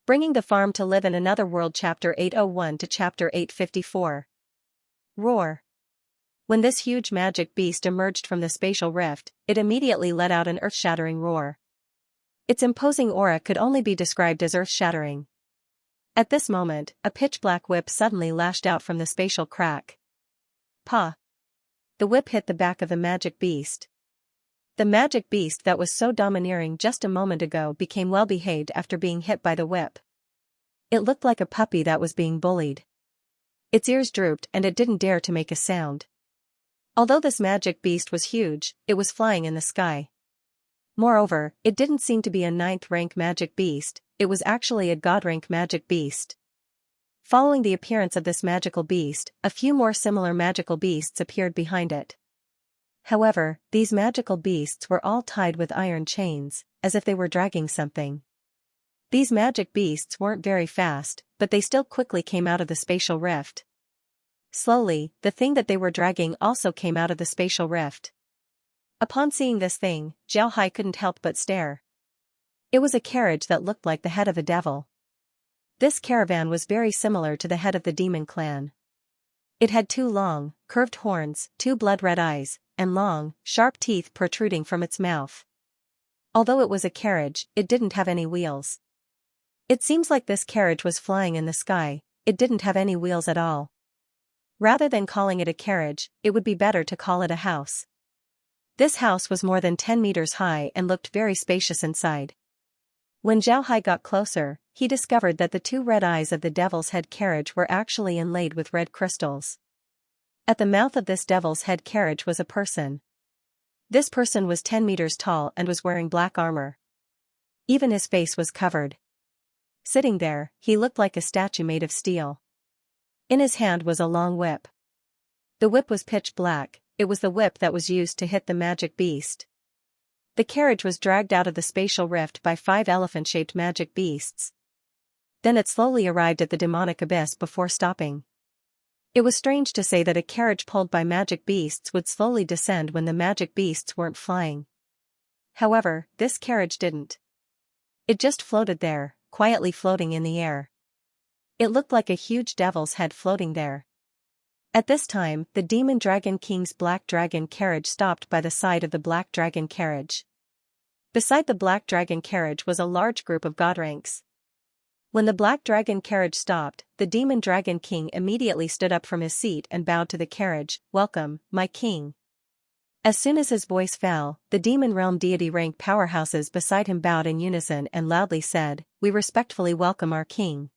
Bringing the farm to live in another world. Chapter 801 to Chapter 854. Roar. When this huge magic beast emerged from the spatial rift, it immediately let out an earth-shattering roar. Its imposing aura could only be described as earth-shattering. At this moment, a pitch-black whip suddenly lashed out from the spatial crack. Pa! The whip hit the back of the magic beast. The magic beast that was so domineering just a moment ago became well-behaved after being hit by the whip. It looked like a puppy that was being bullied. Its ears drooped and it didn't dare to make a sound. Although this magic beast was huge, it was flying in the sky. Moreover, it didn't seem to be a 9th-rank magic beast, it was actually a god-rank magic beast. Following the appearance of this magical beast, a few more similar magical beasts appeared behind it. However, these magical beasts were all tied with iron chains, as if they were dragging something. These magic beasts weren't very fast, but they still quickly came out of the spatial rift. Slowly, the thing that they were dragging also came out of the spatial rift. Upon seeing this thing, Zhao Hai couldn't help but stare. It was a carriage that looked like the head of a devil. This caravan was very similar to the head of the demon clan. It had 2 long, curved horns, 2 blood-red eyes, and long, sharp teeth protruding from its mouth. Although it was a carriage, it didn't have any wheels. It seems like this carriage was flying in the sky, it didn't have any wheels at all. Rather than calling it a carriage, it would be better to call it a house. This house was more than 10 meters high and looked very spacious inside. When Zhao Hai got closer, he discovered that the 2 red eyes of the devil's head carriage were actually inlaid with red crystals. At the mouth of this devil's head carriage was a person. This person was 10 meters tall and was wearing black armor. Even his face was covered. Sitting there, he looked like a statue made of steel. In his hand was a long whip. The whip was pitch black, it was the whip that was used to hit the magic beast. The carriage was dragged out of the spatial rift by 5 elephant-shaped magic beasts. Then it slowly arrived at the demonic abyss before stopping. It was strange to say that a carriage pulled by magic beasts would slowly descend when the magic beasts weren't flying. However, this carriage didn't. It just floated there, quietly floating in the air. It looked like a huge devil's head floating there. At this time, the Demon Dragon King's Black Dragon carriage stopped by the side of the Black Dragon carriage. Beside the Black Dragon carriage was a large group of god ranks. When the Black Dragon carriage stopped, the Demon Dragon King immediately stood up from his seat and bowed to the carriage. "Welcome, my king." As soon as his voice fell, the Demon Realm deity rank powerhouses beside him bowed in unison and loudly said, "We respectfully welcome our king."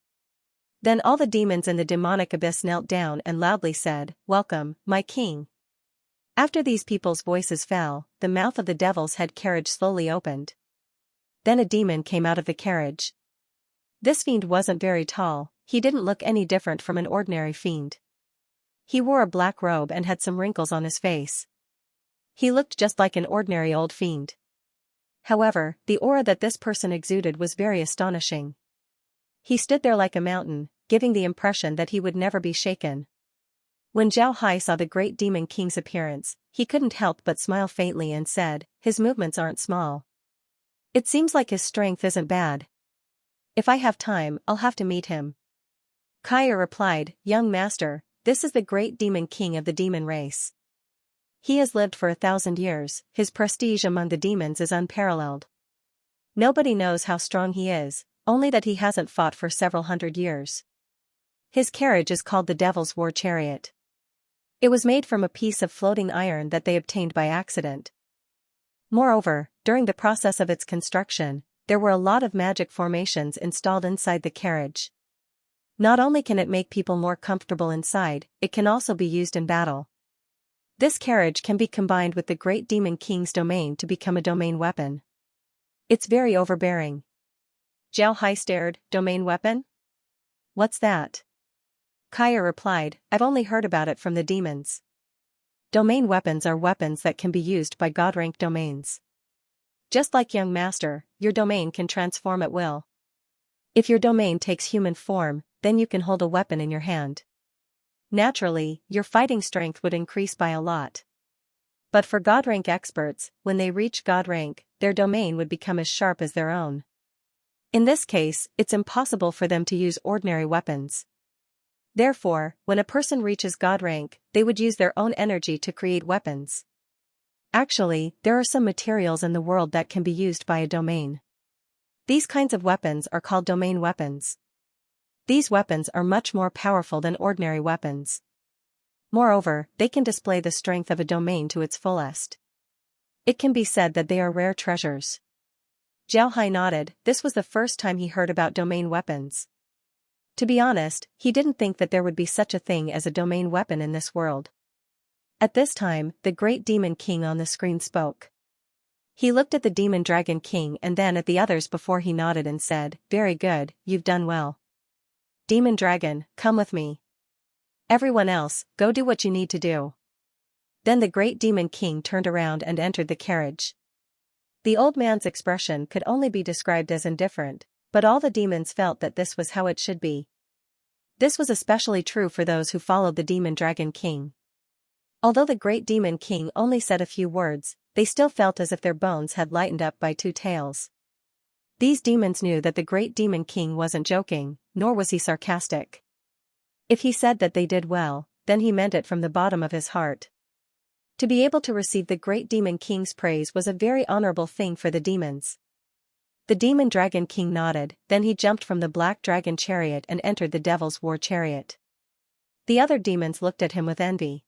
Then all the demons in the demonic abyss knelt down and loudly said, "Welcome, my king." After these people's voices fell, the mouth of the devil's head carriage slowly opened. Then a demon came out of the carriage. This fiend wasn't very tall, he didn't look any different from an ordinary fiend. He wore a black robe and had some wrinkles on his face. He looked just like an ordinary old fiend. However, the aura that this person exuded was very astonishing. He stood there like a mountain, giving the impression that he would never be shaken. When Zhao Hai saw the great demon king's appearance, he couldn't help but smile faintly and said, "His movements aren't small. It seems like his strength isn't bad. If I have time, I'll have to meet him." Kaya replied, "Young master, this is the great demon king of the demon race. He has lived for 1,000 years, his prestige among the demons is unparalleled. Nobody knows how strong he is, only that he hasn't fought for several hundred years. His carriage is called the Devil's War Chariot. It was made from a piece of floating iron that they obtained by accident. Moreover, during the process of its construction, there were a lot of magic formations installed inside the carriage. Not only can it make people more comfortable inside, it can also be used in battle. This carriage can be combined with the Great Demon King's domain to become a domain weapon. It's very overbearing." Zhao Hai stared. "Domain weapon? What's that?" Kaya replied, "I've only heard about it from the demons. Domain weapons are weapons that can be used by god-rank domains. Just like young master, your domain can transform at will. If your domain takes human form, then you can hold a weapon in your hand. Naturally, your fighting strength would increase by a lot. But for god rank experts, when they reach god rank, their domain would become as sharp as their own. In this case, it's impossible for them to use ordinary weapons. Therefore, when a person reaches God rank, they would use their own energy to create weapons. Actually, there are some materials in the world that can be used by a domain. These kinds of weapons are called domain weapons. These weapons are much more powerful than ordinary weapons. Moreover, they can display the strength of a domain to its fullest. It can be said that they are rare treasures. Zhao Hai nodded. This was the first time he heard about domain weapons. To be honest, he didn't think that there would be such a thing as a domain weapon in this world. At this time, the great demon king on the screen spoke. He looked at the demon dragon king and then at the others before he nodded and said, "Very good, you've done well. Demon dragon, come with me. Everyone else, go do what you need to do." Then the great demon king turned around and entered the carriage. The old man's expression could only be described as indifferent, but all the demons felt that this was how it should be. This was especially true for those who followed the demon dragon king. Although the great demon king only said a few words, they still felt as if their bones had lightened up by two tails. These demons knew that the great demon king wasn't joking, nor was he sarcastic. If he said that they did well, then he meant it from the bottom of his heart. To be able to receive the great demon king's praise was a very honorable thing for the demons. The demon dragon king nodded, then he jumped from the black dragon chariot and entered the devil's war chariot. The other demons looked at him with envy.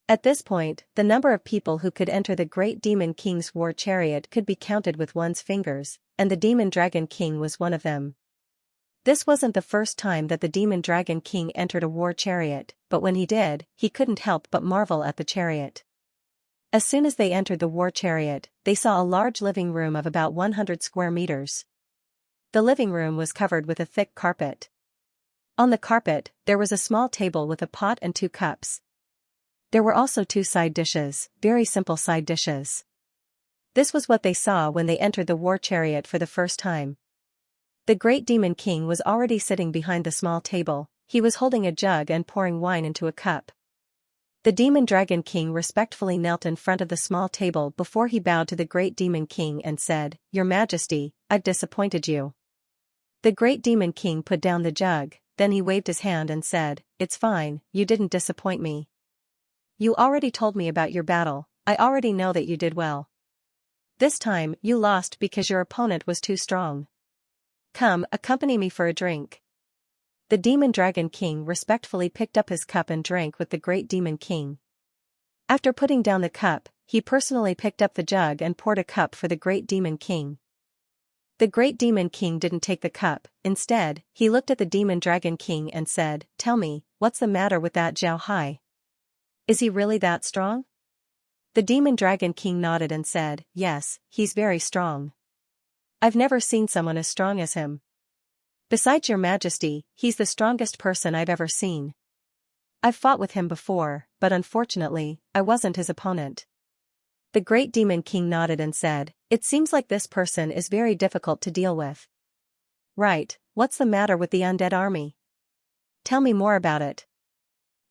At this point, the number of people who could enter the great demon king's war chariot could be counted with one's fingers, and the demon dragon king was one of them. This wasn't the first time that the demon dragon king entered a war chariot, but when he did, he couldn't help but marvel at the chariot. As soon as they entered the war chariot, they saw a large living room of about 100 square meters. The living room was covered with a thick carpet. On the carpet, there was a small table with a pot and 2 cups. There were also 2 side dishes, very simple side dishes. This was what they saw when they entered the war chariot for the first time. The great demon king was already sitting behind the small table. He was holding a jug and pouring wine into a cup. The demon dragon king respectfully knelt in front of the small table before he bowed to the great demon king and said, "Your Majesty, I've disappointed you." The great demon king put down the jug, then he waved his hand and said, "It's fine, you didn't disappoint me. You already told me about your battle, I already know that you did well. This time, you lost because your opponent was too strong. Come, accompany me for a drink." The demon dragon king respectfully picked up his cup and drank with the great demon king. After putting down the cup, he personally picked up the jug and poured a cup for the great demon king. The great demon king didn't take the cup. Instead, he looked at the demon dragon king and said, "Tell me, what's the matter with that Zhao Hai? Is he really that strong?" The demon dragon king nodded and said, "Yes, he's very strong. I've never seen someone as strong as him. Besides, your Majesty, he's the strongest person I've ever seen. I've fought with him before, but unfortunately, I wasn't his opponent." The great demon king nodded and said, "It seems like this person is very difficult to deal with." "Right, what's the matter with the undead army? Tell me more about it."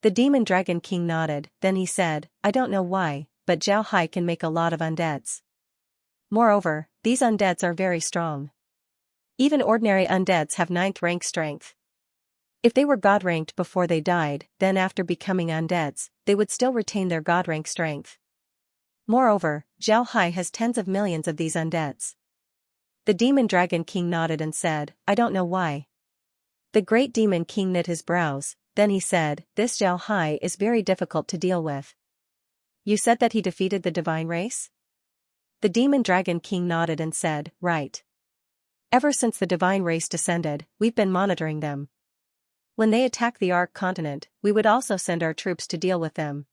The demon dragon king nodded, then he said, "I don't know why, but Zhao Hai can make a lot of undeads. Moreover, these undeads are very strong. Even ordinary undeads have 9th rank strength. If they were god ranked before they died, then after becoming undeads, they would still retain their god rank strength. Moreover, Zhao Hai has tens of millions of these undeads." The demon dragon king nodded and said, "I don't know why." The great demon king knit his brows, then he said, "This Zhao Hai is very difficult to deal with. You said that he defeated the divine race?" The demon dragon king nodded and said, "Right. Ever since the divine race descended, we've been monitoring them. When they attack the Ark continent, we would also send our troops to deal with them.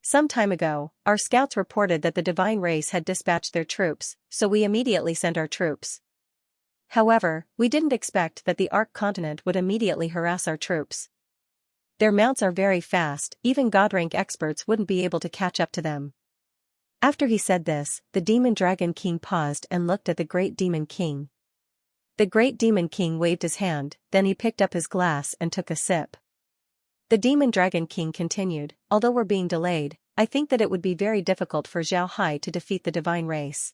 Some time ago, our scouts reported that the divine race had dispatched their troops, so we immediately sent our troops. However, we didn't expect that the Ark continent would immediately harass our troops. Their mounts are very fast, even god rank experts wouldn't be able to catch up to them." After he said this, the demon dragon king paused and looked at the great demon king. The great demon king waved his hand, then he picked up his glass and took a sip. The demon dragon king continued, "Although we're being delayed, I think that it would be very difficult for Zhao Hai to defeat the divine race.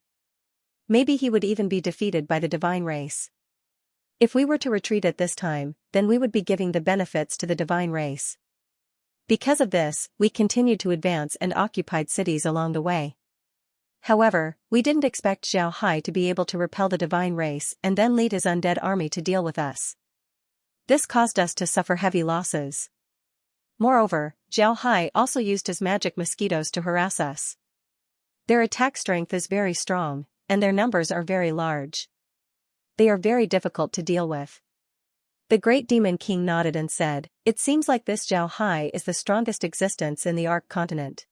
Maybe he would even be defeated by the divine race. If we were to retreat at this time, then we would be giving the benefits to the divine race. Because of this, we continued to advance and occupied cities along the way. However, we didn't expect Zhao Hai to be able to repel the divine race and then lead his undead army to deal with us. This caused us to suffer heavy losses. Moreover, Zhao Hai also used his magic mosquitoes to harass us. Their attack strength is very strong, and their numbers are very large. They are very difficult to deal with. The great demon king nodded and said, "It seems like this Zhao Hai is the strongest existence in the Ark continent.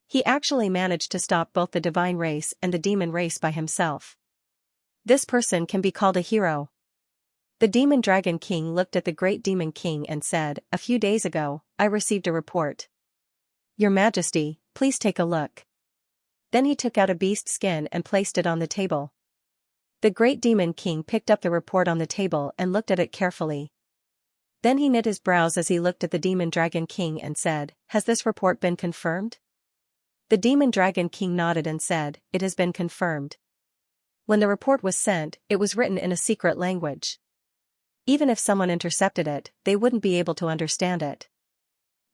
He actually managed to stop both the divine race and the demon race by himself. This person can be called a hero." The demon dragon king looked at the great demon king and said, "A few days ago, I received a report. Your Majesty, please take a look." Then he took out a beast skin and placed it on the table. The great demon king picked up the report on the table and looked at it carefully. Then he knit his brows as he looked at the demon dragon king and said, "Has this report been confirmed?" The demon dragon king nodded and said, "It has been confirmed. When the report was sent, it was written in a secret language. Even if someone intercepted it, they wouldn't be able to understand it."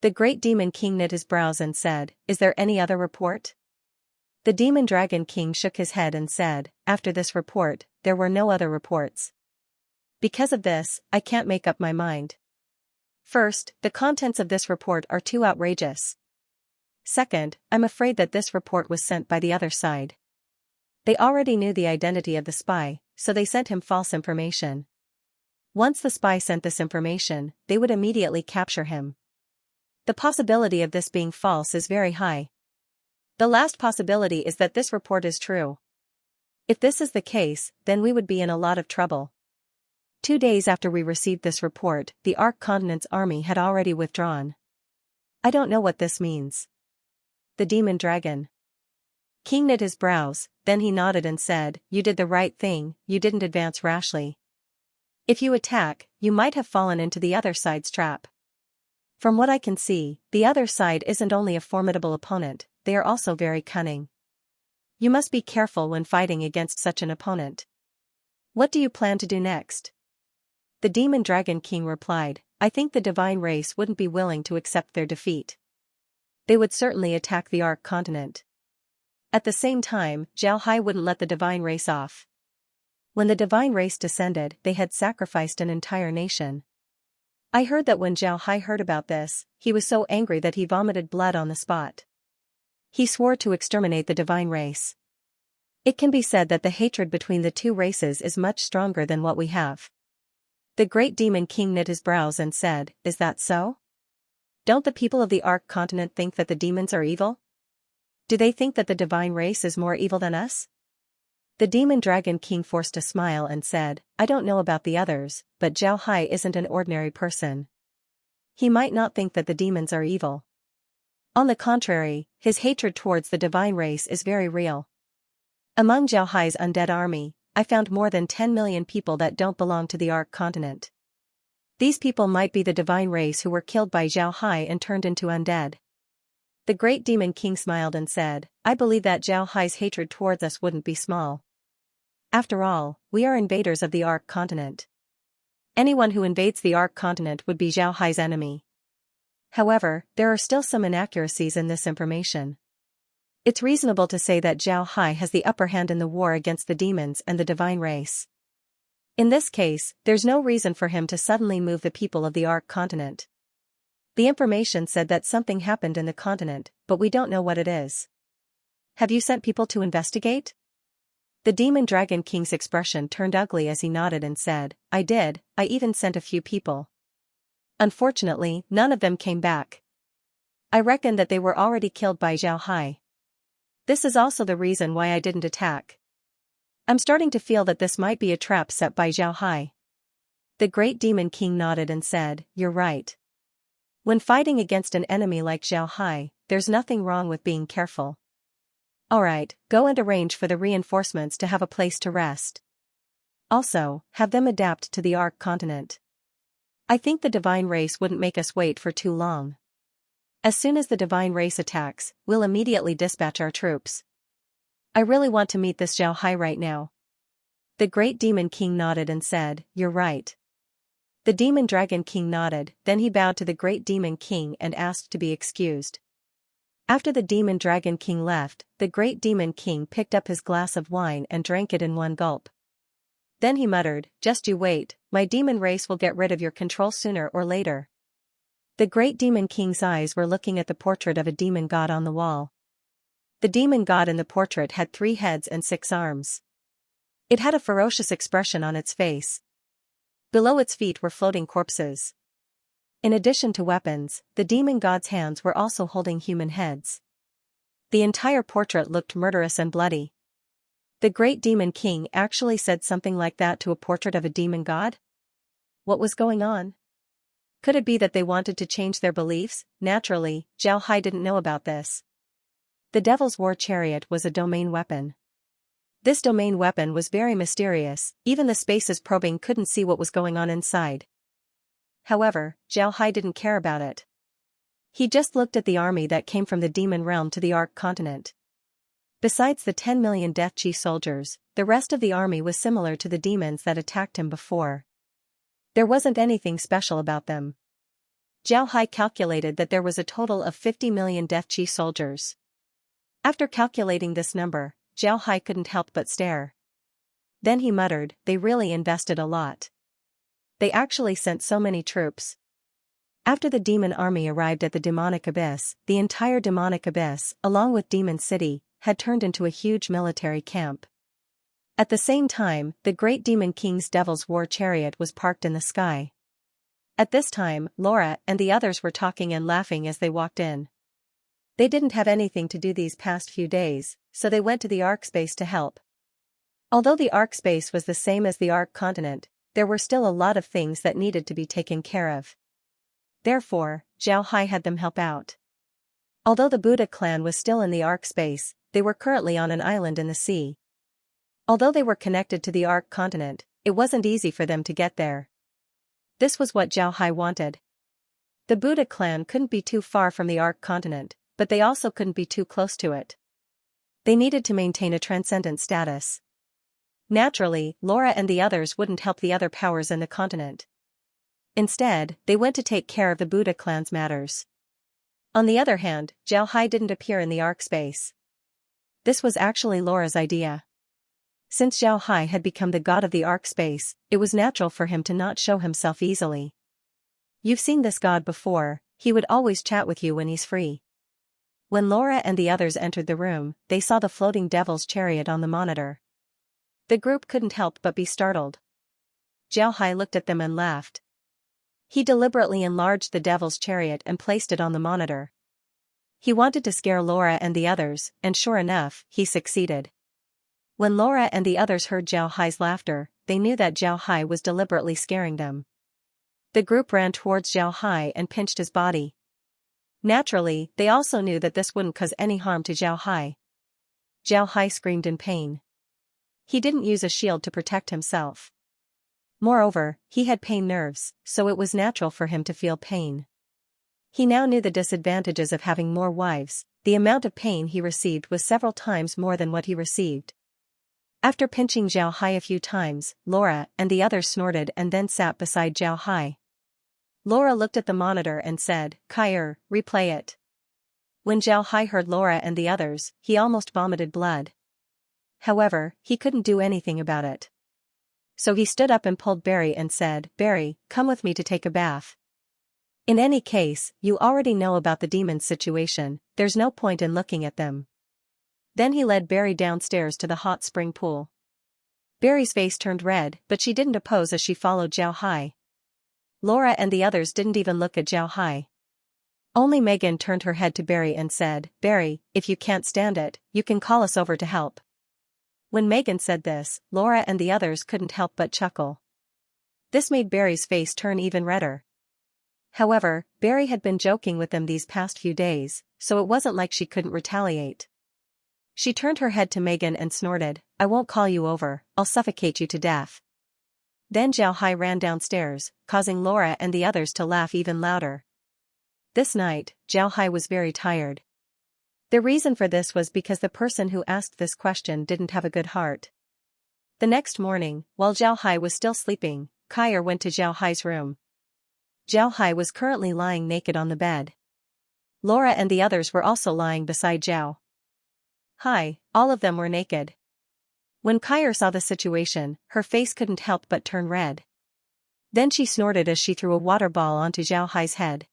The great demon king knit his brows and said, "Is there any other report?" The demon dragon king shook his head and said, "After this report, there were no other reports. Because of this, I can't make up my mind. First, the contents of this report are too outrageous. Second, I'm afraid that this report was sent by the other side. They already knew the identity of the spy, so they sent him false information. Once the spy sent this information, they would immediately capture him. The possibility of this being false is very high. The last possibility is that this report is true. If this is the case, then we would be in a lot of trouble." 2 days after we received this report, the Ark Continent's army had already withdrawn. "I don't know what this means." The demon dragon king knit his brows, then he nodded and said, "You did the right thing, you didn't advance rashly. If you attack, you might have fallen into the other side's trap. From what I can see, the other side isn't only a formidable opponent, they are also very cunning. You must be careful when fighting against such an opponent. What do you plan to do next?" The demon dragon king replied, "I think the divine race wouldn't be willing to accept their defeat. They would certainly attack the Ark continent. At the same time, Zhao Hai wouldn't let the divine race off. When the divine race descended, they had sacrificed an entire nation. I heard that when Zhao Hai heard about this, he was so angry that he vomited blood on the spot. He swore to exterminate the divine race. It can be said that the hatred between the two races is much stronger than what we have." The great demon king knit his brows and said, "Is that so? Don't the people of the Ark continent think that the demons are evil? Do they think that the divine race is more evil than us?" The demon dragon king forced a smile and said, "I don't know about the others, but Zhao Hai isn't an ordinary person. He might not think that the demons are evil. On the contrary, his hatred towards the divine race is very real. Among Zhao Hai's undead army, I found more than 10 million people that don't belong to the Ark continent. These people might be the divine race who were killed by Zhao Hai and turned into undead." The great demon king smiled and said, "I believe that Zhao Hai's hatred towards us wouldn't be small. After all, we are invaders of the Ark continent. Anyone who invades the Ark continent would be Zhao Hai's enemy. However, there are still some inaccuracies in this information. It's reasonable to say that Zhao Hai has the upper hand in the war against the demons and the divine race. In this case, there's no reason for him to suddenly move the people of the Ark continent. The information said that something happened in the continent, but we don't know what it is. Have you sent people to investigate?" The demon dragon king's expression turned ugly as he nodded and said, "I did, I even sent a few people. Unfortunately, none of them came back. I reckon that they were already killed by Zhao Hai. This is also the reason why I didn't attack. I'm starting to feel that this might be a trap set by Zhao Hai." The great demon king nodded and said, "You're right. When fighting against an enemy like Zhao Hai, there's nothing wrong with being careful. Alright, go and arrange for the reinforcements to have a place to rest. Also, have them adapt to the Ark continent. I think the divine race wouldn't make us wait for too long. As soon as the divine race attacks, we'll immediately dispatch our troops. I really want to meet this Zhao Hai right now." The great demon king nodded and said, "You're right." The demon dragon king nodded, then he bowed to the great demon king and asked to be excused. After the demon dragon king left, the great demon king picked up his glass of wine and drank it in one gulp. Then he muttered, "Just you wait, my demon race will get rid of your control sooner or later." The great demon king's eyes were looking at the portrait of a demon god on the wall. The demon god in the portrait had 3 heads and 6 arms. It had a ferocious expression on its face. Below its feet were floating corpses. In addition to weapons, the demon god's hands were also holding human heads. The entire portrait looked murderous and bloody. The great demon king actually said something like that to a portrait of a demon god? What was going on? Could it be that they wanted to change their beliefs? Naturally, Zhao Hai didn't know about this. The Devil's War Chariot was a domain weapon. This domain weapon was very mysterious, even the spaces probing couldn't see what was going on inside. However, Zhao Hai didn't care about it. He just looked at the army that came from the demon realm to the Ark continent. Besides the 10 million Death Chi soldiers, the rest of the army was similar to the demons that attacked him before. There wasn't anything special about them. Zhao Hai calculated that there was a total of 50 million Death Chi soldiers. After calculating this number, Zhao Hai couldn't help but stare. Then he muttered, "They really invested a lot. They actually sent so many troops." After the demon army arrived at the demonic abyss, the entire demonic abyss, along with Demon City, had turned into a huge military camp. At the same time, the great demon king's Devil's War Chariot was parked in the sky. At this time, Laura and the others were talking and laughing as they walked in. They didn't have anything to do these past few days, so they went to the Ark space to help. Although the Ark space was the same as the Ark continent, there were still a lot of things that needed to be taken care of. Therefore, Zhao Hai had them help out. Although the Buddha clan was still in the Ark space, they were currently on an island in the sea. Although they were connected to the Ark continent, it wasn't easy for them to get there. This was what Zhao Hai wanted. The Buddha clan couldn't be too far from the Ark continent, but they also couldn't be too close to it. They needed to maintain a transcendent status. Naturally, Laura and the others wouldn't help the other powers in the continent. Instead, they went to take care of the Buddha clan's matters. On the other hand, Zhao Hai didn't appear in the Ark space. This was actually Laura's idea. Since Zhao Hai had become the god of the Ark space, it was natural for him to not show himself easily. "You've seen this god before, he would always chat with you when he's free." When Laura and the others entered the room, they saw the floating devil's chariot on the monitor. The group couldn't help but be startled. Zhao Hai looked at them and laughed. He deliberately enlarged the devil's chariot and placed it on the monitor. He wanted to scare Laura and the others, and sure enough, he succeeded. When Laura and the others heard Zhao Hai's laughter, they knew that Zhao Hai was deliberately scaring them. The group ran towards Zhao Hai and pinched his body. Naturally, they also knew that this wouldn't cause any harm to Zhao Hai. Zhao Hai screamed in pain. He didn't use a shield to protect himself. Moreover, he had pain nerves, so it was natural for him to feel pain. He now knew the disadvantages of having more wives. The amount of pain he received was several times more than what he received. After pinching Zhao Hai a few times, Laura and the others snorted and then sat beside Zhao Hai. Laura looked at the monitor and said, "Kair, replay it." When Zhao Hai heard Laura and the others, he almost vomited blood. However, he couldn't do anything about it. So he stood up and pulled Barry and said, "Barry, come with me to take a bath. In any case, you already know about the demon's situation, there's no point in looking at them." Then he led Barry downstairs to the hot spring pool. Barry's face turned red, but she didn't oppose as she followed Zhao Hai. Laura and the others didn't even look at Zhao Hai. Only Megan turned her head to Barry and said, "Barry, if you can't stand it, you can call us over to help." When Megan said this, Laura and the others couldn't help but chuckle. This made Barry's face turn even redder. However, Barry had been joking with them these past few days, so it wasn't like she couldn't retaliate. She turned her head to Megan and snorted, "I won't call you over, I'll suffocate you to death." Then Zhao Hai ran downstairs, causing Laura and the others to laugh even louder. This night, Zhao Hai was very tired. The reason for this was because the person who asked this question didn't have a good heart. The next morning, while Zhao Hai was still sleeping, Kai Er went to Zhao Hai's room. Zhao Hai was currently lying naked on the bed. Laura and the others were also lying beside Zhao Hai, all of them were naked. When Kai Er saw the situation, her face couldn't help but turn red. Then she snorted as she threw a water ball onto Zhao Hai's head.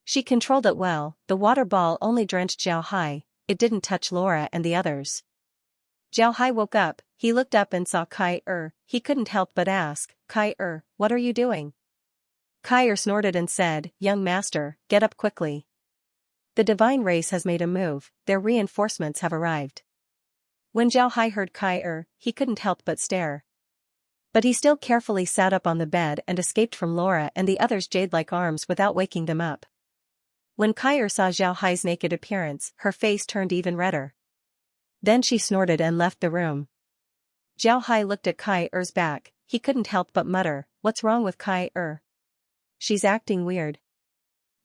She controlled it well, the water ball only drenched Zhao Hai, it didn't touch Laura and the others. Zhao Hai woke up, he looked up and saw Kai Er, he couldn't help but ask, Kai Er, what are you doing? Kai Er snorted and said, young master, get up quickly. The divine race has made a move, their reinforcements have arrived. When Zhao Hai heard Kai Er, he couldn't help but stare. But he still carefully sat up on the bed and escaped from Laura and the others' jade-like arms without waking them up. When Kai Er saw Zhao Hai's naked appearance, her face turned even redder. Then she snorted and left the room. Zhao Hai looked at Kai Er's back, he couldn't help but mutter, what's wrong with Kai Er? She's acting weird.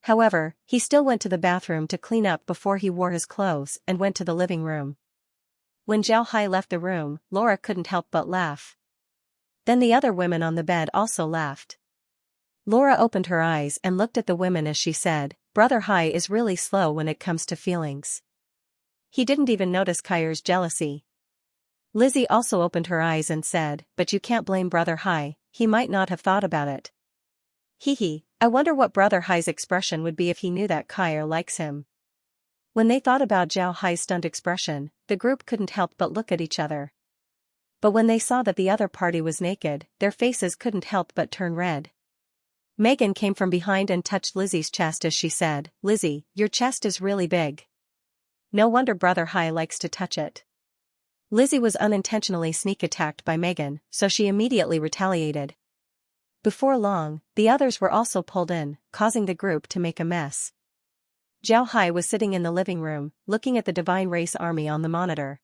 However, he still went to the bathroom to clean up before he wore his clothes and went to the living room. When Zhao Hai left the room, Laura couldn't help but laugh. Then the other women on the bed also laughed. Laura opened her eyes and looked at the women as she said, Brother Hai is really slow when it comes to feelings. He didn't even notice Kai Er's jealousy. Lizzie also opened her eyes and said, but you can't blame Brother Hai, he might not have thought about it. Hee, I wonder what Brother Hai's expression would be if he knew that Kai Er likes him. When they thought about Zhao Hai's stunned expression, the group couldn't help but look at each other. But when they saw that the other party was naked, their faces couldn't help but turn red. Megan came from behind and touched Lizzie's chest as she said, Lizzie, your chest is really big. No wonder Brother Hai likes to touch it. Lizzie was unintentionally sneak attacked by Megan, so she immediately retaliated. Before long, the others were also pulled in, causing the group to make a mess. Zhao Hai was sitting in the living room, looking at the Divine Race Army on the monitor.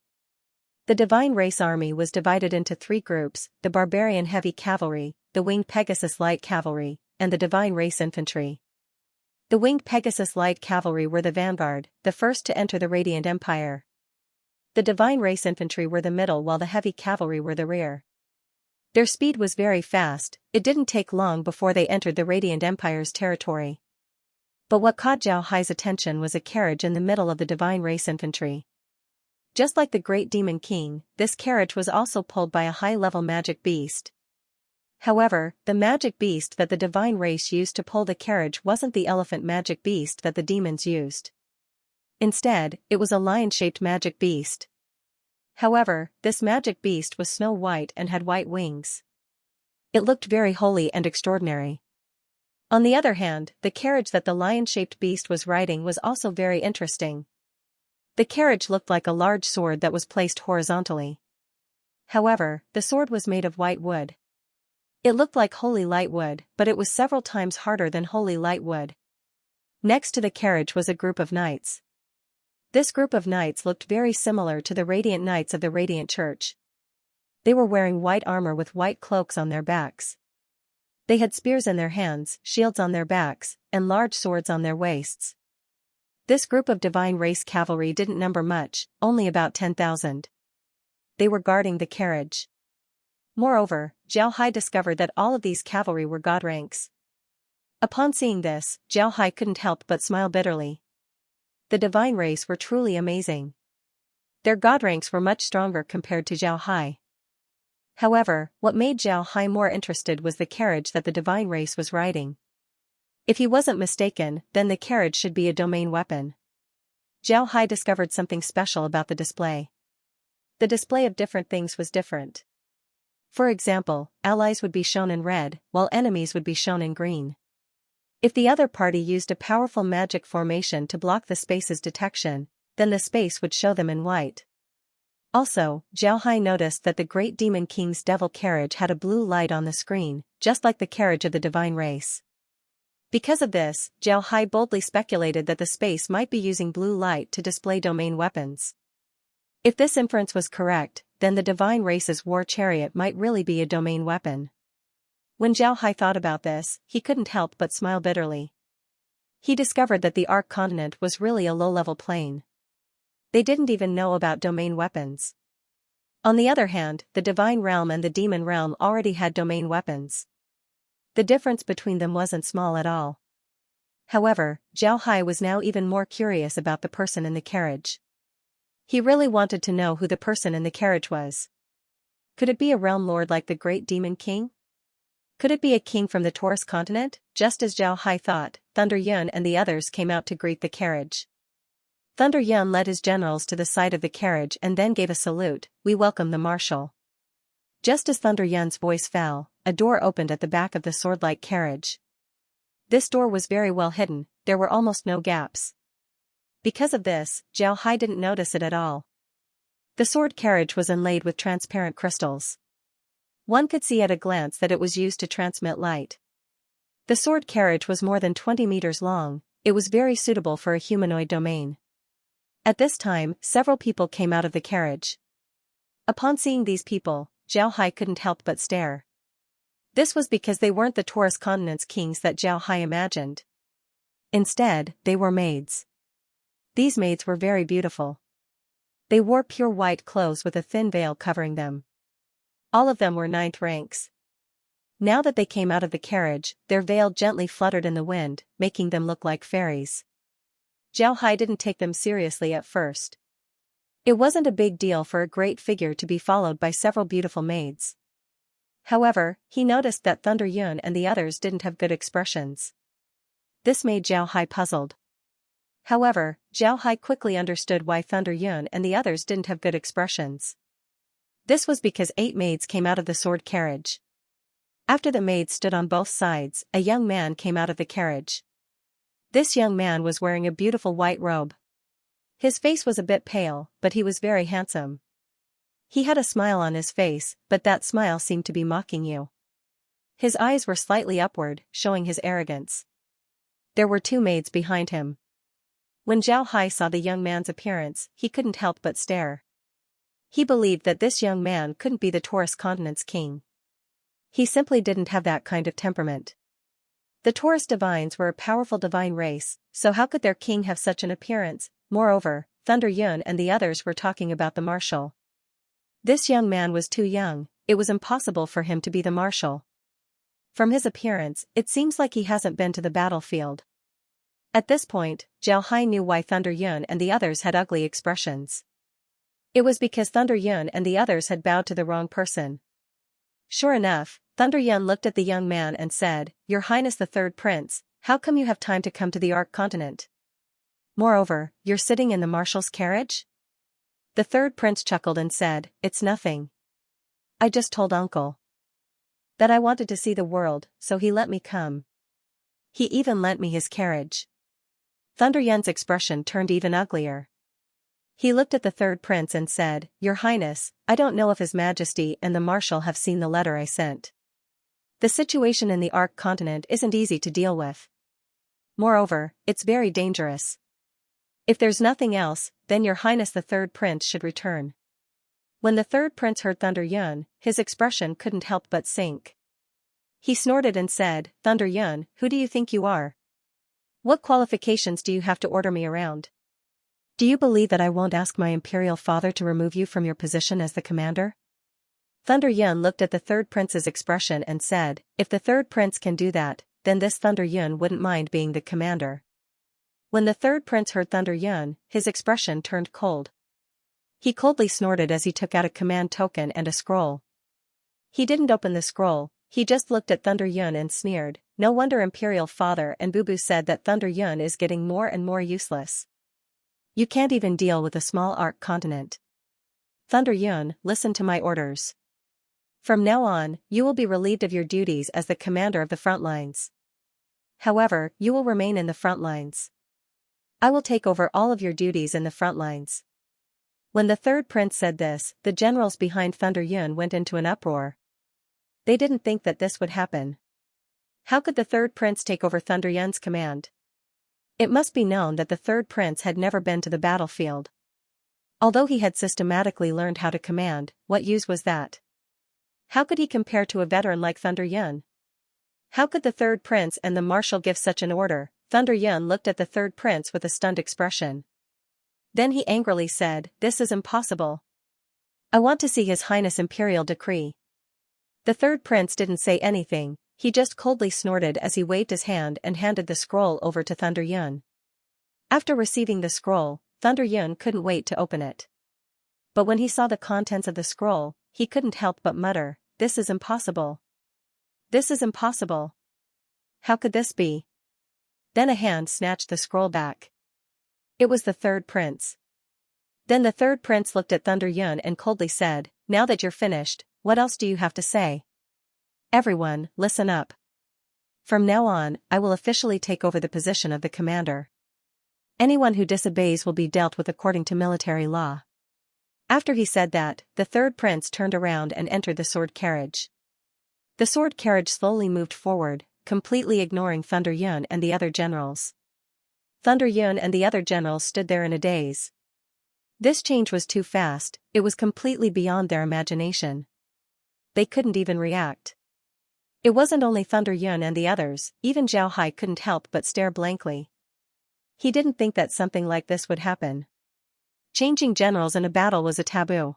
The Divine Race Army was divided into 3 groups, the Barbarian Heavy Cavalry, the Winged Pegasus Light Cavalry, and the Divine Race Infantry. The Winged Pegasus Light Cavalry were the vanguard, the first to enter the Radiant Empire. The Divine Race Infantry were the middle while the Heavy Cavalry were the rear. Their speed was very fast, it didn't take long before they entered the Radiant Empire's territory. But what caught Zhao Hai's attention was a carriage in the middle of the Divine Race Infantry. Just like the Great Demon King, this carriage was also pulled by a high-level magic beast. However, the magic beast that the Divine Race used to pull the carriage wasn't the elephant magic beast that the demons used. Instead, it was a lion-shaped magic beast. However, this magic beast was snow white and had white wings. It looked very holy and extraordinary. On the other hand, the carriage that the lion-shaped beast was riding was also very interesting. The carriage looked like a large sword that was placed horizontally. However, the sword was made of white wood. It looked like holy light wood, but it was several times harder than holy light wood. Next to the carriage was a group of knights. This group of knights looked very similar to the Radiant Knights of the Radiant Church. They were wearing white armor with white cloaks on their backs. They had spears in their hands, shields on their backs, and large swords on their waists. This group of Divine Race Cavalry didn't number much, only about 10,000. They were guarding the carriage. Moreover, Zhao Hai discovered that all of these cavalry were god ranks. Upon seeing this, Zhao Hai couldn't help but smile bitterly. The Divine Race were truly amazing. Their god ranks were much stronger compared to Zhao Hai. However, what made Zhao Hai more interested was the carriage that the Divine Race was riding. If he wasn't mistaken, then the carriage should be a domain weapon. Zhao Hai discovered something special about the display. The display of different things was different. For example, allies would be shown in red, while enemies would be shown in green. If the other party used a powerful magic formation to block the space's detection, then the space would show them in white. Also, Zhao Hai noticed that the Great Demon King's devil carriage had a blue light on the screen, just like the carriage of the Divine Race. Because of this, Zhao Hai boldly speculated that the space might be using blue light to display domain weapons. If this inference was correct, then the Divine Race's war chariot might really be a domain weapon. When Zhao Hai thought about this, he couldn't help but smile bitterly. He discovered that the Ark continent was really a low-level plane. They didn't even know about domain weapons. On the other hand, the divine realm and the demon realm already had domain weapons. The difference between them wasn't small at all. However, Zhao Hai was now even more curious about the person in the carriage. He really wanted to know who the person in the carriage was. Could it be a realm lord like the great demon king? Could it be a king from the Taurus continent? Just as Zhao Hai thought, Thunder Yun and the others came out to greet the carriage. Thunder Yun led his generals to the side of the carriage and then gave a salute. "We welcome the marshal." Just as Thunder Yun's voice fell, a door opened at the back of the sword-like carriage. This door was very well hidden, there were almost no gaps. Because of this, Zhao Hai didn't notice it at all. The sword carriage was inlaid with transparent crystals. One could see at a glance that it was used to transmit light. The sword carriage was more than 20 meters long, it was very suitable for a humanoid domain. At this time, several people came out of the carriage. Upon seeing these people, Zhao Hai couldn't help but stare. This was because they weren't the Taurus continent's kings that Zhao Hai imagined. Instead, they were maids. These maids were very beautiful. They wore pure white clothes with a thin veil covering them. All of them were 9th ranks. Now that they came out of the carriage, their veil gently fluttered in the wind, making them look like fairies. Zhao Hai didn't take them seriously at first. It wasn't a big deal for a great figure to be followed by several beautiful maids. However, he noticed that Thunder Yun and the others didn't have good expressions. This made Zhao Hai puzzled. However, Zhao Hai quickly understood why Thunder Yun and the others didn't have good expressions. This was because 8 maids came out of the sword carriage. After the maids stood on both sides, a young man came out of the carriage. This young man was wearing a beautiful white robe. His face was a bit pale, but he was very handsome. He had a smile on his face, but that smile seemed to be mocking you. His eyes were slightly upward, showing his arrogance. There were 2 maids behind him. When Zhao Hai saw the young man's appearance, he couldn't help but stare. He believed that this young man couldn't be the Taurus continent's king. He simply didn't have that kind of temperament. The Taurus divines were a powerful divine race, so how could their king have such an appearance? Moreover, Thunder Yun and the others were talking about the marshal. This young man was too young, it was impossible for him to be the marshal. From his appearance, it seems like he hasn't been to the battlefield. At this point, Zhao Hai knew why Thunder Yun and the others had ugly expressions. It was because Thunder Yun and the others had bowed to the wrong person. Sure enough, Thunder Yun looked at the young man and said, "Your Highness the Third Prince, how come you have time to come to the Ark continent? Moreover, you're sitting in the marshal's carriage?" The third prince chuckled and said, "It's nothing. I just told uncle that I wanted to see the world, so he let me come. He even lent me his carriage." Thunder Yun's expression turned even uglier. He looked at the third prince and said, "Your Highness, I don't know if His Majesty and the Marshal have seen the letter I sent. The situation in the Ark continent isn't easy to deal with. Moreover, it's very dangerous. If there's nothing else, then Your Highness the third prince should return." When the third prince heard Thunder Yun, his expression couldn't help but sink. He snorted and said, "Thunder Yun, who do you think you are? What qualifications do you have to order me around? Do you believe that I won't ask my imperial father to remove you from your position as the commander?" Thunder Yun looked at the third prince's expression and said, "If the third prince can do that, then this Thunder Yun wouldn't mind being the commander." When the third prince heard Thunder Yun, his expression turned cold. He coldly snorted as he took out a command token and a scroll. He didn't open the scroll, he just looked at Thunder Yun and sneered. No wonder Imperial Father and Bubu said that Thunder Yun is getting more and more useless. You can't even deal with a small Ark continent. Thunder Yun, listen to my orders. From now on, you will be relieved of your duties as the commander of the front lines. However, you will remain in the front lines. I will take over all of your duties in the front lines." When the third prince said this, the generals behind Thunder Yun went into an uproar. They didn't think that this would happen. How could the third prince take over Thunder Yun's command? It must be known that the third prince had never been to the battlefield. Although he had systematically learned how to command, what use was that? How could he compare to a veteran like Thunder Yun? How could the third prince and the marshal give such an order? Thunder Yun looked at the third prince with a stunned expression. Then he angrily said, "This is impossible. I want to see His Highness' imperial decree. The third prince didn't say anything, he just coldly snorted as he waved his hand and handed the scroll over to Thunder Yun. After receiving the scroll, Thunder Yun couldn't wait to open it. But when he saw the contents of the scroll, he couldn't help but mutter, "This is impossible. This is impossible. How could this be?" Then a hand snatched the scroll back. It was the third prince. Then the third prince looked at Thunder Yun and coldly said, "Now that you're finished, what else do you have to say? Everyone, listen up. From now on, I will officially take over the position of the commander. Anyone who disobeys will be dealt with according to military law." After he said that, the third prince turned around and entered the sword carriage. The sword carriage slowly moved forward, completely ignoring Thunder Yun and the other generals. Thunder Yun and the other generals stood there in a daze. This change was too fast, it was completely beyond their imagination. They couldn't even react. It wasn't only Thunder Yun and the others, even Zhao Hai couldn't help but stare blankly. He didn't think that something like this would happen. Changing generals in a battle was a taboo.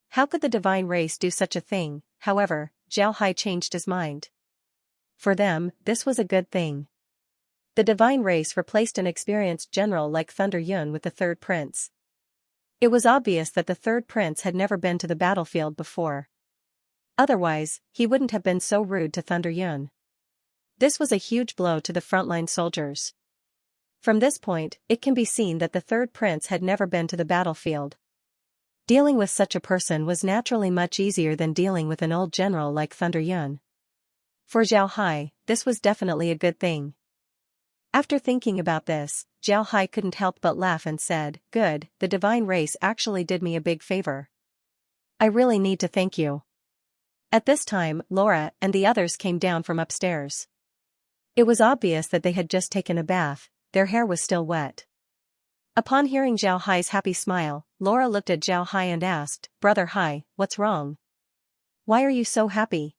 How could the divine race do such a thing? However, Zhao Hai changed his mind. For them, this was a good thing. The divine race replaced an experienced general like Thunder Yun with the third prince. It was obvious that the third prince had never been to the battlefield before. Otherwise, he wouldn't have been so rude to Thunder Yun. This was a huge blow to the frontline soldiers. From this point, it can be seen that the third prince had never been to the battlefield. Dealing with such a person was naturally much easier than dealing with an old general like Thunder Yun. For Zhao Hai, this was definitely a good thing. After thinking about this, Zhao Hai couldn't help but laugh and said, "Good, the divine race actually did me a big favor. I really need to thank you." At this time, Laura and the others came down from upstairs. It was obvious that they had just taken a bath, their hair was still wet. Upon hearing Zhao Hai's happy smile, Laura looked at Zhao Hai and asked, "Brother Hai, what's wrong? Why are you so happy?"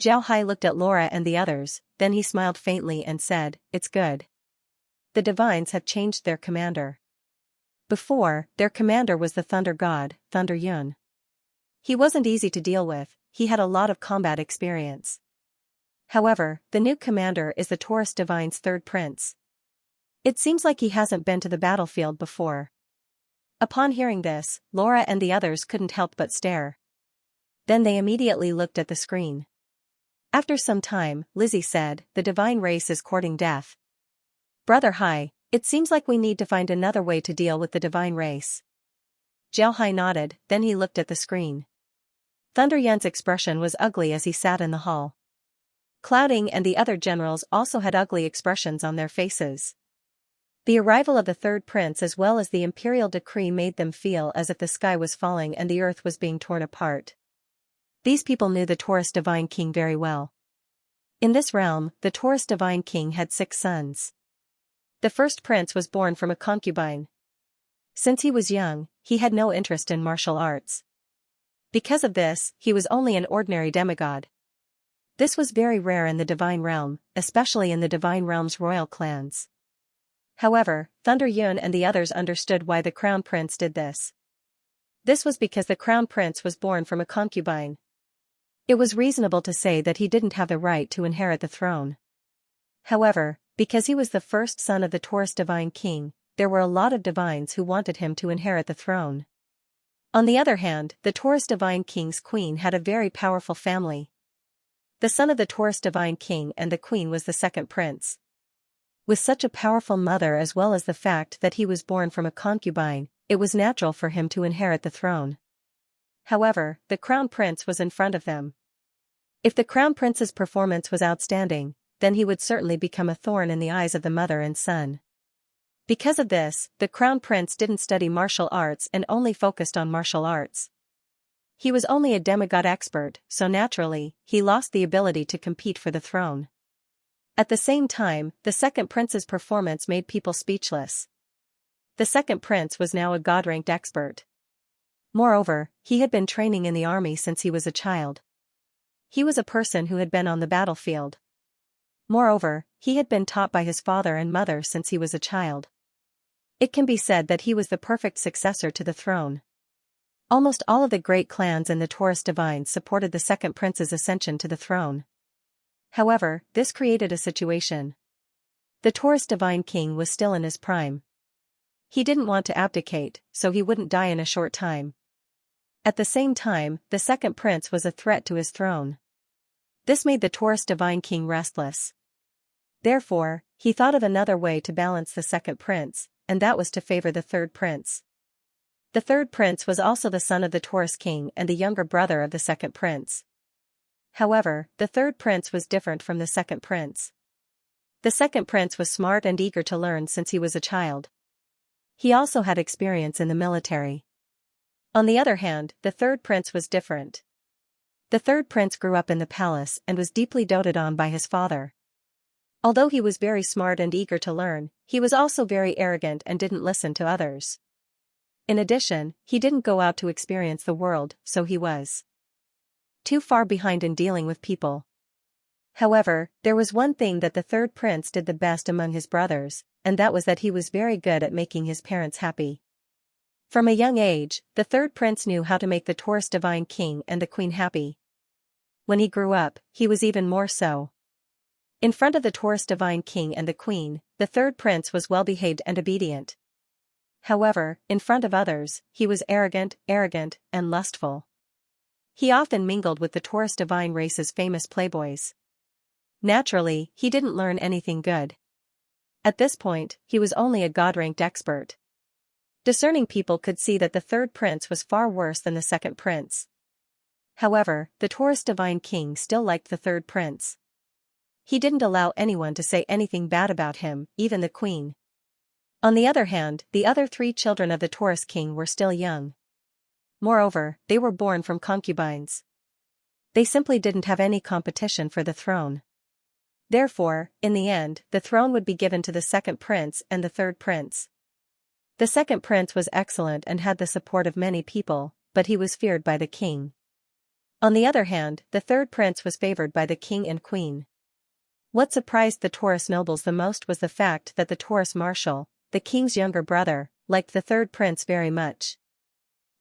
Zhao Hai looked at Laura and the others, then he smiled faintly and said, "It's good. The divines have changed their commander. Before, their commander was the thunder god, Thunder Yun. He wasn't easy to deal with, he had a lot of combat experience. However, the new commander is the Taurus Divine's third prince. It seems like he hasn't been to the battlefield before." Upon hearing this, Laura and the others couldn't help but stare. Then they immediately looked at the screen. After some time, Lizzie said, "The divine race is courting death. Brother Hai, it seems like we need to find another way to deal with the divine race." Zhao Hai nodded, then he looked at the screen. Thunder Yun's expression was ugly as he sat in the hall. Clouding and the other generals also had ugly expressions on their faces. The arrival of the third prince as well as the imperial decree made them feel as if the sky was falling and the earth was being torn apart. These people knew the Taurus Divine King very well. In this realm, the Taurus Divine King had 6 sons. The first prince was born from a concubine. Since he was young, he had no interest in martial arts. Because of this, he was only an ordinary demigod. This was very rare in the divine realm, especially in the divine realm's royal clans. However, Thunder Yun and the others understood why the crown prince did this. This was because the crown prince was born from a concubine. It was reasonable to say that he didn't have the right to inherit the throne. However, because he was the first son of the Taurus Divine King, there were a lot of divines who wanted him to inherit the throne. On the other hand, the Taurus Divine King's queen had a very powerful family. The son of the Taurus Divine King and the queen was the second prince. With such a powerful mother as well as the fact that he was born from a concubine, it was natural for him to inherit the throne. However, the crown prince was in front of them. If the crown prince's performance was outstanding, then he would certainly become a thorn in the eyes of the mother and son. Because of this, the crown prince didn't study martial arts and only focused on martial arts. He was only a demigod expert, so naturally, he lost the ability to compete for the throne. At the same time, the second prince's performance made people speechless. The second prince was now a god-ranked expert. Moreover, he had been training in the army since he was a child. He was a person who had been on the battlefield. Moreover, he had been taught by his father and mother since he was a child. It can be said that he was the perfect successor to the throne. Almost all of the great clans and the Taurus divines supported the second prince's ascension to the throne. However, this created a situation. The Taurus divine king was still in his prime. He didn't want to abdicate, so he wouldn't die in a short time. At the same time, the second prince was a threat to his throne. This made the Taurus divine king restless. Therefore, he thought of another way to balance the second prince, and that was to favor the third prince. The third prince was also the son of the Taurus king and the younger brother of the second prince. However, the third prince was different from the second prince. The second prince was smart and eager to learn since he was a child. He also had experience in the military. On the other hand, the third prince was different. The third prince grew up in the palace and was deeply doted on by his father. Although he was very smart and eager to learn, he was also very arrogant and didn't listen to others. In addition, he didn't go out to experience the world, so he was too far behind in dealing with people. However, there was one thing that the third prince did the best among his brothers, and that was that he was very good at making his parents happy. From a young age, the third prince knew how to make the Taurus divine king and the queen happy. When he grew up, he was even more so. In front of the Taurus divine king and the queen, the third prince was well-behaved and obedient. However, in front of others, he was arrogant, and lustful. He often mingled with the Taurus divine race's famous playboys. Naturally, he didn't learn anything good. At this point, he was only a god-ranked expert. Discerning people could see that the third prince was far worse than the second prince. However, the Taurus divine king still liked the third prince. He didn't allow anyone to say anything bad about him, even the queen. On the other hand, the other three children of the Taurus king were still young. Moreover, they were born from concubines. They simply didn't have any competition for the throne. Therefore, in the end, the throne would be given to the second prince and the third prince. The second prince was excellent and had the support of many people, but he was feared by the king. On the other hand, the third prince was favored by the king and queen. What surprised the Taurus nobles the most was the fact that the Taurus marshal, the king's younger brother, liked the third prince very much.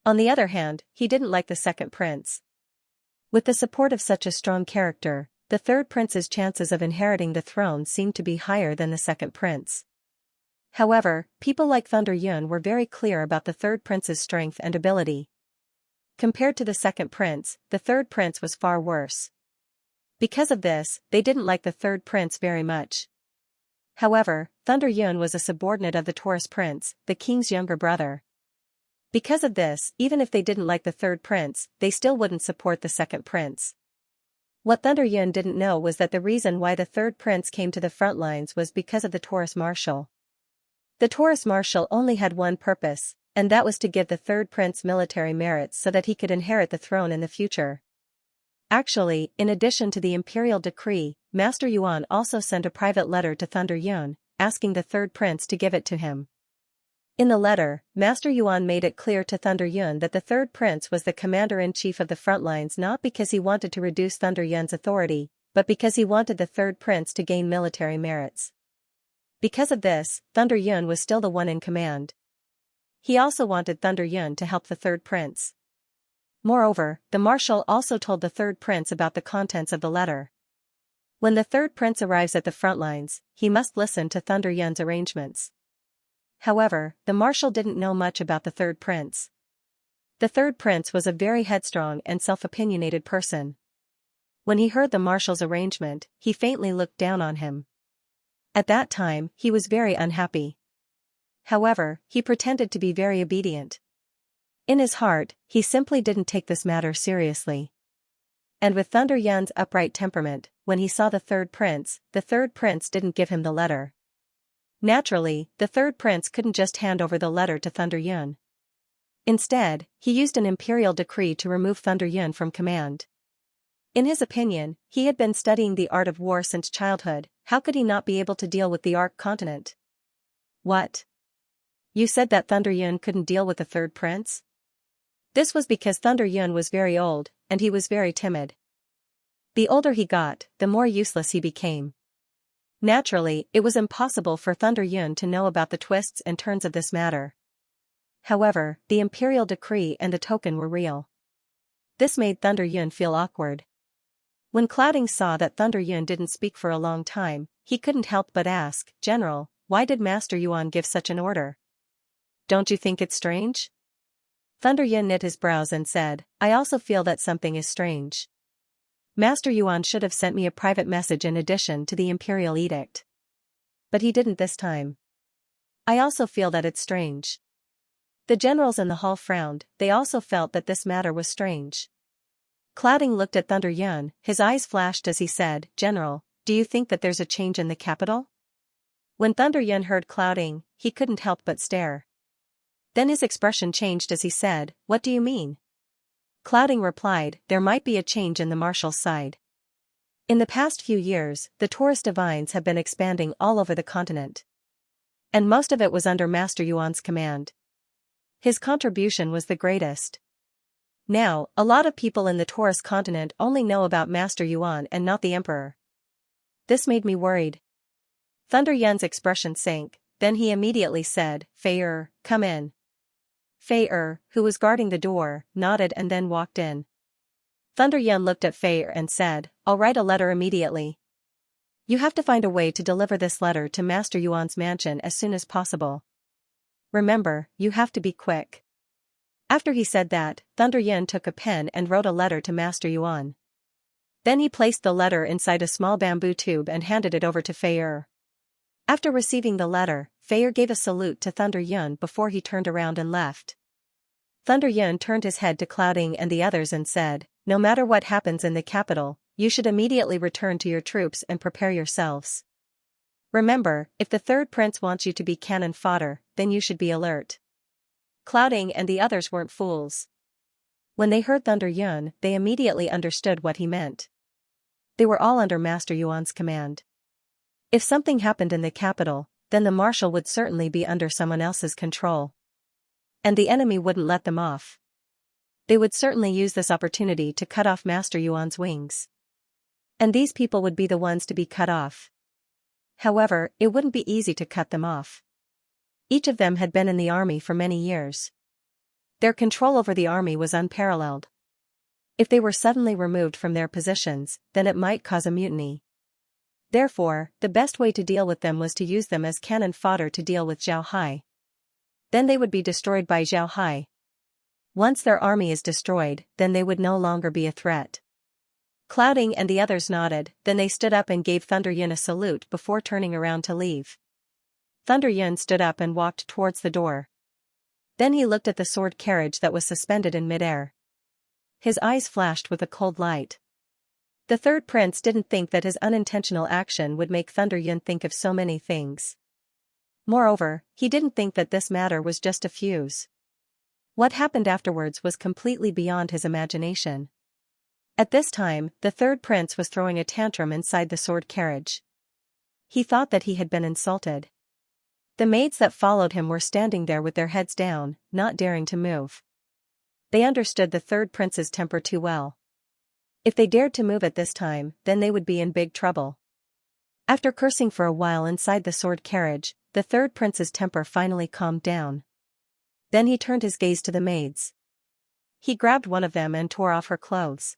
On the other hand, he didn't like the second prince. With the support of such a strong character, the third prince's chances of inheriting the throne seemed to be higher than the second prince. However, people like Thunder Yun were very clear about the third prince's strength and ability. Compared to the second prince, the third prince was far worse. Because of this, they didn't like the third prince very much. However, Thunder Yun was a subordinate of the Taurus prince, the king's younger brother. Because of this, even if they didn't like the third prince, they still wouldn't support the second prince. What Thunder Yun didn't know was that the reason why the third prince came to the front lines was because of the Taurus marshal. The Taurus marshal only had one purpose, and that was to give the third prince military merits so that he could inherit the throne in the future. Actually, in addition to the imperial decree, Master Yuan also sent a private letter to Thunder Yun, asking the third prince to give it to him. In the letter, Master Yuan made it clear to Thunder Yun that the third prince was the commander-in-chief of the front lines not because he wanted to reduce Thunder Yun's authority, but because he wanted the third prince to gain military merits. Because of this, Thunder Yun was still the one in command. He also wanted Thunder Yun to help the third prince. Moreover, the marshal also told the third prince about the contents of the letter. When the third prince arrives at the front lines, he must listen to Thunder Yun's arrangements. However, the marshal didn't know much about the third prince. The third prince was a very headstrong and self-opinionated person. When he heard the marshal's arrangement, he faintly looked down on him. At that time, he was very unhappy. However, he pretended to be very obedient. In his heart, he simply didn't take this matter seriously. And with Thunder Yun's upright temperament, when he saw the third prince didn't give him the letter. Naturally, the third prince couldn't just hand over the letter to Thunder Yun. Instead, he used an imperial decree to remove Thunder Yun from command. In his opinion, he had been studying the art of war since childhood, how could he not be able to deal with the Ark continent? What? You said that Thunder Yun couldn't deal with the third prince? This was because Thunder Yun was very old, and he was very timid. The older he got, the more useless he became. Naturally, it was impossible for Thunder Yun to know about the twists and turns of this matter. However, the imperial decree and the token were real. This made Thunder Yun feel awkward. When Clouding saw that Thunder Yun didn't speak for a long time, he couldn't help but ask, "General, why did Master Yuan give such an order? Don't you think it's strange?" Thunder Yun knit his brows and said, "I also feel that something is strange. Master Yuan should have sent me a private message in addition to the imperial edict. But he didn't this time. I also feel that it's strange." The generals in the hall frowned, they also felt that this matter was strange. Clouding looked at Thunder Yun, his eyes flashed as he said, "General, do you think that there's a change in the capital?" When Thunder Yun heard Clouding, he couldn't help but stare. Then his expression changed as he said, "What do you mean?" Clouding replied, "There might be a change in the marshal's side. In the past few years, the tourist divines have been expanding all over the continent. And most of it was under Master Yuan's command. His contribution was the greatest. Now, a lot of people in the tourist continent only know about Master Yuan and not the Emperor. This made me worried." Thunder Yun's expression sank, then he immediately said, "Fei, come in." Fei, who was guarding the door, nodded and then walked in. Thunder Yun looked at Fei and said, "I'll write a letter immediately. You have to find a way to deliver this letter to Master Yuan's mansion as soon as possible. Remember, you have to be quick." After he said that, Thunder Yun took a pen and wrote a letter to Master Yuan. Then he placed the letter inside a small bamboo tube and handed it over to Fei. After receiving the letter, Fei gave a salute to Thunder Yun before he turned around and left. Thunder Yun turned his head to Clouding and the others and said, "No matter what happens in the capital, you should immediately return to your troops and prepare yourselves. Remember, if the third prince wants you to be cannon fodder, then you should be alert." Clouding and the others weren't fools. When they heard Thunder Yun, they immediately understood what he meant. They were all under Master Yuan's command. If something happened in the capital, then the marshal would certainly be under someone else's control. And the enemy wouldn't let them off. They would certainly use this opportunity to cut off Master Yuan's wings. And these people would be the ones to be cut off. However, it wouldn't be easy to cut them off. Each of them had been in the army for many years. Their control over the army was unparalleled. If they were suddenly removed from their positions, then it might cause a mutiny. Therefore, the best way to deal with them was to use them as cannon fodder to deal with Zhao Hai. Then they would be destroyed by Zhao Hai. Once their army is destroyed, then they would no longer be a threat. Clouding and the others nodded, then they stood up and gave Thunder Yun a salute before turning around to leave. Thunder Yun stood up and walked towards the door. Then he looked at the sword carriage that was suspended in midair. His eyes flashed with a cold light. The third prince didn't think that his unintentional action would make Thunder Yun think of so many things. Moreover, he didn't think that this matter was just a fuse. What happened afterwards was completely beyond his imagination. At this time, the third prince was throwing a tantrum inside the sword carriage. He thought that he had been insulted. The maids that followed him were standing there with their heads down, not daring to move. They understood the third prince's temper too well. If they dared to move at this time, then they would be in big trouble. After cursing for a while inside the sword carriage, the third prince's temper finally calmed down. Then he turned his gaze to the maids. He grabbed one of them and tore off her clothes.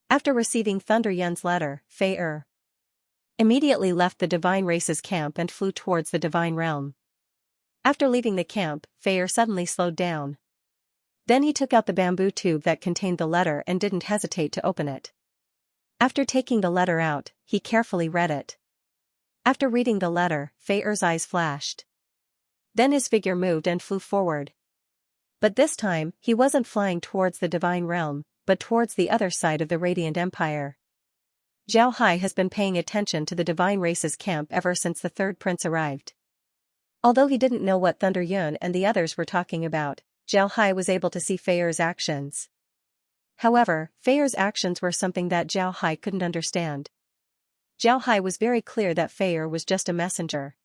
After receiving Thunder Yun's letter, Fei immediately left the divine race's camp and flew towards the divine realm. After leaving the camp, Fei suddenly slowed down. Then he took out the bamboo tube that contained the letter and didn't hesitate to open it. After taking the letter out, he carefully read it. After reading the letter, Fei's eyes flashed. Then his figure moved and flew forward. But this time, he wasn't flying towards the divine realm, but towards the other side of the Radiant Empire. Zhao Hai has been paying attention to the divine race's camp ever since the third prince arrived. Although he didn't know what Thunder Yun and the others were talking about, Zhao Hai was able to see Fei's actions. However, Fei's actions were something that Zhao Hai couldn't understand. Zhao Hai was very clear that Fei was just a messenger.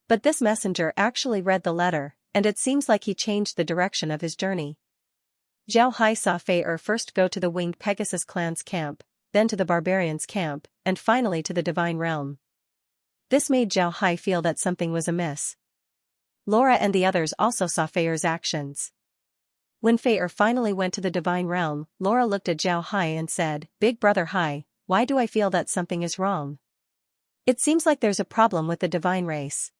But this messenger actually read the letter, and it seems like he changed the direction of his journey. Zhao Hai saw Fei first go to the winged Pegasus clan's camp, then to the barbarians' camp, and finally to the divine realm. This made Zhao Hai feel that something was amiss. Laura and the others also saw Feier's actions. When Feier finally went to the divine realm, Laura looked at Zhao Hai and said, "Big brother Hai, why do I feel that something is wrong? It seems like there's a problem with the divine race."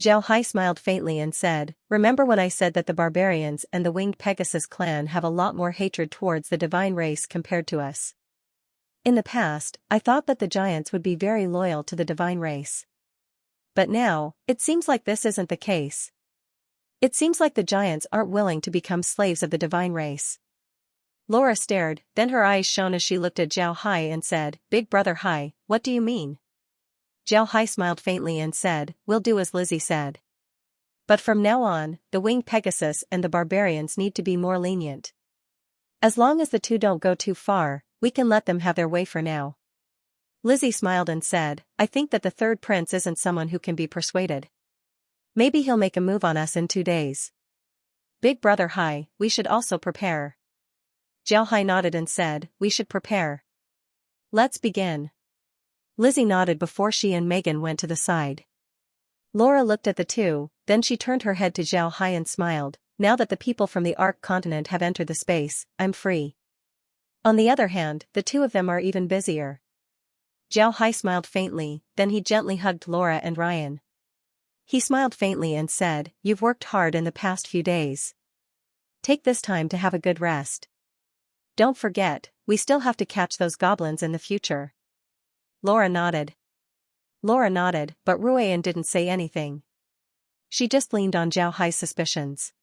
Zhao Hai smiled faintly and said, "Remember when I said that the barbarians and the winged Pegasus clan have a lot more hatred towards the divine race compared to us? In the past, I thought that the giants would be very loyal to the divine race. But now, it seems like this isn't the case. It seems like the giants aren't willing to become slaves of the divine race." Laura stared, then her eyes shone as she looked at Zhao Hai and said, "Big brother Hai, what do you mean?" Zhao Hai smiled faintly and said, "We'll do as Lizzie said. But from now on, the winged Pegasus and the barbarians need to be more lenient. As long as the two don't go too far, we can let them have their way for now." Lizzie smiled and said, "I think that the third prince isn't someone who can be persuaded. Maybe he'll make a move on us in 2 days. Big brother Hai, we should also prepare." Zhao Hai nodded and said, "We should prepare. Let's begin." Lizzie nodded before she and Megan went to the side. Laura looked at the two, then she turned her head to Zhao Hai and smiled, "Now that the people from the Ark continent have entered the space, I'm free." On the other hand, the two of them are even busier. Zhao Hai smiled faintly, then he gently hugged Laura and Ryan. He smiled faintly and said, "You've worked hard in the past few days. Take this time to have a good rest. Don't forget, we still have to catch those goblins in the future." Laura nodded. But Ruoyan didn't say anything. She just leaned on Zhao Hai's suspicions.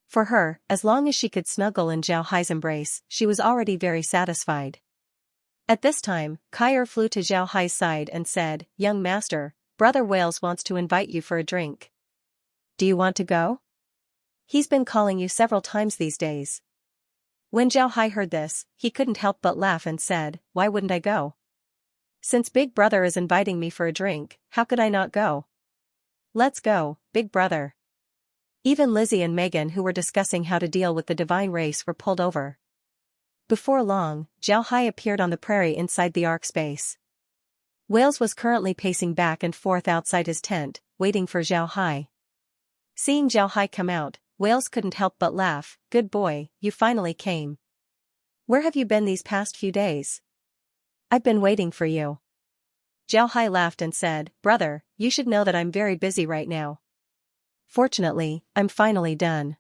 For her, as long as she could snuggle in Zhao Hai's embrace, she was already very satisfied. At this time, Kair flew to Zhao Hai's side and said, "Young master, Brother Wales wants to invite you for a drink. Do you want to go? He's been calling you several times these days." When Zhao Hai heard this, he couldn't help but laugh and said, "Why wouldn't I go? Since Big Brother is inviting me for a drink, how could I not go? Let's go, Big Brother." Even Lizzie and Megan, who were discussing how to deal with the divine race, were pulled over. Before long, Zhao Hai appeared on the prairie inside the Ark space. Wales was currently pacing back and forth outside his tent, waiting for Zhao Hai. Seeing Zhao Hai come out, Wales couldn't help but laugh, "Good boy, you finally came. Where have you been these past few days? I've been waiting for you." Zhao Hai laughed and said, "Brother, you should know that I'm very busy right now. Fortunately, I'm finally done.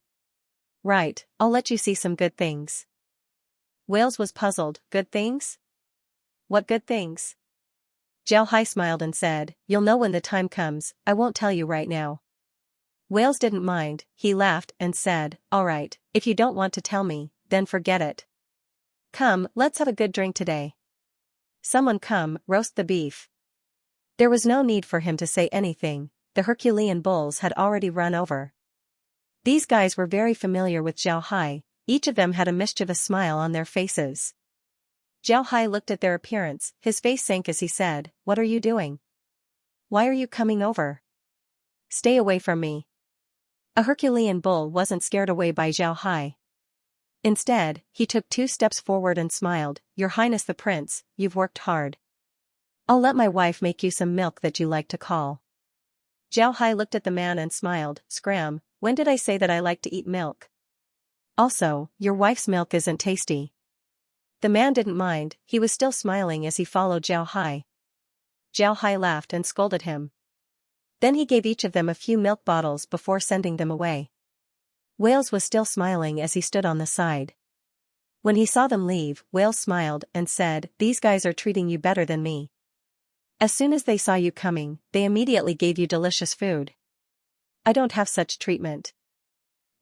Right, I'll let you see some good things." Wales was puzzled, "Good things? What good things?" Zhao Hai smiled and said, "You'll know when the time comes, I won't tell you right now." Wales didn't mind, he laughed and said, "All right, if you don't want to tell me, then forget it. Come, let's have a good drink today. Someone come, roast the beef." There was no need for him to say anything, the Herculean bulls had already run over. These guys were very familiar with Zhao Hai, each of them had a mischievous smile on their faces. Zhao Hai looked at their appearance, his face sank as he said, "What are you doing? Why are you coming over? Stay away from me." A Herculean bull wasn't scared away by Zhao Hai. Instead, he took 2 steps forward and smiled, "Your Highness the Prince, you've worked hard. I'll let my wife make you some milk that you like to call." Zhao Hai looked at the man and smiled, "Scram, when did I say that I like to eat milk? Also, your wife's milk isn't tasty." The man didn't mind, he was still smiling as he followed Zhao Hai. Zhao Hai laughed and scolded him. Then he gave each of them a few milk bottles before sending them away. Wales was still smiling as he stood on the side. When he saw them leave, Wales smiled and said, "These guys are treating you better than me. As soon as they saw you coming, they immediately gave you delicious food. I don't have such treatment."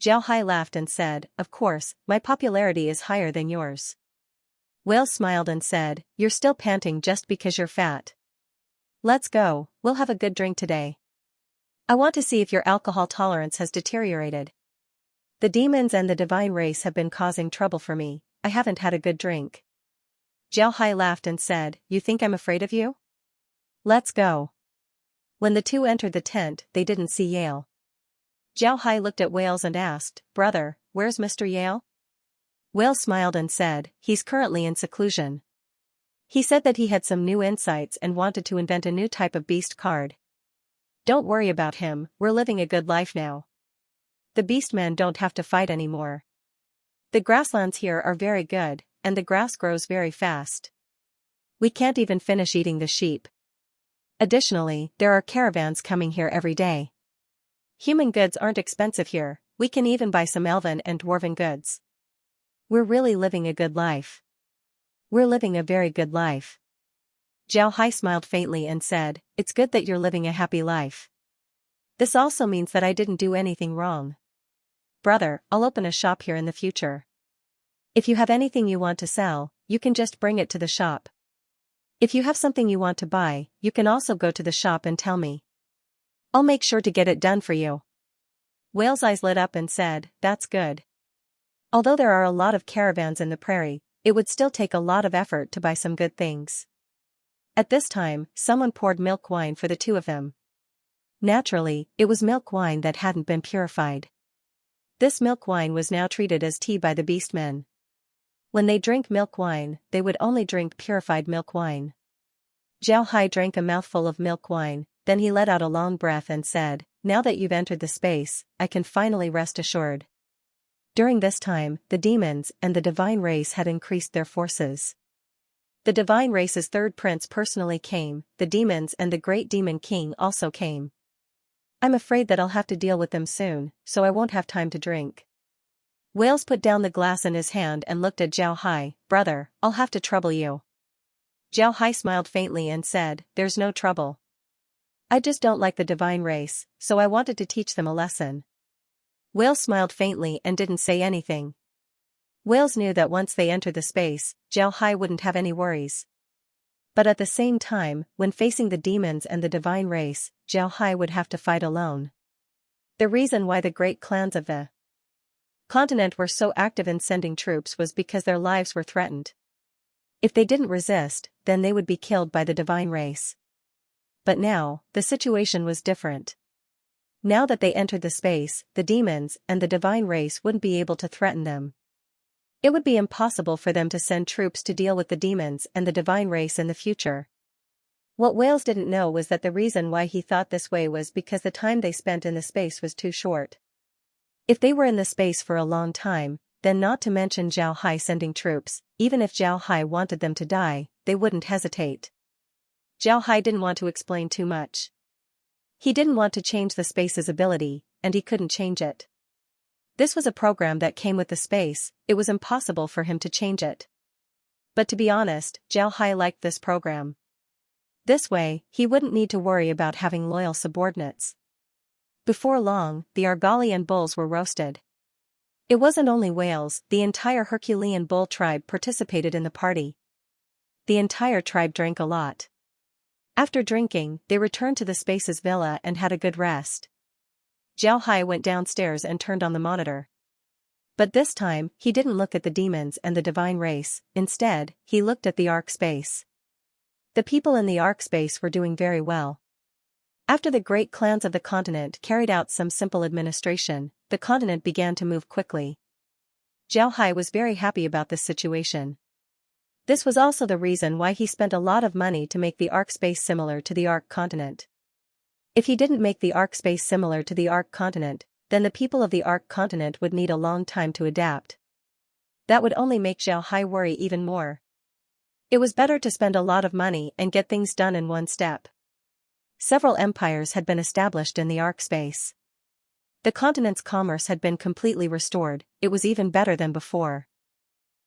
Zhao Hai laughed and said, "Of course, my popularity is higher than yours." Wales smiled and said, "You're still panting just because you're fat. Let's go, we'll have a good drink today. I want to see if your alcohol tolerance has deteriorated. The demons and the divine race have been causing trouble for me, I haven't had a good drink." Zhao Hai laughed and said, "You think I'm afraid of you? Let's go." When the two entered the tent, they didn't see Yale. Zhao Hai looked at Wales and asked, "Brother, where's Mr. Yale?" Wales smiled and said, "He's currently in seclusion. He said that he had some new insights and wanted to invent a new type of beast card." Don't worry about him, we're living a good life now. The beastmen don't have to fight anymore. The grasslands here are very good, and the grass grows very fast. We can't even finish eating the sheep. Additionally, there are caravans coming here every day. Human goods aren't expensive here, we can even buy some elven and dwarven goods. We're really living a good life. We're living a very good life. Zhao Hai smiled faintly and said, "It's good that you're living a happy life. This also means that I didn't do anything wrong. Brother, I'll open a shop here in the future. If you have anything you want to sell, you can just bring it to the shop. If you have something you want to buy, you can also go to the shop and tell me. I'll make sure to get it done for you." Whale's eyes lit up and said, "That's good. Although there are a lot of caravans in the prairie, it would still take a lot of effort to buy some good things." At this time, someone poured milk wine for the two of them. Naturally, it was milk wine that hadn't been purified. This milk wine was now treated as tea by the beastmen. When they drink milk wine, they would only drink purified milk wine. Zhao Hai drank a mouthful of milk wine, then he let out a long breath and said, "Now that you've entered the space, I can finally rest assured." During this time, the demons and the divine race had increased their forces. The divine race's third prince personally came, the demons and the great demon king also came. "I'm afraid that I'll have to deal with them soon, so I won't have time to drink." Whales put down the glass in his hand and looked at Zhao Hai. "Brother, I'll have to trouble you." Zhao Hai smiled faintly and said, "There's no trouble. I just don't like the divine race, so I wanted to teach them a lesson." Whales smiled faintly and didn't say anything. Whales knew that once they entered the space, Zhao Hai wouldn't have any worries. But at the same time, when facing the demons and the divine race, Zhao Hai would have to fight alone. The reason why the great clans of the continent were so active in sending troops was because their lives were threatened. If they didn't resist, then they would be killed by the divine race. But now, the situation was different. Now that they entered the space, the demons and the divine race wouldn't be able to threaten them. It would be impossible for them to send troops to deal with the demons and the divine race in the future. What Whales didn't know was that the reason why he thought this way was because the time they spent in the space was too short. If they were in the space for a long time, then not to mention Zhao Hai sending troops, even if Zhao Hai wanted them to die, they wouldn't hesitate. Zhao Hai didn't want to explain too much. He didn't want to change the space's ability, and he couldn't change it. This was a program that came with the space, it was impossible for him to change it. But to be honest, Zhao Hai liked this program. This way, he wouldn't need to worry about having loyal subordinates. Before long, the Argalian bulls were roasted. It wasn't only whales, the entire Herculean bull tribe participated in the party. The entire tribe drank a lot. After drinking, they returned to the space's villa and had a good rest. Zhao Hai went downstairs and turned on the monitor. But this time, he didn't look at the demons and the divine race, instead, he looked at the Ark space. The people in the Ark space were doing very well. After the great clans of the continent carried out some simple administration, the continent began to move quickly. Zhao Hai was very happy about this situation. This was also the reason why he spent a lot of money to make the Ark space similar to the Ark continent. If he didn't make the Ark space similar to the Ark continent, then the people of the Ark continent would need a long time to adapt. That would only make Zhao Hai worry even more. It was better to spend a lot of money and get things done in one step. Several empires had been established in the Ark space. The continent's commerce had been completely restored, it was even better than before.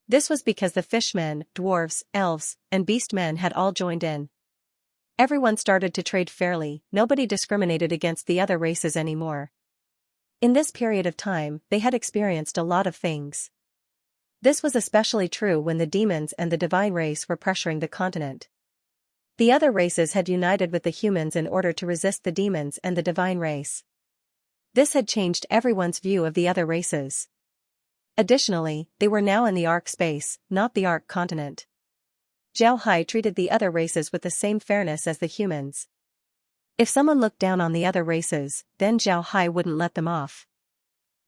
This was because the fishmen, dwarves, elves, and beastmen had all joined in. Everyone started to trade fairly, nobody discriminated against the other races anymore. In this period of time, they had experienced a lot of things. This was especially true when the demons and the divine race were pressuring the continent. The other races had united with the humans in order to resist the demons and the divine race. This had changed everyone's view of the other races. Additionally, they were now in the Ark space, not the Ark continent. Zhao Hai treated the other races with the same fairness as the humans. If someone looked down on the other races, then Zhao Hai wouldn't let them off.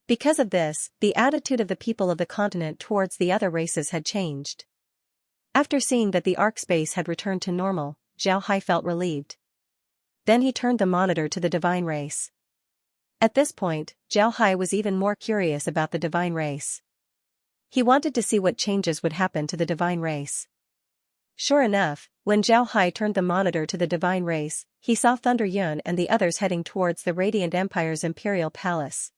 Because of this, the attitude of the people of the continent towards the other races had changed. After seeing that the Ark space had returned to normal, Zhao Hai felt relieved. then he turned the monitor to the divine race. At this point, Zhao Hai was even more curious about the divine race. He wanted to see what changes would happen to the divine race. Sure enough, when Zhao Hai turned the monitor to the divine race, he saw Thunder Yun and the others heading towards the Radiant Empire's imperial palace.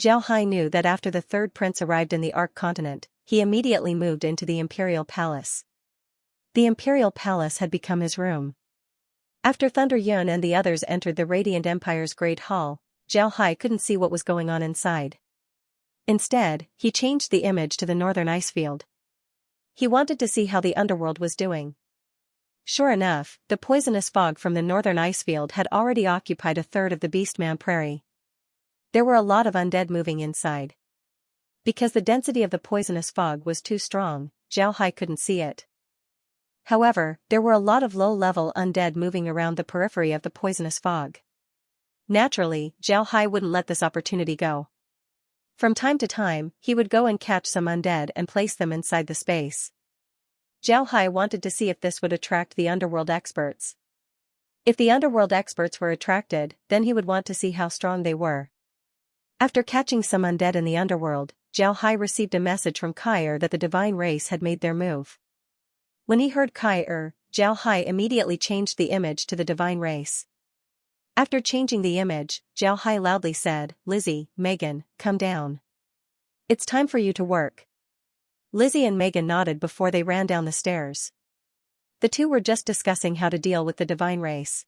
Zhao Hai knew that after the third prince arrived in the Ark continent, he immediately moved into the imperial palace. The imperial palace had become his room. After Thunder Yun and the others entered the Radiant Empire's Great Hall, Zhao Hai couldn't see what was going on inside. Instead, he changed the image to the northern icefield. He wanted to see how the underworld was doing. Sure enough, the poisonous fog from the northern icefield had already occupied a third of the Beastman Prairie. There were a lot of undead moving inside. Because the density of the poisonous fog was too strong, Zhao Hai couldn't see it. However, there were a lot of low-level undead moving around the periphery of the poisonous fog. Naturally, Zhao Hai wouldn't let this opportunity go. From time to time, he would go and catch some undead and place them inside the space. Zhao Hai wanted to see if this would attract the underworld experts. If the underworld experts were attracted, then he would want to see how strong they were. After catching some undead in the underworld, Zhao Hai received a message from Kai that the divine race had made their move. When he heard Kai, Zhao Hai immediately changed the image to the divine race. After changing the image, Zhao Hai loudly said, "Lizzie, Megan, come down. It's time for you to work." Lizzie and Megan nodded before they ran down the stairs. The two were just discussing how to deal with the divine race.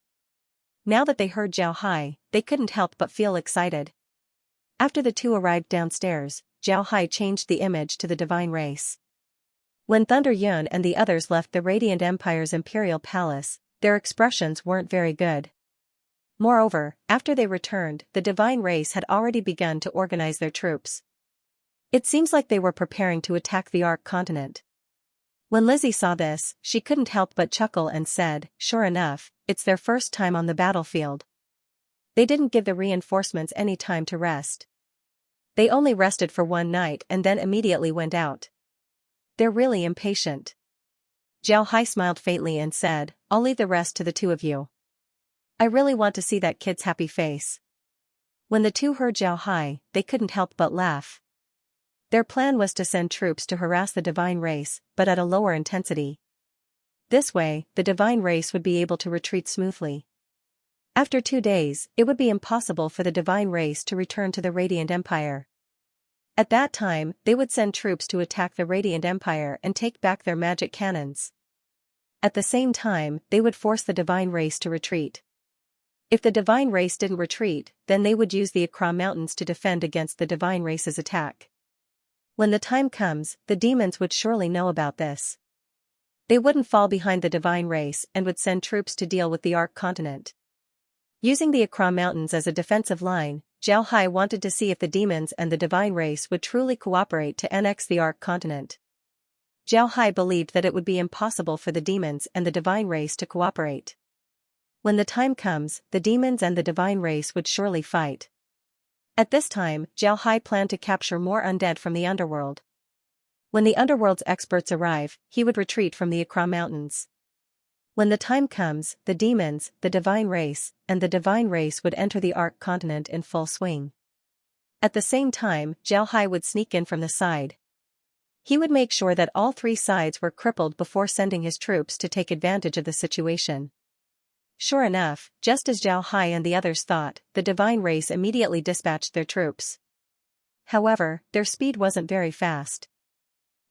Now that they heard Zhao Hai, they couldn't help but feel excited. After the two arrived downstairs, Zhao Hai changed the image to the divine race. When Thunder Yun and the others left the Radiant Empire's imperial palace, their expressions weren't very good. Moreover, after they returned, the divine race had already begun to organize their troops. It seems like they were preparing to attack the Ark continent. When Lizzie saw this, she couldn't help but chuckle and said, "Sure enough, it's their first time on the battlefield." They didn't give the reinforcements any time to rest. They only rested for one night and then immediately went out. They're really impatient. Zhao Hai smiled faintly and said, "I'll leave the rest to the two of you. I really want to see that kid's happy face." When the two heard Zhao Hai, they couldn't help but laugh. Their plan was to send troops to harass the divine race, but at a lower intensity. This way, the divine race would be able to retreat smoothly. After 2 days, it would be impossible for the divine race to return to the Radiant Empire. At that time, they would send troops to attack the Radiant Empire and take back their magic cannons. At the same time, they would force the divine race to retreat. If the divine race didn't retreat, then they would use the Akra Mountains to defend against the divine race's attack. When the time comes, the demons would surely know about this. They wouldn't fall behind the divine race and would send troops to deal with the Ark continent. Using the Akra Mountains as a defensive line, Zhao Hai wanted to see if the demons and the divine race would truly cooperate to annex the Ark continent. Zhao Hai believed that it would be impossible for the demons and the divine race to cooperate. When the time comes, the demons and the divine race would surely fight. At this time, Zhao Hai planned to capture more undead from the underworld. When the underworld's experts arrive, he would retreat from the Akra Mountains. When the time comes, the demons, the divine race, and the divine race would enter the Ark continent in full swing. At the same time, Zhao Hai would sneak in from the side. He would make sure that all three sides were crippled before sending his troops to take advantage of the situation. Sure enough, just as Zhao Hai and the others thought, the divine race immediately dispatched their troops. However, their speed wasn't very fast.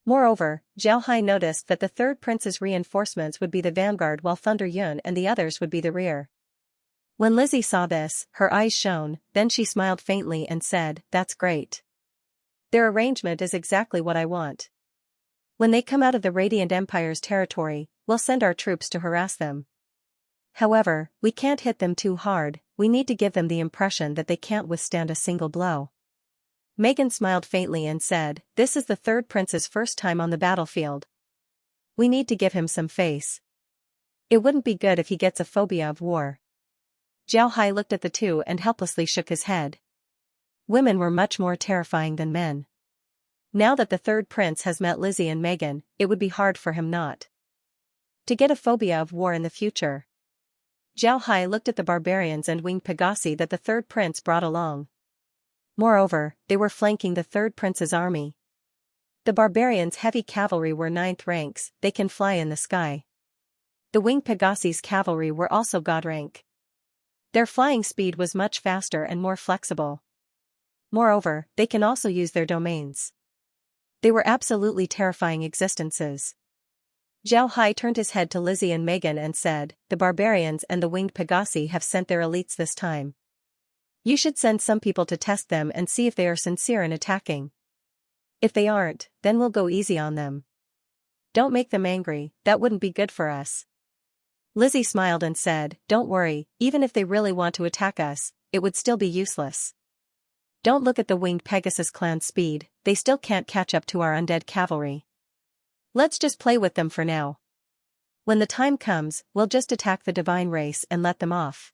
Moreover, Zhao Hai noticed that the third prince's reinforcements would be the vanguard while Thunder Yun and the others would be the rear. When Lizzie saw this, her eyes shone, then she smiled faintly and said, "That's great. Their arrangement is exactly what I want. When they come out of the Radiant Empire's territory, we'll send our troops to harass them. However, we can't hit them too hard, we need to give them the impression that they can't withstand a single blow." Megan smiled faintly and said, "This is the third prince's first time on the battlefield. We need to give him some face. It wouldn't be good if he gets a phobia of war." Zhao Hai looked at the two and helplessly shook his head. Women were much more terrifying than men. Now that the third prince has met Lizzie and Megan, it would be hard for him not to get a phobia of war in the future. Zhao Hai looked at the barbarians and winged Pegasi that the third prince brought along. Moreover, they were flanking the third prince's army. The barbarians' heavy cavalry were 9th ranks, they can fly in the sky. The winged Pegasi's cavalry were also god rank. Their flying speed was much faster and more flexible. Moreover, they can also use their domains. They were absolutely terrifying existences. Zhao Hai turned his head to Lizzie and Megan and said, "The barbarians and the winged Pegasi have sent their elites this time. You should send some people to test them and see if they are sincere in attacking. If they aren't, then we'll go easy on them. Don't make them angry, that wouldn't be good for us." Lizzie smiled and said, "Don't worry, even if they really want to attack us, it would still be useless. Don't look at the winged Pegasus clan's speed, they still can't catch up to our undead cavalry. Let's just play with them for now. When the time comes, we'll just attack the divine race and let them off.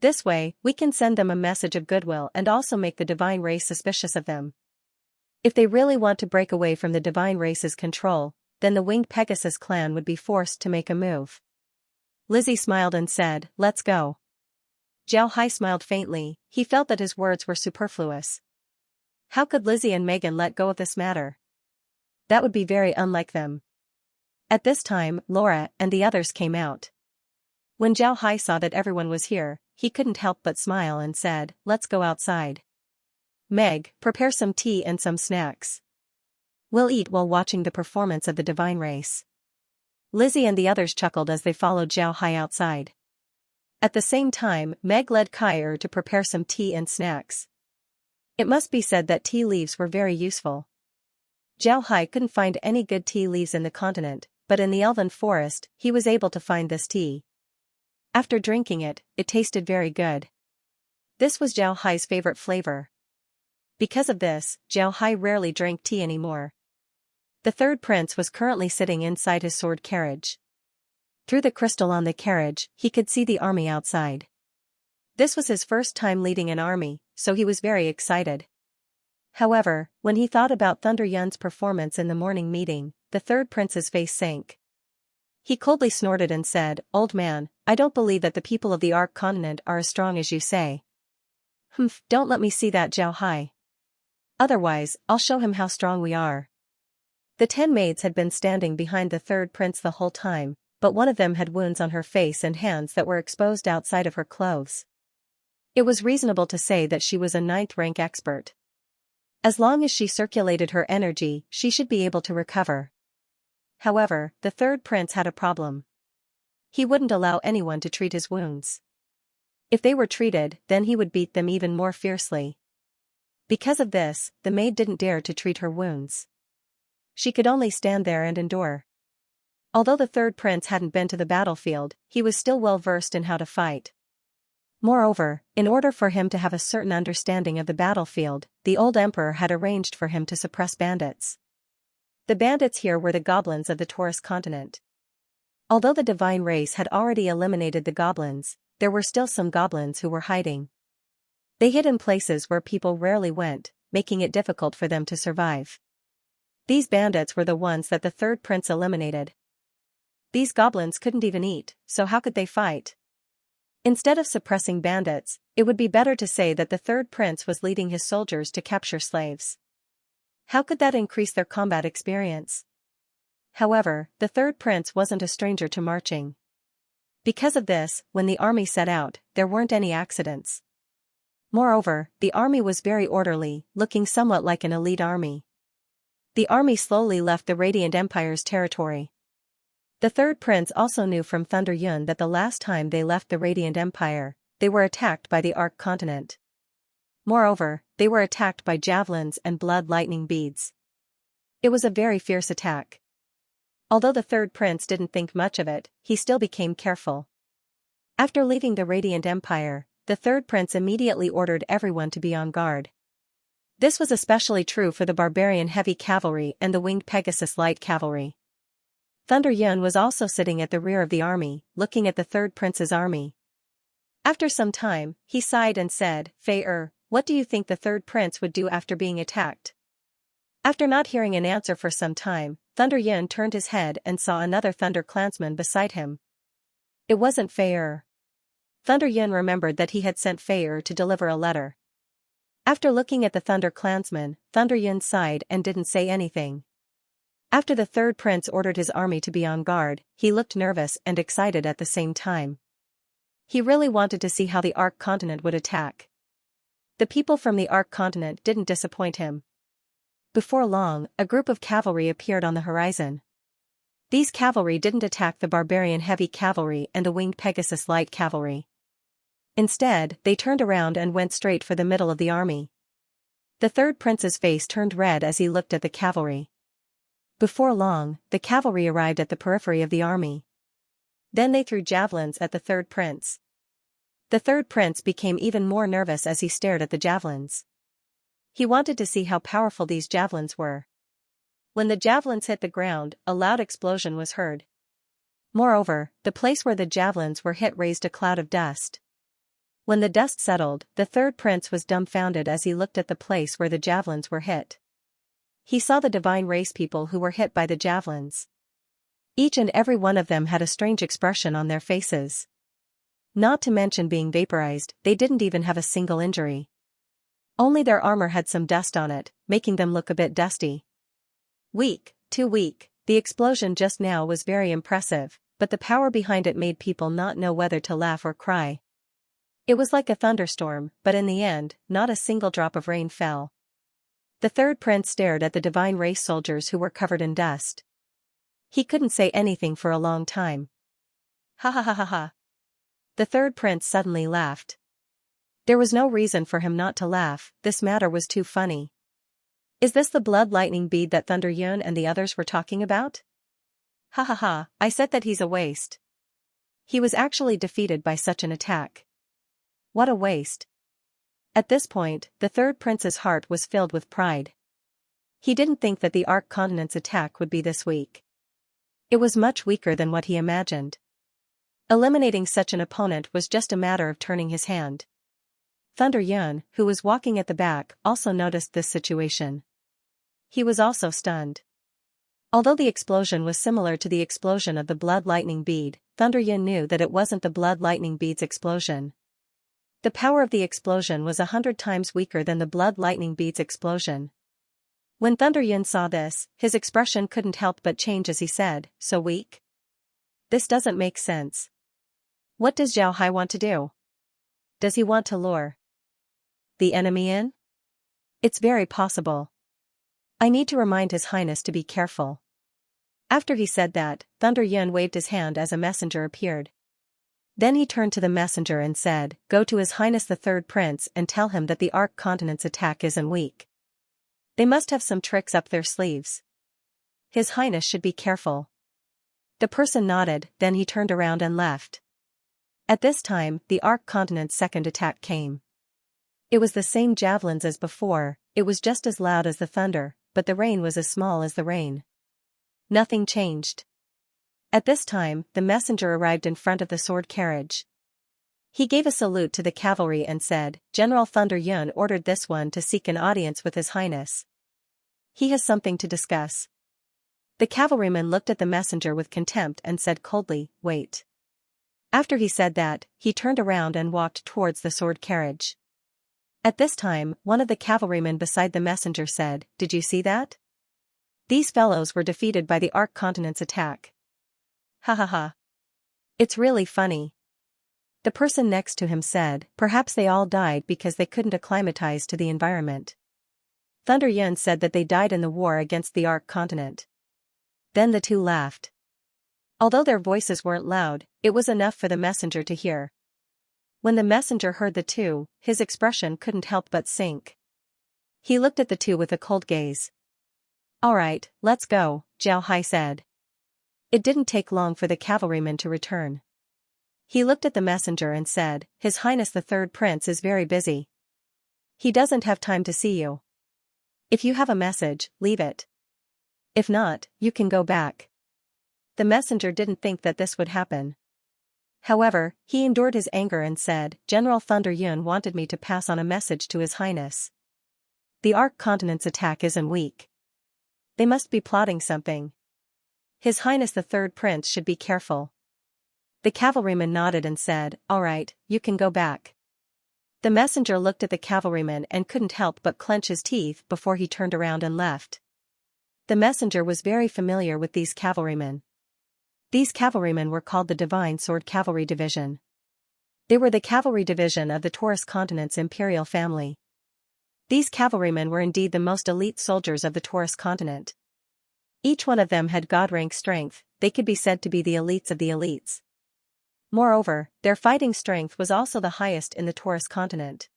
This way, we can send them a message of goodwill and also make the divine race suspicious of them. If they really want to break away from the divine race's control, then the winged Pegasus clan would be forced to make a move." Lizzie smiled and said, "Let's go." Zhao Hai smiled faintly, he felt that his words were superfluous. How could Lizzie and Megan let go of this matter? That would be very unlike them. At this time, Laura and the others came out. When Zhao Hai saw that everyone was here, he couldn't help but smile and said, "Let's go outside. Meg, prepare some tea and some snacks. We'll eat while watching the performance of the divine race." Lizzie and the others chuckled as they followed Zhao Hai outside. At the same time, Meg led Kair to prepare some tea and snacks. It must be said that tea leaves were very useful. Zhao Hai couldn't find any good tea leaves in the continent, but in the elven forest, he was able to find this tea. After drinking it, it tasted very good. This was Zhao Hai's favorite flavor. Because of this, Zhao Hai rarely drank tea anymore. The third prince was currently sitting inside his sword carriage. Through the crystal on the carriage, he could see the army outside. This was his first time leading an army, so he was very excited. However, when he thought about Thunder Yun's performance in the morning meeting, the third prince's face sank. He coldly snorted and said, "Old man, I don't believe that the people of the Ark continent are as strong as you say." "Humph, don't let me see that, Zhao Hai. Otherwise, I'll show him how strong we are." The 10 maids had been standing behind the third prince the whole time, but one of them had wounds on her face and hands that were exposed outside of her clothes. It was reasonable to say that she was a 9th rank expert. As long as she circulated her energy, she should be able to recover. However, the third prince had a problem. He wouldn't allow anyone to treat his wounds. If they were treated, then he would beat them even more fiercely. Because of this, the maid didn't dare to treat her wounds. She could only stand there and endure. Although the third prince hadn't been to the battlefield, he was still well versed in how to fight. Moreover, in order for him to have a certain understanding of the battlefield, the old emperor had arranged for him to suppress bandits. The bandits here were the goblins of the Taurus continent. Although the divine race had already eliminated the goblins, there were still some goblins who were hiding. They hid in places where people rarely went, making it difficult for them to survive. These bandits were the ones that the third prince eliminated. These goblins couldn't even eat, so how could they fight? Instead of suppressing bandits, it would be better to say that the third prince was leading his soldiers to capture slaves. How could that increase their combat experience? However, the third prince wasn't a stranger to marching. Because of this, when the army set out, there weren't any accidents. Moreover, the army was very orderly, looking somewhat like an elite army. The army slowly left the Radiant Empire's territory. The third prince also knew from Thunder Yun that the last time they left the Radiant Empire, they were attacked by the Ark continent. Moreover, they were attacked by javelins and blood lightning beads. It was a very fierce attack. Although the third prince didn't think much of it, he still became careful. After leaving the Radiant Empire, the third prince immediately ordered everyone to be on guard. This was especially true for the barbarian heavy cavalry and the winged Pegasus light cavalry. Thunder Yun was also sitting at the rear of the army, looking at the third prince's army. After some time, he sighed and said, "Fei, what do you think the third prince would do after being attacked?" After not hearing an answer for some time, Thunder Yun turned his head and saw another Thunder clansman beside him. It wasn't Fei. Thunder Yun remembered that he had sent Fei to deliver a letter. After looking at the Thunder clansman, Thunder Yun sighed and didn't say anything. After the third prince ordered his army to be on guard, he looked nervous and excited at the same time. He really wanted to see how the Ark continent would attack. The people from the Ark continent didn't disappoint him. Before long, a group of cavalry appeared on the horizon. These cavalry didn't attack the barbarian heavy cavalry and the winged Pegasus light cavalry. Instead, they turned around and went straight for the middle of the army. The third prince's face turned red as he looked at the cavalry. Before long, the cavalry arrived at the periphery of the army. Then they threw javelins at the third prince. The third prince became even more nervous as he stared at the javelins. He wanted to see how powerful these javelins were. When the javelins hit the ground, a loud explosion was heard. Moreover, the place where the javelins were hit raised a cloud of dust. When the dust settled, the third prince was dumbfounded as he looked at the place where the javelins were hit. He saw the divine race people who were hit by the javelins. Each and every one of them had a strange expression on their faces. Not to mention being vaporized, they didn't even have a single injury. Only their armor had some dust on it, making them look a bit dusty. Weak, too weak. The explosion just now was very impressive, but the power behind it made people not know whether to laugh or cry. It was like a thunderstorm, but in the end, not a single drop of rain fell. The third prince stared at the divine race soldiers who were covered in dust. He couldn't say anything for a long time. Ha ha ha ha ha. The third prince suddenly laughed. There was no reason for him not to laugh, this matter was too funny. Is this the blood lightning bead that Thunder Yun and the others were talking about? Ha ha ha, I said that he's a waste. He was actually defeated by such an attack. What a waste. At this point, the third prince's heart was filled with pride. He didn't think that the Ark continent's attack would be this weak. It was much weaker than what he imagined. Eliminating such an opponent was just a matter of turning his hand. Thunder Yun, who was walking at the back, also noticed this situation. He was also stunned. Although the explosion was similar to the explosion of the blood lightning bead, Thunder Yun knew that it wasn't the blood lightning bead's explosion. The power of the explosion was 100 times weaker than the blood lightning bead's explosion. When Thunder Yun saw this, his expression couldn't help but change as he said, "So weak? This doesn't make sense. What does Zhao Hai want to do? Does he want to lure the enemy in? It's very possible. I need to remind His Highness to be careful." After he said that, Thunder Yun waved his hand as a messenger appeared. Then he turned to the messenger and said, "Go to His Highness the Third Prince and tell him that the Ark continent's attack isn't weak. They must have some tricks up their sleeves. His Highness should be careful." The person nodded, then he turned around and left. At this time, the Ark continent's second attack came. It was the same javelins as before, it was just as loud as the thunder, but the rain was as small as the rain. Nothing changed. At this time, the messenger arrived in front of the sword carriage. He gave a salute to the cavalry and said, "General Thunder Yun ordered this one to seek an audience with His Highness. He has something to discuss." The cavalryman looked at the messenger with contempt and said coldly, "Wait." After he said that, he turned around and walked towards the sword carriage. At this time, one of the cavalrymen beside the messenger said, "Did you see that? These fellows were defeated by the Ark continent's attack. Ha ha ha. It's really funny." The person next to him said, "Perhaps they all died because they couldn't acclimatize to the environment." Thunder Yun said that they died in the war against the Ark continent. Then the two laughed. Although their voices weren't loud, it was enough for the messenger to hear. When the messenger heard the two, his expression couldn't help but sink. He looked at the two with a cold gaze. "All right, let's go," Zhao Hai said. It didn't take long for the cavalryman to return. He looked at the messenger and said, "His Highness the Third Prince is very busy. He doesn't have time to see you. If you have a message, leave it. If not, you can go back." The messenger didn't think that this would happen. However, he endured his anger and said, "General Thunder Yun wanted me to pass on a message to His Highness. The Ark continent's attack isn't weak. They must be plotting something. His Highness the Third Prince should be careful." The cavalryman nodded and said, "All right, you can go back." The messenger looked at the cavalryman and couldn't help but clench his teeth before he turned around and left. The messenger was very familiar with these cavalrymen. These cavalrymen were called the Divine Sword Cavalry Division. They were the cavalry division of the Taurus continent's imperial family. These cavalrymen were indeed the most elite soldiers of the Taurus continent. Each one of them had god-rank strength, they could be said to be the elites of the elites. Moreover, their fighting strength was also the highest in the Taurus continent.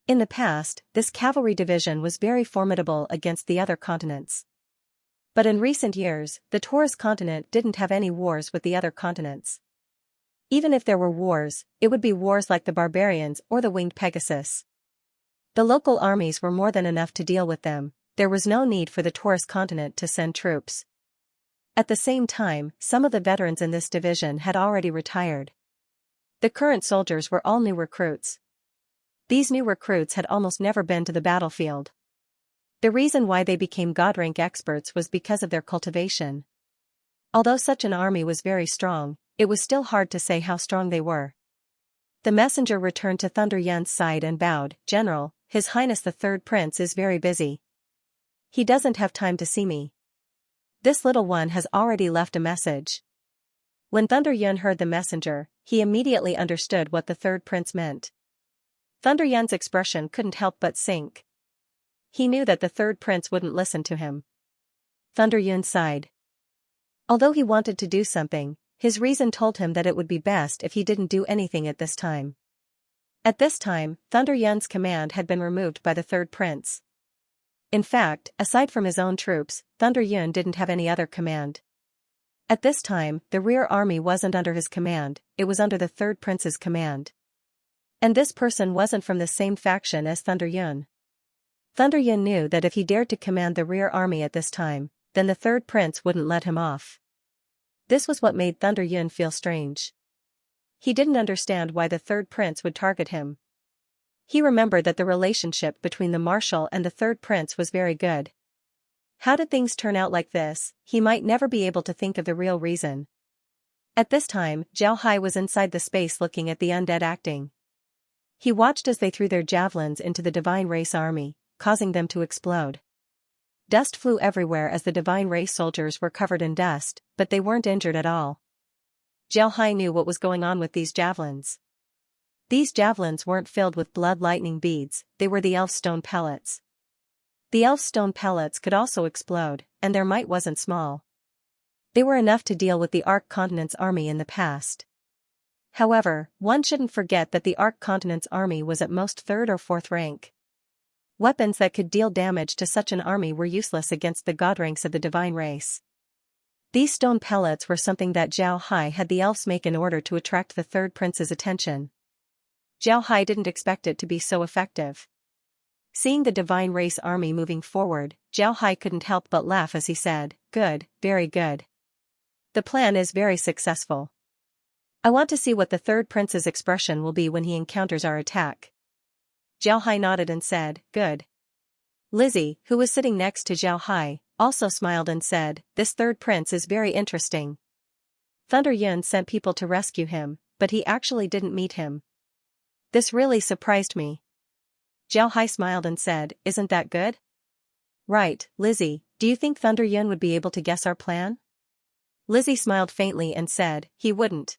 In the past, this cavalry division was very formidable against the other continents. But in recent years, the Taurus continent didn't have any wars with the other continents. Even if there were wars, it would be wars like the barbarians or the winged Pegasus. The local armies were more than enough to deal with them, there was no need for the Taurus continent to send troops. At the same time, some of the veterans in this division had already retired. The current soldiers were all new recruits. These new recruits had almost never been to the battlefield. The reason why they became god-rank experts was because of their cultivation. Although such an army was very strong, it was still hard to say how strong they were. The messenger returned to Thunder Yun's side and bowed, "General, His Highness the Third Prince is very busy. He doesn't have time to see me. This little one has already left a message." When Thunder Yun heard the messenger, he immediately understood what the Third Prince meant. Thunder Yun's expression couldn't help but sink. He knew that the Third Prince wouldn't listen to him. Thunder Yun sighed. Although he wanted to do something, his reason told him that it would be best if he didn't do anything at this time. At this time, Thunder Yun's command had been removed by the Third Prince. In fact, aside from his own troops, Thunder Yun didn't have any other command. At this time, the rear army wasn't under his command, it was under the Third Prince's command. And this person wasn't from the same faction as Thunder Yun. Thunder Yun knew that if he dared to command the rear army at this time, then the Third Prince wouldn't let him off. This was what made Thunder Yun feel strange. He didn't understand why the Third Prince would target him. He remembered that the relationship between the Marshal and the Third Prince was very good. How did things turn out like this? He might never be able to think of the real reason. At this time, Zhao Hai was inside the space looking at the undead acting. He watched as they threw their javelins into the Divine Race army, causing them to explode. Dust flew everywhere as the Divine Race soldiers were covered in dust, but they weren't injured at all. Zhao Hai knew what was going on with these javelins. These javelins weren't filled with blood lightning beads, they were the elf stone pellets. The elf stone pellets could also explode, and their might wasn't small. They were enough to deal with the Arc Continent's army in the past. However, one shouldn't forget that the Arc Continent's army was at most third or fourth rank. Weapons that could deal damage to such an army were useless against the god ranks of the Divine Race. These stone pellets were something that Zhao Hai had the elves make in order to attract the Third Prince's attention. Zhao Hai didn't expect it to be so effective. Seeing the Divine Race army moving forward, Zhao Hai couldn't help but laugh as he said, "Good, very good. The plan is very successful. I want to see what the Third Prince's expression will be when he encounters our attack." Zhao Hai nodded and said, "Good." Lizzie, who was sitting next to Zhao Hai, also smiled and said, "This Third Prince is very interesting. Thunder Yun sent people to rescue him, but he actually didn't meet him. This really surprised me." Zhao Hai smiled and said, "Isn't that good?" "Right, Lizzie, do you think Thunder Yun would be able to guess our plan?" Lizzie smiled faintly and said, "He wouldn't."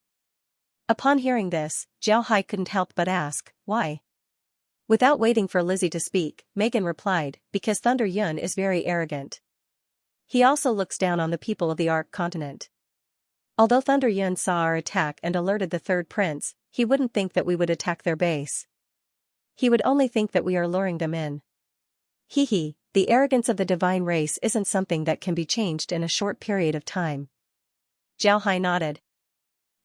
Upon hearing this, Zhao Hai couldn't help but ask, "Why?" Without waiting for Lizzie to speak, Megan replied, "Because Thunder Yun is very arrogant. He also looks down on the people of the Arc Continent. Although Thunder Yun saw our attack and alerted the Third Prince, he wouldn't think that we would attack their base. He would only think that we are luring them in. Hee, the arrogance of the Divine Race isn't something that can be changed in a short period of time." Zhao Hai nodded.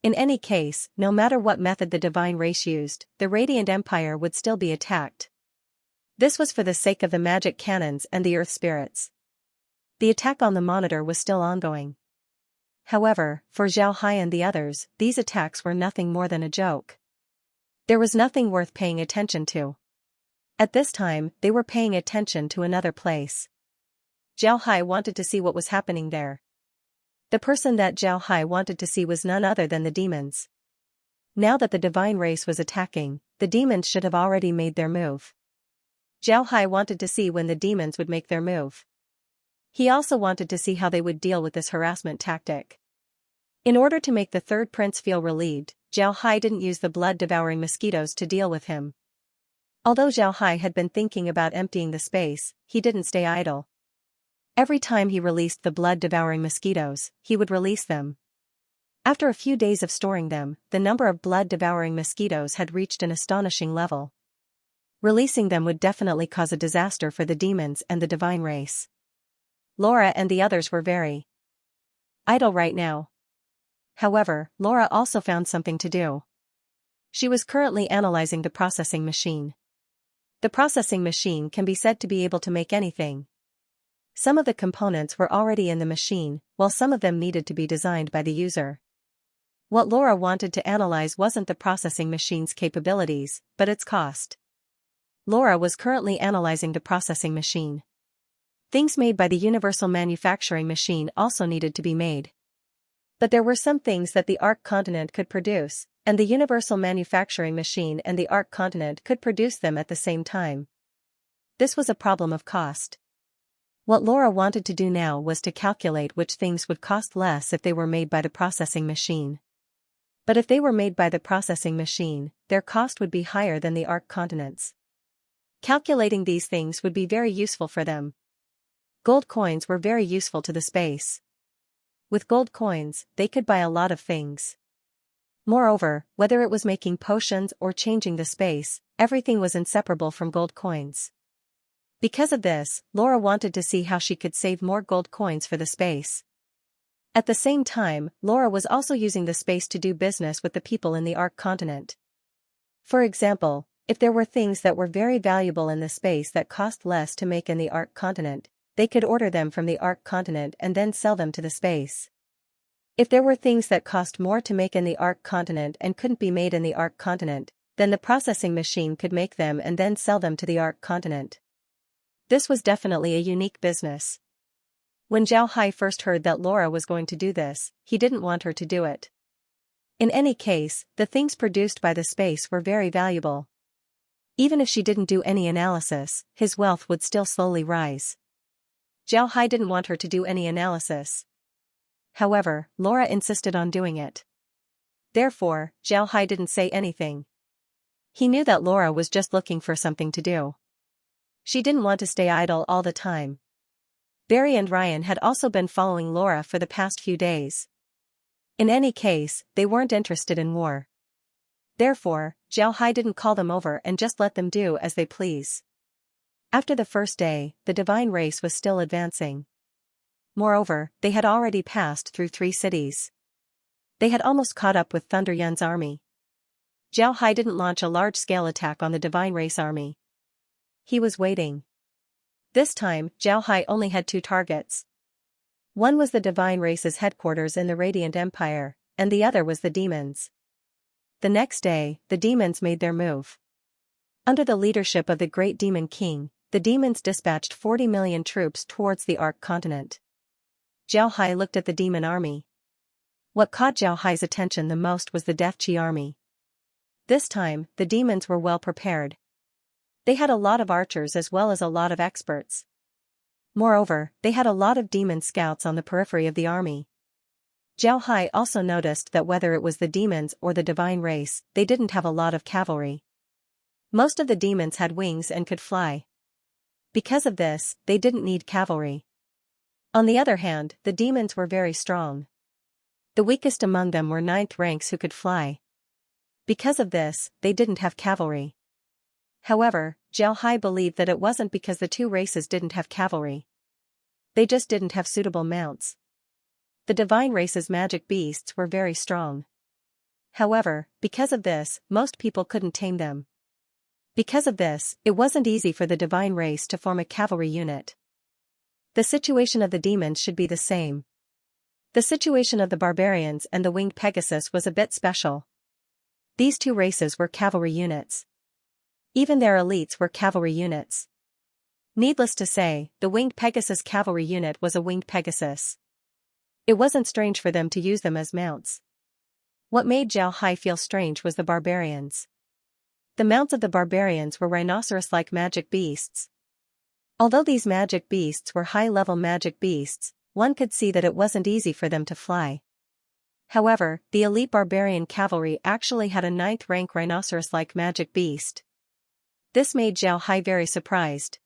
In any case, no matter what method the Divine Race used, the Radiant Empire would still be attacked. This was for the sake of the magic cannons and the earth spirits. The attack on the monitor was still ongoing. However, for Zhao Hai and the others, these attacks were nothing more than a joke. There was nothing worth paying attention to. At this time, they were paying attention to another place. Zhao Hai wanted to see what was happening there. The person that Zhao Hai wanted to see was none other than the demons. Now that the divine race was attacking, the demons should have already made their move. Zhao Hai wanted to see when the demons would make their move. He also wanted to see how they would deal with this harassment tactic. In order to make the third prince feel relieved, Zhao Hai didn't use the blood-devouring mosquitoes to deal with him. Although Zhao Hai had been thinking about emptying the space, he didn't stay idle. Every time he released the blood-devouring mosquitoes, he would release them. After a few days of storing them, the number of blood-devouring mosquitoes had reached an astonishing level. Releasing them would definitely cause a disaster for the demons and the divine race. Laura and the others were very idle right now. However, Laura also found something to do. She was currently analyzing the processing machine. The processing machine can be said to be able to make anything. Some of the components were already in the machine, while some of them needed to be designed by the user. What Laura wanted to analyze wasn't the processing machine's capabilities, but its cost. Laura was currently analyzing the processing machine. Things made by the universal manufacturing machine also needed to be made. But there were some things that the Ark continent could produce, and the universal manufacturing machine and the Ark continent could produce them at the same time. This was a problem of cost. What Laura wanted to do now was to calculate which things would cost less if they were made by the processing machine. But if they were made by the processing machine, their cost would be higher than the Ark continents. Calculating these things would be very useful for them. Gold coins were very useful to the space. With gold coins, they could buy a lot of things. Moreover, whether it was making potions or changing the space, everything was inseparable from gold coins. Because of this, Laura wanted to see how she could save more gold coins for the space. At the same time, Laura was also using the space to do business with the people in the Ark continent. For example, if there were things that were very valuable in the space that cost less to make in the Ark continent, they could order them from the Ark continent and then sell them to the space. If there were things that cost more to make in the Ark continent and couldn't be made in the Ark continent, then the processing machine could make them and then sell them to the Ark continent. This was definitely a unique business. When Zhao Hai first heard that Laura was going to do this, he didn't want her to do it. In any case, the things produced by the space were very valuable. Even if she didn't do any analysis, his wealth would still slowly rise. Zhao Hai didn't want her to do any analysis. However, Laura insisted on doing it. Therefore, Zhao Hai didn't say anything. He knew that Laura was just looking for something to do. She didn't want to stay idle all the time. Barry and Ryan had also been following Laura for the past few days. In any case, they weren't interested in war. Therefore, Zhao Hai didn't call them over and just let them do as they please. After the first day, the divine race was still advancing. Moreover, they had already passed through 3 cities. They had almost caught up with Thunder Yun's army. Zhao Hai didn't launch a large-scale attack on the divine race army. He was waiting. This time, Zhao Hai only had 2 targets. One was the divine race's headquarters in the Radiant Empire, and the other was the demons. The next day, the demons made their move. Under the leadership of the great demon king, the demons dispatched 40 million troops towards the Ark continent. Zhao Hai looked at the demon army. What caught Zhao Hai's attention the most was the Death Chi army. This time, the demons were well prepared. They had a lot of archers as well as a lot of experts. Moreover, they had a lot of demon scouts on the periphery of the army. Zhao Hai also noticed that whether it was the demons or the divine race, they didn't have a lot of cavalry. Most of the demons had wings and could fly. Because of this, they didn't need cavalry. On the other hand, the demons were very strong. The weakest among them were 9th ranks who could fly. Because of this, they didn't have cavalry. However, Zhao Hai believed that it wasn't because the 2 races didn't have cavalry. They just didn't have suitable mounts. The divine race's magic beasts were very strong. However, because of this, most people couldn't tame them. Because of this, it wasn't easy for the divine race to form a cavalry unit. The situation of the demons should be the same. The situation of the barbarians and the winged Pegasus was a bit special. These 2 races were cavalry units. Even their elites were cavalry units. Needless to say, the winged Pegasus cavalry unit was a winged Pegasus. It wasn't strange for them to use them as mounts. What made Zhao Hai feel strange was the barbarians. The mounts of the barbarians were rhinoceros-like magic beasts. Although these magic beasts were high-level magic beasts, one could see that it wasn't easy for them to fly. However, the elite barbarian cavalry actually had a 9th-rank rhinoceros-like magic beast. This made Zhao Hai very surprised.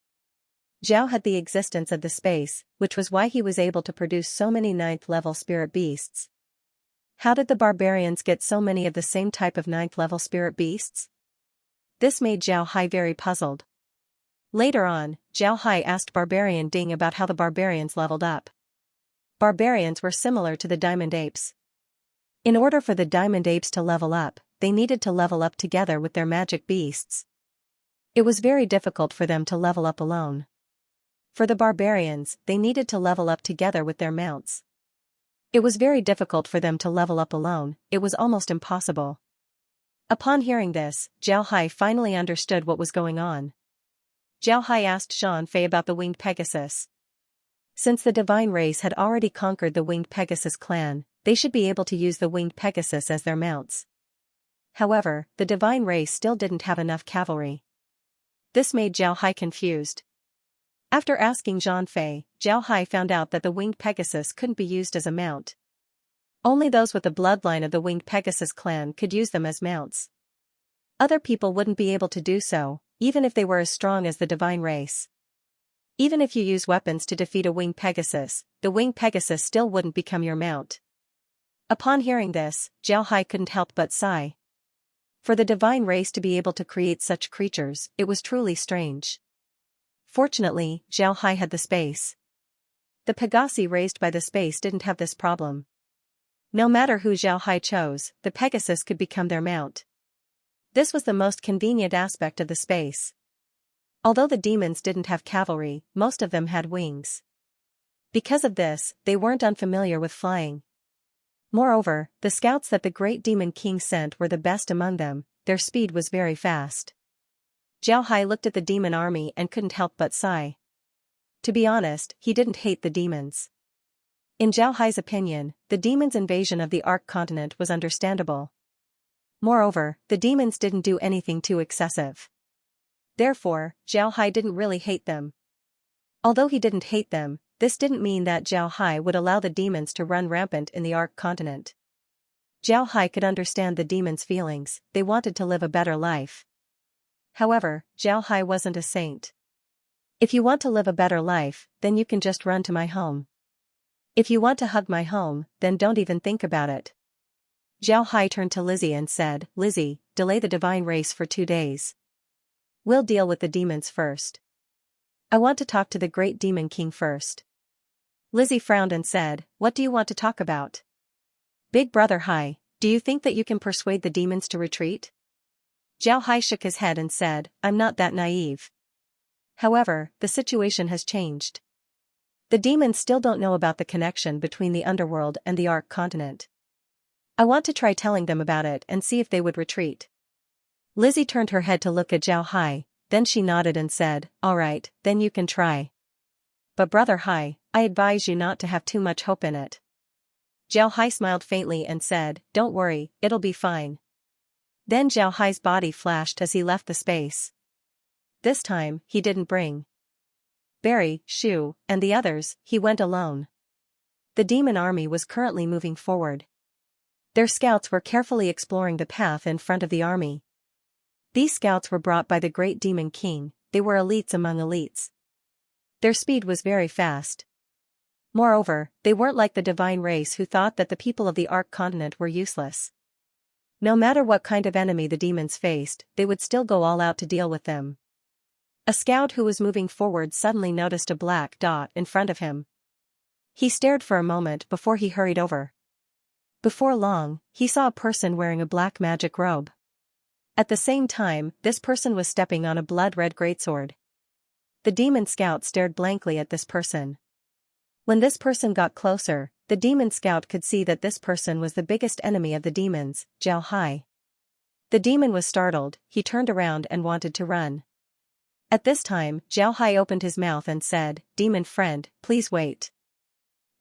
Zhao had the existence of the space, which was why he was able to produce so many 9th-level spirit beasts. How did the barbarians get so many of the same type of 9th-level spirit beasts? This made Zhao Hai very puzzled. Later on, Zhao Hai asked Barbarian Ding about how the barbarians leveled up. Barbarians were similar to the diamond apes. In order for the diamond apes to level up, they needed to level up together with their magic beasts. It was very difficult for them to level up alone. For the barbarians, they needed to level up together with their mounts. It was very difficult for them to level up alone, it was almost impossible. Upon hearing this, Zhao Hai finally understood what was going on. Zhao Hai asked Xianxia about the winged Pegasus. Since the divine race had already conquered the winged Pegasus clan, they should be able to use the winged Pegasus as their mounts. However, the divine race still didn't have enough cavalry. This made Zhao Hai confused. After asking Xianxia, Zhao Hai found out that the winged Pegasus couldn't be used as a mount. Only those with the bloodline of the winged Pegasus clan could use them as mounts. Other people wouldn't be able to do so, even if they were as strong as the divine race. Even if you use weapons to defeat a winged Pegasus, the winged Pegasus still wouldn't become your mount. Upon hearing this, Zhao Hai couldn't help but sigh. For the divine race to be able to create such creatures, it was truly strange. Fortunately, Zhao Hai had the space. The Pegasi raised by the space didn't have this problem. No matter who Zhao Hai chose, the Pegasus could become their mount. This was the most convenient aspect of the space. Although the demons didn't have cavalry, most of them had wings. Because of this, they weren't unfamiliar with flying. Moreover, the scouts that the great demon king sent were the best among them, their speed was very fast. Zhao Hai looked at the demon army and couldn't help but sigh. To be honest, he didn't hate the demons. In Zhao Hai's opinion, the demons' invasion of the Ark continent was understandable. Moreover, the demons didn't do anything too excessive. Therefore, Zhao Hai didn't really hate them. Although he didn't hate them, this didn't mean that Zhao Hai would allow the demons to run rampant in the Ark continent. Zhao Hai could understand the demons' feelings, they wanted to live a better life. However, Zhao Hai wasn't a saint. If you want to live a better life, then you can just run to my home. If you want to hug my home, then don't even think about it. Zhao Hai turned to Lizzie and said, Lizzie, delay the divine race for 2 days. We'll deal with the demons first. I want to talk to the great demon king first. Lizzie frowned and said, what do you want to talk about? Big brother Hai, do you think that you can persuade the demons to retreat? Zhao Hai shook his head and said, I'm not that naive. However, the situation has changed. The demons still don't know about the connection between the underworld and the Ark continent. I want to try telling them about it and see if they would retreat. Lizzie turned her head to look at Zhao Hai, then she nodded and said, all right, then you can try. But brother Hai, I advise you not to have too much hope in it. Zhao Hai smiled faintly and said, don't worry, it'll be fine. Then Zhao Hai's body flashed as he left the space. This time, he didn't bring Barry, Shu, and the others, he went alone. The demon army was currently moving forward. Their scouts were carefully exploring the path in front of the army. These scouts were brought by the great demon king, they were elites among elites. Their speed was very fast. Moreover, they weren't like the divine race who thought that the people of the Ark continent were useless. No matter what kind of enemy the demons faced, they would still go all out to deal with them. A scout who was moving forward suddenly noticed a black dot in front of him. He stared for a moment before he hurried over. Before long, he saw a person wearing a black magic robe. At the same time, this person was stepping on a blood-red greatsword. The demon scout stared blankly at this person. When this person got closer, the demon scout could see that this person was the biggest enemy of the demons, Zhao Hai. The demon was startled, he turned around and wanted to run. At this time, Zhao Hai opened his mouth and said, Demon friend, please wait.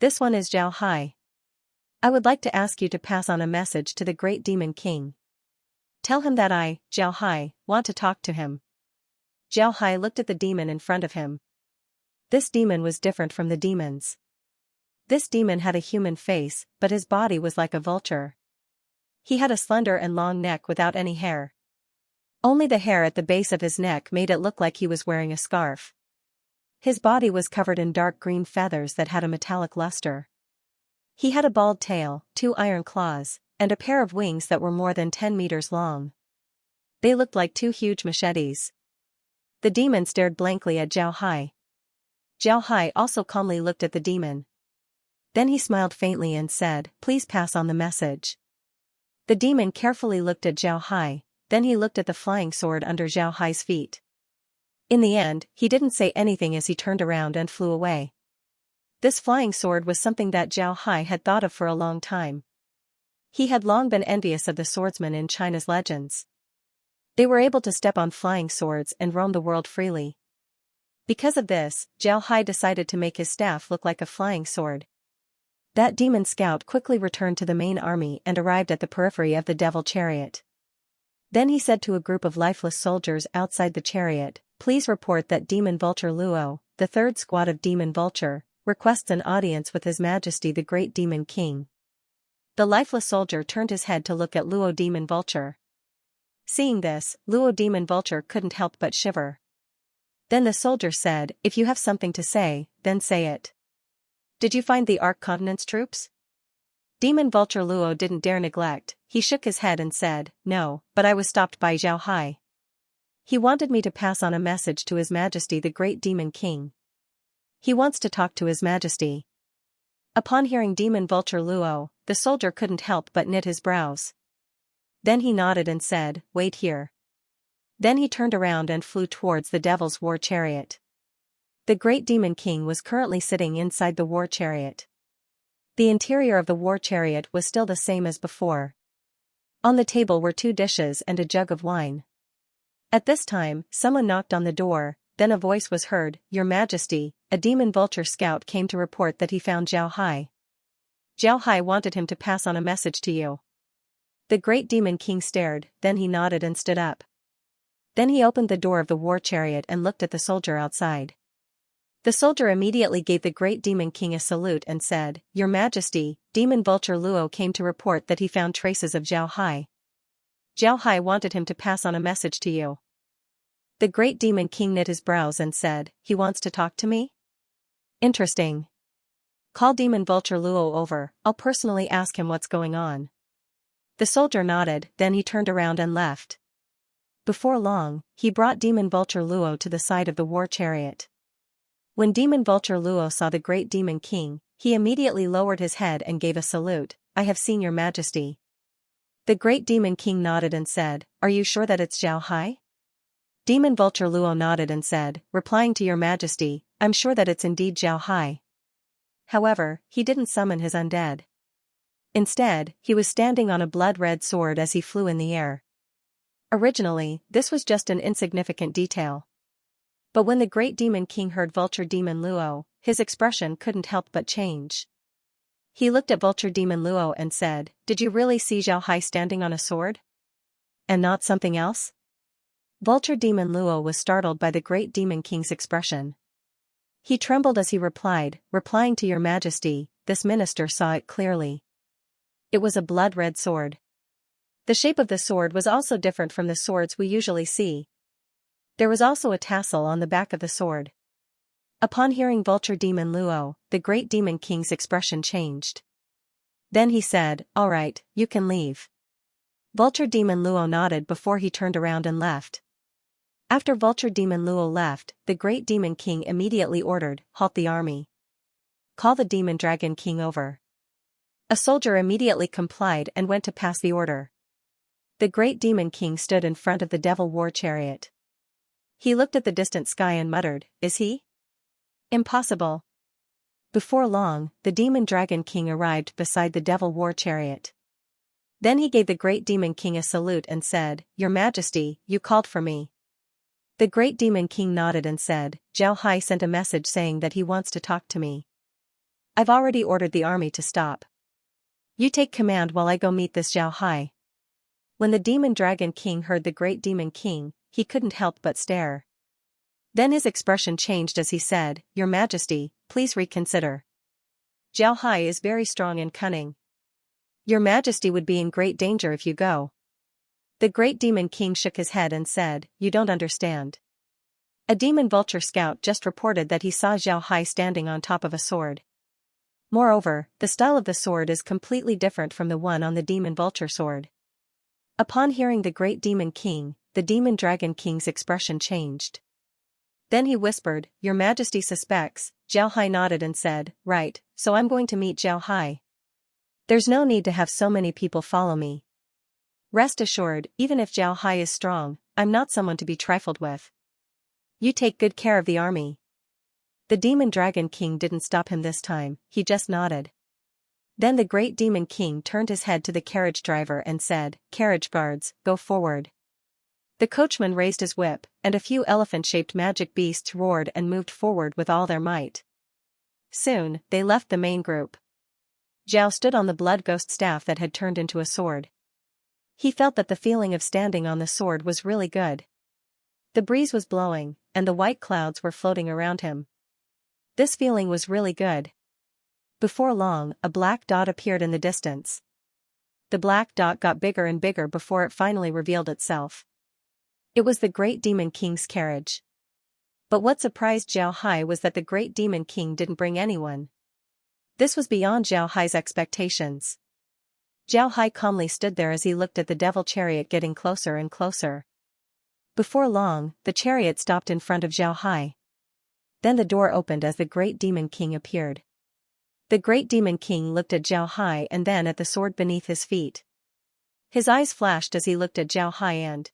This one is Zhao Hai. I would like to ask you to pass on a message to the great demon king. Tell him that I, Zhao Hai, want to talk to him. Zhao Hai looked at the demon in front of him. This demon was different from the demons. This demon had a human face, but his body was like a vulture. He had a slender and long neck without any hair. Only the hair at the base of his neck made it look like he was wearing a scarf. His body was covered in dark green feathers that had a metallic luster. He had a bald tail, 2 iron claws, and a pair of wings that were more than 10 meters long. They looked like 2 huge machetes. The demon stared blankly at Zhao Hai. Zhao Hai also calmly looked at the demon. Then he smiled faintly and said, "Please pass on the message." The demon carefully looked at Zhao Hai, then he looked at the flying sword under Zhao Hai's feet. In the end, he didn't say anything as he turned around and flew away. This flying sword was something that Zhao Hai had thought of for a long time. He had long been envious of the swordsmen in China's legends. They were able to step on flying swords and roam the world freely. Because of this, Zhao Hai decided to make his staff look like a flying sword. That demon scout quickly returned to the main army and arrived at the periphery of the devil chariot. Then he said to a group of lifeless soldiers outside the chariot, "Please report that Demon Vulture Luo, the 3rd squad of Demon Vulture, requests an audience with His Majesty the Great Demon King." The lifeless soldier turned his head to look at Luo Demon Vulture. Seeing this, Luo Demon Vulture couldn't help but shiver. Then the soldier said, "If you have something to say, then say it. Did you find the Ark Continent's troops?" Demon Vulture Luo didn't dare neglect, he shook his head and said, "No, but I was stopped by Zhao Hai. He wanted me to pass on a message to His Majesty the Great Demon King. He wants to talk to His Majesty." Upon hearing Demon Vulture Luo, the soldier couldn't help but knit his brows. Then he nodded and said, "Wait here." Then he turned around and flew towards the devil's war chariot. The Great Demon King was currently sitting inside the war chariot. The interior of the war chariot was still the same as before. On the table were 2 dishes and a jug of wine. At this time, someone knocked on the door, then a voice was heard, "Your Majesty, a demon vulture scout came to report that he found Zhao Hai. Zhao Hai wanted him to pass on a message to you." The Great Demon King stared, then he nodded and stood up. Then he opened the door of the war chariot and looked at the soldier outside. The soldier immediately gave the Great Demon King a salute and said, "Your Majesty, Demon Vulture Luo came to report that he found traces of Zhao Hai. Zhao Hai wanted him to pass on a message to you." The Great Demon King knit his brows and said, "He wants to talk to me? Interesting. Call Demon Vulture Luo over, I'll personally ask him what's going on." The soldier nodded, then he turned around and left. Before long, he brought Demon Vulture Luo to the side of the war chariot. When Demon Vulture Luo saw the Great Demon King, he immediately lowered his head and gave a salute, "I have seen your Majesty." The Great Demon King nodded and said, "Are you sure that it's Zhao Hai?" Demon Vulture Luo nodded and said, "Replying to your Majesty, I'm sure that it's indeed Zhao Hai." However, he didn't summon his undead. Instead, he was standing on a blood-red sword as he flew in the air. Originally, this was just an insignificant detail. But when the Great Demon King heard Vulture Demon Luo, his expression couldn't help but change. He looked at Vulture Demon Luo and said, "Did you really see Zhao Hai standing on a sword? And not something else?" Vulture Demon Luo was startled by the Great Demon King's expression. He trembled as he replied, "Replying to your Majesty, this minister saw it clearly. It was a blood-red sword. The shape of the sword was also different from the swords we usually see. There was also a tassel on the back of the sword." Upon hearing Vulture Demon Luo, the Great Demon King's expression changed. Then he said, "All right, you can leave." Vulture Demon Luo nodded before he turned around and left. After Vulture Demon Luo left, the Great Demon King immediately ordered, "Halt the army. Call the Demon Dragon King over." A soldier immediately complied and went to pass the order. The Great Demon King stood in front of the devil war chariot. He looked at the distant sky and muttered, "Is he? Impossible." Before long, the Demon Dragon King arrived beside the devil war chariot. Then he gave the Great Demon King a salute and said, "Your Majesty, you called for me." The Great Demon King nodded and said, "Zhao Hai sent a message saying that he wants to talk to me. I've already ordered the army to stop." You take command while I go meet this Zhao Hai. When the Demon Dragon King heard the Great Demon King, he couldn't help but stare. Then his expression changed as he said, Your Majesty, please reconsider. Zhao Hai is very strong and cunning. Your Majesty would be in great danger if you go. The Great Demon King shook his head and said, You don't understand. A demon vulture scout just reported that he saw Zhao Hai standing on top of a sword. Moreover, the style of the sword is completely different from the one on the demon vulture sword. Upon hearing the Great Demon King, the Demon Dragon King's expression changed. Then he whispered, Your Majesty suspects. Zhao Hai nodded and said, Right, so I'm going to meet Zhao Hai. There's no need to have so many people follow me. Rest assured, even if Zhao Hai is strong, I'm not someone to be trifled with. You take good care of the army. The Demon Dragon King didn't stop him this time, he just nodded. Then the Great Demon King turned his head to the carriage driver and said, Carriage guards, go forward. The coachman raised his whip, and a few elephant-shaped magic beasts roared and moved forward with all their might. Soon, they left the main group. Zhao stood on the blood ghost staff that had turned into a sword. He felt that the feeling of standing on the sword was really good. The breeze was blowing, and the white clouds were floating around him. This feeling was really good. Before long, a black dot appeared in the distance. The black dot got bigger and bigger before it finally revealed itself. It was the Great Demon King's carriage. But what surprised Zhao Hai was that the Great Demon King didn't bring anyone. This was beyond Zhao Hai's expectations. Zhao Hai calmly stood there as he looked at the devil chariot getting closer and closer. Before long, the chariot stopped in front of Zhao Hai. Then the door opened as the Great Demon King appeared. The Great Demon King looked at Zhao Hai and then at the sword beneath his feet. His eyes flashed as he looked at Zhao Hai and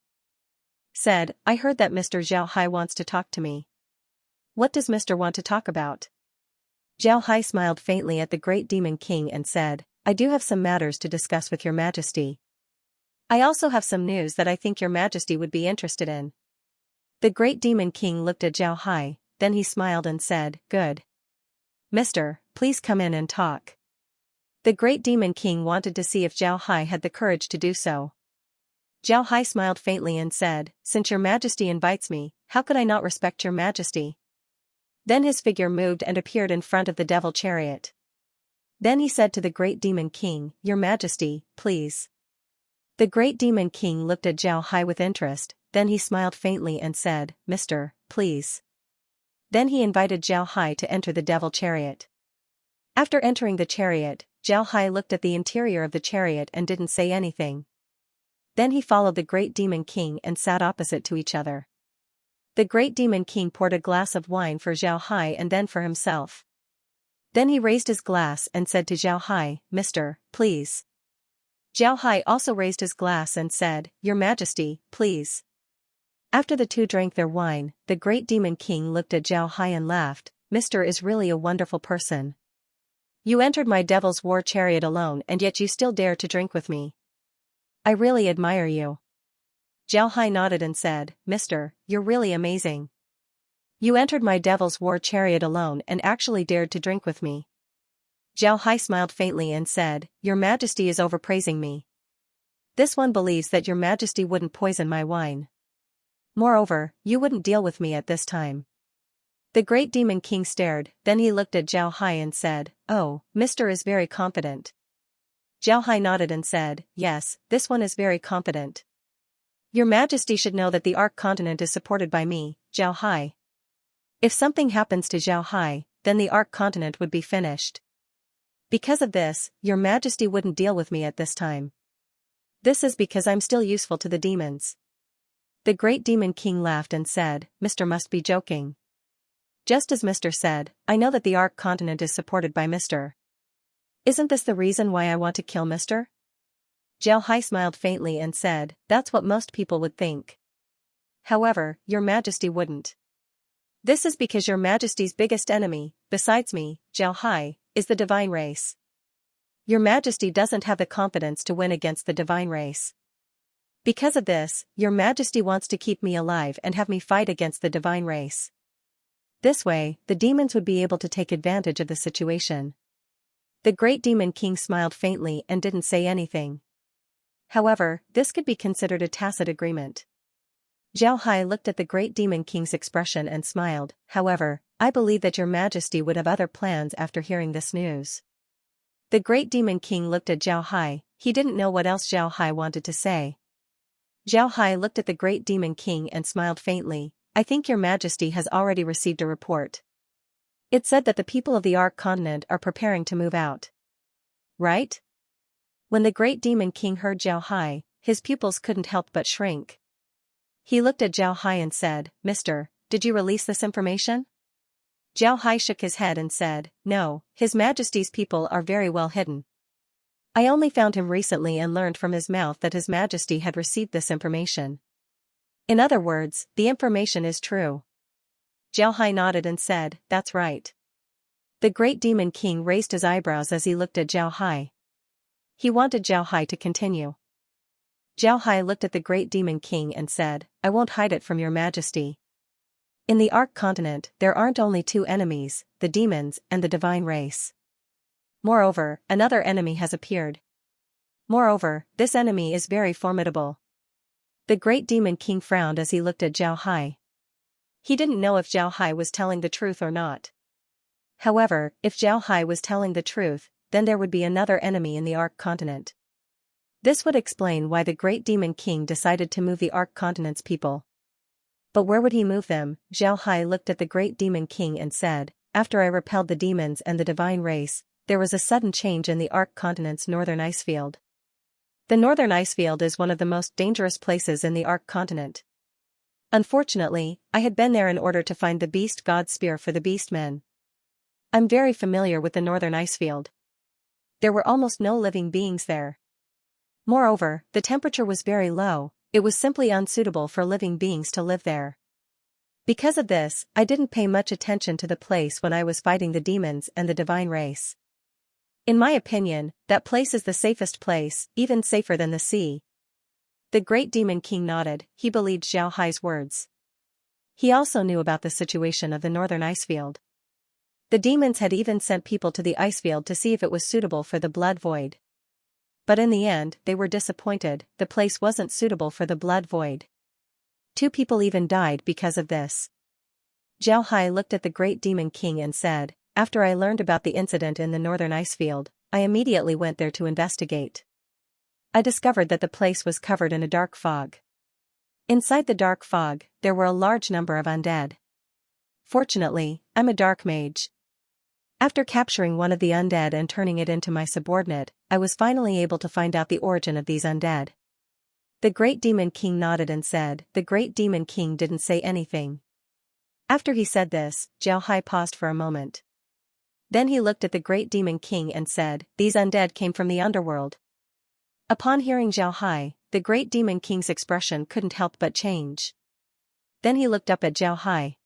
said, I heard that Mr. Zhao Hai wants to talk to me. What does Mr. want to talk about? Zhao Hai smiled faintly at the Great Demon King and said, I do have some matters to discuss with your Majesty. I also have some news that I think your Majesty would be interested in. The Great Demon King looked at Zhao Hai, then he smiled and said, Good. Mister, please come in and talk. The Great Demon King wanted to see if Zhao Hai had the courage to do so. Zhao Hai smiled faintly and said, Since your Majesty invites me, how could I not respect your Majesty? Then his figure moved and appeared in front of the devil chariot. Then he said to the Great Demon King, Your Majesty, please. The Great Demon King looked at Zhao Hai with interest, then he smiled faintly and said, Mister, please. Then he invited Zhao Hai to enter the devil chariot. After entering the chariot, Zhao Hai looked at the interior of the chariot and didn't say anything. Then he followed the Great Demon King and sat opposite to each other. The Great Demon King poured a glass of wine for Zhao Hai and then for himself. Then he raised his glass and said to Zhao Hai, Mister, please. Zhao Hai also raised his glass and said, Your Majesty, please. After the two drank their wine, the Great Demon King looked at Zhao Hai and laughed, Mister is really a wonderful person. You entered my devil's war chariot alone and yet you still dare to drink with me. I really admire you. Zhao Hai nodded and said, Mister, you're really amazing. You entered my devil's war chariot alone and actually dared to drink with me. Zhao Hai smiled faintly and said, Your Majesty is overpraising me. This one believes that your Majesty wouldn't poison my wine. Moreover, you wouldn't deal with me at this time. The Great Demon King stared, then he looked at Zhao Hai and said, Oh, Mister is very confident. Zhao Hai nodded and said, Yes, this one is very confident. Your Majesty should know that the Ark continent is supported by me, Zhao Hai. If something happens to Zhao Hai, then the Ark continent would be finished. Because of this, your Majesty wouldn't deal with me at this time. This is because I'm still useful to the demons. The Great Demon King laughed and said, Mister must be joking. Just as Mister said, I know that the Ark continent is supported by Mister. Isn't this the reason why I want to kill Mister? Zhao Hai smiled faintly and said, That's what most people would think. However, your Majesty wouldn't. This is because your Majesty's biggest enemy, besides me, Zhao Hai, is the divine race. Your Majesty doesn't have the confidence to win against the divine race. Because of this, your Majesty wants to keep me alive and have me fight against the divine race. This way, the demons would be able to take advantage of the situation. The great demon king smiled faintly and didn't say anything. However, this could be considered a tacit agreement. Zhao Hai looked at the great demon king's expression and smiled. However, I believe that your majesty would have other plans after hearing this news. The great demon king looked at Zhao Hai. He didn't know what else Zhao Hai wanted to say. Zhao Hai looked at the great demon king and smiled faintly. I think your majesty has already received a report. It said that the people of the Ark continent are preparing to move out. Right? When the great demon king heard Zhao Hai, his pupils couldn't help but shrink. He looked at Zhao Hai and said, Mister, did you release this information? Zhao Hai shook his head and said, No, His Majesty's people are very well hidden. I only found him recently and learned from his mouth that His Majesty had received this information. In other words, the information is true. Zhao Hai nodded and said, That's right. The great demon king raised his eyebrows as he looked at Zhao Hai. He wanted Zhao Hai to continue. Zhao Hai looked at the great demon king and said, I won't hide it from your majesty. In the Ark continent, there aren't only two enemies, the demons and the divine race. Moreover, another enemy has appeared. Moreover, this enemy is very formidable. The great demon king frowned as he looked at Zhao Hai. He didn't know if Zhao Hai was telling the truth or not. However, if Zhao Hai was telling the truth, then there would be another enemy in the Ark continent. This would explain why the great demon king decided to move the Ark continent's people. But where would he move them? Zhao Hai looked at the great demon king and said, After I repelled the demons and the divine race, there was a sudden change in the Ark continent's northern ice field. The northern ice field is one of the most dangerous places in the Ark continent. Unfortunately, I had been there in order to find the beast god spear for the beastmen. I'm very familiar with the northern ice field. There were almost no living beings there. Moreover, the temperature was very low, it was simply unsuitable for living beings to live there. Because of this, I didn't pay much attention to the place when I was fighting the demons and the divine race. In my opinion, that place is the safest place, even safer than the sea. The great demon king nodded, he believed Zhao Hai's words. He also knew about the situation of the northern ice field. The demons had even sent people to the ice field to see if it was suitable for the blood void. But in the end, they were disappointed, the place wasn't suitable for the blood void. 2 people even died because of this. Zhao Hai looked at the great demon king and said, After I learned about the incident in the northern ice field, I immediately went there to investigate. I discovered that the place was covered in a dark fog. Inside the dark fog, there were a large number of undead. Fortunately, I'm a dark mage. After capturing one of the undead and turning it into my subordinate, I was finally able to find out the origin of these undead. The great demon king nodded and said, The great demon king didn't say anything. After he said this, Zhao Hai paused for a moment. Then he looked at the great demon king and said, These undead came from the underworld. Upon hearing Zhao Hai, the great demon king's expression couldn't help but change. Then he looked up at Zhao Hai.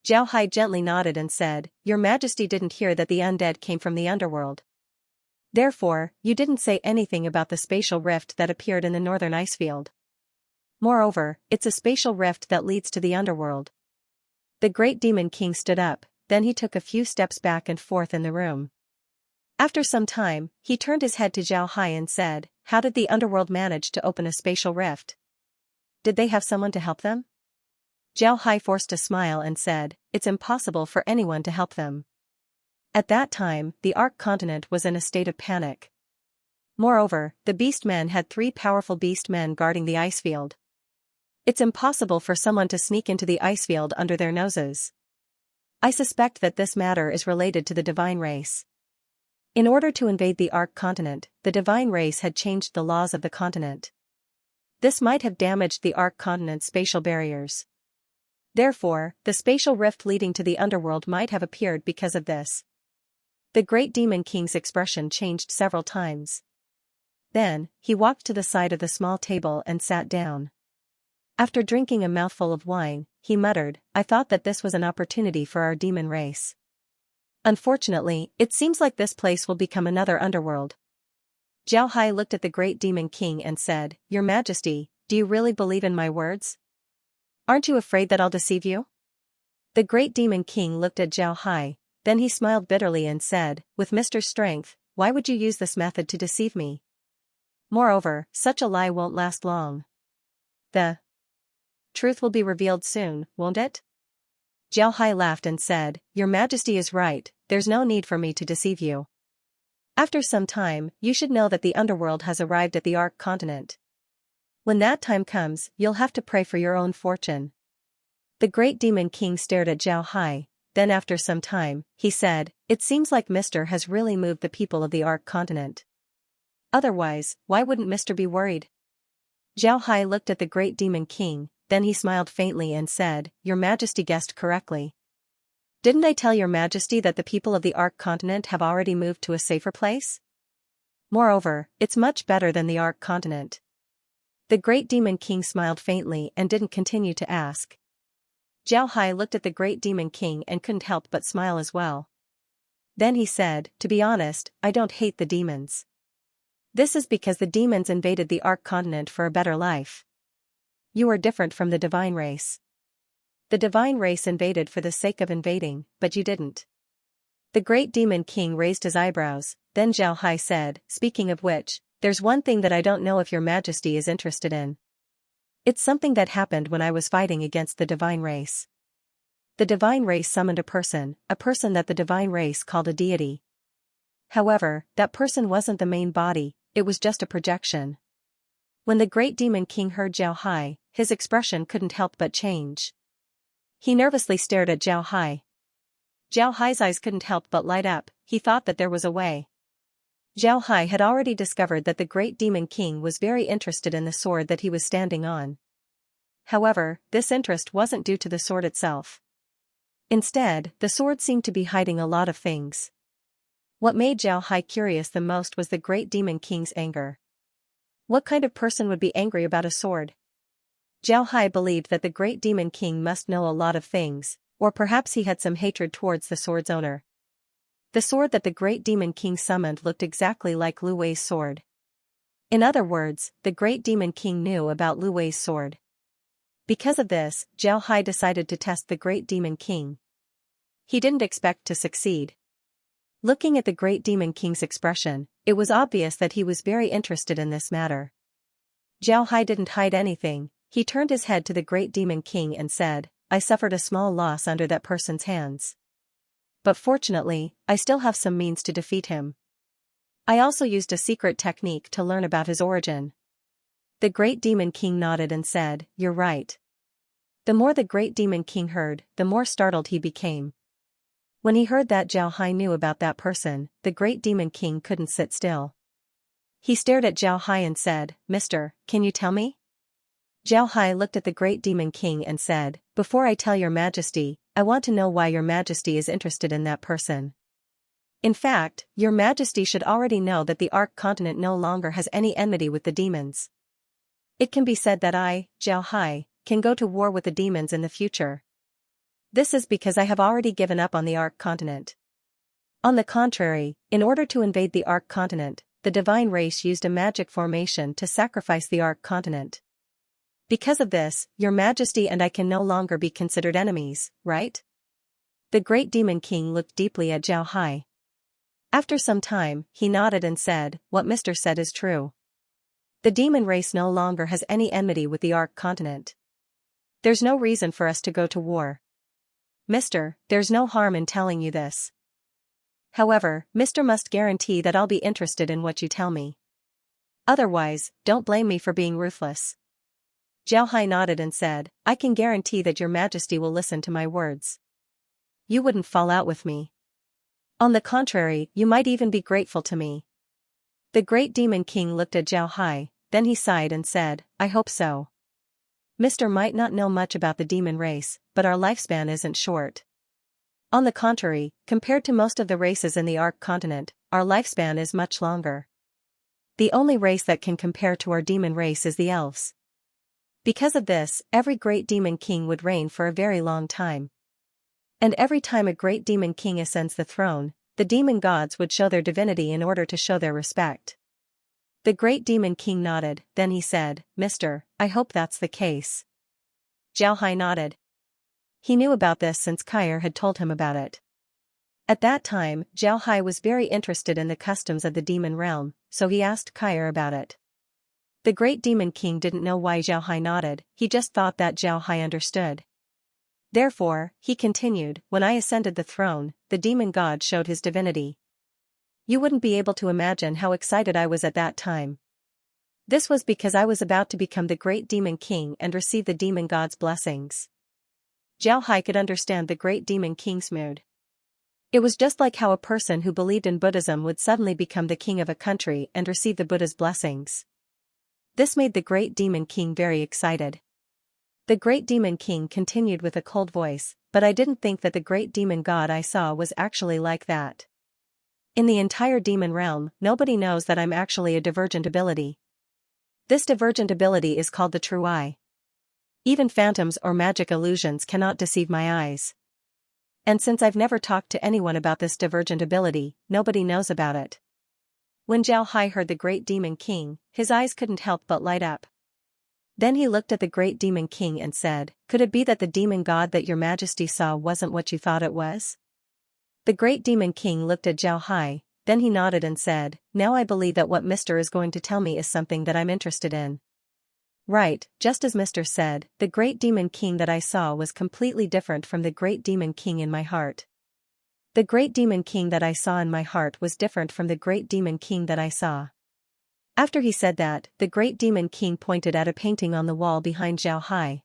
Zhao Hai gently nodded and said, Your Majesty didn't hear that the undead came from the underworld. Therefore, you didn't say anything about the spatial rift that appeared in the northern ice field. Moreover, it's a spatial rift that leads to the underworld. The great demon king stood up, then he took a few steps back and forth in the room. After some time, he turned his head to Zhao Hai and said, How did the underworld manage to open a spatial rift? Did they have someone to help them? Zhao Hai forced a smile and said, It's impossible for anyone to help them. At that time, the Ark continent was in a state of panic. Moreover, the beastmen had 3 powerful beastmen guarding the ice field. It's impossible for someone to sneak into the ice field under their noses. I suspect that this matter is related to the divine race. In order to invade the Ark continent, the divine race had changed the laws of the continent. This might have damaged the Ark continent's spatial barriers. Therefore, the spatial rift leading to the underworld might have appeared because of this. The great demon king's expression changed several times. Then, he walked to the side of the small table and sat down. After drinking a mouthful of wine, he muttered, I thought that this was an opportunity for our demon race. Unfortunately, it seems like this place will become another underworld. Zhao Hai looked at the great demon king and said, Your Majesty, do you really believe in my words? Aren't you afraid that I'll deceive you? The great demon king looked at Zhao Hai. then he smiled bitterly and said, with Mr. Strength, why would you use this method to deceive me? Moreover, such a lie won't last long. The truth will be revealed soon, won't it? Jiao Hai laughed and said, Your Majesty is right, there's no need for me to deceive you. After some time, you should know that the underworld has arrived at the Ark continent. When that time comes, you'll have to pray for your own fortune. The great demon king stared at Jiao Hai, then after some time, he said, It seems like Mr. has really moved the people of the Ark continent. Otherwise, why wouldn't Mr. be worried? Jiao Hai looked at the great demon king, then he smiled faintly and said, Your Majesty guessed correctly. Didn't I tell Your Majesty that the people of the Ark continent have already moved to a safer place? Moreover, it's much better than the Ark continent. The great demon king smiled faintly and didn't continue to ask. Jiao Hai looked at the great demon king and couldn't help but smile as well. Then he said, To be honest, I don't hate the demons. This is because the demons invaded the Ark continent for a better life. You are different from the divine race. The divine race invaded for the sake of invading, but you didn't. The great demon king raised his eyebrows, then Jiao Hai said, Speaking of which, there's one thing that I don't know if Your Majesty is interested in. It's something that happened when I was fighting against the divine race. The divine race summoned a person that the divine race called a deity. However, that person wasn't the main body, it was just a projection. When the great demon king heard Jiao Hai, his expression couldn't help but change. He nervously stared at Jiao Hai. Jiao Hai's eyes couldn't help but light up, he thought that there was a way. Jiao Hai had already discovered that the great demon king was very interested in the sword that he was standing on. However, this interest wasn't due to the sword itself. Instead, the sword seemed to be hiding a lot of things. What made Jiao Hai curious the most was the great demon king's anger. What kind of person would be angry about a sword? Jiao Hai believed that the great demon king must know a lot of things, or perhaps he had some hatred towards the sword's owner. The sword that the great demon king summoned looked exactly like Lu Wei's sword. In other words, the great demon king knew about Lu Wei's sword. Because of this, Jiao Hai decided to test the great demon king. He didn't expect to succeed. Looking at the great demon king's expression, it was obvious that he was very interested in this matter. Jiao Hai didn't hide anything, he turned his head to the great demon king and said, I suffered a small loss under that person's hands. But fortunately, I still have some means to defeat him. I also used a secret technique to learn about his origin. The great demon king nodded and said, You're right. The more the great demon king heard, the more startled he became. When he heard that Jiao Hai knew about that person, the great demon king couldn't sit still. He stared at Jiao Hai and said, Mister, can you tell me? Jiao Hai looked at the great demon king and said, Before I tell Your Majesty, I want to know why Your Majesty is interested in that person. In fact, Your Majesty should already know that the Ark continent no longer has any enmity with the demons. It can be said that I, Jiao Hai, can go to war with the demons in the future. This is because I have already given up on the Ark continent. On the contrary, in order to invade the Ark continent, the divine race used a magic formation to sacrifice the Ark continent. Because of this, Your Majesty and I can no longer be considered enemies, right? The great demon king looked deeply at Jiao Hai. After some time, he nodded and said, What Mr. said is true. The demon race no longer has any enmity with the Ark continent. There's no reason for us to go to war. Mister, there's no harm in telling you this. However, Mister must guarantee that I'll be interested in what you tell me. Otherwise, don't blame me for being ruthless. Jiao Hai nodded and said, I can guarantee that Your Majesty will listen to my words. You wouldn't fall out with me. On the contrary, you might even be grateful to me. The great demon king looked at Jiao Hai, then he sighed and said, I hope so. Mister might not know much about the demon race, but our lifespan isn't short. On the contrary, compared to most of the races in the Ark continent, our lifespan is much longer. The only race that can compare to our demon race is the elves. Because of this, every great demon king would reign for a very long time. And every time a great demon king ascends the throne, the demon gods would show their divinity in order to show their respect. The great demon king nodded, then he said, Mister, I hope that's the case. Jiao Hai nodded. He knew about this since Kair had told him about it. At that time, Zhao Hai was very interested in the customs of the demon realm, so he asked Kai'er about it. The great demon king didn't know why Zhao Hai nodded, he just thought that Zhao Hai understood. Therefore, he continued, when I ascended the throne, the demon god showed his divinity. You wouldn't be able to imagine how excited I was at that time. This was because I was about to become the great demon king and receive the demon god's blessings. Zhao Hai could understand the great demon king's mood. It was just like how a person who believed in Buddhism would suddenly become the king of a country and receive the Buddha's blessings. This made the great demon king very excited. The great demon king continued with a cold voice, but I didn't think that the great demon god I saw was actually like that. In the entire demon realm, nobody knows that I'm actually a divergent ability. This divergent ability is called the true eye. Even phantoms or magic illusions cannot deceive my eyes. And since I've never talked to anyone about this divergent ability, nobody knows about it. When Zhao Hai heard the great demon king, his eyes couldn't help but light up. Then he looked at the great demon king and said, "Could it be that the demon god that your majesty saw wasn't what you thought it was?" The great demon king looked at Zhao Hai, then he nodded and said, "Now I believe that what Mr. is going to tell me is something that I'm interested in." Right, just as Mr. said, the great demon king that I saw was completely different from the great demon king in my heart. The great demon king that I saw in my heart was different from the great demon king that I saw. After he said that, the great demon king pointed at a painting on the wall behind Zhao Hai.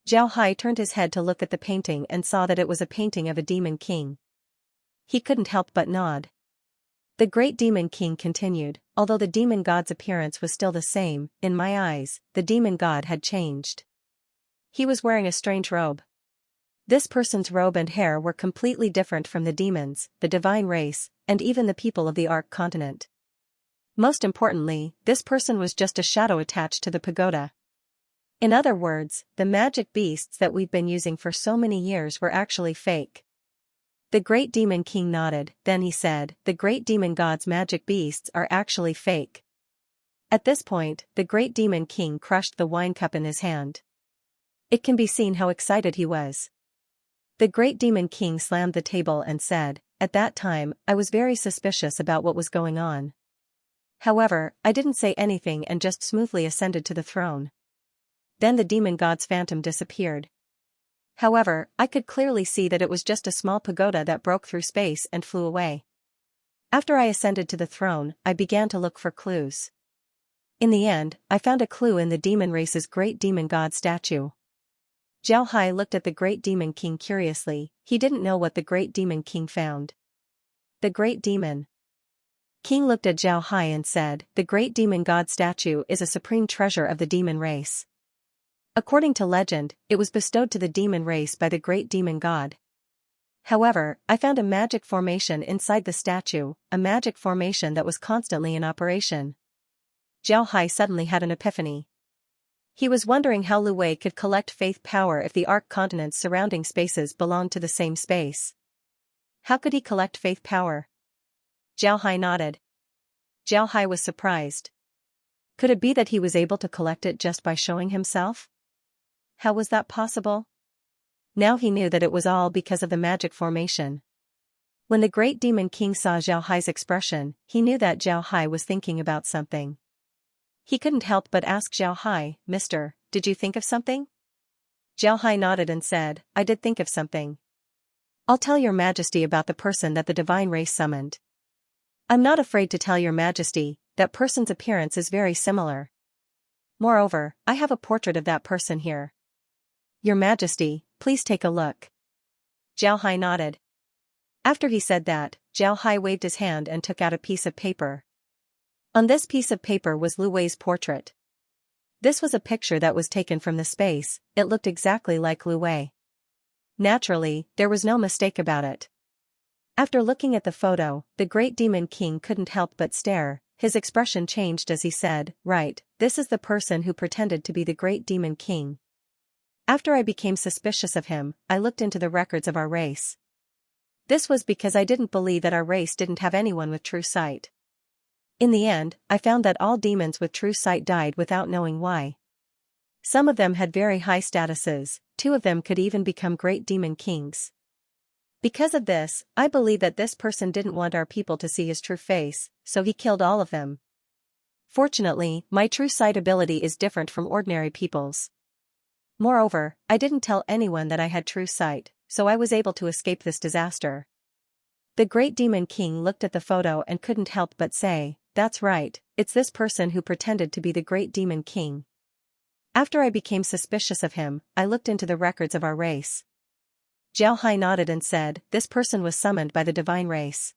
Zhao Hai turned his head to look at the painting and saw that it was a painting of a demon king. He couldn't help but nod. The great demon king continued, although the demon god's appearance was still the same, in my eyes, the demon god had changed. He was wearing a strange robe. This person's robe and hair were completely different from the demons, the divine race, and even the people of the Ark continent. Most importantly, this person was just a shadow attached to the pagoda. In other words, the magic beasts that we've been using for so many years were actually fake. The great demon king nodded, then he said, "The great demon god's magic beasts are actually fake." At this point, the great demon king crushed the wine cup in his hand. It can be seen how excited he was. The great demon king slammed the table and said, "At that time, I was very suspicious about what was going on. However, I didn't say anything and just smoothly ascended to the throne." Then the demon god's phantom disappeared. However, I could clearly see that it was just a small pagoda that broke through space and flew away. After I ascended to the throne, I began to look for clues. In the end, I found a clue in the demon race's great demon god statue. Zhao Hai looked at the great demon king curiously, he didn't know what the great demon king found. The great demon king looked at Zhao Hai and said, "The great demon god statue is a supreme treasure of the demon race. According to legend, it was bestowed to the demon race by the great demon god. However, I found a magic formation inside the statue, a magic formation that was constantly in operation." Zhao Hai suddenly had an epiphany. He was wondering how Lu Wei could collect faith power if the Ark continent's surrounding spaces belonged to the same space. How could he collect faith power? Zhao Hai nodded. Zhao Hai was surprised. Could it be that he was able to collect it just by showing himself? How was that possible? Now he knew that it was all because of the magic formation. When the great demon king saw Zhao Hai's expression, he knew that Zhao Hai was thinking about something. He couldn't help but ask Zhao Hai, "Mister, did you think of something?" Zhao Hai nodded and said, "I did think of something. I'll tell your majesty about the person that the divine race summoned. I'm not afraid to tell your majesty, that person's appearance is very similar. Moreover, I have a portrait of that person here. Your majesty, please take a look." Zhao Hai nodded. After he said that, Zhao Hai waved his hand and took out a piece of paper. On this piece of paper was Lu Wei's portrait. This was a picture that was taken from the space, it looked exactly like Lu Wei. Naturally, there was no mistake about it. After looking at the photo, the great demon king couldn't help but stare, his expression changed as he said, "Right, this is the person who pretended to be the great demon king. After I became suspicious of him, I looked into the records of our race. This was because I didn't believe that our race didn't have anyone with true sight. In the end, I found that all demons with true sight died without knowing why. Some of them had very high statuses, 2 of them could even become great demon kings. Because of this, I believe that this person didn't want our people to see his true face, so he killed all of them. Fortunately, my true sight ability is different from ordinary people's. Moreover, I didn't tell anyone that I had true sight, so I was able to escape this disaster. The Great Demon King looked at the photo and couldn't help but say, "That's right, it's this person who pretended to be the Great Demon King." After I became suspicious of him, I looked into the records of our race. Zhao Hai nodded and said, "This person was summoned by the divine race."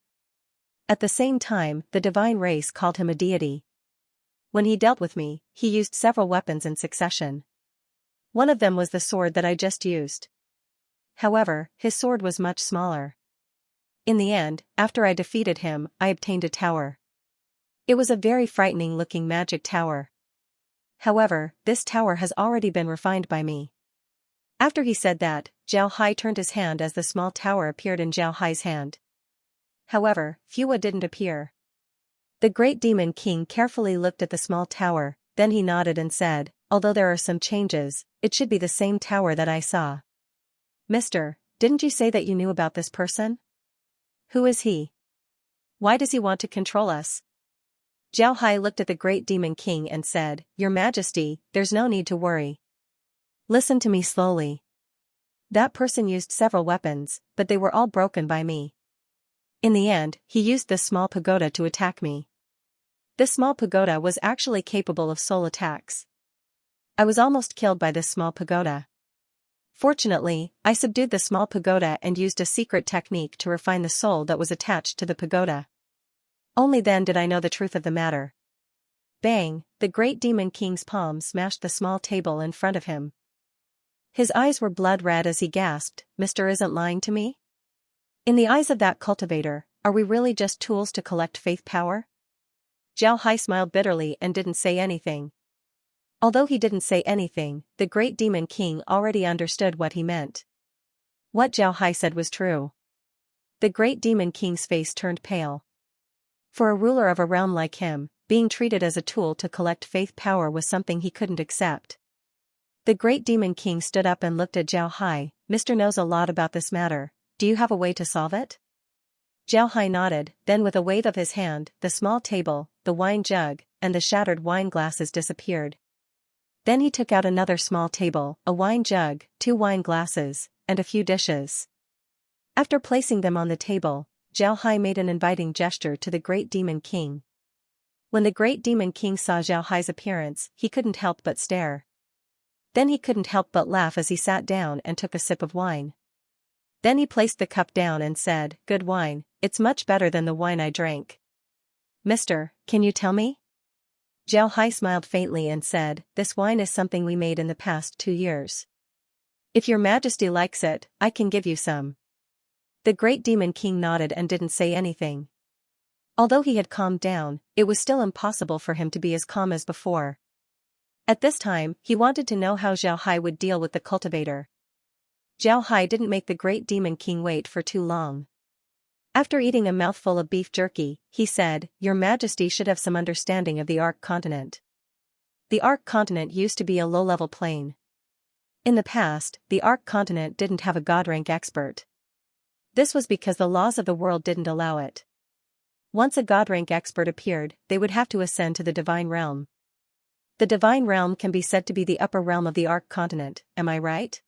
At the same time, the divine race called him a deity. When he dealt with me, he used several weapons in succession. One of them was the sword that I just used. However, his sword was much smaller. In the end, after I defeated him, I obtained a tower. It was a very frightening-looking magic tower. However, this tower has already been refined by me. After he said that, Zhao Hai turned his hand as the small tower appeared in Zhao Hai's hand. However, Fua didn't appear. The Great Demon King carefully looked at the small tower, then he nodded and said, "Although there are some changes, it should be the same tower that I saw." "Mister, didn't you say that you knew about this person? Who is he? Why does he want to control us?" Zhao Hai looked at the Great Demon King and said, "Your Majesty, there's no need to worry. Listen to me slowly. That person used several weapons, but they were all broken by me. In the end, he used this small pagoda to attack me. This small pagoda was actually capable of soul attacks. I was almost killed by this small pagoda. Fortunately, I subdued the small pagoda and used a secret technique to refine the soul that was attached to the pagoda. Only then did I know the truth of the matter." Bang! The Great Demon King's palm smashed the small table in front of him. His eyes were blood red as he gasped, "Mister isn't lying to me? In the eyes of that cultivator, are we really just tools to collect faith power?" Zhao Hai smiled bitterly and didn't say anything. Although he didn't say anything, the Great Demon King already understood what he meant. What Zhao Hai said was true. The Great Demon King's face turned pale. For a ruler of a realm like him, being treated as a tool to collect faith power was something he couldn't accept. The Great Demon King stood up and looked at Zhao Hai. "Mister knows a lot about this matter. Do you have a way to solve it?" Zhao Hai nodded, then with a wave of his hand, the small table, the wine jug, and the shattered wine glasses disappeared. Then he took out another small table, a wine jug, 2 wine glasses, and a few dishes. After placing them on the table, Zhao Hai made an inviting gesture to the Great Demon King. When the Great Demon King saw Zhao Hai's appearance, he couldn't help but stare. Then he couldn't help but laugh as he sat down and took a sip of wine. Then he placed the cup down and said, "Good wine, it's much better than the wine I drank. Mister, can you tell me?" Zhao Hai smiled faintly and said, "This wine is something we made in the past 2 years. If your Majesty likes it, I can give you some." The Great Demon King nodded and didn't say anything. Although he had calmed down, it was still impossible for him to be as calm as before. At this time, he wanted to know how Zhao Hai would deal with the cultivator. Zhao Hai didn't make the Great Demon King wait for too long. After eating a mouthful of beef jerky, he said, "Your Majesty should have some understanding of the Ark continent. The Ark continent used to be a low-level plane. In the past, the Ark continent didn't have a god-rank expert. This was because the laws of the world didn't allow it. Once a god-rank expert appeared, they would have to ascend to the divine realm. The divine realm can be said to be the upper realm of the Ark continent, am I right?"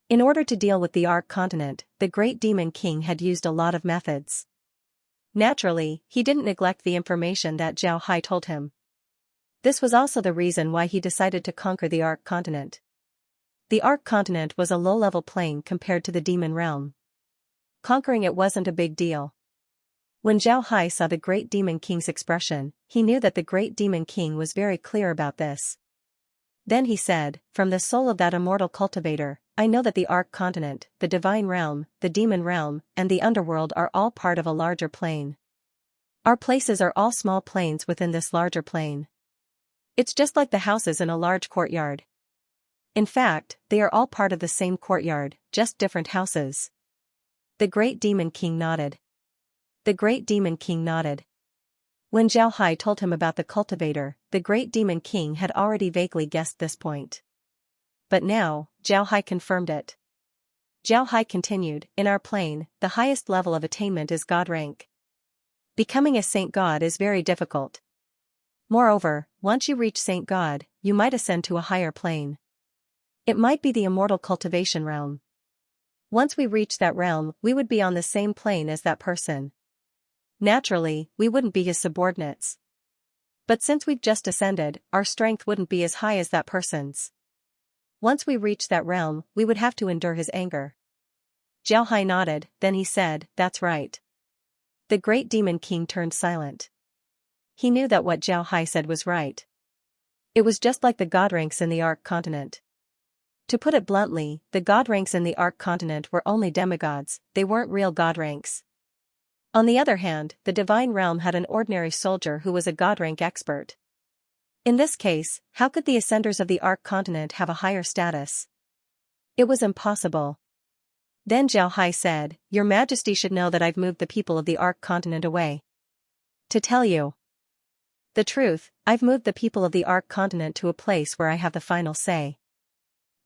In order to deal with the Ark continent, the Great Demon King had used a lot of methods. Naturally, he didn't neglect the information that Zhao Hai told him. This was also the reason why he decided to conquer the Ark continent. The Ark continent was a low-level plane compared to the demon realm. Conquering it wasn't a big deal. When Zhao Hai saw the Great Demon King's expression, he knew that the Great Demon King was very clear about this. Then he said, "From the soul of that immortal cultivator, I know that the Ark continent, the divine realm, the demon realm, and the underworld are all part of a larger plane. Our places are all small planes within this larger plane. It's just like the houses in a large courtyard. In fact, they are all part of the same courtyard, just different houses." The Great Demon King nodded. The Great Demon King nodded. When Zhao Hai told him about the cultivator, the Great Demon King had already vaguely guessed this point. But now, Zhao Hai confirmed it. Zhao Hai continued, in our plane, the highest level of attainment is God rank. Becoming a saint god is very difficult. Moreover, once you reach saint god, you might ascend to a higher plane. It might be the immortal cultivation realm. Once we reach that realm, we would be on the same plane as that person. Naturally, we wouldn't be his subordinates. But since we've just ascended, our strength wouldn't be as high as that person's. Once we reach that realm, we would have to endure his anger. Zhao Hai nodded, then he said, that's right. The great demon king turned silent. He knew that what Zhao Hai said was right. It was just like the god ranks in the Ark continent. To put it bluntly, the god ranks in the Ark continent were only demigods, they weren't real god ranks. On the other hand, the divine realm had an ordinary soldier who was a god rank expert. In this case, how could the ascenders of the Ark continent have a higher status? It was impossible. Then Zhao Hai said, Your Majesty should know that I've moved the people of the Ark continent away. To tell you the truth, I've moved the people of the Ark continent to a place where I have the final say.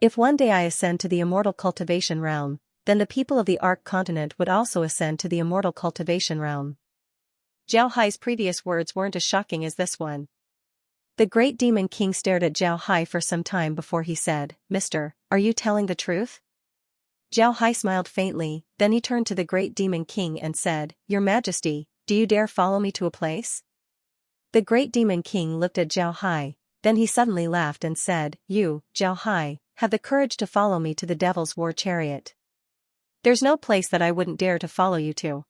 If one day I ascend to the immortal cultivation realm, then the people of the Ark continent would also ascend to the immortal cultivation realm. Zhao Hai's previous words weren't as shocking as this one. The great demon king stared at Zhao Hai for some time before he said, Mister, are you telling the truth? Zhao Hai smiled faintly, then he turned to the great demon king and said, Your Majesty, do you dare follow me to a place? The great demon king looked at Zhao Hai, then he suddenly laughed and said, You, Zhao Hai, have the courage to follow me to the devil's war chariot. There's no place that I wouldn't dare to follow you to.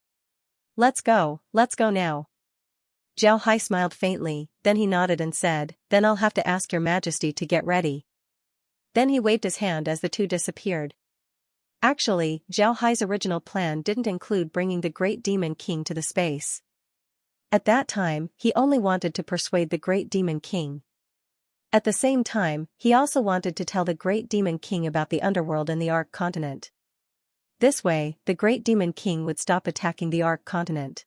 Let's go now. Zhao Hai smiled faintly, then he nodded and said, Then I'll have to ask your Majesty to get ready. Then he waved his hand as the two disappeared. Actually, Zhao Hai's original plan didn't include bringing the great demon king to the space. At that time, he only wanted to persuade the great demon king. At the same time, he also wanted to tell the great demon king about the underworld in the Ark continent. This way, the great demon king would stop attacking the Ark continent.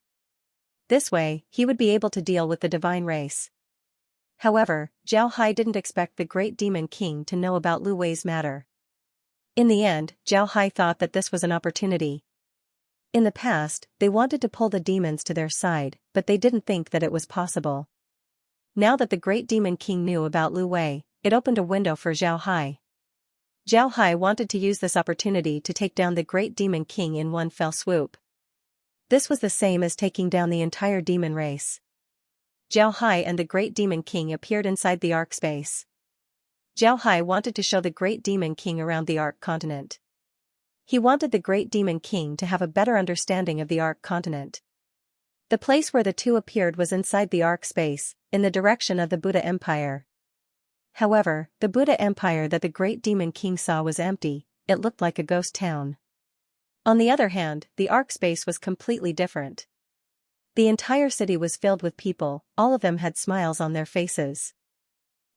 This way, he would be able to deal with the divine race. However, Zhao Hai didn't expect the great demon king to know about Lu Wei's matter. In the end, Zhao Hai thought that this was an opportunity. In the past, they wanted to pull the demons to their side, but they didn't think that it was possible. Now that the great demon king knew about Lu Wei, it opened a window for Zhao Hai. Zhao Hai wanted to use this opportunity to take down the great demon king in one fell swoop. This was the same as taking down the entire demon race. Zhao Hai and the great demon king appeared inside the Ark space. Zhao Hai wanted to show the great demon king around the Ark continent. He wanted the great demon king to have a better understanding of the Ark continent. The place where the two appeared was inside the Ark space, in the direction of the Buddha Empire. However, the Buddha Empire that the great demon king saw was empty, it looked like a ghost town. On the other hand, the Ark space was completely different. The entire city was filled with people, all of them had smiles on their faces.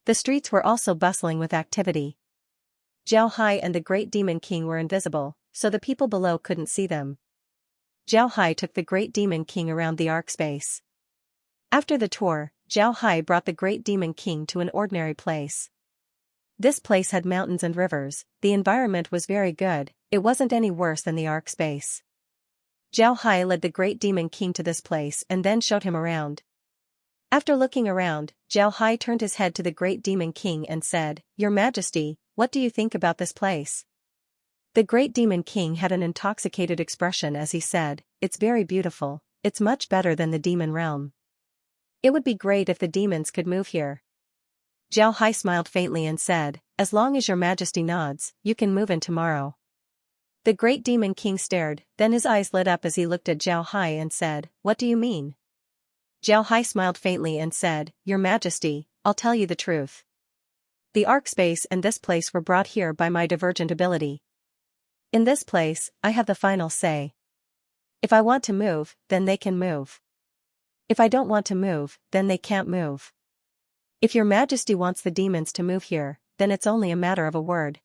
The streets were also bustling with activity. Zhao Hai and the great demon king were invisible, so the people below couldn't see them. Zhao Hai took the great demon king around the Ark space. After the tour, Zhao Hai brought the great demon king to an ordinary place. This place had mountains and rivers, the environment was very good, it wasn't any worse than the Ark space. Zhao Hai led the great demon king to this place and then showed him around. After looking around, Zhao Hai turned his head to the great demon king and said, Your Majesty, what do you think about this place? The great demon king had an intoxicated expression as he said, It's very beautiful, it's much better than the demon realm. It would be great if the demons could move here. Zhao Hai smiled faintly and said, As long as your Majesty nods, you can move in tomorrow. The great demon king stared, then his eyes lit up as he looked at Zhao Hai and said, What do you mean? Zhao Hai smiled faintly and said, Your Majesty, I'll tell you the truth. The Ark space and this place were brought here by my divergent ability. In this place, I have the final say. If I want to move, then they can move. If I don't want to move, then they can't move. If your Majesty wants the demons to move here, then it's only a matter of a word.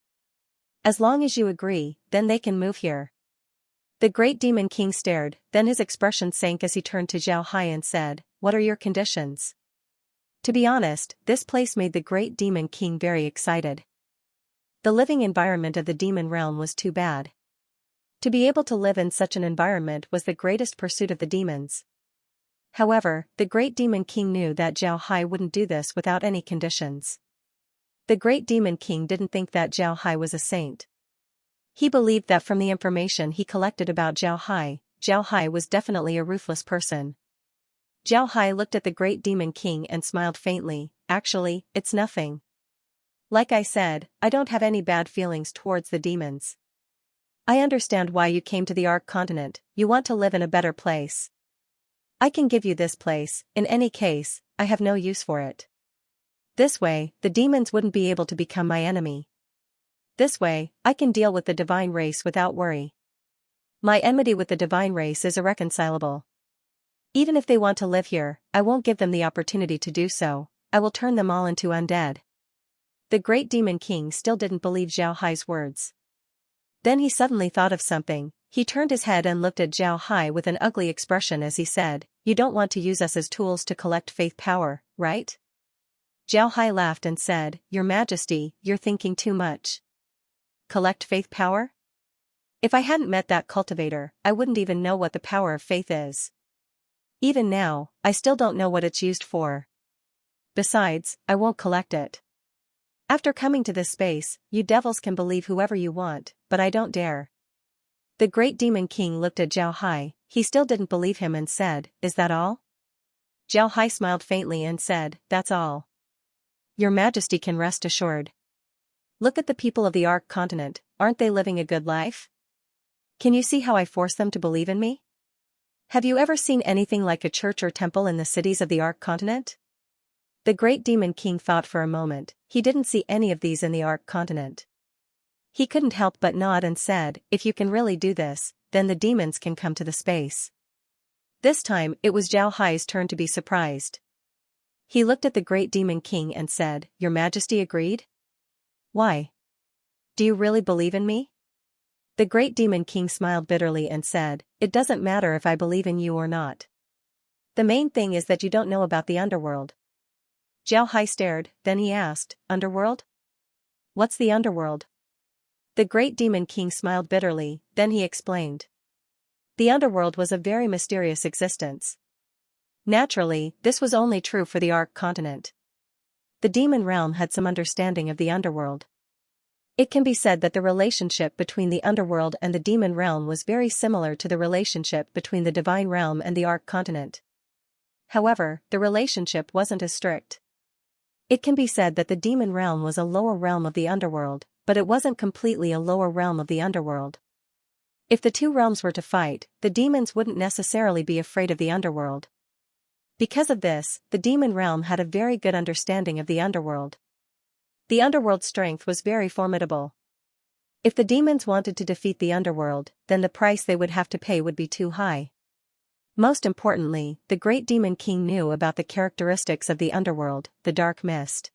As long as you agree, then they can move here. The great demon king stared, then his expression sank as he turned to Zhao Hai and said, What are your conditions? To be honest, this place made the great demon king very excited. The living environment of the demon realm was too bad. To be able to live in such an environment was the greatest pursuit of the demons. However, the Great Demon King knew that Zhao Hai wouldn't do this without any conditions. The Great Demon King didn't think that Zhao Hai was a saint. He believed that from the information he collected about Zhao Hai was definitely a ruthless person. Zhao Hai looked at the Great Demon King and smiled faintly. Actually, it's nothing. Like I said, I don't have any bad feelings towards the demons. I understand why you came to the Ark Continent. You want to live in a better place. I can give you this place. In any case, I have no use for it. This way, the demons wouldn't be able to become my enemy. This way, I can deal with the divine race without worry. My enmity with the divine race is irreconcilable. Even if they want to live here, I won't give them the opportunity to do so. I will turn them all into undead. The Great Demon King still didn't believe Zhao Hai's words. Then he suddenly thought of something. He turned his head and looked at Zhao Hai with an ugly expression as he said, "You don't want to use us as tools to collect faith power, right?" Zhao Hai laughed and said, "Your Majesty, you're thinking too much. Collect faith power? If I hadn't met that cultivator, I wouldn't even know what the power of faith is. Even now, I still don't know what it's used for. Besides, I won't collect it. After coming to this space, you devils can believe whoever you want, but I don't dare." The Great Demon King looked at Zhao Hai. He still didn't believe him and said, "Is that all?" Zhao Hai smiled faintly and said, "That's all. Your Majesty can rest assured. Look at the people of the Ark Continent, aren't they living a good life? Can you see how I force them to believe in me? Have you ever seen anything like a church or temple in the cities of the Ark Continent?" The Great Demon King thought for a moment. He didn't see any of these in the Ark Continent. He couldn't help but nod and said, "If you can really do this, then the demons can come to the space." This time, it was Zhao Hai's turn to be surprised. He looked at the Great Demon King and said, "Your Majesty agreed? Why? Do you really believe in me?" The Great Demon King smiled bitterly and said, "It doesn't matter if I believe in you or not. The main thing is that you don't know about the underworld." Zhao Hai stared, then he asked, "Underworld? What's the underworld?" The Great Demon King smiled bitterly, then he explained. The underworld was a very mysterious existence. Naturally, this was only true for the Ark Continent. The demon realm had some understanding of the underworld. It can be said that the relationship between the underworld and the demon realm was very similar to the relationship between the divine realm and the Ark Continent. However, the relationship wasn't as strict. It can be said that the demon realm was a lower realm of the underworld, but it wasn't completely a lower realm of the underworld. If the two realms were to fight, the demons wouldn't necessarily be afraid of the underworld. Because of this, the demon realm had a very good understanding of the underworld. The underworld's strength was very formidable. If the demons wanted to defeat the underworld, then the price they would have to pay would be too high. Most importantly, the Great Demon King knew about the characteristics of the underworld, the dark mist.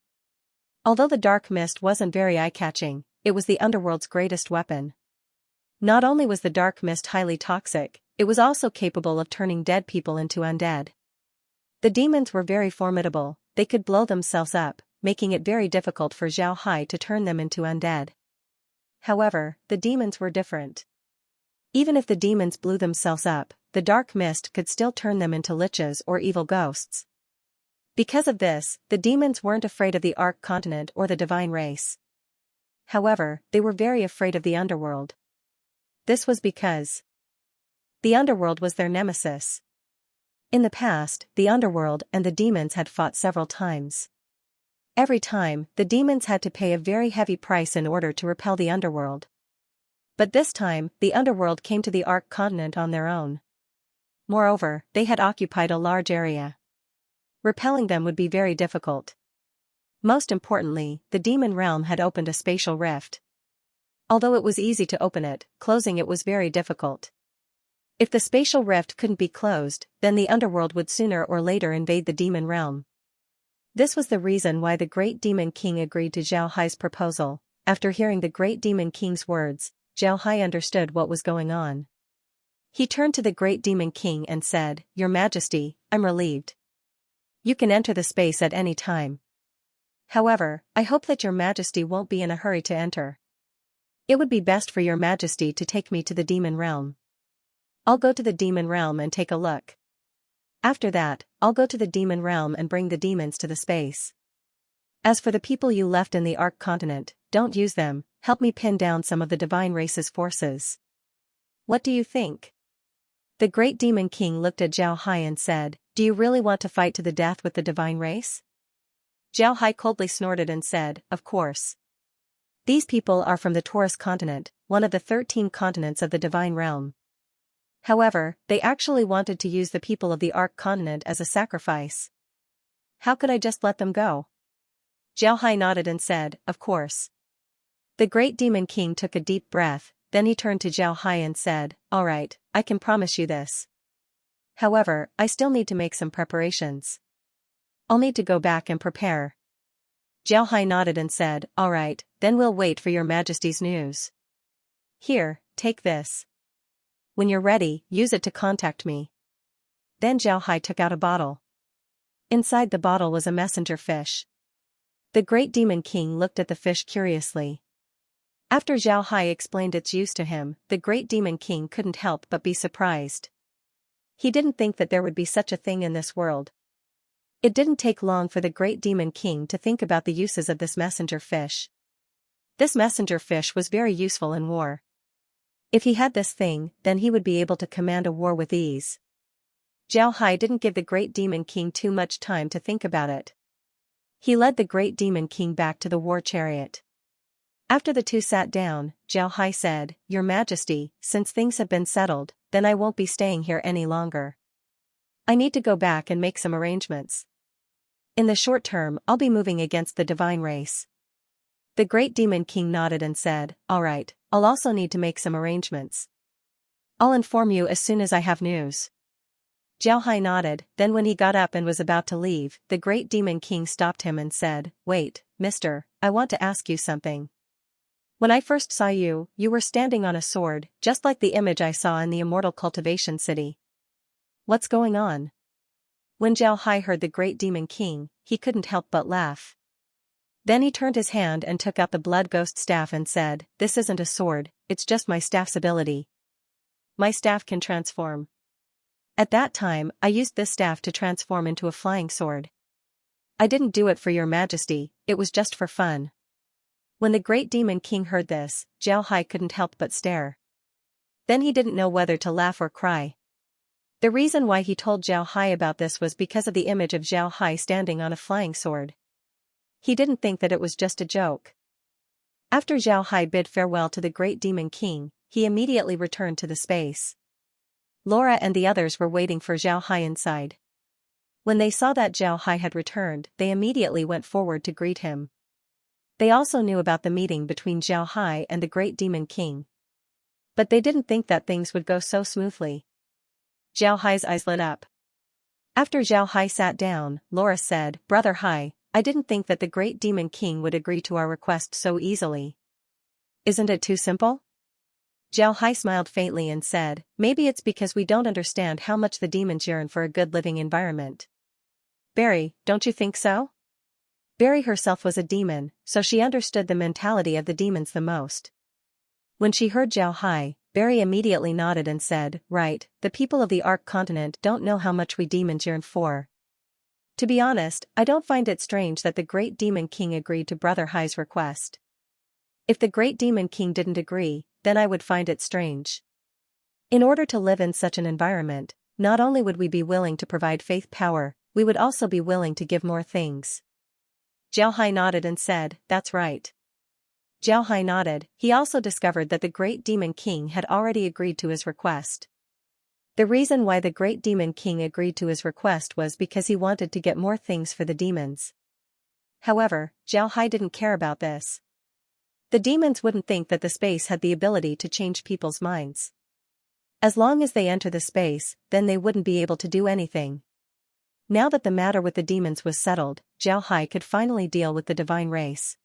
Although the dark mist wasn't very eye-catching, it was the underworld's greatest weapon. Not only was the dark mist highly toxic, it was also capable of turning dead people into undead. The demons were very formidable. They could blow themselves up, making it very difficult for Zhao Hai to turn them into undead. However, the demons were different. Even if the demons blew themselves up, the dark mist could still turn them into liches or evil ghosts. Because of this, the demons weren't afraid of the Ark Continent or the divine race. However, they were very afraid of the underworld. This was because the underworld was their nemesis. In the past, the underworld and the demons had fought several times. Every time, the demons had to pay a very heavy price in order to repel the underworld. But this time, the underworld came to the Ark Continent on their own. Moreover, they had occupied a large area. Repelling them would be very difficult. Most importantly, the demon realm had opened a spatial rift. Although it was easy to open it, closing it was very difficult. If the spatial rift couldn't be closed, then the underworld would sooner or later invade the demon realm. This was the reason why the Great Demon King agreed to Zhao Hai's proposal. After hearing the Great Demon King's words, Zhao Hai understood what was going on. He turned to the Great Demon King and said, "Your Majesty, I'm relieved. You can enter the space at any time. However, I hope that Your Majesty won't be in a hurry to enter. It would be best for your majesty to take me to the demon realm. I'll go to the demon realm and take a look. After that, I'll go to the demon realm and bring the demons to the space. As for the people you left in the Ark continent, don't use them, help me pin down some of the divine race's forces. What do you think? The great demon king looked at Zhao Hai and said, do you really want to fight to the death with the divine race? Zhao Hai coldly snorted and said, of course. These people are from the Taurus continent, one of the 13 continents of the divine realm. However, they actually wanted to use the people of the Ark continent as a sacrifice. How could I just let them go? Zhao Hai nodded and said, of course. The great demon king took a deep breath, then he turned to Zhao Hai and said, all right, I can promise you this. However, I still need to make some preparations. I'll need to go back and prepare. Zhao Hai nodded and said, all right, then we'll wait for your majesty's news. Here, take this. When you're ready, use it to contact me. Then Zhao Hai took out a bottle. Inside the bottle was a messenger fish. The great demon king looked at the fish curiously. After Zhao Hai explained its use to him, the great demon king couldn't help but be surprised. He didn't think that there would be such a thing in this world. It didn't take long for the great demon king to think about the uses of this messenger fish. This messenger fish was very useful in war. If he had this thing, then he would be able to command a war with ease. Zhao Hai didn't give the great demon king too much time to think about it. He led the great demon king back to the war chariot. After the two sat down, Zhao Hai said, Your Majesty, since things have been settled, then I won't be staying here any longer. I need to go back and make some arrangements. In the short term, I'll be moving against the divine race. The great demon king nodded and said, all right, I'll also need to make some arrangements. I'll inform you as soon as I have news. Zhao Hai nodded, then when he got up and was about to leave, the great demon king stopped him and said, wait, mister, I want to ask you something. When I first saw you, you were standing on a sword, just like the image I saw in the immortal Cultivation city. What's going on? When Zhao Hai heard the great demon king, he couldn't help but laugh. Then he turned his hand and took out the blood ghost staff and said, this isn't a sword, it's just my staff's ability. My staff can transform. At that time, I used this staff to transform into a flying sword. I didn't do it for your majesty, it was just for fun. When the great demon king heard this, Zhao Hai couldn't help but stare. Then he didn't know whether to laugh or cry. The reason why he told Zhao Hai about this was because of the image of Zhao Hai standing on a flying sword. He didn't think that it was just a joke. After Zhao Hai bid farewell to the great demon king, he immediately returned to the space. Laura and the others were waiting for Zhao Hai inside. When they saw that Zhao Hai had returned, they immediately went forward to greet him. They also knew about the meeting between Zhao Hai and the great demon king. But they didn't think that things would go so smoothly. Zhao Hai's eyes lit up. After Zhao Hai sat down, Laura said, Brother Hai, I didn't think that the great demon king would agree to our request so easily. Isn't it too simple? Zhao Hai smiled faintly and said, maybe it's because we don't understand how much the demons yearn for a good living environment. Barry, don't you think so? Barry herself was a demon, so she understood the mentality of the demons the most. When she heard Zhao Hai, Barry immediately nodded and said, right, the people of the Ark continent don't know how much we demons yearn for. To be honest, I don't find it strange that the great demon king agreed to Brother Hai's request. If the great demon king didn't agree, then I would find it strange. In order to live in such an environment, not only would we be willing to provide faith power, we would also be willing to give more things. Zhao Hai nodded and said, that's right. Zhao Hai nodded, he also discovered that the great demon king had already agreed to his request. The reason why the great demon king agreed to his request was because he wanted to get more things for the demons. However, Zhao Hai didn't care about this. The demons wouldn't think that the space had the ability to change people's minds. As long as they enter the space, then they wouldn't be able to do anything. Now that the matter with the demons was settled, Zhao Hai could finally deal with the divine race.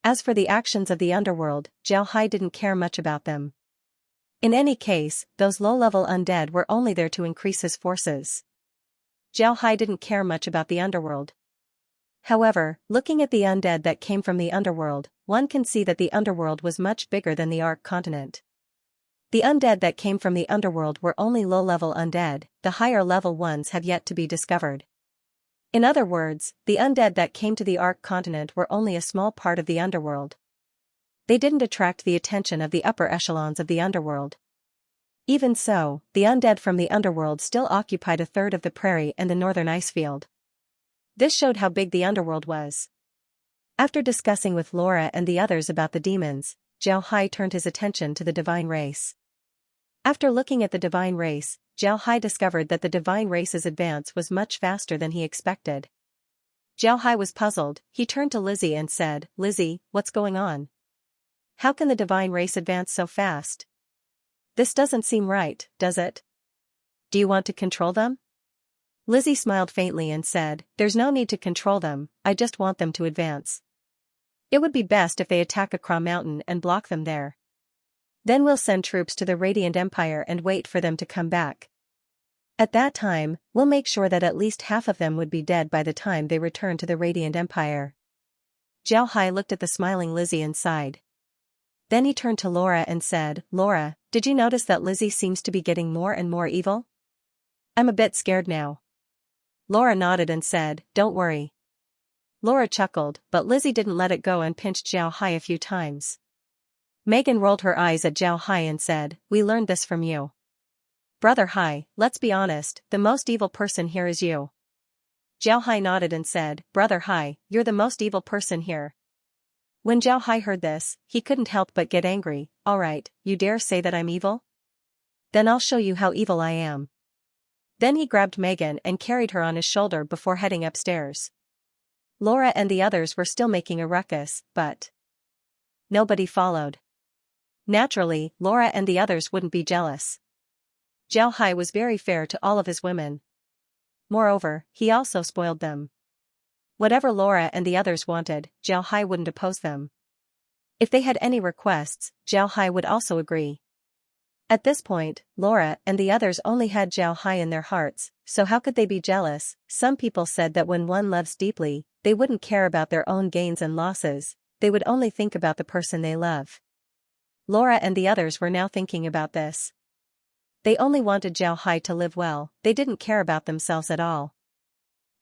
As for the actions of the underworld, Zhao Hai didn't care much about them. In any case, those low-level undead were only there to increase his forces. Zhao Hai didn't care much about the underworld. However, looking at the undead that came from the underworld, one can see that the underworld was much bigger than the Ark continent. The undead that came from the underworld were only low-level undead, the higher-level ones have yet to be discovered. In other words, the undead that came to the Ark continent were only a small part of the underworld. They didn't attract the attention of the upper echelons of the underworld. Even so, the undead from the underworld still occupied a third of the prairie and the northern icefield. This showed how big the underworld was. After discussing with Laura and the others about the demons, Zhao Hai turned his attention to the divine race. After looking at the divine race, Zhao Hai discovered that the divine race's advance was much faster than he expected. Zhao Hai was puzzled. He turned to Lizzie and said, "Lizzie, what's going on? How can the divine race advance so fast? This doesn't seem right, does it? Do you want to control them?" Lizzie smiled faintly and said, "There's no need to control them, I just want them to advance. It would be best if they attack Akra Mountain and block them there. Then we'll send troops to the Radiant Empire and wait for them to come back. At that time, we'll make sure that at least half of them would be dead by the time they return to the Radiant Empire." Zhao Hai looked at the smiling Lizzie and sighed. Then he turned to Laura and said, "Laura, did you notice that Lizzie seems to be getting more and more evil? I'm a bit scared now." Laura nodded and said, "Don't worry." Laura chuckled, but Lizzie didn't let it go and pinched Zhao Hai a few times. Megan rolled her eyes at Zhao Hai and said, "We learned this from you. Brother Hai, let's be honest, the most evil person here is you." Zhao Hai nodded and said, "Brother Hai, you're the most evil person here." When Zhao Hai heard this, he couldn't help but get angry. "All right, you dare say that I'm evil? Then I'll show you how evil I am." Then he grabbed Megan and carried her on his shoulder before heading upstairs. Laura and the others were still making a ruckus, but nobody followed. Naturally, Laura and the others wouldn't be jealous. Zhao Hai was very fair to all of his women. Moreover, he also spoiled them. Whatever Laura and the others wanted, Zhao Hai wouldn't oppose them. If they had any requests, Zhao Hai would also agree. At this point, Laura and the others only had Zhao Hai in their hearts, so how could they be jealous? Some people said that when one loves deeply, they wouldn't care about their own gains and losses, they would only think about the person they love. Laura and the others were now thinking about this. They only wanted Zhao Hai to live well, they didn't care about themselves at all.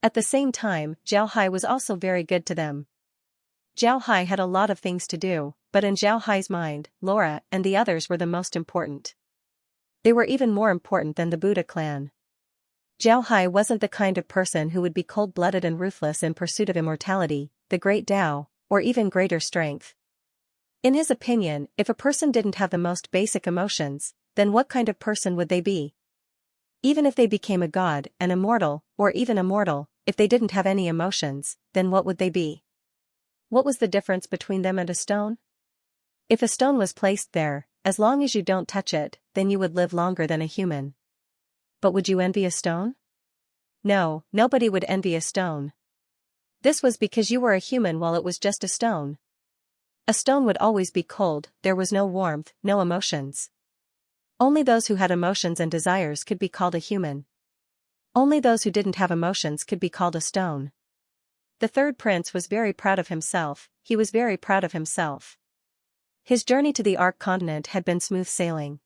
At the same time, Zhao Hai was also very good to them. Zhao Hai had a lot of things to do, but in Zhao Hai's mind, Laura and the others were the most important. They were even more important than the Buddha clan. Zhao Hai wasn't the kind of person who would be cold-blooded and ruthless in pursuit of immortality, the great Tao, or even greater strength. In his opinion, if a person didn't have the most basic emotions, then what kind of person would they be? Even if they became a god, an immortal, or even immortal, if they didn't have any emotions, then what would they be? What was the difference between them and a stone? If a stone was placed there, as long as you don't touch it, then you would live longer than a human. But would you envy a stone? No, nobody would envy a stone. This was because you were a human while it was just a stone. A stone would always be cold, there was no warmth, no emotions. Only those who had emotions and desires could be called a human. Only those who didn't have emotions could be called a stone. The third prince was very proud of himself, he was very proud of himself. His journey to the Ark continent had been smooth sailing.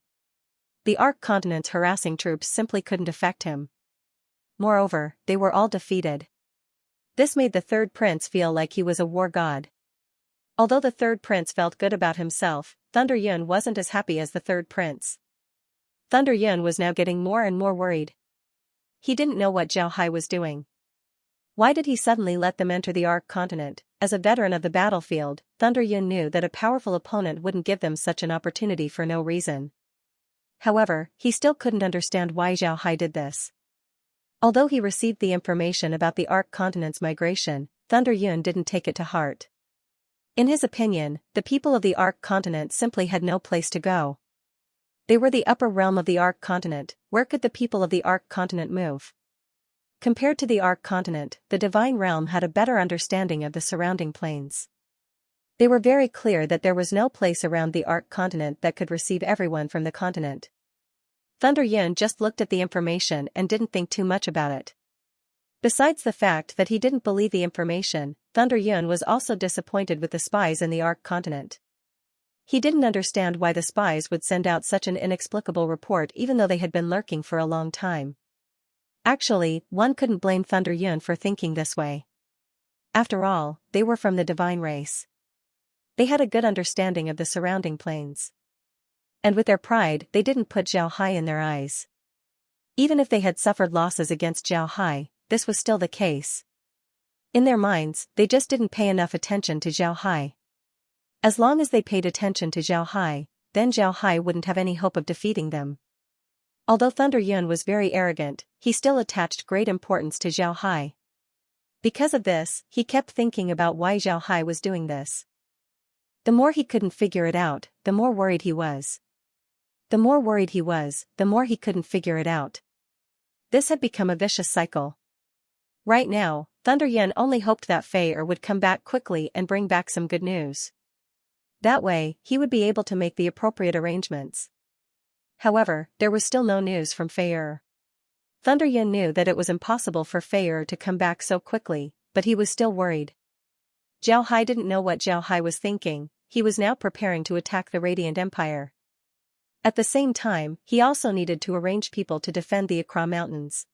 The Ark continent's harassing troops simply couldn't affect him. Moreover, they were all defeated. This made the third prince feel like he was a war god. Although the third prince felt good about himself, Thunder Yun wasn't as happy as the third prince. Thunder Yun was now getting more and more worried. He didn't know what Zhao Hai was doing. Why did he suddenly let them enter the Ark continent? As a veteran of the battlefield, Thunder Yun knew that a powerful opponent wouldn't give them such an opportunity for no reason. However, he still couldn't understand why Zhao Hai did this. Although he received the information about the Ark continent's migration, Thunder Yun didn't take it to heart. In his opinion, the people of the Ark continent simply had no place to go. They were the upper realm of the Ark continent, where could the people of the Ark continent move? Compared to the Ark continent, the Divine Realm had a better understanding of the surrounding plains. They were very clear that there was no place around the Ark continent that could receive everyone from the continent. Thunder Yun just looked at the information and didn't think too much about it. Besides the fact that he didn't believe the information, Thunder Yun was also disappointed with the spies in the Ark continent. He didn't understand why the spies would send out such an inexplicable report even though they had been lurking for a long time. Actually, one couldn't blame Thunder Yun for thinking this way. After all, they were from the divine race. They had a good understanding of the surrounding planes. And with their pride, they didn't put Zhao Hai in their eyes. Even if they had suffered losses against Zhao Hai, this was still the case. In their minds, they just didn't pay enough attention to Zhao Hai. As long as they paid attention to Zhao Hai, then Zhao Hai wouldn't have any hope of defeating them. Although Thunder Yun was very arrogant, he still attached great importance to Zhao Hai. Because of this, he kept thinking about why Zhao Hai was doing this. The more he couldn't figure it out, the more worried he was. The more worried he was, the more he couldn't figure it out. This had become a vicious cycle. Right now, Thunder Yun only hoped that Fei Er would come back quickly and bring back some good news. That way, he would be able to make the appropriate arrangements. However, there was still no news from Fei Er. Thunder Yun knew that it was impossible for Fei Er to come back so quickly, but he was still worried. Zhao Hai didn't know what Zhao Hai was thinking. He was now preparing to attack the Radiant Empire. At the same time, he also needed to arrange people to defend the Accra Mountains.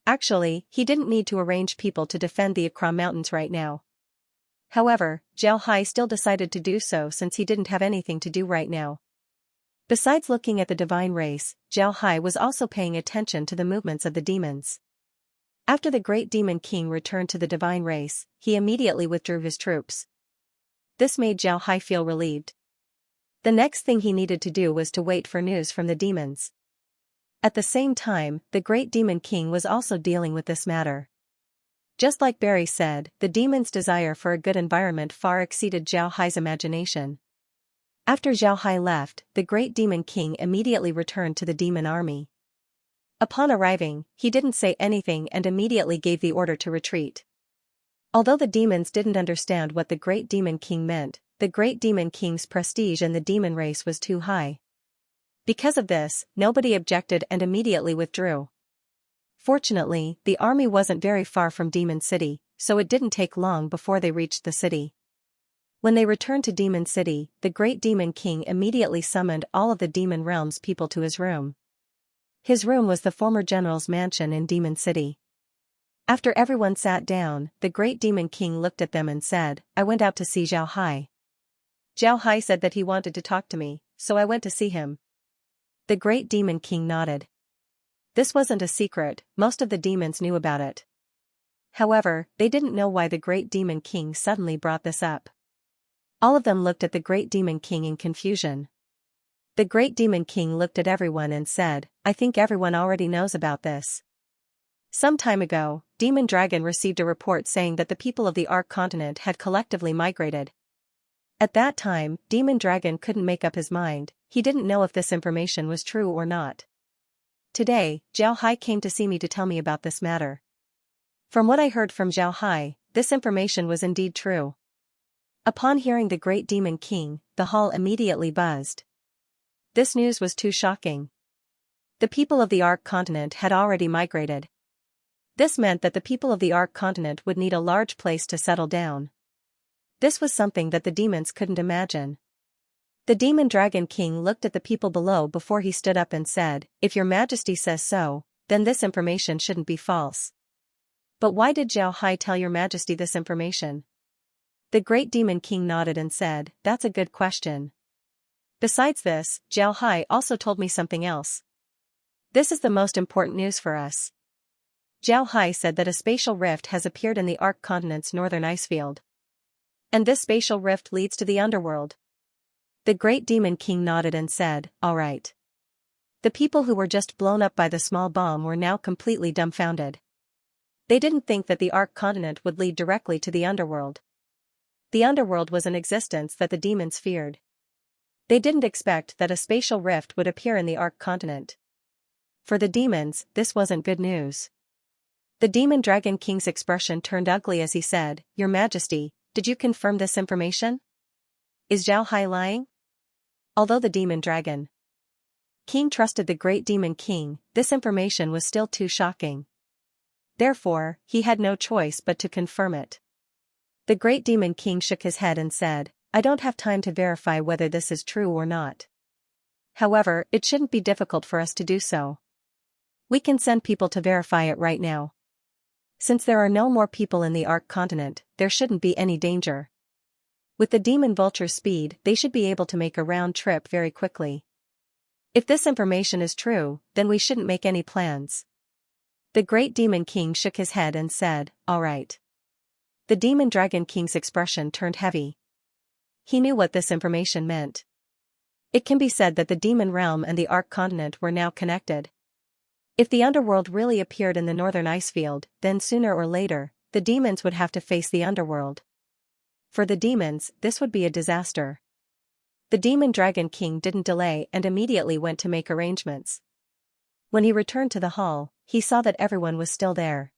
Actually, he didn't need to arrange people to defend the Accra Mountains right now. However, Zhao Hai still decided to do so since he didn't have anything to do right now. Besides looking at the divine race, Zhao Hai was also paying attention to the movements of the demons. After the great demon king returned to the divine race, he immediately withdrew his troops. This made Zhao Hai feel relieved. The next thing he needed to do was to wait for news from the demons. At the same time, the great demon king was also dealing with this matter. Just like Barry said, the demon's desire for a good environment far exceeded Zhao Hai's imagination. After Zhao Hai left, the great demon king immediately returned to the demon army. Upon arriving, he didn't say anything and immediately gave the order to retreat. Although the demons didn't understand what the great demon king meant, the great demon king's prestige in the demon race was too high. Because of this, nobody objected and immediately withdrew. Fortunately, the army wasn't very far from Demon City, so it didn't take long before they reached the city. When they returned to Demon City, the great demon king immediately summoned all of the demon realm's people to his room. His room was the former general's mansion in Demon City. After everyone sat down, the great demon king looked at them and said, "I went out to see Zhao Hai. Zhao Hai said that he wanted to talk to me, so I went to see him." The great demon king nodded. This wasn't a secret, most of the demons knew about it. However, they didn't know why the great demon king suddenly brought this up. All of them looked at the great demon king in confusion. The great demon king looked at everyone and said, "I think everyone already knows about this." Some time ago, Demon Dragon received a report saying that the people of the Ark continent had collectively migrated. At that time, Demon Dragon couldn't make up his mind. He didn't know if this information was true or not. Today, Zhao Hai came to see me to tell me about this matter. From what I heard from Zhao Hai, this information was indeed true. Upon hearing the great demon king, the hall immediately buzzed. This news was too shocking. The people of the Ark continent had already migrated. This meant that the people of the Ark continent would need a large place to settle down. This was something that the demons couldn't imagine. The demon dragon king looked at the people below before he stood up and said, "If your majesty says so, then this information shouldn't be false." But why did Zhao Hai tell your majesty this information? The great demon king nodded and said, "That's a good question. Besides this, Zhao Hai also told me something else. This is the most important news for us." Zhao Hai said that a spatial rift has appeared in the Ark continent's northern icefield. And this spatial rift leads to the underworld. The great demon king nodded and said, "All right." The people who were just blown up by the small bomb were now completely dumbfounded. They didn't think that the Ark continent would lead directly to the underworld. The underworld was an existence that the demons feared. They didn't expect that a spatial rift would appear in the Ark continent. For the demons, this wasn't good news. The demon dragon king's expression turned ugly as he said, "Your majesty, did you confirm this information? Is Zhao Hai lying?" Although the demon dragon king trusted the great demon king, this information was still too shocking. Therefore, he had no choice but to confirm it. The great demon king shook his head and said, I don't have time to verify whether this is true or not. However, it shouldn't be difficult for us to do so. We can send people to verify it right now. Since there are no more people in the Ark continent, there shouldn't be any danger. With the demon vulture's speed, they should be able to make a round trip very quickly. If this information is true, then we shouldn't make any plans. The great demon king shook his head and said, all right. The demon dragon king's expression turned heavy. He knew what this information meant. It can be said that the demon realm and the Ark continent were now connected. If the underworld really appeared in the northern ice field, then sooner or later, the demons would have to face the underworld. For the demons, this would be a disaster. The demon dragon king didn't delay and immediately went to make arrangements. When he returned to the hall, he saw that everyone was still there.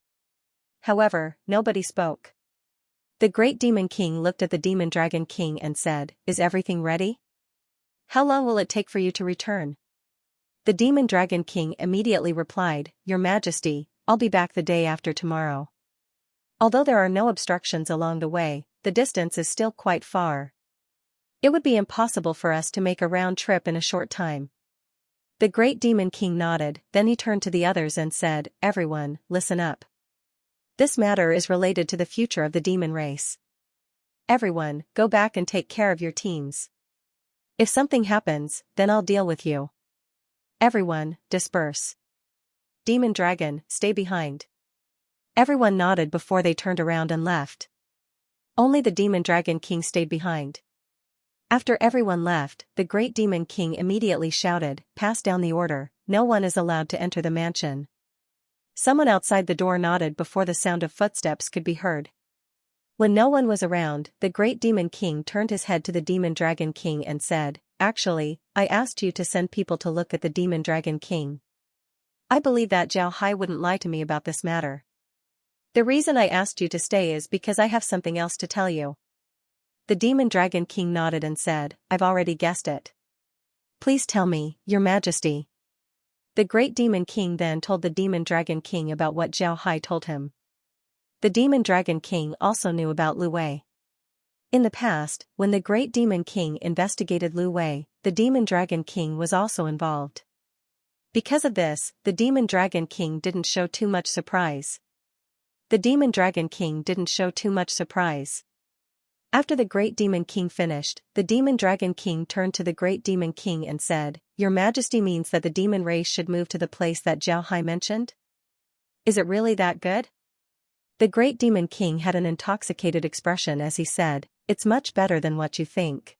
However, nobody spoke. The great demon king looked at the demon dragon king and said, is everything ready? How long will it take for you to return? The demon dragon king immediately replied, Your Majesty, I'll be back the day after tomorrow. Although there are no obstructions along the way, the distance is still quite far. It would be impossible for us to make a round trip in a short time. The great demon king nodded, then he turned to the others and said, Everyone, listen up. This matter is related to the future of the demon race. Everyone, go back and take care of your teams. If something happens, then I'll deal with you. Everyone, disperse. Demon dragon, stay behind. Everyone nodded before they turned around and left. Only the demon dragon king stayed behind. After everyone left, the great demon king immediately shouted, Pass down the order, no one is allowed to enter the mansion. Someone outside the door nodded before the sound of footsteps could be heard. When no one was around, the great demon king turned his head to the demon dragon king and said, Actually, I asked you to send people to look at the demon dragon king. I believe that Zhao Hai wouldn't lie to me about this matter. The reason I asked you to stay is because I have something else to tell you. The demon dragon king nodded and said, I've already guessed it. Please tell me, Your Majesty. The great demon king then told the demon dragon king about what Zhao Hai told him. The demon dragon king also knew about Lu Wei. In the past, when the great demon king investigated Lu Wei, the demon dragon king was also involved. Because of this, the demon dragon king didn't show too much surprise. After the great demon king finished, the demon dragon king turned to the great demon king and said, Your Majesty means that the demon race should move to the place that Zhao Hai mentioned? Is it really that good? The great demon king had an intoxicated expression as he said, It's much better than what you think.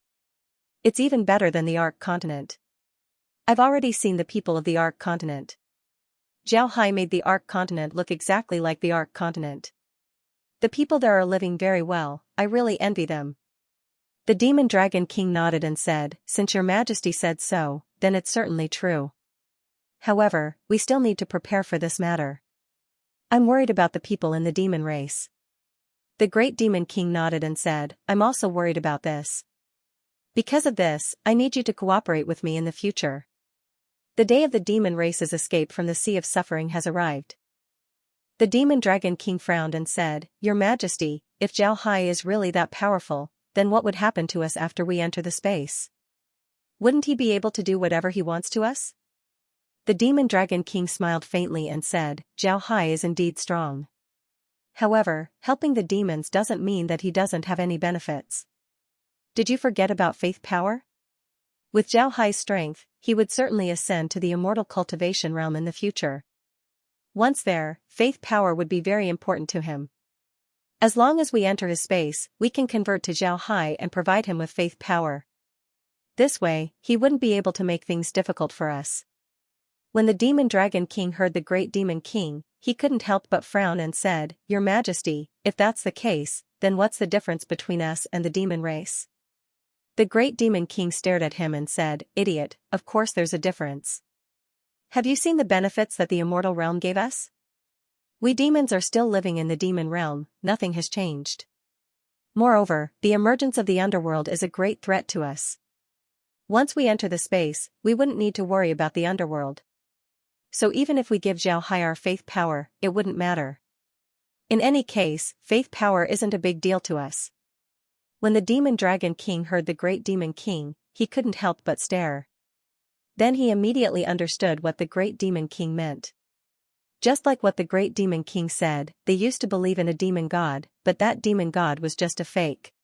It's even better than the Ark continent. I've already seen the people of the Ark continent. Zhao Hai made the Ark continent look exactly like the Ark continent. The people there are living very well, I really envy them. The demon dragon king nodded and said, Since Your Majesty said so, then it's certainly true. However, we still need to prepare for this matter. I'm worried about the people in the demon race. The great demon king nodded and said, I'm also worried about this. Because of this, I need you to cooperate with me in the future. The day of the demon race's escape from the Sea of Suffering has arrived. The demon dragon king frowned and said, Your Majesty, if Zhao Hai is really that powerful, then what would happen to us after we enter the space? Wouldn't he be able to do whatever he wants to us? The demon dragon king smiled faintly and said, Zhao Hai is indeed strong. However, helping the demons doesn't mean that he doesn't have any benefits. Did you forget about faith power? With Zhao Hai's strength, he would certainly ascend to the immortal cultivation realm in the future. Once there, faith power would be very important to him. As long as we enter his space, we can convert to Zhao Hai and provide him with faith power. This way, he wouldn't be able to make things difficult for us. When the demon dragon king heard the great demon king, he couldn't help but frown and said, Your Majesty, if that's the case, then what's the difference between us and the demon race? The great demon king stared at him and said, Idiot, of course there's a difference. Have you seen the benefits that the immortal realm gave us? We demons are still living in the demon realm, nothing has changed. Moreover, the emergence of the underworld is a great threat to us. Once we enter the space, we wouldn't need to worry about the underworld. So even if we give Zhao Hai our faith power, it wouldn't matter. In any case, faith power isn't a big deal to us. When the Demon Dragon King heard the Great Demon King, he couldn't help but stare. Then he immediately understood what the Great Demon King meant. Just like what the Great Demon King said, they used to believe in a demon god, but that demon god was just a fake.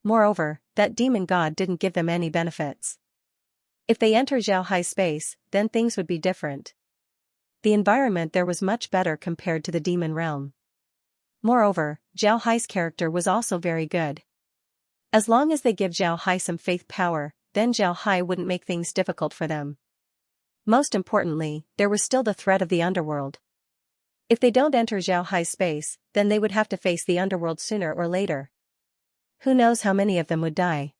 Moreover, that demon god didn't give them any benefits. If they enter Xiaohai's space, then things would be different. The environment there was much better compared to the demon realm. Moreover, Xiaohai's character was also very good. As long as they give Xiaohai some faith power, then Xiaohai wouldn't make things difficult for them. Most importantly, there was still the threat of the underworld. If they don't enter Xiaohai's space, then they would have to face the underworld sooner or later. Who knows how many of them would die.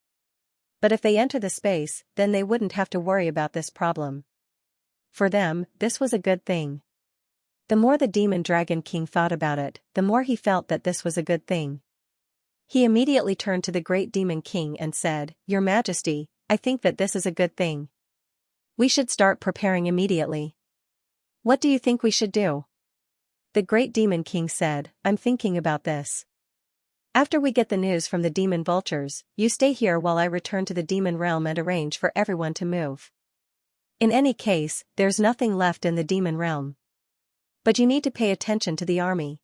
But if they enter the space, then they wouldn't have to worry about this problem. For them, this was a good thing. The more the Demon Dragon King thought about it, the more he felt that this was a good thing. He immediately turned to the Great Demon King and said, "Your Majesty, I think that this is a good thing. We should start preparing immediately. What do you think we should do?" The Great Demon King said, "I'm thinking about this. After we get the news from the demon vultures, you stay here while I return to the demon realm and arrange for everyone to move. In any case, there's nothing left in the demon realm. But you need to pay attention to the army.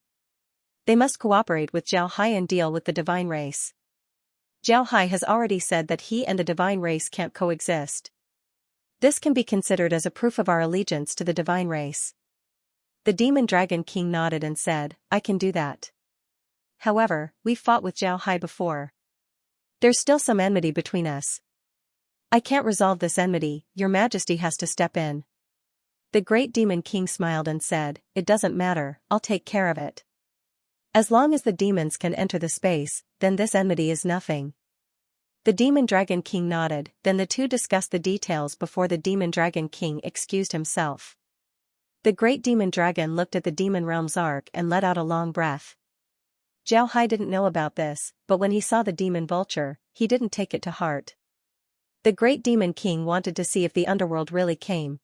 They must cooperate with Xiaohai and deal with the divine race. Xiaohai has already said that he and the divine race can't coexist. This can be considered as a proof of our allegiance to the divine race." The Demon Dragon King nodded and said, "I can do that. However, we fought with Xiaohai before. There's still some enmity between us. I can't resolve this enmity, Your Majesty has to step in." The Great Demon King smiled and said, "It doesn't matter, I'll take care of it. As long as the demons can enter the space, then this enmity is nothing." The Demon Dragon King nodded, then the two discussed the details before the Demon Dragon King excused himself. The Great Demon Dragon looked at the Demon Realm's arc and let out a long breath. Xiaohai didn't know about this, but when he saw the demon vulture, he didn't take it to heart. The Great Demon King wanted to see if the underworld really came.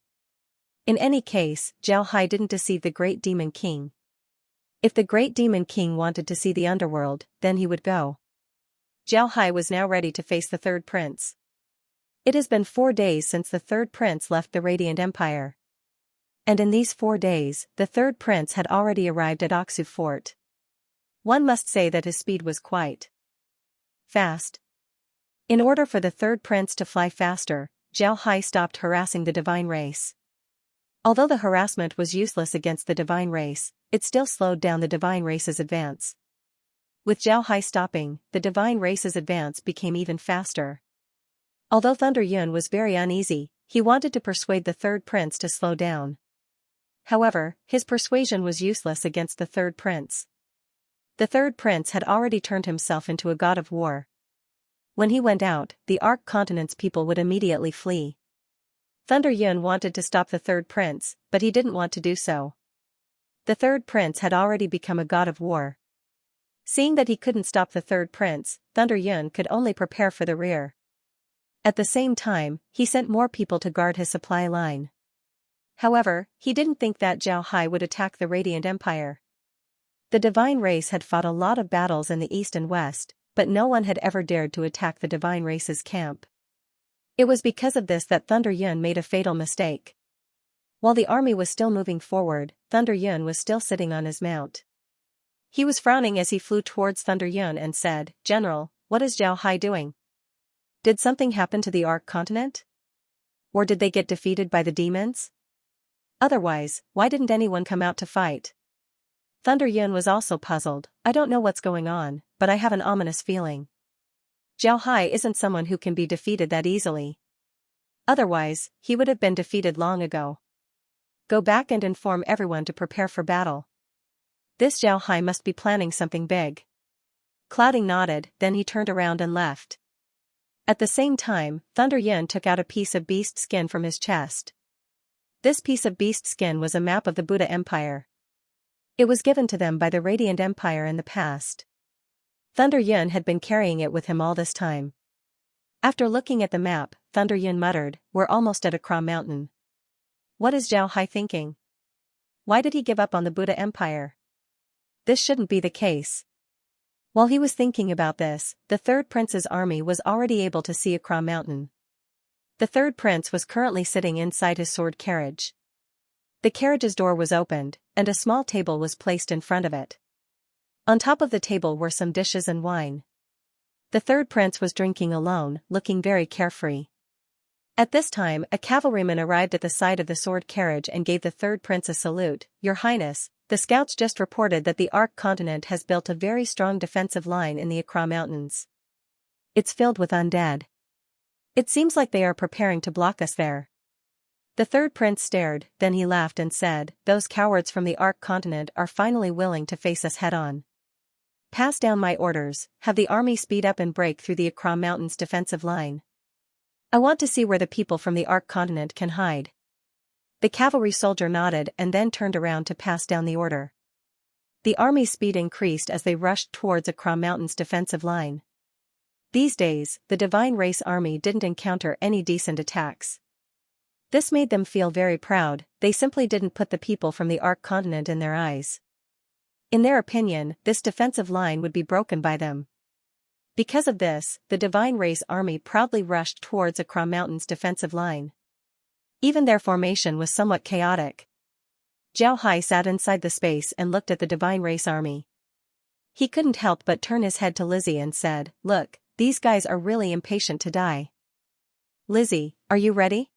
In any case, Xiaohai didn't deceive the Great Demon King. If the Great Demon King wanted to see the underworld, then he would go. Xiaohai was now ready to face the third prince. It has been 4 days since the third prince left the Radiant Empire. And in these 4 days, the third prince had already arrived at Aksu Fort. One must say that his speed was quite fast. In order for the third prince to fly faster, Xiaohai stopped harassing the divine race. Although the harassment was useless against the divine race, it still slowed down the divine race's advance. With Xiaohai stopping, the divine race's advance became even faster. Although Thunder Yun was very uneasy, he wanted to persuade the third prince to slow down. However, his persuasion was useless against the third prince. The third prince had already turned himself into a god of war. When he went out, the Arc Continent's people would immediately flee. Thunder Yun wanted to stop the third prince, but he didn't want to do so. The third prince had already become a god of war. Seeing that he couldn't stop the third prince, Thunder Yun could only prepare for the rear. At the same time, he sent more people to guard his supply line. However, he didn't think that Xiaohai would attack the Radiant Empire. The divine race had fought a lot of battles in the east and west, but no one had ever dared to attack the divine race's camp. It was because of this that Thunder Yun made a fatal mistake. While the army was still moving forward, Thunder Yun was still sitting on his mount. He was frowning as he flew towards Thunder Yun and said, "General, what is Xiaohai doing? Did something happen to the Arc Continent? Or did they get defeated by the demons? Otherwise, why didn't anyone come out to fight?" Thunder Yun was also puzzled. "I don't know what's going on, but I have an ominous feeling. Xiaohai isn't someone who can be defeated that easily. Otherwise, he would have been defeated long ago. Go back and inform everyone to prepare for battle. This Xiaohai must be planning something big." Clouding nodded, then he turned around and left. At the same time, Thunder Yun took out a piece of beast skin from his chest. This piece of beast skin was a map of the Buddha Empire. It was given to them by the Radiant Empire in the past. Thunder Yun had been carrying it with him all this time. After looking at the map, Thunder Yun muttered, "We're almost at Akra Mountain. What is Xiaohai thinking? Why did he give up on the Buddha Empire? this shouldn't be the case. While he was thinking about this, the third prince's army was already able to see across mountain. The third prince was currently sitting inside his sword carriage. The carriage's door was opened, and a small table was placed in front of it. On top of the table were some dishes and wine. The third prince was drinking alone, looking very carefree. At this time, a cavalryman arrived at the side of the sword carriage and gave the third prince a salute. "Your Highness, the scouts just reported that the Ark continent has built a very strong defensive line in the Accra Mountains. It's filled with undead. It seems like they are preparing to block us there." The third prince stared, then he laughed and said, "Those cowards from the Ark continent are finally willing to face us head-on. Pass down my orders, have the army speed up and break through the Accra Mountains defensive line. I want to see where the people from the Ark continent can hide." The cavalry soldier nodded and then turned around to pass down the order. The army's speed increased as they rushed towards Accra Mountains defensive line. These days, the Divine Race army didn't encounter any decent attacks. This made them feel very proud. They simply didn't put the people from the Ark continent in their eyes. In their opinion, this defensive line would be broken by them. Because of this, the Divine Race army proudly rushed towards Accra Mountains defensive line. Even their formation was somewhat chaotic. Xiao Hai sat inside the space and looked at the Divine Race army. He couldn't help but turn his head to Lizzie and said, "Look, these guys are really impatient to die." "Lizzie, are you ready?"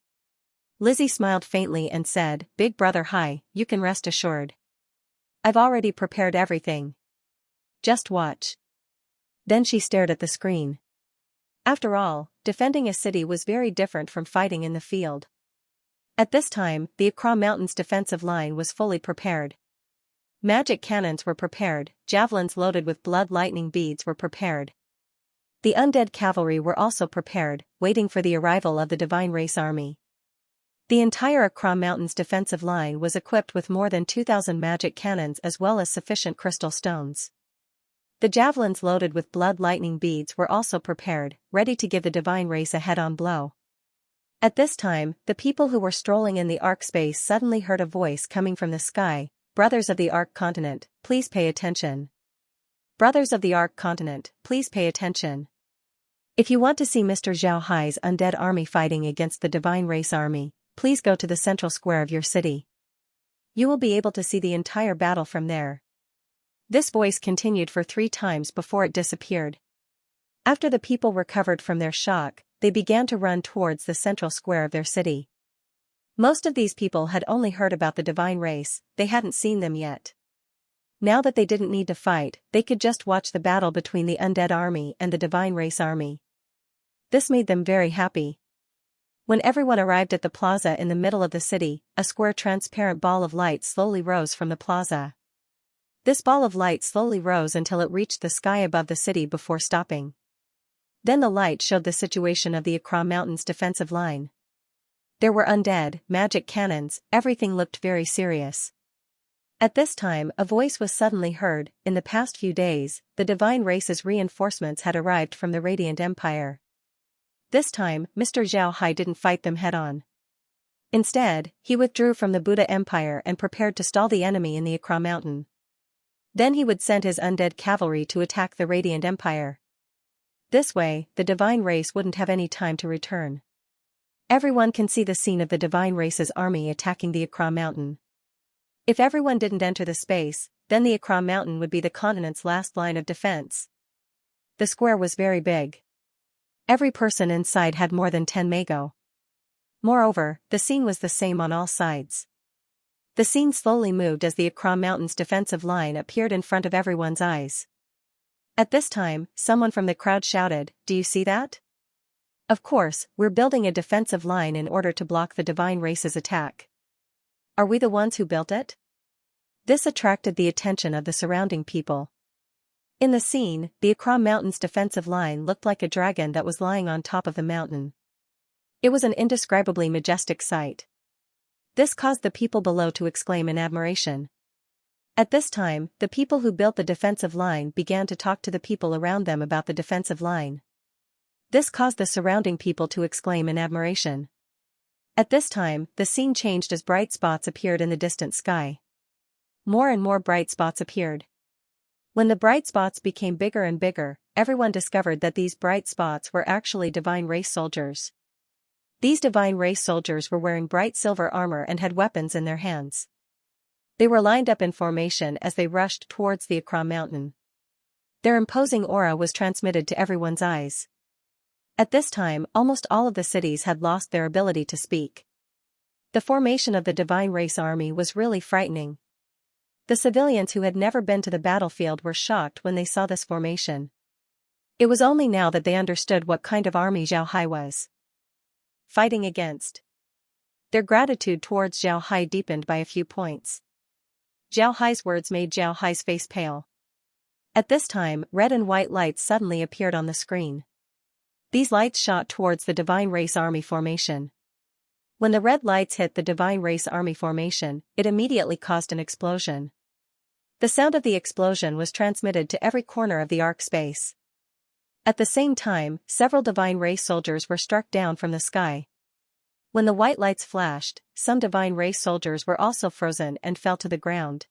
Lizzie smiled faintly and said, "Big brother Hai, you can rest assured. I've already prepared everything. Just watch." Then she stared at the screen. After all, defending a city was very different from fighting in the field. At this time, the Accra Mountains defensive line was fully prepared. Magic cannons were prepared, javelins loaded with blood lightning beads were prepared. The undead cavalry were also prepared, waiting for the arrival of the Divine Race army. The entire Accra Mountains defensive line was equipped with more than 2,000 magic cannons as well as sufficient crystal stones. The javelins loaded with blood lightning beads were also prepared, ready to give the Divine Race a head-on blow. At this time, the people who were strolling in the Ark space suddenly heard a voice coming from the sky. "Brothers of the Ark continent, please pay attention. Brothers of the Ark continent, please pay attention. If you want to see Mr. Xiao Hai's undead army fighting against the Divine Race army, please go to the central square of your city. You will be able to see the entire battle from there." This voice continued for 3 times before it disappeared. After the people recovered from their shock, they began to run towards the central square of their city. Most of these people had only heard about the Divine Race, they hadn't seen them yet. Now that they didn't need to fight, they could just watch the battle between the undead army and the Divine Race army. This made them very happy. When everyone arrived at the plaza in the middle of the city, a square transparent ball of light slowly rose from the plaza. This ball of light slowly rose until it reached the sky above the city before stopping. Then the light showed the situation of the Accra Mountains defensive line. There were undead, magic cannons, everything looked very serious. At this time, a voice was suddenly heard. "In the past few days, the Divine Race's reinforcements had arrived from the Radiant Empire." This time, Mr. Xiao Hai didn't fight them head-on. Instead, he withdrew from the Buddha Empire and prepared to stall the enemy in the Accra Mountain. Then he would send his undead cavalry to attack the Radiant Empire. This way, the Divine Race wouldn't have any time to return. Everyone can see the scene of the Divine Race's army attacking the Accra Mountain. If everyone didn't enter the space, then the Accra Mountain would be the continent's last line of defense. The square was very big. Every person inside had more than 10 mago. Moreover, the scene was the same on all sides. The scene slowly moved as the Accra Mountains defensive line appeared in front of everyone's eyes. At this time, someone from the crowd shouted, "Do you see that? Of course, we're building a defensive line in order to block the Divine Race's attack. Are we the ones who built it?" This attracted the attention of the surrounding people. In the scene, the Accra Mountains defensive line looked like a dragon that was lying on top of the mountain. It was an indescribably majestic sight. This caused the people below to exclaim in admiration. At this time, the people who built the defensive line began to talk to the people around them about the defensive line. This caused the surrounding people to exclaim in admiration. At this time, the scene changed as bright spots appeared in the distant sky. More and more bright spots appeared. When the bright spots became bigger and bigger, everyone discovered that these bright spots were actually divine race soldiers. These divine race soldiers were wearing bright silver armor and had weapons in their hands. They were lined up in formation as they rushed towards the Akram mountain. Their imposing aura was transmitted to everyone's eyes. At this time, almost all of the cities had lost their ability to speak. The formation of the divine race army was really frightening. The civilians who had never been to the battlefield were shocked when they saw this formation. It was only now that they understood what kind of army Zhao Hai was fighting against. Their gratitude towards Zhao Hai deepened by a few points. Zhao Hai's words made Zhao Hai's face pale. At this time, red and white lights suddenly appeared on the screen. These lights shot towards the divine race army formation. When the red lights hit the divine race army formation, it immediately caused an explosion. The sound of the explosion was transmitted to every corner of the arc space. At the same time, several divine race soldiers were struck down from the sky. When the white lights flashed, some divine race soldiers were also frozen and fell to the ground.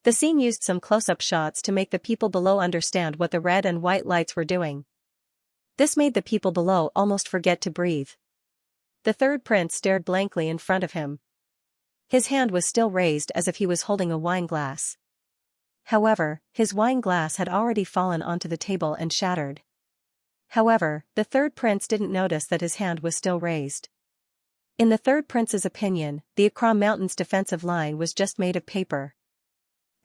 The scene used some close-up shots to make the people below understand what the red and white lights were doing. This made the people below almost forget to breathe. The third prince stared blankly in front of him. His hand was still raised as if he was holding a wine glass. However, his wine glass had already fallen onto the table and shattered. However, the third prince didn't notice that his hand was still raised. In the third prince's opinion, the Akram Mountain's defensive line was just made of paper.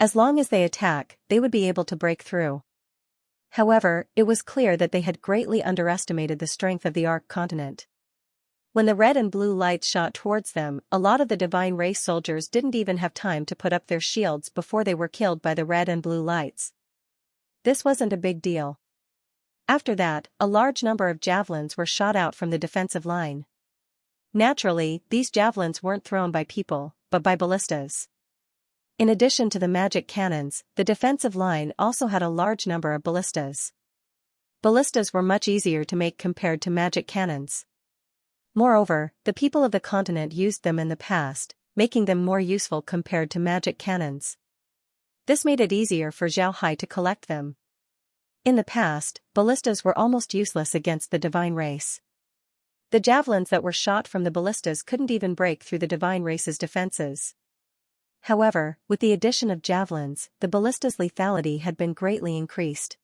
As long as they attack, they would be able to break through. However, it was clear that they had greatly underestimated the strength of the Ark continent. When the red and blue lights shot towards them, a lot of the divine race soldiers didn't even have time to put up their shields before they were killed by the red and blue lights. This wasn't a big deal. After that, a large number of javelins were shot out from the defensive line. Naturally, these javelins weren't thrown by people, but by ballistas. In addition to the magic cannons, the defensive line also had a large number of ballistas. Ballistas were much easier to make compared to magic cannons. Moreover, the people of the continent used them in the past, making them more useful compared to magic cannons. This made it easier for Zhao Hai to collect them. In the past, ballistas were almost useless against the divine race. The javelins that were shot from the ballistas couldn't even break through the divine race's defenses. However, with the addition of javelins, the ballista's lethality had been greatly increased.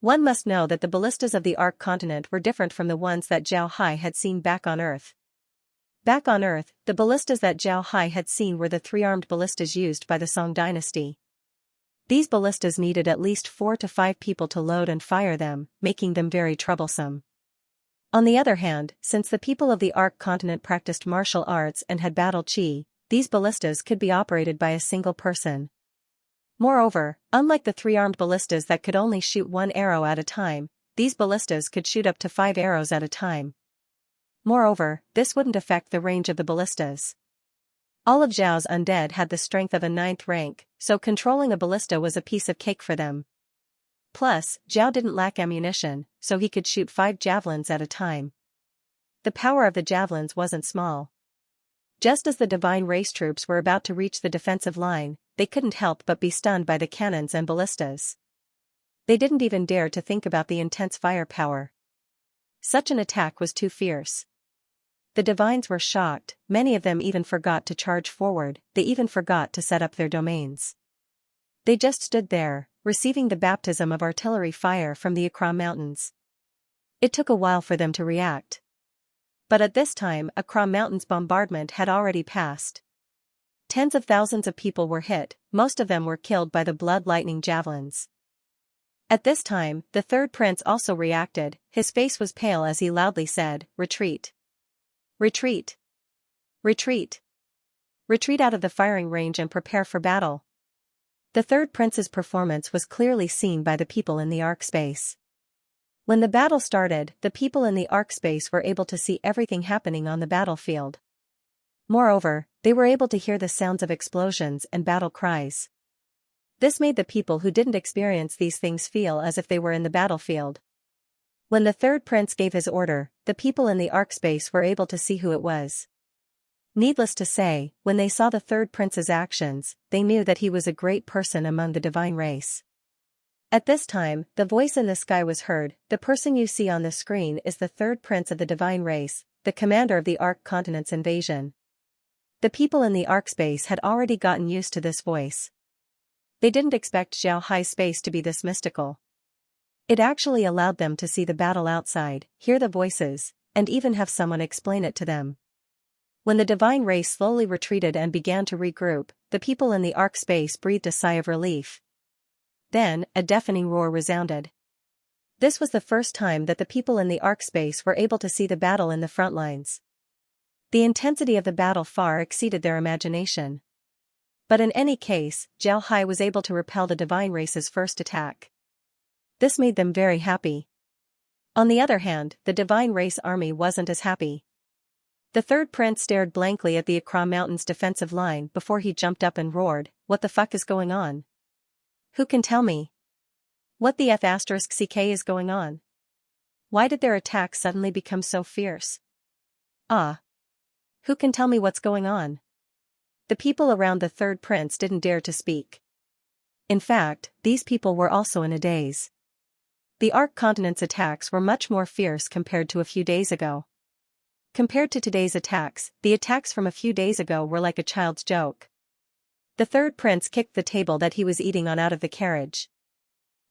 One must know that the ballistas of the Ark continent were different from the ones that Zhao Hai had seen back on Earth. Back on Earth, the ballistas that Zhao Hai had seen were the three-armed ballistas used by the Song dynasty. These ballistas needed at least 4 to 5 people to load and fire them, making them very troublesome. On the other hand, since the people of the Ark continent practiced martial arts and had battle chi, these ballistas could be operated by a single person. Moreover, unlike the three-armed ballistas that could only shoot 1 arrow at a time, these ballistas could shoot up to 5 arrows at a time. Moreover, this wouldn't affect the range of the ballistas. All of Zhao's undead had the strength of a 9th rank, so controlling a ballista was a piece of cake for them. Plus, Zhao didn't lack ammunition, so he could shoot 5 javelins at a time. The power of the javelins wasn't small. Just as the divine race troops were about to reach the defensive line, they couldn't help but be stunned by the cannons and ballistas. They didn't even dare to think about the intense firepower. Such an attack was too fierce. The divines were shocked, many of them even forgot to charge forward, they even forgot to set up their domains. They just stood there, receiving the baptism of artillery fire from the Akram Mountains. It took a while for them to react. But at this time, Akram Mountains' bombardment had already passed. Tens of thousands of people were hit, most of them were killed by the blood lightning javelins. At this time, the third prince also reacted, his face was pale as he loudly said, "Retreat! Retreat! Retreat! Retreat out of the firing range and prepare for battle." The third prince's performance was clearly seen by the people in the arc space. When the battle started, the people in the arc space were able to see everything happening on the battlefield. Moreover, they were able to hear the sounds of explosions and battle cries. This made the people who didn't experience these things feel as if they were in the battlefield. When the third prince gave his order, the people in the arc space were able to see who it was. Needless to say, when they saw the third prince's actions, they knew that he was a great person among the divine race. At this time, the voice in the sky was heard. The person you see on the screen is the third prince of the divine race, the commander of the Ark Continent's invasion. The people in the Ark space had already gotten used to this voice. They didn't expect Xianxia's space to be this mystical. It actually allowed them to see the battle outside, hear the voices, and even have someone explain it to them. When the divine race slowly retreated and began to regroup, the people in the Ark space breathed a sigh of relief. Then, a deafening roar resounded. This was the first time that the people in the Ark space were able to see the battle in the front lines. The intensity of the battle far exceeded their imagination. But in any case, Xianxia was able to repel the divine race's first attack. This made them very happy. On the other hand, the divine race army wasn't as happy. The third prince stared blankly at the Accra Mountain's defensive line before he jumped up and roared, "What the fuck is going on? Who can tell me? What the F***ck is going on? Why did their attack suddenly become so fierce? Ah! Who can tell me what's going on?" The people around the third prince didn't dare to speak. In fact, these people were also in a daze. The Ark Continent's attacks were much more fierce compared to a few days ago. Compared to today's attacks, the attacks from a few days ago were like a child's joke. The third prince kicked the table that he was eating on out of the carriage.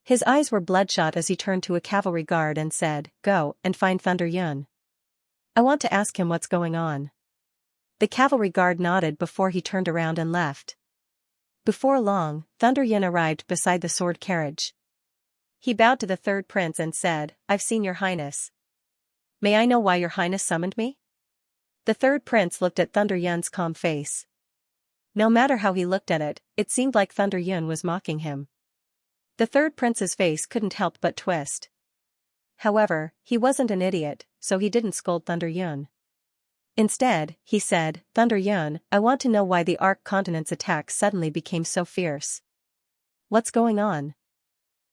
His eyes were bloodshot as he turned to a cavalry guard and said, "Go and find Thunder Yun. I want to ask him what's going on." The cavalry guard nodded before he turned around and left. Before long, Thunder Yun arrived beside the sword carriage. He bowed to the third prince and said, "I've seen your highness. May I know why your highness summoned me?" The third prince looked at Thunder Yun's calm face. No matter how he looked at it, it seemed like Thunder Yun was mocking him. The third prince's face couldn't help but twist. However, he wasn't an idiot, so he didn't scold Thunder Yun. Instead, he said, "Thunder Yun, I want to know why the Ark Continent's attack suddenly became so fierce. What's going on?"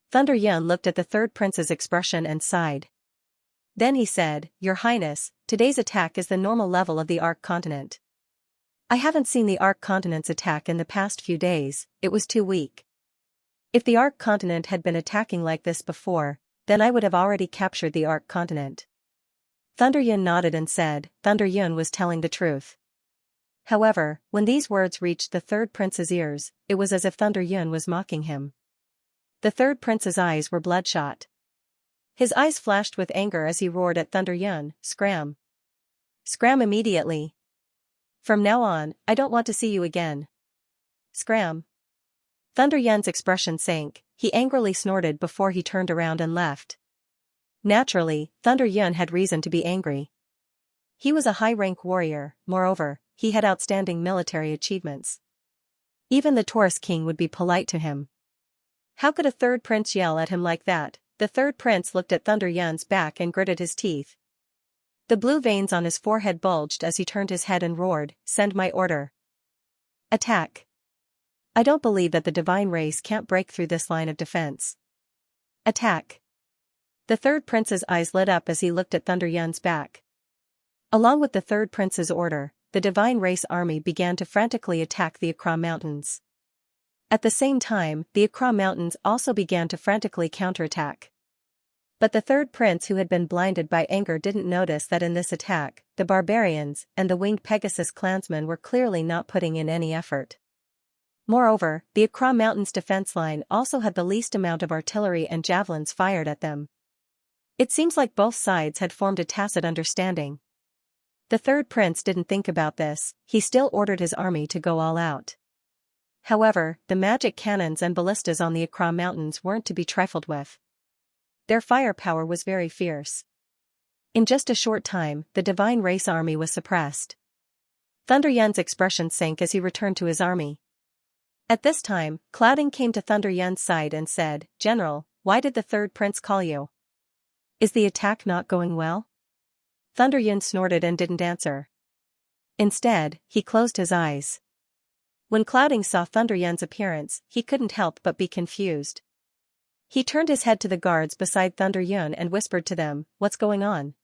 Thunder Yun looked at the third prince's expression and sighed. Then he said, "Your Highness, today's attack is the normal level of the Ark Continent. I haven't seen the Ark Continent's attack in the past few days, it was too weak. If the Ark Continent had been attacking like this before, then I would have already captured the Ark Continent." Thunder Yun nodded and said, Thunder Yun was telling the truth. However, when these words reached the third prince's ears, it was as if Thunder Yun was mocking him. The third prince's eyes were bloodshot. His eyes flashed with anger as he roared at Thunder Yun, "Scram! Scram immediately! From now on, I don't want to see you again. Scram!" Thunder Yun's expression sank, he angrily snorted before he turned around and left. Naturally, Thunder Yun had reason to be angry. He was a high-rank warrior, moreover, he had outstanding military achievements. Even the Taurus king would be polite to him. How could a third prince yell at him like that? The third prince looked at Thunder Yun's back and gritted his teeth. The blue veins on his forehead bulged as he turned his head and roared, "Send my order. Attack. I don't believe that the divine race can't break through this line of defense. Attack." The third prince's eyes lit up as he looked at Thunder Yun's back. Along with the third prince's order, the divine race army began to frantically attack the Accra Mountains. At the same time, the Accra Mountains also began to frantically counterattack. But the third prince, who had been blinded by anger, didn't notice that in this attack, the barbarians and the winged Pegasus clansmen were clearly not putting in any effort. Moreover, the Accra Mountains defense line also had the least amount of artillery and javelins fired at them. It seems like both sides had formed a tacit understanding. The third prince didn't think about this, he still ordered his army to go all out. However, the magic cannons and ballistas on the Accra Mountains weren't to be trifled with. Their firepower was very fierce. In just a short time, the divine race army was suppressed. Thunder Yun's expression sank as he returned to his army. At this time, Clouding came to Thunder Yun's side and said, "General, why did the third prince call you? Is the attack not going well?" Thunder Yun snorted and didn't answer. Instead, he closed his eyes. When Clouding saw Thunder Yun's appearance, he couldn't help but be confused. He turned his head to the guards beside Thunder Yun and whispered to them, "What's going on?"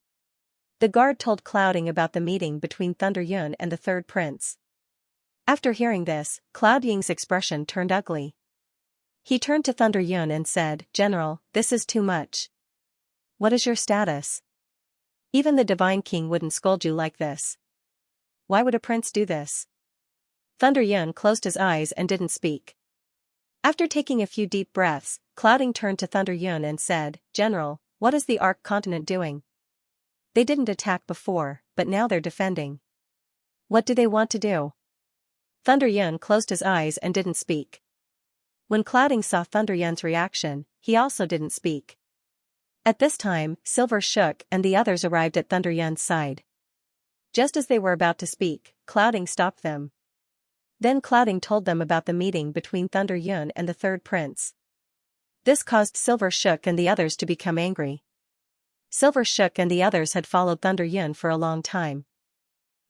The guard told Clouding about the meeting between Thunder Yun and the third prince. After hearing this, Clouding's expression turned ugly. He turned to Thunder Yun and said, General, this is too much. What is your status? Even the Divine King wouldn't scold you like this. Why would a prince do this? Thunder Yun closed his eyes and didn't speak. After taking a few deep breaths, Clouding turned to Thunder Yun and said, General, what is the Ark continent doing? They didn't attack before, but now they're defending. What do they want to do? Thunder Yun closed his eyes and didn't speak. When Clouding saw Thunder Yun's reaction, he also didn't speak. At this time, Silver shook and the others arrived at Thunder Yun's side. Just as they were about to speak, Clouding stopped them. Then Clouding told them about the meeting between Thunder Yun and the third prince. This caused Silver shook and the others to become angry. Silver shook and the others had followed Thunder Yun for a long time.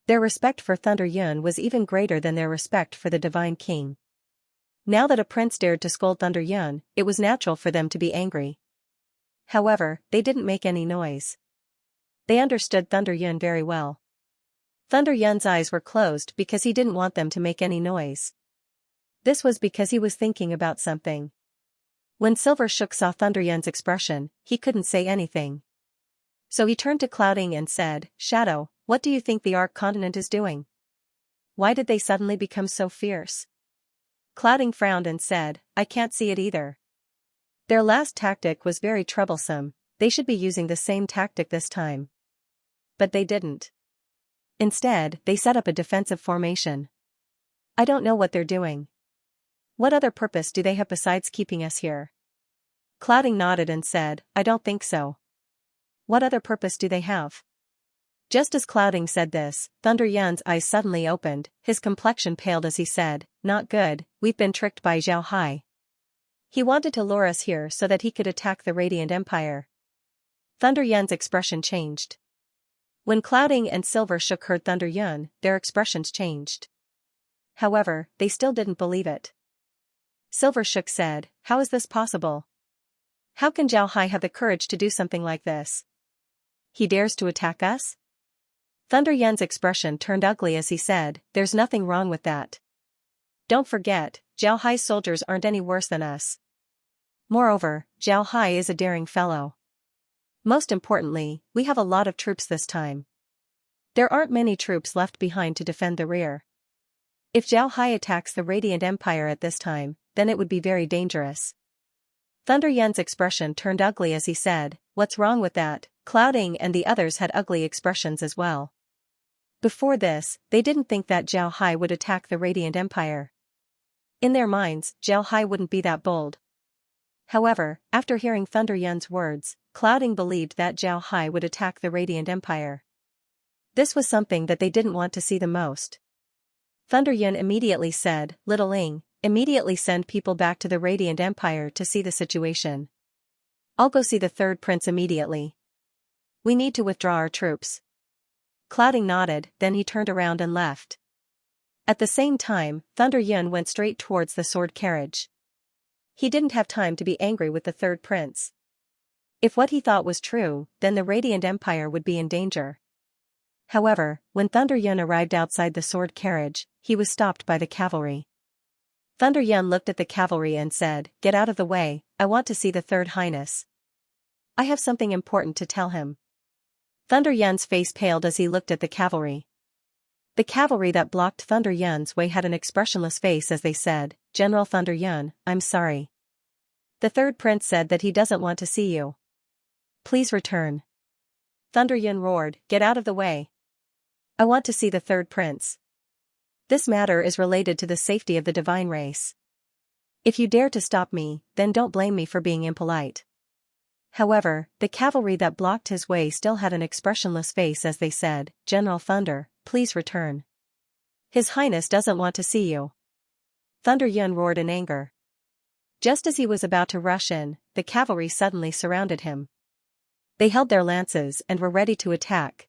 Their respect for Thunder Yun was even greater than their respect for the Divine King. Now that a prince dared to scold Thunder Yun, it was natural for them to be angry. However, they didn't make any noise. They understood Thunder Yun very well. Thunder Yun's eyes were closed because he didn't want them to make any noise. This was because he was thinking about something. When Silver shook saw Thunder Yun's expression, he couldn't say anything. So he turned to Clouding and said, Shadow, what do you think the Ark continent is doing? Why did they suddenly become so fierce? Clouding frowned and said, I can't see it either. Their last tactic was very troublesome, they should be using the same tactic this time. But they didn't. Instead, they set up a defensive formation. I don't know what they're doing. What other purpose do they have besides keeping us here? Clouding nodded and said, I don't think so. What other purpose do they have? Just as Clouding said this, Thunder Yun's eyes suddenly opened, his complexion paled as he said, Not good, we've been tricked by Xiao Hai. He wanted to lure us here so that he could attack the Radiant Empire. Thunder Yun's expression changed. When Clouding and Silver shook heard Thunder Yun, their expressions changed. However, they still didn't believe it. Silver shook said, How is this possible? How can Xiao Hai have the courage to do something like this? He dares to attack us? Thunder Yun's expression turned ugly as he said, There's nothing wrong with that. Don't forget, Xiao Hai's soldiers aren't any worse than us. Moreover, Xiao Hai is a daring fellow. Most importantly, we have a lot of troops this time. There aren't many troops left behind to defend the rear. If Xiao Hai attacks the Radiant Empire at this time, then it would be very dangerous. Thunder Yun's expression turned ugly as he said, What's wrong with that? Clouding and the others had ugly expressions as well. Before this, they didn't think that Xiao Hai would attack the Radiant Empire. In their minds, Xiao Hai wouldn't be that bold. However, after hearing Thunder Yun's words, Clouding believed that Xiao Hai would attack the Radiant Empire. This was something that they didn't want to see the most. Thunder Yun immediately said, Little Ing, immediately send people back to the Radiant Empire to see the situation. I'll go see the third prince immediately. We need to withdraw our troops. Clouding nodded, then he turned around and left. At the same time, Thunder Yun went straight towards the sword carriage. He didn't have time to be angry with the third prince. If what he thought was true, then the Radiant Empire would be in danger. However, when Thunder Yun arrived outside the sword carriage, he was stopped by the cavalry. Thunder Yun looked at the cavalry and said, Get out of the way, I want to see the Third Highness. I have something important to tell him. Thunder Yun's face paled as he looked at the cavalry. The cavalry that blocked Thunder Yun's way had an expressionless face as they said, General Thunder Yun, I'm sorry. The third prince said that he doesn't want to see you. Please return. Thunder Yun roared, Get out of the way. I want to see the third prince. This matter is related to the safety of the divine race. If you dare to stop me, then don't blame me for being impolite. However, the cavalry that blocked his way still had an expressionless face as they said, General Thunder, please return. His Highness doesn't want to see you. Thunder Yun roared in anger. Just as he was about to rush in, the cavalry suddenly surrounded him. They held their lances and were ready to attack.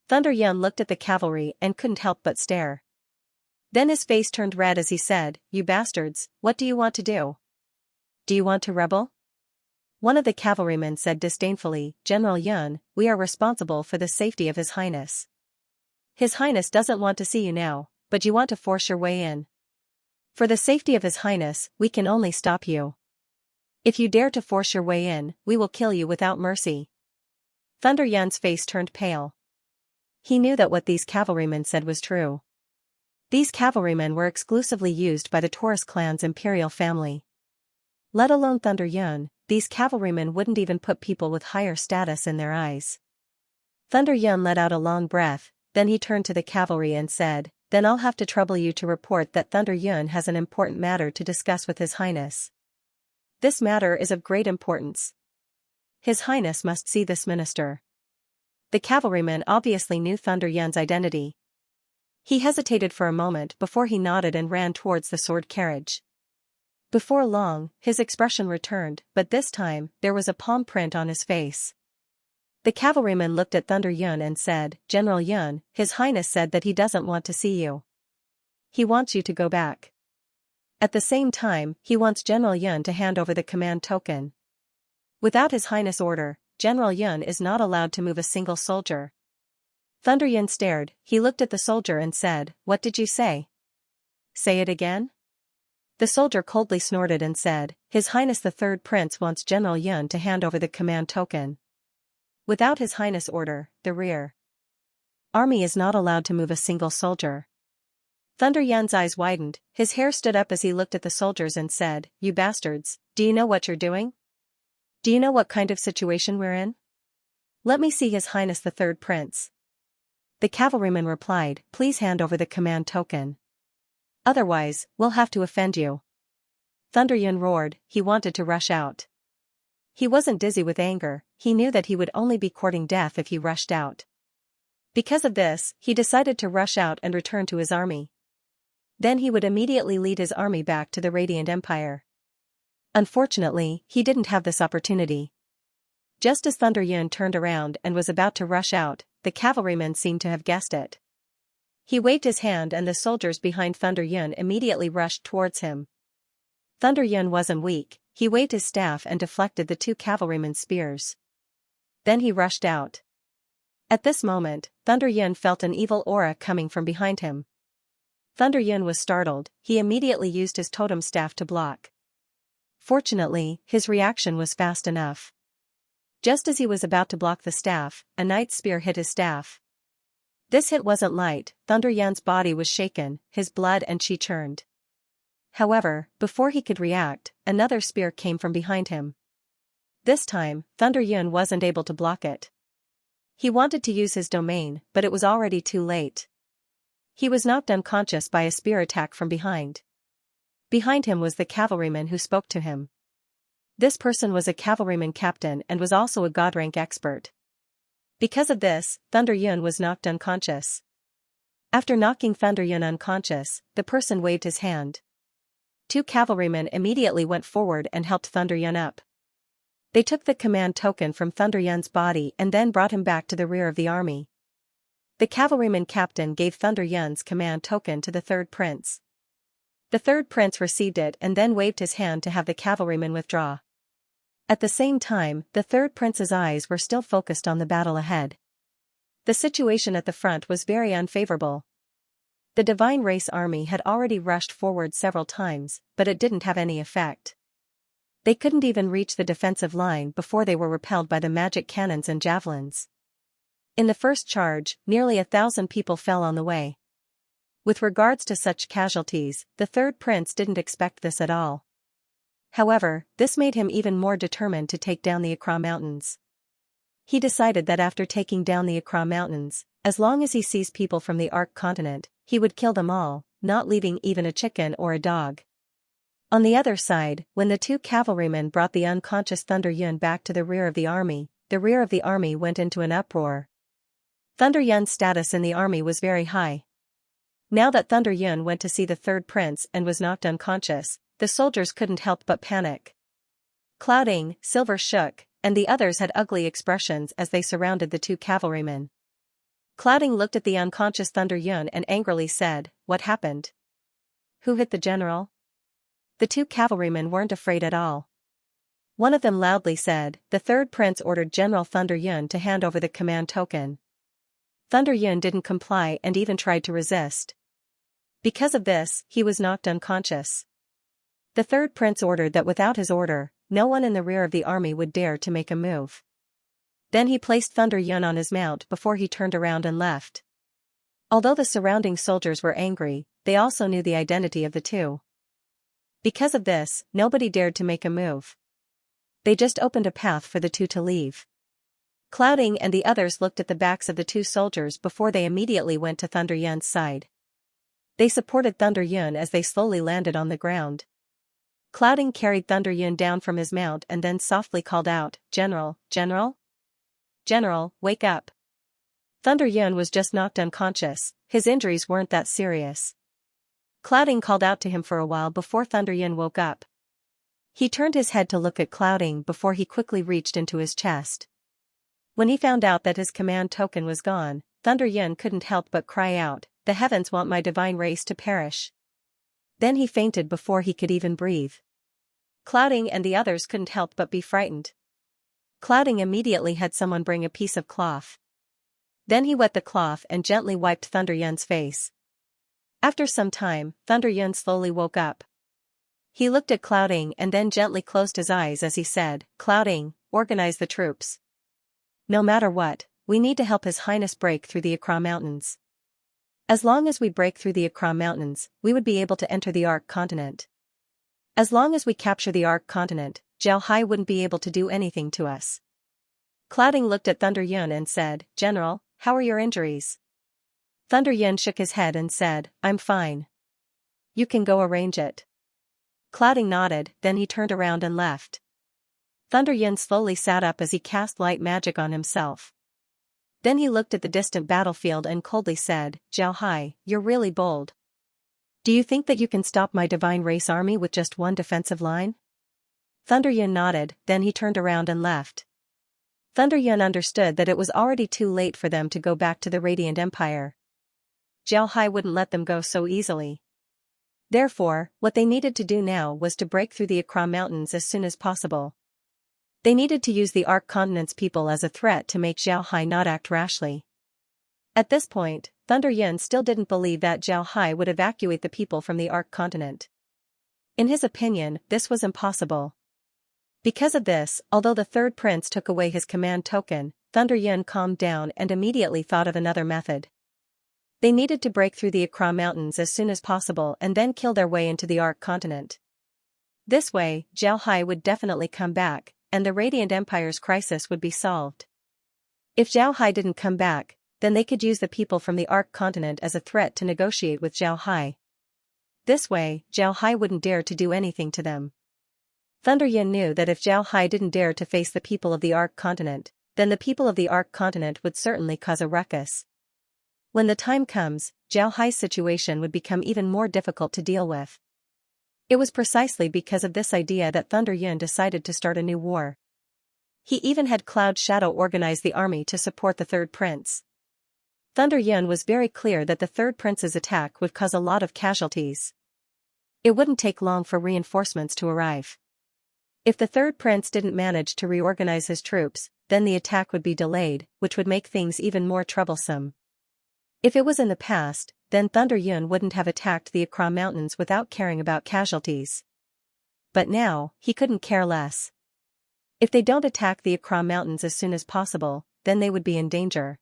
Thunder Yun looked at the cavalry and couldn't help but stare. Then his face turned red as he said, You bastards, what do you want to do? Do you want to rebel? One of the cavalrymen said disdainfully, General Yun, we are responsible for the safety of His Highness. His Highness doesn't want to see you now, but you want to force your way in. For the safety of His Highness, we can only stop you. If you dare to force your way in, we will kill you without mercy. Thunder Yun's face turned pale. He knew that what these cavalrymen said was true. These cavalrymen were exclusively used by the Taurus clan's imperial family. Let alone Thunder Yun, these cavalrymen wouldn't even put people with higher status in their eyes. Thunder Yun let out a long breath, then he turned to the cavalry and said, "Then I'll have to trouble you to report that Thunder Yun has an important matter to discuss with His Highness. This matter is of great importance. His Highness must see this minister." The cavalryman obviously knew Thunder Yun's identity. He hesitated for a moment before he nodded and ran towards the sword carriage. Before long, his expression returned, but this time, there was a palm print on his face. The cavalryman looked at Thunder Yun and said, "General Yun, His Highness said that he doesn't want to see you. He wants you to go back. At the same time, he wants General Yun to hand over the command token. Without His Highness' order, General Yun is not allowed to move a single soldier." Thunder Yun stared, he looked at the soldier and said, "What did you say? Say it again?" The soldier coldly snorted and said, "His Highness the Third Prince wants General Yun to hand over the command token. Without His Highness' order, the rear army is not allowed to move a single soldier." Thunder Yun's eyes widened, his hair stood up as he looked at the soldiers and said, "You bastards, do you know what you're doing? Do you know what kind of situation we're in? Let me see His Highness the Third Prince." The cavalryman replied, "Please hand over the command token. Otherwise, we'll have to offend you." Thunder Yun roared, he wanted to rush out. He wasn't dizzy with anger, he knew that he would only be courting death if he rushed out. Because of this, he decided to rush out and return to his army. Then he would immediately lead his army back to the Radiant Empire. Unfortunately, he didn't have this opportunity. Just as Thunder Yun turned around and was about to rush out, the cavalryman seemed to have guessed it. He waved his hand and the soldiers behind Thunder Yun immediately rushed towards him. Thunder Yun wasn't weak, he waved his staff and deflected the two cavalrymen's spears. Then he rushed out. At this moment, Thunder Yun felt an evil aura coming from behind him. Thunder Yun was startled, he immediately used his totem staff to block. Fortunately, his reaction was fast enough. Just as he was about to block the staff, a knight's spear hit his staff. This hit wasn't light, Thunder Yun's body was shaken, his blood and chi churned. However, before he could react, another spear came from behind him. This time, Thunder Yun wasn't able to block it. He wanted to use his domain, but it was already too late. He was knocked unconscious by a spear attack from behind. Behind him was the cavalryman who spoke to him. This person was a cavalryman captain and was also a god rank expert. Because of this, Thunder Yun was knocked unconscious. After knocking Thunder Yun unconscious, the person waved his hand. Two cavalrymen immediately went forward and helped Thunder Yun up. They took the command token from Thunder Yun's body and then brought him back to the rear of the army. The cavalryman captain gave Thunder Yun's command token to the third prince. The third prince received it and then waved his hand to have the cavalryman withdraw. At the same time, the third prince's eyes were still focused on the battle ahead. The situation at the front was very unfavorable. The Divine Race army had already rushed forward several times, but it didn't have any effect. They couldn't even reach the defensive line before they were repelled by the magic cannons and javelins. In the first charge, nearly 1,000 people fell on the way. With regards to such casualties, the third prince didn't expect this at all. However, this made him even more determined to take down the Accra Mountains. He decided that after taking down the Accra Mountains, as long as he sees people from the Ark continent, he would kill them all, not leaving even a chicken or a dog. On the other side, when the two cavalrymen brought the unconscious Thunder Yun back to the rear of the army went into an uproar. Thunder Yun's status in the army was very high. Now that Thunder Yun went to see the third prince and was knocked unconscious, the soldiers couldn't help but panic. Clouding, Silver shook, and the others had ugly expressions as they surrounded the two cavalrymen. Clouding looked at the unconscious Thunder Yun and angrily said, "What happened? Who hit the general?" The two cavalrymen weren't afraid at all. One of them loudly said, "The third prince ordered General Thunder Yun to hand over the command token." Thunder Yun didn't comply and even tried to resist. Because of this, he was knocked unconscious. The third prince ordered that without his order, no one in the rear of the army would dare to make a move. Then he placed Thunder Yun on his mount before he turned around and left. Although the surrounding soldiers were angry, they also knew the identity of the two. Because of this, nobody dared to make a move. They just opened a path for the two to leave. Clouding and the others looked at the backs of the two soldiers before they immediately went to Thunder Yun's side. They supported Thunder Yun as they slowly landed on the ground. Clouding carried Thunder Yun down from his mount and then softly called out, "General, General? General, wake up." Thunder Yun was just knocked unconscious, his injuries weren't that serious. Clouding called out to him for a while before Thunder Yun woke up. He turned his head to look at Clouding before he quickly reached into his chest. When he found out that his command token was gone, Thunder Yun couldn't help but cry out, "The heavens want my divine race to perish." Then he fainted before he could even breathe. Clouding and the others couldn't help but be frightened. Clouding immediately had someone bring a piece of cloth. Then he wet the cloth and gently wiped Thunder Yun's face. After some time, Thunder Yun slowly woke up. He looked at Clouding and then gently closed his eyes as he said, "Clouding, organize the troops. No matter what, we need to help His Highness break through the Accra Mountains. As long as we break through the Accra Mountains, we would be able to enter the Ark Continent. As long as we capture the Ark Continent, Zhao Hai wouldn't be able to do anything to us." Clouding looked at Thunder Yun and said, "General, how are your injuries?" Thunder Yun shook his head and said, "I'm fine. You can go arrange it." Clouding nodded, then he turned around and left. Thunder Yun slowly sat up as he cast light magic on himself. Then he looked at the distant battlefield and coldly said, "Zhao Hai, you're really bold. Do you think that you can stop my divine race army with just one defensive line?" Thunder Yun nodded, then he turned around and left. Thunder Yun understood that it was already too late for them to go back to the Radiant Empire. Zhao Hai wouldn't let them go so easily. Therefore, what they needed to do now was to break through the Accra Mountains as soon as possible. They needed to use the Ark Continent's people as a threat to make Zhao Hai not act rashly. At this point, Thunder Yun still didn't believe that Zhao Hai would evacuate the people from the Ark Continent. In his opinion, this was impossible. Because of this, although the third prince took away his command token, Thunder Yun calmed down and immediately thought of another method. They needed to break through the Accra Mountains as soon as possible and then kill their way into the Ark Continent. This way, Zhao Hai would definitely come back, and the Radiant Empire's crisis would be solved. If Zhao Hai didn't come back, then they could use the people from the Ark Continent as a threat to negotiate with Zhao Hai. This way, Zhao Hai wouldn't dare to do anything to them. Thunder Yun knew that if Zhao Hai didn't dare to face the people of the Ark Continent, then the people of the Ark Continent would certainly cause a ruckus. When the time comes, Zhao Hai's situation would become even more difficult to deal with. It was precisely because of this idea that Thunder Yun decided to start a new war. He even had Cloud Shadow organize the army to support the third prince. Thunder Yun was very clear that the third prince's attack would cause a lot of casualties. It wouldn't take long for reinforcements to arrive. If the third prince didn't manage to reorganize his troops, then the attack would be delayed, which would make things even more troublesome. If it was in the past, then Thunder Yun wouldn't have attacked the Accra Mountains without caring about casualties. But now, he couldn't care less. If they don't attack the Accra Mountains as soon as possible, then they would be in danger.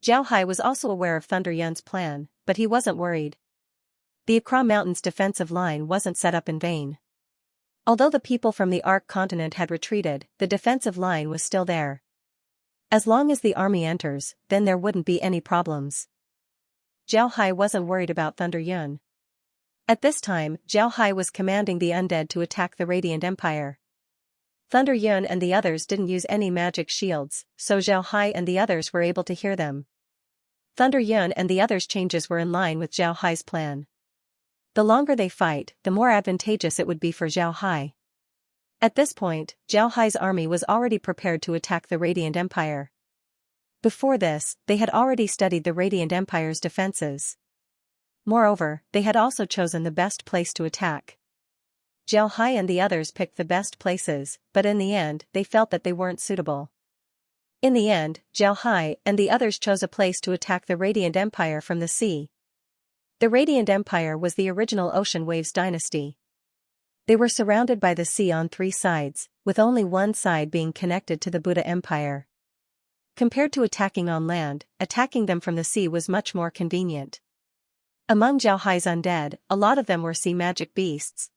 Zhao Hai was also aware of Thunder Yun's plan, but he wasn't worried. The Accra Mountains' defensive line wasn't set up in vain. Although the people from the Ark Continent had retreated, the defensive line was still there. As long as the army enters, then there wouldn't be any problems. Zhao Hai wasn't worried about Thunder Yun. At this time, Zhao Hai was commanding the undead to attack the Radiant Empire. Thunder Yun and the others didn't use any magic shields, so Zhao Hai and the others were able to hear them. Thunder Yun and the others' changes were in line with Zhao Hai's plan. The longer they fight, the more advantageous it would be for Zhao Hai. At this point, Zhao Hai's army was already prepared to attack the Radiant Empire. Before this, they had already studied the Radiant Empire's defenses. Moreover, they had also chosen the best place to attack. Zhao Hai and the others picked the best places, but in the end, they felt that they weren't suitable. In the end, Zhao Hai and the others chose a place to attack the Radiant Empire from the sea. The Radiant Empire was the original Ocean Waves dynasty. They were surrounded by the sea on three sides, with only one side being connected to the Buddha Empire. Compared to attacking on land, attacking them from the sea was much more convenient. Among Zhao Hai's undead, a lot of them were sea magic beasts.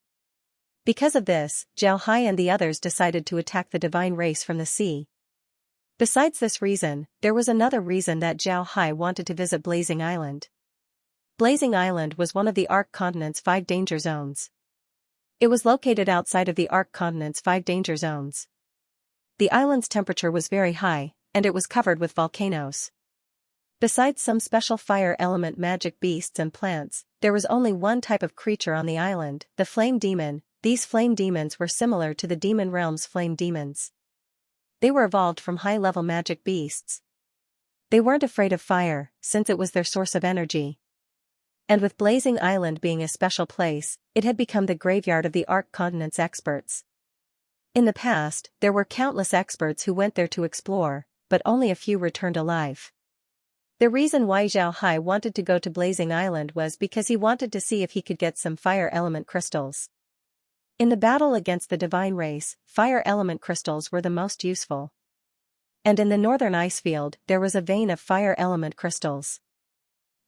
Because of this, Zhao Hai and the others decided to attack the divine race from the sea. Besides this reason, there was another reason that Zhao Hai wanted to visit Blazing Island. Blazing Island was one of the Ark Continent's 5 danger zones. It was located outside of the Ark Continent's 5 danger zones. The island's temperature was very high, and it was covered with volcanoes. Besides some special fire element magic beasts and plants, there was only one type of creature on the island, the flame demon. These flame demons were similar to the demon realm's flame demons. They were evolved from high-level magic beasts. They weren't afraid of fire, since it was their source of energy. And with Blazing Island being a special place, it had become the graveyard of the Ark Continent's experts. In the past, there were countless experts who went there to explore, but only a few returned alive. The reason why Zhao Hai wanted to go to Blazing Island was because he wanted to see if he could get some fire element crystals. In the battle against the divine race, fire element crystals were the most useful. And in the northern ice field, there was a vein of fire element crystals.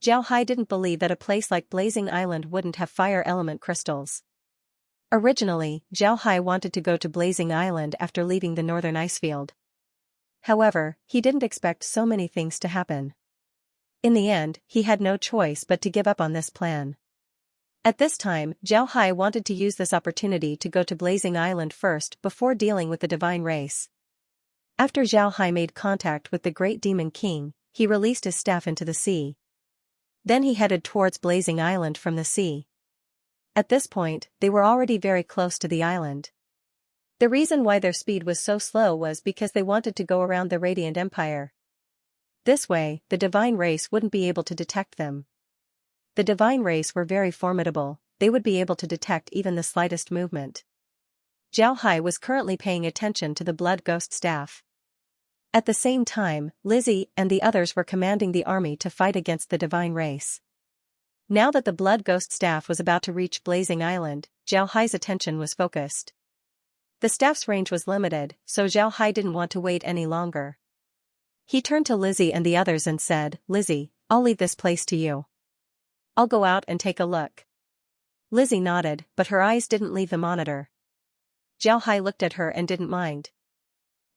Zhao Hai didn't believe that a place like Blazing Island wouldn't have fire element crystals. Originally, Zhao Hai wanted to go to Blazing Island after leaving the northern icefield. However, he didn't expect so many things to happen. In the end, he had no choice but to give up on this plan. At this time, Zhao Hai wanted to use this opportunity to go to Blazing Island first before dealing with the divine race. After Zhao Hai made contact with the Great Demon King, he released his staff into the sea. Then he headed towards Blazing Island from the sea. At this point, they were already very close to the island. The reason why their speed was so slow was because they wanted to go around the Radiant Empire. This way, the divine race wouldn't be able to detect them. The divine race were very formidable, they would be able to detect even the slightest movement. Zhao Hai was currently paying attention to the Blood Ghost staff. At the same time, Lizzie and the others were commanding the army to fight against the divine race. Now that the Blood Ghost staff was about to reach Blazing Island, Zhao Hai's attention was focused. The staff's range was limited, so Zhao Hai didn't want to wait any longer. He turned to Lizzie and the others and said, "Lizzie, I'll leave this place to you. I'll go out and take a look." Lizzie nodded, but her eyes didn't leave the monitor. Zhao Hai looked at her and didn't mind.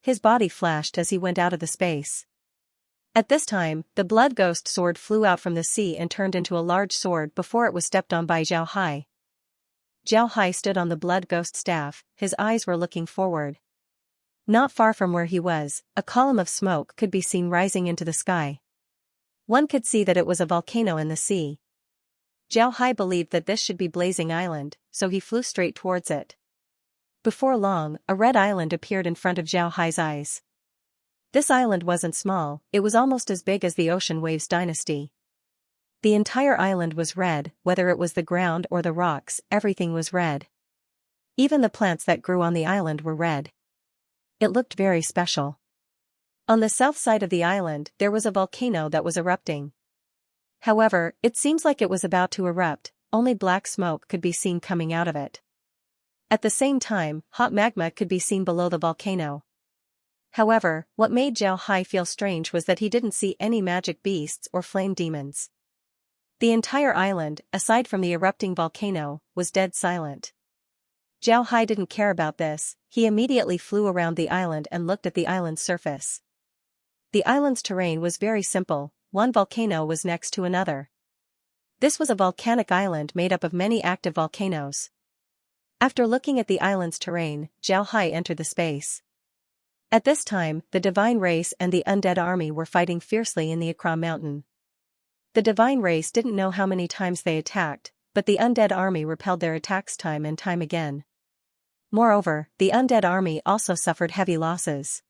His body flashed as he went out of the space. At this time, the Blood Ghost sword flew out from the sea and turned into a large sword before it was stepped on by Zhao Hai. Zhao Hai stood on the Blood Ghost staff, his eyes were looking forward. Not far from where he was, a column of smoke could be seen rising into the sky. One could see that it was a volcano in the sea. Zhao Hai believed that this should be Blazing Island, so he flew straight towards it. Before long, a red island appeared in front of Zhao Hai's eyes. This island wasn't small, it was almost as big as the Ocean Waves dynasty. The entire island was red, whether it was the ground or the rocks, everything was red. Even the plants that grew on the island were red. It looked very special. On the south side of the island, there was a volcano that was erupting. However, it seems like it was about to erupt, only black smoke could be seen coming out of it. At the same time, hot magma could be seen below the volcano. However, what made Zhao Hai feel strange was that he didn't see any magic beasts or flame demons. The entire island, aside from the erupting volcano, was dead silent. Zhao Hai didn't care about this, he immediately flew around the island and looked at the island's surface. The island's terrain was very simple, one volcano was next to another. This was a volcanic island made up of many active volcanoes. After looking at the island's terrain, Zhao Hai entered the space. At this time, the divine race and the undead army were fighting fiercely in the Akram mountain. The divine race didn't know how many times they attacked, but the undead army repelled their attacks time and time again. Moreover, the undead army also suffered heavy losses.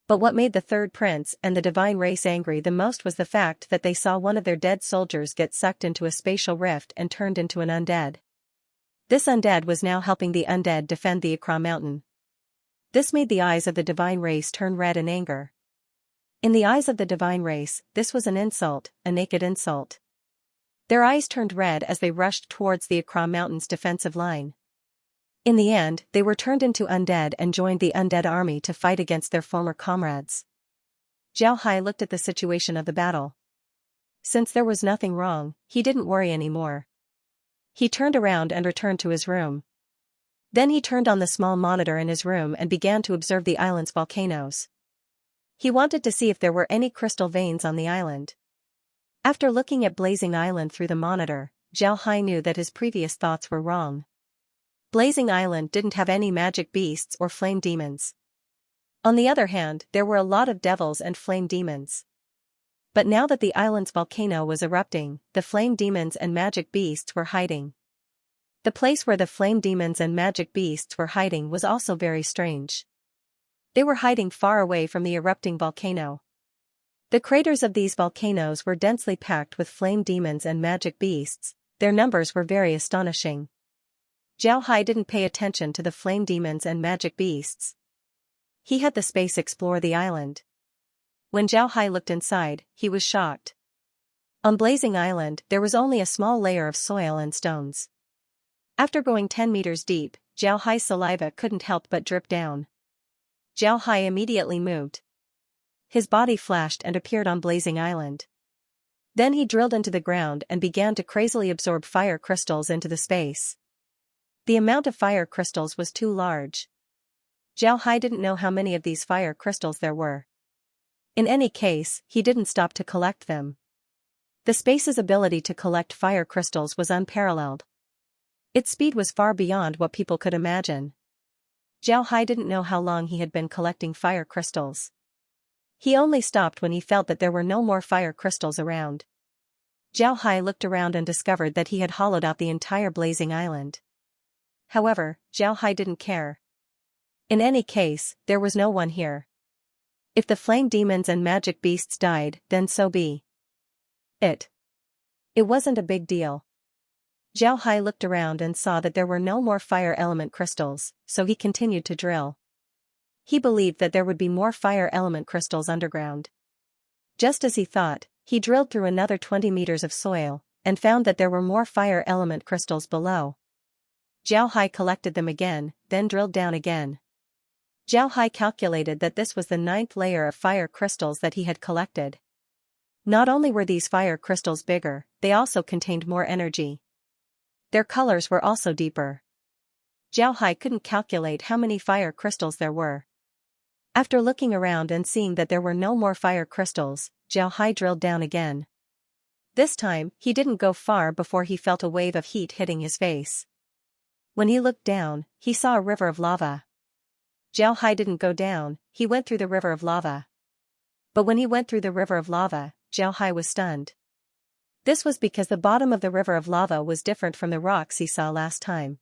But what made the third prince and the divine race angry the most was the fact that they saw one of their dead soldiers get sucked into a spatial rift and turned into an undead. This undead was now helping the undead defend the Akram mountain. This made the eyes of the divine race turn red in anger. In the eyes of the divine race, this was an insult, a naked insult. Their eyes turned red as they rushed towards the Accra Mountains defensive line. In the end, they were turned into undead and joined the undead army to fight against their former comrades. Zhao Hai looked at the situation of the battle. Since there was nothing wrong, he didn't worry anymore. He turned around and returned to his room. Then he turned on the small monitor in his room and began to observe the island's volcanoes. He wanted to see if there were any crystal veins on the island. After looking at Blazing Island through the monitor, Zhao Hai knew that his previous thoughts were wrong. Blazing Island didn't have any magic beasts or flame demons. On the other hand, there were a lot of devils and flame demons. But now that the island's volcano was erupting, the flame demons and magic beasts were hiding. The place where the flame demons and magic beasts were hiding was also very strange. They were hiding far away from the erupting volcano. The craters of these volcanoes were densely packed with flame demons and magic beasts. Their numbers were very astonishing. Zhao Hai didn't pay attention to the flame demons and magic beasts. He had the space explore the island. When Zhao Hai looked inside, he was shocked. On Blazing Island, there was only a small layer of soil and stones. After going 10 meters deep, Zhao Hai's saliva couldn't help but drip down. Zhao Hai immediately moved. His body flashed and appeared on Blazing Island. Then he drilled into the ground and began to crazily absorb fire crystals into the space. The amount of fire crystals was too large. Zhao Hai didn't know how many of these fire crystals there were. In any case, he didn't stop to collect them. The space's ability to collect fire crystals was unparalleled. Its speed was far beyond what people could imagine. Zhao Hai didn't know how long he had been collecting fire crystals. He only stopped when he felt that there were no more fire crystals around. Zhao Hai looked around and discovered that he had hollowed out the entire Blazing Island. However, Zhao Hai didn't care. In any case, there was no one here. If the flame demons and magic beasts died, then so be it. It wasn't a big deal. Zhao Hai looked around and saw that there were no more fire element crystals, so he continued to drill. He believed that there would be more fire element crystals underground. Just as he thought, he drilled through another 20 meters of soil, and found that there were more fire element crystals below. Zhao Hai collected them again, then drilled down again. Zhao Hai calculated that this was the 9th layer of fire crystals that he had collected. Not only were these fire crystals bigger, they also contained more energy. Their colors were also deeper. Zhao Hai couldn't calculate how many fire crystals there were. After looking around and seeing that there were no more fire crystals, Zhao Hai drilled down again. This time, he didn't go far before he felt a wave of heat hitting his face. When he looked down, he saw a river of lava. Zhao Hai didn't go down, he went through the river of lava. But when he went through the river of lava, Zhao Hai was stunned. This was because the bottom of the river of lava was different from the rocks he saw last time.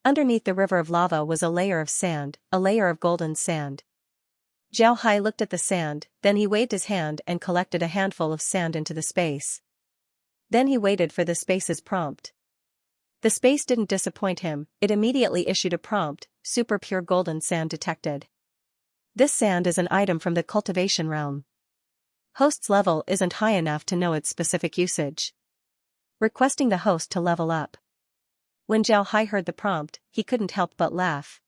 Underneath the river of lava was a layer of sand, a layer of golden sand. Zhao Hai looked at the sand, then he waved his hand and collected a handful of sand into the space. Then he waited for the space's prompt. The space didn't disappoint him, it immediately issued a prompt: super pure golden sand detected. This sand is an item from the cultivation realm. Host's level isn't high enough to know its specific usage. Requesting the host to level up. When Zhao Hai heard the prompt, he couldn't help but laugh.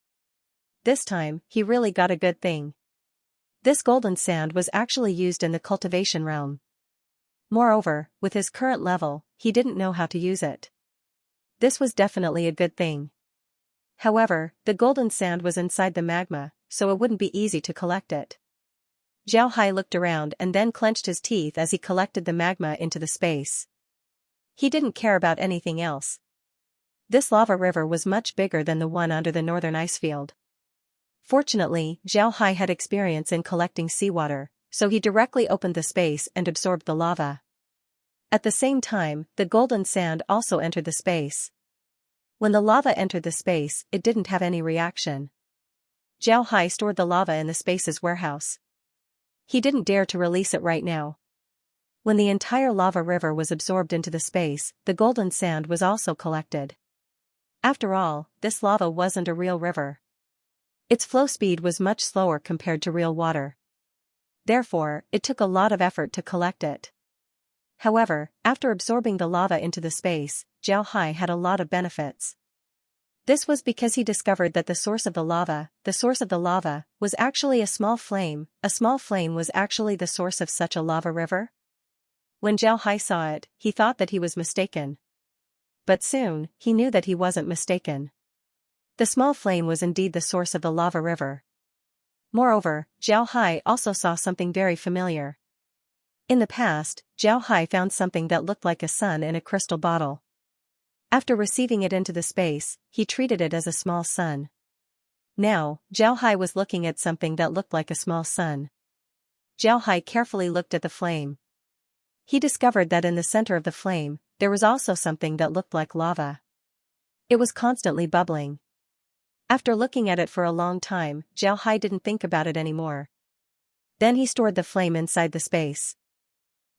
This time, he really got a good thing. This golden sand was actually used in the cultivation realm. Moreover, with his current level, he didn't know how to use it. This was definitely a good thing. However, the golden sand was inside the magma, so it wouldn't be easy to collect it. Zhao Hai looked around and then clenched his teeth as he collected the magma into the space. He didn't care about anything else. This lava river was much bigger than the one under the northern ice field. Fortunately, Zhao Hai had experience in collecting seawater, so he directly opened the space and absorbed the lava. At the same time, the golden sand also entered the space. When the lava entered the space, it didn't have any reaction. Zhao Hai stored the lava in the space's warehouse. He didn't dare to release it right now. When the entire lava river was absorbed into the space, the golden sand was also collected. After all, this lava wasn't a real river. Its flow speed was much slower compared to real water. Therefore, it took a lot of effort to collect it. However, after absorbing the lava into the space, Zhao Hai had a lot of benefits. This was because he discovered that the source of the lava, was actually a small flame was actually the source of such a lava river. When Zhao Hai saw it, he thought that he was mistaken. But soon, he knew that he wasn't mistaken. The small flame was indeed the source of the lava river. Moreover, Zhao Hai also saw something very familiar. In the past, Zhao Hai found something that looked like a sun in a crystal bottle. After receiving it into the space, he treated it as a small sun. Now, Zhao Hai was looking at something that looked like a small sun. Zhao Hai carefully looked at the flame. He discovered that in the center of the flame, there was also something that looked like lava. It was constantly bubbling. After looking at it for a long time, Zhao Hai didn't think about it anymore. Then he stored the flame inside the space.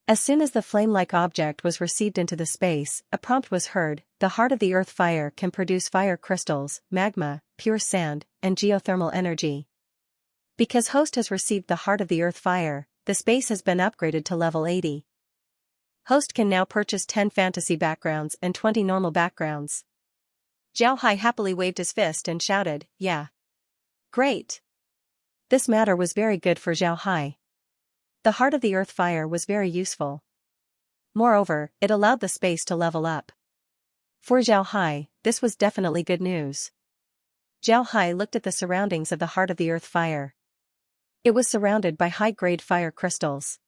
As soon as the flame-like object was received into the space, a prompt was heard: the heart of the earth fire can produce fire crystals, magma, pure sand, and geothermal energy. Because host has received the heart of the earth fire, the space has been upgraded to level 80. Host can now purchase 10 fantasy backgrounds and 20 normal backgrounds. Zhao Hai happily waved his fist and shouted, "Yeah. Great." This matter was very good for Zhao Hai. The heart of the earth fire was very useful. Moreover, it allowed the space to level up. For Zhao Hai, this was definitely good news. Zhao Hai looked at the surroundings of the heart of the earth fire. It was surrounded by high-grade fire crystals.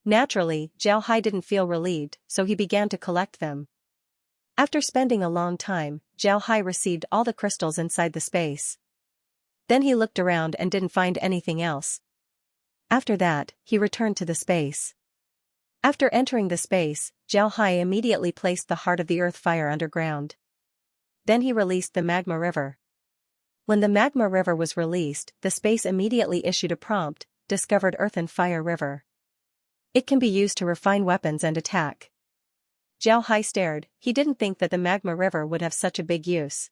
Naturally, Zhao Hai didn't feel relieved, so he began to collect them. After spending a long time, Zhao Hai received all the crystals inside the space. Then he looked around and didn't find anything else. After that, he returned to the space. After entering the space, Zhao Hai immediately placed the heart of the earth fire underground. Then he released the magma river. When the magma river was released, the space immediately issued a prompt: discovered earth and fire river. It can be used to refine weapons and attack. Zhao Hai stared. He didn't think that the magma river would have such a big use.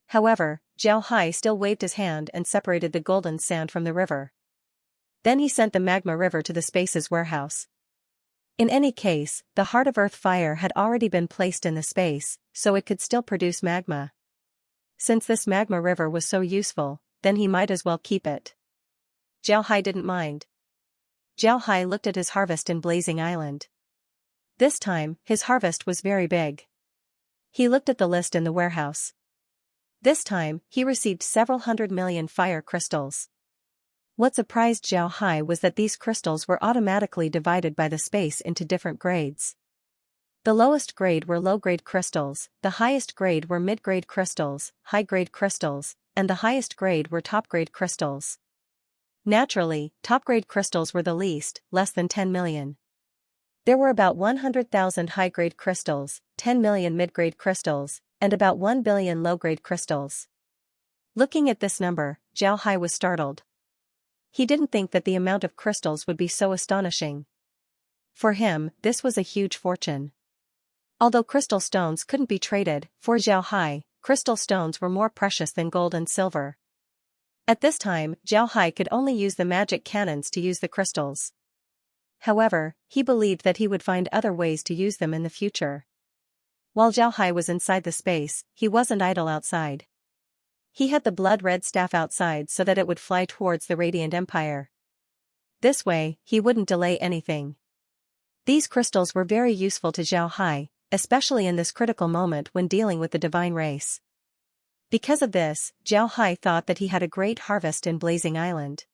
However, Zhao Hai still waved his hand and separated the golden sand from the river. Then he sent the magma river to the space's warehouse. In any case, the heart of earth fire had already been placed in the space, so it could still produce magma. Since this magma river was so useful, then he might as well keep it. Zhao Hai didn't mind. Zhao Hai looked at his harvest in Blazing Island. This time, his harvest was very big. He looked at the list in the warehouse. This time, he received several 100 million fire crystals. What surprised Zhao Hai was that these crystals were automatically divided by the space into different grades. The lowest grade were low-grade crystals, the highest grade were mid-grade crystals, high-grade crystals, and the highest grade were top-grade crystals. Naturally, top-grade crystals were the least, less than 10 million. There were about 100,000 high-grade crystals, 10 million mid-grade crystals, and about 1 billion low-grade crystals. Looking at this number, Zhao Hai was startled. He didn't think that the amount of crystals would be so astonishing. For him, this was a huge fortune. Although crystal stones couldn't be traded, for Zhao Hai, crystal stones were more precious than gold and silver. At this time, Zhao Hai could only use the magic cannons to use the crystals. However, he believed that he would find other ways to use them in the future. While Zhao Hai was inside the space, he wasn't idle outside. He had the blood-red staff outside so that it would fly towards the Radiant Empire. This way, he wouldn't delay anything. These crystals were very useful to Zhao Hai, especially in this critical moment when dealing with the divine race. Because of this, Zhao Hai thought that he had a great harvest in Blazing Island.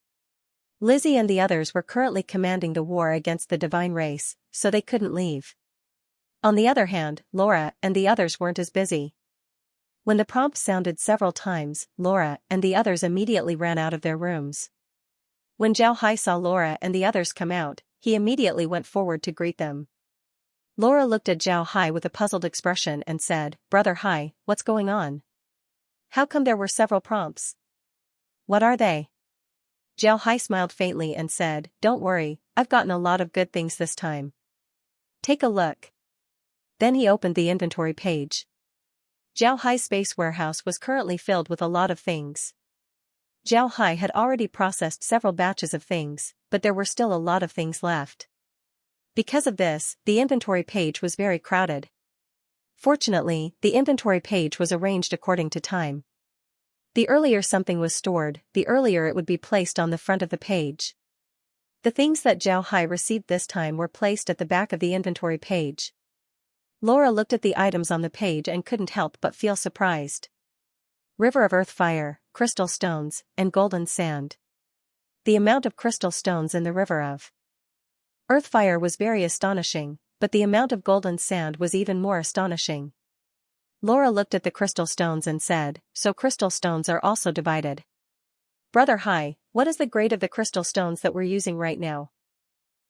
Lizzie and the others were currently commanding the war against the divine race, so they couldn't leave. On the other hand, Laura and the others weren't as busy. When the prompt sounded several times, Laura and the others immediately ran out of their rooms. When Zhao Hai saw Laura and the others come out, he immediately went forward to greet them. Laura looked at Zhao Hai with a puzzled expression and said, "Brother Hai, what's going on? How come there were several prompts? What are they?" Zhao Hai smiled faintly and said, "Don't worry, I've gotten a lot of good things this time. Take a look." Then he opened the inventory page. Zhao Hai's space warehouse was currently filled with a lot of things. Zhao Hai had already processed several batches of things, but there were still a lot of things left. Because of this, the inventory page was very crowded. Fortunately, the inventory page was arranged according to time. The earlier something was stored, the earlier it would be placed on the front of the page. The things that Zhao Hai received this time were placed at the back of the inventory page. Laura looked at the items on the page and couldn't help but feel surprised. River of earth fire, crystal stones, and golden sand. The amount of crystal stones in the river of earth fire was very astonishing, but the amount of golden sand was even more astonishing. Laura looked at the crystal stones and said, so crystal stones are also divided. Brother Hai, what is the grade of the crystal stones that we're using right now?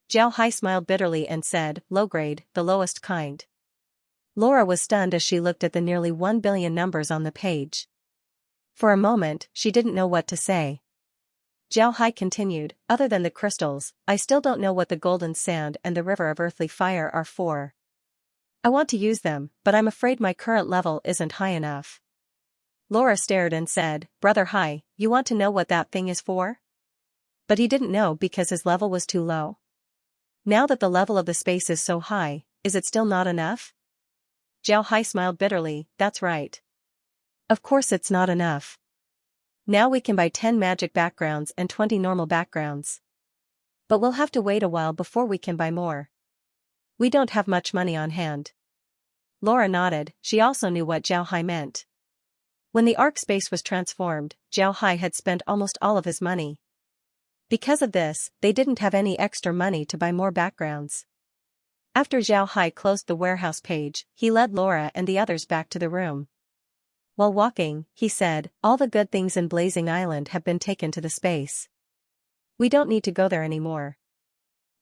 Zhao Hai smiled bitterly and said, low grade, the lowest kind. Laura was stunned as she looked at the nearly 1 billion numbers on the page. For a moment, she didn't know what to say. Zhao Hai continued, other than the crystals, I still don't know what the golden sand and the river of earthly fire are for. I want to use them, but I'm afraid my current level isn't high enough. Laura stared and said, Brother Hai, you want to know what that thing is for? But he didn't know because his level was too low. Now that the level of the space is so high, is it still not enough? Zhao Hai smiled bitterly, that's right. Of course it's not enough. Now we can buy 10 magic backgrounds and 20 normal backgrounds. But we'll have to wait a while before we can buy more. We don't have much money on hand. Laura nodded, she also knew what Zhao Hai meant. When the arc space was transformed, Zhao Hai had spent almost all of his money. Because of this, they didn't have any extra money to buy more backgrounds. After Zhao Hai closed the warehouse page, he led Laura and the others back to the room. While walking, he said, all the good things in Blazing Island have been taken to the space. We don't need to go there anymore.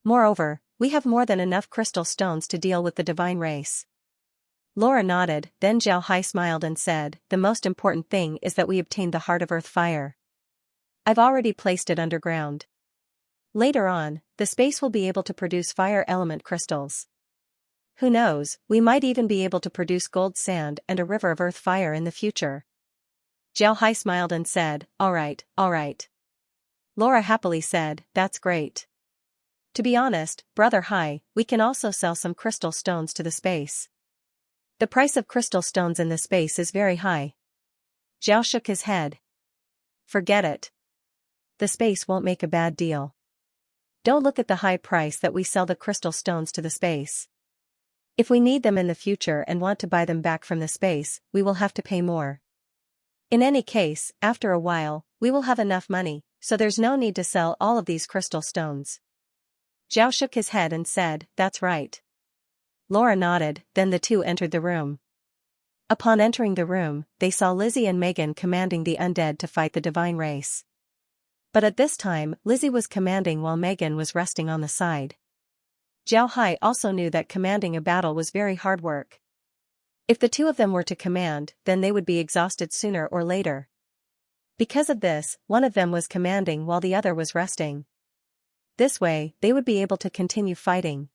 Moreover, we have more than enough crystal stones to deal with the divine race. Laura nodded, then Zhao Hai smiled and said, the most important thing is that we obtained the heart of earth fire. I've already placed it underground. Later on, the space will be able to produce fire element crystals. Who knows, we might even be able to produce gold sand and a river of earth fire in the future. Zhao Hai smiled and said, all right. Laura happily said, that's great. To be honest, Brother Hai, we can also sell some crystal stones to the space. The price of crystal stones in the space is very high. Zhao shook his head. Forget it. The space won't make a bad deal. Don't look at the high price that we sell the crystal stones to the space. If we need them in the future and want to buy them back from the space, we will have to pay more. In any case, after a while, we will have enough money, so there's no need to sell all of these crystal stones. Zhao shook his head and said, that's right. Laura nodded, then the two entered the room. Upon entering the room, they saw Lizzie and Megan commanding the undead to fight the divine race. But at this time, Lizzie was commanding while Megan was resting on the side. Zhao Hai also knew that commanding a battle was very hard work. If the two of them were to command, then they would be exhausted sooner or later. Because of this, one of them was commanding while the other was resting. This way, they would be able to continue fighting.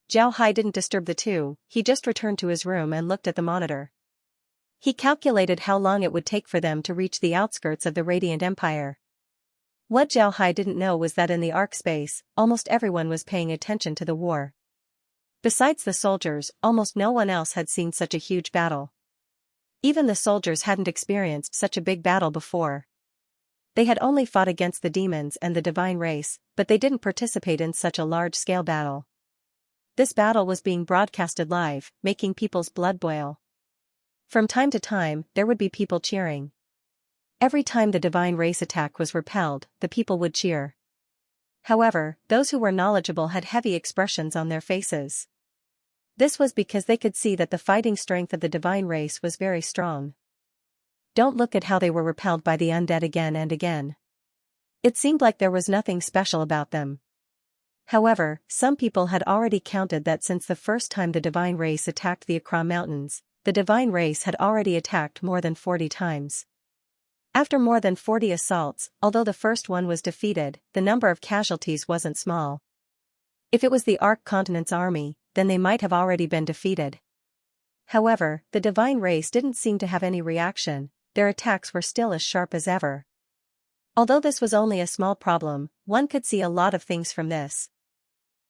Zhao Hai didn't disturb the two, he just returned to his room and looked at the monitor. He calculated how long it would take for them to reach the outskirts of the Radiant Empire. What Zhao Hai didn't know was that in the arc space, almost everyone was paying attention to the war. Besides the soldiers, almost no one else had seen such a huge battle. Even the soldiers hadn't experienced such a big battle before. They had only fought against the demons and the divine race, but they didn't participate in such a large-scale battle. This battle was being broadcasted live, making people's blood boil. From time to time, there would be people cheering. Every time the divine race attack was repelled, the people would cheer. However, those who were knowledgeable had heavy expressions on their faces. This was because they could see that the fighting strength of the divine race was very strong. Don't look at how they were repelled by the undead again and again. It seemed like there was nothing special about them. However, some people had already counted that since the first time the divine race attacked the Accra Mountains, the divine race had already attacked more than 40 times. After more than 40 assaults, although the first one was defeated, the number of casualties wasn't small. If it was the Arc Continent's army, then they might have already been defeated. However, the divine race didn't seem to have any reaction, their attacks were still as sharp as ever. Although this was only a small problem, one could see a lot of things from this.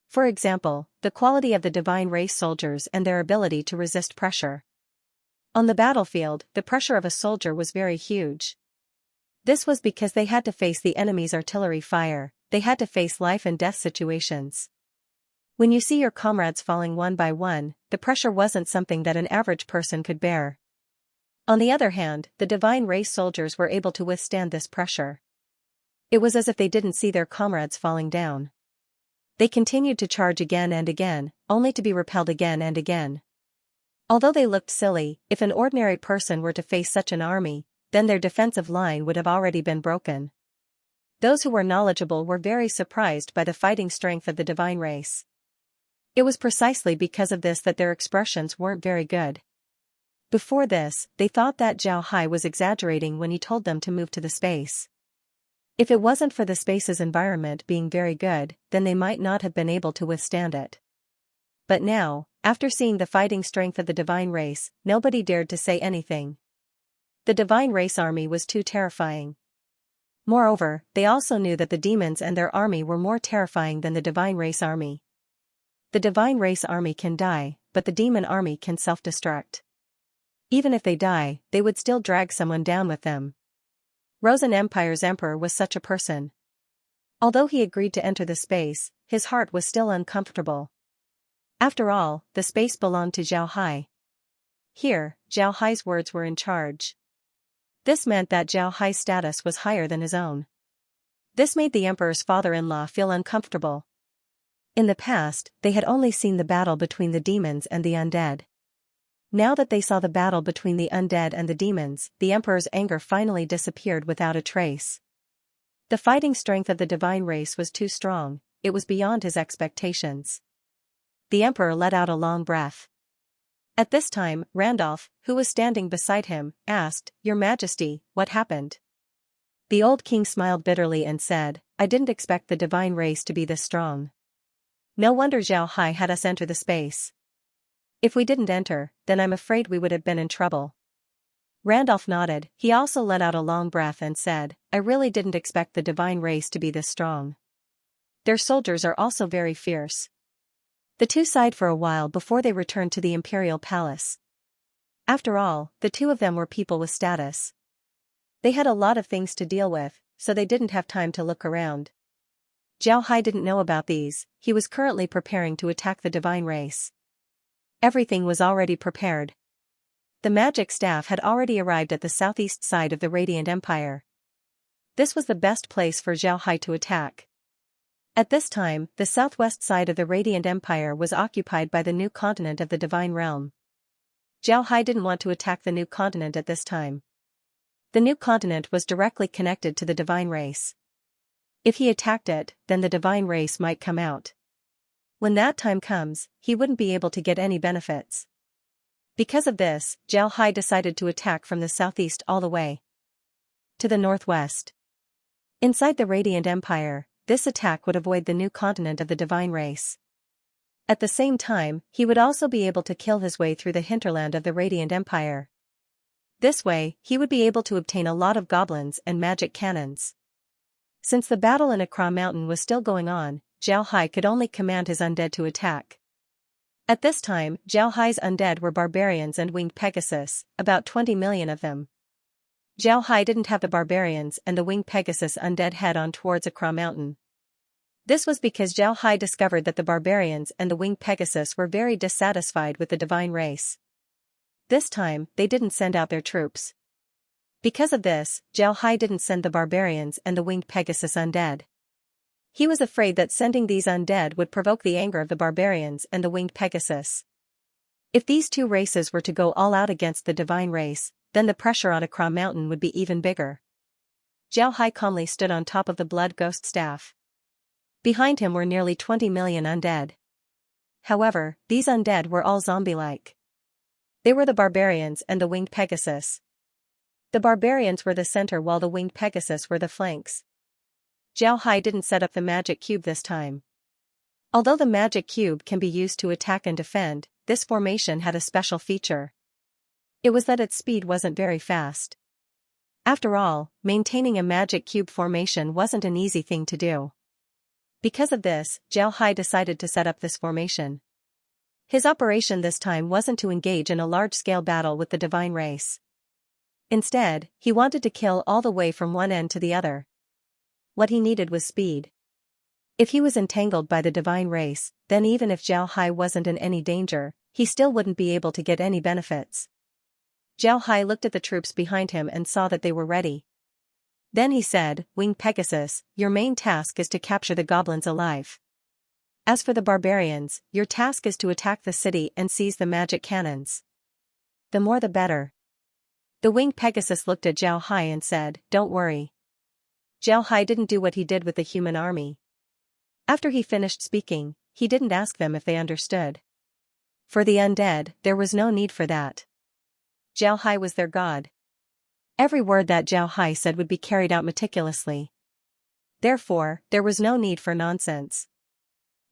For example, the quality of the divine race soldiers and their ability to resist pressure. On the battlefield, the pressure of a soldier was very huge. This was because they had to face the enemy's artillery fire, they had to face life and death situations. When you see your comrades falling one by one, the pressure wasn't something that an average person could bear. On the other hand, the divine race soldiers were able to withstand this pressure. It was as if they didn't see their comrades falling down. They continued to charge again and again, only to be repelled again and again. Although they looked silly, if an ordinary person were to face such an army, then their defensive line would have already been broken. Those who were knowledgeable were very surprised by the fighting strength of the divine race. It was precisely because of this that their expressions weren't very good. Before this, they thought that Zhao Hai was exaggerating when he told them to move to the space. If it wasn't for the space's environment being very good, then they might not have been able to withstand it. But now, after seeing the fighting strength of the divine race, nobody dared to say anything. The divine race army was too terrifying. Moreover, they also knew that the demons and their army were more terrifying than the divine race army. The divine race army can die, but the demon army can self-destruct. Even if they die, they would still drag someone down with them. Rosen Empire's emperor was such a person. Although he agreed to enter the space, his heart was still uncomfortable. After all, the space belonged to Zhao Hai. Here, Zhao Hai's words were in charge. This meant that Zhao Hai's status was higher than his own. This made the emperor's father-in-law feel uncomfortable. In the past, they had only seen the battle between the demons and the undead. Now that they saw the battle between the undead and the demons, the emperor's anger finally disappeared without a trace. The fighting strength of the divine race was too strong, it was beyond his expectations. The emperor let out a long breath. At this time, Randolph, who was standing beside him, asked, "Your Majesty, what happened?" The old king smiled bitterly and said, "I didn't expect the divine race to be this strong. No wonder Zhao Hai had us enter the space. If we didn't enter, then I'm afraid we would have been in trouble." Randolph nodded, he also let out a long breath and said, "I really didn't expect the divine race to be this strong. Their soldiers are also very fierce." The two sighed for a while before they returned to the imperial palace. After all, the two of them were people with status. They had a lot of things to deal with, so they didn't have time to look around. Zhao Hai didn't know about these, he was currently preparing to attack the divine race. Everything was already prepared. The magic staff had already arrived at the southeast side of the Radiant Empire. This was the best place for Zhao Hai to attack. At this time, the southwest side of the Radiant Empire was occupied by the new continent of the Divine Realm. Zhao Hai didn't want to attack the new continent at this time. The new continent was directly connected to the divine race. If he attacked it, then the divine race might come out. When that time comes, he wouldn't be able to get any benefits. Because of this, Zhao Hai decided to attack from the southeast all the way to the northwest. Inside the Radiant Empire, this attack would avoid the new continent of the divine race. At the same time, he would also be able to kill his way through the hinterland of the Radiant Empire. This way, he would be able to obtain a lot of goblins and magic cannons. Since the battle in Accra Mountain was still going on, Zhao Hai could only command his undead to attack. At this time, Zhao Hai's undead were barbarians and winged Pegasus, about 20 million of them. Zhao Hai didn't have the barbarians and the winged Pegasus undead head on towards Accra Mountain. This was because Zhao Hai discovered that the barbarians and the winged Pegasus were very dissatisfied with the divine race. This time, they didn't send out their troops. Because of this, Zhao Hai didn't send the barbarians and the winged Pegasus undead. He was afraid that sending these undead would provoke the anger of the barbarians and the winged Pegasus. If these two races were to go all out against the divine race, then the pressure on Accra Mountain would be even bigger. Zhao Hai calmly stood on top of the blood ghost staff. Behind him were nearly 20 million undead. However, these undead were all zombie-like. They were the barbarians and the winged Pegasus. The barbarians were the center while the winged Pegasus were the flanks. Zhao Hai didn't set up the magic cube this time. Although the magic cube can be used to attack and defend, this formation had a special feature. It was that its speed wasn't very fast. After all, maintaining a magic cube formation wasn't an easy thing to do. Because of this, Zhao Hai decided to set up this formation. His operation this time wasn't to engage in a large-scale battle with the divine race. Instead, he wanted to kill all the way from one end to the other. What he needed was speed. If he was entangled by the divine race, then even if Zhao Hai wasn't in any danger, he still wouldn't be able to get any benefits. Zhao Hai looked at the troops behind him and saw that they were ready. Then he said, "Winged Pegasus, your main task is to capture the goblins alive. As for the barbarians, your task is to attack the city and seize the magic cannons. The more the better." The Winged Pegasus looked at Zhao Hai and said, "Don't worry." Zhao Hai didn't do what he did with the human army. After he finished speaking, he didn't ask them if they understood. For the undead, there was no need for that. Zhao Hai was their god. Every word that Zhao Hai said would be carried out meticulously. Therefore, there was no need for nonsense.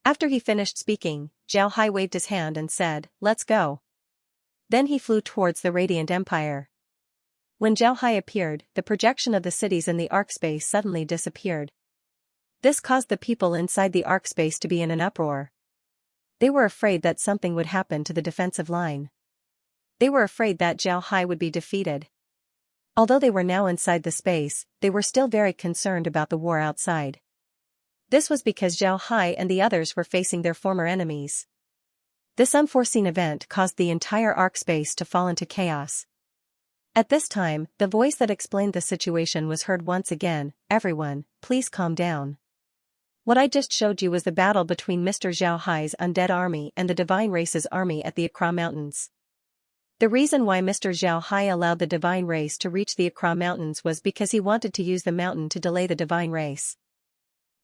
After he finished speaking, Zhao Hai waved his hand and said, "Let's go." Then he flew towards the Radiant Empire. When Zhao Hai appeared, the projection of the cities in the arc space suddenly disappeared. This caused the people inside the arc space to be in an uproar. They were afraid that something would happen to the defensive line. They were afraid that Zhao Hai would be defeated. Although they were now inside the space, they were still very concerned about the war outside. This was because Zhao Hai and the others were facing their former enemies. This unforeseen event caused the entire arc space to fall into chaos. At this time, the voice that explained the situation was heard once again, "Everyone, please calm down. What I just showed you was the battle between Mr. Zhao Hai's undead army and the divine race's army at the Accra Mountains. The reason why Mr. Zhao Hai allowed the divine race to reach the Accra Mountains was because he wanted to use the mountain to delay the divine race.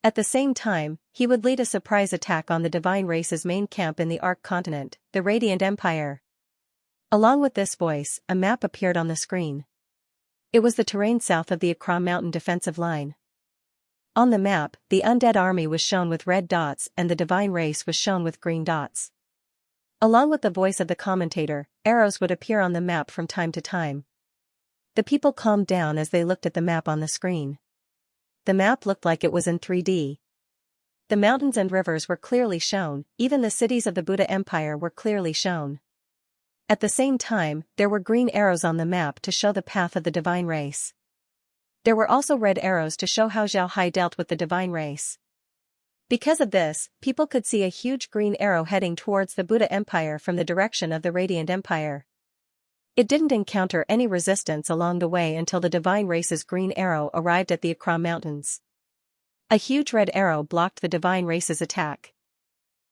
At the same time, he would lead a surprise attack on the divine race's main camp in the Arc Continent, the Radiant Empire." Along with this voice, a map appeared on the screen. It was the terrain south of the Accra Mountain defensive line. On the map, the undead army was shown with red dots and the divine race was shown with green dots. Along with the voice of the commentator, arrows would appear on the map from time to time. The people calmed down as they looked at the map on the screen. The map looked like it was in 3D. The mountains and rivers were clearly shown, even the cities of the Buddha Empire were clearly shown. At the same time, there were green arrows on the map to show the path of the divine race. There were also red arrows to show how Zhao Hai dealt with the divine race. Because of this, people could see a huge green arrow heading towards the Buddha Empire from the direction of the Radiant Empire. It didn't encounter any resistance along the way until the divine race's green arrow arrived at the Accra Mountains. A huge red arrow blocked the divine race's attack.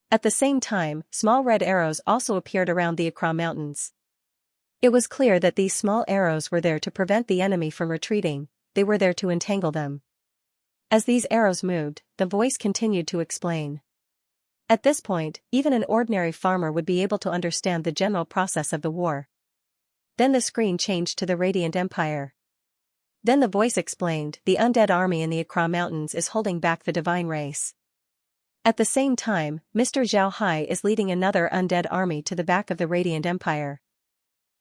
At the same time, small red arrows also appeared around the Accra Mountains. It was clear that these small arrows were there to prevent the enemy from retreating, they were there to entangle them. As these arrows moved, the voice continued to explain. At this point, even an ordinary farmer would be able to understand the general process of the war. Then the screen changed to the Radiant Empire. Then the voice explained, "The undead army in the Accra Mountains is holding back the divine race. At the same time, Mr. Zhao Hai is leading another undead army to the back of the Radiant Empire.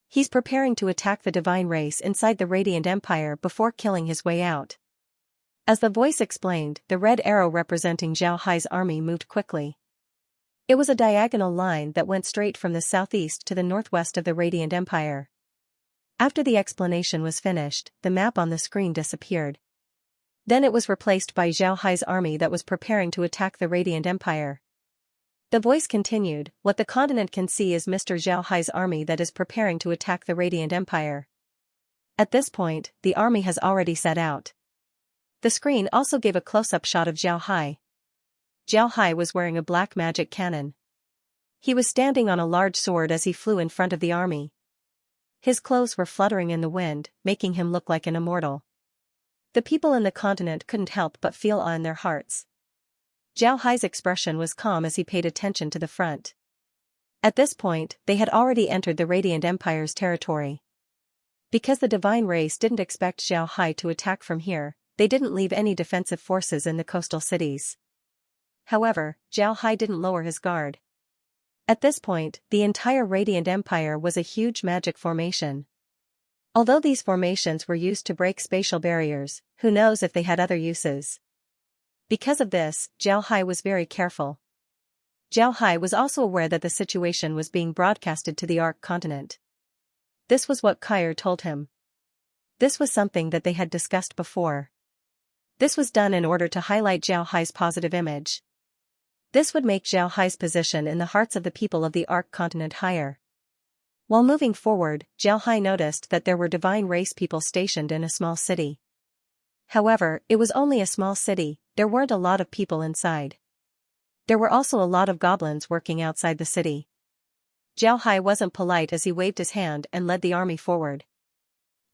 He's preparing to attack the divine race inside the Radiant Empire before killing his way out." As the voice explained, the red arrow representing Zhao Hai's army moved quickly. It was a diagonal line that went straight from the southeast to the northwest of the Radiant Empire. After the explanation was finished, the map on the screen disappeared. Then it was replaced by Zhao Hai's army that was preparing to attack the Radiant Empire. The voice continued, "What the continent can see is Mr. Zhao Hai's army that is preparing to attack the Radiant Empire. At this point, the army has already set out." The screen also gave a close-up shot of Zhao Hai. Zhao Hai was wearing a black magic cannon. He was standing on a large sword as he flew in front of the army. His clothes were fluttering in the wind, making him look like an immortal. The people in the continent couldn't help but feel awe in their hearts. Zhao Hai's expression was calm as he paid attention to the front. At this point, they had already entered the Radiant Empire's territory. Because the divine race didn't expect Zhao Hai to attack from here, they didn't leave any defensive forces in the coastal cities. However, Zhao Hai didn't lower his guard. At this point, the entire Radiant Empire was a huge magic formation. Although these formations were used to break spatial barriers, who knows if they had other uses. Because of this, Zhao Hai was very careful. Zhao Hai was also aware that the situation was being broadcasted to the Ark continent. This was what Kyer told him. This was something that they had discussed before. This was done in order to highlight Zhao Hai's positive image. This would make Zhao Hai's position in the hearts of the people of the Ark continent higher. While moving forward, Zhao Hai noticed that there were divine race people stationed in a small city. However, it was only a small city, there weren't a lot of people inside. There were also a lot of goblins working outside the city. Zhao Hai wasn't polite as he waved his hand and led the army forward.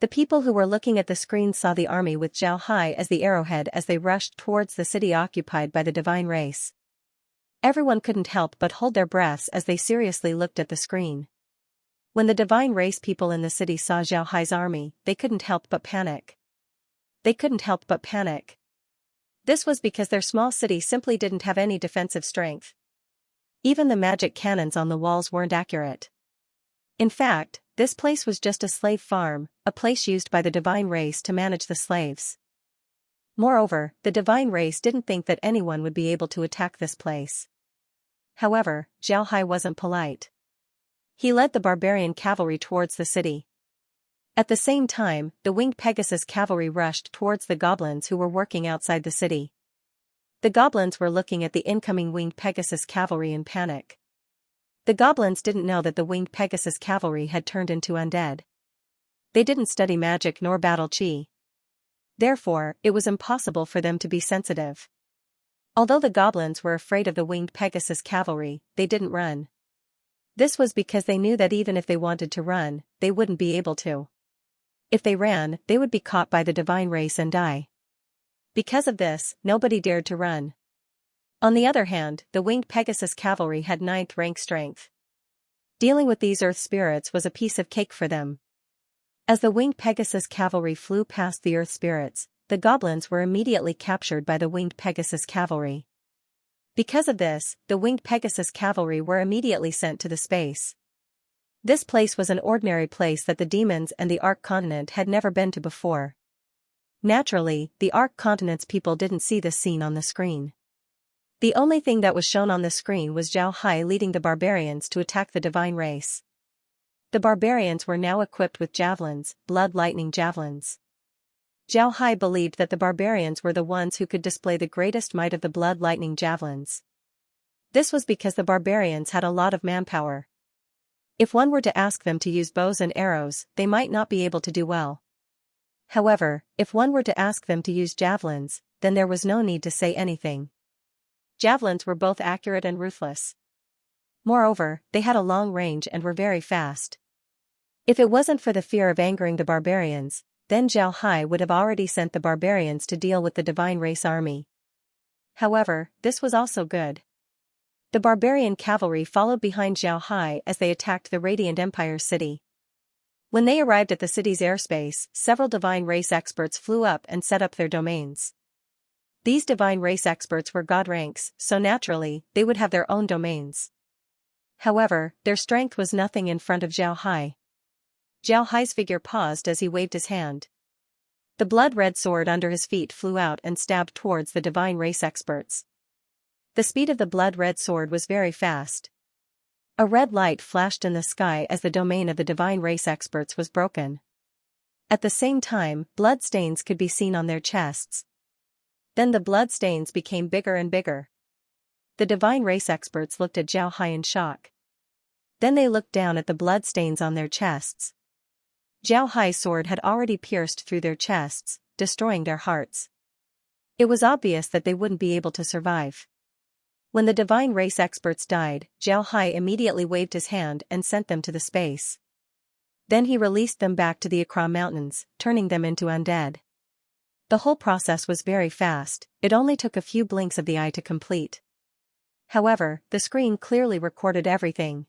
The people who were looking at the screen saw the army with Zhao Hai as the arrowhead as they rushed towards the city occupied by the divine race. Everyone couldn't help but hold their breaths as they seriously looked at the screen. When the divine race people in the city saw Zhao Hai's army, they couldn't help but panic. This was because their small city simply didn't have any defensive strength. Even the magic cannons on the walls weren't accurate. In fact, this place was just a slave farm, a place used by the divine race to manage the slaves. Moreover, the divine race didn't think that anyone would be able to attack this place. However, Zhao Hai wasn't polite. He led the barbarian cavalry towards the city. At the same time, the winged Pegasus cavalry rushed towards the goblins who were working outside the city. The goblins were looking at the incoming winged Pegasus cavalry in panic. The goblins didn't know that the winged Pegasus cavalry had turned into undead. They didn't study magic nor battle chi. Therefore, it was impossible for them to be sensitive. Although the goblins were afraid of the winged Pegasus cavalry, they didn't run. This was because they knew that even if they wanted to run, they wouldn't be able to. If they ran, they would be caught by the divine race and die. Because of this, nobody dared to run. On the other hand, the winged Pegasus cavalry had 9th rank strength. Dealing with these earth spirits was a piece of cake for them. As the winged Pegasus cavalry flew past the earth spirits, the goblins were immediately captured by the winged Pegasus cavalry. Because of this, the winged Pegasus cavalry were immediately sent to the space. This place was an ordinary place that the demons and the Ark continent had never been to before. Naturally, the Ark continent's people didn't see this scene on the screen. The only thing that was shown on the screen was Zhao Hai leading the barbarians to attack the divine race. The barbarians were now equipped with javelins, blood lightning javelins. Zhao Hai believed that the barbarians were the ones who could display the greatest might of the blood lightning javelins. This was because the barbarians had a lot of manpower. If one were to ask them to use bows and arrows, they might not be able to do well. However, if one were to ask them to use javelins, then there was no need to say anything. Javelins were both accurate and ruthless. Moreover, they had a long range and were very fast. If it wasn't for the fear of angering the barbarians, then Zhao Hai would have already sent the barbarians to deal with the divine race army. However, this was also good. The barbarian cavalry followed behind Zhao Hai as they attacked the Radiant Empire city. When they arrived at the city's airspace, several divine race experts flew up and set up their domains. These divine race experts were god ranks, so naturally, they would have their own domains. However, their strength was nothing in front of Zhao Hai. Zhao Hai's figure paused as he waved his hand. The blood-red sword under his feet flew out and stabbed towards the divine race experts. The speed of the blood-red sword was very fast. A red light flashed in the sky as the domain of the divine race experts was broken. At the same time, blood stains could be seen on their chests. Then the blood stains became bigger and bigger. The divine race experts looked at Zhao Hai in shock. Then they looked down at the blood stains on their chests. Zhao Hai's sword had already pierced through their chests, destroying their hearts. It was obvious that they wouldn't be able to survive. When the divine race experts died, Zhao Hai immediately waved his hand and sent them to the space. Then he released them back to the Akra Mountains, turning them into undead. The whole process was very fast, it only took a few blinks of the eye to complete. However, the screen clearly recorded everything.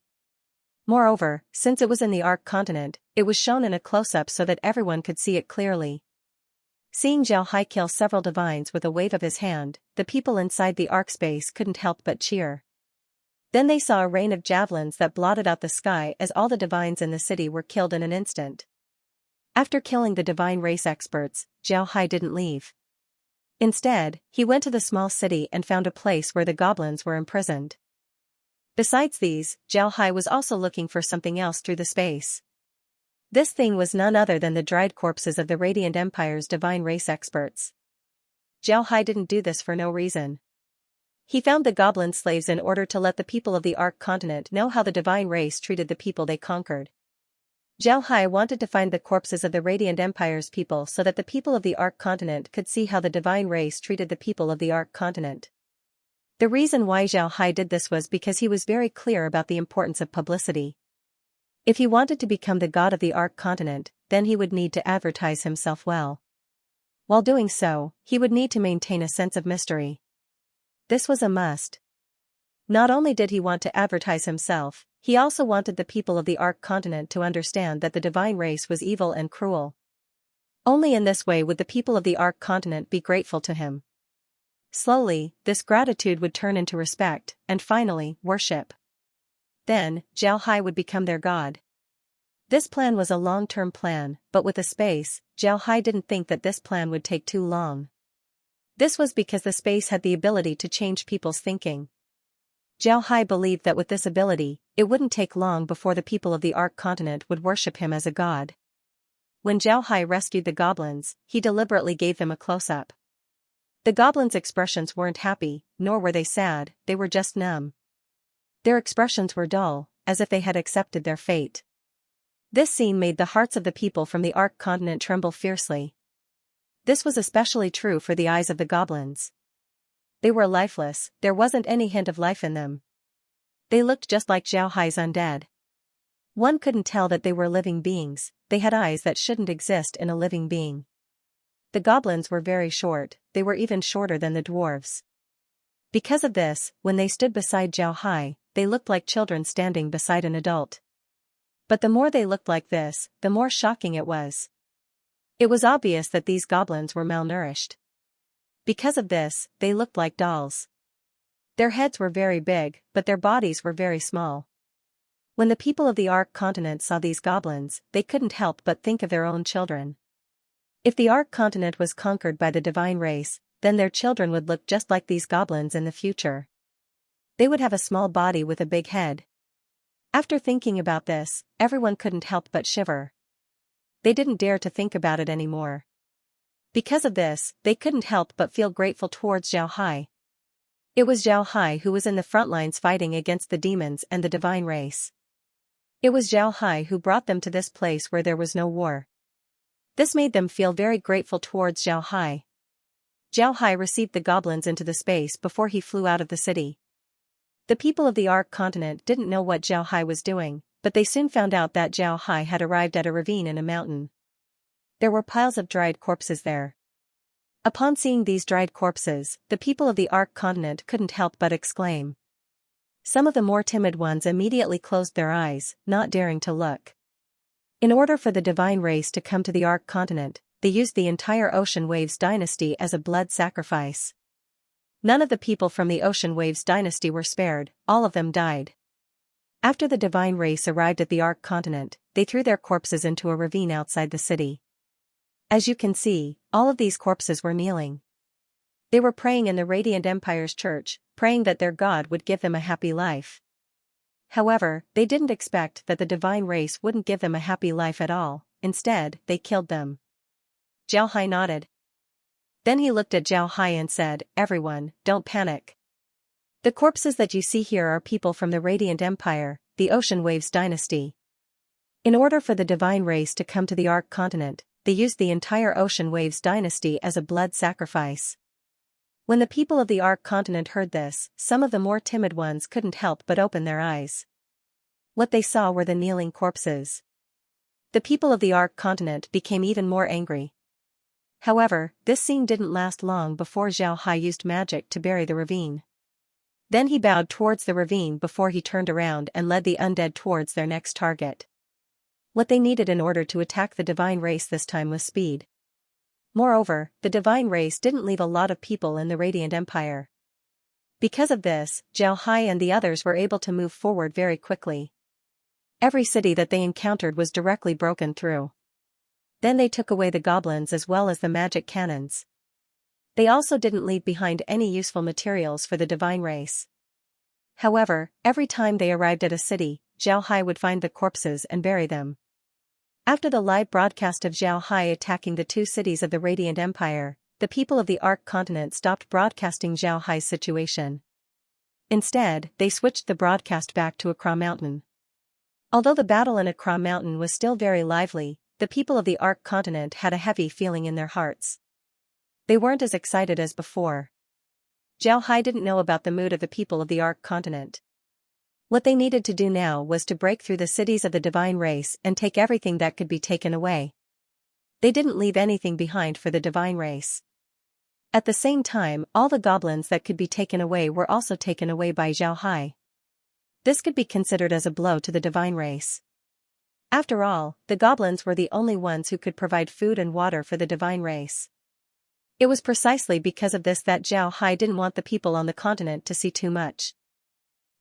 Moreover, since it was in the Ark continent, it was shown in a close-up so that everyone could see it clearly. Seeing Zhao Hai kill several divines with a wave of his hand, the people inside the Ark space couldn't help but cheer. Then they saw a rain of javelins that blotted out the sky as all the divines in the city were killed in an instant. After killing the divine race experts, Zhao Hai didn't leave. Instead, he went to the small city and found a place where the goblins were imprisoned. Besides these, Xiaohai was also looking for something else through the space. This thing was none other than the dried corpses of the Radiant Empire's divine race experts. Xiaohai didn't do this for no reason. He found the goblin slaves in order to let the people of the Ark continent know how the divine race treated the people they conquered. Xiaohai wanted to find the corpses of the Radiant Empire's people so that the people of the Ark continent could see how the divine race treated the people of the Ark continent. The reason why Xiaohai did this was because he was very clear about the importance of publicity. If he wanted to become the god of the Ark continent, then he would need to advertise himself well. While doing so, he would need to maintain a sense of mystery. This was a must. Not only did he want to advertise himself, he also wanted the people of the Ark continent to understand that the divine race was evil and cruel. Only in this way would the people of the Ark continent be grateful to him. Slowly, this gratitude would turn into respect, and finally, worship. Then, Xiaohai would become their god. This plan was a long-term plan, but with the space, Xiaohai didn't think that this plan would take too long. This was because the space had the ability to change people's thinking. Xiaohai believed that with this ability, it wouldn't take long before the people of the Ark continent would worship him as a god. When Xiaohai rescued the goblins, he deliberately gave them a close-up. The goblins' expressions weren't happy, nor were they sad, they were just numb. Their expressions were dull, as if they had accepted their fate. This scene made the hearts of the people from the Ark continent tremble fiercely. This was especially true for the eyes of the goblins. They were lifeless, there wasn't any hint of life in them. They looked just like Xiaohai's undead. One couldn't tell that they were living beings, they had eyes that shouldn't exist in a living being. The goblins were very short, they were even shorter than the dwarves. Because of this, when they stood beside Xiaohai, they looked like children standing beside an adult. But the more they looked like this, the more shocking it was. It was obvious that these goblins were malnourished. Because of this, they looked like dolls. Their heads were very big, but their bodies were very small. When the people of the Ark continent saw these goblins, they couldn't help but think of their own children. If the Ark continent was conquered by the divine race, then their children would look just like these goblins in the future. They would have a small body with a big head. After thinking about this, everyone couldn't help but shiver. They didn't dare to think about it anymore. Because of this, they couldn't help but feel grateful towards Xiaohai. It was Xiaohai who was in the front lines fighting against the demons and the divine race. It was Xiaohai who brought them to this place where there was no war. This made them feel very grateful towards Xiaohai. Xiaohai received the goblins into the space before he flew out of the city. The people of the Ark continent didn't know what Xiaohai was doing, but they soon found out that Xiaohai had arrived at a ravine in a mountain. There were piles of dried corpses there. Upon seeing these dried corpses, the people of the Ark continent couldn't help but exclaim. Some of the more timid ones immediately closed their eyes, not daring to look. In order for the divine race to come to the Ark continent, they used the entire Ocean Waves dynasty as a blood sacrifice. None of the people from the Ocean Waves dynasty were spared, all of them died. After the divine race arrived at the Ark continent, they threw their corpses into a ravine outside the city. As you can see, all of these corpses were kneeling. They were praying in the Radiant Empire's church, praying that their god would give them a happy life. However, they didn't expect that the divine race wouldn't give them a happy life at all, instead, they killed them. Xiaohai nodded. Then he looked at Xiaohai and said, "Everyone, don't panic. The corpses that you see here are people from the Radiant Empire, the Ocean Waves dynasty. In order for the divine race to come to the Ark continent, they used the entire Ocean Waves dynasty as a blood sacrifice." When the people of the Ark continent heard this, some of the more timid ones couldn't help but open their eyes. What they saw were the kneeling corpses. The people of the Ark continent became even more angry. However, this scene didn't last long before Xiaohai used magic to bury the ravine. Then he bowed towards the ravine before he turned around and led the undead towards their next target. What they needed in order to attack the divine race this time was speed. Moreover, the divine race didn't leave a lot of people in the Radiant Empire. Because of this, Xiaohai and the others were able to move forward very quickly. Every city that they encountered was directly broken through. Then they took away the goblins as well as the magic cannons. They also didn't leave behind any useful materials for the divine race. However, every time they arrived at a city, Zhao Hai would find the corpses and bury them. After the live broadcast of Zhao Hai attacking the two cities of the Radiant Empire, the people of the Ark continent stopped broadcasting Zhao Hai's situation. Instead, they switched the broadcast back to Accra Mountain. Although the battle in Accra Mountain was still very lively, the people of the Ark continent had a heavy feeling in their hearts. They weren't as excited as before. Zhao Hai didn't know about the mood of the people of the Ark continent. What they needed to do now was to break through the cities of the divine race and take everything that could be taken away. They didn't leave anything behind for the divine race. At the same time, all the goblins that could be taken away were also taken away by Zhao Hai. This could be considered as a blow to the divine race. After all, the goblins were the only ones who could provide food and water for the divine race. It was precisely because of this that Zhao Hai didn't want the people on the continent to see too much.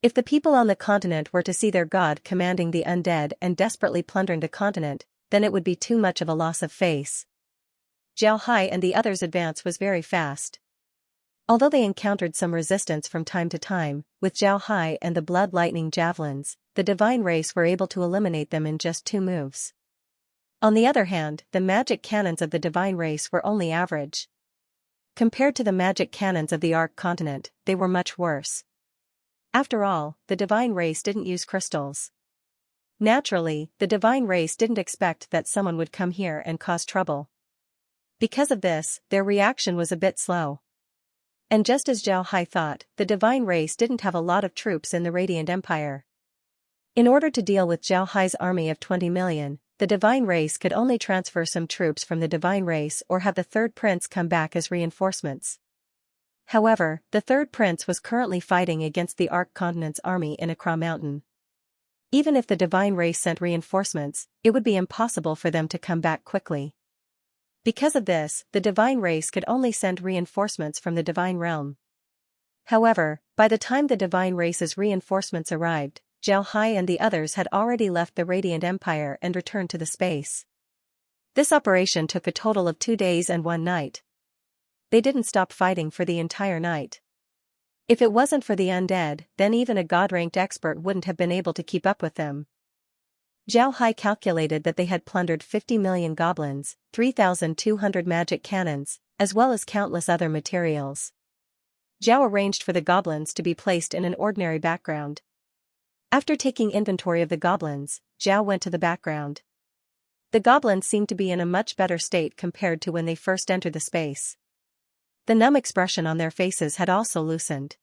If the people on the continent were to see their god commanding the undead and desperately plundering the continent, then it would be too much of a loss of face. Zhao Hai and the others' advance was very fast. Although they encountered some resistance from time to time, with Zhao Hai and the blood lightning javelins, the divine race were able to eliminate them in just 2 moves. On the other hand, the magic cannons of the divine race were only average. Compared to the magic cannons of the Ark continent, they were much worse. After all, the divine race didn't use crystals. Naturally, the divine race didn't expect that someone would come here and cause trouble. Because of this, their reaction was a bit slow. And just as Zhao Hai thought, the divine race didn't have a lot of troops in the Radiant Empire. In order to deal with Zhao Hai's army of 20 million, the divine race could only transfer some troops from the divine race or have the third prince come back as reinforcements. However, the third prince was currently fighting against the Ark continent's army in Accra Mountain. Even if the divine race sent reinforcements, it would be impossible for them to come back quickly. Because of this, the divine race could only send reinforcements from the divine realm. However, by the time the divine race's reinforcements arrived, Zhao Hai and the others had already left the Radiant Empire and returned to the space. This operation took a total of 2 days and 1 night. They didn't stop fighting for the entire night. If it wasn't for the undead, then even a god-ranked expert wouldn't have been able to keep up with them. Zhao Hai calculated that they had plundered 50 million goblins, 3,200 magic cannons, as well as countless other materials. Zhao arranged for the goblins to be placed in an ordinary background. After taking inventory of the goblins, Zhao went to the background. The goblins seemed to be in a much better state compared to when they first entered the space. The numb expression on their faces had also loosened.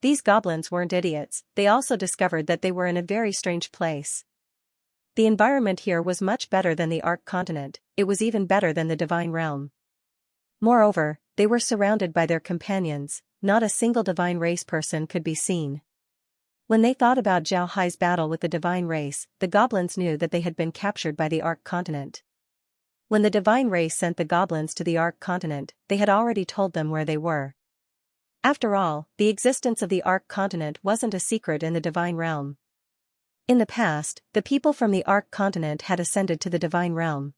These goblins weren't idiots, they also discovered that they were in a very strange place. The environment here was much better than the Ark continent, it was even better than the divine realm. Moreover, they were surrounded by their companions, not a single divine race person could be seen. When they thought about Zhao Hai's battle with the divine race, the goblins knew that they had been captured by the Ark continent. When the divine race sent the goblins to the Ark continent, they had already told them where they were. After all, the existence of the Ark continent wasn't a secret in the divine realm. In the past, the people from the Ark continent had ascended to the divine realm.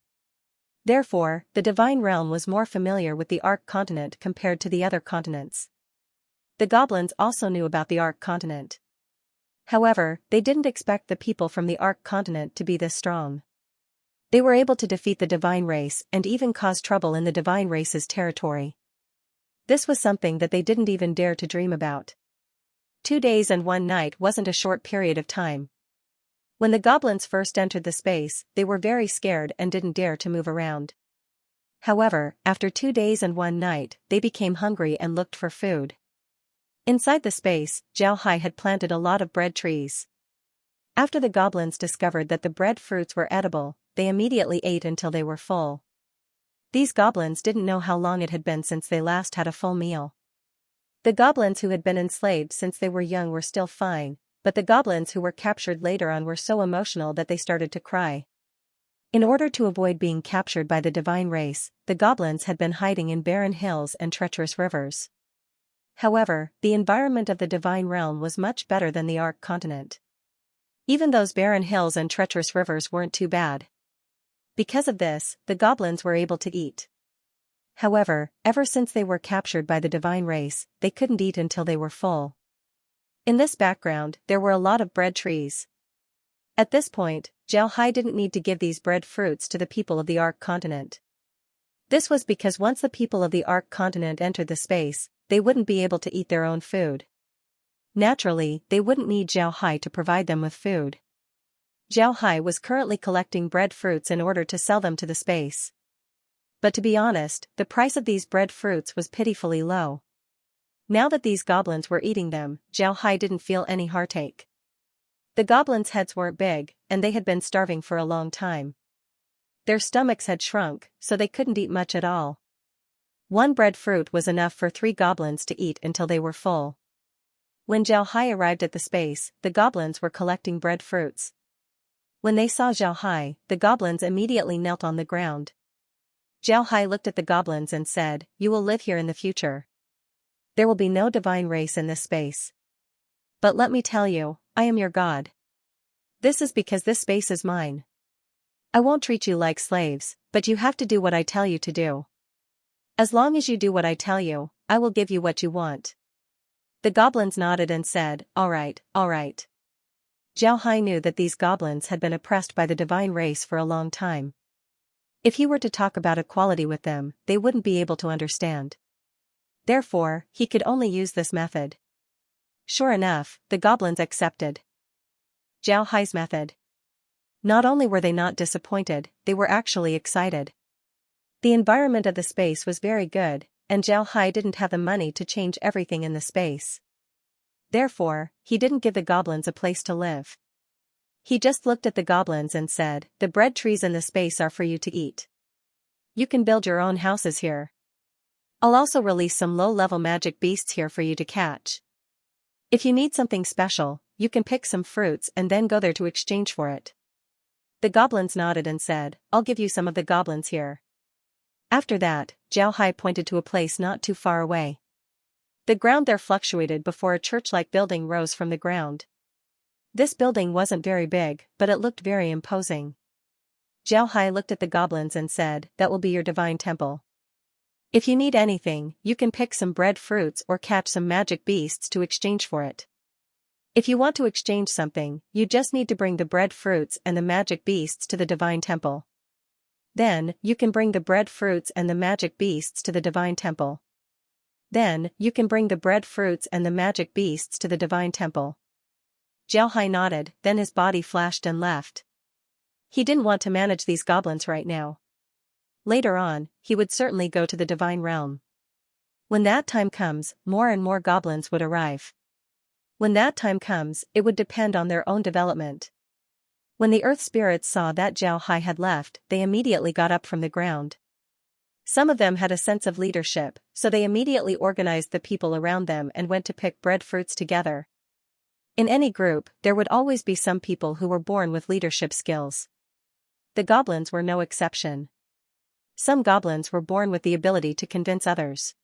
Therefore, the divine realm was more familiar with the Ark continent compared to the other continents. The goblins also knew about the Ark continent. However, they didn't expect the people from the Ark continent to be this strong. They were able to defeat the divine race and even cause trouble in the divine race's territory. This was something that they didn't even dare to dream about. 2 days and 1 night wasn't a short period of time. When the goblins first entered the space, they were very scared and didn't dare to move around. However, after 2 days and 1 night, they became hungry and looked for food. Inside the space, Zhao Hai had planted a lot of bread trees. After the goblins discovered that the bread fruits were edible, they immediately ate until they were full. These goblins didn't know how long it had been since they last had a full meal. The goblins who had been enslaved since they were young were still fine, but the goblins who were captured later on were so emotional that they started to cry. In order to avoid being captured by the divine race, the goblins had been hiding in barren hills and treacherous rivers. However, the environment of the divine realm was much better than the Ark continent. Even those barren hills and treacherous rivers weren't too bad. Because of this, the goblins were able to eat. However, ever since they were captured by the divine race, they couldn't eat until they were full. In this background, there were a lot of bread trees. At this point, Xiaohai didn't need to give these bread fruits to the people of the Ark continent. This was because once the people of the Ark continent entered the space, they wouldn't be able to eat their own food. Naturally, they wouldn't need Xiaohai to provide them with food. Xiaohai was currently collecting bread fruits in order to sell them to the space. But to be honest, the price of these bread fruits was pitifully low. Now that these goblins were eating them, Xiaohai didn't feel any heartache. The goblins' heads weren't big, and they had been starving for a long time. Their stomachs had shrunk, so they couldn't eat much at all. One bread fruit was enough for 3 goblins to eat until they were full. When Xiaohai arrived at the space, the goblins were collecting bread fruits. When they saw Xiaohai, the goblins immediately knelt on the ground. Xiaohai looked at the goblins and said, "You will live here in the future. There will be no divine race in this space. But let me tell you, I am your god. This is because this space is mine. I won't treat you like slaves, but you have to do what I tell you to do. As long as you do what I tell you, I will give you what you want." The goblins nodded and said, "All right, all right." Xiaohai knew that these goblins had been oppressed by the divine race for a long time. If he were to talk about equality with them, they wouldn't be able to understand. Therefore, he could only use this method. Sure enough, the goblins accepted Xiaohai's method. Not only were they not disappointed, they were actually excited. The environment of the space was very good, and Xiaohai didn't have the money to change everything in the space. Therefore, he didn't give the goblins a place to live. He just looked at the goblins and said, "The bread trees in the space are for you to eat. You can build your own houses here. I'll also release some low-level magic beasts here for you to catch. If you need something special, you can pick some fruits and then go there to exchange for it." The goblins nodded and said, "I'll give you some of the goblins here." After that, Xiaohai pointed to a place not too far away. The ground there fluctuated before a church-like building rose from the ground. This building wasn't very big, but it looked very imposing. Xiaohai looked at the goblins and said, "That will be your divine temple. If you need anything, you can pick some bread fruits or catch some magic beasts to exchange for it. If you want to exchange something, you just need to bring the bread fruits and the magic beasts to the divine temple. Then, you can bring the bread fruits and the magic beasts to the divine temple. Then, you can bring the bread fruits and the magic beasts to the divine temple." Xiaohai nodded, then his body flashed and left. He didn't want to manage these goblins right now. Later on, he would certainly go to the divine realm. When that time comes, more and more goblins would arrive. When that time comes, it would depend on their own development. When the earth spirits saw that Xiaohai had left, they immediately got up from the ground. Some of them had a sense of leadership, so they immediately organized the people around them and went to pick bread fruits together. In any group, there would always be some people who were born with leadership skills. The goblins were no exception. Some goblins were born with the ability to convince others.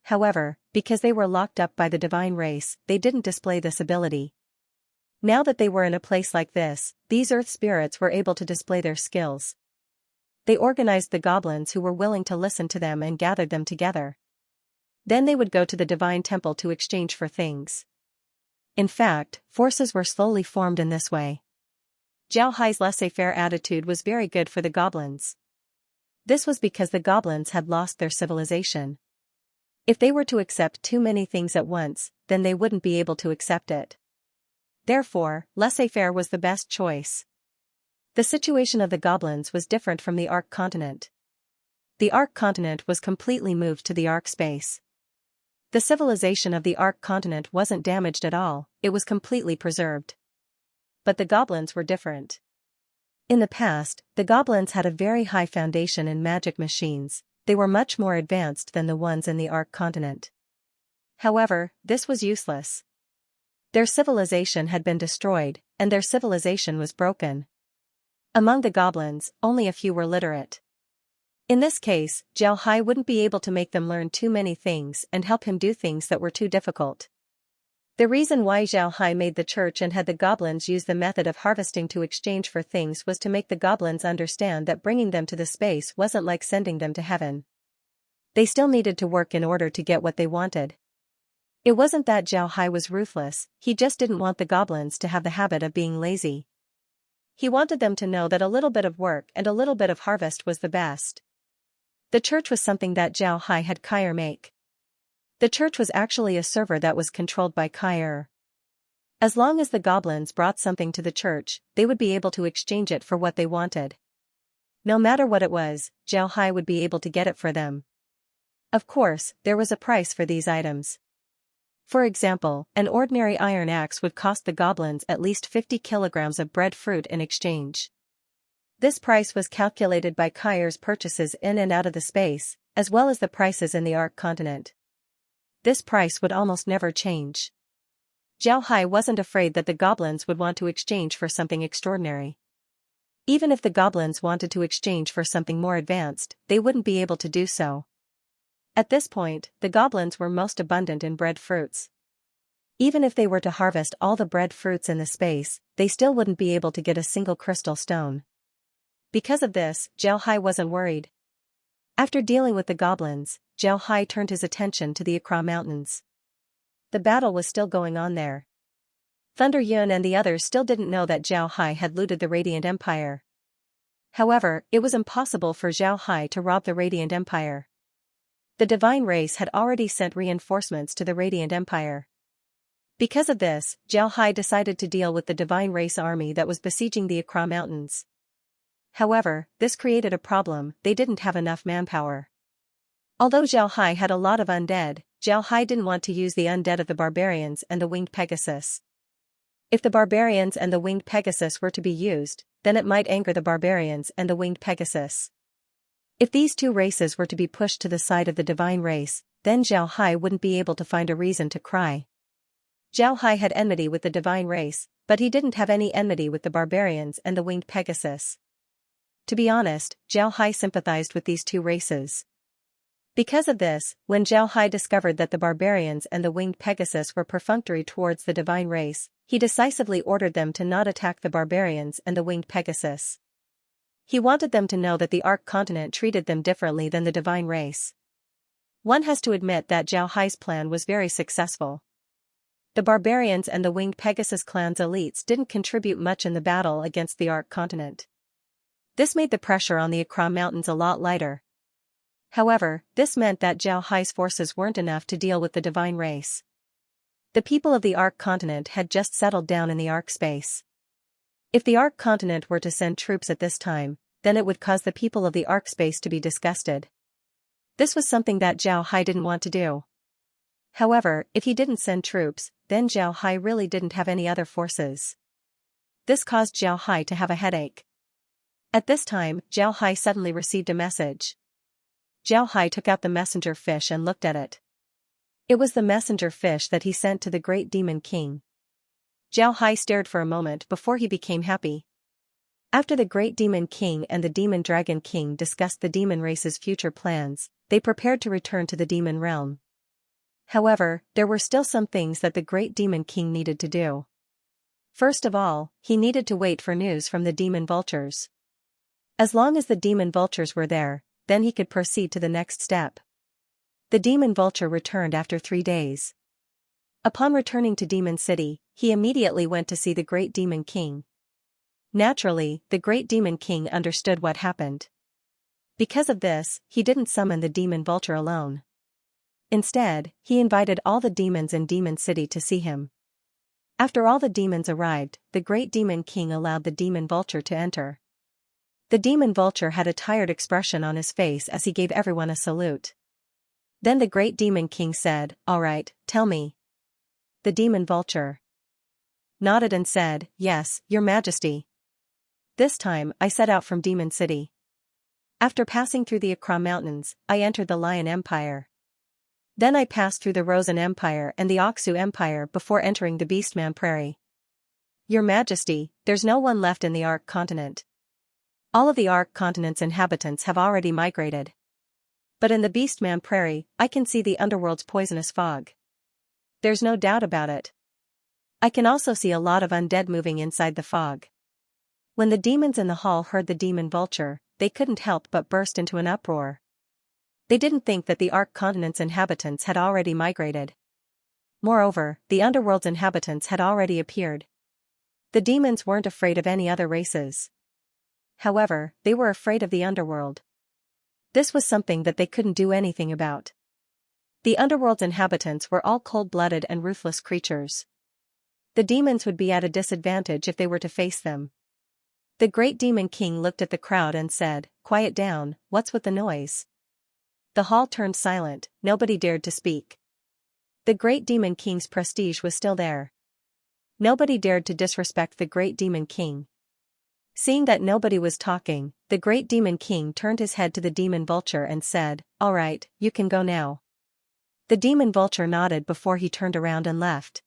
However, because they were locked up by the divine race, they didn't display this ability. Now that they were in a place like this, these earth spirits were able to display their skills. They organized the goblins who were willing to listen to them and gathered them together. Then they would go to the divine temple to exchange for things. In fact, forces were slowly formed in this way. Xiaohai's laissez-faire attitude was very good for the goblins. This was because the goblins had lost their civilization. If they were to accept too many things at once, then they wouldn't be able to accept it. Therefore, laissez-faire was the best choice. The situation of the goblins was different from the Ark continent. The Ark continent was completely moved to the Ark space. The civilization of the Ark continent wasn't damaged at all, it was completely preserved. But the goblins were different. In the past, the goblins had a very high foundation in magic machines. They were much more advanced than the ones in the Ark continent. However, this was useless. Their civilization had been destroyed, and their civilization was broken. Among the goblins, only a few were literate. In this case, Xiaohai wouldn't be able to make them learn too many things and help him do things that were too difficult. The reason why Xiaohai made the church and had the goblins use the method of harvesting to exchange for things was to make the goblins understand that bringing them to the space wasn't like sending them to heaven. They still needed to work in order to get what they wanted. It wasn't that Zhao Hai was ruthless, he just didn't want the goblins to have the habit of being lazy. He wanted them to know that a little bit of work and a little bit of harvest was the best. The church was something that Zhao Hai had Kai'er make. The church was actually a server that was controlled by Kai'er. As long as the goblins brought something to the church, they would be able to exchange it for what they wanted. No matter what it was, Zhao Hai would be able to get it for them. Of course, there was a price for these items. For example, an ordinary iron axe would cost the goblins at least 50 kilograms of breadfruit in exchange. This price was calculated by Kai'er's purchases in and out of the space, as well as the prices in the Ark continent. This price would almost never change. Zhao Hai wasn't afraid that the goblins would want to exchange for something extraordinary. Even if the goblins wanted to exchange for something more advanced, they wouldn't be able to do so. At this point, the goblins were most abundant in breadfruits. Even if they were to harvest all the breadfruits in the space, they still wouldn't be able to get a single crystal stone. Because of this, Zhao Hai wasn't worried. After dealing with the goblins, Zhao Hai turned his attention to the Accra Mountains. The battle was still going on there. Thunder Yun and the others still didn't know that Zhao Hai had looted the Radiant Empire. However, it was impossible for Zhao Hai to rob the Radiant Empire. The divine race had already sent reinforcements to the Radiant Empire. Because of this, Zhao Hai decided to deal with the divine race army that was besieging the Accra Mountains. However, this created a problem, they didn't have enough manpower. Although Zhao Hai had a lot of undead, Zhao Hai didn't want to use the undead of the barbarians and the winged Pegasus. If the barbarians and the winged Pegasus were to be used, then it might anger the barbarians and the winged Pegasus. If these two races were to be pushed to the side of the divine race, then Zhao Hai wouldn't be able to find a reason to cry. Zhao Hai had enmity with the divine race, but he didn't have any enmity with the barbarians and the winged Pegasus. To be honest, Zhao Hai sympathized with these two races. Because of this, when Zhao Hai discovered that the barbarians and the winged Pegasus were perfunctory towards the divine race, he decisively ordered them to not attack the barbarians and the winged Pegasus. He wanted them to know that the Ark continent treated them differently than the divine race. One has to admit that Zhao Hai's plan was very successful. The barbarians and the winged Pegasus clan's elites didn't contribute much in the battle against the Ark continent. This made the pressure on the Accra Mountains a lot lighter. However, this meant that Zhao Hai's forces weren't enough to deal with the divine race. The people of the Ark continent had just settled down in the Ark space. If the Ark continent were to send troops at this time, then it would cause the people of the Ark space to be disgusted. This was something that Zhao Hai didn't want to do. However, if he didn't send troops, then Zhao Hai really didn't have any other forces. This caused Zhao Hai to have a headache. At this time, Zhao Hai suddenly received a message. Zhao Hai took out the messenger fish and looked at it. It was the messenger fish that he sent to the great demon king. Zhao Hai stared for a moment before he became happy. After the great demon king and the demon dragon king discussed the demon race's future plans, they prepared to return to the demon realm. However, there were still some things that the great demon king needed to do. First of all, he needed to wait for news from the demon vultures. As long as the demon vultures were there, then he could proceed to the next step. The demon vulture returned after 3 days. Upon returning to Demon City, he immediately went to see the great demon king. Naturally, the great demon king understood what happened. Because of this, he didn't summon the demon vulture alone. Instead, he invited all the demons in Demon City to see him. After all the demons arrived, the great demon king allowed the demon vulture to enter. The demon vulture had a tired expression on his face as he gave everyone a salute. Then the great demon king said, "All right, tell me." The demon vulture nodded and said, "Yes, your majesty. This time, I set out from Demon City. After passing through the Accra Mountains, I entered the Lion Empire. Then I passed through the Rosen Empire and the Oksu Empire before entering the Beastman Prairie. Your majesty, there's no one left in the Ark continent. All of the Ark continent's inhabitants have already migrated. But in the Beastman Prairie, I can see the underworld's poisonous fog. There's no doubt about it. I can also see a lot of undead moving inside the fog." When the demons in the hall heard the demon vulture, they couldn't help but burst into an uproar. They didn't think that the Ark continent's inhabitants had already migrated. Moreover, the underworld's inhabitants had already appeared. The demons weren't afraid of any other races. However, they were afraid of the underworld. This was something that they couldn't do anything about. The underworld's inhabitants were all cold-blooded and ruthless creatures. The demons would be at a disadvantage if they were to face them. The great demon king looked at the crowd and said, "Quiet down, what's with the noise?" The hall turned silent, nobody dared to speak. The great demon king's prestige was still there. Nobody dared to disrespect the great demon king. Seeing that nobody was talking, the great demon king turned his head to the demon vulture and said, "All right, you can go now." The demon vulture nodded before he turned around and left.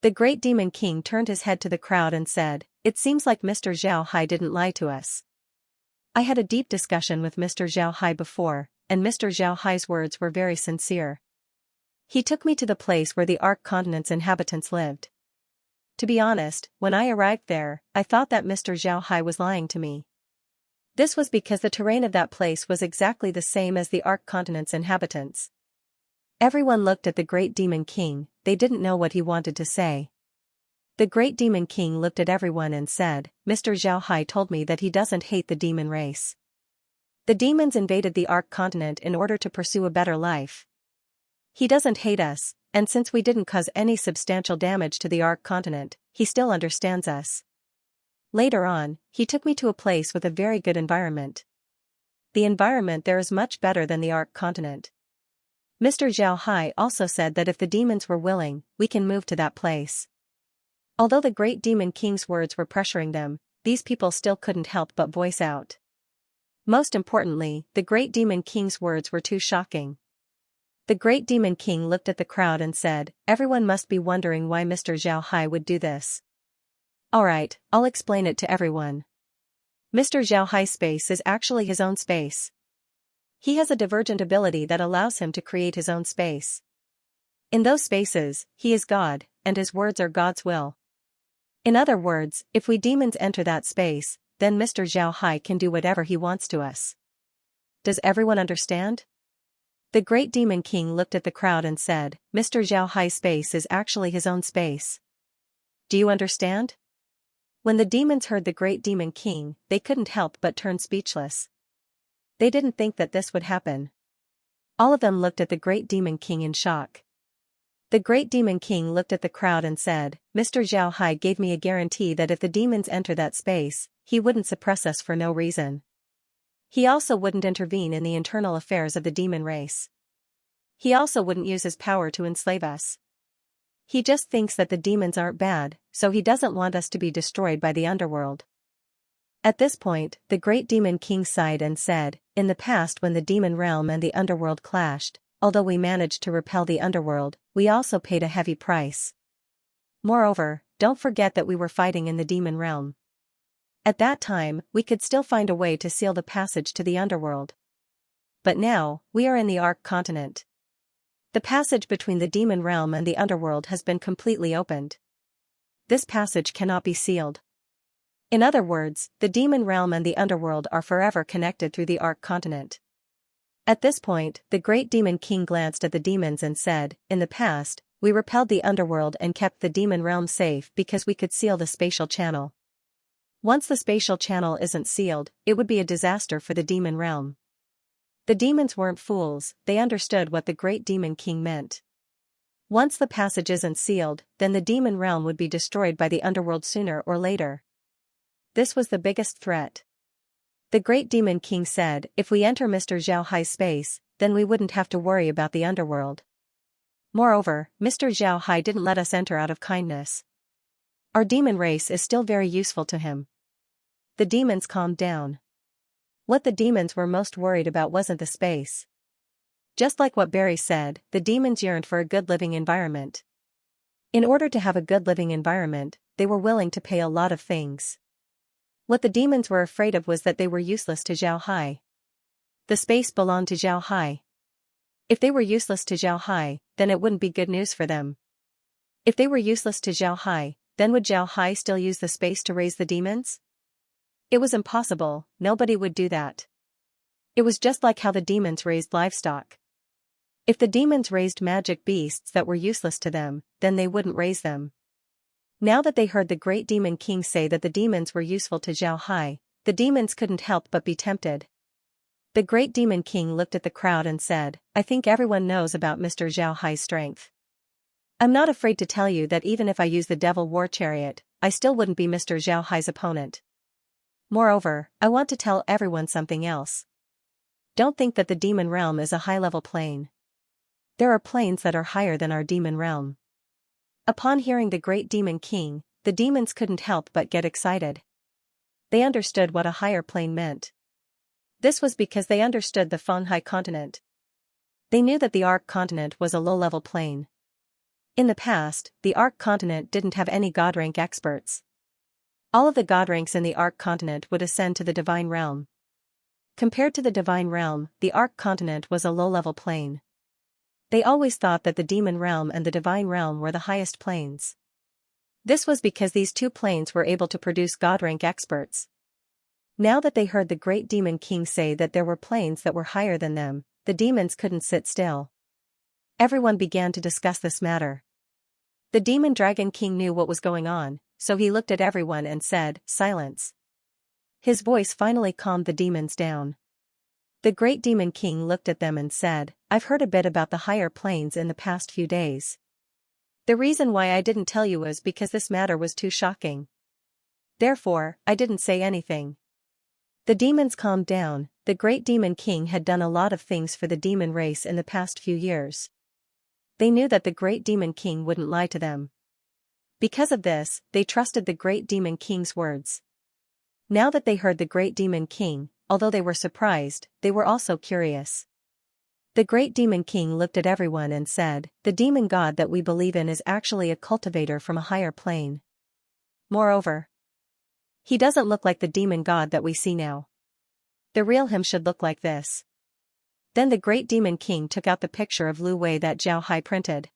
The great demon king turned his head to the crowd and said, "It seems like Mr. Xiao Hai didn't lie to us. I had a deep discussion with Mr. Xiao Hai before, and Mr. Xiao Hai's words were very sincere. He took me to the place where the Ark continent's inhabitants lived. To be honest, when I arrived there, I thought that Mr. Xiao Hai was lying to me. This was because the terrain of that place was exactly the same as the Ark continent's inhabitants." Everyone looked at the great demon king, they didn't know what he wanted to say. The great demon king looked at everyone and said, "Mr. Xiao Hai told me that he doesn't hate the demon race. The demons invaded the Ark continent in order to pursue a better life. He doesn't hate us, and since we didn't cause any substantial damage to the Ark continent, he still understands us. Later on, he took me to a place with a very good environment. The environment there is much better than the Ark continent. Mr. Xiao Hai also said that if the demons were willing, we can move to that place." Although the great demon king's words were pressuring them, these people still couldn't help but voice out. Most importantly, the great demon king's words were too shocking. The great demon king looked at the crowd and said, "Everyone must be wondering why Mr. Xiao Hai would do this. Alright, I'll explain it to everyone. Mr. Xiao Hai's space is actually his own space. He has a divergent ability that allows him to create his own space. In those spaces, he is God, and his words are God's will. In other words, if we demons enter that space, then Mr. Xiao Hai can do whatever he wants to us. Does everyone understand?" The great demon king looked at the crowd and said, "Mr. Xiao Hai's space is actually his own space. Do you understand?" When the demons heard the great demon king, they couldn't help but turn speechless. They didn't think that this would happen. All of them looked at the great demon king in shock. The great demon king looked at the crowd and said, "Mr. Xiao Hai gave me a guarantee that if the demons enter that space, he wouldn't suppress us for no reason. He also wouldn't intervene in the internal affairs of the demon race. He also wouldn't use his power to enslave us. He just thinks that the demons aren't bad, so he doesn't want us to be destroyed by the underworld." At this point, the great demon king sighed and said, "In the past when the demon realm and the underworld clashed, although we managed to repel the underworld, we also paid a heavy price. Moreover, don't forget that we were fighting in the demon realm. At that time, we could still find a way to seal the passage to the underworld. But now, we are in the Ark continent. The passage between the demon realm and the underworld has been completely opened. This passage cannot be sealed. In other words, the demon realm and the underworld are forever connected through the Ark continent." At this point, the great demon king glanced at the demons and said, "In the past, we repelled the underworld and kept the demon realm safe because we could seal the spatial channel. Once the spatial channel isn't sealed, it would be a disaster for the demon realm." The demons weren't fools, they understood what the great demon king meant. Once the passage isn't sealed, then the demon realm would be destroyed by the underworld sooner or later. This was the biggest threat. The great demon king said, "If we enter Mr. Xiao Hai's space, then we wouldn't have to worry about the underworld. Moreover, Mr. Xiao Hai didn't let us enter out of kindness. Our demon race is still very useful to him." The demons calmed down. What the demons were most worried about wasn't the space. Just like what Barry said, the demons yearned for a good living environment. In order to have a good living environment, they were willing to pay a lot of things. What the demons were afraid of was that they were useless to Xiao Hai. The space belonged to Xiao Hai. If they were useless to Xiao Hai, then it wouldn't be good news for them. If they were useless to Xiao Hai, then would Xiao Hai still use the space to raise the demons? It was impossible, nobody would do that. It was just like how the demons raised livestock. If the demons raised magic beasts that were useless to them, then they wouldn't raise them. Now that they heard the great demon king say that the demons were useful to Zhao Hai, the demons couldn't help but be tempted. The great demon king looked at the crowd and said, I think everyone knows about Mr. Zhao Hai's strength. I'm not afraid to tell you that even if I use the devil war chariot, I still wouldn't be Mr. Zhao Hai's opponent. Moreover, I want to tell everyone something else. Don't think that the demon realm is a high-level plane. There are planes that are higher than our demon realm. Upon hearing the great demon king, the demons couldn't help but get excited. They understood what a higher plane meant. This was because they understood the Fanghai continent. They knew that the Arc continent was a low-level plane. In the past, the Arc continent didn't have any god rank experts. All of the god ranks in the Arc continent would ascend to the divine realm. Compared to the divine realm, the Arc continent was a low-level plane. They always thought that the demon realm and the divine realm were the highest planes. This was because these two planes were able to produce god rank experts. Now that they heard the great demon king say that there were planes that were higher than them, the demons couldn't sit still. Everyone began to discuss this matter. The demon dragon king knew what was going on, so he looked at everyone and said, "Silence." His voice finally calmed the demons down. The great demon king looked at them and said, I've heard a bit about the higher planes in the past few days. The reason why I didn't tell you was because this matter was too shocking. Therefore, I didn't say anything. The demons calmed down. The great demon king had done a lot of things for the demon race in the past few years. They knew that the great demon king wouldn't lie to them. Because of this, they trusted the great demon king's words. Now that they heard the great demon king, although they were surprised, they were also curious. The great demon king looked at everyone and said, the demon god that we believe in is actually a cultivator from a higher plane. Moreover, he doesn't look like the demon god that we see now. The real him should look like this. Then the great demon king took out the picture of Lu Wei that Zhao Hai printed.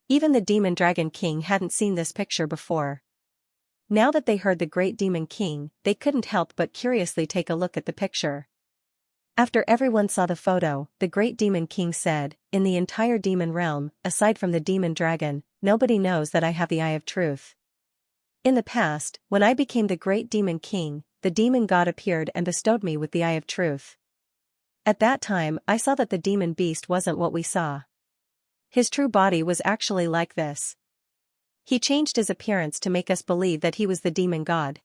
Even the demon dragon king hadn't seen this picture before. Now that they heard the great demon king, they couldn't help but curiously take a look at the picture. After everyone saw the photo, the great demon king said, in the entire demon realm, aside from the demon dragon, nobody knows that I have the eye of truth. In the past, when I became the great demon king, the demon god appeared and bestowed me with the eye of truth. At that time, I saw that the demon beast wasn't what we saw. His true body was actually like this. He changed his appearance to make us believe that he was the demon god.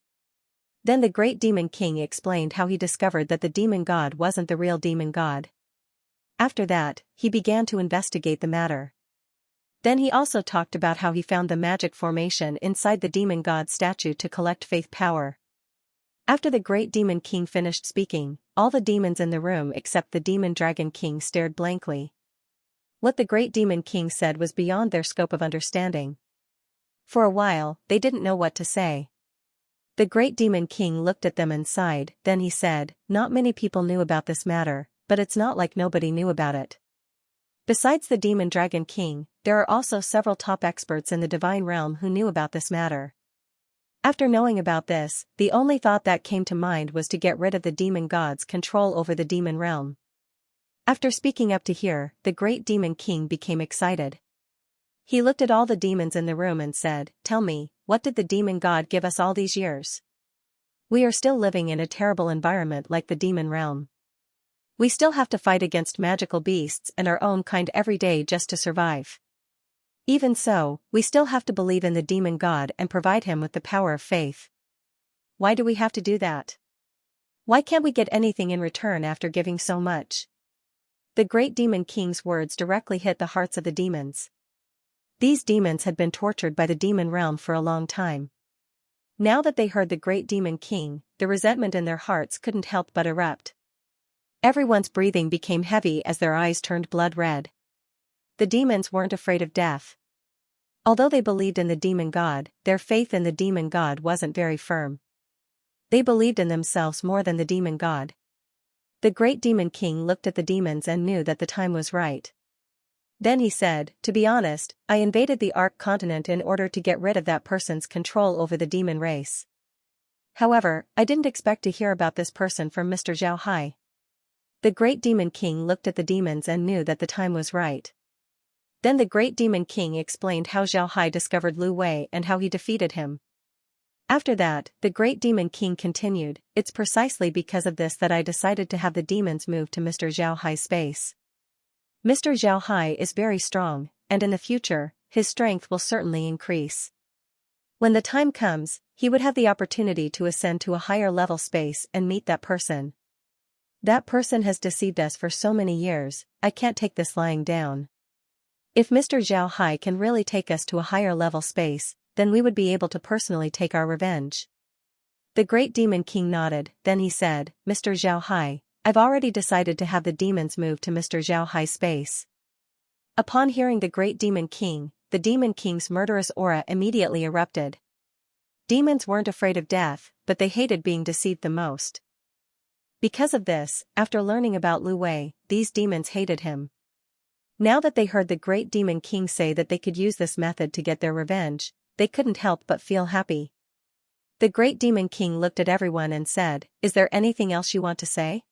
Then the great demon king explained how he discovered that the demon god wasn't the real demon god. After that, he began to investigate the matter. Then he also talked about how he found the magic formation inside the demon god statue to collect faith power. After the great demon king finished speaking, all the demons in the room except the demon dragon king stared blankly. What the great demon king said was beyond their scope of understanding. For a while, they didn't know what to say. The great demon king looked at them and sighed, then he said, not many people knew about this matter, but it's not like nobody knew about it. Besides the demon dragon king, there are also several top experts in the divine realm who knew about this matter. After knowing about this, the only thought that came to mind was to get rid of the demon god's control over the demon realm. After speaking up to here, the great demon king became excited. He looked at all the demons in the room and said, tell me, what did the demon god give us all these years? We are still living in a terrible environment like the demon realm. We still have to fight against magical beasts and our own kind every day just to survive. Even so, we still have to believe in the demon god and provide him with the power of faith. Why do we have to do that? Why can't we get anything in return after giving so much? The great demon king's words directly hit the hearts of the demons. These demons had been tortured by the demon realm for a long time. Now that they heard the great demon king, the resentment in their hearts couldn't help but erupt. Everyone's breathing became heavy as their eyes turned blood red. The demons weren't afraid of death. Although they believed in the demon god, their faith in the demon god wasn't very firm. They believed in themselves more than the demon god. The great demon king looked at the demons and knew that the time was right. Then he said, to be honest, I invaded the Arc continent in order to get rid of that person's control over the demon race. However, I didn't expect to hear about this person from Mr. Zhao Hai. The great demon king looked at the demons and knew that the time was right. Then the great demon king explained how Zhao Hai discovered Lu Wei and how he defeated him. After that, the great demon king continued, "It's precisely because of this that I decided to have the demons move to Mr. Zhao Hai's space. Mr. Zhao Hai is very strong, and in the future, his strength will certainly increase. When the time comes, he would have the opportunity to ascend to a higher level space and meet that person. That person has deceived us for so many years, I can't take this lying down. If Mr. Zhao Hai can really take us to a higher level space, then we would be able to personally take our revenge." The great demon king nodded, then he said, "Mr. Zhao Hai, I've already decided to have the demons move to Mr. Zhao Hai's space." Upon hearing the great demon king, the demon king's murderous aura immediately erupted. Demons weren't afraid of death, but they hated being deceived the most. Because of this, after learning about Lu Wei, these demons hated him. Now that they heard the great demon king say that they could use this method to get their revenge, they couldn't help but feel happy. The great demon king looked at everyone and said, "Is there anything else you want to say?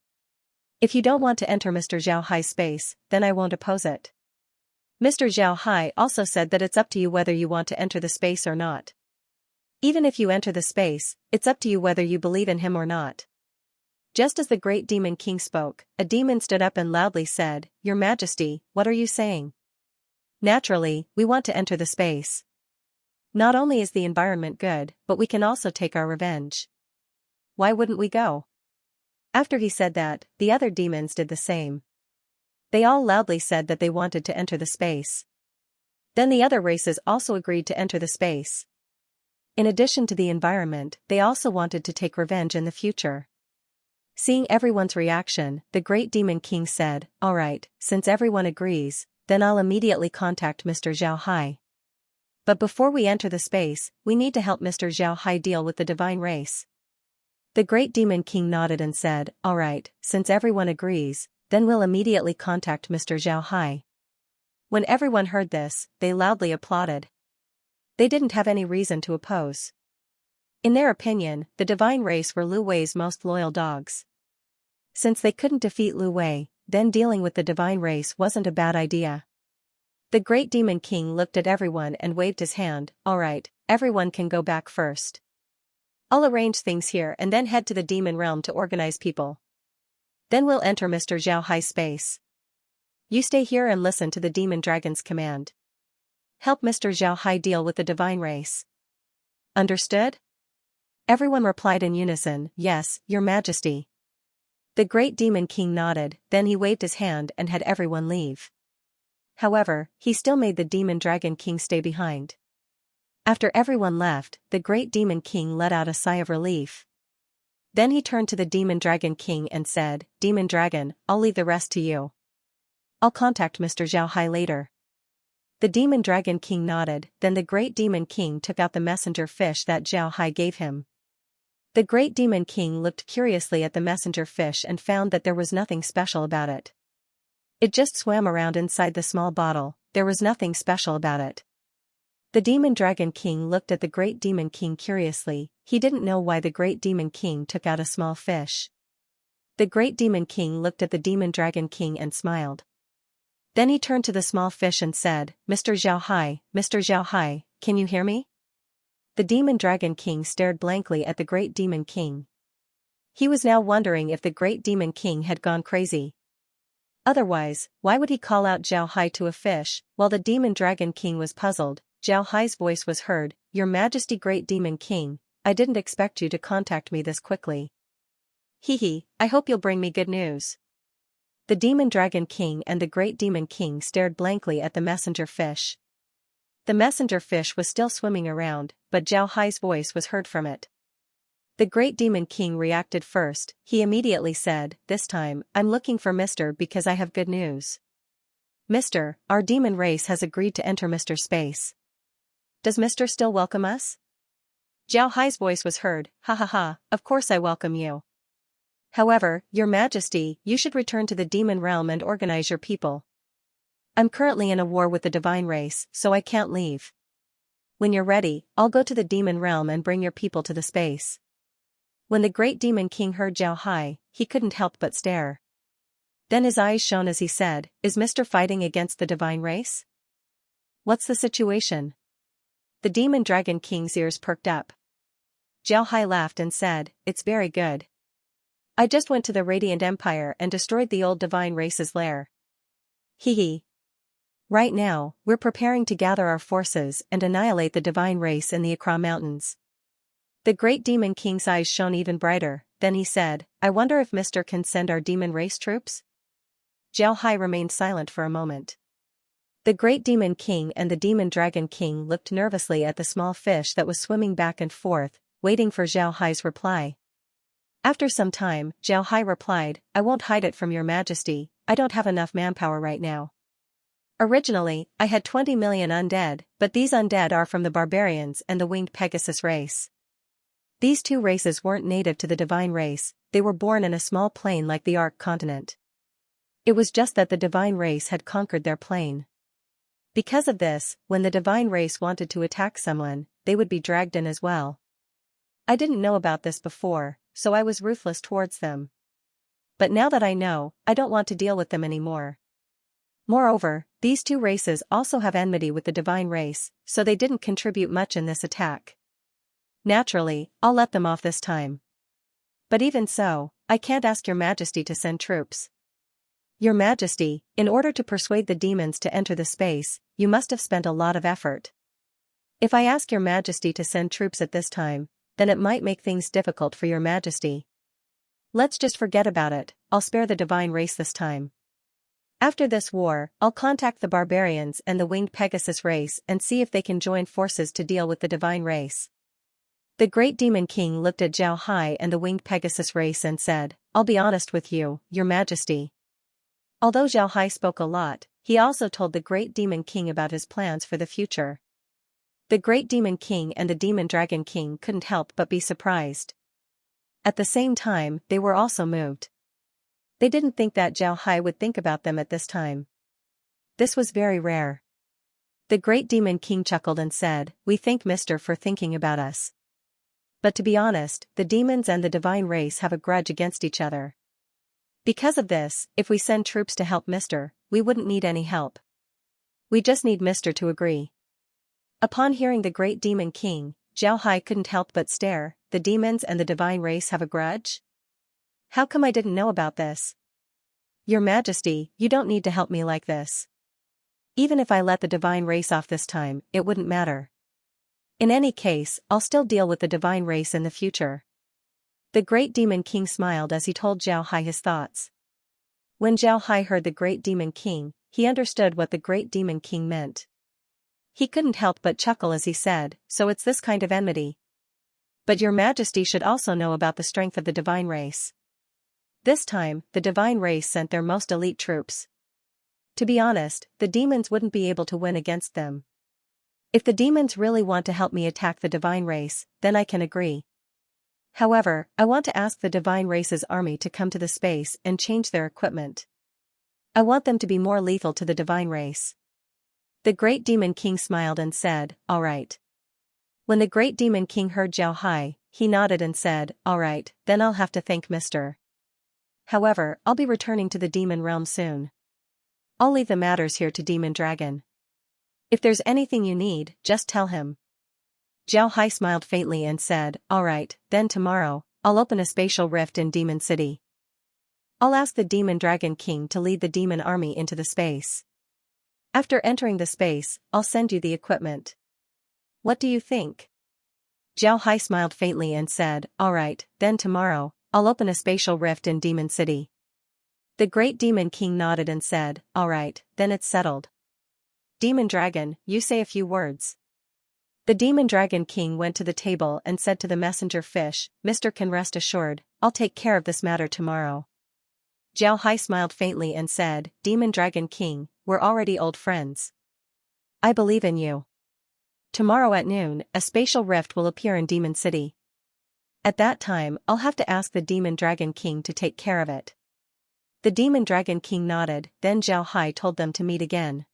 If you don't want to enter Mr. Zhao Hai's space, then I won't oppose it." Mr. Zhao Hai also said that it's up to you whether you want to enter the space or not. Even if you enter the space, it's up to you whether you believe in him or not. Just as the great demon king spoke, a demon stood up and loudly said, "Your Majesty, what are you saying? Naturally, we want to enter the space. Not only is the environment good, but we can also take our revenge. Why wouldn't we go?" After he said that, the other demons did the same. They all loudly said that they wanted to enter the space. Then the other races also agreed to enter the space. In addition to the environment, they also wanted to take revenge in the future. Seeing everyone's reaction, the great demon king said, "All right, since everyone agrees, then I'll immediately contact Mr. Zhao Hai. But before we enter the space, we need to help Mr. Zhao Hai deal with the divine race." The great demon king nodded and said, "All right, since everyone agrees, then we'll immediately contact Mr. Zhao Hai." When everyone heard this, they loudly applauded. They didn't have any reason to oppose. In their opinion, the divine race were Lu Wei's most loyal dogs. Since they couldn't defeat Lu Wei, then dealing with the divine race wasn't a bad idea. The great demon king looked at everyone and waved his hand, "All right, everyone can go back first. I'll arrange things here and then head to the demon realm to organize people. Then we'll enter Mr. Zhao Hai's space. You stay here and listen to the demon dragon's command. Help Mr. Zhao Hai deal with the divine race. Understood?" Everyone replied in unison, "Yes, Your Majesty." The great demon king nodded, then he waved his hand and had everyone leave. However, he still made the demon dragon king stay behind. After everyone left, the great demon king let out a sigh of relief. Then he turned to the demon dragon king and said, "Demon dragon, I'll leave the rest to you. I'll contact Mr. Zhao Hai later." The demon dragon king nodded, then the great demon king took out the messenger fish that Zhao Hai gave him. The great demon king looked curiously at the messenger fish and found that there was nothing special about it. It just swam around inside the small bottle, there was nothing special about it. The demon dragon king looked at the great demon king curiously, he didn't know why the great demon king took out a small fish. The great demon king looked at the demon dragon king and smiled. Then he turned to the small fish and said, Mr. Zhao Hai, can you hear me?" The demon dragon king stared blankly at the great demon king. He was now wondering if the great demon king had gone crazy. Otherwise, why would he call out Zhao Hai to a fish? While the demon dragon king was puzzled, Zhao Hai's voice was heard, "Your Majesty, great demon king, I didn't expect you to contact me this quickly. Hee, I hope you'll bring me good news." The demon dragon king and the great demon king stared blankly at the messenger fish. The messenger fish was still swimming around, but Zhao Hai's voice was heard from it. The great demon king reacted first, he immediately said, "This time, I'm looking for Mr. because I have good news. Mr., our demon race has agreed to enter Mr. space. Does Mr. still welcome us?" Zhao Hai's voice was heard, "Ha, of course I welcome you. However, Your Majesty, you should return to the demon realm and organize your people. I'm currently in a war with the divine race, so I can't leave. When you're ready, I'll go to the demon realm and bring your people to the space." When the great demon king heard Zhao Hai, he couldn't help but stare. Then his eyes shone as he said, "Is Mr. fighting against the divine race? What's the situation?" The demon dragon king's ears perked up. Zhao Hai laughed and said, "It's very good. I just went to the Radiant Empire and destroyed the old divine race's lair. Hee hee. Right now, we're preparing to gather our forces and annihilate the divine race in the Accra Mountains." The great demon king's eyes shone even brighter, then he said, "I wonder if Mr. can send our demon race troops?" Zhao Hai remained silent for a moment. The great demon king and the demon dragon king looked nervously at the small fish that was swimming back and forth, waiting for Zhao Hai's reply. After some time, Zhao Hai replied, "I won't hide it from your majesty, I don't have enough manpower right now. Originally, I had 20 million undead, but these undead are from the barbarians and the winged Pegasus race. These two races weren't native to the divine race, they were born in a small plane like the Ark continent. It was just that the divine race had conquered their plane. Because of this, when the divine race wanted to attack someone, they would be dragged in as well. I didn't know about this before, so I was ruthless towards them. But now that I know, I don't want to deal with them anymore. Moreover, these two races also have enmity with the divine race, so they didn't contribute much in this attack. Naturally, I'll let them off this time. But even so, I can't ask your majesty to send troops. Your majesty, in order to persuade the demons to enter the space, you must have spent a lot of effort. If I ask your majesty to send troops at this time, then it might make things difficult for your majesty. Let's just forget about it, I'll spare the divine race this time. After this war, I'll contact the barbarians and the winged Pegasus race and see if they can join forces to deal with the divine race." The great demon king looked at Zhao Hai and the winged Pegasus race and said, "I'll be honest with you, your majesty." Although Zhao Hai spoke a lot, he also told the great demon king about his plans for the future. The great demon king and the demon dragon king couldn't help but be surprised. At the same time, they were also moved. They didn't think that Zhao Hai would think about them at this time. This was very rare. The great demon king chuckled and said, "We thank Mr. for thinking about us. But to be honest, the demons and the divine race have a grudge against each other. Because of this, if we send troops to help Mr., we wouldn't need any help. We just need Mr. to agree." Upon hearing the great demon king, Zhao Hai couldn't help but stare. The demons and the divine race have a grudge? How come I didn't know about this? Your majesty, you don't need to help me like this. Even if I let the divine race off this time, it wouldn't matter. In any case, I'll still deal with the divine race in the future. The great demon king smiled as he told Zhao Hai his thoughts. When Zhao Hai heard the great demon king, he understood what the great demon king meant. He couldn't help but chuckle as he said, "So it's this kind of enmity. But your majesty should also know about the strength of the divine race." This time, the divine race sent their most elite troops. To be honest, the demons wouldn't be able to win against them. If the demons really want to help me attack the divine race, then I can agree. However, I want to ask the divine race's army to come to the space and change their equipment. I want them to be more lethal to the divine race. The great demon king smiled and said, "All right." When the great demon king heard Zhao Hai, he nodded and said, "All right, then I'll have to thank Mr. However, I'll be returning to the demon realm soon. I'll leave the matters here to Demon Dragon. If there's anything you need, just tell him." Zhao Hai smiled faintly and said, "All right, then tomorrow, I'll open a spatial rift in Demon City. I'll ask the Demon Dragon King to lead the demon army into the space. After entering the space, I'll send you the equipment. What do you think?" Zhao Hai smiled faintly and said, "All right, then tomorrow, I'll open a spatial rift in Demon City." The great demon king nodded and said, "All right, then it's settled. Demon Dragon, you say a few words." The Demon Dragon King went to the table and said to the messenger fish, "Mr. can rest assured, I'll take care of this matter tomorrow." Zhao Hai smiled faintly and said, "Demon Dragon King, we're already old friends. I believe in you. Tomorrow at noon, a spatial rift will appear in Demon City. At that time, I'll have to ask the Demon Dragon King to take care of it." The Demon Dragon King nodded, then Zhao Hai told them to meet again.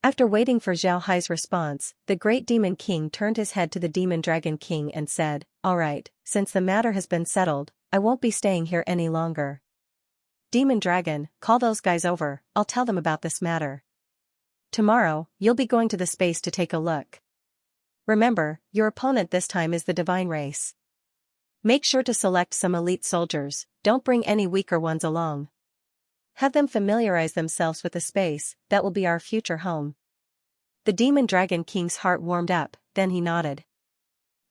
After waiting for Zhao Hai's response, the great demon king turned his head to the Demon Dragon King and said, "All right, since the matter has been settled, I won't be staying here any longer. Demon Dragon, call those guys over, I'll tell them about this matter. Tomorrow, you'll be going to the space to take a look. Remember, your opponent this time is the divine race. Make sure to select some elite soldiers, don't bring any weaker ones along. Have them familiarize themselves with the space, that will be our future home. The Demon Dragon King's heart warmed up, then he nodded.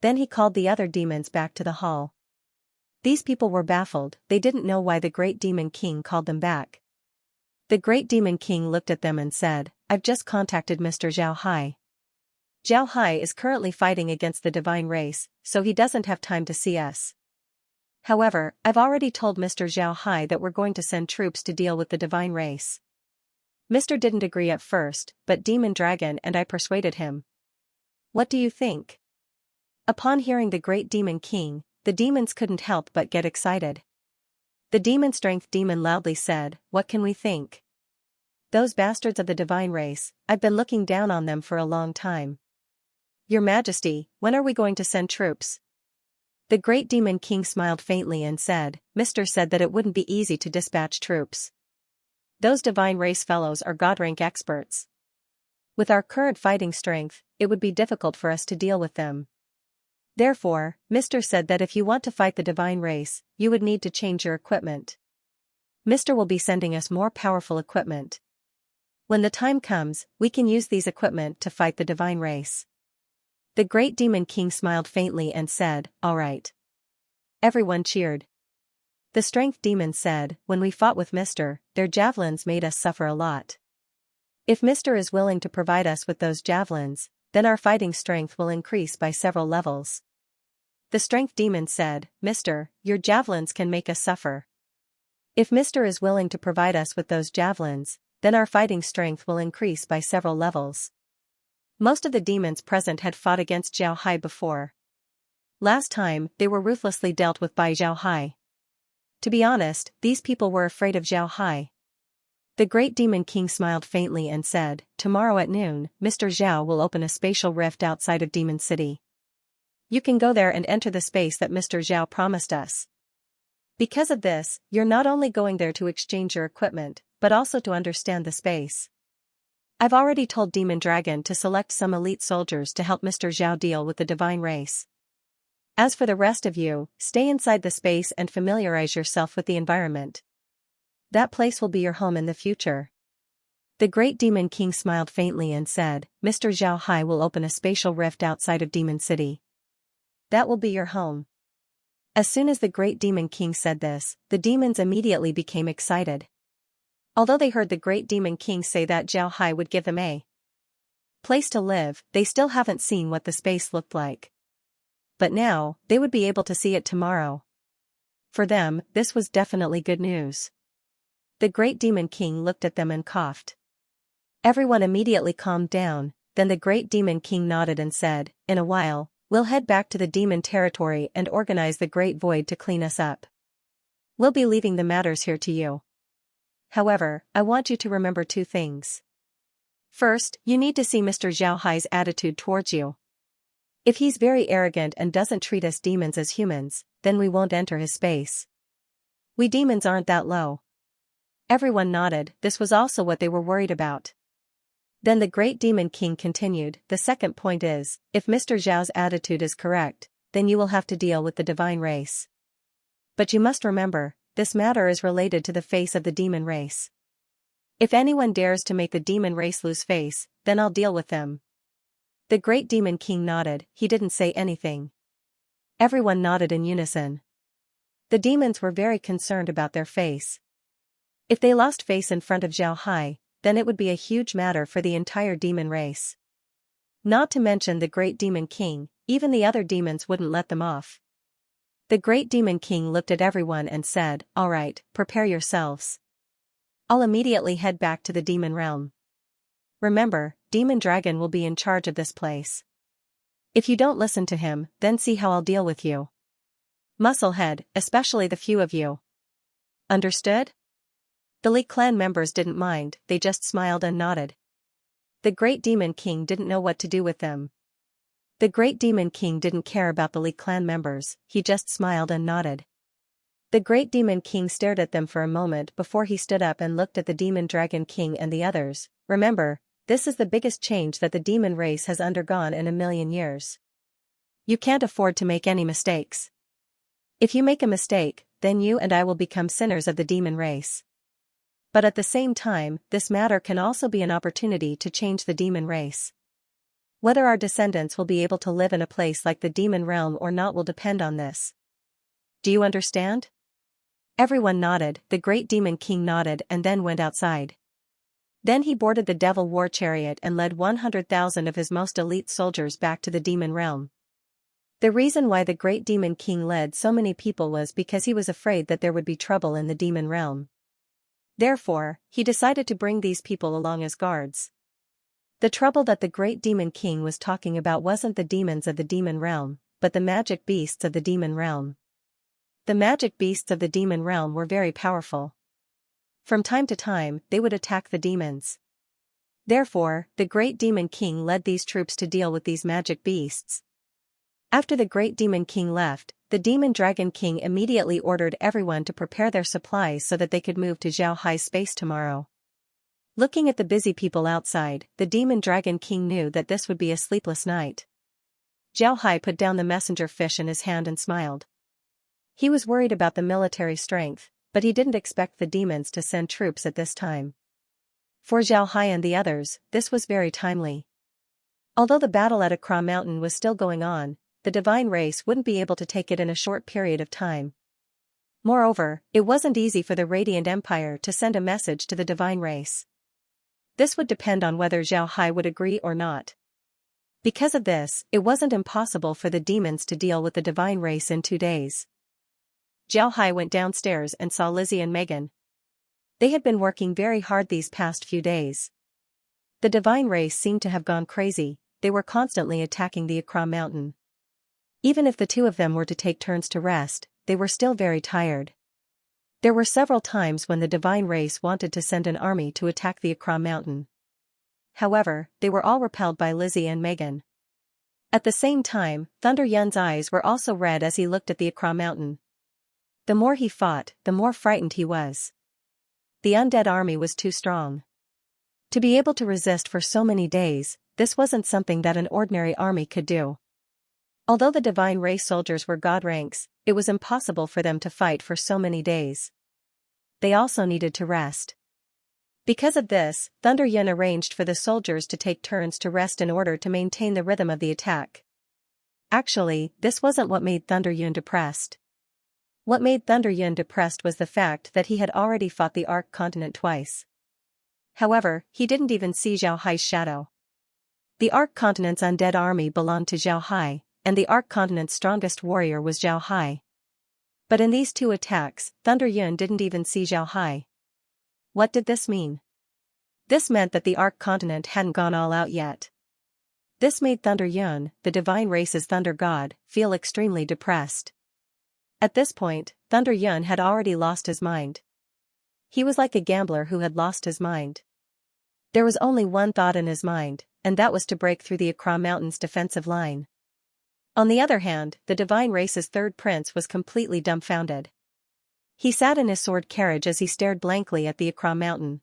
Then he called the other demons back to the hall. These people were baffled, they didn't know why the Great Demon King called them back. The Great Demon King looked at them and said, I've just contacted Mr. Xiao Hai. Xiao Hai is currently fighting against the divine race, so he doesn't have time to see us. However, I've already told Mr. Xiao Hai that we're going to send troops to deal with the divine race. Mr. didn't agree at first, but Demon Dragon and I persuaded him. What do you think? Upon hearing the Great Demon King, the demons couldn't help but get excited. The Demon Strength Demon loudly said, What can we think? Those bastards of the divine race, I've been looking down on them for a long time. Your Majesty, when are we going to send troops? The Great Demon King smiled faintly and said, Mr. said that it wouldn't be easy to dispatch troops. Those divine race fellows are god-rank experts. With our current fighting strength, it would be difficult for us to deal with them. Therefore, Mr. said that if you want to fight the divine race, you would need to change your equipment. Mr. will be sending us more powerful equipment. When the time comes, we can use these equipment to fight the divine race. The Great Demon King smiled faintly and said, All right. Everyone cheered. The Strength Demon said, When we fought with Mr., their javelins made us suffer a lot. If Mr. is willing to provide us with those javelins, then our fighting strength will increase by several levels. The Strength Demon said, Mr., your javelins can make us suffer. If Mr. is willing to provide us with those javelins, then our fighting strength will increase by several levels. Most of the demons present had fought against Xiao Hai before. Last time, they were ruthlessly dealt with by Xiao Hai. To be honest, these people were afraid of Xiao Hai. The Great Demon King smiled faintly and said, Tomorrow at noon, Mr. Xiao will open a spatial rift outside of Demon City. You can go there and enter the space that Mr. Xiao promised us. Because of this, you're not only going there to exchange your equipment, but also to understand the space. I've already told Demon Dragon to select some elite soldiers to help Mr. Xiao deal with the divine race. As for the rest of you, stay inside the space and familiarize yourself with the environment. That place will be your home in the future. The Great Demon King smiled faintly and said, Mr. Xiao Hai will open a spatial rift outside of Demon City. That will be your home. As soon as the Great Demon King said this, the demons immediately became excited. Although they heard the Great Demon King say that Xiao Hai would give them a place to live, they still haven't seen what the space looked like. But now, they would be able to see it tomorrow. For them, this was definitely good news. The Great Demon King looked at them and coughed. Everyone immediately calmed down, then the Great Demon King nodded and said, In a while, we'll head back to the demon territory and organize the Great Void to clean us up. We'll be leaving the matters here to you. However, I want you to remember two things. First, you need to see Mr. Xiao Hai's attitude towards you. If he's very arrogant and doesn't treat us demons as humans, then we won't enter his space. We demons aren't that low. Everyone nodded, this was also what they were worried about. Then the Great Demon King continued, The second point is, if Mr. Xiao's attitude is correct, then you will have to deal with the divine race. But you must remember, this matter is related to the face of the demon race. If anyone dares to make the demon race lose face, then I'll deal with them. The Great Demon King nodded, he didn't say anything. Everyone nodded in unison. The demons were very concerned about their face. If they lost face in front of Xiao Hai, then it would be a huge matter for the entire demon race. Not to mention the Great Demon King, even the other demons wouldn't let them off. The Great Demon King looked at everyone and said, All right, prepare yourselves. I'll immediately head back to the demon realm. Remember, Demon Dragon will be in charge of this place. If you don't listen to him, then see how I'll deal with you. Musclehead, especially the few of you. Understood? The Li clan members didn't mind, they just smiled and nodded. The Great Demon King didn't know what to do with them. The Great Demon King didn't care about the Li clan members, he just smiled and nodded. The great demon king stared at them for a moment before he stood up and looked at the demon dragon king and the others. Remember, this is the biggest change that the demon race has undergone in 1,000,000 years. You can't afford to make any mistakes. If you make a mistake, then you and I will become sinners of the demon race. But at the same time, this matter can also be an opportunity to change the demon race. Whether our descendants will be able to live in a place like the demon realm or not will depend on this. Do you understand? Everyone nodded, the great demon king nodded and then went outside. Then he boarded the devil war chariot and led 100,000 of his most elite soldiers back to the demon realm. The reason why the great demon king led so many people was because he was afraid that there would be trouble in the demon realm. Therefore, he decided to bring these people along as guards. The trouble that the great demon king was talking about wasn't the demons of the demon realm, but the magic beasts of the demon realm. The magic beasts of the demon realm were very powerful. From time to time, they would attack the demons. Therefore, the great demon king led these troops to deal with these magic beasts. After the great demon king left, the demon dragon king immediately ordered everyone to prepare their supplies so that they could move to Xiaohai's space tomorrow. Looking at the busy people outside, the demon dragon king knew that this would be a sleepless night. Xiaohai put down the messenger fish in his hand and smiled. He was worried about the military strength, but he didn't expect the demons to send troops at this time. For Xiaohai and the others, this was very timely. Although the battle at Accra Mountain was still going on, the divine race wouldn't be able to take it in a short period of time. Moreover, it wasn't easy for the Radiant Empire to send a message to the divine race. This would depend on whether Xiaohai would agree or not. Because of this, it wasn't impossible for the demons to deal with the divine race in 2 days. Xiaohai went downstairs and saw Lizzie and Megan. They had been working very hard these past few days. The divine race seemed to have gone crazy, they were constantly attacking the Accra Mountain. Even if the two of them were to take turns to rest, they were still very tired. There were several times when the divine race wanted to send an army to attack the Accra Mountain. However, they were all repelled by Lizzie and Megan. At the same time, Thunder Yun's eyes were also red as he looked at the Accra Mountain. The more he fought, the more frightened he was. The undead army was too strong. To be able to resist for so many days, this wasn't something that an ordinary army could do. Although the divine race soldiers were god ranks, it was impossible for them to fight for so many days. They also needed to rest. Because of this, Thunder Yun arranged for the soldiers to take turns to rest in order to maintain the rhythm of the attack. Actually, this wasn't what made Thunder Yun depressed. What made Thunder Yun depressed was the fact that he had already fought the Ark Continent twice. However, he didn't even see Xiaohai's shadow. The Ark Continent's undead army belonged to Xiaohai, and the Ark Continent's strongest warrior was Xiaohai. But in these 2 attacks, Thunder Yun didn't even see Xiaohai. What did this mean? This meant that the Ark Continent hadn't gone all out yet. This made Thunder Yun, the divine race's thunder god, feel extremely depressed. At this point, Thunder Yun had already lost his mind. He was like a gambler who had lost his mind. There was only one thought in his mind, and that was to break through the Accra Mountain's defensive line. On the other hand, the divine race's third prince was completely dumbfounded. He sat in his sword carriage as he stared blankly at the Accra Mountain.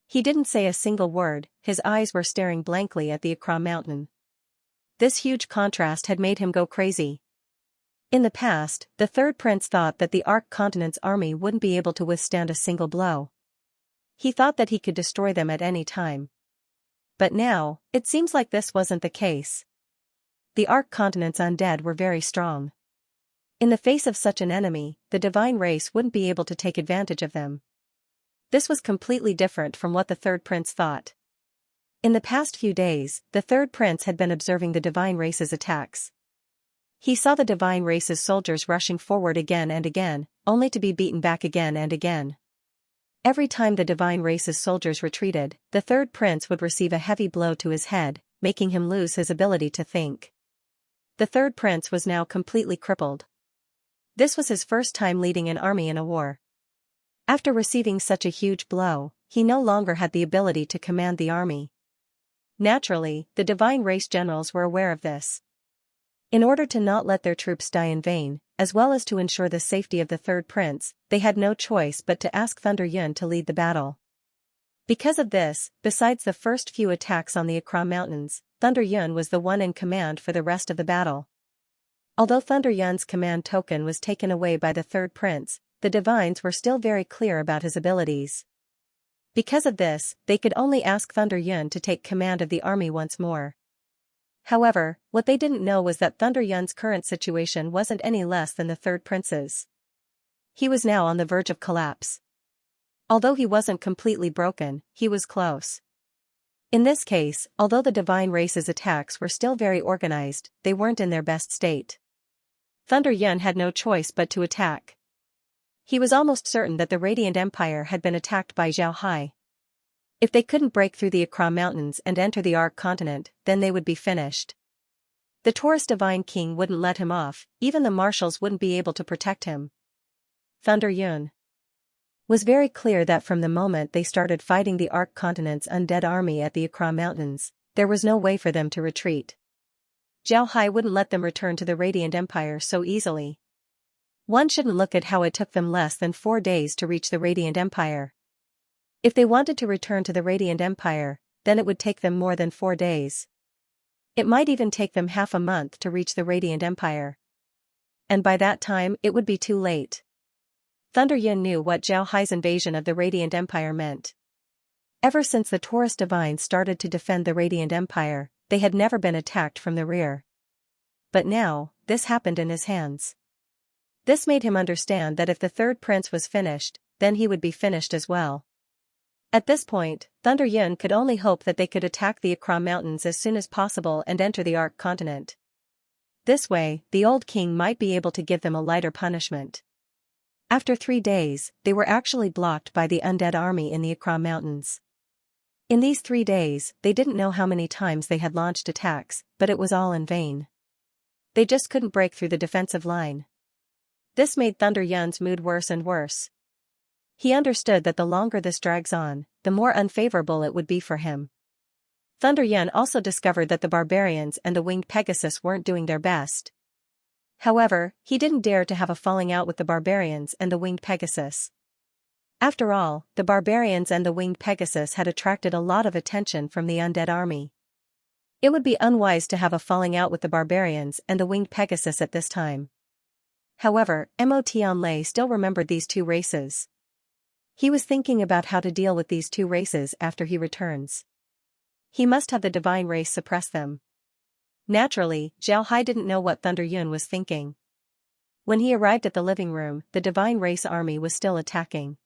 He didn't say a single word, his eyes were staring blankly at the Accra Mountain. This huge contrast had made him go crazy. In the past, the third prince thought that the Ark Continent's army wouldn't be able to withstand a single blow. He thought that he could destroy them at any time. But now, it seems like this wasn't the case. The Ark Continent's undead were very strong. In the face of such an enemy, the divine race wouldn't be able to take advantage of them. This was completely different from what the third prince thought. In the past few days, the third prince had been observing the divine race's attacks. He saw the divine race's soldiers rushing forward again and again, only to be beaten back again and again. Every time the divine race's soldiers retreated, the third prince would receive a heavy blow to his head, making him lose his ability to think. The third prince was now completely crippled. This was his first time leading an army in a war. After receiving such a huge blow, he no longer had the ability to command the army. Naturally, the divine race generals were aware of this. In order to not let their troops die in vain, as well as to ensure the safety of the third prince, they had no choice but to ask Thunder Yun to lead the battle. Because of this, besides the first few attacks on the Akra Mountains, Thunder Yun was the one in command for the rest of the battle. Although Thunder Yun's command token was taken away by the third prince, the divines were still very clear about his abilities. Because of this, they could only ask Thunder Yun to take command of the army once more. However, what they didn't know was that Thunder Yun's current situation wasn't any less than the third prince's. He was now on the verge of collapse. Although he wasn't completely broken, he was close. In this case, although the divine race's attacks were still very organized, they weren't in their best state. Thunder Yun had no choice but to attack. He was almost certain that the Radiant Empire had been attacked by Zhao Hai. If they couldn't break through the Akra Mountains and enter the Ark continent, then they would be finished. The Taurus Divine King wouldn't let him off, even the marshals wouldn't be able to protect him. Thunder Yun was very clear that from the moment they started fighting the Ark continent's undead army at the Akra Mountains, there was no way for them to retreat. Zhao Hai wouldn't let them return to the Radiant Empire so easily. One shouldn't look at how it took them less than 4 days to reach the Radiant Empire. If they wanted to return to the Radiant Empire, then it would take them more than 4 days. It might even take them half a month to reach the Radiant Empire. And by that time it would be too late. Thunder Yun knew what Zhao Hai's invasion of the Radiant Empire meant. Ever since the Taurus Divines started to defend the Radiant Empire, they had never been attacked from the rear. But now, this happened in his hands. This made him understand that if the third prince was finished, then he would be finished as well. At this point, Thunder Yun could only hope that they could attack the Akra Mountains as soon as possible and enter the Ark continent. This way, the old king might be able to give them a lighter punishment. After 3 days, they were actually blocked by the undead army in the Akra Mountains. In these 3 days, they didn't know how many times they had launched attacks, but it was all in vain. They just couldn't break through the defensive line. This made Thunder Yun's mood worse and worse. He understood that the longer this drags on, the more unfavorable it would be for him. Thunder Yun also discovered that the barbarians and the winged Pegasus weren't doing their best. However, he didn't dare to have a falling out with the barbarians and the winged Pegasus. After all, the barbarians and the winged Pegasus had attracted a lot of attention from the undead army. It would be unwise to have a falling out with the barbarians and the winged Pegasus at this time. However, Mo Tianlei still remembered these 2 races. He was thinking about how to deal with these 2 races after he returns. He must have the divine race suppress them. Naturally, Zhao Hai didn't know what Thunder Yun was thinking. When he arrived at the living room, the divine race army was still attacking.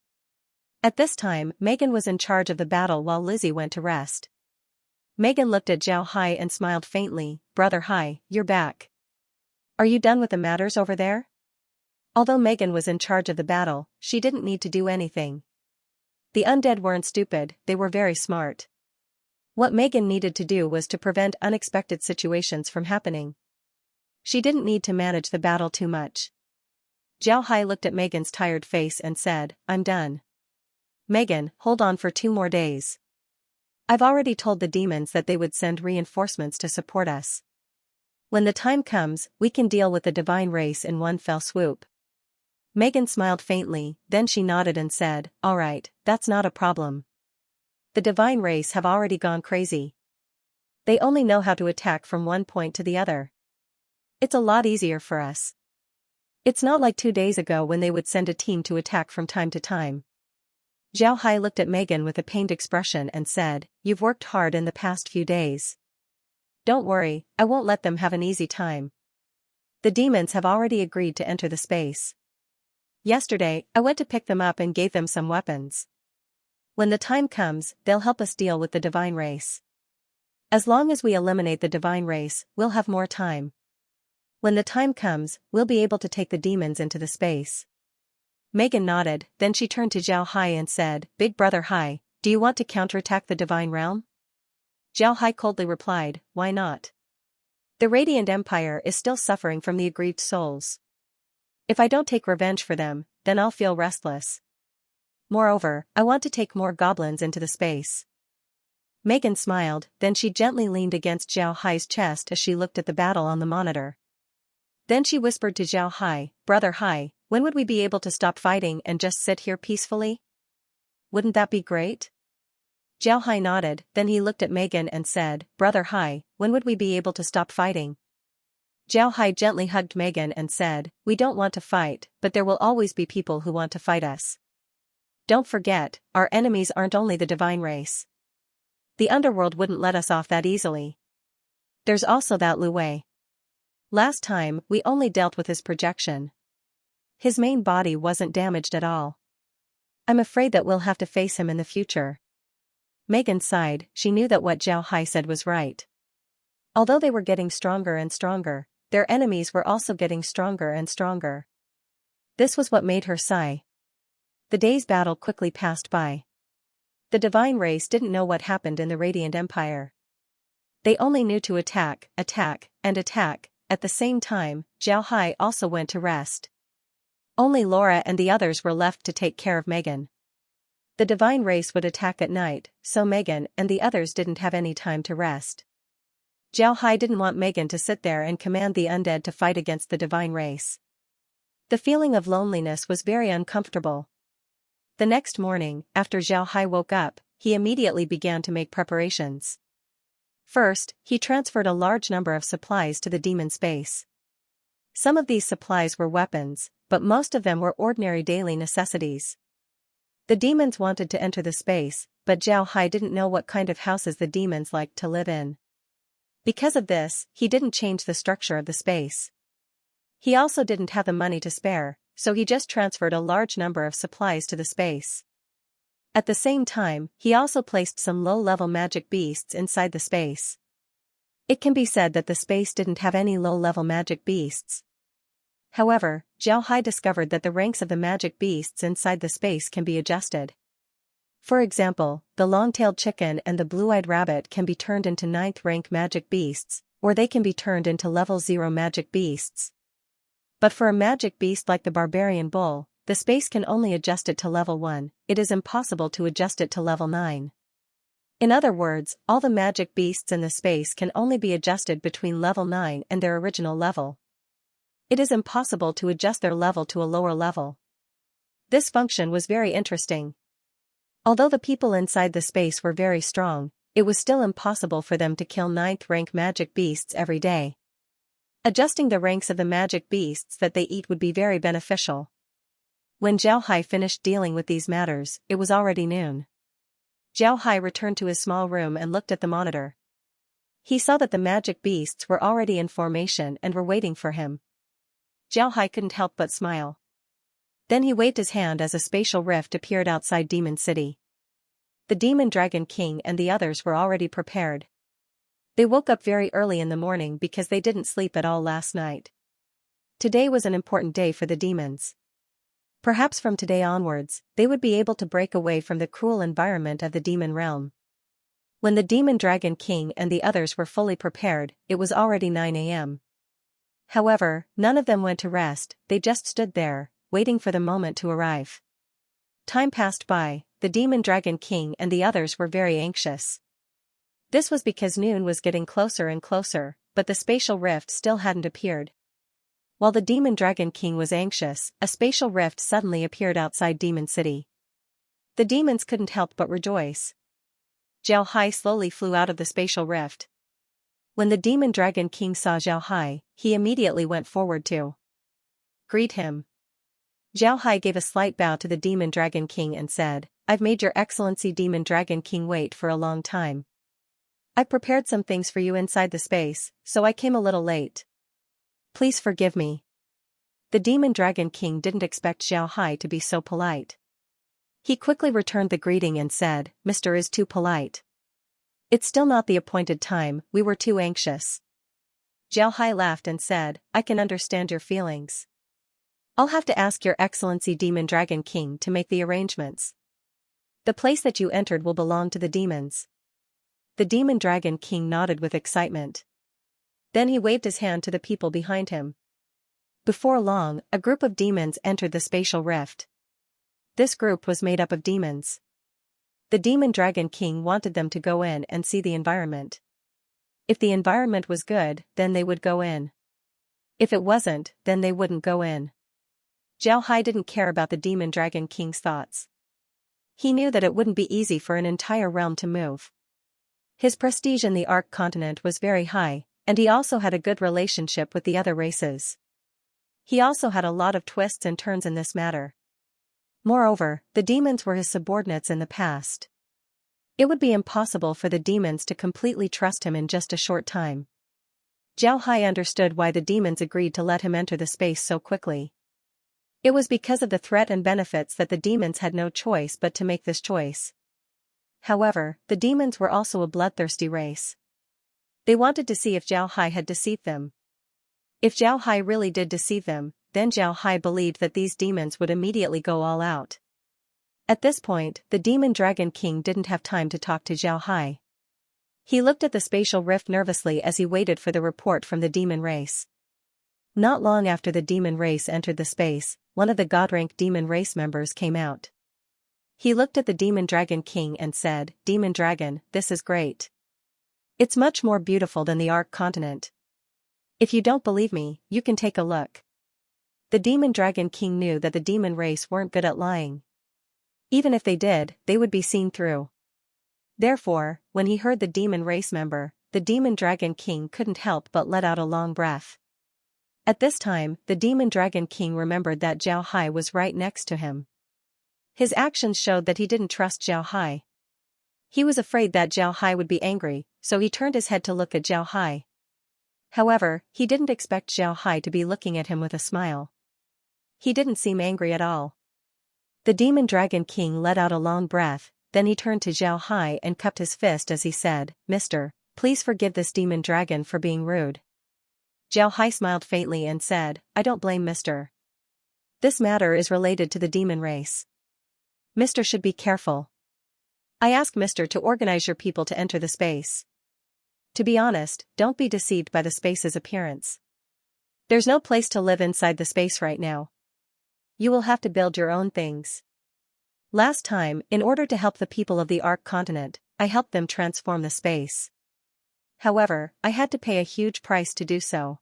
At this time, Megan was in charge of the battle while Lizzie went to rest. Megan looked at Zhao Hai and smiled faintly. "Brother Hai, you're back. Are you done with the matters over there?" Although Megan was in charge of the battle, she didn't need to do anything. The undead weren't stupid, they were very smart. What Megan needed to do was to prevent unexpected situations from happening. She didn't need to manage the battle too much. Zhao Hai looked at Megan's tired face and said, "I'm done. Megan, hold on for 2 more days. I've already told the demons that they would send reinforcements to support us. When the time comes, we can deal with the divine race in one fell swoop." Megan smiled faintly, then she nodded and said, "All right, that's not a problem. The divine race have already gone crazy. They only know how to attack from one point to the other. It's a lot easier for us. It's not like 2 days ago when they would send a team to attack from time to time." Zhao Hai looked at Megan with a pained expression and said, "You've worked hard in the past few days. Don't worry, I won't let them have an easy time. The demons have already agreed to enter the space. Yesterday, I went to pick them up and gave them some weapons. When the time comes, they'll help us deal with the divine race. As long as we eliminate the divine race, we'll have more time. When the time comes, we'll be able to take the demons into the space." Megan nodded, then she turned to Zhao Hai and said, "Big brother Hai, do you want to counterattack the divine realm?" Zhao Hai coldly replied, "Why not? The Radiant Empire is still suffering from the aggrieved souls. If I don't take revenge for them, then I'll feel restless. Moreover, I want to take more goblins into the space." Megan smiled, then she gently leaned against Zhao Hai's chest as she looked at the battle on the monitor. Then she whispered to Zhao Hai, "Brother Hai, when would we be able to stop fighting and just sit here peacefully? Wouldn't that be great?" Zhao Hai nodded, then he looked at Megan and said, "Brother Hai, when would we be able to stop fighting?" Zhao Hai gently hugged Megan and said, "We don't want to fight, but there will always be people who want to fight us. Don't forget, our enemies aren't only the divine race. The underworld wouldn't let us off that easily. There's also that Lu Wei. Last time, we only dealt with his projection. His main body wasn't damaged at all. I'm afraid that we'll have to face him in the future." Megan sighed, she knew that what Zhao Hai said was right. Although they were getting stronger and stronger, their enemies were also getting stronger and stronger. This was what made her sigh. The day's battle quickly passed by. The divine race didn't know what happened in the Radiant Empire. They only knew to attack, attack, and attack. At the same time, Zhao Hai also went to rest. Only Laura and the others were left to take care of Megan. The divine race would attack at night, so Megan and the others didn't have any time to rest. Zhao Hai didn't want Megan to sit there and command the undead to fight against the divine race. The feeling of loneliness was very uncomfortable. The next morning, after Zhao Hai woke up, he immediately began to make preparations. First, he transferred a large number of supplies to the demon space. Some of these supplies were weapons, but most of them were ordinary daily necessities. The demons wanted to enter the space, but Zhao Hai didn't know what kind of houses the demons liked to live in. Because of this, he didn't change the structure of the space. He also didn't have the money to spare, so he just transferred a large number of supplies to the space. At the same time, he also placed some low-level magic beasts inside the space. It can be said that the space didn't have any low-level magic beasts. However, Zhao Hai discovered that the ranks of the magic beasts inside the space can be adjusted. For example, the long-tailed chicken and the blue-eyed rabbit can be turned into 9th rank magic beasts, or they can be turned into level 0 magic beasts. But for a magic beast like the barbarian bull, the space can only adjust it to level 1, it is impossible to adjust it to level 9. In other words, all the magic beasts in the space can only be adjusted between level 9 and their original level. It is impossible to adjust their level to a lower level. This function was very interesting. Although the people inside the space were very strong, it was still impossible for them to kill 9th rank magic beasts every day. Adjusting the ranks of the magic beasts that they eat would be very beneficial. When Zhao Hai finished dealing with these matters, it was already noon. Zhao Hai returned to his small room and looked at the monitor. He saw that the magic beasts were already in formation and were waiting for him. Zhao Hai couldn't help but smile. Then he waved his hand as a spatial rift appeared outside Demon City. The Demon Dragon King and the others were already prepared. They woke up very early in the morning because they didn't sleep at all last night. Today was an important day for the demons. Perhaps from today onwards, they would be able to break away from the cruel environment of the demon realm. When the Demon Dragon King and the others were fully prepared, it was already 9 a.m. However, none of them went to rest, they just stood there, waiting for the moment to arrive. Time passed by, the Demon Dragon King and the others were very anxious. This was because noon was getting closer and closer, but the spatial rift still hadn't appeared. While the Demon Dragon King was anxious, a spatial rift suddenly appeared outside Demon City. The demons couldn't help but rejoice. Zhao Hai slowly flew out of the spatial rift. When the Demon Dragon King saw Zhao Hai, he immediately went forward to greet him. Zhao Hai gave a slight bow to the Demon Dragon King and said, "I've made your Excellency Demon Dragon King wait for a long time. I prepared some things for you inside the space, so I came a little late. Please forgive me." The Demon Dragon King didn't expect Zhao Hai to be so polite. He quickly returned the greeting and said, "Mr. is too polite. It's still not the appointed time, we were too anxious." Zhao Hai laughed and said, "I can understand your feelings. I'll have to ask your Excellency Demon Dragon King to make the arrangements. The place that you entered will belong to the demons." The Demon Dragon King nodded with excitement. Then he waved his hand to the people behind him. Before long, a group of demons entered the spatial rift. This group was made up of demons. The Demon Dragon King wanted them to go in and see the environment. If the environment was good, then they would go in. If it wasn't, then they wouldn't go in. Zhao Hai didn't care about the Demon Dragon King's thoughts. He knew that it wouldn't be easy for an entire realm to move. His prestige in the Ark continent was very high, and he also had a good relationship with the other races. He also had a lot of twists and turns in this matter. Moreover, the demons were his subordinates in the past. It would be impossible for the demons to completely trust him in just a short time. Zhao Hai understood why the demons agreed to let him enter the space so quickly. It was because of the threat and benefits that the demons had no choice but to make this choice. However, the demons were also a bloodthirsty race. They wanted to see if Zhao Hai had deceived them. If Zhao Hai really did deceive them, then Zhao Hai believed that these demons would immediately go all out. At this point, the Demon Dragon King didn't have time to talk to Zhao Hai. He looked at the spatial rift nervously as he waited for the report from the demon race. Not long after the demon race entered the space, one of the God-rank demon race members came out. He looked at the Demon Dragon King and said, "Demon Dragon, this is great. It's much more beautiful than the Ark continent. If you don't believe me, you can take a look." The Demon Dragon King knew that the demon race weren't good at lying. Even if they did, they would be seen through. Therefore, when he heard the demon race member, the Demon Dragon King couldn't help but let out a long breath. At this time, the Demon Dragon King remembered that Zhao Hai was right next to him. His actions showed that he didn't trust Zhao Hai. He was afraid that Zhao Hai would be angry, so he turned his head to look at Zhao Hai. However, he didn't expect Zhao Hai to be looking at him with a smile. He didn't seem angry at all. The Demon Dragon King let out a long breath, then he turned to Zhao Hai and cupped his fist as he said, "Mister, please forgive this demon dragon for being rude." Zhao Hai smiled faintly and said, "I don't blame Mister. This matter is related to the demon race. Mister should be careful. I ask Mister to organize your people to enter the space. To be honest, don't be deceived by the space's appearance. There's no place to live inside the space right now. You will have to build your own things. Last time, in order to help the people of the Ark continent, I helped them transform the space. However, I had to pay a huge price to do so.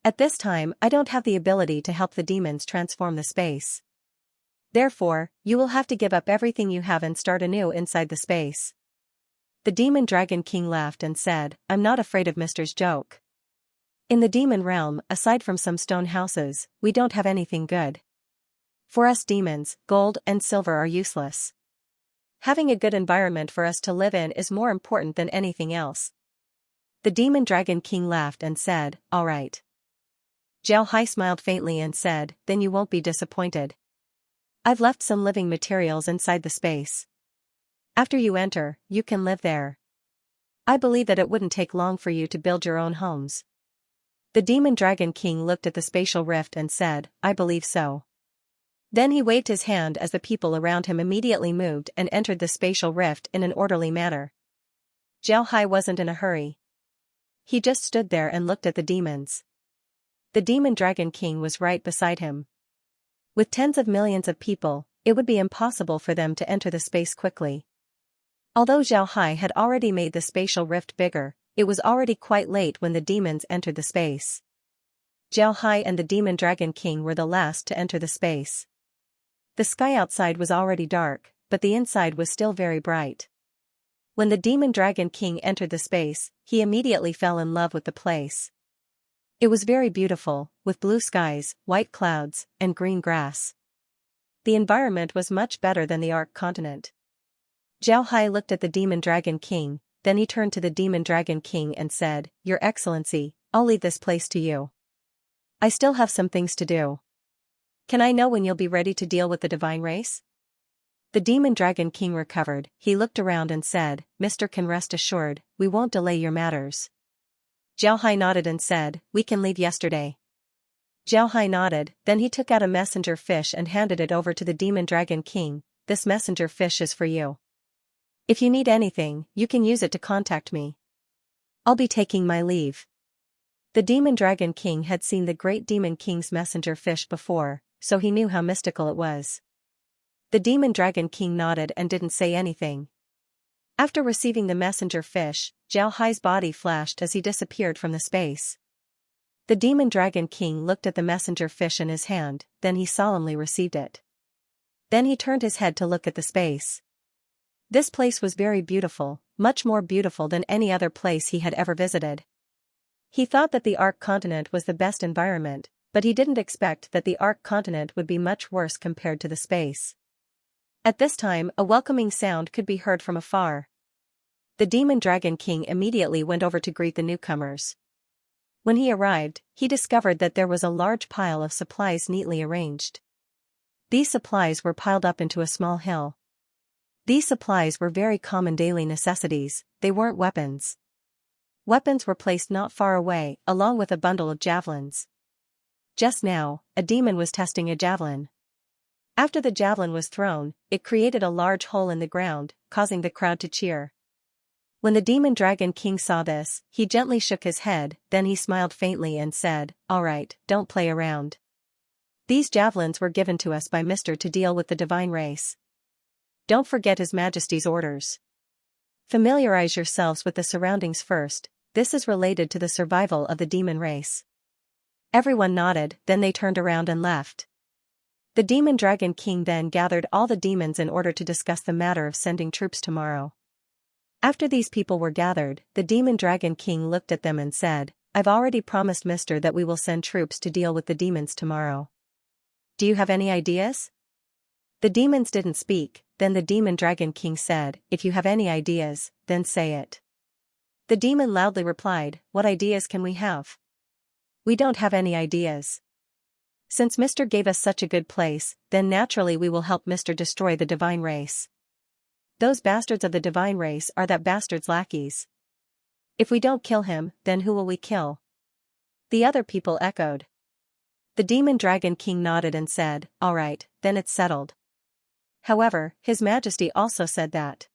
At this time, I don't have the ability to help the demons transform the space. Therefore, you will have to give up everything you have and start anew inside the space." The Demon Dragon King laughed and said, "I'm not afraid of Mister's joke. In the demon realm, aside from some stone houses, we don't have anything good. For us demons, gold and silver are useless. Having a good environment for us to live in is more important than anything else." The Demon Dragon King laughed and said, "All right." Zhao Hai smiled faintly and said, "Then you won't be disappointed. I've left some living materials inside the space. After you enter, you can live there. I believe that it wouldn't take long for you to build your own homes." The Demon Dragon King looked at the spatial rift and said, "I believe so." Then he waved his hand as the people around him immediately moved and entered the spatial rift in an orderly manner. Zhao Hai wasn't in a hurry. He just stood there and looked at the demons. The Demon Dragon King was right beside him. With tens of millions of people, it would be impossible for them to enter the space quickly. Although Zhao Hai had already made the spatial rift bigger, it was already quite late when the demons entered the space. Zhao Hai and the Demon Dragon King were the last to enter the space. The sky outside was already dark, but the inside was still very bright. When the Demon Dragon King entered the space, he immediately fell in love with the place. It was very beautiful, with blue skies, white clouds, and green grass. The environment was much better than the Ark continent. Zhao Hai looked at the Demon Dragon King, then he turned to the Demon Dragon King and said, "Your Excellency, I'll leave this place to you. I still have some things to do. Can I know when you'll be ready to deal with the divine race?" The Demon Dragon King recovered, he looked around and said, "Mister can rest assured, we won't delay your matters." Zhao Hai nodded and said, "We can leave yesterday." Zhao Hai nodded, then he took out a messenger fish and handed it over to the Demon Dragon King. "This messenger fish is for you. If you need anything, you can use it to contact me. I'll be taking my leave." The Demon Dragon King had seen the Great Demon King's messenger fish before, so he knew how mystical it was. The Demon Dragon King nodded and didn't say anything. After receiving the messenger fish, Zhao Hai's body flashed as he disappeared from the space. The demon dragon king looked at the messenger fish in his hand, then he solemnly received it. Then he turned his head to look at the space. This place was very beautiful, much more beautiful than any other place he had ever visited. He thought that the Ark continent was the best environment, but he didn't expect that the Ark continent would be much worse compared to the space. At this time, a welcoming sound could be heard from afar. The demon dragon king immediately went over to greet the newcomers. When he arrived, he discovered that there was a large pile of supplies neatly arranged. These supplies were piled up into a small hill. These supplies were very common daily necessities, they weren't weapons. Weapons were placed not far away, along with a bundle of javelins. Just now, a demon was testing a javelin. After the javelin was thrown, it created a large hole in the ground, causing the crowd to cheer. When the demon dragon king saw this, he gently shook his head, then he smiled faintly and said, "All right, don't play around. These javelins were given to us by Mr. to deal with the divine race. Don't forget His Majesty's orders. Familiarize yourselves with the surroundings first, this is related to the survival of the demon race." Everyone nodded, then they turned around and left. The demon dragon king then gathered all the demons in order to discuss the matter of sending troops tomorrow. After these people were gathered, the demon dragon king looked at them and said, "I've already promised Mr. that we will send troops to deal with the demons tomorrow. Do you have any ideas?" The demons didn't speak, then the demon dragon king said, "If you have any ideas, then say it." The demon loudly replied, "What ideas can we have? We don't have any ideas. Since Mr. gave us such a good place, then naturally we will help Mr. destroy the divine race. Those bastards of the divine race are that bastard's lackeys. If we don't kill him, then who will we kill?" The other people echoed. The demon dragon king nodded and said, "All right, then it's settled." However, His Majesty also said that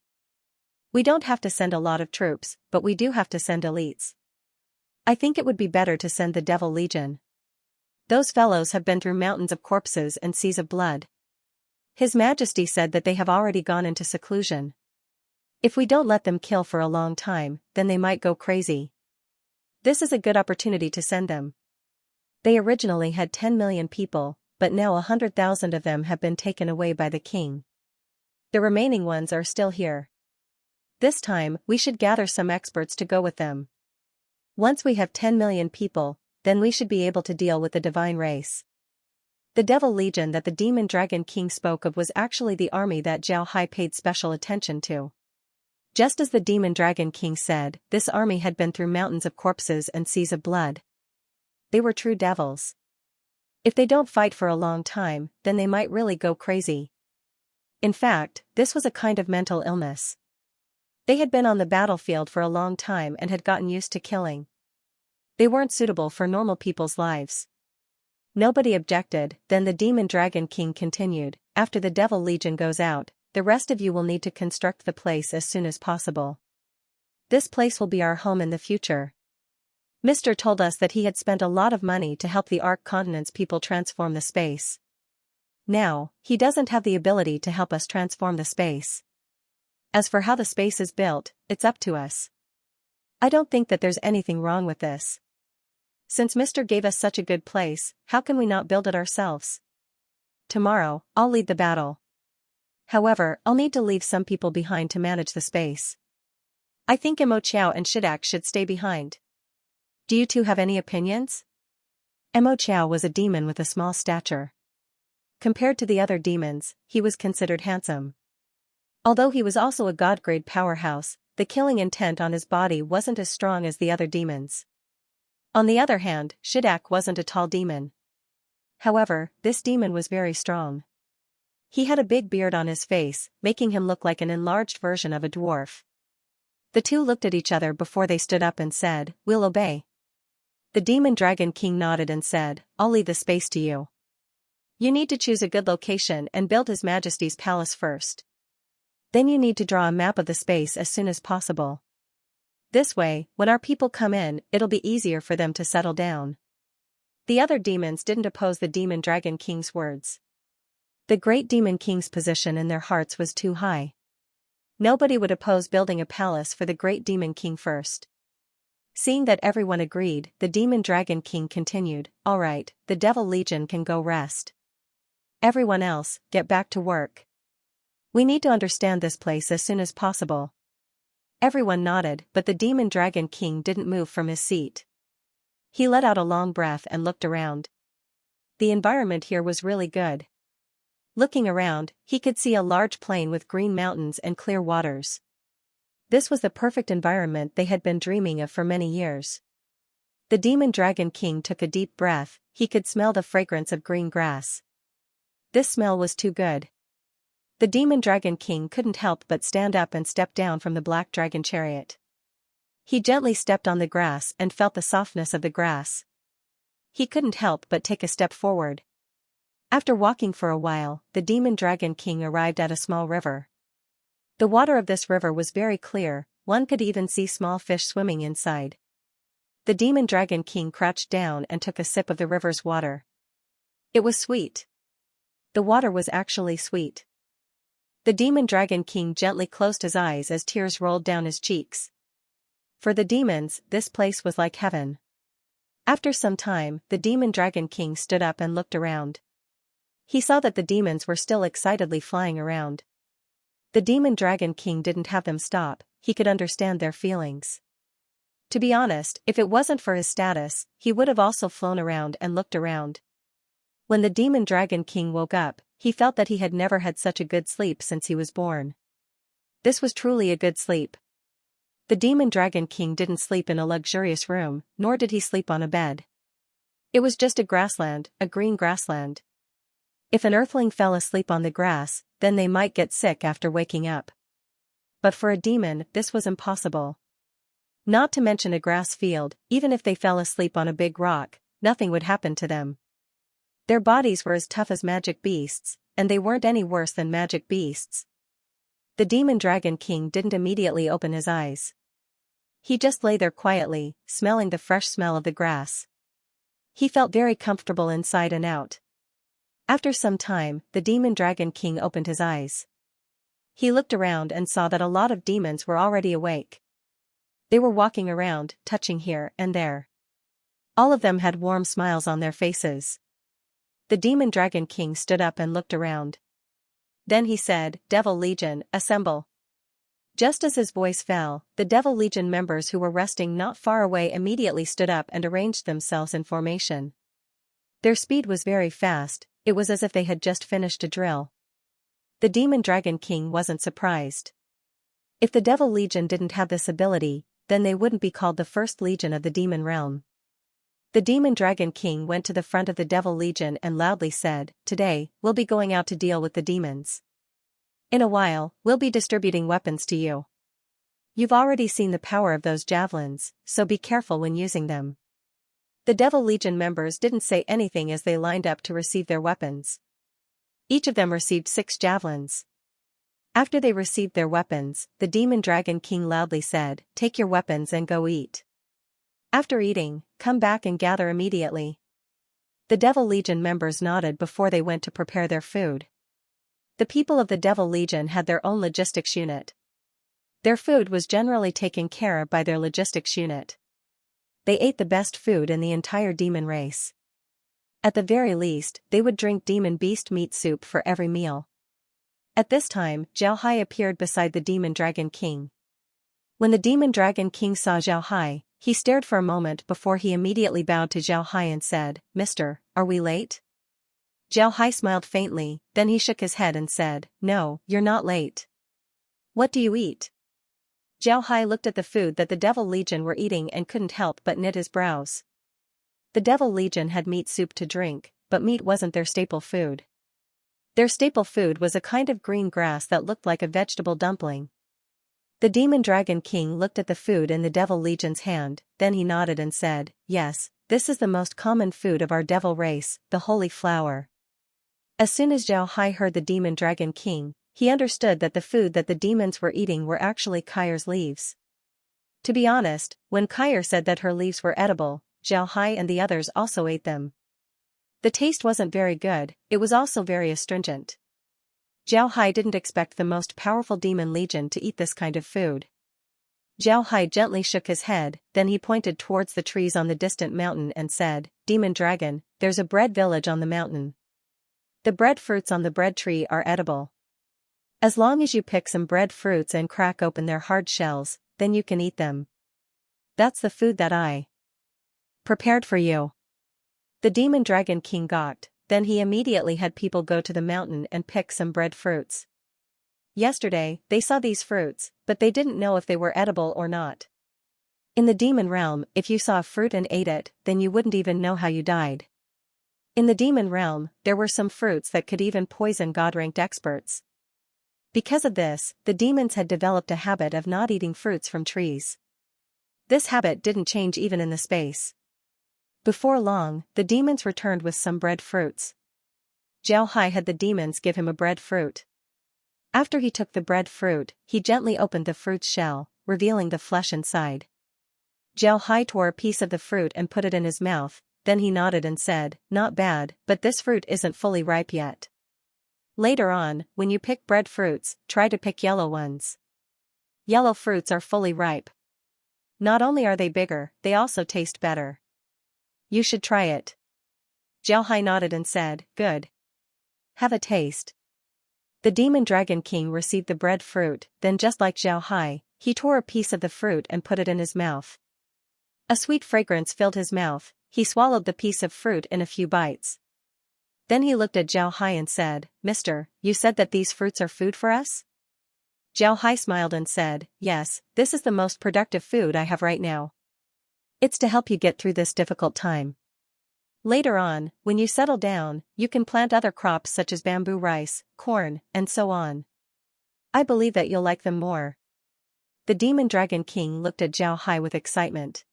we don't have to send a lot of troops, but we do have to send elites. I think it would be better to send the Devil Legion. Those fellows have been through mountains of corpses and seas of blood. His Majesty said that they have already gone into seclusion. If we don't let them kill for a long time, then they might go crazy. This is a good opportunity to send them. They originally had 10 million people, but now 100,000 of them have been taken away by the king. The remaining ones are still here. This time, we should gather some experts to go with them. Once we have 10 million people, then we should be able to deal with the divine race. The Devil Legion that the demon dragon king spoke of was actually the army that Zhao Hai paid special attention to. Just as the demon dragon king said, this army had been through mountains of corpses and seas of blood. They were true devils. If they don't fight for a long time, then they might really go crazy. In fact, this was a kind of mental illness. They had been on the battlefield for a long time and had gotten used to killing. They weren't suitable for normal people's lives. Nobody objected, then the demon dragon king continued, "After the Devil Legion goes out, the rest of you will need to construct the place as soon as possible. This place will be our home in the future. Mr. told us that he had spent a lot of money to help the Ark continent's people transform the space. Now, he doesn't have the ability to help us transform the space. As for how the space is built, it's up to us. I don't think that there's anything wrong with this. Since Mr. gave us such a good place, how can we not build it ourselves? Tomorrow, I'll lead the battle. However, I'll need to leave some people behind to manage the space. I think Mo Chao and Shidak should stay behind. Do you two have any opinions?" Mo Chao was a demon with a small stature. Compared to the other demons, he was considered handsome. Although he was also a god-grade powerhouse, the killing intent on his body wasn't as strong as the other demons. On the other hand, Shidak wasn't a tall demon. However, this demon was very strong. He had a big beard on his face, making him look like an enlarged version of a dwarf. The two looked at each other before they stood up and said, "We'll obey." The demon dragon king nodded and said, "I'll leave the space to you. You need to choose a good location and build His Majesty's palace first. Then you need to draw a map of the space as soon as possible. This way, when our people come in, it'll be easier for them to settle down." The other demons didn't oppose the demon dragon king's words. The great demon king's position in their hearts was too high. Nobody would oppose building a palace for the great demon king first. Seeing that everyone agreed, the Demon Dragon King continued, "Alright, the Devil Legion can go rest. Everyone else, get back to work. We need to understand this place as soon as possible." Everyone nodded, but the Demon Dragon King didn't move from his seat. He let out a long breath and looked around. The environment here was really good. Looking around, he could see a large plain with green mountains and clear waters. This was the perfect environment they had been dreaming of for many years. The Demon Dragon King took a deep breath. He could smell the fragrance of green grass. This smell was too good. The Demon Dragon King couldn't help but stand up and step down from the black dragon chariot. He gently stepped on the grass and felt the softness of the grass. He couldn't help but take a step forward. After walking for a while, the Demon Dragon King arrived at a small river. The water of this river was very clear, one could even see small fish swimming inside. The Demon Dragon King crouched down and took a sip of the river's water. It was sweet. The water was actually sweet. The Demon Dragon King gently closed his eyes as tears rolled down his cheeks. For the demons, this place was like heaven. After some time, the Demon Dragon King stood up and looked around. He saw that the demons were still excitedly flying around. The Demon Dragon King didn't have them stop, he could understand their feelings. To be honest, if it wasn't for his status, he would have also flown around and looked around. When the Demon Dragon King woke up, he felt that he had never had such a good sleep since he was born. This was truly a good sleep. The Demon Dragon King didn't sleep in a luxurious room, nor did he sleep on a bed. It was just a grassland, a green grassland. If an earthling fell asleep on the grass, then they might get sick after waking up. But for a demon, this was impossible. Not to mention a grass field, even if they fell asleep on a big rock, nothing would happen to them. Their bodies were as tough as magic beasts, and they weren't any worse than magic beasts. The Demon Dragon King didn't immediately open his eyes. He just lay there quietly, smelling the fresh smell of the grass. He felt very comfortable inside and out. After some time, the Demon Dragon King opened his eyes. He looked around and saw that a lot of demons were already awake. They were walking around, touching here and there. All of them had warm smiles on their faces. The Demon Dragon King stood up and looked around. Then he said, "Devil Legion, assemble." Just as his voice fell, the Devil Legion members who were resting not far away immediately stood up and arranged themselves in formation. Their speed was very fast. It was as if they had just finished a drill. The Demon Dragon King wasn't surprised. If the Devil Legion didn't have this ability, then they wouldn't be called the First Legion of the Demon Realm. The Demon Dragon King went to the front of the Devil Legion and loudly said, "Today, we'll be going out to deal with the demons. In a while, we'll be distributing weapons to you. You've already seen the power of those javelins, so be careful when using them." The Devil Legion members didn't say anything as they lined up to receive their weapons. Each of them received 6 javelins. After they received their weapons, the Demon Dragon King loudly said, "Take your weapons and go eat. After eating, come back and gather immediately." The Devil Legion members nodded before they went to prepare their food. The people of the Devil Legion had their own logistics unit. Their food was generally taken care of by their logistics unit. They ate the best food in the entire demon race. At the very least, they would drink demon beast meat soup for every meal. At this time, Xianxia appeared beside the Demon Dragon King. When the Demon Dragon King saw Xianxia, he stared for a moment before he immediately bowed to Xianxia and said, "Mister, are we late?" Xianxia smiled faintly, then he shook his head and said, "No, you're not late. What do you eat?" Xianxia looked at the food that the Devil Legion were eating and couldn't help but knit his brows. The Devil Legion had meat soup to drink, but meat wasn't their staple food. Their staple food was a kind of green grass that looked like a vegetable dumpling. The Demon Dragon King looked at the food in the Devil Legion's hand, then he nodded and said, "Yes, this is the most common food of our devil race, the holy flower." As soon as Xianxia heard the Demon Dragon King, he understood that the food that the demons were eating were actually Kyr's leaves. To be honest, when Kyr said that her leaves were edible, Xianxia and the others also ate them. The taste wasn't very good, it was also very astringent. Xianxia didn't expect the most powerful demon legion to eat this kind of food. Zhao Hai gently shook his head, then he pointed towards the trees on the distant mountain and said, Demon Dragon, there's a bread village on the mountain. The bread fruits on the bread tree are edible. As long as you pick some bread fruits and crack open their hard shells, then you can eat them. That's the food that I prepared for you. The Demon Dragon King gawked, then he immediately had people go to the mountain and pick some bread fruits. Yesterday, they saw these fruits, but they didn't know if they were edible or not. In the demon realm, if you saw a fruit and ate it, then you wouldn't even know how you died. In the demon realm, there were some fruits that could even poison God-ranked experts. Because of this, the demons had developed a habit of not eating fruits from trees. This habit didn't change even in the space. Before long, the demons returned with some bread fruits. Zhao Hai had the demons give him a bread fruit. After he took the bread fruit, he gently opened the fruit's shell, revealing the flesh inside. Zhao Hai tore a piece of the fruit and put it in his mouth, then he nodded and said, Not bad, but this fruit isn't fully ripe yet. Later on, when you pick bread fruits, try to pick yellow ones. Yellow fruits are fully ripe. Not only are they bigger, they also taste better. You should try it. Zhao Hai nodded and said, Good. Have a taste. The Demon Dragon King received the bread fruit, then just like Zhao Hai, he tore a piece of the fruit and put it in his mouth. A sweet fragrance filled his mouth, he swallowed the piece of fruit in a few bites. Then he looked at Zhao Hai and said, Mister, you said that these fruits are food for us? Zhao Hai smiled and said, Yes, this is the most productive food I have right now. It's to help you get through this difficult time. Later on, when you settle down, you can plant other crops such as bamboo rice, corn, and so on. I believe that you'll like them more. The Demon Dragon King looked at Zhao Hai with excitement.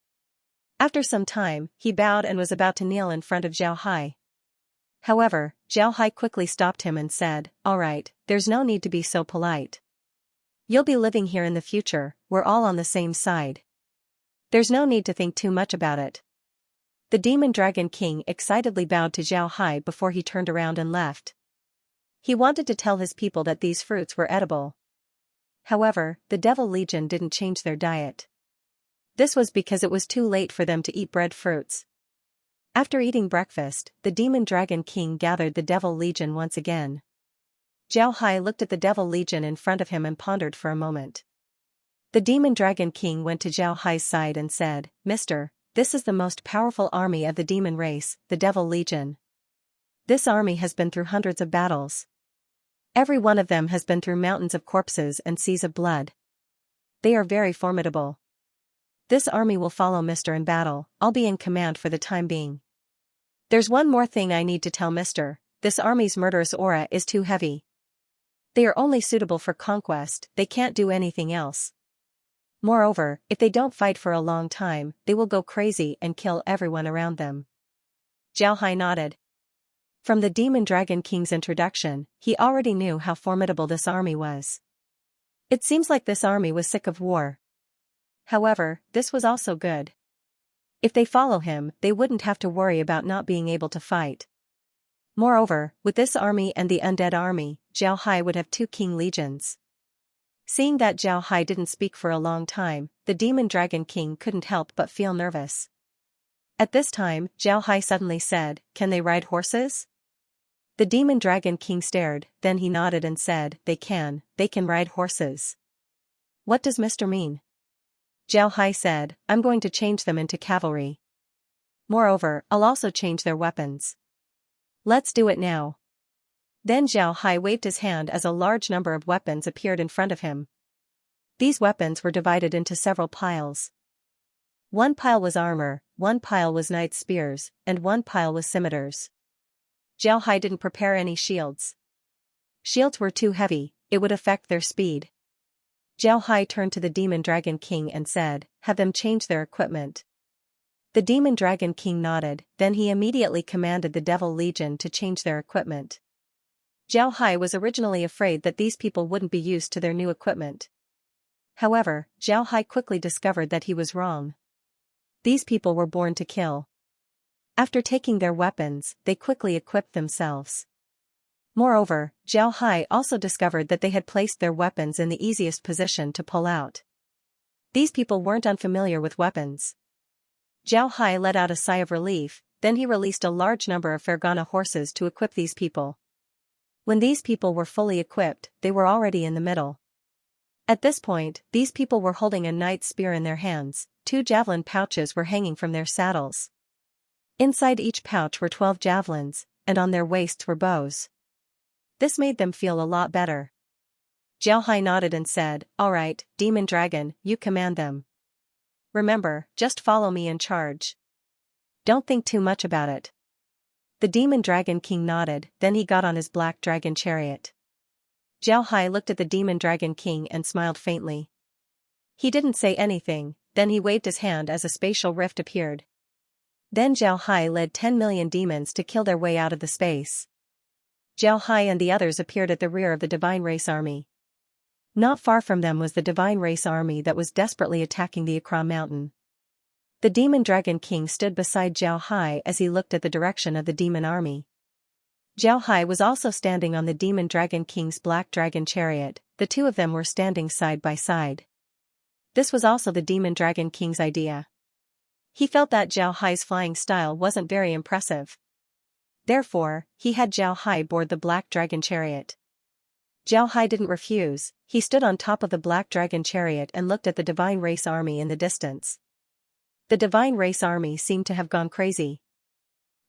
After some time, he bowed and was about to kneel in front of Zhao Hai. However, Zhao Hai quickly stopped him and said, All right, there's no need to be so polite. You'll be living here in the future, we're all on the same side. There's no need to think too much about it. The Demon Dragon King excitedly bowed to Zhao Hai before he turned around and left. He wanted to tell his people that these fruits were edible. However, the Devil Legion didn't change their diet. This was because it was too late for them to eat bread fruits. After eating breakfast, the Demon Dragon King gathered the Devil Legion once again. Zhao Hai looked at the Devil Legion in front of him and pondered for a moment. The Demon Dragon King went to Zhao Hai's side and said, Mister, this is the most powerful army of the demon race, the Devil Legion. This army has been through hundreds of battles. Every one of them has been through mountains of corpses and seas of blood. They are very formidable. This army will follow Mister in battle, I'll be in command for the time being. There's one more thing I need to tell Mister, this army's murderous aura is too heavy. They are only suitable for conquest, they can't do anything else. Moreover, if they don't fight for a long time, they will go crazy and kill everyone around them. Zhao Hai nodded. From the Demon Dragon King's introduction, he already knew how formidable this army was. It seems like this army was sick of war. However, this was also good. If they follow him, they wouldn't have to worry about not being able to fight. Moreover, with this army and the undead army, Zhao Hai would have 2 king legions. Seeing that Zhao Hai didn't speak for a long time, the Demon Dragon King couldn't help but feel nervous. At this time, Zhao Hai suddenly said, Can they ride horses? The Demon Dragon King stared, then he nodded and said, they can ride horses. What does Mr. mean? Zhao Hai said, I'm going to change them into cavalry. Moreover, I'll also change their weapons. Let's do it now. Then Zhao Hai waved his hand as a large number of weapons appeared in front of him. These weapons were divided into several piles. One pile was armor, one pile was knight's spears, and one pile was scimitars. Zhao Hai didn't prepare any shields. Shields were too heavy, it would affect their speed. Zhao Hai turned to the Demon Dragon King and said, Have them change their equipment. The Demon Dragon King nodded, then he immediately commanded the Devil Legion to change their equipment. Zhao Hai was originally afraid that these people wouldn't be used to their new equipment. However, Zhao Hai quickly discovered that he was wrong. These people were born to kill. After taking their weapons, they quickly equipped themselves. Moreover, Zhao Hai also discovered that they had placed their weapons in the easiest position to pull out. These people weren't unfamiliar with weapons. Zhao Hai let out a sigh of relief, then he released a large number of Fergana horses to equip these people. When these people were fully equipped, they were already in the middle. At this point, these people were holding a knight's spear in their hands, 2 javelin pouches were hanging from their saddles. Inside each pouch were 12 javelins, and on their waists were bows. This made them feel a lot better. Zhao Hai nodded and said, "All right, Demon Dragon, you command them. Remember, just follow me and charge. Don't think too much about it." The Demon Dragon King nodded, then he got on his black dragon chariot. Zhao Hai looked at the Demon Dragon King and smiled faintly. He didn't say anything, then he waved his hand as a spatial rift appeared. Then Zhao Hai led 10 million demons to kill their way out of the space. Zhao Hai and the others appeared at the rear of the Divine Race Army. Not far from them was the Divine Race Army that was desperately attacking the Akra Mountain. The Demon Dragon King stood beside Zhao Hai as he looked at the direction of the demon army. Zhao Hai was also standing on the Demon Dragon King's black dragon chariot, the two of them were standing side by side. This was also the Demon Dragon King's idea. He felt that Zhao Hai's flying style wasn't very impressive. Therefore, he had Zhao Hai board the black dragon chariot. Zhao Hai didn't refuse, he stood on top of the black dragon chariot and looked at the Divine Race Army in the distance. The Divine Race Army seemed to have gone crazy.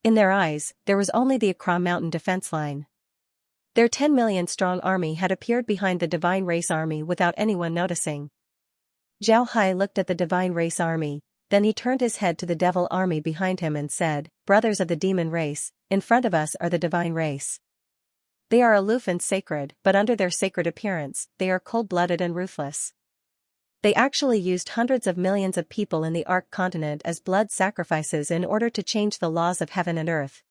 In their eyes, there was only the Akra Mountain defense line. Their 10 million strong army had appeared behind the Divine Race Army without anyone noticing. Zhao Hai looked at the Divine Race Army, then he turned his head to the Devil Army behind him and said, "Brothers of the Demon Race, in front of us are the Divine Race. They are aloof and sacred, but under their sacred appearance, they are cold-blooded and ruthless. They actually used hundreds of millions of people in the Ark continent as blood sacrifices in order to change the laws of heaven and earth.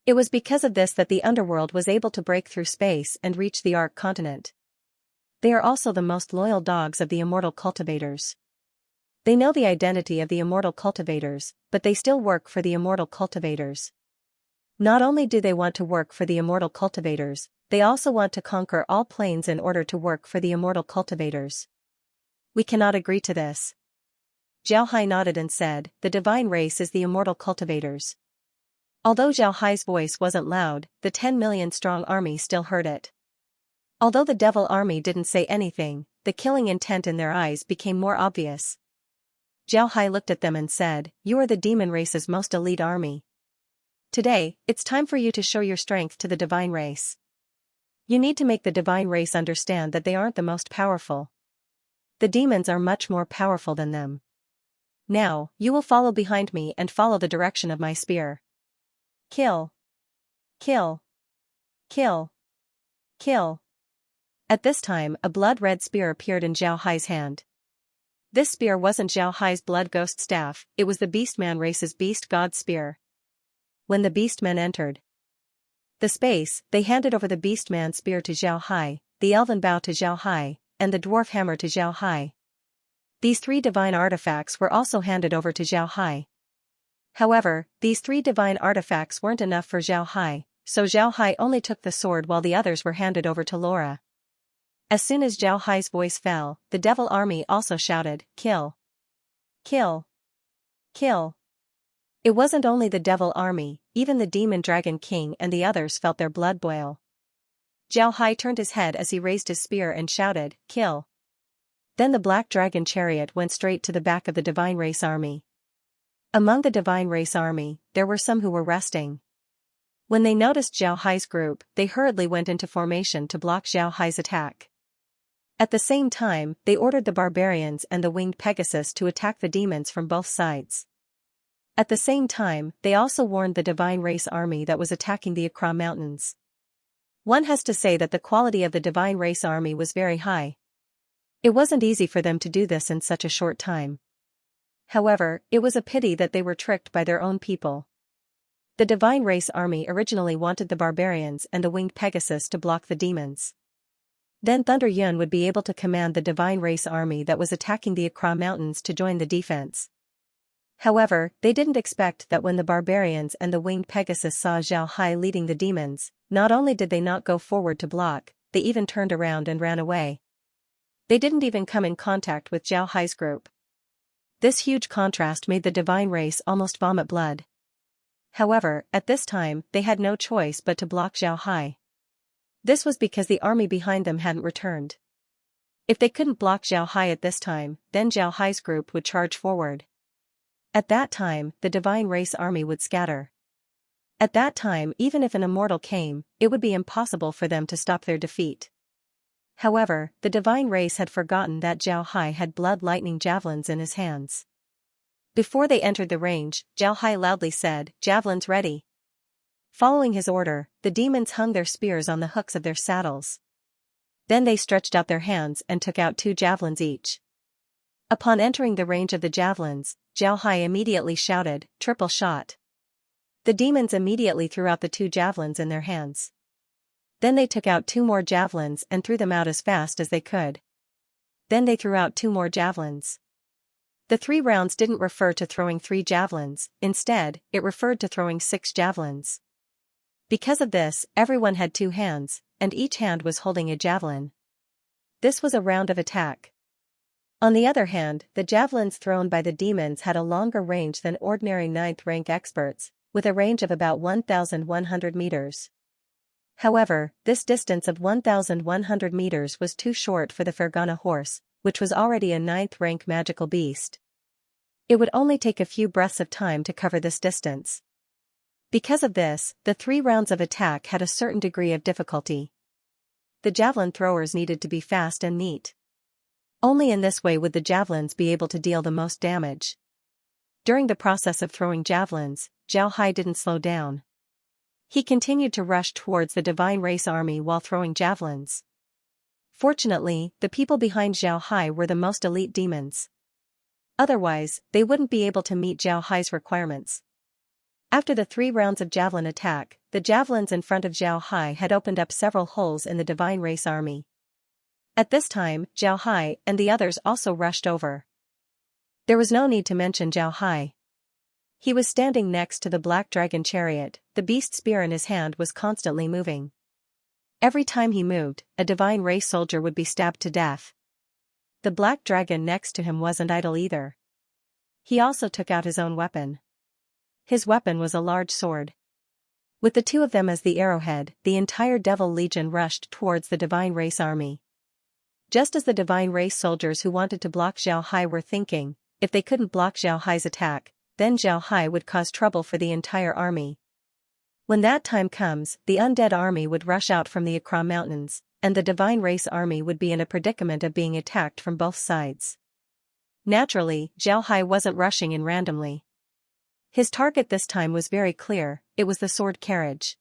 It was because of this that the underworld was able to break through space and reach the Ark continent. They are also the most loyal dogs of the immortal cultivators. They know the identity of the immortal cultivators, but they still work for the immortal cultivators. Not only do they want to work for the immortal cultivators, they also want to conquer all planes in order to work for the immortal cultivators. We cannot agree to this." Zhao Hai nodded and said, "The Divine Race is the immortal cultivators." Although Zhao Hai's voice wasn't loud, the 10 million strong army still heard it. Although the Devil Army didn't say anything, the killing intent in their eyes became more obvious. Zhao Hai looked at them and said, "You are the Demon Race's most elite army. Today, it's time for you to show your strength to the Divine Race. You need to make the Divine Race understand that they aren't the most powerful. The demons are much more powerful than them. Now, you will follow behind me and follow the direction of my spear. Kill. Kill. Kill. Kill." At this time, a blood-red spear appeared in Zhao Hai's hand. This spear wasn't Zhao Hai's blood ghost staff, it was the Beastman race's beast god spear. When the Beastmen entered the space, they handed over the Beastman spear to Zhao Hai, the elven bow to Zhao Hai, and the dwarf hammer to Zhao Hai. These 3 divine artifacts were also handed over to Zhao Hai. However, these 3 divine artifacts weren't enough for Zhao Hai, so Zhao Hai only took the sword while the others were handed over to Laura. As soon as Zhao Hai's voice fell, the Devil Army also shouted, "Kill! Kill! Kill!" It wasn't only the Devil Army, even the Demon Dragon King and the others felt their blood boil. Zhao Hai turned his head as he raised his spear and shouted, "Kill!" Then the Black Dragon chariot went straight to the back of the Divine Race Army. Among the Divine Race Army, there were some who were resting. When they noticed Zhao Hai's group, they hurriedly went into formation to block Zhao Hai's attack. At the same time, they ordered the barbarians and the winged Pegasus to attack the demons from both sides. At the same time, they also warned the Divine Race Army that was attacking the Akra Mountains. One has to say that the quality of the Divine Race Army was very high. It wasn't easy for them to do this in such a short time. However, it was a pity that they were tricked by their own people. The Divine Race Army originally wanted the barbarians and the winged Pegasus to block the demons. Then Thunder Yun would be able to command the Divine Race Army that was attacking the Akra Mountains to join the defense. However, they didn't expect that when the barbarians and the winged Pegasus saw Zhao Hai leading the demons, not only did they not go forward to block, they even turned around and ran away. They didn't even come in contact with Zhao Hai's group. This huge contrast made the divine race almost vomit blood. However, at this time, they had no choice but to block Zhao Hai. This was because the army behind them hadn't returned. If they couldn't block Zhao Hai at this time, then Zhao Hai's group would charge forward. At that time, the divine race army would scatter. At that time, even if an immortal came, it would be impossible for them to stop their defeat. However, the divine race had forgotten that Zhao Hai had blood lightning javelins in his hands. Before they entered the range, Zhao Hai loudly said, "Javelins ready." Following his order, the demons hung their spears on the hooks of their saddles. Then they stretched out their hands and took out 2 javelins each. Upon entering the range of the javelins, Zhao Hai immediately shouted, "Triple shot." The demons immediately threw out the 2 javelins in their hands. Then they took out 2 more javelins and threw them out as fast as they could. Then they threw out 2 more javelins. The 3 rounds didn't refer to throwing 3 javelins, instead, it referred to throwing 6 javelins. Because of this, everyone had 2 hands, and each hand was holding a javelin. This was a round of attack. On the other hand, the javelins thrown by the demons had a longer range than ordinary 9th rank experts, with a range of about 1,100 meters. However, this distance of 1,100 meters was too short for the Fergana horse, which was already a 9th rank magical beast. It would only take a few breaths of time to cover this distance. Because of this, the 3 rounds of attack had a certain degree of difficulty. The javelin throwers needed to be fast and neat. Only in this way would the javelins be able to deal the most damage. During the process of throwing javelins, Zhao Hai didn't slow down. He continued to rush towards the divine race army while throwing javelins. Fortunately, the people behind Zhao Hai were the most elite demons. Otherwise, they wouldn't be able to meet Zhao Hai's requirements. After the 3 rounds of javelin attack, the javelins in front of Zhao Hai had opened up several holes in the divine race army. At this time, Zhao Hai and the others also rushed over. There was no need to mention Zhao Hai. He was standing next to the black dragon chariot, the beast's spear in his hand was constantly moving. Every time he moved, a divine race soldier would be stabbed to death. The black dragon next to him wasn't idle either. He also took out his own weapon. His weapon was a large sword. With the 2 of them as the arrowhead, the entire Devil Legion rushed towards the divine race army. Just as the divine race soldiers who wanted to block Zhao Hai were thinking, if they couldn't block Zhao Hai's attack, then Zhao Hai would cause trouble for the entire army. When that time comes, the undead army would rush out from the Akra Mountains, and the divine race army would be in a predicament of being attacked from both sides. Naturally, Zhao Hai wasn't rushing in randomly. His target this time was very clear, it was the sword carriage.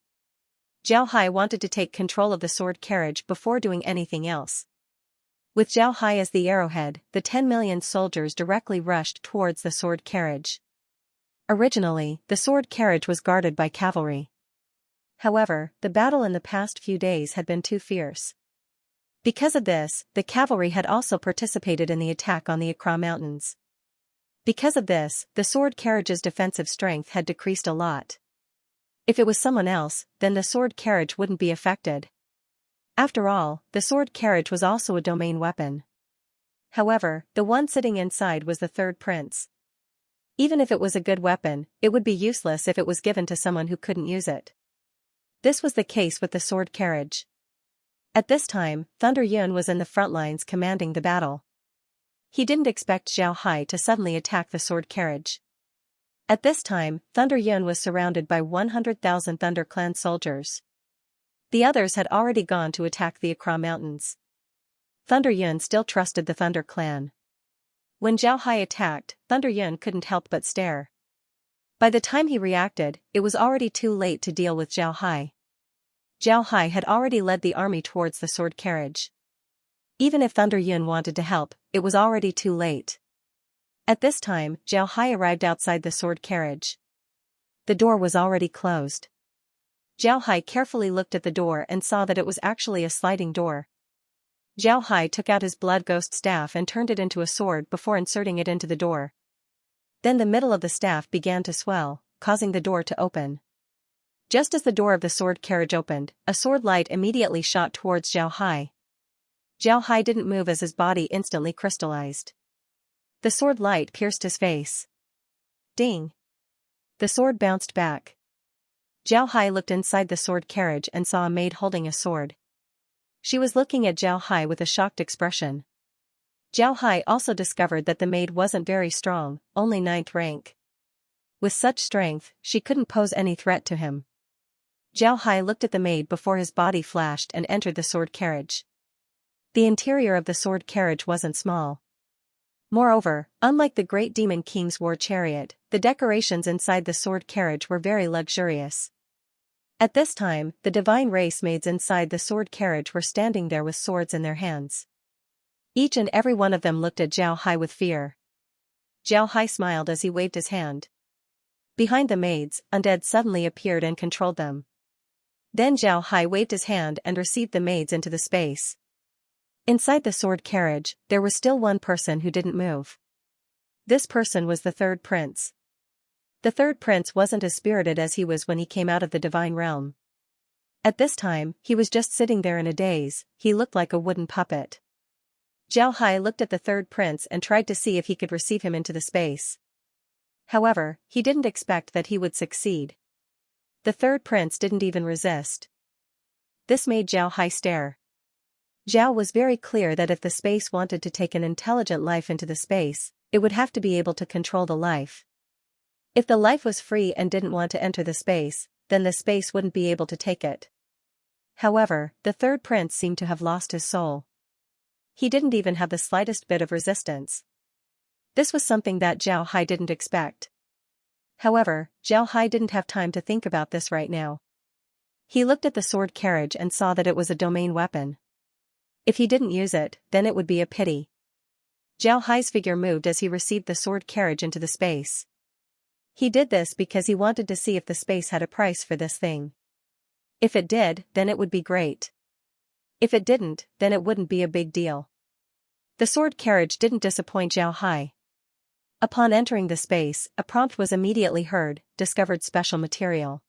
Zhao Hai wanted to take control of the sword carriage before doing anything else. With Zhao Hai as the arrowhead, the 10 million soldiers directly rushed towards the sword carriage. Originally, the sword carriage was guarded by cavalry. However, the battle in the past few days had been too fierce. Because of this, the cavalry had also participated in the attack on the Akra Mountains. Because of this, the sword carriage's defensive strength had decreased a lot. If it was someone else, then the sword carriage wouldn't be affected. After all, the sword carriage was also a domain weapon. However, the one sitting inside was the 3rd prince. Even if it was a good weapon, it would be useless if it was given to someone who couldn't use it. This was the case with the sword carriage. At this time, Thunder Yun was in the front lines commanding the battle. He didn't expect Zhao Hai to suddenly attack the sword carriage. At this time, Thunder Yun was surrounded by 100,000 Thunder Clan soldiers. The others had already gone to attack the Akra Mountains. Thunder Yun still trusted the Thunder Clan. When Zhao Hai attacked, Thunder Yun couldn't help but stare. By the time he reacted, it was already too late to deal with Zhao Hai. Zhao Hai had already led the army towards the sword carriage. Even if Thunder Yun wanted to help, it was already too late. At this time, Zhao Hai arrived outside the sword carriage. The door was already closed. Zhao Hai carefully looked at the door and saw that it was actually a sliding door. Zhao Hai took out his blood ghost staff and turned it into a sword before inserting it into the door. Then the middle of the staff began to swell, causing the door to open. Just as the door of the sword carriage opened, a sword light immediately shot towards Zhao Hai. Zhao Hai didn't move as his body instantly crystallized. The sword light pierced his face. Ding! The sword bounced back. Zhao Hai looked inside the sword carriage and saw a maid holding a sword. She was looking at Zhao Hai with a shocked expression. Zhao Hai also discovered that the maid wasn't very strong, only 9th rank. With such strength, she couldn't pose any threat to him. Zhao Hai looked at the maid before his body flashed and entered the sword carriage. The interior of the sword carriage wasn't small. Moreover, unlike the great demon king's war chariot, the decorations inside the sword carriage were very luxurious. At this time, the divine race maids inside the sword carriage were standing there with swords in their hands. Each and every one of them looked at Zhao Hai with fear. Zhao Hai smiled as he waved his hand. Behind the maids, undead suddenly appeared and controlled them. Then Zhao Hai waved his hand and received the maids into the space. Inside the sword carriage, there was still one person who didn't move. This person was the third prince. The third prince wasn't as spirited as he was when he came out of the divine realm. At this time, he was just sitting there in a daze. He looked like a wooden puppet. Zhao Hai looked at the third prince and tried to see if he could receive him into the space. However, he didn't expect that he would succeed. The third prince didn't even resist. This made Zhao Hai stare. Zhao was very clear that if the space wanted to take an intelligent life into the space, it would have to be able to control the life. If the life was free and didn't want to enter the space, then the space wouldn't be able to take it. However, the third prince seemed to have lost his soul. He didn't even have the slightest bit of resistance. This was something that Zhao Hai didn't expect. However, Zhao Hai didn't have time to think about this right now. He looked at the sword carriage and saw that it was a domain weapon. If he didn't use it, then it would be a pity. Zhao Hai's figure moved as he received the sword carriage into the space. He did this because he wanted to see if the space had a price for this thing. If it did, then it would be great. If it didn't, then it wouldn't be a big deal. The sword carriage didn't disappoint Zhao Hai. Upon entering the space, a prompt was immediately heard: discovered special material.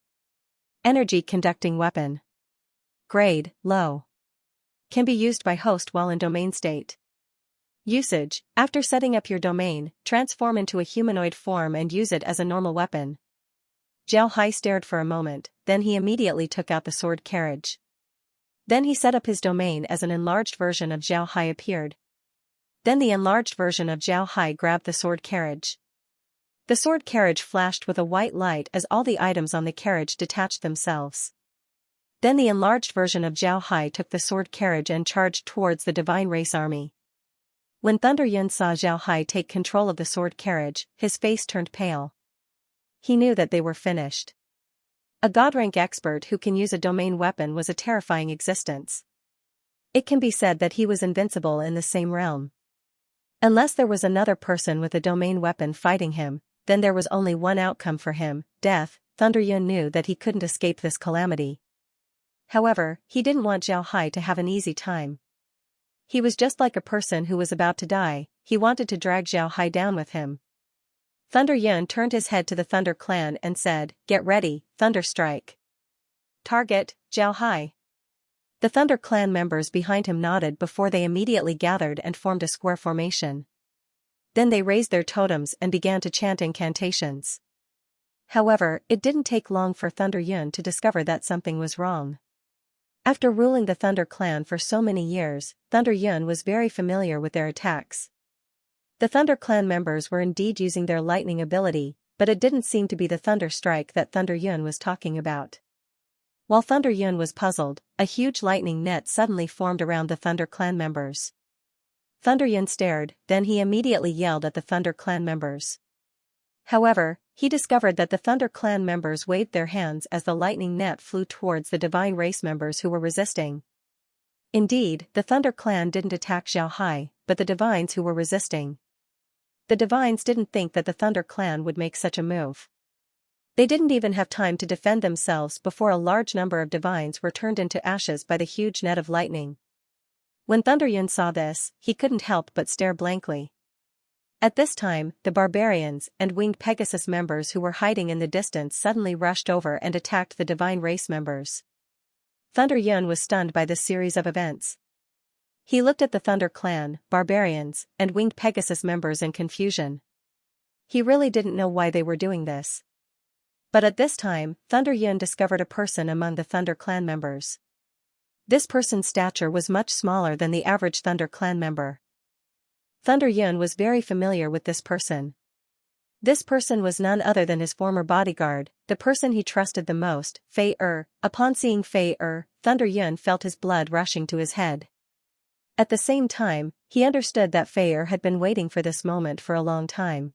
Energy conducting weapon. Grade, low. Can be used by host while in domain state. Usage: after setting up your domain, transform into a humanoid form and use it as a normal weapon. Zhao Hai stared for a moment, then he immediately took out the sword carriage. Then he set up his domain as an enlarged version of Zhao Hai appeared. Then the enlarged version of Zhao Hai grabbed the sword carriage. The sword carriage flashed with a white light as all the items on the carriage detached themselves. Then the enlarged version of Zhao Hai took the sword carriage and charged towards the divine race army. When Thunder Yun saw Zhao Hai take control of the sword carriage, his face turned pale. He knew that they were finished. A god-rank expert who can use a domain weapon was a terrifying existence. It can be said that he was invincible in the same realm. Unless there was another person with a domain weapon fighting him, then there was only one outcome for him: death. Thunder Yun knew that he couldn't escape this calamity. However, he didn't want Zhao Hai to have an easy time. He was just like a person who was about to die. He wanted to drag Zhao Hai down with him. Thunder Yun turned his head to the Thunder Clan and said, "Get ready, Thunder Strike." Target, Zhao Hai. The Thunder Clan members behind him nodded before they immediately gathered and formed a square formation. Then they raised their totems and began to chant incantations. However, it didn't take long for Thunder Yun to discover that something was wrong. After ruling the Thunder Clan for so many years, Thunder Yun was very familiar with their attacks. The Thunder Clan members were indeed using their lightning ability, but it didn't seem to be the Thunder Strike that Thunder Yun was talking about. While Thunder Yun was puzzled, a huge lightning net suddenly formed around the Thunder Clan members. Thunder Yun stared, then he immediately yelled at the Thunder Clan members. However, he discovered that the Thunder Clan members waved their hands as the lightning net flew towards the Divine Race members who were resisting. Indeed, the Thunder Clan didn't attack Zhao Hai, but the Divines who were resisting. The Divines didn't think that the Thunder Clan would make such a move. They didn't even have time to defend themselves before a large number of Divines were turned into ashes by the huge net of lightning. When Thunder Yun saw this, he couldn't help but stare blankly. At this time, the Barbarians and Winged Pegasus members who were hiding in the distance suddenly rushed over and attacked the Divine Race members. Thunder Yun was stunned by this series of events. He looked at the Thunder Clan, barbarians, and Winged Pegasus members in confusion. He really didn't know why they were doing this. But at this time, Thunder Yun discovered a person among the Thunder Clan members. This person's stature was much smaller than the average Thunder Clan member. Thunder Yun was very familiar with this person. This person was none other than his former bodyguard, the person he trusted the most, Fei Er. Upon seeing Fei Er, Thunder Yun felt his blood rushing to his head. At the same time, he understood that Fei Er had been waiting for this moment for a long time.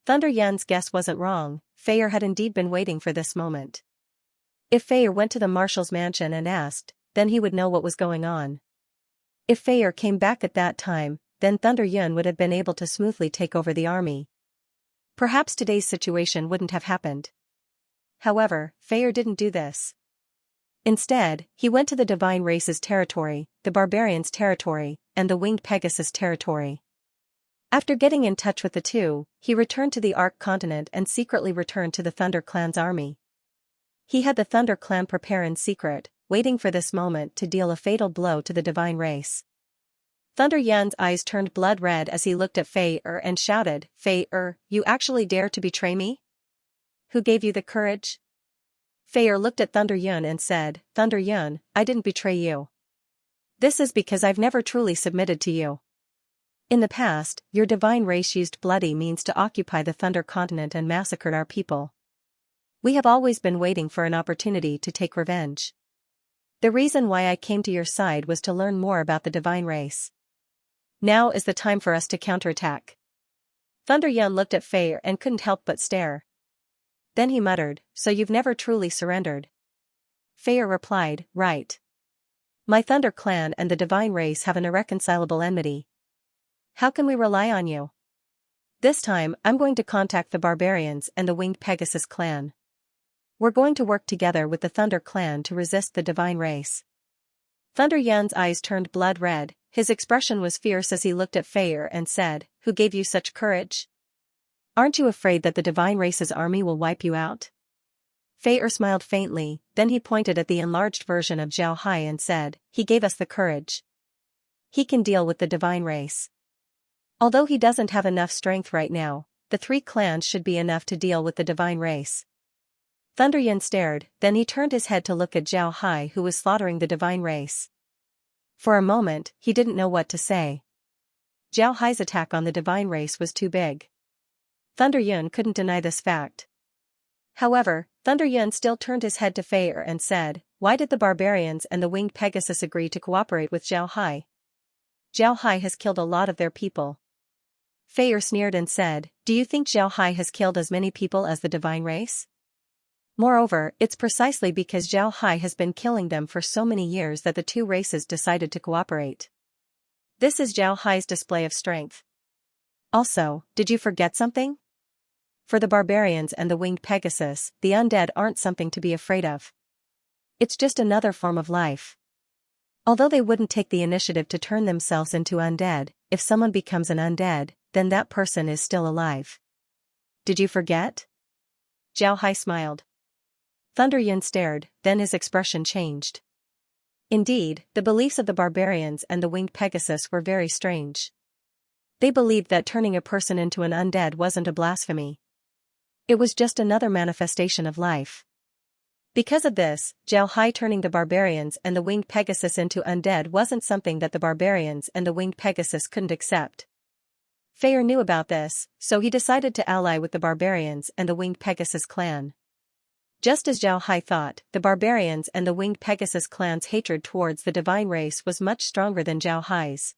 Thunder Yun's guess wasn't wrong, Fei Er had indeed been waiting for this moment. If Fei Er went to the marshal's mansion and asked, then he would know what was going on. If Fei Er came back at that time, then Thunder Yun would have been able to smoothly take over the army. Perhaps today's situation wouldn't have happened. However, Fei Er didn't do this. Instead, he went to the Divine Race's territory, the Barbarians' territory, and the Winged Pegasus territory. After getting in touch with the two, he returned to the Ark continent and secretly returned to the Thunder Clan's army. He had the Thunder Clan prepare in secret, waiting for this moment to deal a fatal blow to the Divine Race. Thunder Yun's eyes turned blood red as he looked at Fei Er and shouted, "Fei Er, you actually dare to betray me? Who gave you the courage?" Fei Er looked at Thunder Yun and said, "Thunder Yun, I didn't betray you. This is because I've never truly submitted to you. In the past, your Divine Race used bloody means to occupy the Thunder Continent and massacred our people. We have always been waiting for an opportunity to take revenge. The reason why I came to your side was to learn more about the Divine Race. Now is the time for us to counterattack." Thunder Yun looked at Fei Er and couldn't help but stare. Then he muttered, "So you've never truly surrendered?" Fei Er replied, "Right. My Thunder Clan and the Divine Race have an irreconcilable enmity. How can we rely on you? This time, I'm going to contact the Barbarians and the Winged Pegasus clan. We're going to work together with the Thunder Clan to resist the Divine Race." Thunder Yun's eyes turned blood red, his expression was fierce as he looked at Fei Er and said, "Who gave you such courage? Aren't you afraid that the Divine Race's army will wipe you out?" Fei Er smiled faintly, then he pointed at the enlarged version of Zhao Hai and said, "He gave us the courage. He can deal with the Divine Race. Although he doesn't have enough strength right now, the 3 clans should be enough to deal with the Divine Race." Thunder Yun stared, then he turned his head to look at Zhao Hai who was slaughtering the Divine Race. For a moment, he didn't know what to say. Zhao Hai's attack on the Divine Race was too big. Thunder Yun couldn't deny this fact. However, Thunder Yun still turned his head to Fei Er and said, "Why did the Barbarians and the Winged Pegasus agree to cooperate with Zhao Hai? Zhao Hai has killed a lot of their people." Fei Er sneered and said, "Do you think Zhao Hai has killed as many people as the Divine Race? Moreover, it's precisely because Zhao Hai has been killing them for so many years that the 2 races decided to cooperate. This is Zhao Hai's display of strength. Also, did you forget something? For the Barbarians and the Winged Pegasus, the undead aren't something to be afraid of. It's just another form of life. Although they wouldn't take the initiative to turn themselves into undead, if someone becomes an undead, then that person is still alive. Did you forget?" Zhao Hai smiled. Thunder Yun stared, then his expression changed. Indeed, the beliefs of the Barbarians and the Winged Pegasus were very strange. They believed that turning a person into an undead wasn't a blasphemy. It was just another manifestation of life. Because of this, Zhao Hai turning the Barbarians and the Winged Pegasus into undead wasn't something that the Barbarians and the Winged Pegasus couldn't accept. Fei Er knew about this, so he decided to ally with the Barbarians and the Winged Pegasus clan. Just as Zhao Hai thought, the Barbarians and the Winged Pegasus clan's hatred towards the Divine Race was much stronger than Zhao Hai's.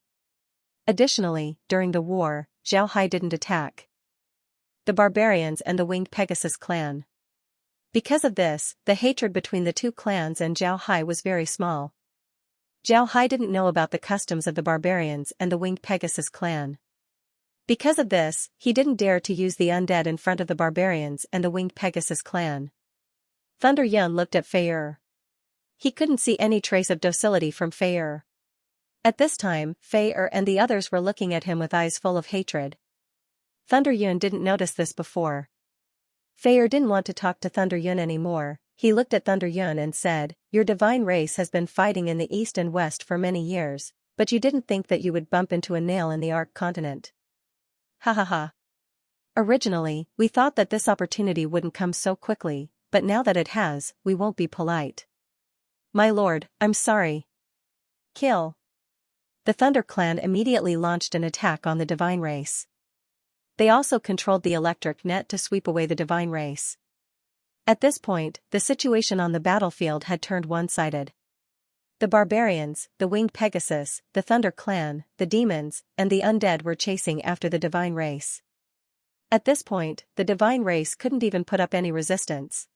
Additionally, during the war, Zhao Hai didn't attack the Barbarians and the Winged Pegasus clan. Because of this, the hatred between the 2 clans and Zhao Hai was very small. Zhao Hai didn't know about the customs of the Barbarians and the Winged Pegasus clan. Because of this, he didn't dare to use the undead in front of the Barbarians and the Winged Pegasus clan. Thunder Yun looked at Fei Er. He couldn't see any trace of docility from Fei Er. At this time, Fei Er and the others were looking at him with eyes full of hatred. Thunder Yun didn't notice this before. Fei Er didn't want to talk to Thunder Yun anymore. He looked at Thunder Yun and said, "Your Divine Race has been fighting in the east and west for many years, But you didn't think that you would bump into a nail in the Ark continent. Ha ha ha. Originally, we thought that this opportunity wouldn't come so quickly, but now that it has, we won't be polite. My lord, I'm sorry. Kill. The Thunder Clan immediately launched an attack on the divine race. They also controlled the electric net to sweep away the divine race. At this point, the situation on the battlefield had turned one-sided. The barbarians, the winged Pegasus, the Thunder Clan, the demons, and the undead were chasing after the divine race. At this point, the divine race couldn't even put up any resistance.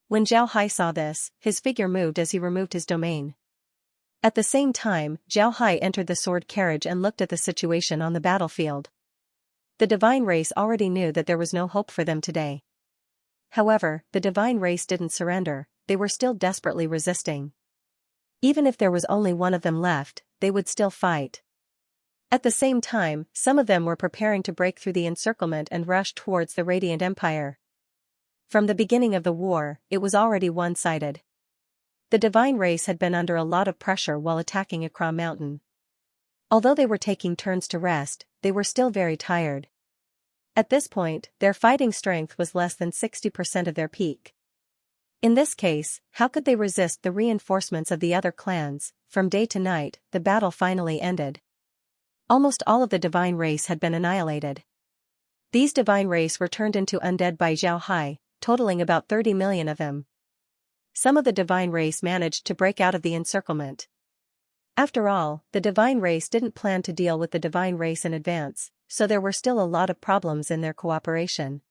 When Zhao Hai saw this, his figure moved as he removed his domain. At the same time, Zhao Hai entered the sword carriage and looked at the situation on the battlefield. The divine race already knew that there was no hope for them today. However, the divine race didn't surrender, they were still desperately resisting. Even if there was only one of them left, they would still fight. At the same time, some of them were preparing to break through the encirclement and rush towards the Radiant Empire. From the beginning of the war, it was already one-sided. The divine race had been under a lot of pressure while attacking Akra Mountain. Although they were taking turns to rest, they were still very tired. At this point, their fighting strength was less than 60% of their peak. In this case, how could they resist the reinforcements of the other clans? From day to night, the battle finally ended. Almost all of the divine race had been annihilated. These divine race were turned into undead by Zhao Hai, totaling about 30 million of them. Some of the divine race managed to break out of the encirclement. After all, the divine race didn't plan to deal with the divine race in advance, so there were still a lot of problems in their cooperation.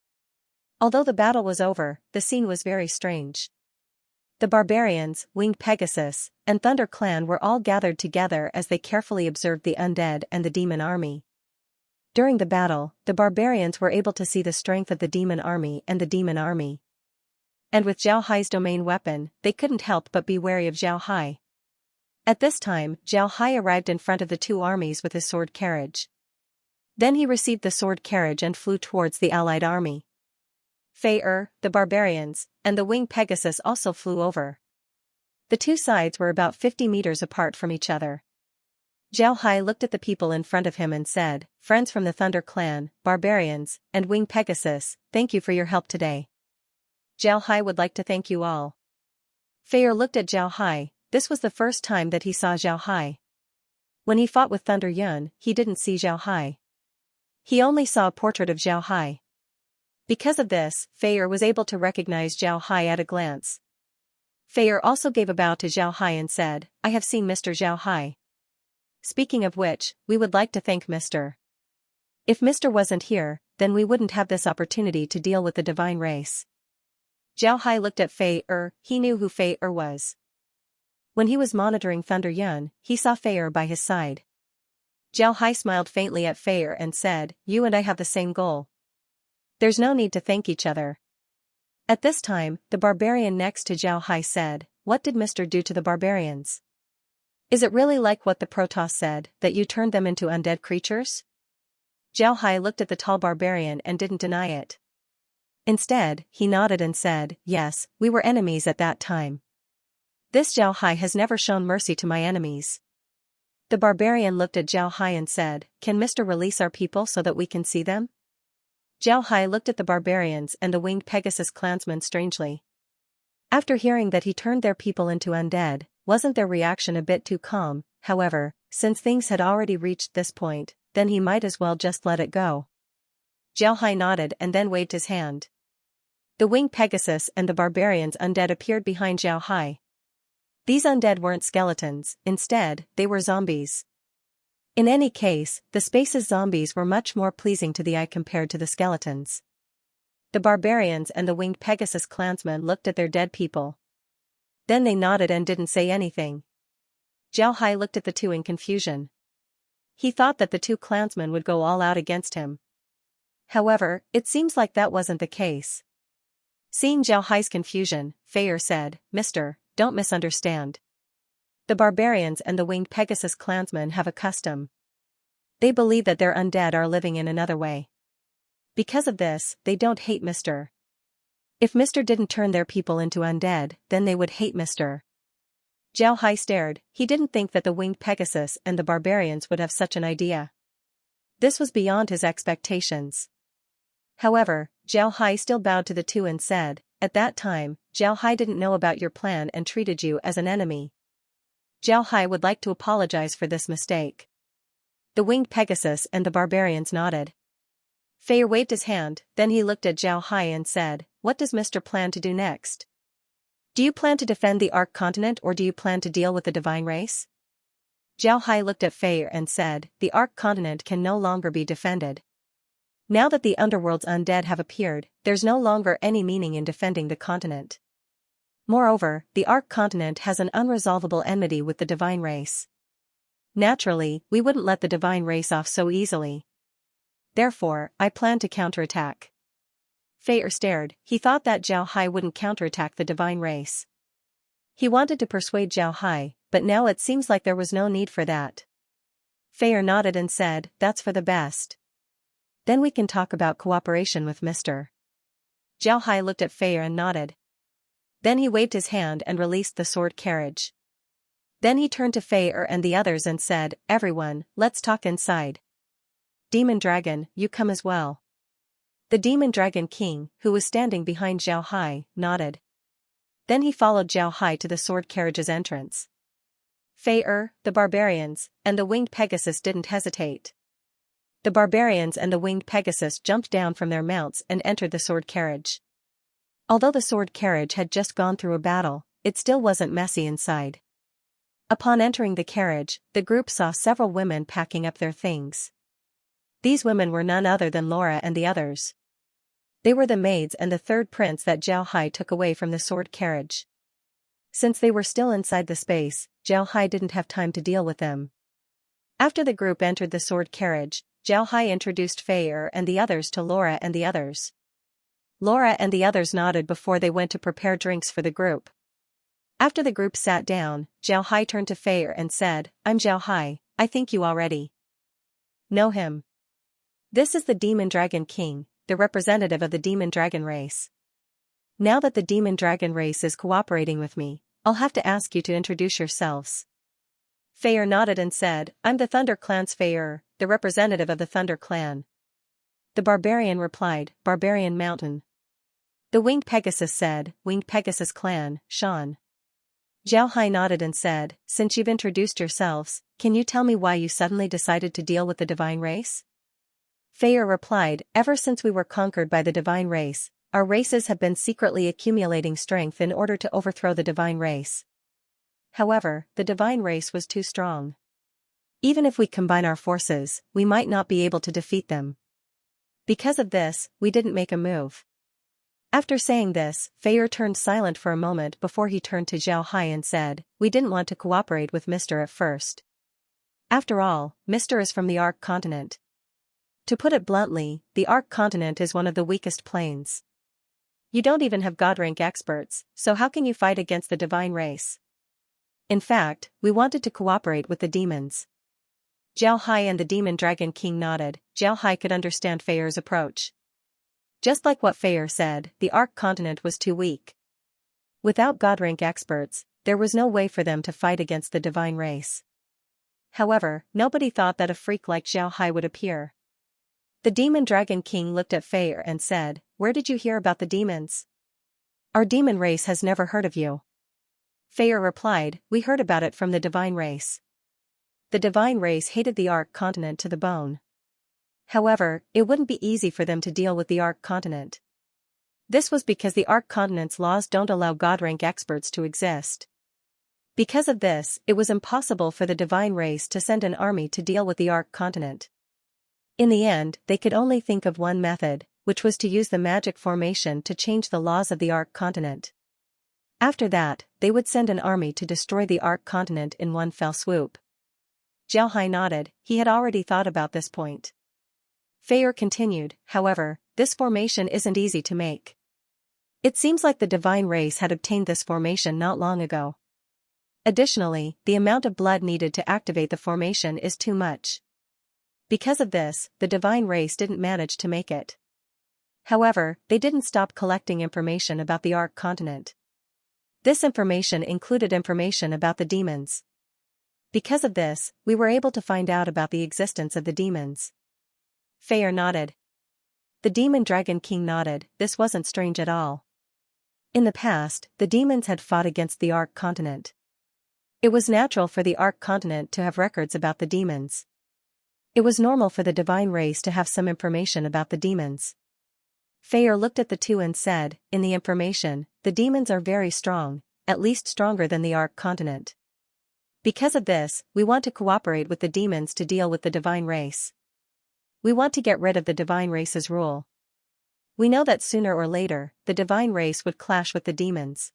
Although the battle was over, the scene was very strange. The barbarians, winged Pegasus, and Thunder Clan were all gathered together as they carefully observed the undead and the demon army. During the battle, the barbarians were able to see the strength of the demon army and the demon army. And with Zhao Hai's domain weapon, they couldn't help but be wary of Zhao Hai. At this time, Zhao Hai arrived in front of the two armies with his sword carriage. Then he received the sword carriage and flew towards the allied army. Fei, the barbarians, and the winged Pegasus also flew over. The two sides were about 50 meters apart from each other. Zhao Hai looked at the people in front of him and said, "Friends from the Thunder Clan, barbarians, and winged Pegasus, thank you for your help today. Zhao Hai would like to thank you all." Fei looked at Zhao Hai. This was the first time that he saw Zhao Hai. When he fought with Thunder Yun, he didn't see Zhao Hai. He only saw a portrait of Zhao Hai. Because of this, Fei was able to recognize Zhao Hai at a glance. Fei also gave a bow to Zhao Hai and said, "I have seen Mr. Zhao Hai. Speaking of which, we would like to thank Mr. If Mr. wasn't here, then we wouldn't have this opportunity to deal with the divine race." Zhao Hai looked at Fei. He knew who Fei was. When he was monitoring Thunder Yun, he saw Fei by his side. Zhao Hai smiled faintly at Fei and said, "You and I have the same goal. There's no need to thank each other." At this time, the barbarian next to Zhao Hai said, "What did Mr. do to the barbarians? Is it really like what the Protoss said, that you turned them into undead creatures?" Zhao Hai looked at the tall barbarian and didn't deny it. Instead, he nodded and said, "Yes, we were enemies at that time. This Zhao Hai has never shown mercy to my enemies." The barbarian looked at Zhao Hai and said, "Can Mr. release our people so that we can see them?" Zhao Hai looked at the barbarians and the winged Pegasus clansmen strangely. After hearing that he turned their people into undead, wasn't their reaction a bit too calm? However, since things had already reached this point, then he might as well just let it go. Zhao Hai nodded and then waved his hand. The winged Pegasus and the barbarians undead appeared behind Zhao Hai. These undead weren't skeletons, instead, they were zombies. In any case, the space's zombies were much more pleasing to the eye compared to the skeletons. The barbarians and the winged Pegasus clansmen looked at their dead people. Then they nodded and didn't say anything. Zhao Hai looked at the two in confusion. He thought that the two clansmen would go all out against him. However, it seems like that wasn't the case. Seeing Zhao Hai's confusion, Fei said, "Mister, don't misunderstand. The barbarians and the winged Pegasus clansmen have a custom. They believe that their undead are living in another way. Because of this, they don't hate Mr. If Mr. didn't turn their people into undead, then they would hate Mr. Zhao Hai stared. He didn't think that the winged Pegasus and the barbarians would have such an idea. This was beyond his expectations. However, Zhao Hai still bowed to the two and said, "At that time, Zhao Hai didn't know about your plan and treated you as an enemy. Zhao Hai would like to apologize for this mistake." The winged Pegasus and the barbarians nodded. Fei waved his hand, then he looked at Zhao Hai and said, "What does Mr. plan to do next? Do you plan to defend the Ark continent or do you plan to deal with the divine race?" Zhao Hai looked at Fei and said, "The Ark continent can no longer be defended. Now that the underworld's undead have appeared, there's no longer any meaning in defending the continent. Moreover, the Ark continent has an unresolvable enmity with the divine race. Naturally, we wouldn't let the divine race off so easily. Therefore, I plan to counterattack." Fei stared. He thought that Zhao Hai wouldn't counterattack the divine race. He wanted to persuade Zhao Hai, but now it seems like there was no need for that. Fei nodded and said, "That's for the best. Then we can talk about cooperation with Mr." Zhao Hai looked at Fei and nodded. Then he waved his hand and released the sword carriage. Then he turned to Fei and the others and said, "Everyone, let's talk inside. Demon Dragon, you come as well." The Demon Dragon King, who was standing behind Zhao Hai, nodded. Then he followed Zhao Hai to the sword carriage's entrance. Fei, the barbarians, and the winged Pegasus didn't hesitate. The barbarians and the winged Pegasus jumped down from their mounts and entered the sword carriage. Although the sword carriage had just gone through a battle, it still wasn't messy inside. Upon entering the carriage, the group saw several women packing up their things. These women were none other than Laura and the others. They were the maids and the third prince that Zhao Hai took away from the sword carriage. Since they were still inside the space, Zhao Hai didn't have time to deal with them. After the group entered the sword carriage, Zhao Hai introduced Fei and the others to Laura and the others. Laura and the others nodded before they went to prepare drinks for the group. After the group sat down, Zhao Hai turned to Fei and said, "I'm Zhao Hai, I think you already know him. This is the Demon Dragon King, the representative of the Demon Dragon race. Now that the Demon Dragon race is cooperating with me, I'll have to ask you to introduce yourselves." Fei nodded and said, "I'm the Thunder Clan's Fei, the representative of the Thunder Clan." The barbarian replied, "Barbarian Mountain." The Winged Pegasus said, "Winged Pegasus Clan, Shan." Zhao Hai nodded and said, "Since you've introduced yourselves, can you tell me why you suddenly decided to deal with the divine race?" Fei replied, "Ever since we were conquered by the divine race, our races have been secretly accumulating strength in order to overthrow the divine race. However, the divine race was too strong. Even if we combine our forces, we might not be able to defeat them. Because of this, we didn't make a move." After saying this, Fei turned silent for a moment before he turned to Zhao Hai and said, "We didn't want to cooperate with Mr. at first. After all, Mr. is from the Ark continent. To put it bluntly, the Ark continent is one of the weakest planes. You don't even have god rank experts, so how can you fight against the divine race? In fact, we wanted to cooperate with the demons." Zhao Hai and the Demon Dragon King nodded. Zhao Hai could understand Fei's approach. Just like what Fei said, the Ark continent was too weak. Without god rank experts, there was no way for them to fight against the divine race. However, nobody thought that a freak like Zhao Hai would appear. The Demon Dragon King looked at Fei and said, "Where did you hear about the demons? Our demon race has never heard of you." Fei replied, "We heard about it from the divine race. The divine race hated the Ark continent to the bone. However, it wouldn't be easy for them to deal with the Ark continent. This was because the Ark continent's laws don't allow god rank experts to exist. Because of this, it was impossible for the divine race to send an army to deal with the Ark continent. In the end, they could only think of one method, which was to use the magic formation to change the laws of the Ark continent. After that, they would send an army to destroy the Ark continent in one fell swoop." Zhao Hai nodded. He had already thought about this point. Fei continued, "However, this formation isn't easy to make. It seems like the divine race had obtained this formation not long ago. Additionally, the amount of blood needed to activate the formation is too much. Because of this, the divine race didn't manage to make it. However, they didn't stop collecting information about the Ark continent. This information included information about the demons. Because of this, we were able to find out about the existence of the demons. Feyre nodded. The Demon Dragon King nodded. This wasn't strange at all. In the past, the demons had fought against the Ark Continent. It was natural for the Ark Continent to have records about the demons. It was normal for the divine race to have some information about the demons. Feyre looked at the two and said, in the information, the demons are very strong, at least stronger than the Ark Continent. Because of this, we want to cooperate with the demons to deal with the divine race. We want to get rid of the divine race's rule. We know that sooner or later, the divine race would clash with the demons.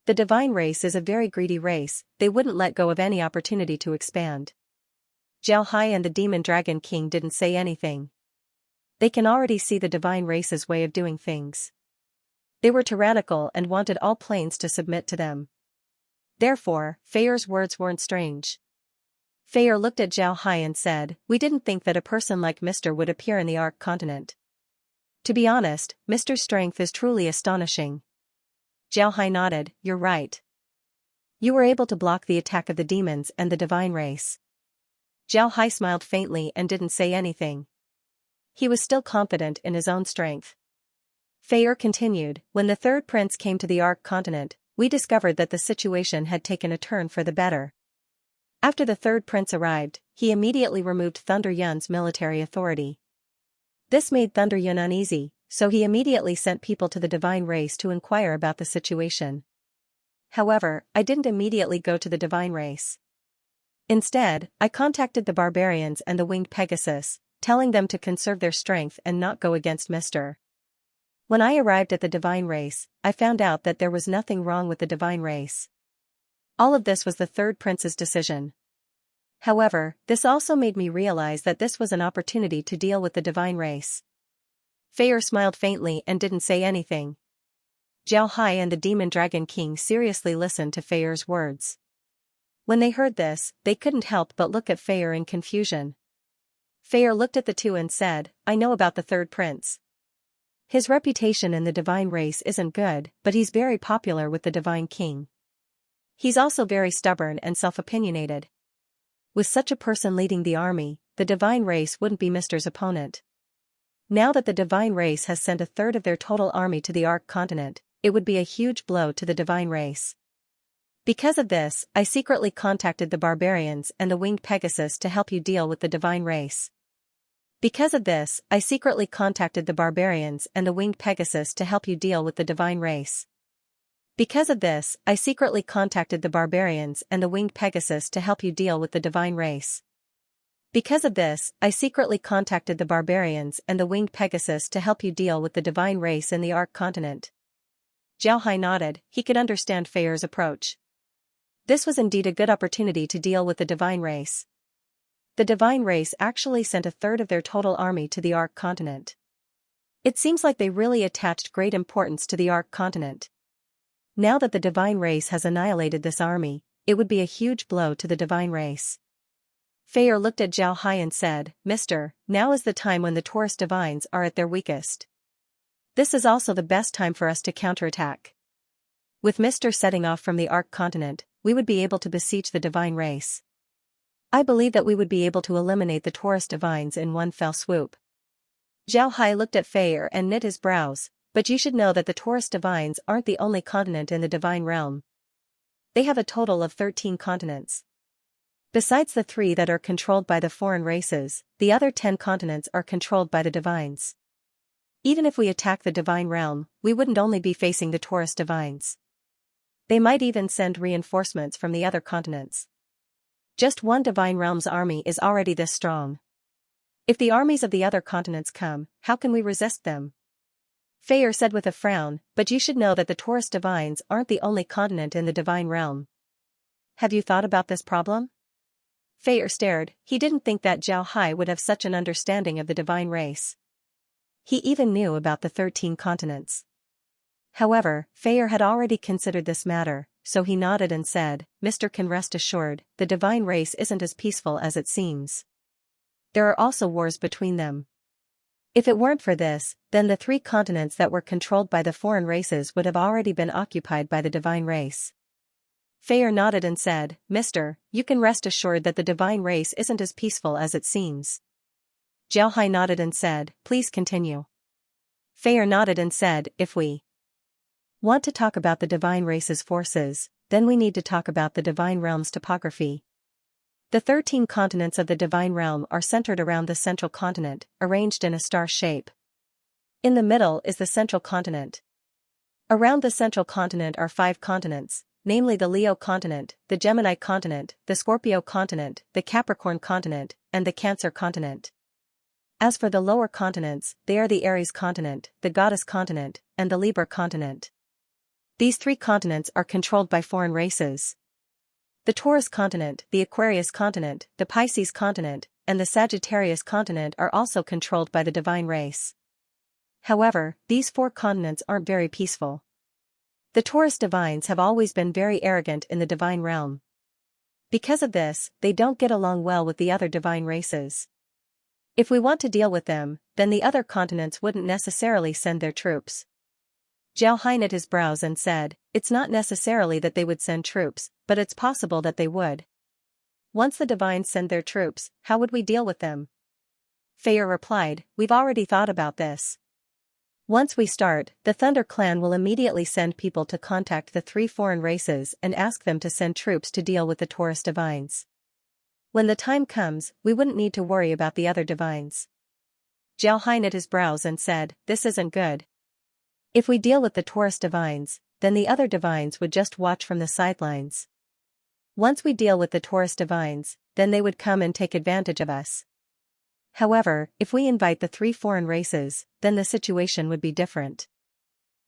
The divine race is a very greedy race, they wouldn't let go of any opportunity to expand. Xianxia and the Demon Dragon King didn't say anything. They can already see the divine race's way of doing things. They were tyrannical and wanted all planes to submit to them. Therefore, Feyre's words weren't strange. Feyre looked at Xianxia and said, we didn't think that a person like Mr. would appear in the Ark Continent. To be honest, Mr.'s strength is truly astonishing. Xianxia nodded, you're right. You were able to block the attack of the demons and the divine race. Xianxia smiled faintly and didn't say anything. He was still confident in his own strength. Feyre continued, when the third prince came to the Ark Continent, we discovered that the situation had taken a turn for the better. After the third prince arrived, he immediately removed Thunder Yun's military authority. This made Thunder Yun uneasy, so he immediately sent people to the divine race to inquire about the situation. However, I didn't immediately go to the divine race. Instead, I contacted the barbarians and the winged Pegasus, telling them to conserve their strength and not go against Mr. When I arrived at the divine race, I found out that there was nothing wrong with the divine race. All of this was the third prince's decision. However, this also made me realize that this was an opportunity to deal with the divine race. Feyre smiled faintly and didn't say anything. Xianxia and the Demon Dragon King seriously listened to Feyre's words. When they heard this, they couldn't help but look at Feyre in confusion. Feyre looked at the two and said, I know about the third prince. His reputation in the divine race isn't good, but he's very popular with the divine king. He's also very stubborn and self-opinionated. With such a person leading the army, the divine race wouldn't be Mr.'s opponent. Now that the divine race has sent a third of their total army to the Ark Continent, it would be a huge blow to the divine race. Because of this, I secretly contacted the barbarians and the winged Pegasus to help you deal with the divine race. Because of this, I secretly contacted the barbarians and the winged Pegasus to help you deal with the divine race. Because of this, I secretly contacted the barbarians and the winged Pegasus to help you deal with the divine race. Because of this, I secretly contacted the barbarians and the winged Pegasus to help you deal with the divine race in the Ark Continent. Xianxia nodded, he could understand Feyre's approach. This was indeed a good opportunity to deal with the divine race. The divine race actually sent a third of their total army to the Ark Continent. It seems like they really attached great importance to the Ark Continent. Now that the divine race has annihilated this army, it would be a huge blow to the divine race. Feyre looked at Xianxia and said, Mister, now is the time when the Taurus divines are at their weakest. This is also the best time for us to counterattack. With Mr. setting off from the Ark Continent, we would be able to besiege the divine race. I believe that we would be able to eliminate the Taurus divines in one fell swoop. Xianxia looked at Feyre and knit his brows. But you should know that the Taurus divines aren't the only continent in the divine realm. They have a total of 13 continents. Besides the 3 that are controlled by the foreign races, the other 10 continents are controlled by the divines. Even if we attack the divine realm, we wouldn't only be facing the Taurus divines. They might even send reinforcements from the other continents. Just one divine realm's army is already this strong. If the armies of the other continents come, how can we resist them? Feyre said with a frown, but you should know that the Taurus divines aren't the only continent in the divine realm. Have you thought about this problem? Feyre stared, he didn't think that Xianxia would have such an understanding of the divine race. He even knew about the 13 continents. However, Feyre had already considered this matter, so he nodded and said, Mr. can rest assured, the divine race isn't as peaceful as it seems. There are also wars between them. If it weren't for this, then the 3 continents that were controlled by the foreign races would have already been occupied by the divine race. Feyre nodded and said, Mister, you can rest assured that the divine race isn't as peaceful as it seems. Xiaohai nodded and said, please continue. Feyre nodded and said, if we want to talk about the divine race's forces, then we need to talk about the divine realm's topography. The 13 continents of the divine realm are centered around the central continent, arranged in a star shape. In the middle is the central continent. Around the central continent are 5 continents, namely the Leo continent, the Gemini continent, the Scorpio continent, the Capricorn continent, and the Cancer continent. As for the lower continents, they are the Aries continent, the Goddess continent, and the Libra continent. These 3 continents are controlled by foreign races. The Taurus continent, the Aquarius continent, the Pisces continent, and the Sagittarius continent are also controlled by the divine race. However, these 4 continents aren't very peaceful. The Taurus divines have always been very arrogant in the divine realm. Because of this, they don't get along well with the other divine races. If we want to deal with them, then the other continents wouldn't necessarily send their troops. Xiaohai knit his brows and said, it's not necessarily that they would send troops, but it's possible that they would. Once the divines send their troops, how would we deal with them? Feyre replied, we've already thought about this. Once we start, the Thunder Clan will immediately send people to contact the 3 foreign races and ask them to send troops to deal with the Taurus divines. When the time comes, we wouldn't need to worry about the other divines. Xiaohai knit his brows and said, this isn't good. If we deal with the Taurus divines, then the other divines would just watch from the sidelines. Once we deal with the Taurus divines, then they would come and take advantage of us. However, if we invite the 3 foreign races, then the situation would be different.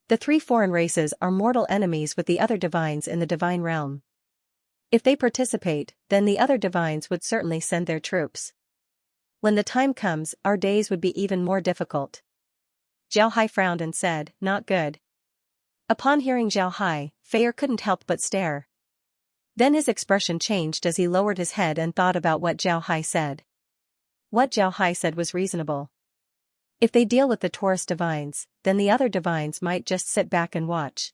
The 3 foreign races are mortal enemies with the other divines in the divine realm. If they participate, then the other divines would certainly send their troops. When the time comes, our days would be even more difficult. Xiaohai frowned and said, not good. Upon hearing Xiaohai, Feyre couldn't help but stare. Then his expression changed as he lowered his head and thought about what Xiaohai said. What Xiaohai said was reasonable. If they deal with the Taurus divines, then the other divines might just sit back and watch.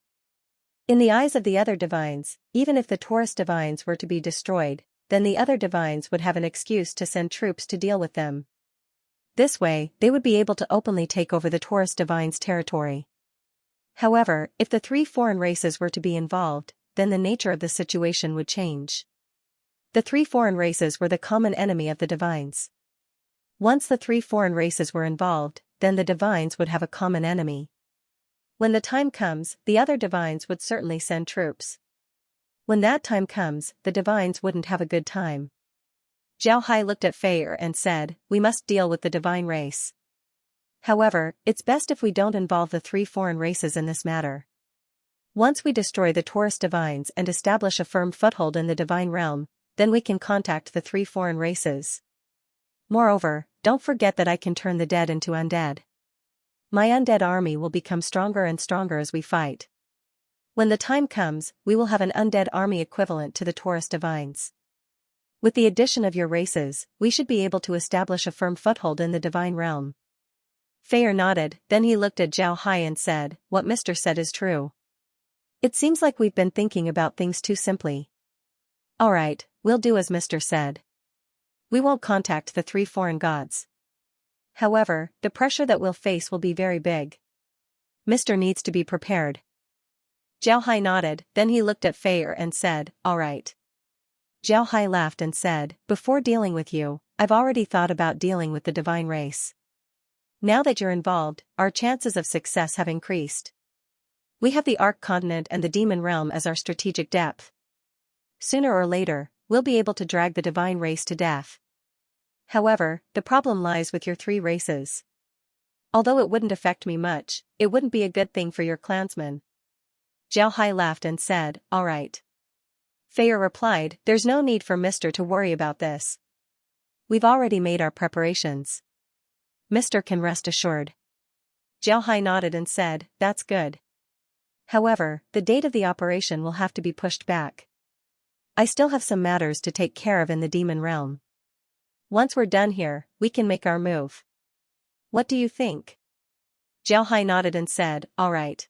In the eyes of the other divines, even if the Taurus divines were to be destroyed, then the other divines would have an excuse to send troops to deal with them. This way, they would be able to openly take over the Taurus divines' territory. However, if the 3 foreign races were to be involved, then the nature of the situation would change. The 3 foreign races were the common enemy of the divines. Once the 3 foreign races were involved, then the divines would have a common enemy. When the time comes, the other divines would certainly send troops. When that time comes, the divines wouldn't have a good time. Xiaohai looked at Feyre and said, we must deal with the divine race. However, it's best if we don't involve the 3 foreign races in this matter. Once we destroy the Taurus divines and establish a firm foothold in the divine realm, then we can contact the 3 foreign races. Moreover, don't forget that I can turn the dead into undead. My undead army will become stronger and stronger as we fight. When the time comes, we will have an undead army equivalent to the Taurus divines. With the addition of your races, we should be able to establish a firm foothold in the divine realm. Feyre nodded, then he looked at Xiaohai and said, what Mr. said is true. It seems like we've been thinking about things too simply. Alright, we'll do as Mr. said. We won't contact the 3 foreign gods. However, the pressure that we'll face will be very big. Mr. needs to be prepared. Xiaohai nodded, then he looked at Feyre and said, alright. Xiaohai laughed and said, before dealing with you, I've already thought about dealing with the divine race. Now that you're involved, our chances of success have increased. We have the Arc continent and the demon realm as our strategic depth. Sooner or later, we'll be able to drag the divine race to death. However, the problem lies with your 3 races. Although it wouldn't affect me much, it wouldn't be a good thing for your clansmen. Xiaohai laughed and said, alright. Feyre replied, there's no need for Mr. to worry about this. We've already made our preparations. Mr. can rest assured. Xiaohai nodded and said, that's good. However, the date of the operation will have to be pushed back. I still have some matters to take care of in the demon realm. Once we're done here, we can make our move. What do you think? Zhao Hai nodded and said, all right.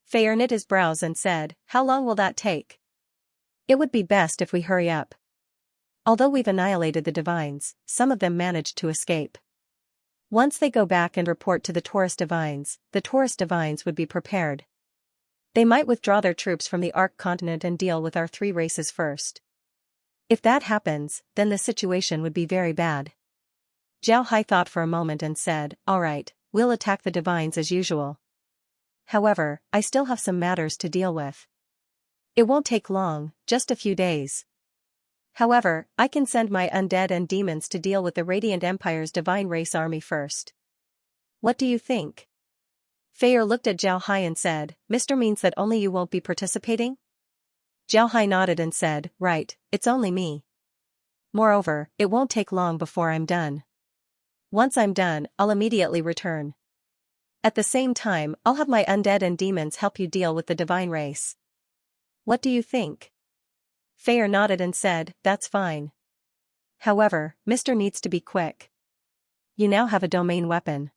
Fei knit his brows and said, how long will that take? It would be best if we hurry up. Although we've annihilated the divines, some of them managed to escape. Once they go back and report to the Taurus divines would be prepared. They might withdraw their troops from the Ark continent and deal with our three races first. If that happens, then the situation would be very bad. Zhao Hai thought for a moment and said, all right, we'll attack the divines as usual. However, I still have some matters to deal with. It won't take long, just a few days. However, I can send my undead and demons to deal with the Radiant Empire's divine race army first. What do you think? Fei looked at Zhao Hai and said, Mr. means that only you won't be participating? Zhao Hai nodded and said, right, it's only me. Moreover, it won't take long before I'm done. Once I'm done, I'll immediately return. At the same time, I'll have my undead and demons help you deal with the divine race. What do you think? Fei nodded and said, that's fine. However, Mr. needs to be quick. You now have a domain weapon.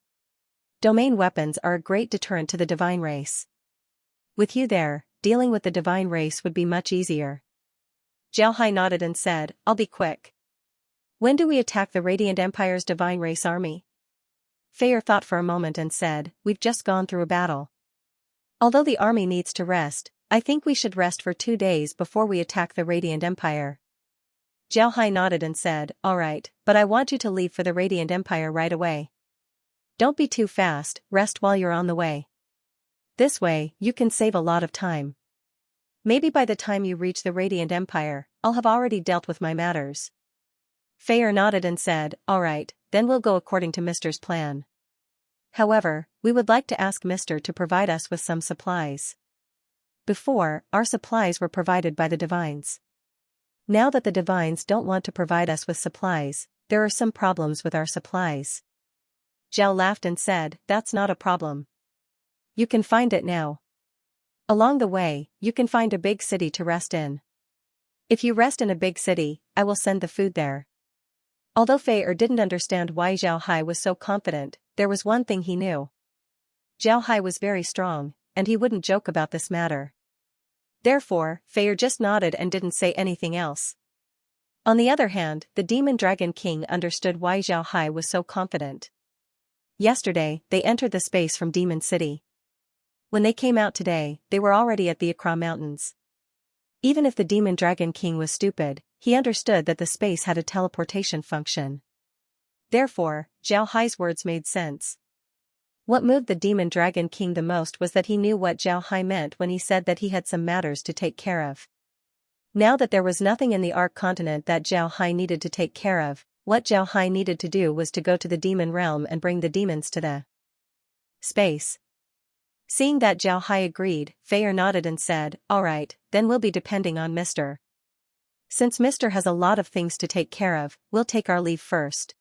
Domain weapons are a great deterrent to the divine race. With you there, dealing with the divine race would be much easier. Zhao Hai nodded and said, I'll be quick. When do we attack the Radiant Empire's divine race army? Fei thought for a moment and said, we've just gone through a battle. Although the army needs to rest, I think we should rest for 2 days before we attack the Radiant Empire. Zhao Hai nodded and said, all right, but I want you to leave for the Radiant Empire right away. Don't be too fast, rest while you're on the way. This way, you can save a lot of time. Maybe by the time you reach the Radiant Empire, I'll have already dealt with my matters. Fei nodded and said, all right, then we'll go according to Mr.'s plan. However, we would like to ask Mr. to provide us with some supplies. Before, our supplies were provided by the divines. Now that the divines don't want to provide us with supplies, there are some problems with our supplies. Zhao laughed and said, that's not a problem. You can find it now. Along the way, you can find a big city to rest in. If you rest in a big city, I will send the food there. Although Fei didn't understand why Zhao Hai was so confident, there was one thing he knew. Zhao Hai was very strong, and he wouldn't joke about this matter. Therefore, Fei just nodded and didn't say anything else. On the other hand, the Demon Dragon King understood why Zhao Hai was so confident. Yesterday, they entered the space from Demon City. When they came out today, they were already at the Accra Mountains. Even if the Demon Dragon King was stupid, he understood that the space had a teleportation function. Therefore, Zhao Hai's words made sense. What moved the Demon Dragon King the most was that he knew what Zhao Hai meant when he said that he had some matters to take care of. Now that there was nothing in the Ark continent that Zhao Hai needed to take care of, what Zhao Hai needed to do was to go to the demon realm and bring the demons to the space. Seeing that Zhao Hai agreed, Fei nodded and said, all right, then we'll be depending on Mr. Since Mr. has a lot of things to take care of, we'll take our leave first.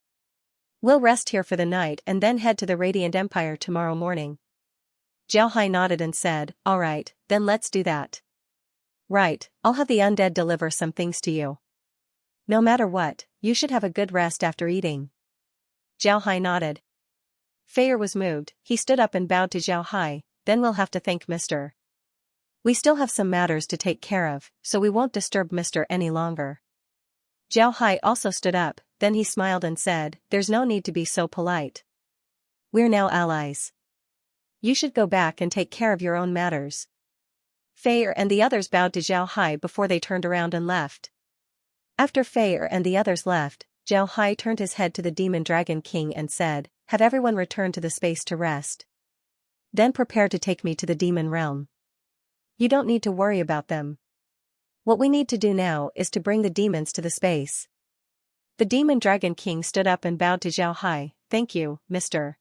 We'll rest here for the night and then head to the Radiant Empire tomorrow morning. Zhao Hai nodded and said, all right, then let's do that. Right, I'll have the undead deliver some things to you. No matter what, you should have a good rest after eating. Zhao Hai nodded. Fei was moved, he stood up and bowed to Zhao Hai, then we'll have to thank Mr. We still have some matters to take care of, so we won't disturb Mr. any longer. Zhao Hai also stood up, then he smiled and said, there's no need to be so polite. We're now allies. You should go back and take care of your own matters. Fei and the others bowed to Zhao Hai before they turned around and left. After Fei and the others left, Zhao Hai turned his head to the Demon Dragon King and said, have everyone return to the space to rest. Then prepare to take me to the demon realm. You don't need to worry about them. What we need to do now is to bring the demons to the space. The Demon Dragon King stood up and bowed to Zhao Hai, thank you, Mr.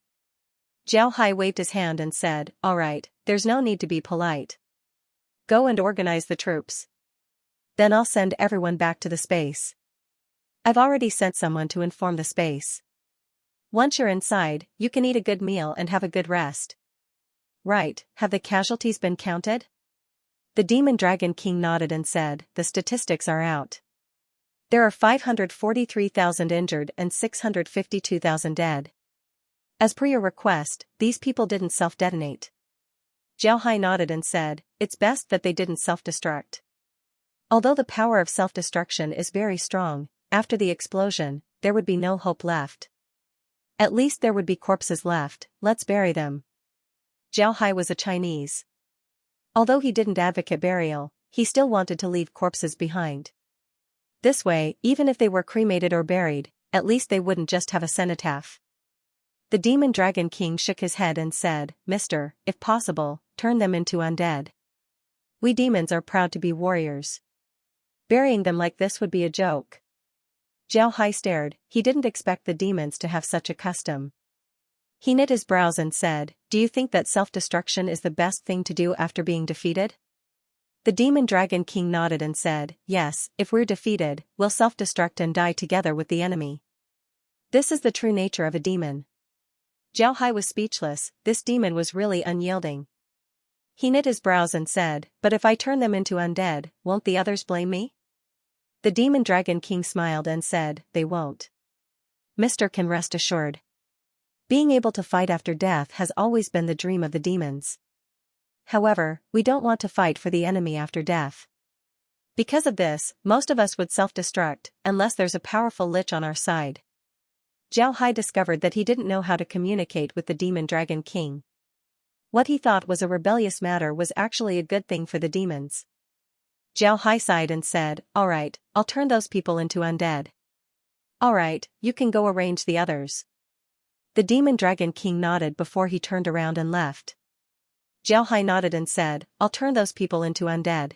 Zhao Hai waved his hand and said, all right, there's no need to be polite. Go and organize the troops. Then I'll send everyone back to the space. I've already sent someone to inform the space. Once you're inside, you can eat a good meal and have a good rest. Right, have the casualties been counted? The Demon Dragon King nodded and said, the statistics are out. There are 543,000 injured and 652,000 dead. As per your request, these people didn't self-detonate. Xiaohai nodded and said, it's best that they didn't self-destruct. Although the power of self-destruction is very strong, after the explosion, there would be no hope left. At least there would be corpses left, let's bury them. Xiaohai was a Chinese. Although he didn't advocate burial, he still wanted to leave corpses behind. This way, even if they were cremated or buried, at least they wouldn't just have a cenotaph. The Demon Dragon King shook his head and said, Mister, if possible, turn them into undead. We demons are proud to be warriors. Burying them like this would be a joke. Xiaohai stared, he didn't expect the demons to have such a custom. He knit his brows and said, do you think that self-destruction is the best thing to do after being defeated? The Demon Dragon King nodded and said, yes, if we're defeated, we'll self-destruct and die together with the enemy. This is the true nature of a demon. Xiaohai was speechless, this demon was really unyielding. He knit his brows and said, but if I turn them into undead, won't the others blame me? The Demon Dragon King smiled and said, they won't. Mister can rest assured. Being able to fight after death has always been the dream of the demons. However, we don't want to fight for the enemy after death. Because of this, most of us would self-destruct, unless there's a powerful lich on our side. Xiaohai discovered that he didn't know how to communicate with the Demon Dragon King. What he thought was a rebellious matter was actually a good thing for the demons. Xiaohai sighed and said, alright, I'll turn those people into undead. Alright, you can go arrange the others. The Demon Dragon King nodded before he turned around and left. Xiaohai nodded and said, I'll turn those people into undead.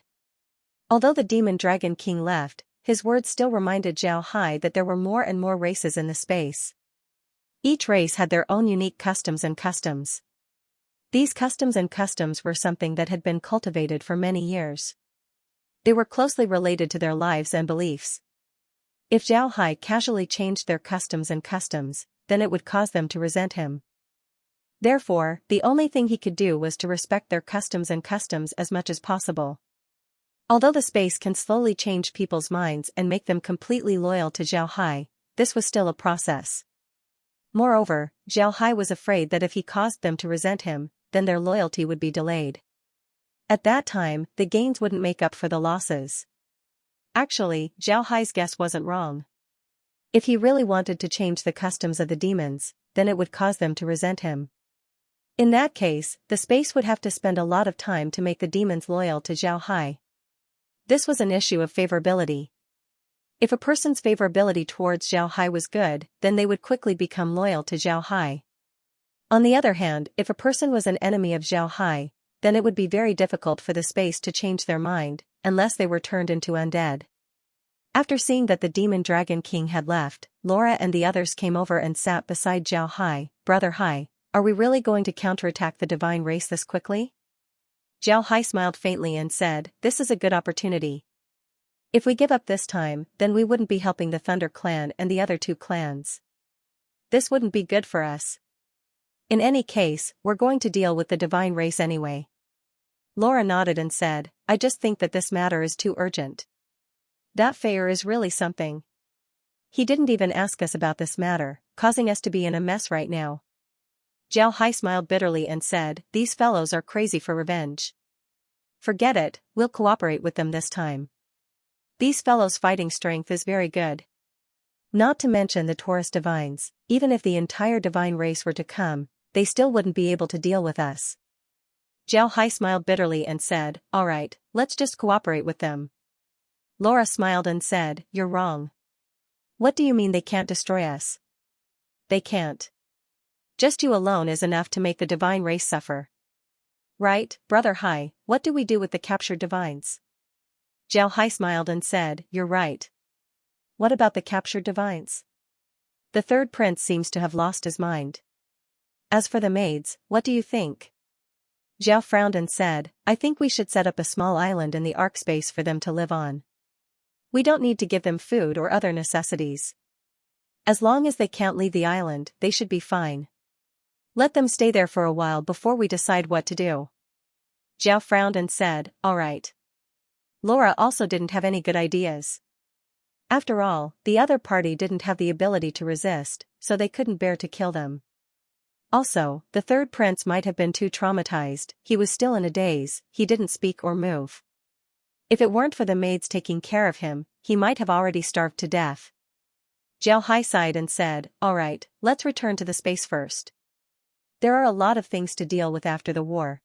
Although the Demon Dragon King left, his words still reminded Xiaohai that there were more and more races in the space. Each race had their own unique customs and customs. These customs and customs were something that had been cultivated for many years. They were closely related to their lives and beliefs. If Xiaohai casually changed their customs and customs, then it would cause them to resent him. Therefore, the only thing he could do was to respect their customs and customs as much as possible. Although the space can slowly change people's minds and make them completely loyal to Xiaohai, this was still a process. Moreover, Xiaohai was afraid that if he caused them to resent him, then their loyalty would be delayed. At that time, the gains wouldn't make up for the losses. Actually, Xiaohai's guess wasn't wrong. If he really wanted to change the customs of the demons, then it would cause them to resent him. In that case, the space would have to spend a lot of time to make the demons loyal to Xiaohai. This was an issue of favorability. If a person's favorability towards Xiaohai was good, then they would quickly become loyal to Xiaohai. On the other hand, if a person was an enemy of Xiaohai, then it would be very difficult for the space to change their mind, unless they were turned into undead. After seeing that the Demon Dragon King had left, Laura and the others came over and sat beside Xiaohai. Brother Hai, are we really going to counterattack the divine race this quickly? Xiaohai smiled faintly and said, this is a good opportunity. If we give up this time, then we wouldn't be helping the Thunder Clan and the other two clans. This wouldn't be good for us. In any case, we're going to deal with the divine race anyway. Laura nodded and said, I just think that this matter is too urgent. That Fair is really something. He didn't even ask us about this matter, causing us to be in a mess right now. Xiaohai smiled bitterly and said, these fellows are crazy for revenge. Forget it, we'll cooperate with them this time. These fellows' fighting strength is very good. Not to mention the Taurus divines, even if the entire divine race were to come, they still wouldn't be able to deal with us. Xiaohai smiled bitterly and said, alright, let's just cooperate with them. Laura smiled and said, you're wrong. What do you mean they can't destroy us? They can't. Just you alone is enough to make the divine race suffer. Right, Brother Hai, what do we do with the captured divines? Xiaohai smiled and said, you're right. What about the captured divines? The third prince seems to have lost his mind. As for the maids, what do you think? Xiao frowned and said, I think we should set up a small island in the arc space for them to live on. We don't need to give them food or other necessities. As long as they can't leave the island, they should be fine. Let them stay there for a while before we decide what to do. Xiao frowned and said, alright. Laura also didn't have any good ideas. After all, the other party didn't have the ability to resist, so they couldn't bear to kill them. Also, the third prince might have been too traumatized, he was still in a daze, he didn't speak or move. If it weren't for the maids taking care of him, he might have already starved to death. Zhao Hai sighed and said, "Alright, let's return to the space first. There are a lot of things to deal with after the war."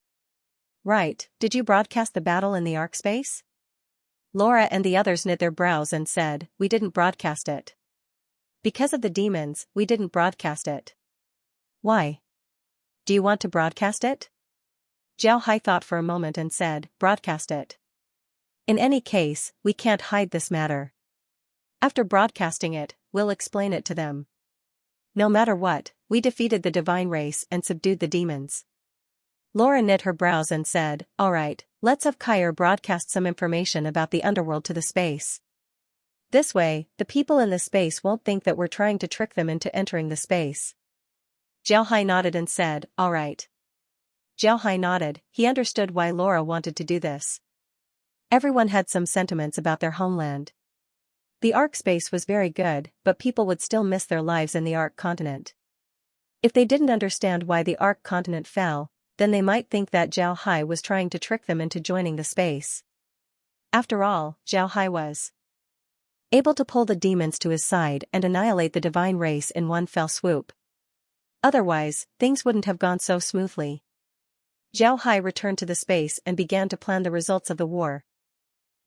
"Right, did you broadcast the battle in the Ark space?" Laura and the others knit their brows and said, "We didn't broadcast it. Because of the demons, we didn't broadcast it." "Why? Do you want to broadcast it?" Zhao Hai thought for a moment and said, "Broadcast it. In any case, we can't hide this matter. After broadcasting it, we'll explain it to them. No matter what, we defeated the divine race and subdued the demons." Laura knit her brows and said, "Alright, let's have Kyr broadcast some information about the underworld to the space. This way, the people in the space won't think that we're trying to trick them into entering the space." Zhao Hai nodded and said, "Alright." Zhao Hai nodded, he understood why Laura wanted to do this. Everyone had some sentiments about their homeland. The Ark space was very good, but people would still miss their lives in the Ark continent. If they didn't understand why the Ark continent fell, then they might think that Zhao Hai was trying to trick them into joining the space. After all, Zhao Hai was able to pull the demons to his side and annihilate the divine race in one fell swoop. Otherwise, things wouldn't have gone so smoothly. Zhao Hai returned to the space and began to plan the results of the war.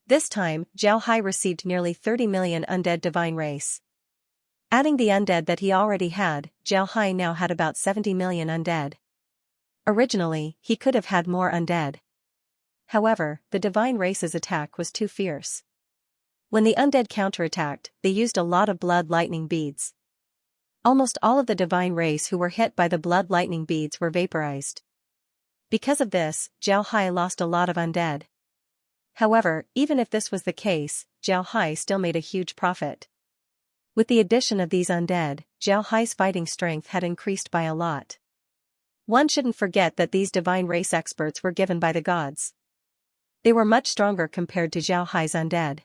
This time, Zhao Hai received nearly 30 million undead divine race. Adding the undead that he already had, Zhao Hai now had about 70 million undead. Originally, he could have had more undead. However, the divine race's attack was too fierce. When the undead counterattacked, they used a lot of blood lightning beads. Almost all of the divine race who were hit by the blood lightning beads were vaporized. Because of this, Zhao Hai lost a lot of undead. However, even if this was the case, Zhao Hai still made a huge profit. With the addition of these undead, Zhao Hai's fighting strength had increased by a lot. One shouldn't forget that these divine race experts were given by the gods. They were much stronger compared to Zhao Hai's undead.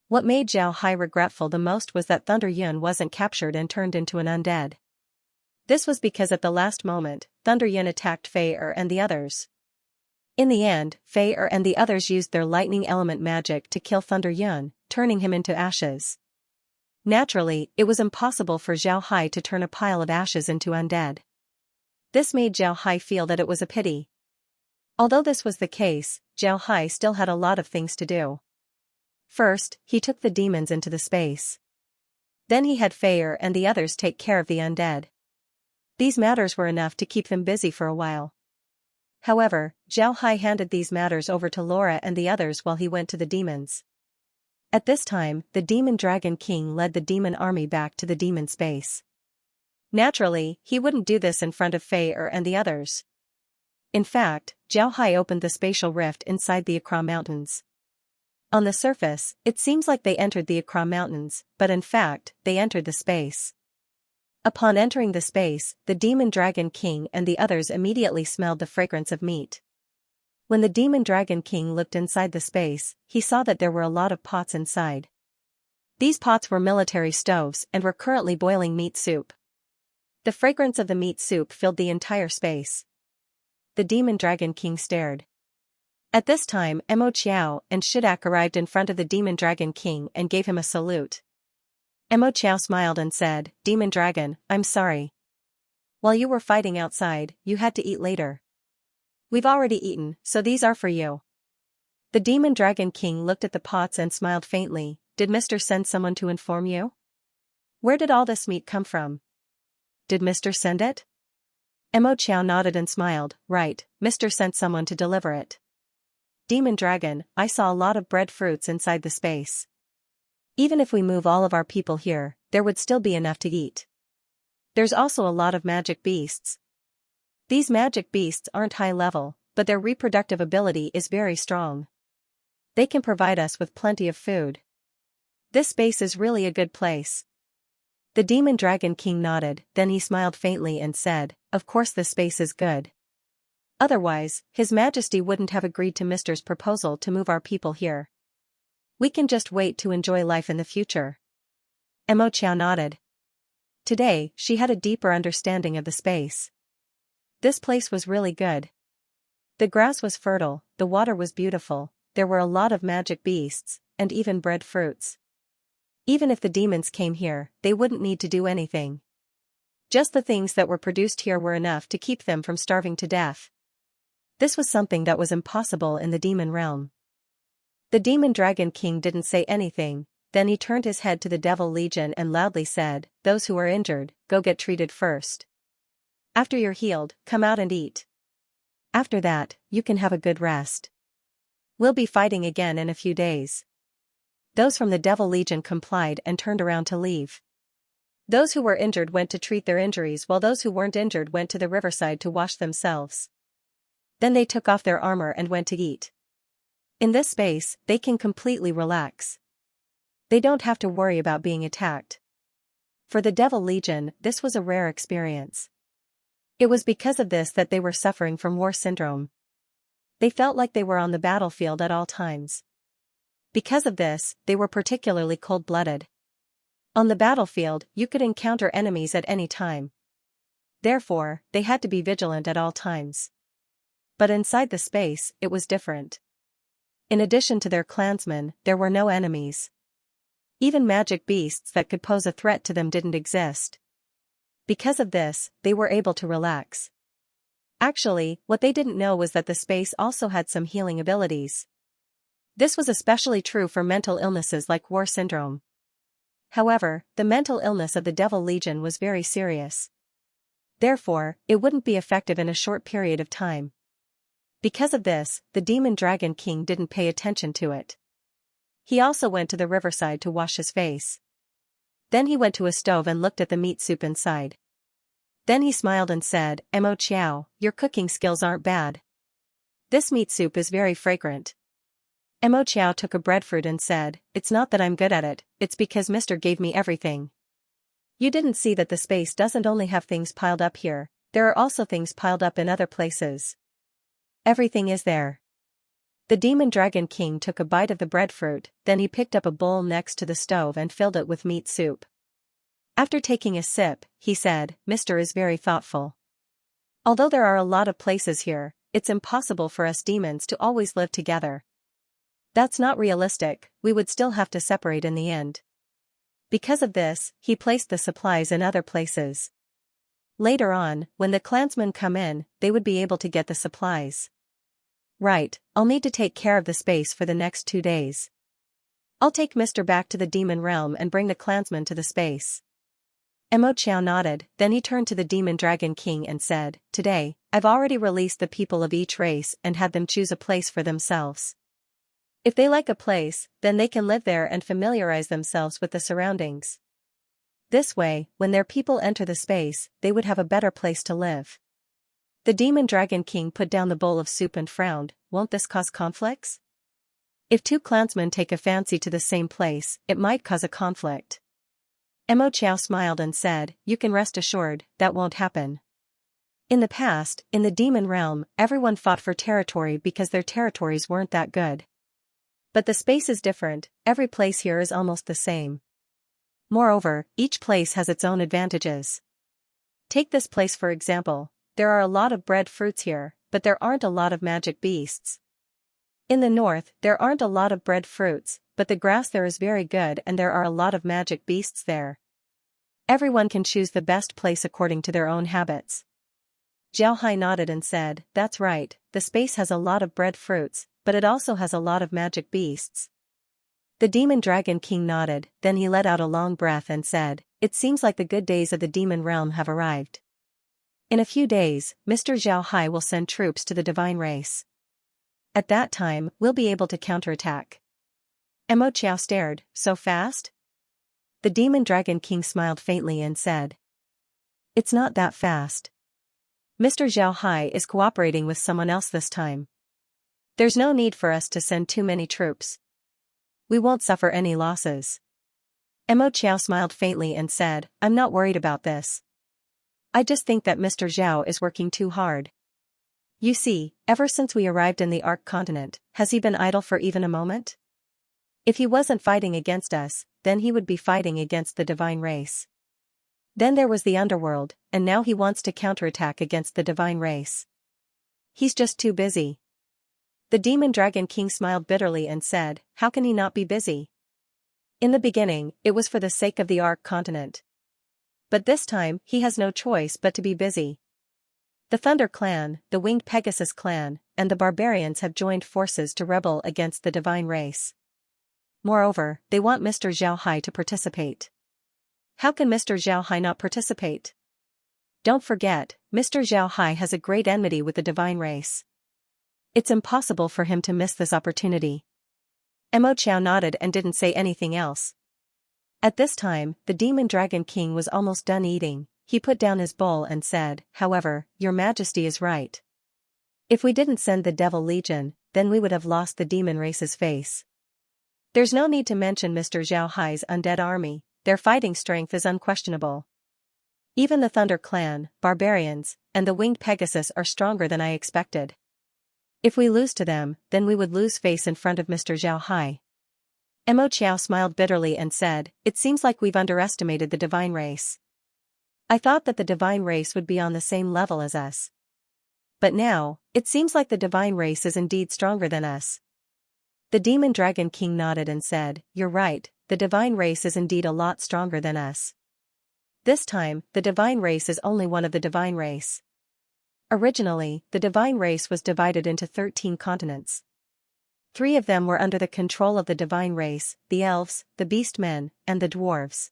What made Zhao Hai regretful the most was that Thunder Yun wasn't captured and turned into an undead. This was because at the last moment, Thunder Yun attacked Fei and the others. In the end, Fei and the others used their lightning element magic to kill Thunder Yun, turning him into ashes. Naturally, it was impossible for Zhao Hai to turn a pile of ashes into undead. This made Zhao Hai feel that it was a pity. Although this was the case, Zhao Hai still had a lot of things to do. First, he took the demons into the space. Then he had Fei and the others take care of the undead. These matters were enough to keep them busy for a while. However, Zhao Hai handed these matters over to Laura and the others while he went to the demons. At this time, the Demon Dragon King led the demon army back to the demon space. Naturally, he wouldn't do this in front of Fei and the others. In fact, Zhao Hai opened the spatial rift inside the Akra Mountains. On the surface, it seems like they entered the Akra Mountains, but in fact, they entered the space. Upon entering the space, the Demon Dragon King and the others immediately smelled the fragrance of meat. When the Demon Dragon King looked inside the space, he saw that there were a lot of pots inside. These pots were military stoves and were currently boiling meat soup. The fragrance of the meat soup filled the entire space. The Demon Dragon King stared. At this time, Mo Qiao and Shidak arrived in front of the Demon Dragon King and gave him a salute. Mo Qiao smiled and said, "Demon Dragon, I'm sorry. While you were fighting outside, you had to eat later. We've already eaten, so these are for you." The Demon Dragon King looked at the pots and smiled faintly. "Did Mr. send someone to inform you? Where did all this meat come from? Did Mr. send it?" Mo Qiao nodded and smiled. "Right, Mr. sent someone to deliver it." "Demon Dragon, I saw a lot of breadfruits inside the space. Even if we move all of our people here, there would still be enough to eat. There's also a lot of magic beasts. These magic beasts aren't high level, but their reproductive ability is very strong. They can provide us with plenty of food. This space is really a good place." The Demon Dragon King nodded, then he smiled faintly and said, "Of course this space is good. Otherwise, His Majesty wouldn't have agreed to Mr.'s proposal to move our people here. We can just wait to enjoy life in the future." Mo Qiao nodded. Today, she had a deeper understanding of the space. This place was really good. The grass was fertile, the water was beautiful, there were a lot of magic beasts, and even bred fruits. Even if the demons came here, they wouldn't need to do anything. Just the things that were produced here were enough to keep them from starving to death. This was something that was impossible in the demon realm. The demon dragon king didn't say anything, then he turned his head to the devil legion and loudly said, "Those who are injured, go get treated first. After you're healed, come out and eat. After that, you can have a good rest. We'll be fighting again in a few days." Those from the devil legion complied and turned around to leave. Those who were injured went to treat their injuries while those who weren't injured went to the riverside to wash themselves. Then they took off their armor and went to eat. In this space, they can completely relax. They don't have to worry about being attacked. For the devil legion, this was a rare experience. It was because of this that they were suffering from war syndrome. They felt like they were on the battlefield at all times. Because of this, they were particularly cold-blooded. On the battlefield, you could encounter enemies at any time. Therefore, they had to be vigilant at all times. But inside the space, it was different. In addition to their clansmen, there were no enemies. Even magic beasts that could pose a threat to them didn't exist. Because of this, they were able to relax. Actually, what they didn't know was that the space also had some healing abilities. This was especially true for mental illnesses like war syndrome. However, the mental illness of the Devil Legion was very serious. Therefore, it wouldn't be effective in a short period of time. Because of this, the Demon Dragon King didn't pay attention to it. He also went to the riverside to wash his face. Then he went to a stove and looked at the meat soup inside. Then he smiled and said, "Mo Chiao, your cooking skills aren't bad. This meat soup is very fragrant." Mo Chiao took a breadfruit and said, "It's not that I'm good at it, it's because Mr. gave me everything. You didn't see that the space doesn't only have things piled up here, there are also things piled up in other places. Everything is there." The Demon Dragon King took a bite of the breadfruit, then he picked up a bowl next to the stove and filled it with meat soup. After taking a sip, he said, "Mr. is very thoughtful. Although there are a lot of places here, it's impossible for us demons to always live together. That's not realistic, we would still have to separate in the end." Because of this, he placed the supplies in other places. Later on, when the clansmen come in, they would be able to get the supplies. Right, I'll need to take care of the space for the next 2 days. I'll take Mr. back to the demon realm and bring the clansmen to the space. Mo Chiao nodded, then he turned to the Demon Dragon King and said, "Today, I've already released the people of each race and had them choose a place for themselves. If they like a place, then they can live there and familiarize themselves with the surroundings. This way, when their people enter the space, they would have a better place to live." The Demon Dragon King put down the bowl of soup and frowned, "Won't this cause conflicts? If 2 clansmen take a fancy to the same place, it might cause a conflict." Mo Chiao smiled and said, "You can rest assured, that won't happen. In the past, in the demon realm, everyone fought for territory because their territories weren't that good. But the space is different, every place here is almost the same. Moreover, each place has its own advantages. Take this place for example, there are a lot of bred fruits here, but there aren't a lot of magic beasts. In the north, there aren't a lot of bred fruits, but the grass there is very good and there are a lot of magic beasts there. Everyone can choose the best place according to their own habits." Jiao Hai nodded and said, "That's right, the space has a lot of bred fruits, but it also has a lot of magic beasts." The Demon Dragon King nodded, then he let out a long breath and said, "It seems like the good days of the demon realm have arrived. In a few days, Mr. Zhao Hai will send troops to the divine race. At that time, we'll be able to counterattack." Mo Chiao stared, "So fast?" The Demon Dragon King smiled faintly and said, "It's not that fast. Mr. Zhao Hai is cooperating with someone else this time. There's no need for us to send too many troops. We won't suffer any losses." Mo Chiao smiled faintly and said, "I'm not worried about this. I just think that Mr. Zhao is working too hard. You see, ever since we arrived in the Ark continent, has he been idle for even a moment? If he wasn't fighting against us, then he would be fighting against the divine race. Then there was the underworld, and now he wants to counterattack against the divine race. He's just too busy. The demon dragon king smiled bitterly and said, how can he not be busy? In the beginning, it was for the sake of the Ark continent. But this time, he has no choice but to be busy. The Thunder Clan, the Winged Pegasus Clan, and the Barbarians have joined forces to rebel against the divine race. Moreover, they want Mr. Xiaohai to participate. How can Mr. Xiaohai not participate? Don't forget, Mr. Xiaohai has a great enmity with the divine race. It's impossible for him to miss this opportunity. Mo Chao nodded and didn't say anything else. At this time, the Demon Dragon King was almost done eating. He put down his bowl and said, however, Your Majesty is right. If we didn't send the Devil Legion, then we would have lost the demon race's face. There's no need to mention Mr. Xiaohai's undead army, their fighting strength is unquestionable. Even the Thunder Clan, Barbarians, and the Winged Pegasus are stronger than I expected. If we lose to them, then we would lose face in front of Mr. Xiaohai. Mo Chao smiled bitterly and said, it seems like we've underestimated the divine race. I thought that the divine race would be on the same level as us. But now, it seems like the divine race is indeed stronger than us. The Demon Dragon King nodded and said, you're right, the divine race is indeed a lot stronger than us. This time, the divine race is only one of the divine race. Originally, the divine race was divided into 13 continents. 3 of them were under the control of the divine race, the elves, the beast men, and the dwarves.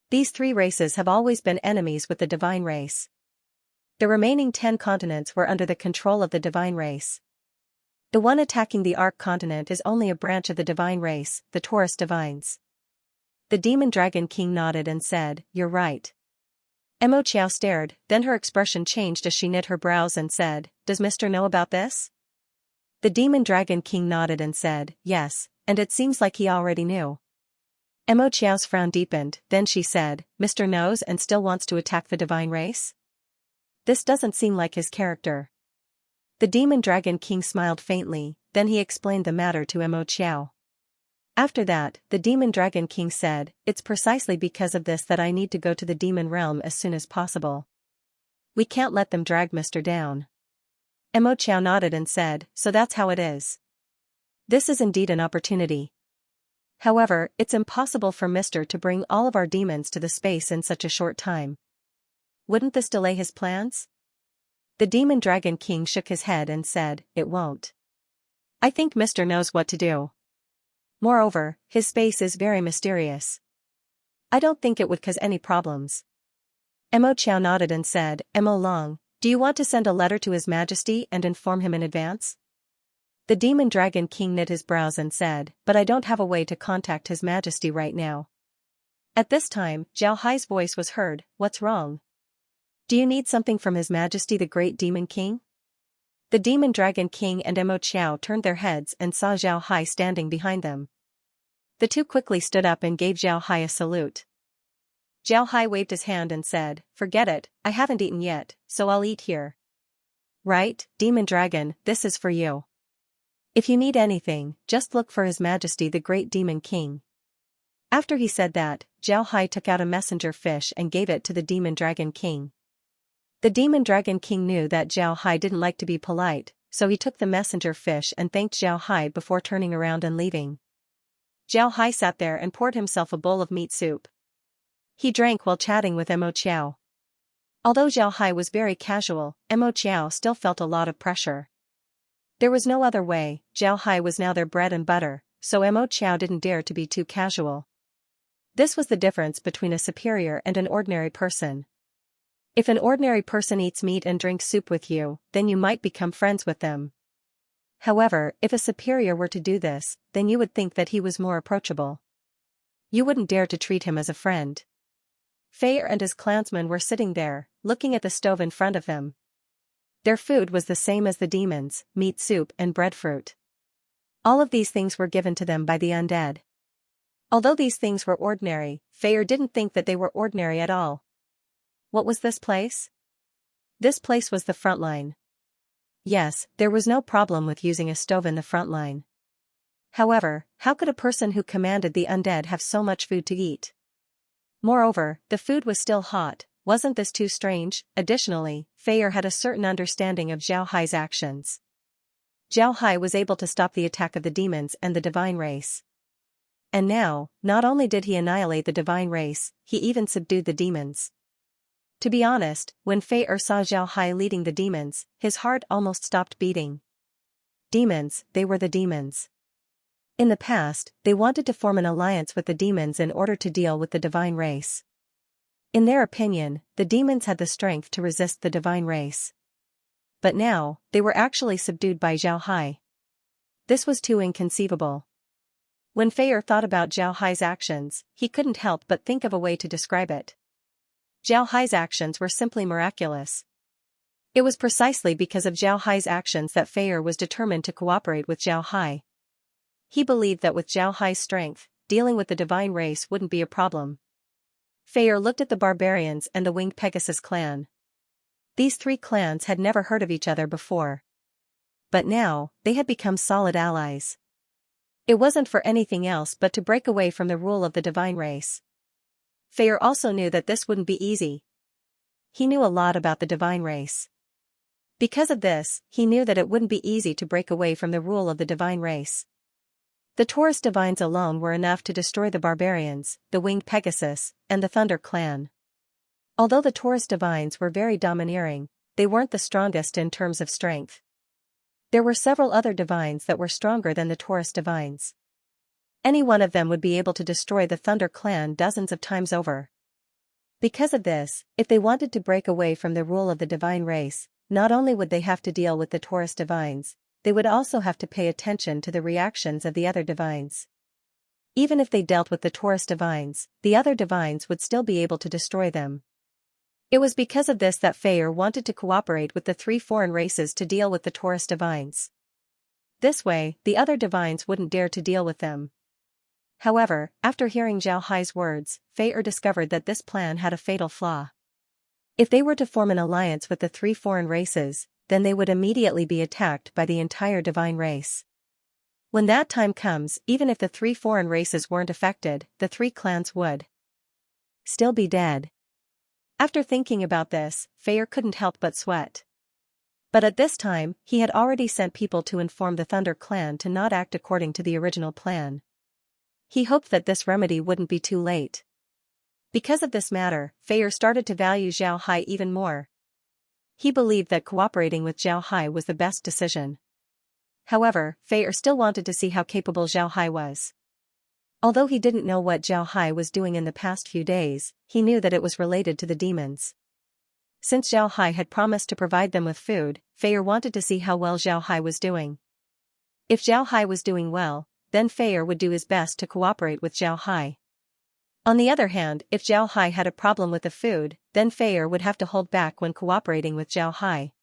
These 3 races have always been enemies with the divine race. The remaining 10 continents were under the control of the divine race. The one attacking the Ark continent is only a branch of the divine race, the Taurus divines. The Demon Dragon King nodded and said, you're right. Mo Chao stared, then her expression changed as she knit her brows and said, does Mr. know about this? The Demon Dragon King nodded and said, yes, and it seems like he already knew. Mo Chao's frown deepened, then she said, Mr. knows and still wants to attack the divine race? This doesn't seem like his character. The Demon Dragon King smiled faintly, then he explained the matter to Mo Chao. After that, the Demon Dragon King said, it's precisely because of this that I need to go to the demon realm as soon as possible. We can't let them drag Mr. down. Mo Chao nodded and said, so that's how it is. This is indeed an opportunity. However, it's impossible for Mr. to bring all of our demons to the space in such a short time. Wouldn't this delay his plans? The Demon Dragon King shook his head and said, it won't. I think Mr. knows what to do. Moreover, his space is very mysterious. I don't think it would cause any problems. Mo Chao nodded and said, Mo Long, do you want to send a letter to His Majesty and inform him in advance? The Demon Dragon King knit his brows and said, but I don't have a way to contact His Majesty right now. At this time, Zhao Hai's voice was heard, what's wrong? Do you need something from His Majesty the Great Demon King? The Demon Dragon King and Mo Chao turned their heads and saw Zhao Hai standing behind them. The two quickly stood up and gave Zhao Hai a salute. Zhao Hai waved his hand and said, forget it, I haven't eaten yet, so I'll eat here. Right, Demon Dragon, this is for you. If you need anything, just look for His Majesty the Great Demon King. After he said that, Zhao Hai took out a messenger fish and gave it to the Demon Dragon King. The Demon Dragon King knew that Zhao Hai didn't like to be polite, so he took the messenger fish and thanked Zhao Hai before turning around and leaving. Zhao Hai sat there and poured himself a bowl of meat soup. He drank while chatting with Mo Chao. Although Zhao Hai was very casual, Mo Chao still felt a lot of pressure. There was no other way, Zhao Hai was now their bread and butter, so Mo Chao didn't dare to be too casual. This was the difference between a superior and an ordinary person. If an ordinary person eats meat and drinks soup with you, then you might become friends with them. However, if a superior were to do this, then you would think that he was more approachable. You wouldn't dare to treat him as a friend. Feyre and his clansmen were sitting there, looking at the stove in front of them. Their food was the same as the demons, meat soup and breadfruit. All of these things were given to them by the undead. Although these things were ordinary, Feyre didn't think that they were ordinary at all. What was this place? This place was the front line. Yes, there was no problem with using a stove in the front line. However, how could a person who commanded the undead have so much food to eat? Moreover, the food was still hot. Wasn't this too strange? Additionally, Fei had a certain understanding of Zhao Hai's actions. Zhao Hai was able to stop the attack of the demons and the divine race. And now, not only did he annihilate the divine race, he even subdued the demons. To be honest, when Fei saw Zhao Hai leading the demons, his heart almost stopped beating. Demons, they were the demons. In the past, they wanted to form an alliance with the demons in order to deal with the divine race. In their opinion, the demons had the strength to resist the divine race. But now, they were actually subdued by Zhao Hai. This was too inconceivable. When Fei thought about Zhao Hai's actions, he couldn't help but think of a way to describe it. Zhao Hai's actions were simply miraculous. It was precisely because of Zhao Hai's actions that Fei was determined to cooperate with Zhao Hai. He believed that with Zhao Hai's strength, dealing with the divine race wouldn't be a problem. Fei looked at the barbarians and the winged Pegasus clan. These three clans had never heard of each other before. But now, they had become solid allies. It wasn't for anything else but to break away from the rule of the divine race. Fei also knew that this wouldn't be easy. He knew a lot about the divine race. Because of this, he knew that it wouldn't be easy to break away from the rule of the divine race. The Taurus divines alone were enough to destroy the barbarians, the winged Pegasus, and the Thunder clan. Although the Taurus divines were very domineering, they weren't the strongest in terms of strength. There were several other divines that were stronger than the Taurus divines. Any one of them would be able to destroy the Thunder clan dozens of times over. Because of this, if they wanted to break away from the rule of the divine race, not only would they have to deal with the Taurus divines, they would also have to pay attention to the reactions of the other divines. Even if they dealt with the Taurus divines, the other divines would still be able to destroy them. It was because of this that Fei wanted to cooperate with the three foreign races to deal with the Taurus divines. This way, the other divines wouldn't dare to deal with them. However, after hearing Zhao Hai's words, Fei discovered that this plan had a fatal flaw. If they were to form an alliance with the three foreign races, then they would immediately be attacked by the entire divine race. When that time comes, even if the three foreign races weren't affected, the three clans would still be dead. After thinking about this, Fei couldn't help but sweat. But at this time, he had already sent people to inform the Thunder clan to not act according to the original plan. He hoped that this remedy wouldn't be too late. Because of this matter, Fei started to value Zhao Hai even more. He believed that cooperating with Zhao Hai was the best decision. However, Fei still wanted to see how capable Zhao Hai was. Although he didn't know what Zhao Hai was doing in the past few days, he knew that it was related to the demons. Since Zhao Hai had promised to provide them with food, Fei wanted to see how well Zhao Hai was doing. If Zhao Hai was doing well, then Fei would do his best to cooperate with Zhao Hai. On the other hand, if Zhao Hai had a problem with the food, then Fei would have to hold back when cooperating with Zhao Hai.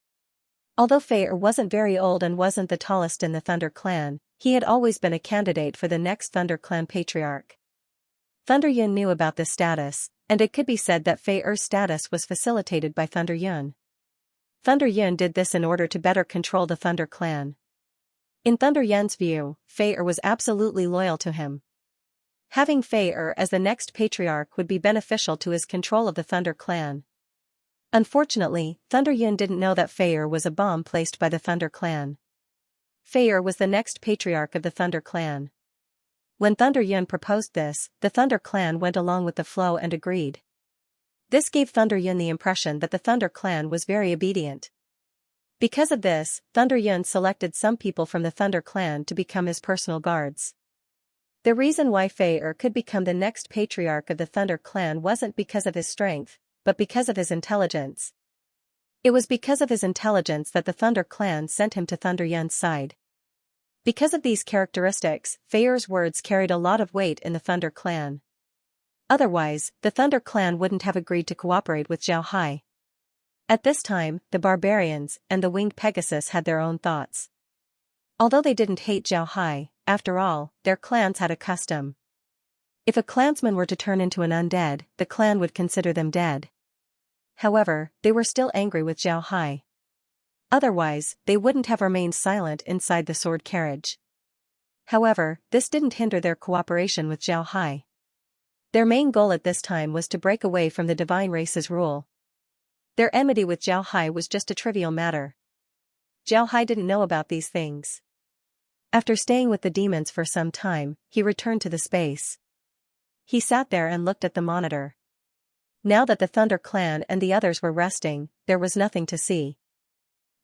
Although Fei wasn't very old and wasn't the tallest in the Thunder clan, he had always been a candidate for the next Thunder clan patriarch. Thunder Yun knew about this status, and it could be said that Fei's status was facilitated by Thunder Yun. Thunder Yun did this in order to better control the Thunder clan. In Thunder Yun's view, Fei was absolutely loyal to him. Having Fei as the next patriarch would be beneficial to his control of the Thunder clan. Unfortunately, Thunder Yun didn't know that Fei was a bomb placed by the Thunder clan. Fei was the next patriarch of the Thunder clan. When Thunder Yun proposed this, the Thunder clan went along with the flow and agreed. This gave Thunder Yun the impression that the Thunder clan was very obedient. Because of this, Thunder Yun selected some people from the Thunder clan to become his personal guards. The reason why Fei could become the next patriarch of the Thunder clan wasn't because of his strength, but because of his intelligence. It was because of his intelligence that the Thunder clan sent him to Thunder Yun's side. Because of these characteristics, Fei's words carried a lot of weight in the Thunder clan. Otherwise, the Thunder clan wouldn't have agreed to cooperate with Zhao Hai. At this time, the barbarians and the winged Pegasus had their own thoughts. Although they didn't hate Zhao Hai, after all, their clans had a custom. If a clansman were to turn into an undead, the clan would consider them dead. However, they were still angry with Zhao Hai. Otherwise, they wouldn't have remained silent inside the sword carriage. However, this didn't hinder their cooperation with Zhao Hai. Their main goal at this time was to break away from the divine race's rule. Their enmity with Zhao Hai was just a trivial matter. Zhao Hai didn't know about these things. After staying with the demons for some time, he returned to the space. He sat there and looked at the monitor. Now that the Thunder Clan and the others were resting, there was nothing to see.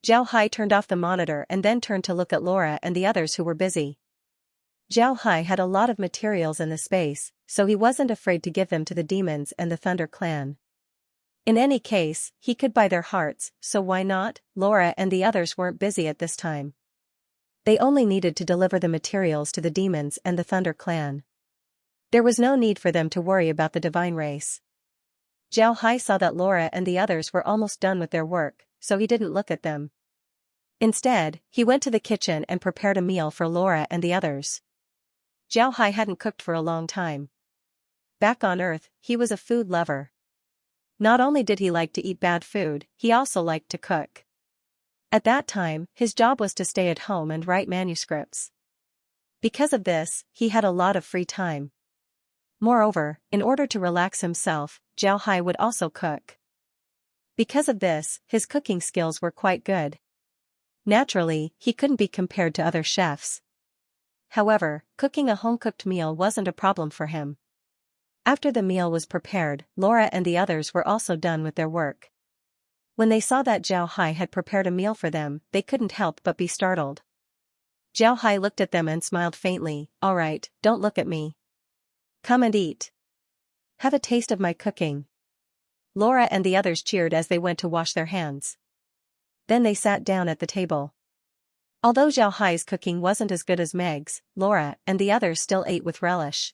Zhao Hai turned off the monitor and then turned to look at Laura and the others who were busy. Zhao Hai had a lot of materials in the space, so he wasn't afraid to give them to the demons and the Thunder Clan. In any case, he could buy their hearts, so why not? Laura and the others weren't busy at this time. They only needed to deliver the materials to the demons and the Thunder Clan. There was no need for them to worry about the divine race. Zhao Hai saw that Laura and the others were almost done with their work, so he didn't look at them. Instead, he went to the kitchen and prepared a meal for Laura and the others. Zhao Hai hadn't cooked for a long time. Back on Earth, he was a food lover. Not only did he like to eat bad food, he also liked to cook. At that time, his job was to stay at home and write manuscripts. Because of this, he had a lot of free time. Moreover, in order to relax himself, Zhao Hai would also cook. Because of this, his cooking skills were quite good. Naturally, he couldn't be compared to other chefs. However, cooking a home-cooked meal wasn't a problem for him. After the meal was prepared, Laura and the others were also done with their work. When they saw that Zhao Hai had prepared a meal for them, they couldn't help but be startled. Zhao Hai looked at them and smiled faintly. "All right, don't look at me. Come and eat. Have a taste of my cooking." Laura and the others cheered as they went to wash their hands. Then they sat down at the table. Although Zhao Hai's cooking wasn't as good as Meg's, Laura and the others still ate with relish.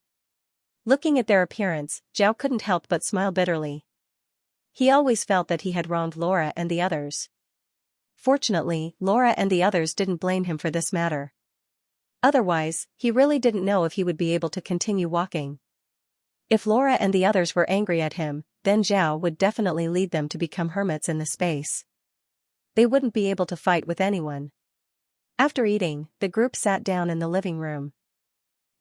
Looking at their appearance, Zhao couldn't help but smile bitterly. He always felt that he had wronged Laura and the others. Fortunately, Laura and the others didn't blame him for this matter. Otherwise, he really didn't know if he would be able to continue walking. If Laura and the others were angry at him, then Zhao would definitely lead them to become hermits in the space. They wouldn't be able to fight with anyone. After eating, the group sat down in the living room.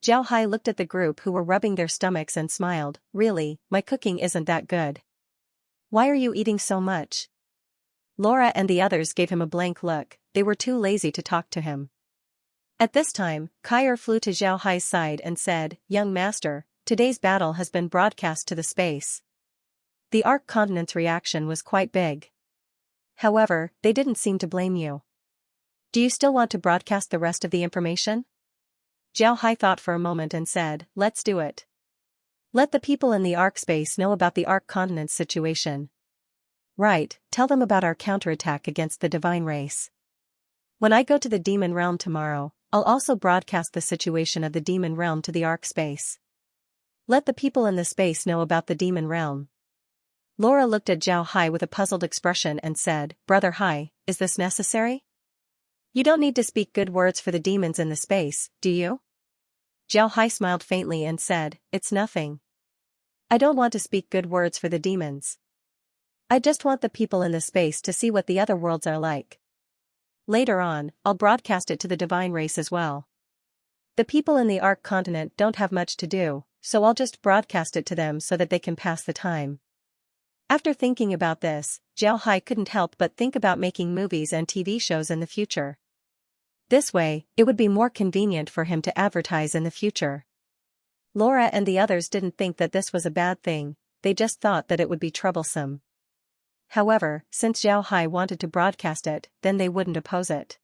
Zhao Hai looked at the group who were rubbing their stomachs and smiled. "Really, my cooking isn't that good. Why are you eating so much?" Laura and the others gave him a blank look. They were too lazy to talk to him. At this time, Kair flew to Zhao Hai's side and said, "Young master, today's battle has been broadcast to the space. The Ark Continent's reaction was quite big. However, they didn't seem to blame you. Do you still want to broadcast the rest of the information?" Zhao Hai thought for a moment and said, "Let's do it. Let the people in the Ark space know about the Ark Continent's situation. Right, tell them about our counterattack against the divine race. When I go to the demon realm tomorrow, I'll also broadcast the situation of the demon realm to the Ark space. Let the people in the space know about the demon realm." Laura looked at Zhao Hai with a puzzled expression and said, "Brother Hai, is this necessary? You don't need to speak good words for the demons in the space, do you?" Zhao Hai smiled faintly and said, "It's nothing. I don't want to speak good words for the demons. I just want the people in the space to see what the other worlds are like. Later on, I'll broadcast it to the divine race as well. The people in the Ark Continent don't have much to do, so I'll just broadcast it to them so that they can pass the time." After thinking about this, Zhao Hai couldn't help but think about making movies and TV shows in the future. This way, it would be more convenient for him to advertise in the future. Laura and the others didn't think that this was a bad thing, they just thought that it would be troublesome. However, since Zhao Hai wanted to broadcast it, then they wouldn't oppose it.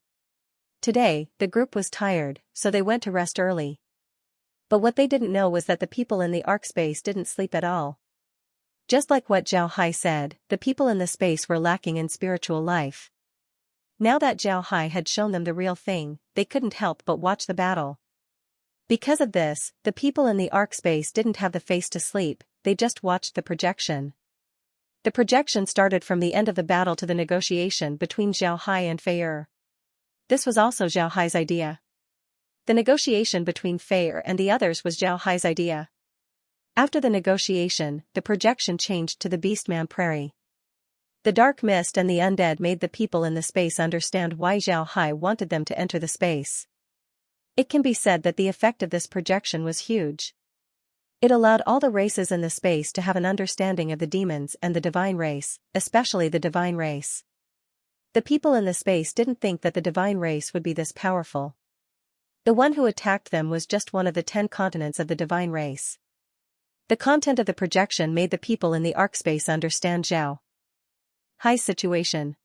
Today, the group was tired, so they went to rest early. But what they didn't know was that the people in the Ark space didn't sleep at all. Just like what Zhao Hai said, the people in the space were lacking in spiritual life. Now that Zhao Hai had shown them the real thing, they couldn't help but watch the battle. Because of this, the people in the Ark space didn't have the face to sleep, they just watched the projection. The projection started from the end of the battle to the negotiation between Zhao Hai and Fei. This was also Zhao Hai's idea. The negotiation between Fei and the others was Zhao Hai's idea. After the negotiation, the projection changed to the Beastman Prairie. The dark mist and the undead made the people in the space understand why Zhao Hai wanted them to enter the space. It can be said that the effect of this projection was huge. It allowed all the races in the space to have an understanding of the demons and the divine race, especially the divine race. The people in the space didn't think that the divine race would be this powerful. The one who attacked them was just one of the 10 continents of the divine race. The content of the projection made the people in the arc space understand Xiao Hai's situation.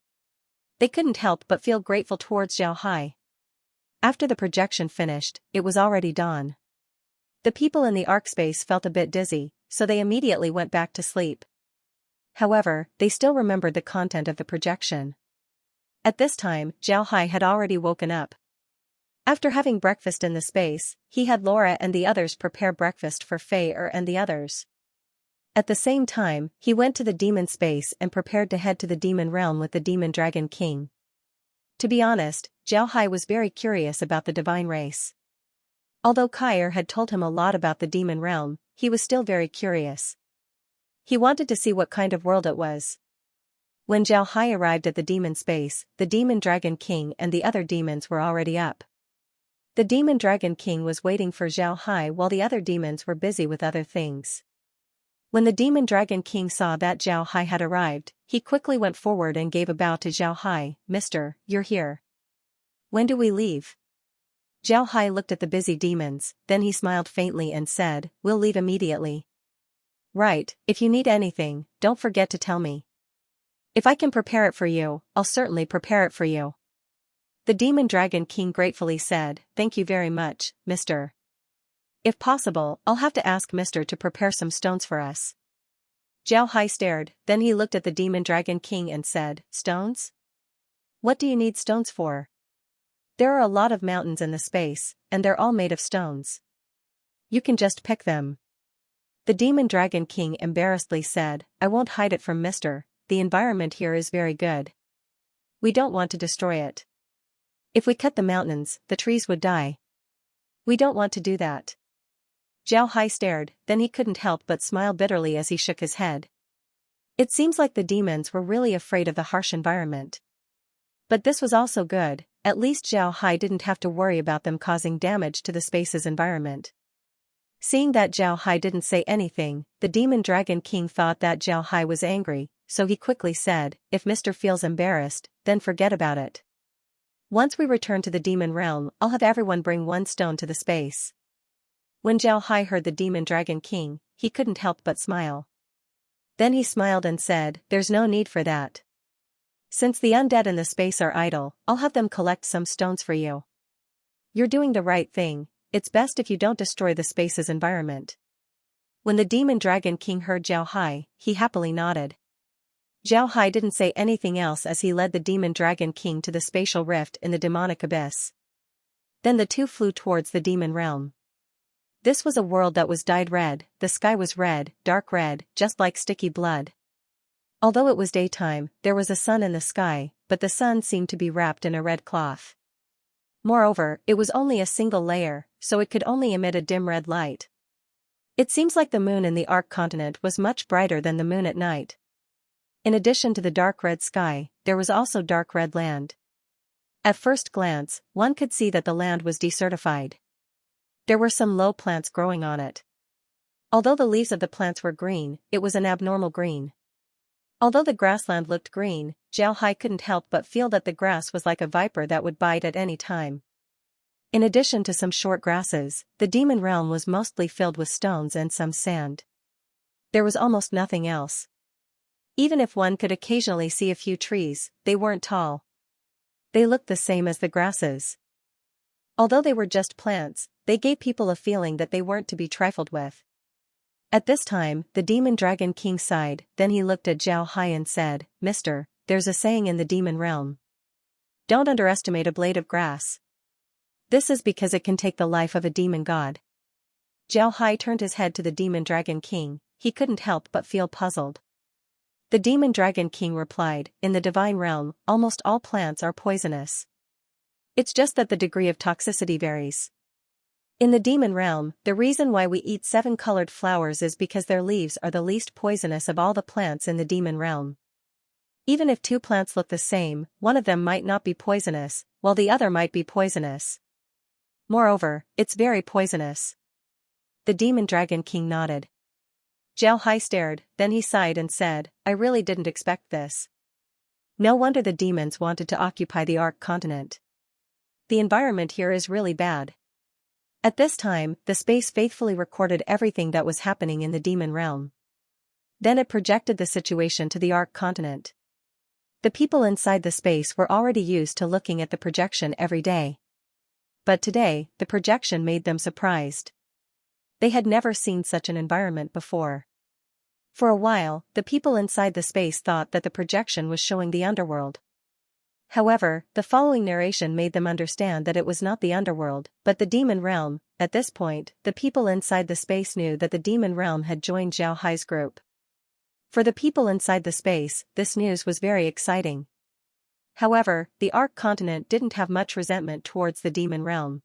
They couldn't help but feel grateful towards Xiao Hai. After the projection finished, it was already dawn. The people in the arc space felt a bit dizzy, so they immediately went back to sleep. However, they still remembered the content of the projection. At this time, Xiao Hai had already woken up. After having breakfast in the space, he had Laura and the others prepare breakfast for Fei and the others. At the same time, he went to the demon space and prepared to head to the demon realm with the demon dragon king. To be honest, Xiao Hai was very curious about the divine race. Although Kair had told him a lot about the demon realm, he was still very curious. He wanted to see what kind of world it was. When Xiao Hai arrived at the demon space, the demon dragon king and the other demons were already up. The demon dragon king was waiting for Xiao Hai while the other demons were busy with other things. When the demon dragon king saw that Xiao Hai had arrived, he quickly went forward and gave a bow to Xiao Hai. "Mister, you're here. When do we leave?" Xiao Hai looked at the busy demons, then he smiled faintly and said, "We'll leave immediately." "Right, if you need anything, don't forget to tell me. If I can prepare it for you, I'll certainly prepare it for you." The demon dragon king gratefully said, "Thank you very much, mister. If possible, I'll have to ask mister to prepare some stones for us." Xiao Hai stared, then he looked at the demon dragon king and said, "Stones? What do you need stones for? There are a lot of mountains in the space, and they're all made of stones. You can just pick them." The demon dragon king embarrassedly said, "I won't hide it from mister, the environment here is very good. We don't want to destroy it. If we cut the mountains, the trees would die. We don't want to do that." Xiao Hai stared, then he couldn't help but smile bitterly as he shook his head. It seems like the demons were really afraid of the harsh environment. But this was also good, at least Xiao Hai didn't have to worry about them causing damage to the space's environment. Seeing that Xiao Hai didn't say anything, the demon dragon king thought that Xiao Hai was angry, so he quickly said, "If mister feels embarrassed, then forget about it. Once we return to the demon realm, I'll have everyone bring one stone to the space." When Xiao Hai heard the demon dragon king, he couldn't help but smile. Then he smiled and said, "There's no need for that. Since the undead in the space are idle, I'll have them collect some stones for you. You're doing the right thing, it's best if you don't destroy the space's environment." When the demon dragon king heard Xiao Hai, he happily nodded. Xiao Hai didn't say anything else as he led the demon dragon king to the spatial rift in the demonic abyss. Then the two flew towards the demon realm. This was a world that was dyed red, the sky was red, dark red, just like sticky blood. Although it was daytime, there was a sun in the sky, but the sun seemed to be wrapped in a red cloth. Moreover, it was only a single layer, so it could only emit a dim red light. It seems like the moon in the Arc continent was much brighter than the moon at night. In addition to the dark red sky, there was also dark red land. At first glance, one could see that the land was desertified. There were some low plants growing on it. Although the leaves of the plants were green, it was an abnormal green. Although the grassland looked green, Xiao Hai couldn't help but feel that the grass was like a viper that would bite at any time. In addition to some short grasses, the demon realm was mostly filled with stones and some sand. There was almost nothing else. Even if one could occasionally see a few trees, they weren't tall. They looked the same as the grasses. Although they were just plants, they gave people a feeling that they weren't to be trifled with. At this time, the demon dragon king sighed, then he looked at Xiao Hai and said, "Mister, there's a saying in the demon realm. Don't underestimate a blade of grass. This is because it can take the life of a demon god." Xiao Hai turned his head to the demon dragon king, he couldn't help but feel puzzled. The demon dragon king replied, "In the divine realm, almost all plants are poisonous. It's just that the degree of toxicity varies. In the demon realm, the reason why we eat 7-colored flowers is because their leaves are the least poisonous of all the plants in the demon realm. Even if two plants look the same, one of them might not be poisonous, while the other might be poisonous. Moreover, it's very poisonous. The Demon Dragon King nodded. Zhao Hai stared, then he sighed and said, I really didn't expect this. No wonder the demons wanted to occupy the Ark continent. The environment here is really bad. At this time, the space faithfully recorded everything that was happening in the demon realm. Then it projected the situation to the Ark continent. The people inside the space were already used to looking at the projection every day. But today, the projection made them surprised. They had never seen such an environment before. For a while, the people inside the space thought that the projection was showing the underworld. However, the following narration made them understand that it was not the underworld, but the demon realm. At this point, the people inside the space knew that the demon realm had joined Zhao Hai's group. For the people inside the space, this news was very exciting. However, the Ark continent didn't have much resentment towards the demon realm.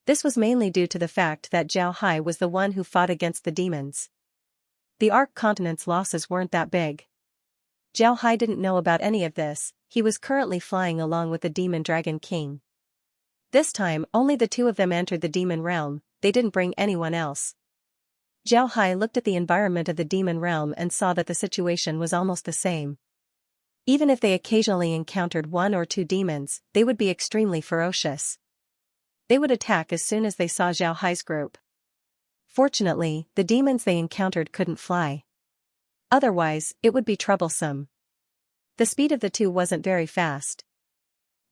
This was mainly due to the fact that Zhao Hai was the one who fought against the demons. The Ark continent's losses weren't that big. Zhao Hai didn't know about any of this. He was currently flying along with the Demon Dragon King. This time, only the two of them entered the demon realm, they didn't bring anyone else. Zhao Hai looked at the environment of the demon realm and saw that the situation was almost the same. Even if they occasionally encountered one or two demons, they would be extremely ferocious. They would attack as soon as they saw Zhao Hai's group. Fortunately, the demons they encountered couldn't fly. Otherwise, it would be troublesome. The speed of the two wasn't very fast.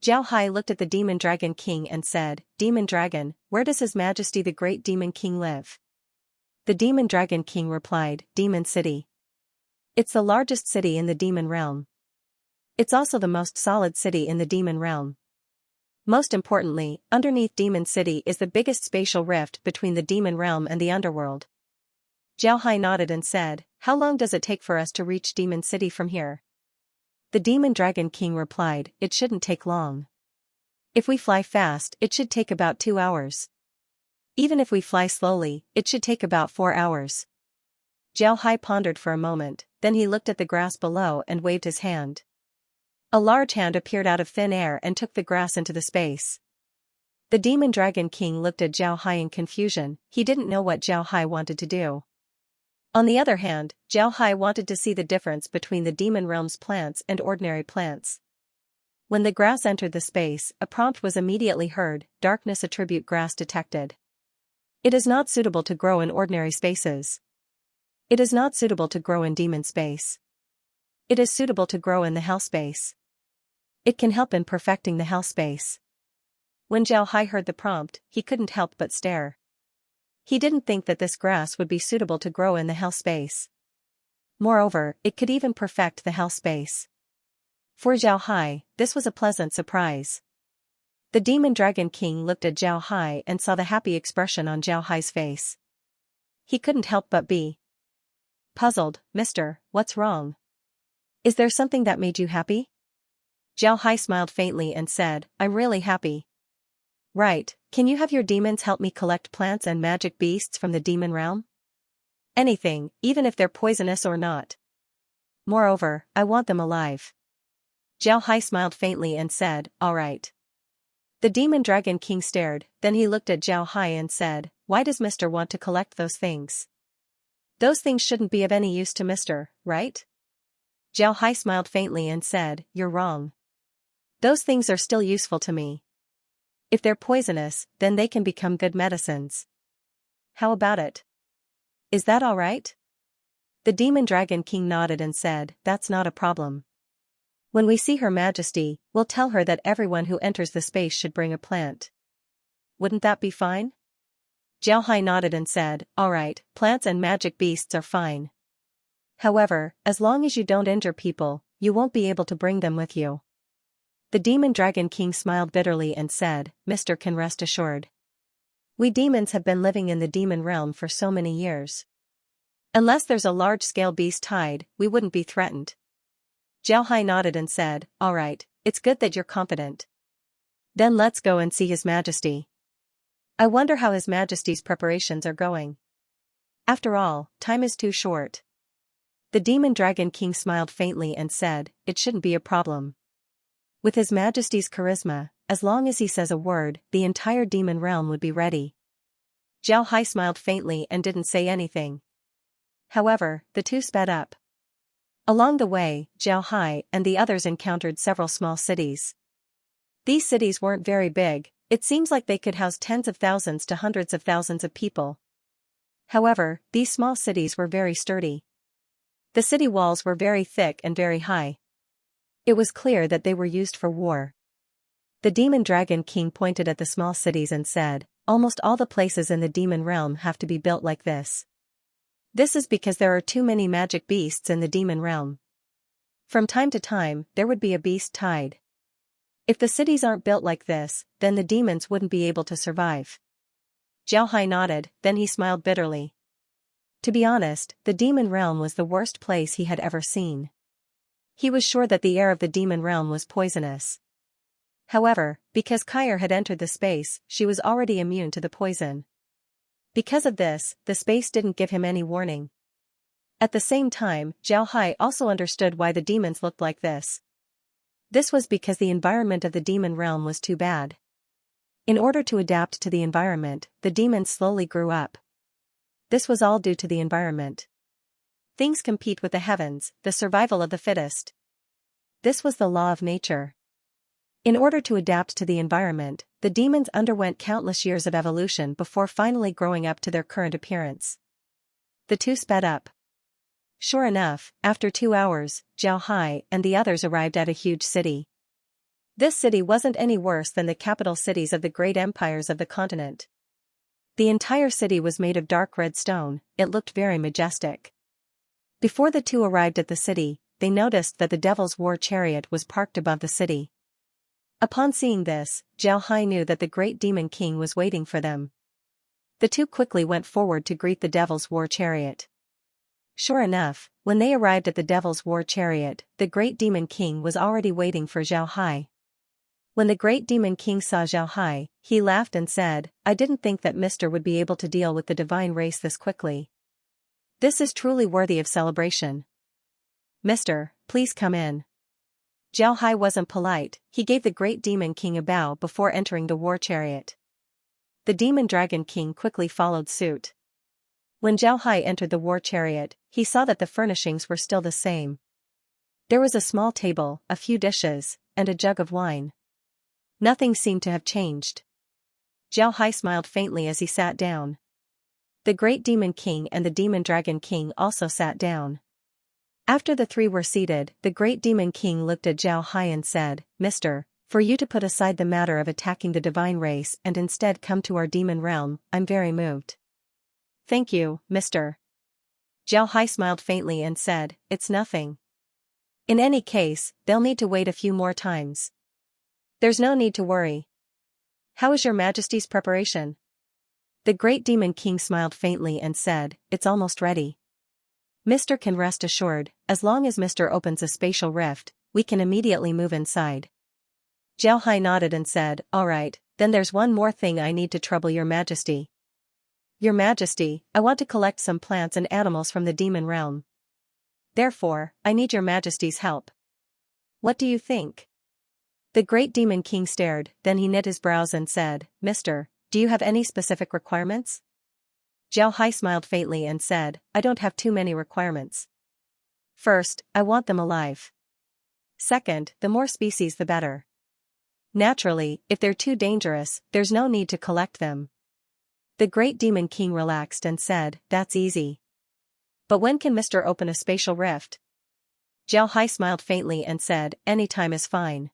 Zhao Hai looked at the Demon Dragon King and said, Demon Dragon, where does His Majesty the Great Demon King live? The Demon Dragon King replied, Demon City. It's the largest city in the demon realm. It's also the most solid city in the demon realm. Most importantly, underneath Demon City is the biggest spatial rift between the demon realm and the underworld. Zhao Hai nodded and said, How long does it take for us to reach Demon City from here? The Demon Dragon King replied, It shouldn't take long. If we fly fast, it should take about 2 hours. Even if we fly slowly, it should take about 4 hours. Zhao Hai pondered for a moment, then he looked at the grass below and waved his hand. A large hand appeared out of thin air and took the grass into the space. The Demon Dragon King looked at Zhao Hai in confusion. He didn't know what Zhao Hai wanted to do. On the other hand, Zhao Hai wanted to see the difference between the demon realm's plants and ordinary plants. When the grass entered the space, a prompt was immediately heard, darkness attribute grass detected. It is not suitable to grow in ordinary spaces. It is not suitable to grow in demon space. It is suitable to grow in the hell space. It can help in perfecting the hell space. When Zhao Hai heard the prompt, he couldn't help but stare. He didn't think that this grass would be suitable to grow in the hell space. Moreover, it could even perfect the hell space. For Zhao Hai, this was a pleasant surprise. The Demon Dragon King looked at Zhao Hai and saw the happy expression on Zhao Hai's face. He couldn't help but be puzzled. Mister, what's wrong? Is there something that made you happy? Zhao Hai smiled faintly and said, I'm really happy. Right, can you have your demons help me collect plants and magic beasts from the demon realm? Anything, even if they're poisonous or not. Moreover, I want them alive. Zhao Hai smiled faintly and said, all right. The Demon Dragon King stared, then he looked at Zhao Hai and said, why does Mr. want to collect those things? Those things shouldn't be of any use to Mr., right? Zhao Hai smiled faintly and said, you're wrong. Those things are still useful to me. If they're poisonous, then they can become good medicines. How about it? Is that all right? The Demon Dragon King nodded and said, that's not a problem. When we see Her Majesty, we'll tell her that everyone who enters the space should bring a plant. Wouldn't that be fine? Zhao Hai nodded and said, all right, plants and magic beasts are fine. However, as long as you don't injure people, you won't be able to bring them with you. The Demon Dragon King smiled bitterly and said, Mr. can rest assured. We demons have been living in the demon realm for so many years. Unless there's a large-scale beast tide, we wouldn't be threatened. Zhao Hai nodded and said, all right, it's good that you're confident. Then let's go and see His Majesty. I wonder how His Majesty's preparations are going. After all, time is too short. The Demon Dragon King smiled faintly and said, it shouldn't be a problem. With His Majesty's charisma, as long as he says a word, the entire demon realm would be ready. Zhao Hai smiled faintly and didn't say anything. However, the two sped up. Along the way, Zhao Hai and the others encountered several small cities. These cities weren't very big, it seems like they could house tens of thousands to hundreds of thousands of people. However, these small cities were very sturdy. The city walls were very thick and very high. It was clear that they were used for war. The Demon Dragon King pointed at the small cities and said, "Almost all the places in the demon realm have to be built like this. This is because there are too many magic beasts in the demon realm. From time to time, there would be a beast tide. If the cities aren't built like this, then the demons wouldn't be able to survive." Zhao Hai nodded, then he smiled bitterly. To be honest, the demon realm was the worst place he had ever seen. He was sure that the air of the demon realm was poisonous. However, because Kair had entered the space, she was already immune to the poison. Because of this, the space didn't give him any warning. At the same time, Zhao Hai also understood why the demons looked like this. This was because the environment of the demon realm was too bad. In order to adapt to the environment, the demons slowly grew up. This was all due to the environment. Things compete with the heavens, the survival of the fittest. This was the law of nature. In order to adapt to the environment, the demons underwent countless years of evolution before finally growing up to their current appearance. The two sped up. Sure enough, after 2 hours, Zhao Hai and the others arrived at a huge city. This city wasn't any worse than the capital cities of the great empires of the continent. The entire city was made of dark red stone, it looked very majestic. Before the two arrived at the city, they noticed that the Devil's War Chariot was parked above the city. Upon seeing this, Zhao Hai knew that the great demon king was waiting for them. The two quickly went forward to greet the Devil's War Chariot. Sure enough, when they arrived at the Devil's War Chariot, the great demon king was already waiting for Zhao Hai. When the great demon king saw Zhao Hai, he laughed and said, "I didn't think that Mr. would be able to deal with the divine race this quickly. This is truly worthy of celebration. Mr., please come in." Zhao Hai wasn't polite, he gave the great demon king a bow before entering the war chariot. The demon dragon king quickly followed suit. When Zhao Hai entered the war chariot, he saw that the furnishings were still the same. There was a small table, a few dishes, and a jug of wine. Nothing seemed to have changed. Zhao Hai smiled faintly as he sat down. The great demon king and the demon dragon king also sat down. After the three were seated, the great demon king looked at Zhao Hai and said, "Mister, for you to put aside the matter of attacking the divine race and instead come to our demon realm, I'm very moved." "Thank you, mister." Zhao Hai smiled faintly and said, "It's nothing. In any case, they'll need to wait a few more times. There's no need to worry. How is your majesty's preparation?" The great demon king smiled faintly and said, "It's almost ready. Mr. can rest assured, as long as Mr. opens a spatial rift, we can immediately move inside." Zhao Hai nodded and said, "All right, then there's one more thing I need to trouble your majesty." "Your majesty, I want to collect some plants and animals from the demon realm. Therefore, I need your majesty's help. What do you think?" The great demon king stared, then he knit his brows and said, "Mister, do you have any specific requirements?" Zhao Hai smiled faintly and said, "I don't have too many requirements. First, I want them alive. Second, the more species the better. Naturally, if they're too dangerous, there's no need to collect them." The great demon king relaxed and said, "That's easy. But when can Mr. open a spatial rift?" Zhao Hai smiled faintly and said, "Any time is fine.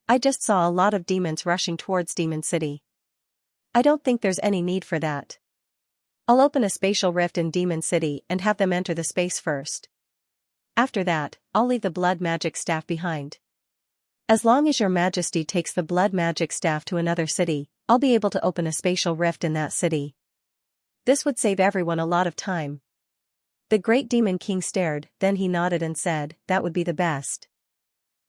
I just saw a lot of demons rushing towards Demon City. I don't think there's any need for that. I'll open a spatial rift in Demon City and have them enter the space first. After that, I'll leave the blood magic staff behind. As long as your majesty takes the blood magic staff to another city, I'll be able to open a spatial rift in that city. This would save everyone a lot of time." The great demon king stared, then he nodded and said, "That would be the best.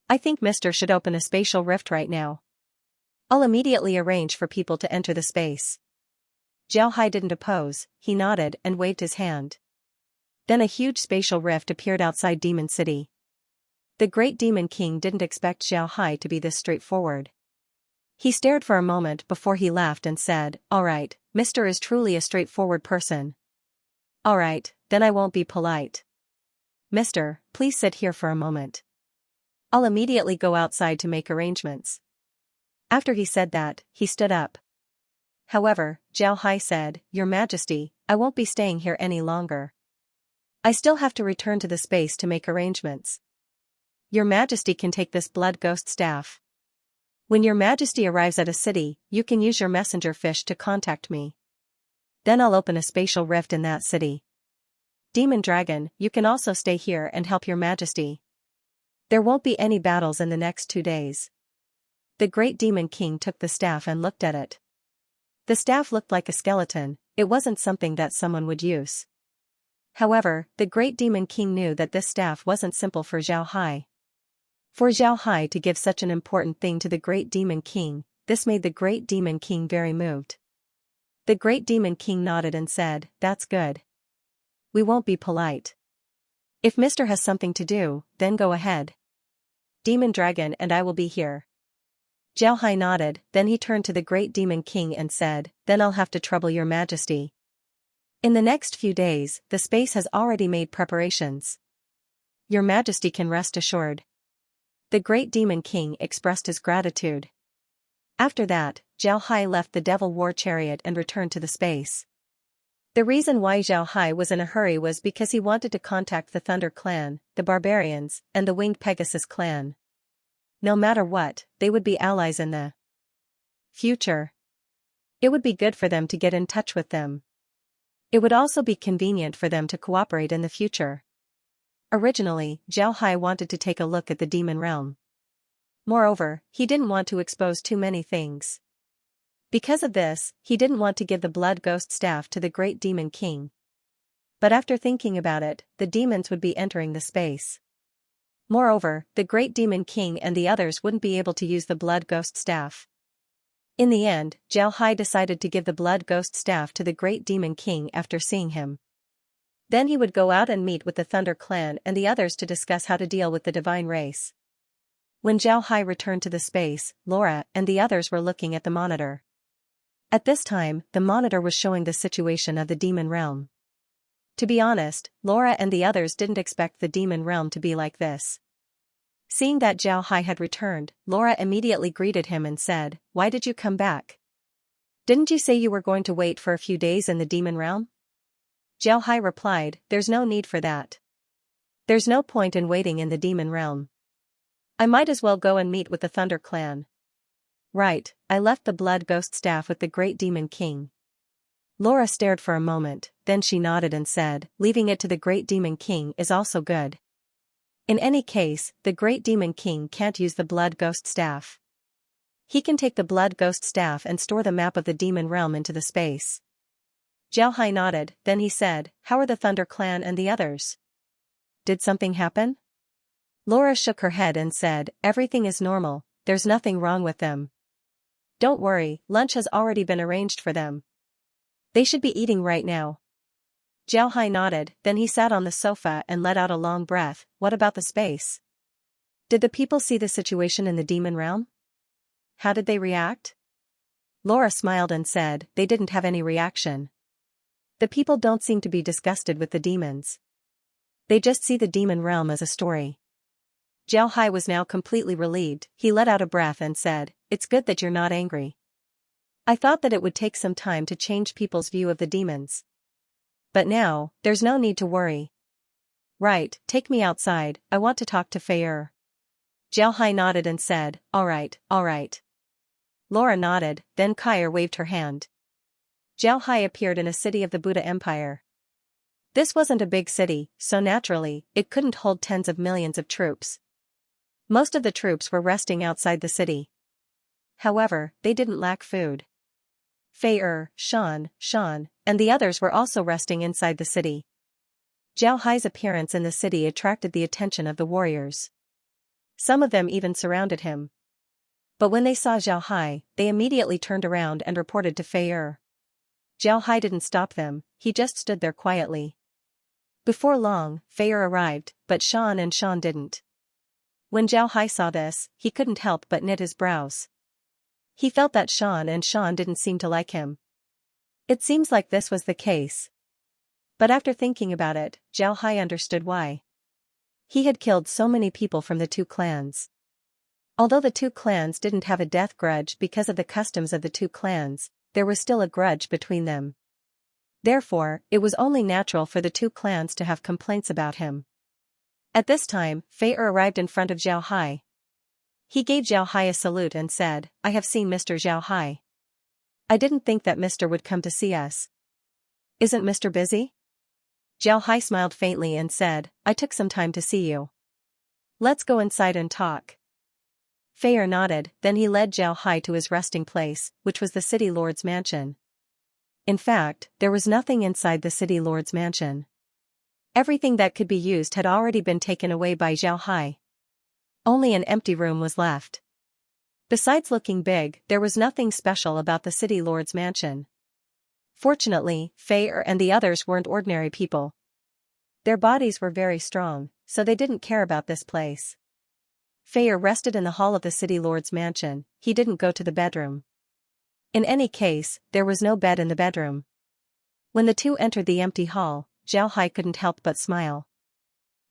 I think Mr. should open a spatial rift right now. I'll immediately arrange for people to enter the space." Zhao Hai didn't oppose, he nodded and waved his hand. Then a huge spatial rift appeared outside Demon City. The great demon king didn't expect Zhao Hai to be this straightforward. He stared for a moment before he laughed and said, "All right, Mr. is truly a straightforward person. Alright, then I won't be polite. Mister, please sit here for a moment. I'll immediately go outside to make arrangements. After he said that, he stood up. However, Zhao Hai said, Your Majesty, I won't be staying here any longer. I still have to return to the space to make arrangements. Your Majesty can take this blood ghost staff. When Your Majesty arrives at a city, you can use your messenger fish to contact me. Then I'll open a spatial rift in that city. Demon Dragon, you can also stay here and help Your Majesty. There won't be any battles in the next 2 days. The Great Demon King took the staff and looked at it. The staff looked like a skeleton, it wasn't something that someone would use. However, the Great Demon King knew that this staff wasn't simple for Zhao Hai. For Zhao Hai to give such an important thing to the Great Demon King, this made the Great Demon King very moved. The Great Demon King nodded and said, That's good. We won't be polite. If Mr. has something to do, then go ahead. Demon Dragon and I will be here. Zhao Hai nodded, then he turned to the Great Demon King and said, Then I'll have to trouble Your Majesty. In the next few days, the space has already made preparations. Your Majesty can rest assured. The Great Demon King expressed his gratitude. After that, Zhao Hai left the Devil War Chariot and returned to the space. The reason why Zhao Hai was in a hurry was because he wanted to contact the Thunder Clan, the Barbarians, and the Winged Pegasus Clan. No matter what, they would be allies in the future. It would be good for them to get in touch with them. It would also be convenient for them to cooperate in the future. Originally, Zhao Hai wanted to take a look at the demon realm. Moreover, he didn't want to expose too many things. Because of this, he didn't want to give the blood ghost staff to the Great Demon King. But after thinking about it, the demons would be entering the space. Moreover, the Great Demon King and the others wouldn't be able to use the blood ghost staff. In the end, Zhao Hai decided to give the blood ghost staff to the Great Demon King after seeing him. Then he would go out and meet with the Thunder Clan and the others to discuss how to deal with the divine race. When Zhao Hai returned to the space, Laura and the others were looking at the monitor. At this time, the monitor was showing the situation of the demon realm. To be honest, Laura and the others didn't expect the demon realm to be like this. Seeing that Zhao Hai had returned, Laura immediately greeted him and said, Why did you come back? Didn't you say you were going to wait for a few days in the demon realm? Zhao Hai replied, There's no need for that. There's no point in waiting in the demon realm. I might as well go and meet with the Thunder Clan. Right, I left the blood ghost staff with the Great Demon King. Laura stared for a moment, then she nodded and said, Leaving it to the Great Demon King is also good. In any case, the Great Demon King can't use the blood ghost staff. He can take the blood ghost staff and store the map of the demon realm into the space. Zhao Hai nodded, then he said, How are the Thunder Clan and the others? Did something happen? Laura shook her head and said, Everything is normal, there's nothing wrong with them. Don't worry, lunch has already been arranged for them. They should be eating right now. Zhao Hai nodded, then he sat on the sofa and let out a long breath. What about the space? Did the people see the situation in the demon realm? How did they react? Laura smiled and said, They didn't have any reaction. The people don't seem to be disgusted with the demons. They just see the demon realm as a story. Zhao Hai was now completely relieved. He let out a breath and said, It's good that you're not angry. I thought that it would take some time to change people's view of the demons. But now, there's no need to worry. Right, take me outside, I want to talk to Fei. Zhao Hai nodded and said, All right. Laura nodded, then Kai waved her hand. Zhao Hai appeared in a city of the Buddha Empire. This wasn't a big city, so naturally, it couldn't hold tens of millions of troops. Most of the troops were resting outside the city. However, they didn't lack food. Fei, Shan, and the others were also resting inside the city. Zhao Hai's appearance in the city attracted the attention of the warriors. Some of them even surrounded him. But when they saw Zhao Hai, they immediately turned around and reported to Fei. Zhao Hai didn't stop them, he just stood there quietly. Before long, Fei arrived, but Shan didn't. When Zhao Hai saw this, he couldn't help but knit his brows. He felt that Shan didn't seem to like him. It seems like this was the case. But after thinking about it, Zhao Hai understood why. He had killed so many people from the two clans. Although the two clans didn't have a death grudge because of the customs of the two clans, there was still a grudge between them. Therefore, it was only natural for the two clans to have complaints about him. At this time, Fei arrived in front of Zhao Hai. He gave Zhao Hai a salute and said, "I have seen Mr. Zhao Hai. I didn't think that Mr. would come to see us. Isn't Mr. busy?" Zhao Hai smiled faintly and said, "I took some time to see you. Let's go inside and talk." Fei nodded, then he led Zhao Hai to his resting place, which was the city lord's mansion. In fact, there was nothing inside the city lord's mansion. Everything that could be used had already been taken away by Zhao Hai. Only an empty room was left. Besides looking big, there was nothing special about the city lord's mansion. Fortunately, Fei and the others weren't ordinary people. Their bodies were very strong, so they didn't care about this place. Fei rested in the hall of the city lord's mansion. He didn't go to the bedroom. In any case, there was no bed in the bedroom. When the two entered the empty hall, Zhao Hai couldn't help but smile.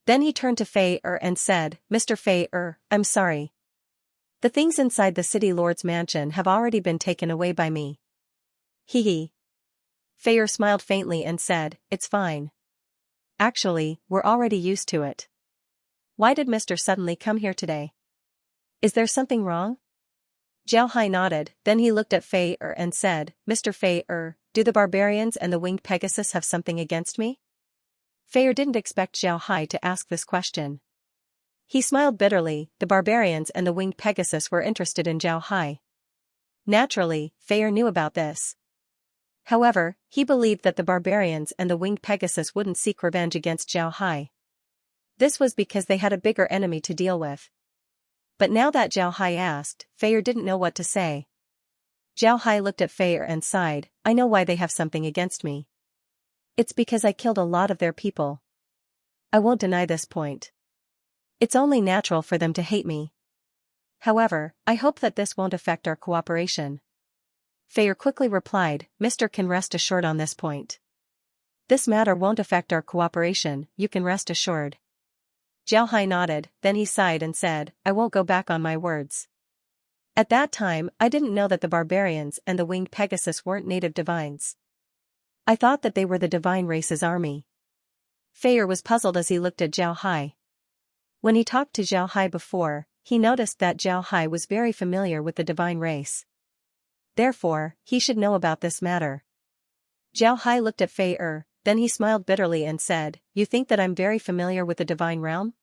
Then he turned to Fei and said, "Mr. Fei, I'm sorry. The things inside the city lord's mansion have already been taken away by me." Hee. Fei smiled faintly and said, "It's fine. Actually, we're already used to it. Why did Mr. suddenly come here today? Is there something wrong?" Zhao Hai nodded, then he looked at Fei and said, "Mr. Fei, do the barbarians and the winged Pegasus have something against me?" Fei didn't expect Zhao Hai to ask this question. He smiled bitterly. The barbarians and the winged Pegasus were interested in Zhao Hai. Naturally, Fei knew about this. However, he believed that the barbarians and the winged Pegasus wouldn't seek revenge against Zhao Hai. This was because they had a bigger enemy to deal with. But now that Zhao Hai asked, Fei didn't know what to say. Zhao Hai looked at Fei and sighed, "I know why they have something against me. It's because I killed a lot of their people. I won't deny this point. It's only natural for them to hate me. However, I hope that this won't affect our cooperation." Fei quickly replied, "Mr. can rest assured on this point. This matter won't affect our cooperation, you can rest assured." Zhao Hai nodded, then he sighed and said, "I won't go back on my words. At that time, I didn't know that the barbarians and the winged Pegasus weren't native divines. I thought that they were the divine race's army." Fei was puzzled as he looked at Zhao Hai. When he talked to Zhao Hai before, he noticed that Zhao Hai was very familiar with the divine race. Therefore, he should know about this matter. Zhao Hai looked at Fei then he smiled bitterly and said, "You think that I'm very familiar with the divine realm?"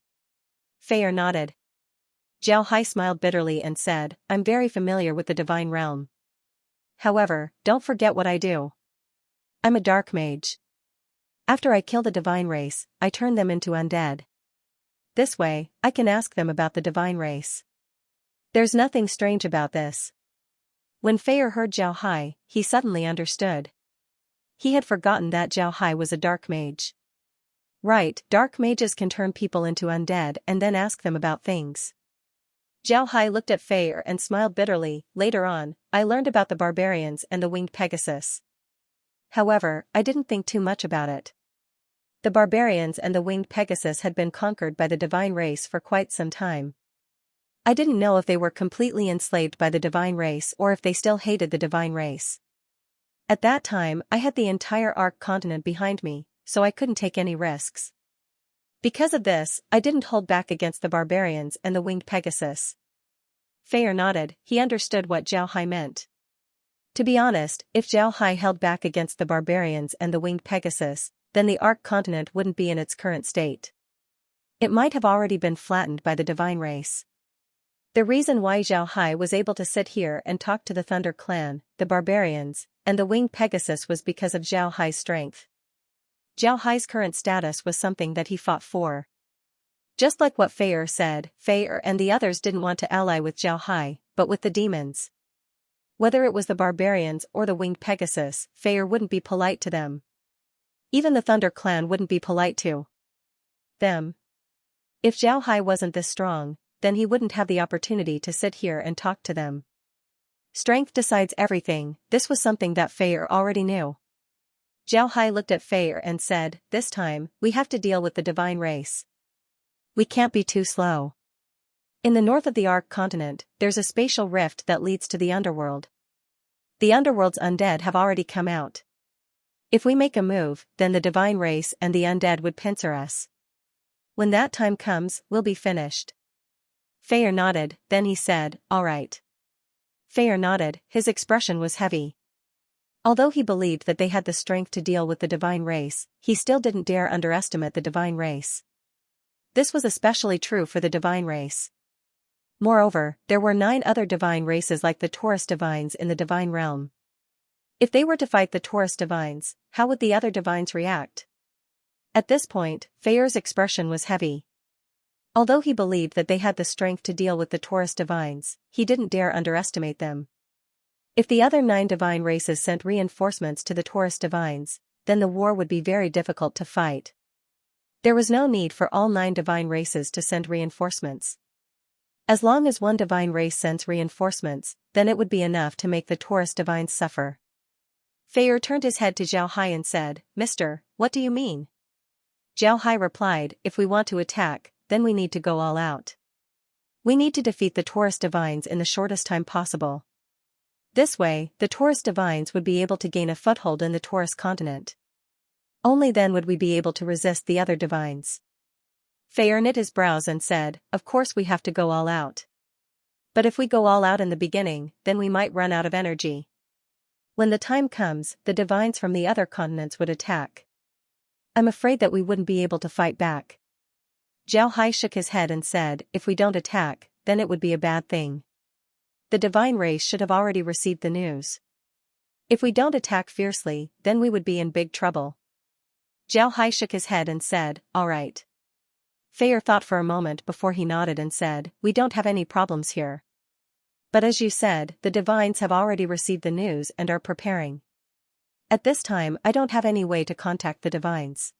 Fei nodded. Zhao Hai smiled bitterly and said, "I'm very familiar with the divine realm. However, don't forget what I do. I'm a dark mage. After I kill the divine race, I turn them into undead. This way, I can ask them about the divine race. There's nothing strange about this." When Fei heard Zhao Hai, he suddenly understood. He had forgotten that Zhao Hai was a dark mage. Right, dark mages can turn people into undead and then ask them about things. Zhao Hai looked at Fei and smiled bitterly. "Later on, I learned about the barbarians and the winged Pegasus. However, I didn't think too much about it. The barbarians and the winged Pegasus had been conquered by the divine race for quite some time. I didn't know if they were completely enslaved by the divine race or if they still hated the divine race. At that time, I had the entire Arc continent behind me, so I couldn't take any risks. Because of this, I didn't hold back against the barbarians and the winged Pegasus." Fei nodded, he understood what Zhao Hai meant. To be honest, if Zhao Hai held back against the barbarians and the winged Pegasus, then the Arc continent wouldn't be in its current state. It might have already been flattened by the divine race. The reason why Zhao Hai was able to sit here and talk to the Thunder Clan, the barbarians, and the winged Pegasus was because of Zhao Hai's strength. Zhao Hai's current status was something that he fought for. Just like what Fei said, Fei and the others didn't want to ally with Zhao Hai, but with the demons. Whether it was the barbarians or the winged Pegasus, Fei wouldn't be polite to them. Even the Thunder Clan wouldn't be polite to them. If Zhao Hai wasn't this strong, then he wouldn't have the opportunity to sit here and talk to them. Strength decides everything, this was something that Fei already knew. Zhao Hai looked at Fei and said, this time, we have to deal with the divine race. We can't be too slow. In the north of the Ark continent, there's a spatial rift that leads to the underworld. The underworld's undead have already come out. If we make a move, then the divine race and the undead would pincer us. When that time comes, we'll be finished. Fei nodded, then he said, all right. Fei nodded, his expression was heavy. Although he believed that they had the strength to deal with the divine race, he still didn't dare underestimate the divine race. This was especially true for the divine race. Moreover, there were 9 other divine races like the Taurus divines in the divine realm. If they were to fight the Taurus divines, how would the other divines react? At this point, Fei's expression was heavy. Although he believed that they had the strength to deal with the Taurus divines, he didn't dare underestimate them. If the other 9 divine races sent reinforcements to the Taurus divines, then the war would be very difficult to fight. There was no need for all 9 divine races to send reinforcements. As long as one divine race sends reinforcements, then it would be enough to make the Taurus divines suffer. Fei turned his head to Zhao Hai and said, Mister, what do you mean? Zhao Hai replied, if we want to attack, then we need to go all out. We need to defeat the Taurus divines in the shortest time possible. This way, the Taurus divines would be able to gain a foothold in the Taurus continent. Only then would we be able to resist the other divines. Fei knit his brows and said, of course we have to go all out. But if we go all out in the beginning, then we might run out of energy. When the time comes, the divines from the other continents would attack. I'm afraid that we wouldn't be able to fight back. Zhao Hai shook his head and said, if we don't attack, then it would be a bad thing. The divine race should have already received the news. If we don't attack fiercely, then we would be in big trouble. Zhao Hai shook his head and said, all right. Fei thought for a moment before he nodded and said, we don't have any problems here. But as you said, the divines have already received the news and are preparing. At this time, I don't have any way to contact the divines.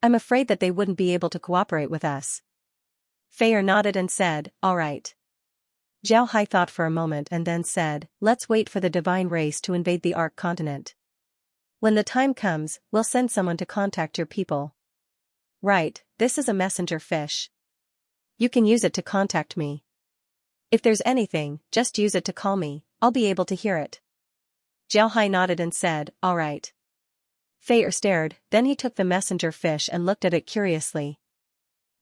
I'm afraid that they wouldn't be able to cooperate with us. Fei nodded and said, all right. Zhao Hai thought for a moment and then said, let's wait for the divine race to invade the Ark continent. When the time comes, we'll send someone to contact your people. Right, this is a messenger fish. You can use it to contact me. If there's anything, just use it to call me, I'll be able to hear it. Zhao Hai nodded and said, all right. Fei stared, then he took the messenger fish and looked at it curiously.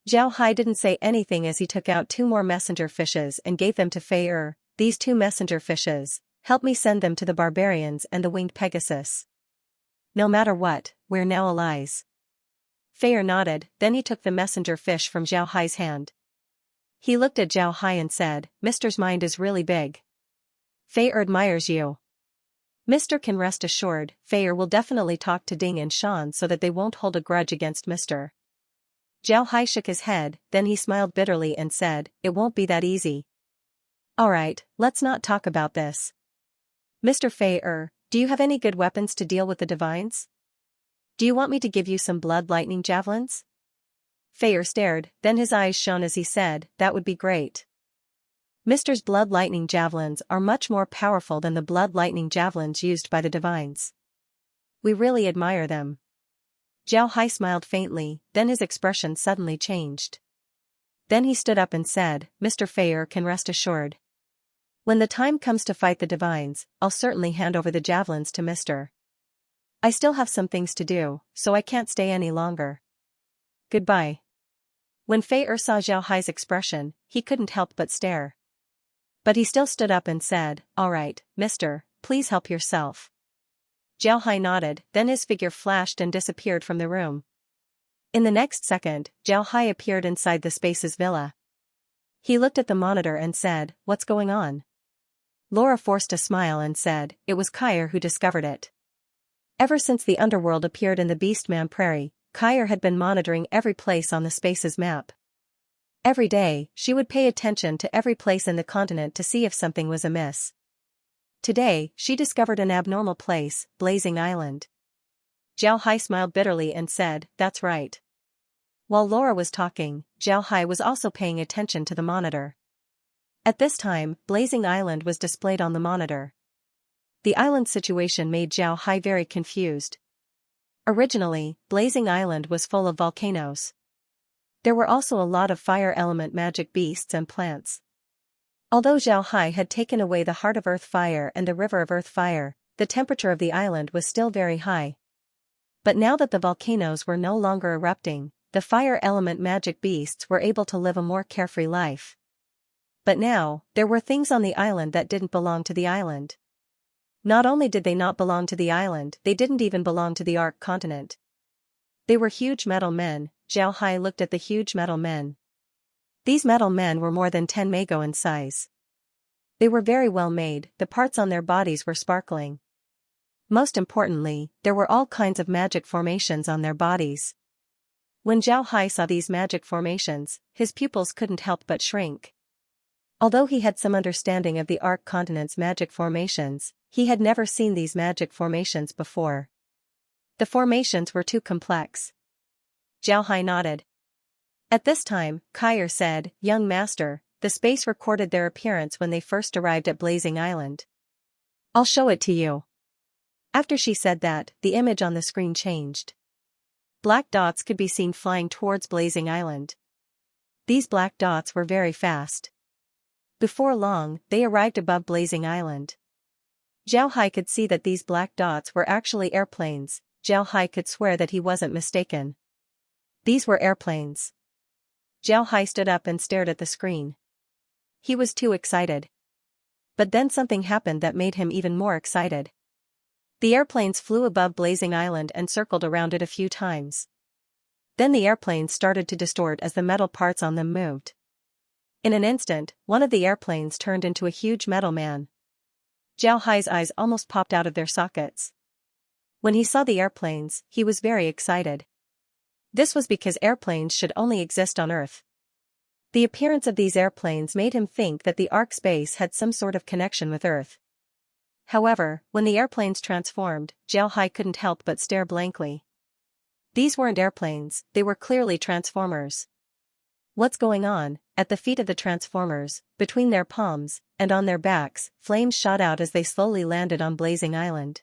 Zhao Hai didn't say anything as he took out 2 more messenger fishes and gave them to Fei. These 2 messenger fishes, help me send them to the barbarians and the winged Pegasus. No matter what, we're now allies. Fei nodded, then he took the messenger fish from Zhao Hai's hand. He looked at Zhao Hai and said, Mister's mind is really big. Fei admires you. Mister can rest assured, Fei will definitely talk to Ding and Shan so that they won't hold a grudge against Mister. Zhao Hai shook his head, then he smiled bitterly and said, it won't be that easy. Alright, let's not talk about this. Mr. Fei, do you have any good weapons to deal with the divines? Do you want me to give you some blood lightning javelins? Fei stared, then his eyes shone as he said, that would be great. Mister's blood lightning javelins are much more powerful than the blood lightning javelins used by the divines. We really admire them. Zhao Hai smiled faintly, then his expression suddenly changed. Then he stood up and said, Mr. Fei can rest assured. When the time comes to fight the divines, I'll certainly hand over the javelins to Mister. I still have some things to do, so I can't stay any longer. Goodbye. When Fei saw Zhao Hai's expression, he couldn't help but stare. But he still stood up and said, all right, Mister, please help yourself. Zhao Hai nodded, then his figure flashed and disappeared from the room. In the next second, Zhao Hai appeared inside the Space's villa. He looked at the monitor and said, what's going on? Laura forced a smile and said, it was Kair who discovered it. Ever since the underworld appeared in the Beastman Prairie, Kair had been monitoring every place on the Space's map. Every day, she would pay attention to every place in the continent to see if something was amiss. Today, she discovered an abnormal place, Blazing Island. Zhao Hai smiled bitterly and said, that's right. While Laura was talking, Zhao Hai was also paying attention to the monitor. At this time, Blazing Island was displayed on the monitor. The island situation made Zhao Hai very confused. Originally, Blazing Island was full of volcanoes. There were also a lot of fire element magic beasts and plants. Although Zhao Hai had taken away the Heart of Earth Fire and the River of Earth Fire, the temperature of the island was still very high. But now that the volcanoes were no longer erupting, the fire element magic beasts were able to live a more carefree life. But now, there were things on the island that didn't belong to the island. Not only did they not belong to the island, they didn't even belong to the Ark continent. They were huge metal men. Zhao Hai looked at the huge metal men. These metal men were more than 10 mago in size. They were very well made, the parts on their bodies were sparkling. Most importantly, there were all kinds of magic formations on their bodies. When Zhao Hai saw these magic formations, his pupils couldn't help but shrink. Although he had some understanding of the Ark continent's magic formations, he had never seen these magic formations before. The formations were too complex. Zhao Hai nodded. At this time, Kyer said, "Young master, the space recorded their appearance when they first arrived at Blazing Island. I'll show it to you." After she said that, the image on the screen changed. Black dots could be seen flying towards Blazing Island. These black dots were very fast. Before long, they arrived above Blazing Island. Zhao Hai could see that these black dots were actually airplanes. Zhao Hai could swear that he wasn't mistaken. These were airplanes. Zhao Hai stood up and stared at the screen. He was too excited. But then something happened that made him even more excited. The airplanes flew above Blazing Island and circled around it a few times. Then the airplanes started to distort as the metal parts on them moved. In an instant, one of the airplanes turned into a huge metal man. Zhao Hai's eyes almost popped out of their sockets. When he saw the airplanes, he was very excited. This was because airplanes should only exist on Earth. The appearance of these airplanes made him think that the Ark space had some sort of connection with Earth. However, when the airplanes transformed, Zhao Hai couldn't help but stare blankly. These weren't airplanes, they were clearly transformers. What's going on? At the feet of the transformers, between their palms, and on their backs, flames shot out as they slowly landed on Blazing Island.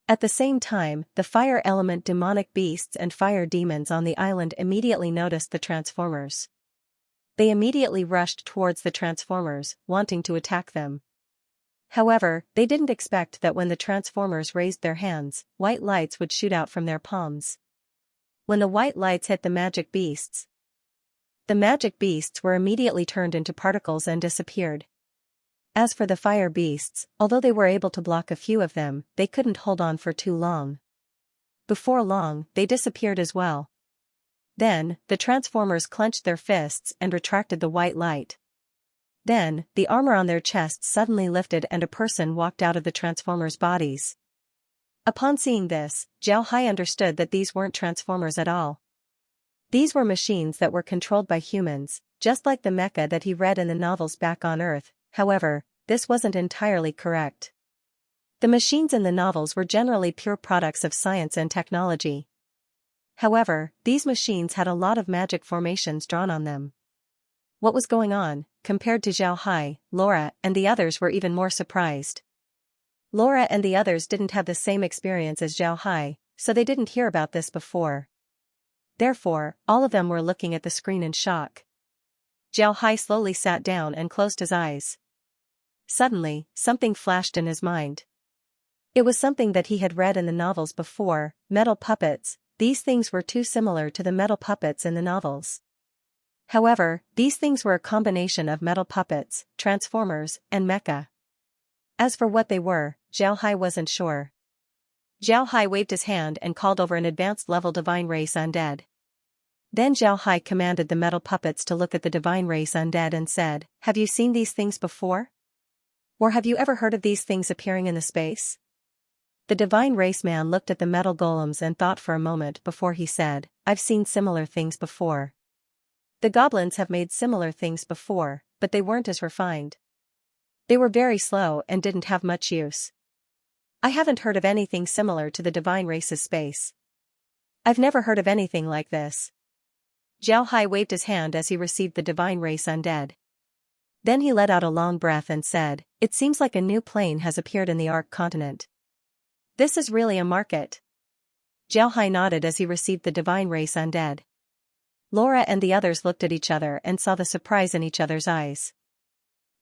At the same time, the fire element demonic beasts and fire demons on the island immediately noticed the transformers. They immediately rushed towards the transformers, wanting to attack them. However, they didn't expect that when the transformers raised their hands, white lights would shoot out from their palms. When the white lights hit the magic beasts were immediately turned into particles and disappeared. As for the fire beasts, although they were able to block a few of them, they couldn't hold on for too long. Before long, they disappeared as well. Then, the transformers clenched their fists and retracted the white light. Then, the armor on their chests suddenly lifted and a person walked out of the transformers' bodies. Upon seeing this, Zhao Hai understood that these weren't transformers at all. These were machines that were controlled by humans, just like the mecha that he read in the novels back on Earth. However, this wasn't entirely correct. The machines in the novels were generally pure products of science and technology. However, these machines had a lot of magic formations drawn on them. What was going on? Compared to Zhao Hai, Laura and the others were even more surprised. Laura and the others didn't have the same experience as Zhao Hai, so they didn't hear about this before. Therefore, all of them were looking at the screen in shock. Zhao Hai slowly sat down and closed his eyes. Suddenly, something flashed in his mind. It was something that he had read in the novels before: metal puppets. These things were too similar to the metal puppets in the novels. However, these things were a combination of metal puppets, transformers, and mecha. As for what they were, Zhao Hai wasn't sure. Zhao Hai waved his hand and called over an advanced level divine race undead. Then Zhao Hai commanded the metal puppets to look at the divine race undead and said, "Have you seen these things before? Or have you ever heard of these things appearing in the space?" The divine race man looked at the metal golems and thought for a moment before he said, "I've seen similar things before. The goblins have made similar things before, but they weren't as refined. They were very slow and didn't have much use. I haven't heard of anything similar to the divine race's space. I've never heard of anything like this." Zhao Hai waved his hand as he received the divine race undead. Then he let out a long breath and said, "It seems like a new plane has appeared in the Ark continent. This is really a market." Jiao Hai nodded as he received the divine race undead. Laura and the others looked at each other and saw the surprise in each other's eyes.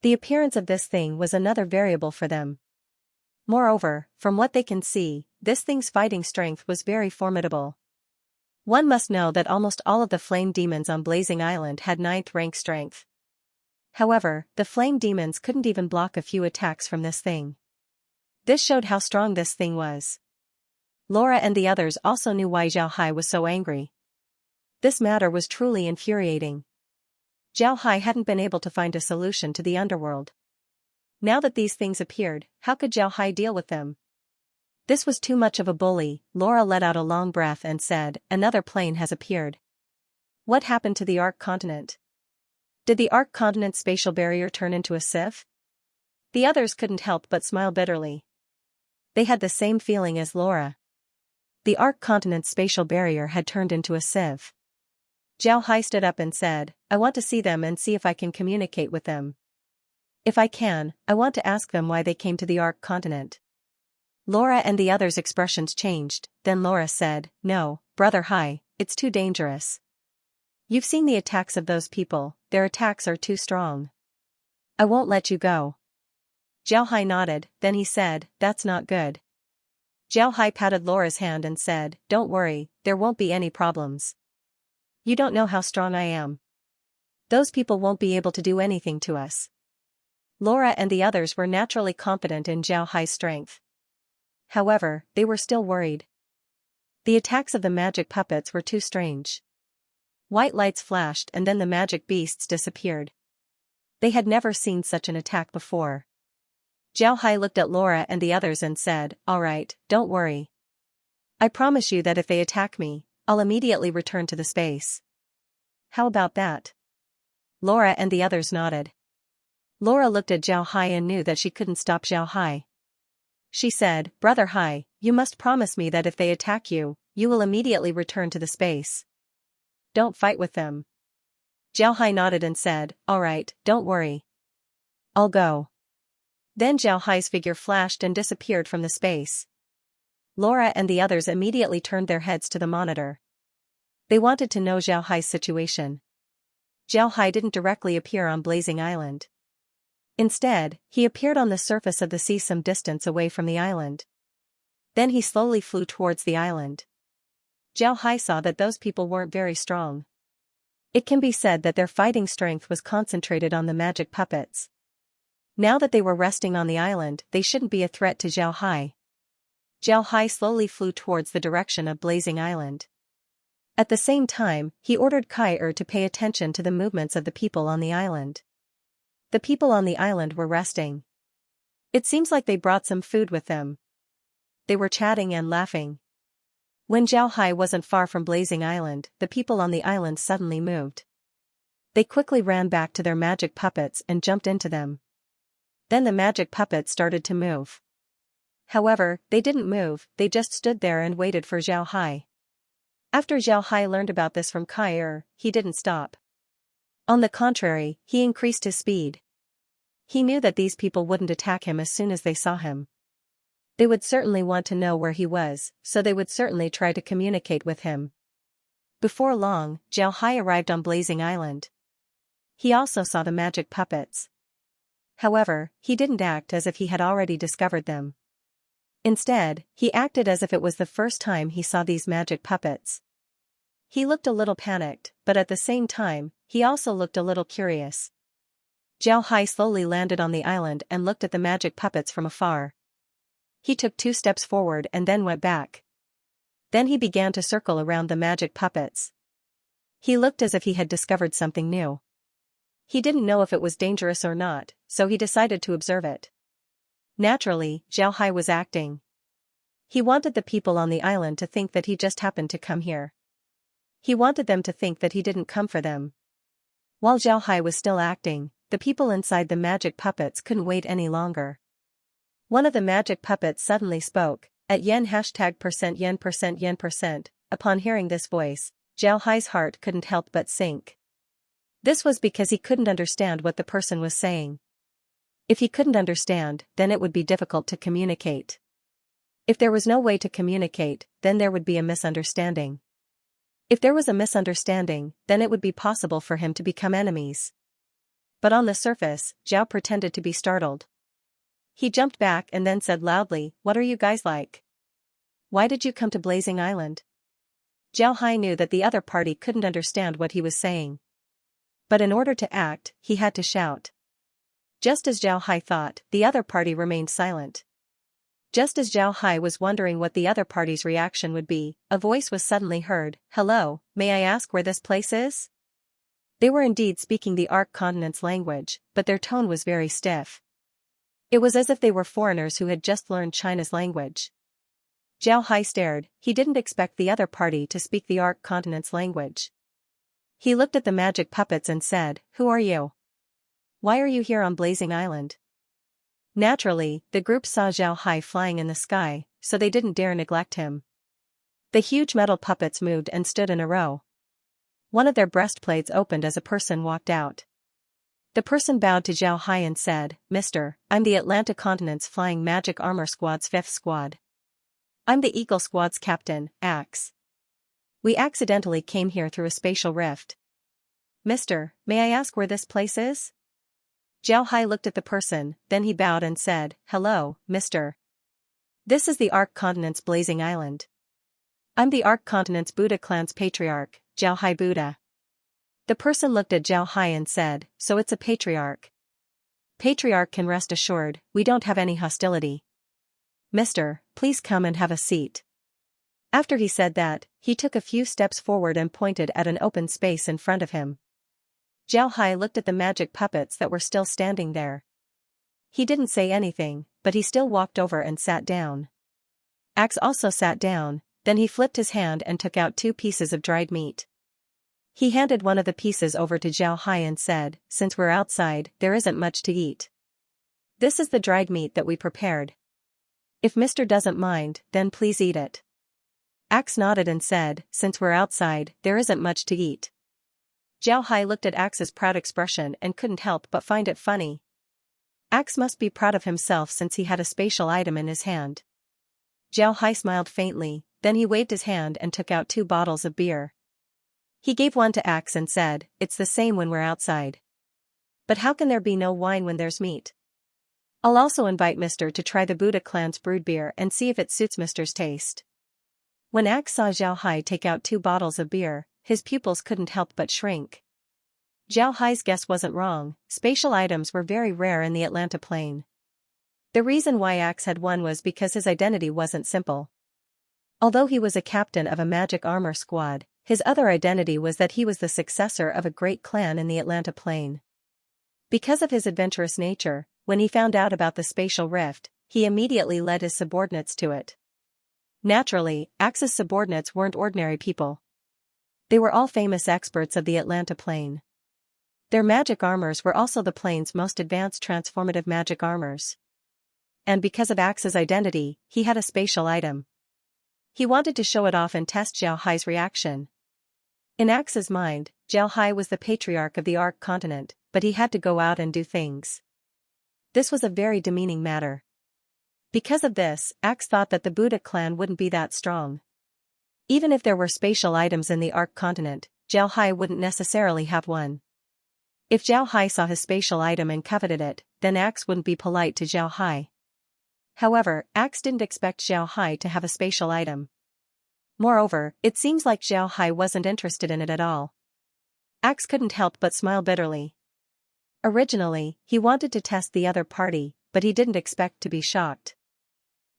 The appearance of this thing was another variable for them. Moreover, from what they can see, this thing's fighting strength was very formidable. One must know that almost all of the flame demons on Blazing Island had 9th rank strength. However, the flame demons couldn't even block a few attacks from this thing. This showed how strong this thing was. Laura and the others also knew why Jiao Hai was so angry. This matter was truly infuriating. Jiao Hai hadn't been able to find a solution to the underworld. Now that these things appeared, how could Jiao Hai deal with them? This was too much of a bully. Laura let out a long breath and said, "Another plane has appeared. What happened to the Ark continent? Did the Ark continent spatial barrier turn into a sieve?" The others couldn't help but smile bitterly. They had the same feeling as Laura. The Ark continent's spatial barrier had turned into a sieve. Jiao Hai stood up and said, "I want to see them and see if I can communicate with them. If I can, I want to ask them why they came to the Ark continent." Laura and the others' expressions changed, then Laura said, "No, Brother Hai, it's too dangerous. You've seen the attacks of those people, their attacks are too strong. I won't let you go." Jiao Hai nodded, then he said, "That's not good." Jiao Hai patted Laura's hand and said, "Don't worry, there won't be any problems. You don't know how strong I am. Those people won't be able to do anything to us." Laura and the others were naturally confident in Jiao Hai's strength. However, they were still worried. The attacks of the magic puppets were too strange. White lights flashed and then the magic beasts disappeared. They had never seen such an attack before. Jiao Hai looked at Laura and the others and said, "All right, don't worry. I promise you that if they attack me, I'll immediately return to the space. How about that?" Laura and the others nodded. Laura looked at Jiao Hai and knew that she couldn't stop Jiao Hai. She said, "Brother Hai, you must promise me that if they attack you, you will immediately return to the space. Don't fight with them." Jiao Hai nodded and said, "All right, don't worry. I'll go." Then Jiao Hai's figure flashed and disappeared from the space. Laura and the others immediately turned their heads to the monitor. They wanted to know Jiao Hai's situation. Jiao Hai didn't directly appear on Blazing Island. Instead, he appeared on the surface of the sea some distance away from the island. Then he slowly flew towards the island. Jiao Hai saw that those people weren't very strong. It can be said that their fighting strength was concentrated on the magic puppets. Now that they were resting on the island, they shouldn't be a threat to Jiao Hai. Jiao Hai slowly flew towards the direction of Blazing Island. At the same time, he ordered Kai to pay attention to the movements of the people on the island. The people on the island were resting. It seems like they brought some food with them. They were chatting and laughing. When Jiao Hai wasn't far from Blazing Island, the people on the island suddenly moved. They quickly ran back to their magic puppets and jumped into them. Then the magic puppets started to move. However, they didn't move, they just stood there and waited for Jiao Hai. After Jiao Hai learned about this from Kai, he didn't stop. On the contrary, he increased his speed. He knew that these people wouldn't attack him as soon as they saw him. They would certainly want to know where he was, so they would certainly try to communicate with him. Before long, Jiao Hai arrived on Blazing Island. He also saw the magic puppets. However, he didn't act as if he had already discovered them. Instead, he acted as if it was the first time he saw these magic puppets. He looked a little panicked, but at the same time, he also looked a little curious. Jiao Hai slowly landed on the island and looked at the magic puppets from afar. He took 2 steps forward and then went back. Then he began to circle around the magic puppets. He looked as if he had discovered something new. He didn't know if it was dangerous or not, so he decided to observe it. Naturally, Jiao Hai was acting. He wanted the people on the island to think that he just happened to come here. He wanted them to think that he didn't come for them. While Jiao Hai was still acting, the people inside the magic puppets couldn't wait any longer. One of the magic puppets suddenly spoke, at yen %yen%yen%. Upon hearing this voice, Jiao Hai's heart couldn't help but sink. This was because he couldn't understand what the person was saying. If he couldn't understand, then it would be difficult to communicate. If there was no way to communicate, then there would be a misunderstanding. If there was a misunderstanding, then it would be possible for him to become enemies. But on the surface, Zhao pretended to be startled. He jumped back and then said loudly, "What are you guys like? Why did you come to Blazing Island?" Zhao Hai knew that the other party couldn't understand what he was saying. But in order to act, he had to shout. Just as Zhao Hai thought, the other party remained silent. Just as Zhao Hai was wondering what the other party's reaction would be, a voice was suddenly heard. "Hello, may I ask where this place is?" They were indeed speaking the Arc Continent's language, but their tone was very stiff. It was as if they were foreigners who had just learned China's language. Zhao Hai stared. He didn't expect the other party to speak the Arc Continent's language. He looked at the magic puppets and said, "Who are you? Why are you here on Blazing Island?" Naturally, the group saw Zhao Hai flying in the sky, so they didn't dare neglect him. The huge metal puppets moved and stood in a row. One of their breastplates opened as a person walked out. The person bowed to Zhao Hai and said, "Mister, I'm the Atlantic Continent's Flying Magic Armor Squad's 5th Squad. I'm the Eagle Squad's captain, Axe. We accidentally came here through a spatial rift. Mister, may I ask where this place is?" Zhao Hai looked at the person, then he bowed and said, "Hello, mister. This is the Arc Continent's Blazing Island. I'm the Arc Continent's Buddha clan's patriarch, Zhao Hai Buddha." The person looked at Zhao Hai and said, "So it's a patriarch. Patriarch can rest assured, we don't have any hostility. Mister, please come and have a seat." After he said that, he took a few steps forward and pointed at an open space in front of him. Zhao Hai looked at the magic puppets that were still standing there. He didn't say anything, but he still walked over and sat down. Axe also sat down, then he flipped his hand and took out 2 pieces of dried meat. He handed one of the pieces over to Zhao Hai and said, "Since we're outside, there isn't much to eat. This is the dried meat that we prepared. If Mister doesn't mind, then please eat it." Axe nodded and said, "Since we're outside, there isn't much to eat." Zhao Hai looked at Axe's proud expression and couldn't help but find it funny. Axe must be proud of himself since he had a spatial item in his hand. Zhao Hai smiled faintly, then he waved his hand and took out 2 bottles of beer. He gave one to Axe and said, "It's the same when we're outside. But how can there be no wine when there's meat? I'll also invite Mister to try the Buddha clan's brewed beer and see if it suits Mister's taste." When Axe saw Zhao Hai take out 2 bottles of beer, his pupils couldn't help but shrink. Zhao Hai's guess wasn't wrong, spatial items were very rare in the Atlanta Plain. The reason why Axe had one was because his identity wasn't simple. Although he was a captain of a magic armor squad, his other identity was that he was the successor of a great clan in the Atlanta Plain. Because of his adventurous nature, when he found out about the spatial rift, he immediately led his subordinates to it. Naturally, Axe's subordinates weren't ordinary people. They were all famous experts of the Atlanta Plain. Their magic armors were also the plane's most advanced transformative magic armors. And because of Axe's identity, he had a spatial item. He wanted to show it off and test Zhao Hai's reaction. In Axe's mind, Zhao Hai was the patriarch of the Arc Continent, but he had to go out and do things. This was a very demeaning matter. Because of this, Axe thought that the Buddha clan wouldn't be that strong. Even if there were spatial items in the Arc Continent, Zhao Hai wouldn't necessarily have one. If Zhao Hai saw his spatial item and coveted it, then Axe wouldn't be polite to Zhao Hai. However, Axe didn't expect Zhao Hai to have a spatial item. Moreover, it seems like Zhao Hai wasn't interested in it at all. Axe couldn't help but smile bitterly. Originally, he wanted to test the other party, but he didn't expect to be shocked.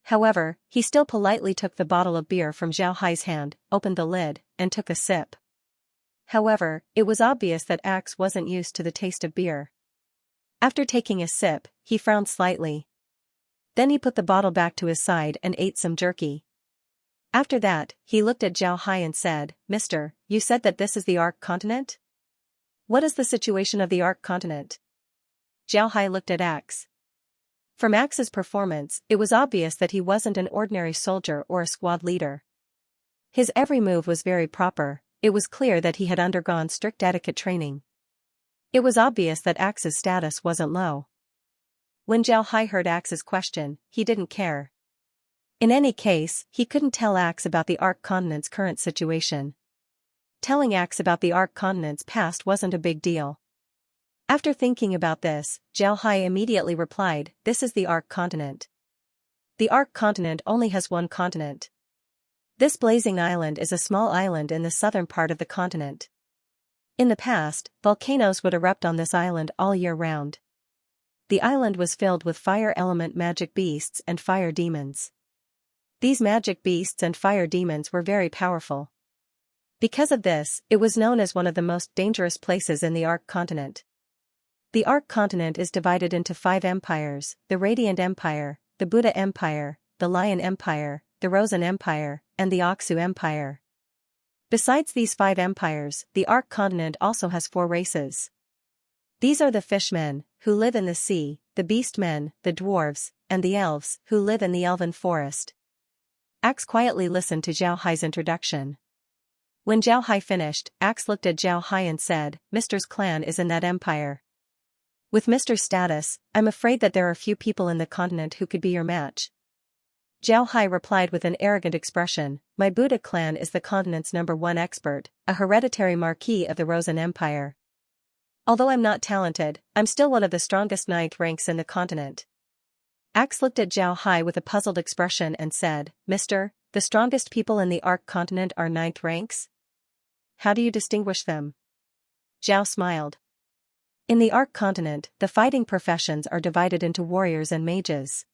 However, he still politely took the bottle of beer from Zhao Hai's hand, opened the lid, and took a sip. However, it was obvious that Axe wasn't used to the taste of beer. After taking a sip, he frowned slightly. Then he put the bottle back to his side and ate some jerky. After that, he looked at Zhao Hai and said, "Mister, you said that this is the Arc Continent? What is the situation of the Arc Continent?" Zhao Hai looked at Axe. From Axe's performance, it was obvious that he wasn't an ordinary soldier or a squad leader. His every move was very proper. It was clear that he had undergone strict etiquette training. It was obvious that Axe's status wasn't low. When Zhao Hai heard Axe's question, he didn't care. In any case, he couldn't tell Axe about the Ark continent's current situation. Telling Axe about the Ark continent's past wasn't a big deal. After thinking about this, Xiaohai immediately replied, "This is the Ark continent. The Ark continent only has one continent. This blazing island is a small island in the southern part of the continent. In the past, volcanoes would erupt on this island all year round. The island was filled with fire element magic beasts and fire demons. These magic beasts and fire demons were very powerful. Because of this, it was known as one of the most dangerous places in the Ark continent. The Ark continent is divided into 5 empires: the Radiant Empire, the Buddha Empire, the Lion Empire, the Rosen Empire, and the Aksu Empire. Besides these 5 empires, the Ark continent also has 4 races. These are the fishmen, who live in the sea, the beastmen, the dwarves, and the elves, who live in the elven forest." Axe quietly listened to Xiaohai's introduction. When Xiaohai finished, Axe looked at Xiaohai and said, "Mr.'s clan is in that empire. With Mr.'s status, I'm afraid that there are few people in the continent who could be your match." Xiaohai replied with an arrogant expression, "My Buddha clan is the continent's #1 expert, a hereditary marquis of the Rosen Empire. Although I'm not talented, I'm still one of the strongest 9th ranks in the continent." Axe looked at Xiaohai with a puzzled expression and said, "Mister, the strongest people in the Ark continent are 9th ranks? How do you distinguish them?" Xiao smiled. "In the Ark continent, the fighting professions are divided into warriors and mages.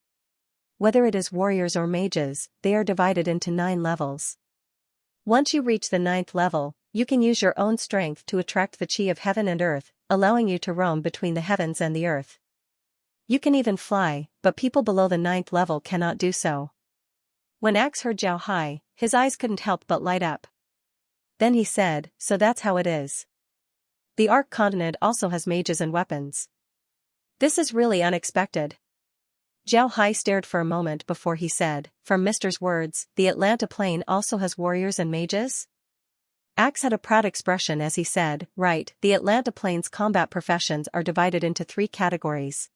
Whether it is warriors or mages, they are divided into 9 levels. Once you reach the 9th level, you can use your own strength to attract the chi of heaven and earth, allowing you to roam between the heavens and the earth. You can even fly, but people below the 9th level cannot do so." When Axe heard Xiaohai, his eyes couldn't help but light up. Then he said, "So that's how it is. The Ark continent also has mages and weapons. This is really unexpected." Xiaohai stared for a moment before he said, "From Mister's words, the Atlanta Plain also has warriors and mages?" Axe had a proud expression as he said, "Right, the Atlanta Plain's combat professions are divided into 3 categories.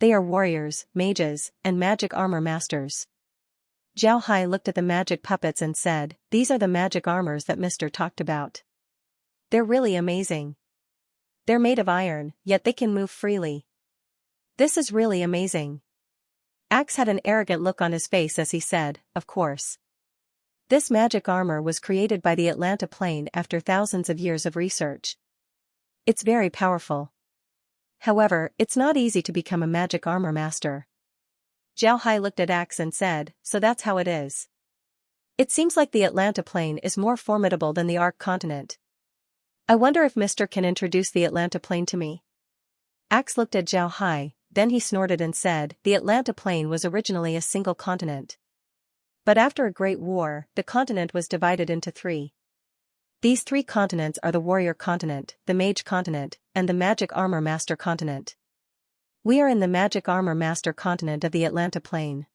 They are warriors, mages, and magic armor masters." Xiaohai looked at the magic puppets and said, "These are the magic armors that Mister talked about. They're really amazing. They're made of iron, yet they can move freely. This is really amazing." Axe had an arrogant look on his face as he said, "Of course. This magic armor was created by the Atlanta Plain after thousands of years of research. It's very powerful. However, it's not easy to become a magic armor master." Xiaohai looked at Axe and said, "So that's how it is. It seems like the Atlanta Plain is more formidable than the Ark continent. I wonder if Mister can introduce the Atlanta Plain to me." Axe looked at Xiaohai, then he snorted and said, "The Atlanta Plain was originally a single continent. But after a great war, the continent was divided into 3. These 3 continents are the Warrior Continent, the Mage Continent, and the Magic Armor Master Continent. We are in the Magic Armor Master Continent of the Atlanta Plain.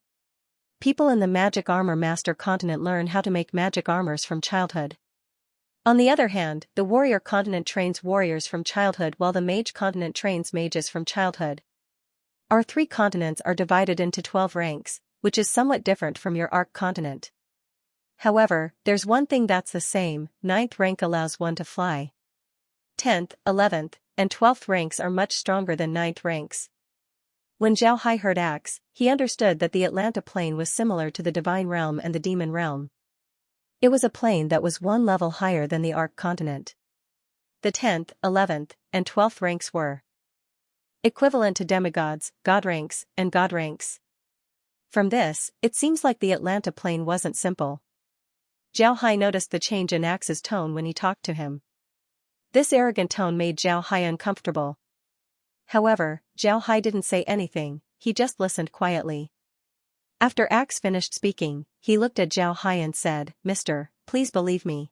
People in the Magic Armor Master Continent learn how to make magic armors from childhood. On the other hand, the Warrior Continent trains warriors from childhood while the Mage Continent trains mages from childhood. Our 3 continents are divided into 12 ranks, which is somewhat different from your Ark continent. However, there's one thing that's the same: 9th rank allows one to fly. 10th, 11th, and 12th ranks are much stronger than 9th ranks." When Xiaohai heard Axe, he understood that the Atlanta Plain was similar to the Divine Realm and the Demon Realm. It was a plane that was 1 level higher than the Ark continent. The 10th, 11th, and 12th ranks were equivalent to demigods, god ranks, and god ranks. From this, it seems like the Atlanta Plain wasn't simple. Xiaohai noticed the change in Axe's tone when he talked to him. This arrogant tone made Xiaohai uncomfortable. However, Xiaohai didn't say anything, he just listened quietly. After Axe finished speaking, he looked at Xiaohai and said, "Mister, please believe me.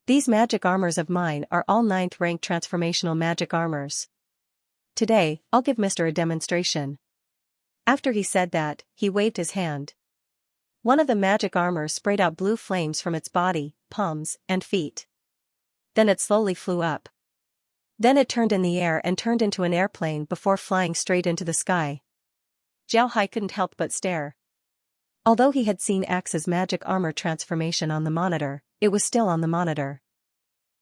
These magic armors of mine are all 9th rank transformational magic armors. Today, I'll give Mister a demonstration." After he said that, he waved his hand. One of the magic armors sprayed out blue flames from its body, palms, and feet. Then it slowly flew up. Then it turned in the air and turned into an airplane before flying straight into the sky. Xiaohai couldn't help but stare. Although he had seen Axe's magic armor transformation on the monitor, it was still on the monitor.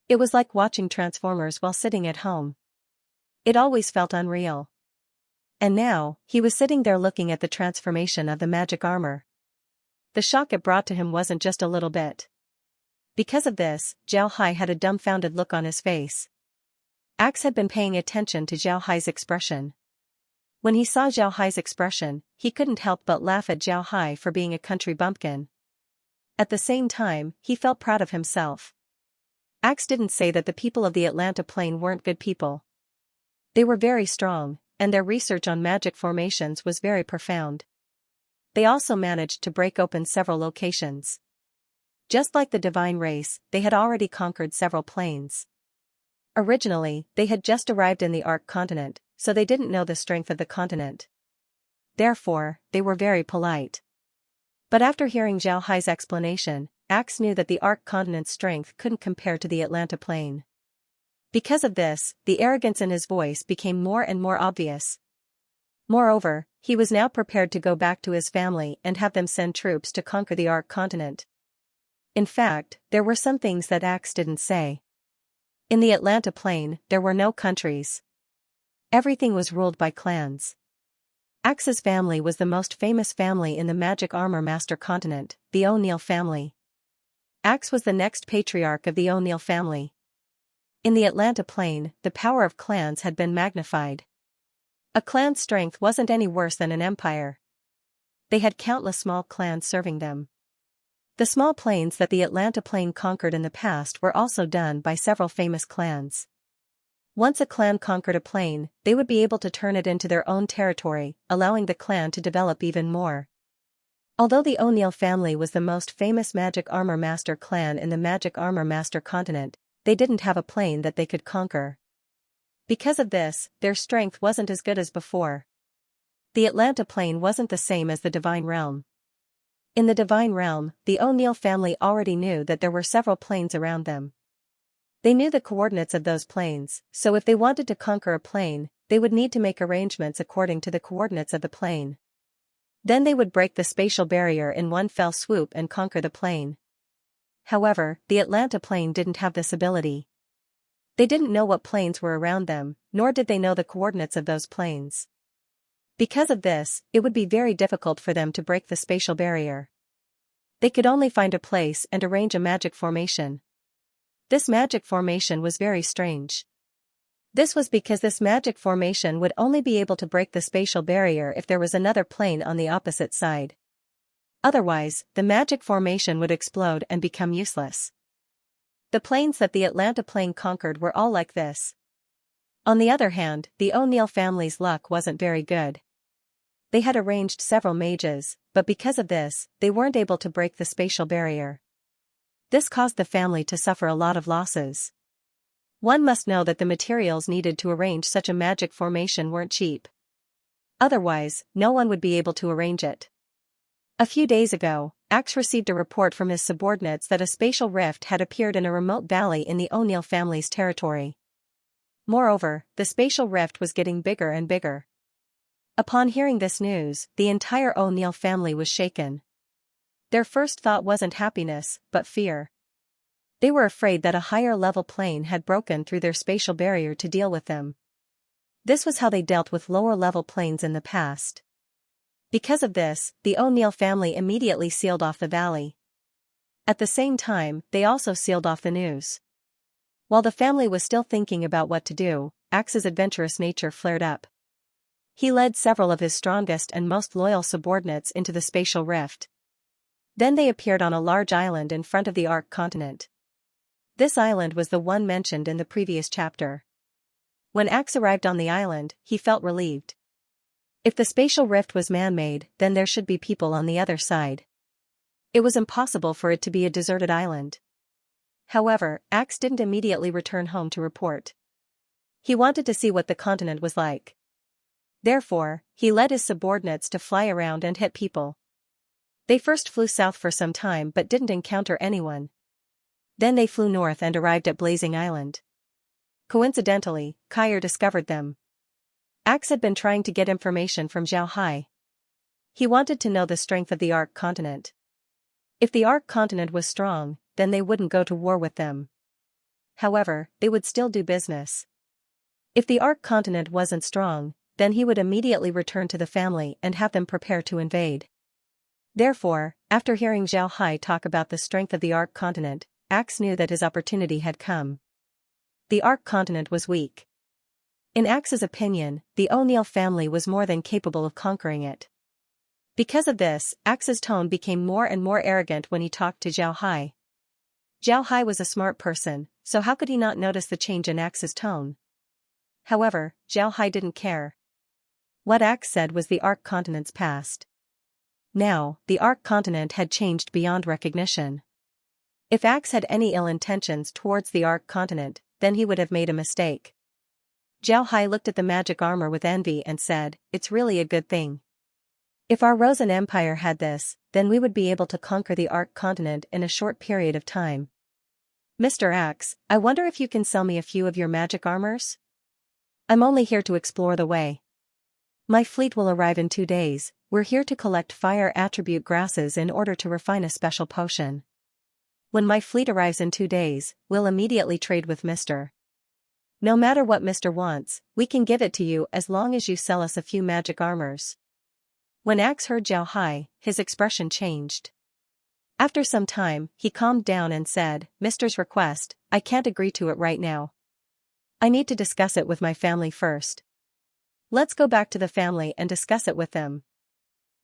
It was like watching Transformers while sitting at home. It always felt unreal. And now, he was sitting there looking at the transformation of the magic armor. The shock it brought to him wasn't just a little bit. Because of this, Zhao Hai had a dumbfounded look on his face. Axe had been paying attention to Zhao Hai's expression. When he saw Zhao Hai's expression, he couldn't help but laugh at Zhao Hai for being a country bumpkin. At the same time, he felt proud of himself. Axe didn't say that the people of the Atlanta Plain weren't good people. They were very strong, and their research on magic formations was very profound. They also managed to break open several locations. Just like the divine race, they had already conquered several planes. Originally, they had just arrived in the Ark continent, so they didn't know the strength of the continent. Therefore, they were very polite. But after hearing Zhao Hai's explanation, Axe knew that the Ark continent's strength couldn't compare to the Atlanta Plain. Because of this, the arrogance in his voice became more and more obvious. Moreover, he was now prepared to go back to his family and have them send troops to conquer the Ark continent. In fact, there were some things that Axe didn't say. In the Atlanta Plain, there were no countries. Everything was ruled by clans. Axe's family was the most famous family in the Magic Armor Master continent, the O'Neill family. Axe was the next patriarch of the O'Neill family. In the Atlanta Plain, the power of clans had been magnified. A clan's strength wasn't any worse than an empire. They had countless small clans serving them. The small plains that the Atlanta Plain conquered in the past were also done by several famous clans. Once a clan conquered a plain, they would be able to turn it into their own territory, allowing the clan to develop even more. Although the O'Neill family was the most famous Magic Armor Master clan in the Magic Armor Master continent, they didn't have a plain that they could conquer. Because of this, their strength wasn't as good as before. The Atlanta Plain wasn't the same as the Divine Realm. In the Divine Realm, the O'Neill family already knew that there were several plains around them. They knew the coordinates of those plains, so if they wanted to conquer a plain, they would need to make arrangements according to the coordinates of the plain. Then they would break the spatial barrier in one fell swoop and conquer the plain. However, the Atlanta Plain didn't have this ability. They didn't know what plains were around them, nor did they know the coordinates of those plains. Because of this, it would be very difficult for them to break the spatial barrier. They could only find a place and arrange a magic formation. This magic formation was very strange. This was because this magic formation would only be able to break the spatial barrier if there was another plane on the opposite side. Otherwise, the magic formation would explode and become useless. The plains that the Atlanta Plain conquered were all like this. On the other hand, the O'Neill family's luck wasn't very good. They had arranged several mages, but because of this, they weren't able to break the spatial barrier. This caused the family to suffer a lot of losses. One must know that the materials needed to arrange such a magic formation weren't cheap. Otherwise, no one would be able to arrange it. A few days ago, Axe received a report from his subordinates that a spatial rift had appeared in a remote valley in the O'Neill family's territory. Moreover, the spatial rift was getting bigger and bigger. Upon hearing this news, the entire O'Neill family was shaken. Their first thought wasn't happiness, but fear. They were afraid that a higher-level plane had broken through their spatial barrier to deal with them. This was how they dealt with lower-level planes in the past. Because of this, the O'Neill family immediately sealed off the valley. At the same time, they also sealed off the news. While the family was still thinking about what to do, Axe's adventurous nature flared up. He led several of his strongest and most loyal subordinates into the spatial rift. Then they appeared on a large island in front of the Ark continent. This island was the one mentioned in the previous chapter. When Axe arrived on the island, he felt relieved. If the spatial rift was man-made, then there should be people on the other side. It was impossible for it to be a deserted island. However, Axe didn't immediately return home to report. He wanted to see what the continent was like. Therefore, he led his subordinates to fly around and hit people. They first flew south for some time but didn't encounter anyone. Then they flew north and arrived at Blazing Island. Coincidentally, Kyer discovered them. Axe had been trying to get information from Zhao Hai. He wanted to know the strength of the Ark continent. If the Ark continent was strong, then they wouldn't go to war with them. However, they would still do business. If the Ark continent wasn't strong, then he would immediately return to the family and have them prepare to invade. Therefore, after hearing Zhao Hai talk about the strength of the Ark continent, Axe knew that his opportunity had come. The Ark continent was weak. In Axe's opinion, the O'Neill family was more than capable of conquering it. Because of this, Axe's tone became more and more arrogant when he talked to Zhao Hai. Zhao Hai was a smart person, so how could he not notice the change in Axe's tone? However, Zhao Hai didn't care. What Axe said was the Ark continent's past. Now, the Ark continent had changed beyond recognition. If Axe had any ill intentions towards the Ark continent, then he would have made a mistake. Zhao Hai looked at the magic armor with envy and said, "It's really a good thing. If our Rosen Empire had this, then we would be able to conquer the Ark continent in a short period of time. Mr. Axe, I wonder if you can sell me a few of your magic armors? I'm only here to explore the way. My fleet will arrive in 2 days. We're here to collect fire attribute grasses in order to refine a special potion. When my fleet arrives in 2 days, we'll immediately trade with Mr. No matter what Mr. wants, we can give it to you as long as you sell us a few magic armors." When Axe heard Zhao Hai, his expression changed. After some time, he calmed down and said, "Mr.'s request, I can't agree to it right now. I need to discuss it with my family first. Let's go back to the family and discuss it with them.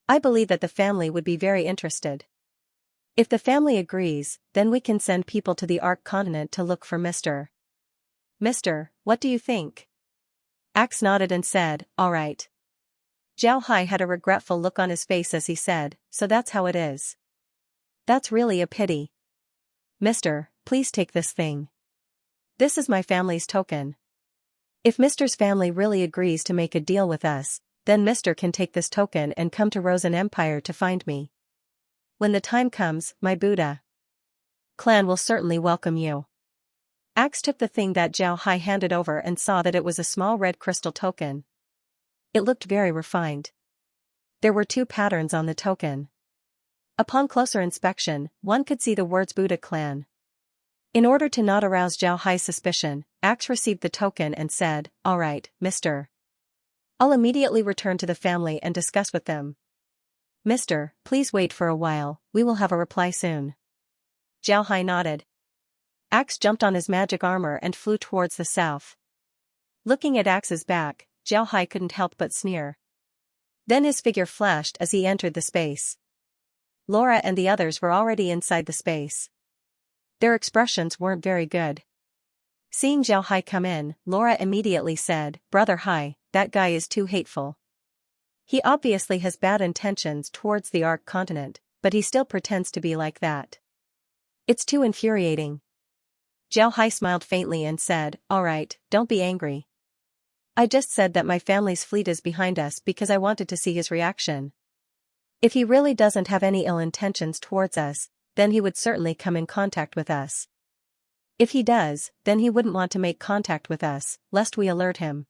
I believe that the family would be very interested. If the family agrees, then we can send people to the Ark continent to look for Mr. Mister, what do you think?" Axe nodded and said, "All right." Zhao Hai had a regretful look on his face as he said, "So that's how it is. That's really a pity. Mister, please take this thing. This is my family's token. If Mister's family really agrees to make a deal with us, then Mister can take this token and come to Rosen Empire to find me. When the time comes, my Buddha clan will certainly welcome you." Axe took the thing that Zhao Hai handed over and saw that it was a small red crystal token. It looked very refined. There were 2 patterns on the token. Upon closer inspection, one could see the words Buddha clan. In order to not arouse Zhao Hai's suspicion, Axe received the token and said, "All right, Mister. I'll immediately return to the family and discuss with them. Mister, please wait for a while, we will have a reply soon." Zhao Hai nodded. Axe jumped on his magic armor and flew towards the south. Looking at Axe's back, Zhao Hai couldn't help but sneer. Then his figure flashed as he entered the space. Laura and the others were already inside the space. Their expressions weren't very good. Seeing Zhao Hai come in, Laura immediately said, "Brother Hai, that guy is too hateful. He obviously has bad intentions towards the Ark continent, but he still pretends to be like that. It's too infuriating." Zhao Hai smiled faintly and said, "All right, don't be angry. I just said that my family's fleet is behind us because I wanted to see his reaction. If he really doesn't have any ill intentions towards us, then he would certainly come in contact with us. If he does, then he wouldn't want to make contact with us, lest we alert him.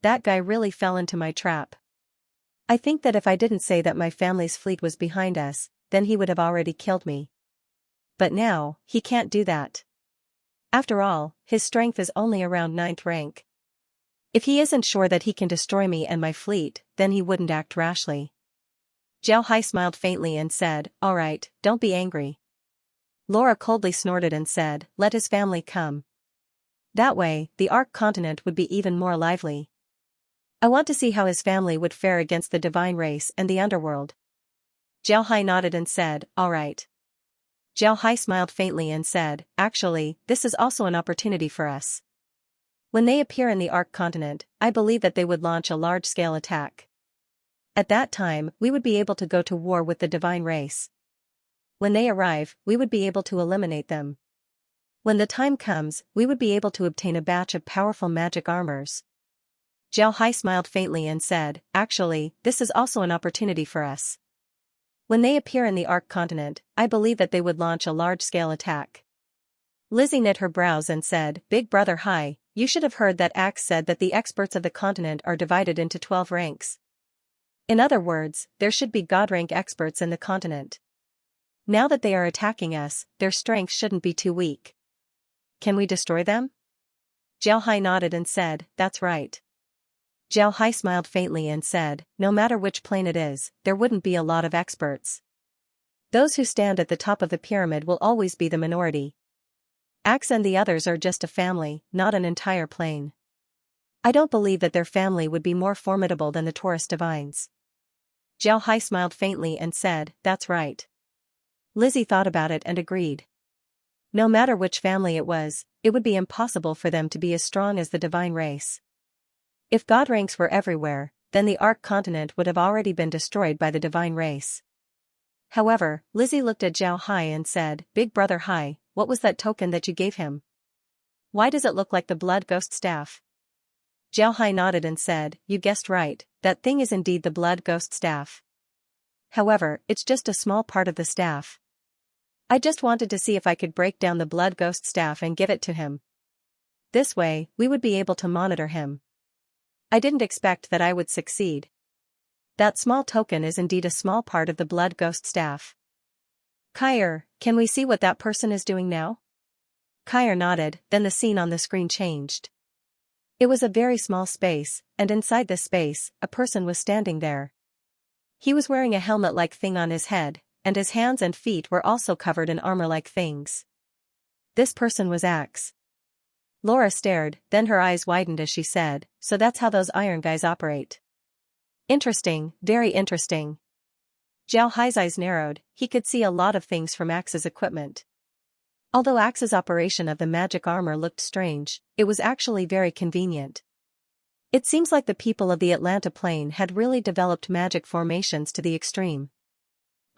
That guy really fell into my trap. I think that if I didn't say that my family's fleet was behind us, then he would have already killed me. But now, he can't do that. After all, his strength is only around 9th rank. If he isn't sure that he can destroy me and my fleet, then he wouldn't act rashly." Zhao Hai smiled faintly and said, "All right, don't be angry." Laura coldly snorted and said, "Let his family come. That way, the Ark continent would be even more lively. I want to see how his family would fare against the divine race and the underworld." Zhao Hai nodded and said, "All right." Zhao Hai smiled faintly and said, "Actually, this is also an opportunity for us. When they appear in the Ark continent, I believe that they would launch a large-scale attack. At that time, we would be able to go to war with the divine race. When they arrive, we would be able to eliminate them. When the time comes, we would be able to obtain a batch of powerful magic armors." Zhao Hai smiled faintly and said, "Actually, this is also an opportunity for us. When they appear in the Ark continent, I believe that they would launch a large-scale attack." Lizzie knit her brows and said, "Big Brother Hai, you should have heard that Axe said that the experts of the continent are divided into 12 ranks. In other words, there should be God-rank experts in the continent. Now that they are attacking us, their strength shouldn't be too weak. Can we destroy them? Jiao Hai nodded and said, that's right. Jiao Hai smiled faintly and said, no matter which plane it is, there wouldn't be a lot of experts. Those who stand at the top of the pyramid will always be the minority. Axe and the others are just a family, not an entire plane. I don't believe that their family would be more formidable than the Taurus divines. Jiao Hai smiled faintly and said, that's right. Lizzie thought about it and agreed. No matter which family it was, it would be impossible for them to be as strong as the divine race. If God ranks were everywhere, then the Ark continent would have already been destroyed by the divine race. However, Lizzie looked at Jiao Hai and said, Big Brother Hai, what was that token that you gave him? Why does it look like the blood ghost staff? Jiao Hai nodded and said, you guessed right, that thing is indeed the blood ghost staff. However, it's just a small part of the staff. I just wanted to see if I could break down the blood ghost staff and give it to him. This way, we would be able to monitor him. I didn't expect that I would succeed. That small token is indeed a small part of the blood ghost staff. Kair, can we see what that person is doing now? Kair nodded, then the scene on the screen changed. It was a very small space, and inside this space, a person was standing there. He was wearing a helmet-like thing on his head, and his hands and feet were also covered in armor-like things. This person was Axe. Laura stared, then her eyes widened as she said, so that's how those iron guys operate. Interesting, very interesting. Jiao Hai's eyes narrowed, he could see a lot of things from Axe's equipment. Although Axe's operation of the magic armor looked strange, it was actually very convenient. It seems like the people of the Atlanta Plain had really developed magic formations to the extreme.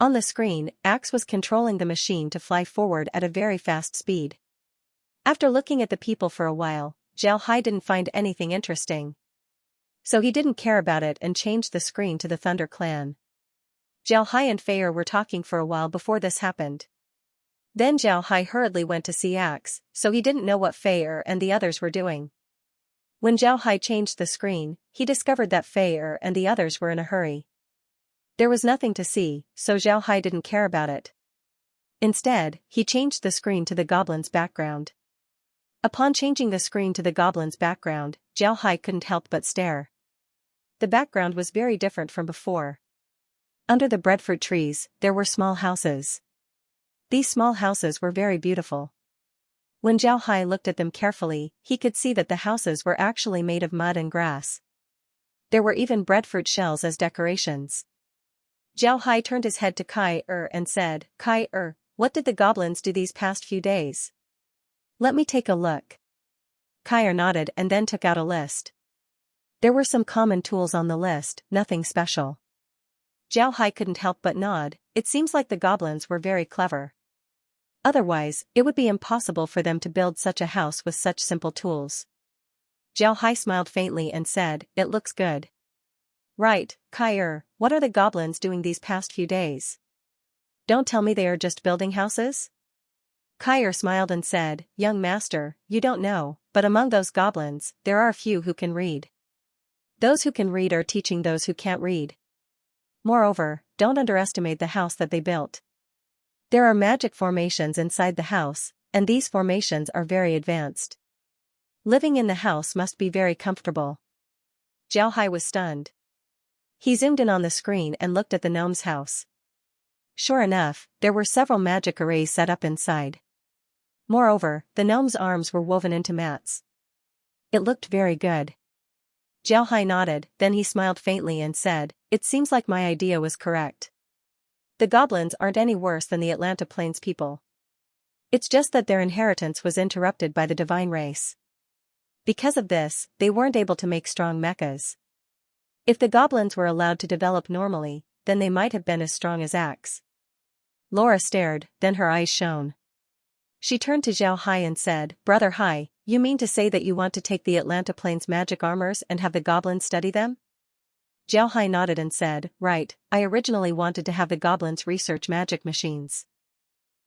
On the screen, Axe was controlling the machine to fly forward at a very fast speed. After looking at the people for a while, Jiao Hai didn't find anything interesting. So he didn't care about it and changed the screen to the Thunder Clan. Jiao Hai and Fei were talking for a while before this happened. Then Jiao Hai hurriedly went to see Axe, so he didn't know what Fei and the others were doing. When Jiao Hai changed the screen, he discovered that Fei and the others were in a hurry. There was nothing to see, so Jiao Hai didn't care about it. Instead, he changed the screen to the goblin's background. Upon changing the screen to the goblin's background, Jiao Hai couldn't help but stare. The background was very different from before. Under the breadfruit trees, there were small houses. These small houses were very beautiful. When Jiao Hai looked at them carefully, he could see that the houses were actually made of mud and grass. There were even breadfruit shells as decorations. Jiao Hai turned his head to Kai and said, Kai what did the goblins do these past few days? Let me take a look. Kai nodded and then took out a list. There were some common tools on the list, nothing special. Jiao Hai couldn't help but nod, it seems like the goblins were very clever. Otherwise, it would be impossible for them to build such a house with such simple tools. Jiao Hai smiled faintly and said, it looks good. Right, Kai what are the goblins doing these past few days? Don't tell me they are just building houses? Kai smiled and said, young master, you don't know, but among those goblins, there are a few who can read. Those who can read are teaching those who can't read. Moreover, don't underestimate the house that they built. There are magic formations inside the house, and these formations are very advanced. Living in the house must be very comfortable. Jiao Hai was stunned. He zoomed in on the screen and looked at the gnome's house. Sure enough, there were several magic arrays set up inside. Moreover, the gnome's arms were woven into mats. It looked very good. Jiao Hai nodded, then he smiled faintly and said, it seems like my idea was correct. The goblins aren't any worse than the Atlanta Plains people. It's just that their inheritance was interrupted by the divine race. Because of this, they weren't able to make strong mechas. If the goblins were allowed to develop normally, then they might have been as strong as Axe. Laura stared, then her eyes shone. She turned to Jiao Hai and said, Brother Hai, you mean to say that you want to take the Atlanta Plains magic armors and have the goblins study them? Jiao Hai nodded and said, right, I originally wanted to have the goblins research magic machines.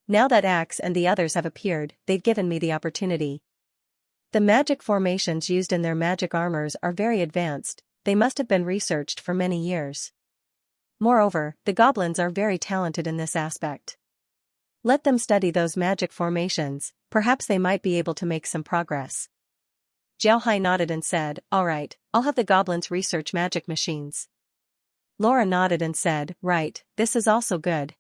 Now that Axe and the others have appeared, they've given me the opportunity. The magic formations used in their magic armors are very advanced, they must have been researched for many years. Moreover, the goblins are very talented in this aspect. Let them study those magic formations, perhaps they might be able to make some progress. Jiao Hai nodded and said, "Alright, I'll have the goblins research magic machines." Laura nodded and said, "Right, this is also good."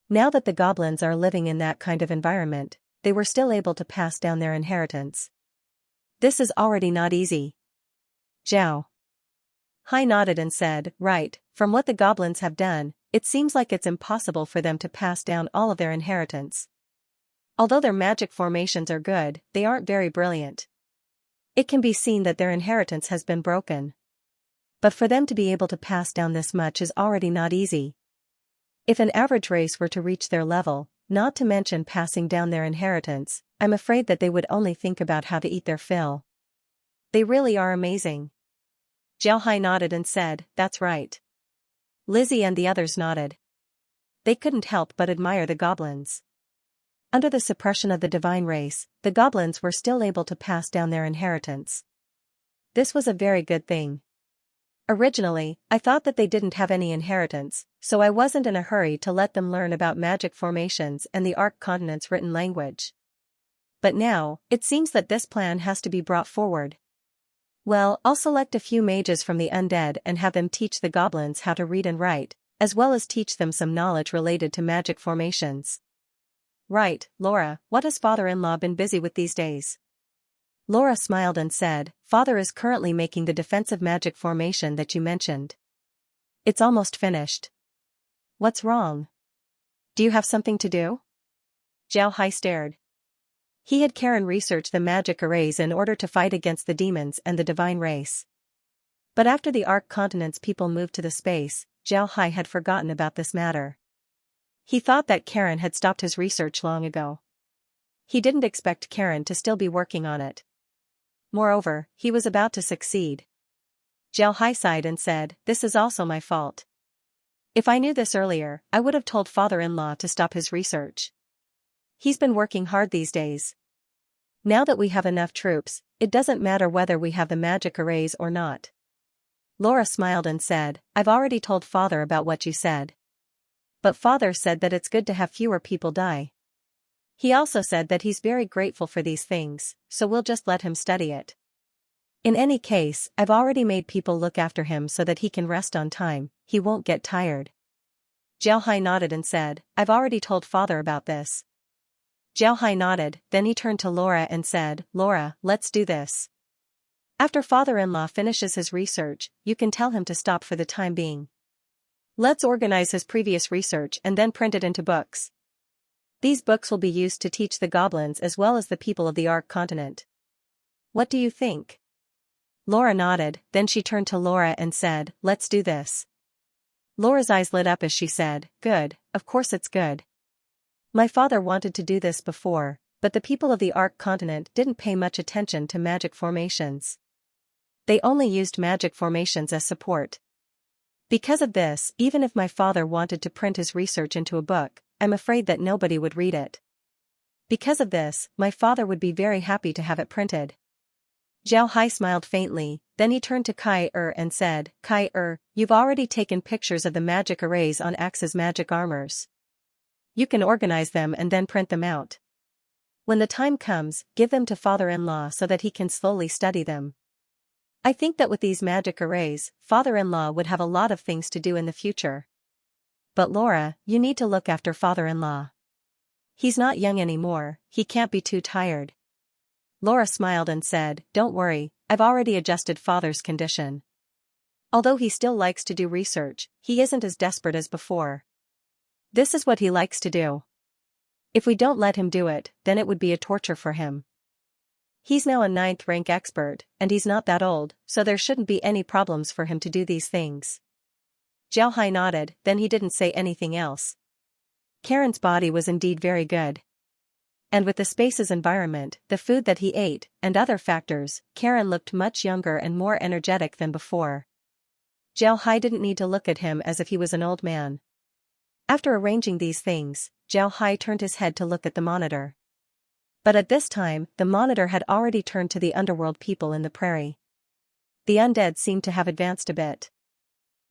Now that the goblins are living in that kind of environment, they were still able to pass down their inheritance. This is already not easy. Jiao Hai nodded and said, "Right, from what the goblins have done, it seems like it's impossible for them to pass down all of their inheritance. Although their magic formations are good, they aren't very brilliant. It can be seen that their inheritance has been broken. But for them to be able to pass down this much is already not easy. If an average race were to reach their level, not to mention passing down their inheritance, I'm afraid that they would only think about how to eat their fill. They really are amazing." Jiao Hai nodded and said, "That's right." Lizzie and the others nodded. They couldn't help but admire the goblins. Under the suppression of the divine race, the goblins were still able to pass down their inheritance. This was a very good thing. Originally, I thought that they didn't have any inheritance, so I wasn't in a hurry to let them learn about magic formations and the Arc Continent's written language. But now, it seems that this plan has to be brought forward. Well, I'll select a few mages from the undead and have them teach the goblins how to read and write, as well as teach them some knowledge related to magic formations. "Right, Laura, what has father-in-law been busy with these days?" Laura smiled and said, "Father is currently making the defensive magic formation that you mentioned. It's almost finished." "What's wrong? Do you have something to do?" Jiao Hai stared. He had Karen research the magic arrays in order to fight against the demons and the divine race. But after the Arc Continent's people moved to the space, Jiao Hai had forgotten about this matter. He thought that Karen had stopped his research long ago. He didn't expect Karen to still be working on it. Moreover, he was about to succeed. Jiao Hai sighed and said, "This is also my fault. If I knew this earlier, I would have told father-in-law to stop his research. He's been working hard these days. Now that we have enough troops, it doesn't matter whether we have the magic arrays or not." Laura smiled and said, "I've already told father about what you said. But father said that it's good to have fewer people die. He also said that he's very grateful for these things, so we'll just let him study it. In any case, I've already made people look after him so that he can rest on time, he won't get tired." Jiao Hai nodded and said, "I've already told father about this." Jiao Hai nodded, then he turned to Laura and said, "Laura, let's do this. After father-in-law finishes his research, you can tell him to stop for the time being. Let's organize his previous research and then print it into books. These books will be used to teach the goblins as well as the people of the Arc Continent. What do you think?" Laura nodded, then she turned to Laura and said, "Let's do this." Laura's eyes lit up as she said, "Good, of course it's good. My father wanted to do this before, but the people of the Arc Continent didn't pay much attention to magic formations. They only used magic formations as support. Because of this, even if my father wanted to print his research into a book, I'm afraid that nobody would read it. Because of this, my father would be very happy to have it printed." Jiao Hai smiled faintly, then he turned to Kai and said, "Kai, you've already taken pictures of the magic arrays on Axe's magic armors. You can organize them and then print them out. When the time comes, give them to father-in-law so that he can slowly study them. I think that with these magic arrays, father-in-law would have a lot of things to do in the future. But Laura, you need to look after father-in-law. He's not young anymore, he can't be too tired." Laura smiled and said, "Don't worry, I've already adjusted father's condition. Although he still likes to do research, he isn't as desperate as before. This is what he likes to do. If we don't let him do it, then it would be a torture for him. He's now a 9th rank expert, and he's not that old, so there shouldn't be any problems for him to do these things." Jiao Hai nodded, then he didn't say anything else. Karen's body was indeed very good. And with the space's environment, the food that he ate, and other factors, Karen looked much younger and more energetic than before. Jiao Hai didn't need to look at him as if he was an old man. After arranging these things, Jiao Hai turned his head to look at the monitor. But at this time, the monitor had already turned to the underworld people in the prairie. The undead seemed to have advanced a bit.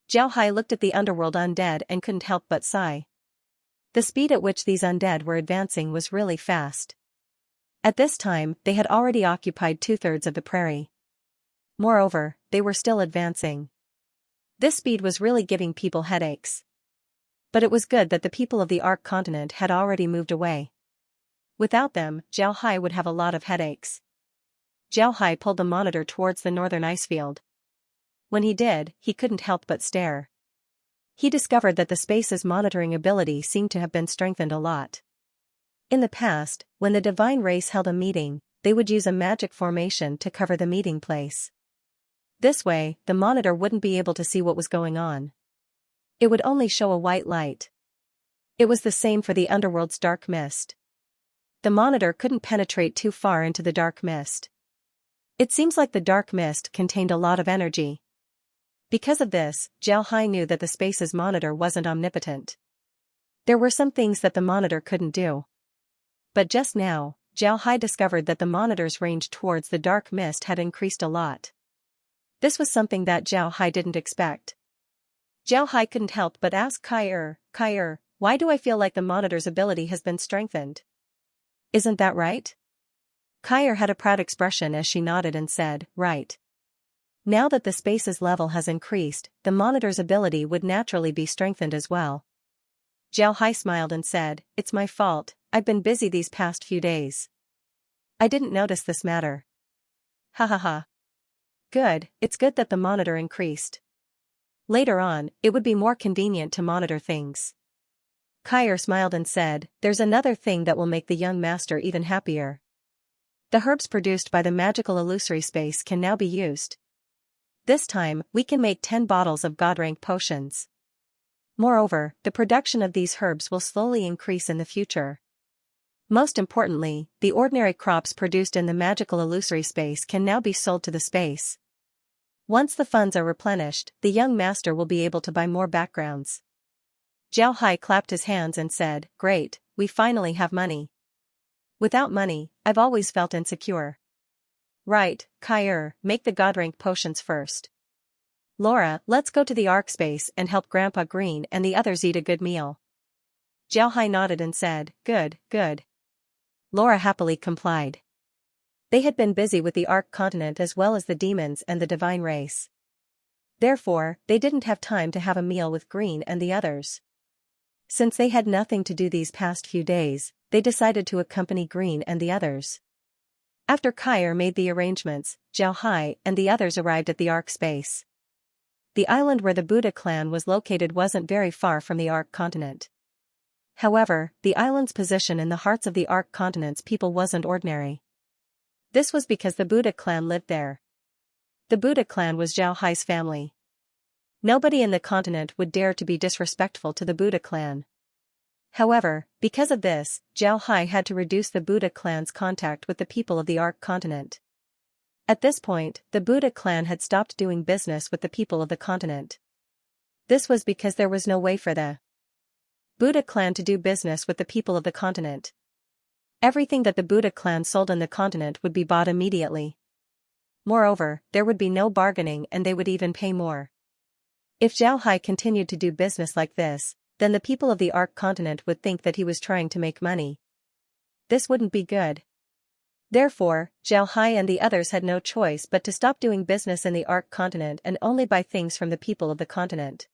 Jiao Hai looked at the underworld undead and couldn't help but sigh. The speed at which these undead were advancing was really fast. At this time, they had already occupied 2/3 of the prairie. Moreover, they were still advancing. This speed was really giving people headaches. But it was good that the people of the Ark continent had already moved away. Without them, Jiao Hai would have a lot of headaches. Jiao Hai pulled the monitor towards the northern ice field. When he did, he couldn't help but stare. He discovered that the space's monitoring ability seemed to have been strengthened a lot. In the past, when the divine race held a meeting, they would use a magic formation to cover the meeting place. This way, the monitor wouldn't be able to see what was going on. It would only show a white light. It was the same for the underworld's dark mist. The monitor couldn't penetrate too far into the dark mist. It seems like the dark mist contained a lot of energy. Because of this, Jiao Hai knew that the space's monitor wasn't omnipotent. There were some things that the monitor couldn't do. But just now, Jiao Hai discovered that the monitor's range towards the dark mist had increased a lot. This was something that Jiao Hai didn't expect. Jiao Hai couldn't help but ask Kai, why do I feel like the monitor's ability has been strengthened? Isn't that right? Kai had a proud expression as she nodded and said, right. Now that the space's level has increased, the monitor's ability would naturally be strengthened as well. Jiao Hai smiled and said, it's my fault, I've been busy these past few days. I didn't notice this matter. Ha ha ha. Good, it's good that the monitor increased. Later on, it would be more convenient to monitor things. Kai smiled and said, there's another thing that will make the young master even happier. The herbs produced by the magical illusory space can now be used. This time, we can make 10 bottles of God-rank potions. Moreover, the production of these herbs will slowly increase in the future. Most importantly, the ordinary crops produced in the magical illusory space can now be sold to the space. Once the funds are replenished, the young master will be able to buy more backgrounds. Jiao Hai clapped his hands and said, great, we finally have money. Without money, I've always felt insecure. Right, Kai, make the God-rank potions first. Laura, let's go to the Ark space and help Grandpa Green and the others eat a good meal. Jiao Hai nodded and said, good. Laura happily complied. They had been busy with the Ark continent as well as the demons and the divine race. Therefore, they didn't have time to have a meal with Green and the others. Since they had nothing to do these past few days, they decided to accompany Green and the others. After Kai made the arrangements, Jiao Hai and the others arrived at the Ark space. The island where the Buddha clan was located wasn't very far from the Ark continent. However, the island's position in the hearts of the Ark continent's people wasn't ordinary. This was because the Buddha clan lived there. The Buddha clan was Jiao Hai's family. Nobody in the continent would dare to be disrespectful to the Buddha clan. However, because of this, Jiao Hai had to reduce the Buddha clan's contact with the people of the Ark continent. At this point, the Buddha clan had stopped doing business with the people of the continent. This was because there was no way for the Buddha clan to do business with the people of the continent. Everything that the Buddha clan sold in the continent would be bought immediately. Moreover, there would be no bargaining and they would even pay more. If Jiao Hai continued to do business like this, then the people of the Ark continent would think that he was trying to make money. This wouldn't be good. Therefore, Jiao Hai and the others had no choice but to stop doing business in the Ark continent and only buy things from the people of the continent.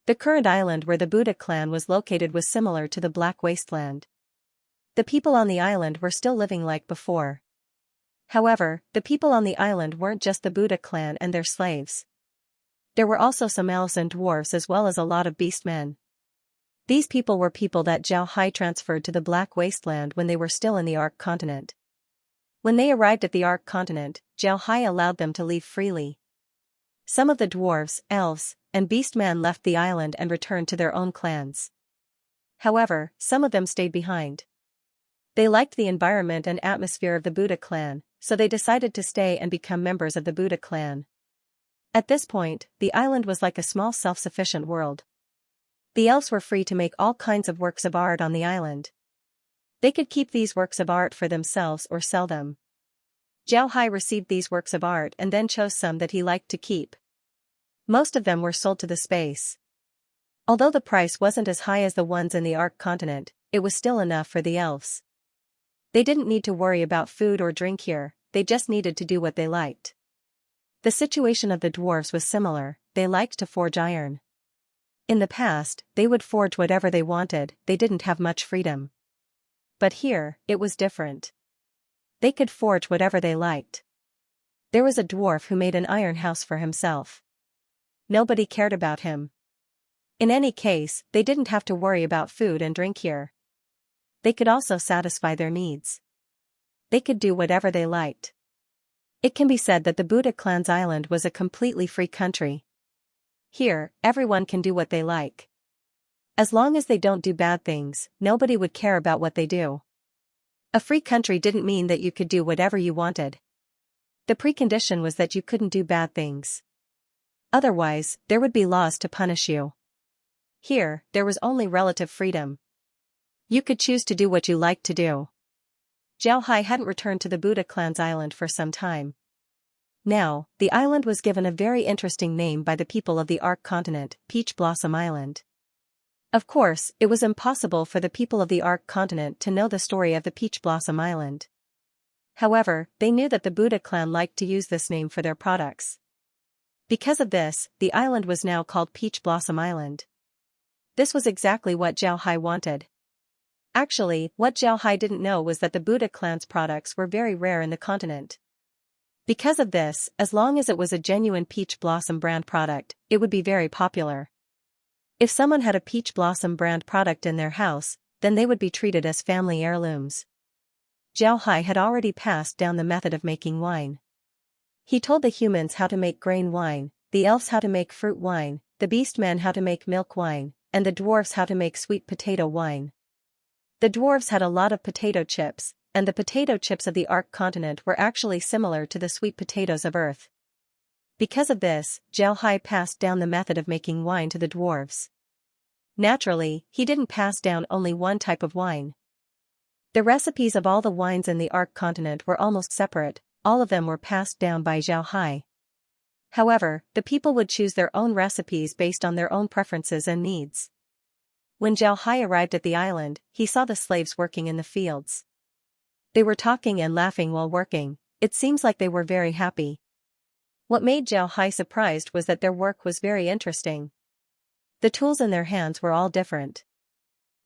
The current island where the Buddha clan was located was similar to the Black Wasteland. The people on the island were still living like before. However, the people on the island weren't just the Buddha clan and their slaves. There were also some elves and dwarves as well as a lot of beastmen. These people were people that Jiao Hai transferred to the Black Wasteland when they were still in the Ark continent. When they arrived at the Ark continent, Jiao Hai allowed them to leave freely. Some of the dwarves, elves, and beastmen left the island and returned to their own clans. However, some of them stayed behind. They liked the environment and atmosphere of the Buddha clan, so they decided to stay and become members of the Buddha clan. At this point, the island was like a small self-sufficient world. The elves were free to make all kinds of works of art on the island. They could keep these works of art for themselves or sell them. Jiao Hai received these works of art and then chose some that he liked to keep. Most of them were sold to the space. Although the price wasn't as high as the ones in the Ark continent, it was still enough for the elves. They didn't need to worry about food or drink here, they just needed to do what they liked. The situation of the dwarves was similar, they liked to forge iron. In the past, they would forge whatever they wanted, they didn't have much freedom. But here, it was different. They could forge whatever they liked. There was a dwarf who made an iron house for himself. Nobody cared about him. In any case, they didn't have to worry about food and drink here. They could also satisfy their needs. They could do whatever they liked. It can be said that the Buddha clan's island was a completely free country. Here, everyone can do what they like. As long as they don't do bad things, nobody would care about what they do. A free country didn't mean that you could do whatever you wanted. The precondition was that you couldn't do bad things. Otherwise, there would be laws to punish you. Here, there was only relative freedom. You could choose to do what you liked to do. Xianxia hadn't returned to the Buddha clan's island for some time. Now, the island was given a very interesting name by the people of the Ark continent, Peach Blossom Island. Of course, it was impossible for the people of the Ark continent to know the story of the Peach Blossom Island. However, they knew that the Buddha clan liked to use this name for their products. Because of this, the island was now called Peach Blossom Island. This was exactly what Xianxia wanted. Actually, what Xianxia didn't know was that the Buddha clan's products were very rare in the continent. Because of this, as long as it was a genuine Peach Blossom brand product, it would be very popular. If someone had a Peach Blossom brand product in their house, then they would be treated as family heirlooms. Xianxia had already passed down the method of making wine. He told the humans how to make grain wine, the elves how to make fruit wine, the beastmen how to make milk wine, and the dwarves how to make sweet potato wine. The dwarves had a lot of potato chips, and the potato chips of the Ark continent were actually similar to the sweet potatoes of Earth. Because of this, Xianxia passed down the method of making wine to the dwarves. Naturally, he didn't pass down only one type of wine. The recipes of all the wines in the Ark continent were almost separate, all of them were passed down by Xianxia. However, the people would choose their own recipes based on their own preferences and needs. When Xianxia arrived at the island, he saw the slaves working in the fields. They were talking and laughing while working, it seems like they were very happy. What made Xianxia surprised was that their work was very interesting. The tools in their hands were all different.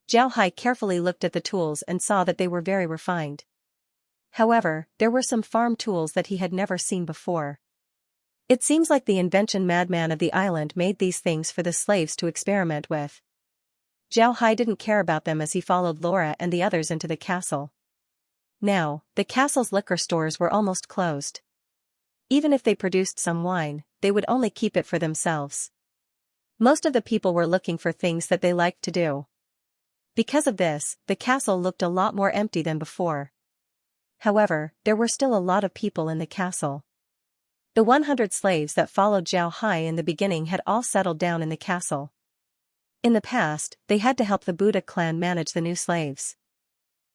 Xianxia carefully looked at the tools and saw that they were very refined. However, there were some farm tools that he had never seen before. It seems like the invention madman of the island made these things for the slaves to experiment with. Xianxia didn't care about them as he followed Laura and the others into the castle. Now, the castle's liquor stores were almost closed. Even if they produced some wine, they would only keep it for themselves. Most of the people were looking for things that they liked to do. Because of this, the castle looked a lot more empty than before. However, there were still a lot of people in the castle. The 100 slaves that followed Xianxia in the beginning had all settled down in the castle. In the past, they had to help the Buddha clan manage the new slaves.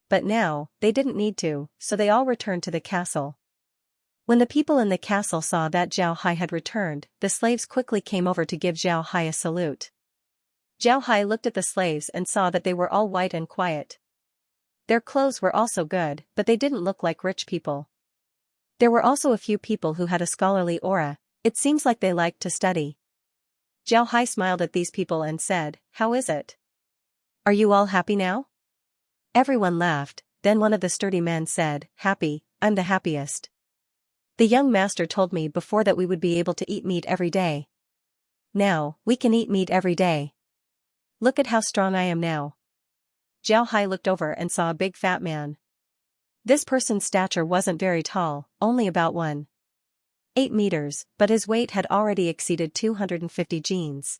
But now, they didn't need to, so they all returned to the castle. When the people in the castle saw that Xianxia had returned, the slaves quickly came over to give Xianxia a salute. Xianxia looked at the slaves and saw that they were all white and quiet. Their clothes were also good, but they didn't look like rich people. There were also a few people who had a scholarly aura, it seems like they liked to study. Xianxia smiled at these people and said, "How is it? Are you all happy now?" Everyone laughed, then one of the sturdy men said, "Happy, I'm the happiest. The young master told me before that we would be able to eat meat every day. Now, we can eat meat every day. Look at how strong I am now." Xianxia looked over and saw a big fat man. This person's stature wasn't very tall, only about 1.8 meters, but his weight had already exceeded 250 genes.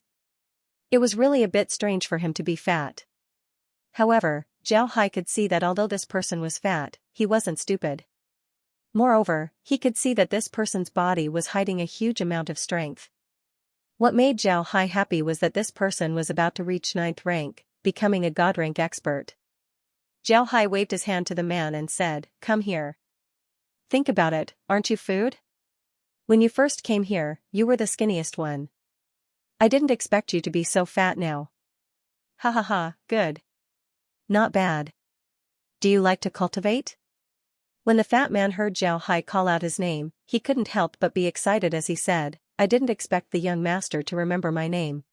It was really a bit strange for him to be fat. However, Xianxia could see that although this person was fat, he wasn't stupid. Moreover, he could see that this person's body was hiding a huge amount of strength. What made Xianxia happy was that this person was about to reach 9th rank, becoming a god rank expert. Xianxia waved his hand to the man and said, "Come here. Think about it, aren't you food? When you first came here, you were the skinniest one. I didn't expect you to be so fat now. Ha ha ha, good. Not bad. Do you like to cultivate? When the fat man heard Zhao Hai call out his name, he couldn't help but be excited as he said, I didn't expect the young master to remember my name.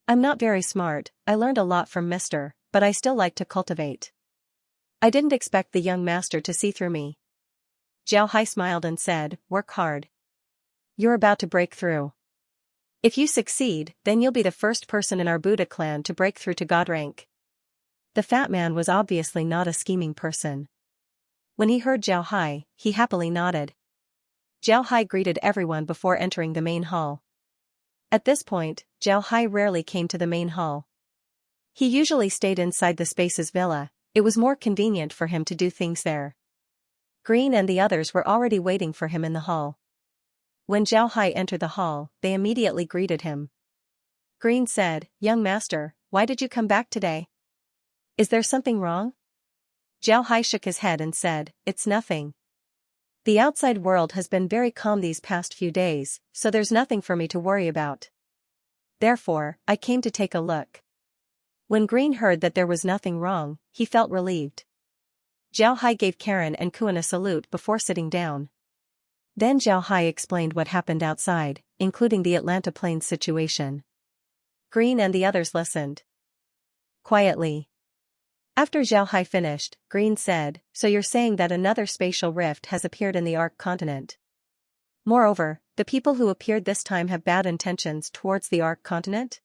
I'm not very smart, I learned a lot from Mr., but I still like to cultivate. I didn't expect the young master to see through me. Zhao Hai smiled and said, work hard. You're about to break through. If you succeed, then you'll be the first person in our Buddha clan to break through to God rank. The fat man was obviously not a scheming person. When he heard Zhao Hai, he happily nodded. Zhao Hai greeted everyone before entering the main hall. At this point, Zhao Hai rarely came to the main hall. He usually stayed inside the Space's villa, it was more convenient for him to do things there. Green and the others were already waiting for him in the hall. When Zhao Hai entered the hall, they immediately greeted him. Green said, young master, why did you come back today? Is there something wrong? Zhao Hai shook his head and said, it's nothing. The outside world has been very calm these past few days, so there's nothing for me to worry about. Therefore, I came to take a look. When Green heard that there was nothing wrong, he felt relieved. Zhao Hai gave Karen and Kuan a salute before sitting down. Then Zhao Hai explained what happened outside, including the Atlanta Plains situation. Green and the others listened quietly. After Zhao Hai finished, Green said, so you're saying that another spatial rift has appeared in the Ark continent. Moreover, the people who appeared this time have bad intentions towards the Ark continent?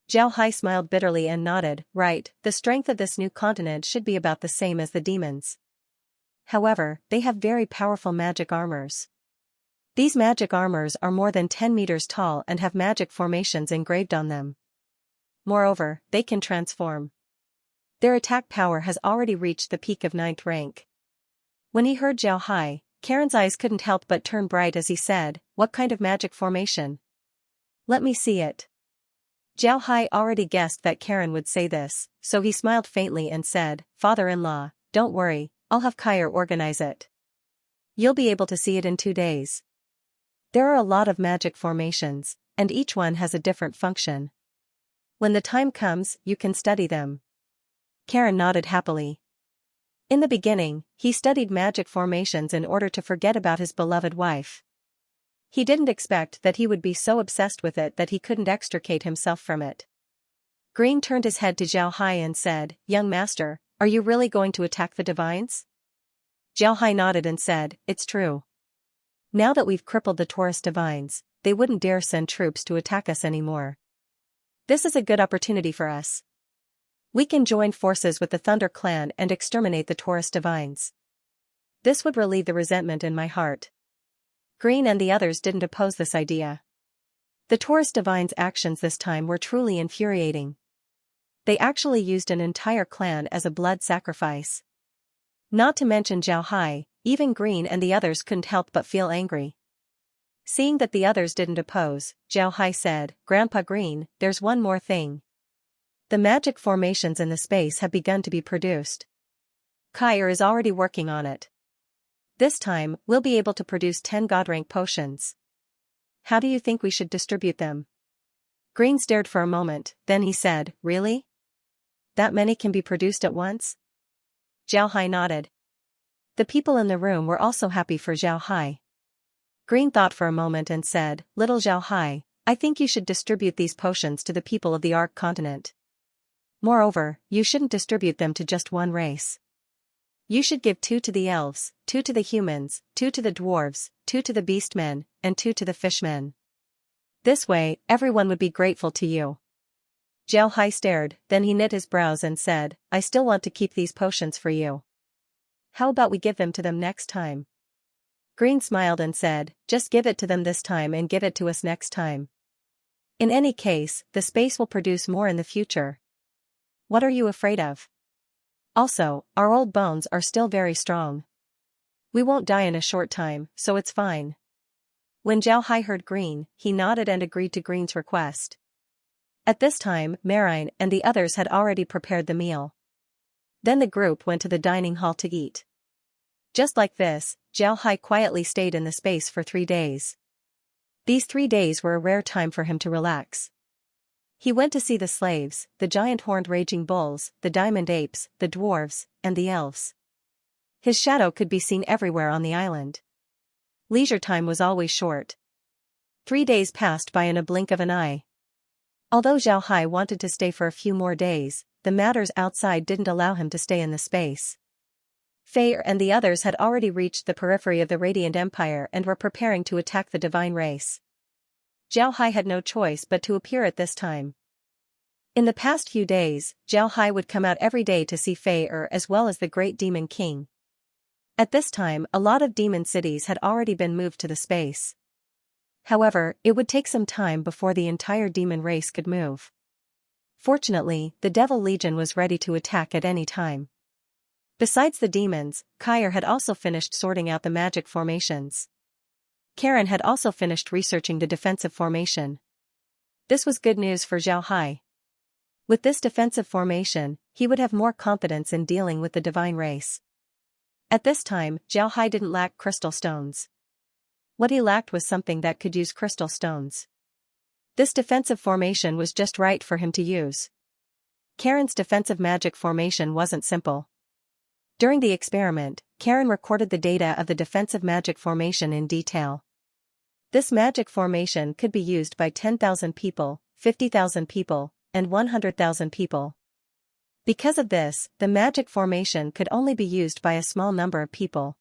Zhao Hai smiled bitterly and nodded, right, the strength of this new continent should be about the same as the demons. However, they have very powerful magic armors. These magic armors are more than 10 meters tall and have magic formations engraved on them. Moreover, they can transform. Their attack power has already reached the peak of 9th rank. When he heard Zhao Hai, Karen's eyes couldn't help but turn bright as he said, what kind of magic formation? Let me see it. Zhao Hai already guessed that Karen would say this, so he smiled faintly and said, father-in-law, don't worry, I'll have Kyer organize it. You'll be able to see it in 2 days. There are a lot of magic formations, and each one has a different function. When the time comes, you can study them. Karen nodded happily. In the beginning, he studied magic formations in order to forget about his beloved wife. He didn't expect that he would be so obsessed with it that he couldn't extricate himself from it. Green turned his head to Zhao Hai and said, young master, are you really going to attack the divines? Zhao Hai nodded and said, it's true. Now that we've crippled the Taurus divines, they wouldn't dare send troops to attack us anymore. This is a good opportunity for us. We can join forces with the Thunder clan and exterminate the Taurus divines. This would relieve the resentment in my heart. Green and the others didn't oppose this idea. The Taurus divines' actions this time were truly infuriating. They actually used an entire clan as a blood sacrifice. Not to mention Zhao Hai, even Green and the others couldn't help but feel angry. Seeing that the others didn't oppose, Zhao Hai said, Grandpa Green, there's one more thing. The magic formations in the space have begun to be produced. Kyer is already working on it. This time, we'll be able to produce 10 God rank potions. How do you think we should distribute them? Green stared for a moment, then he said, really? That many can be produced at once? Zhao Hai nodded. The people in the room were also happy for Zhao Hai. Green thought for a moment and said, little Zhao Hai, I think you should distribute these potions to the people of the Ark continent. Moreover, you shouldn't distribute them to just one race. You should give 2 to the elves, 2 to the humans, 2 to the dwarves, 2 to the beastmen, and 2 to the fishmen. This way, everyone would be grateful to you. Zhao Hai stared, then he knit his brows and said, I still want to keep these potions for you. How about we give them to them next time? Green smiled and said, just give it to them this time and give it to us next time. In any case, the space will produce more in the future. What are you afraid of? Also, our old bones are still very strong. We won't die in a short time, so it's fine. When Zhao Hai heard Green, he nodded and agreed to Green's request. At this time, Marine and the others had already prepared the meal. Then the group went to the dining hall to eat. Just like this, Zhao Hai quietly stayed in the space for 3 days. These 3 days were a rare time for him to relax. He went to see the slaves, the giant horned raging bulls, the diamond apes, the dwarves, and the elves. His shadow could be seen everywhere on the island. Leisure time was always short. 3 days passed by in a blink of an eye. Although Zhao Hai wanted to stay for a few more days, the matters outside didn't allow him to stay in the space. Fei and the others had already reached the periphery of the Radiant Empire and were preparing to attack the divine race. Zhao Hai had no choice but to appear at this time. In the past few days, Zhao Hai would come out every day to see Fei as well as the great demon king. At this time, a lot of demon cities had already been moved to the space. However, it would take some time before the entire demon race could move. Fortunately, the Devil Legion was ready to attack at any time. Besides the demons, Kair had also finished sorting out the magic formations. Karen had also finished researching the defensive formation. This was good news for Zhao Hai. With this defensive formation, he would have more confidence in dealing with the divine race. At this time, Zhao Hai didn't lack crystal stones. What he lacked was something that could use crystal stones. This defensive formation was just right for him to use. Karen's defensive magic formation wasn't simple. During the experiment, Karen recorded the data of the defensive magic formation in detail. This magic formation could be used by 10,000 people, 50,000 people, and 100,000 people. Because of this, the magic formation could only be used by a small number of people.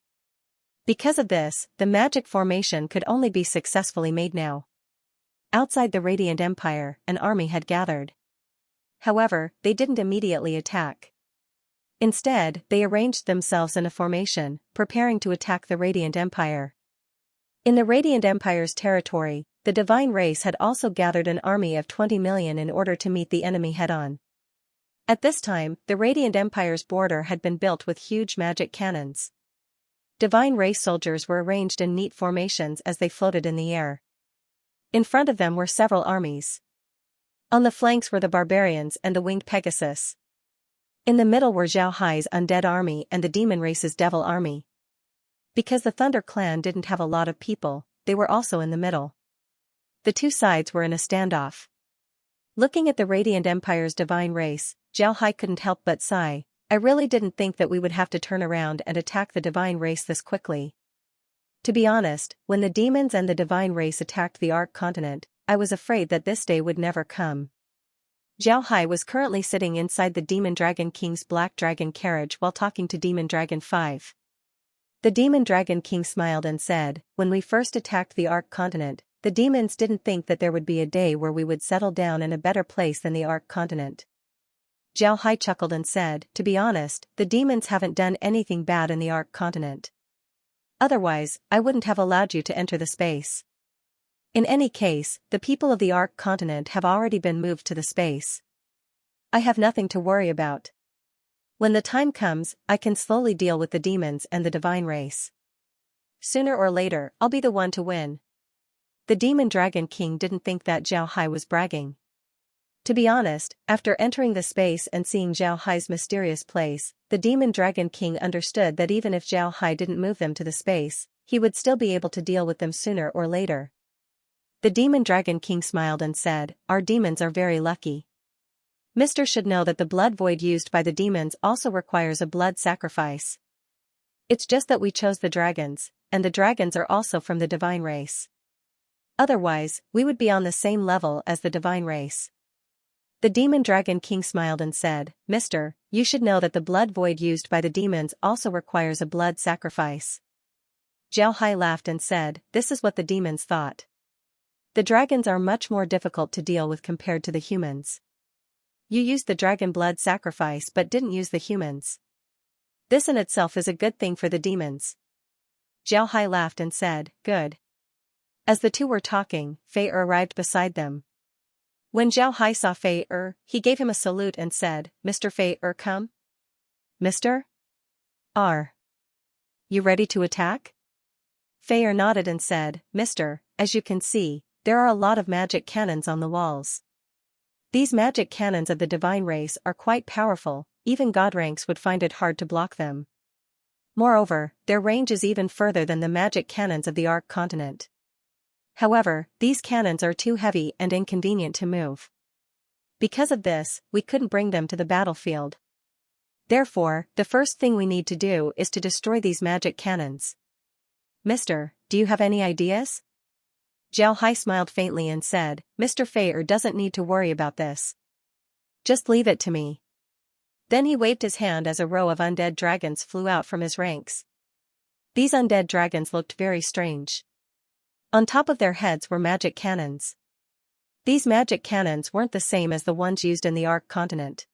Because of this, the magic formation could only be successfully made now. Outside the Radiant Empire, an army had gathered. However, they didn't immediately attack. Instead, they arranged themselves in a formation, preparing to attack the Radiant Empire. In the Radiant Empire's territory, the divine race had also gathered an army of 20 million in order to meet the enemy head-on. At this time, the Radiant Empire's border had been built with huge magic cannons. Divine race soldiers were arranged in neat formations as they floated in the air. In front of them were several armies. On the flanks were the barbarians and the winged Pegasus. In the middle were Zhao Hai's undead army and the demon race's devil army. Because the Thunder Clan didn't have a lot of people, they were also in the middle. The two sides were in a standoff. Looking at the Radiant Empire's divine race, Zhao Hai couldn't help but sigh. I really didn't think that we would have to turn around and attack the divine race this quickly. To be honest, when the demons and the divine race attacked the Ark continent, I was afraid that this day would never come. Zhao Hai was currently sitting inside the Demon Dragon King's Black Dragon carriage while talking to Demon Dragon 5. The Demon Dragon King smiled and said, "When we first attacked the Ark continent, the demons didn't think that there would be a day where we would settle down in a better place than the Ark continent." Zhao Hai chuckled and said, "To be honest, the demons haven't done anything bad in the Ark continent. Otherwise, I wouldn't have allowed you to enter the space. In any case, the people of the Ark continent have already been moved to the space. I have nothing to worry about. When the time comes, I can slowly deal with the demons and the divine race. Sooner or later, I'll be the one to win." The Demon Dragon King didn't think that Zhao Hai was bragging. To be honest, after entering the space and seeing Zhao Hai's mysterious place, the Demon Dragon King understood that even if Zhao Hai didn't move them to the space, he would still be able to deal with them sooner or later. The Demon Dragon King smiled and said, "Our demons are very lucky. Mr. should know that the blood void used by the demons also requires a blood sacrifice. It's just that we chose the dragons, and the dragons are also from the divine race. Otherwise, we would be on the same level as the divine race." The Demon Dragon King smiled and said, "Mister, you should know that the blood void used by the demons also requires a blood sacrifice." Zhao Hai laughed and said, "This is what the demons thought. The dragons are much more difficult to deal with compared to the humans. You used the dragon blood sacrifice but didn't use the humans. This in itself is a good thing for the demons." Zhao Hai laughed and said, "Good." As the two were talking, Fei arrived beside them. When Zhao Hai saw Fei, he gave him a salute and said, "Mr. Fei, come?" "Mr. R. You ready to attack?" Fei nodded and said, "Mister, as you can see, there are a lot of magic cannons on the walls. These magic cannons of the divine race are quite powerful, even god ranks would find it hard to block them. Moreover, their range is even further than the magic cannons of the Ark continent. However, these cannons are too heavy and inconvenient to move. Because of this, we couldn't bring them to the battlefield. Therefore, the first thing we need to do is to destroy these magic cannons. Mister, do you have any ideas? Zhao Hai smiled faintly and said, Mr. Fei doesn't need to worry about this. Just leave it to me. Then he waved his hand as a row of undead dragons flew out from his ranks. These undead dragons looked very strange. On top of their heads were magic cannons. These magic cannons weren't the same as the ones used in the Ark continent.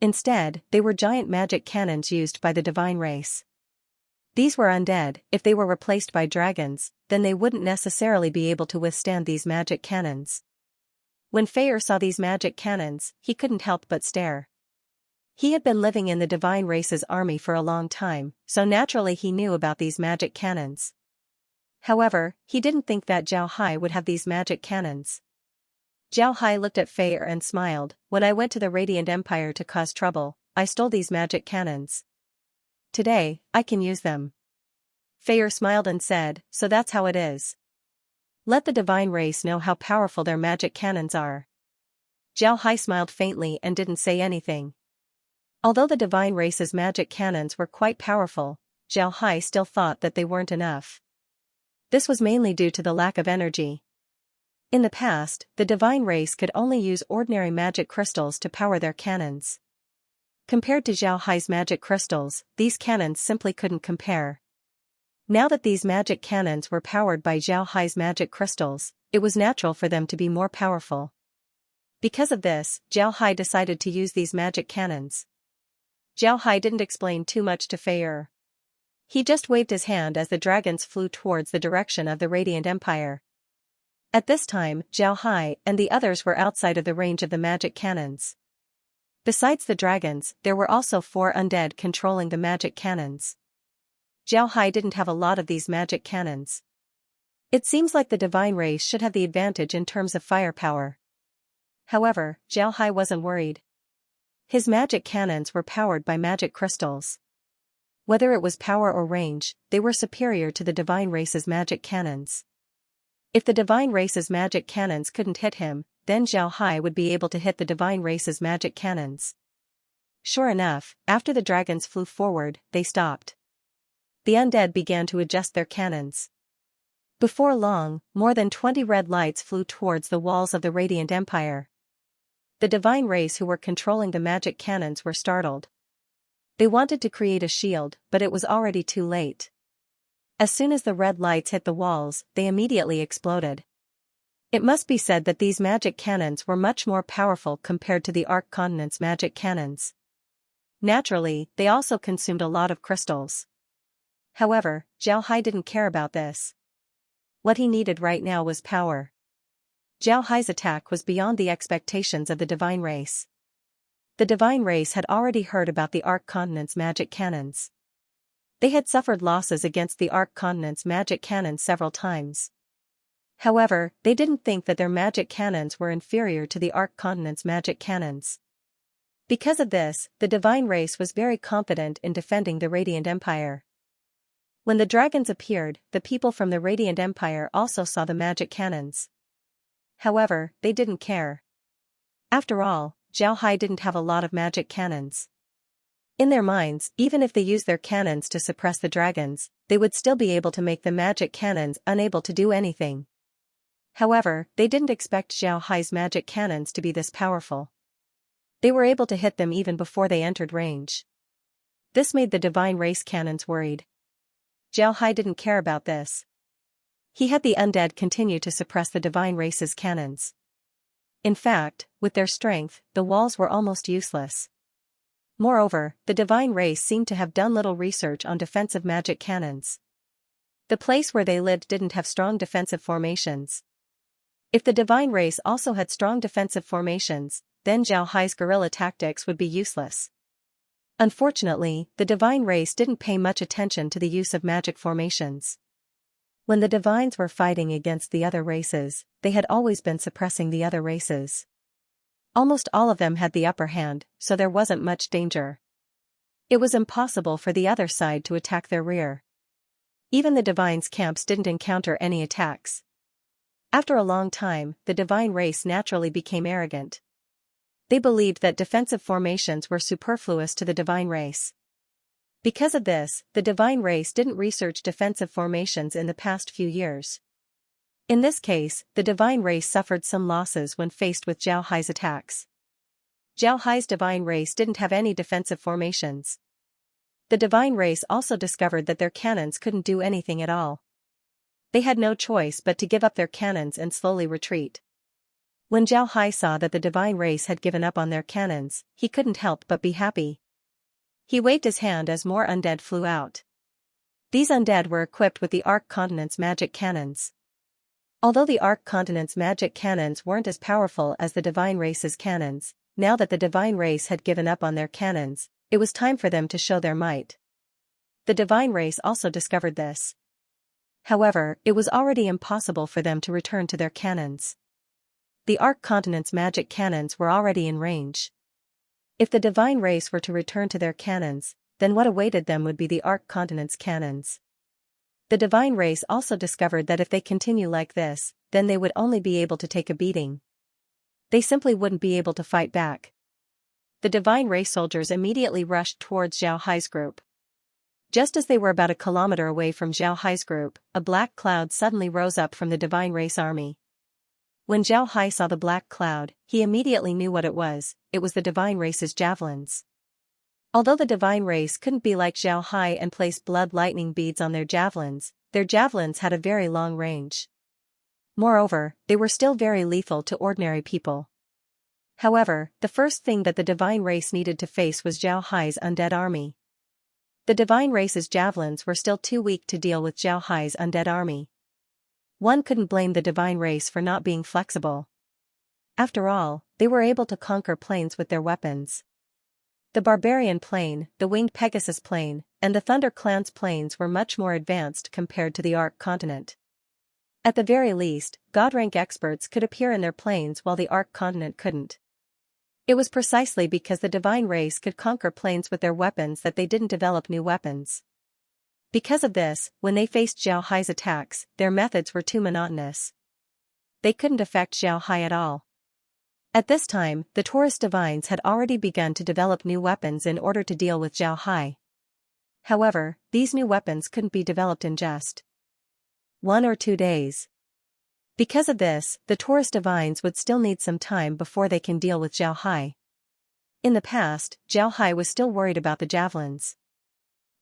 Instead, they were giant magic cannons used by the divine race. These were undead. If they were replaced by dragons, then they wouldn't necessarily be able to withstand these magic cannons. When Fei saw these magic cannons, he couldn't help but stare. He had been living in the divine race's army for a long time, so naturally he knew about these magic cannons. However, he didn't think that Zhao Hai would have these magic cannons. Zhao Hai looked at Fei and smiled. When I went to the Radiant Empire to cause trouble, I stole these magic cannons. Today, I can use them. Fei smiled and said, so that's how it is. Let the divine race know how powerful their magic cannons are. Zhao Hai smiled faintly and didn't say anything. Although the divine race's magic cannons were quite powerful, Zhao Hai still thought that they weren't enough. This was mainly due to the lack of energy. In the past, the divine race could only use ordinary magic crystals to power their cannons. Compared to Zhao Hai's magic crystals, these cannons simply couldn't compare. Now that these magic cannons were powered by Zhao Hai's magic crystals, it was natural for them to be more powerful. Because of this, Zhao Hai decided to use these magic cannons. Zhao Hai didn't explain too much to Fei. He just waved his hand as the dragons flew towards the direction of the Radiant Empire. At this time, Zhao Hai and the others were outside of the range of the magic cannons. Besides the dragons, there were also 4 undead controlling the magic cannons. Zhao Hai didn't have a lot of these magic cannons. It seems like the divine race should have the advantage in terms of firepower. However, Zhao Hai wasn't worried. His magic cannons were powered by magic crystals. Whether it was power or range, they were superior to the divine race's magic cannons. If the divine race's magic cannons couldn't hit him, then Zhao Hai would be able to hit the divine race's magic cannons. Sure enough, after the dragons flew forward, they stopped. The undead began to adjust their cannons. Before long, more than 20 red lights flew towards the walls of the Radiant Empire. The divine race who were controlling the magic cannons were startled. They wanted to create a shield, but it was already too late. As soon as the red lights hit the walls, they immediately exploded. It must be said that these magic cannons were much more powerful compared to the Ark continent's magic cannons. Naturally, they also consumed a lot of crystals. However, Zhao Hai didn't care about this. What he needed right now was power. Zhao Hai's attack was beyond the expectations of the divine race. The divine race had already heard about the Ark continent's magic cannons. They had suffered losses against the Ark continent's magic cannons several times. However, they didn't think that their magic cannons were inferior to the Ark continent's magic cannons. Because of this, the divine race was very confident in defending the Radiant Empire. When the dragons appeared, the people from the Radiant Empire also saw the magic cannons. However, they didn't care. After all, Zhao Hai didn't have a lot of magic cannons. In their minds, even if they used their cannons to suppress the dragons, they would still be able to make the magic cannons unable to do anything. However, they didn't expect Zhao Hai's magic cannons to be this powerful. They were able to hit them even before they entered range. This made the divine race cannons worried. Zhao Hai didn't care about this. He had the undead continue to suppress the divine race's cannons. In fact, with their strength, the walls were almost useless. Moreover, the divine race seemed to have done little research on defensive magic cannons. The place where they lived didn't have strong defensive formations. If the divine race also had strong defensive formations, then Zhao Hai's guerrilla tactics would be useless. Unfortunately, the divine race didn't pay much attention to the use of magic formations. When the divines were fighting against the other races, they had always been suppressing the other races. Almost all of them had the upper hand, so there wasn't much danger. It was impossible for the other side to attack their rear. Even the divines' camps didn't encounter any attacks. After a long time, the divine race naturally became arrogant. They believed that defensive formations were superfluous to the divine race. Because of this, the divine race didn't research defensive formations in the past few years. In this case, the divine race suffered some losses when faced with Zhao Hai's attacks. Zhao Hai's divine race didn't have any defensive formations. The divine race also discovered that their cannons couldn't do anything at all. They had no choice but to give up their cannons and slowly retreat. When Zhao Hai saw that the divine race had given up on their cannons, he couldn't help but be happy. He waved his hand as more undead flew out. These undead were equipped with the Arc Continent's magic cannons. Although the Arc Continent's magic cannons weren't as powerful as the divine race's cannons, now that the divine race had given up on their cannons, it was time for them to show their might. The divine race also discovered this. However, it was already impossible for them to return to their cannons. The Arc Continent's magic cannons were already in range. If the divine race were to return to their cannons, then what awaited them would be the Arc Continent's cannons. The divine race also discovered that if they continue like this, then they would only be able to take a beating. They simply wouldn't be able to fight back. The divine race soldiers immediately rushed towards Zhao Hai's group. Just as they were about a kilometer away from Zhao Hai's group, a black cloud suddenly rose up from the divine race army. When Zhao Hai saw the black cloud, he immediately knew what it was the divine race's javelins. Although the divine race couldn't be like Zhao Hai and place blood lightning beads on their javelins had a very long range. Moreover, they were still very lethal to ordinary people. However, the first thing that the divine race needed to face was Zhao Hai's undead army. The divine race's javelins were still too weak to deal with Zhao Hai's undead army. One couldn't blame the divine race for not being flexible. After all, they were able to conquer planes with their weapons. The Barbarian plane, the Winged Pegasus plane, and the Thunder Clan's planes were much more advanced compared to the Arc Continent. At the very least, God-rank experts could appear in their planes while the Arc Continent couldn't. It was precisely because the divine race could conquer planes with their weapons that they didn't develop new weapons. Because of this, when they faced Zhao Hai's attacks, their methods were too monotonous. They couldn't affect Zhao Hai at all. At this time, the Taurus divines had already begun to develop new weapons in order to deal with Zhao Hai. However, these new weapons couldn't be developed in just 1 or 2 days. Because of this, the Taurus divines would still need some time before they can deal with Zhao Hai. In the past, Zhao Hai was still worried about the javelins.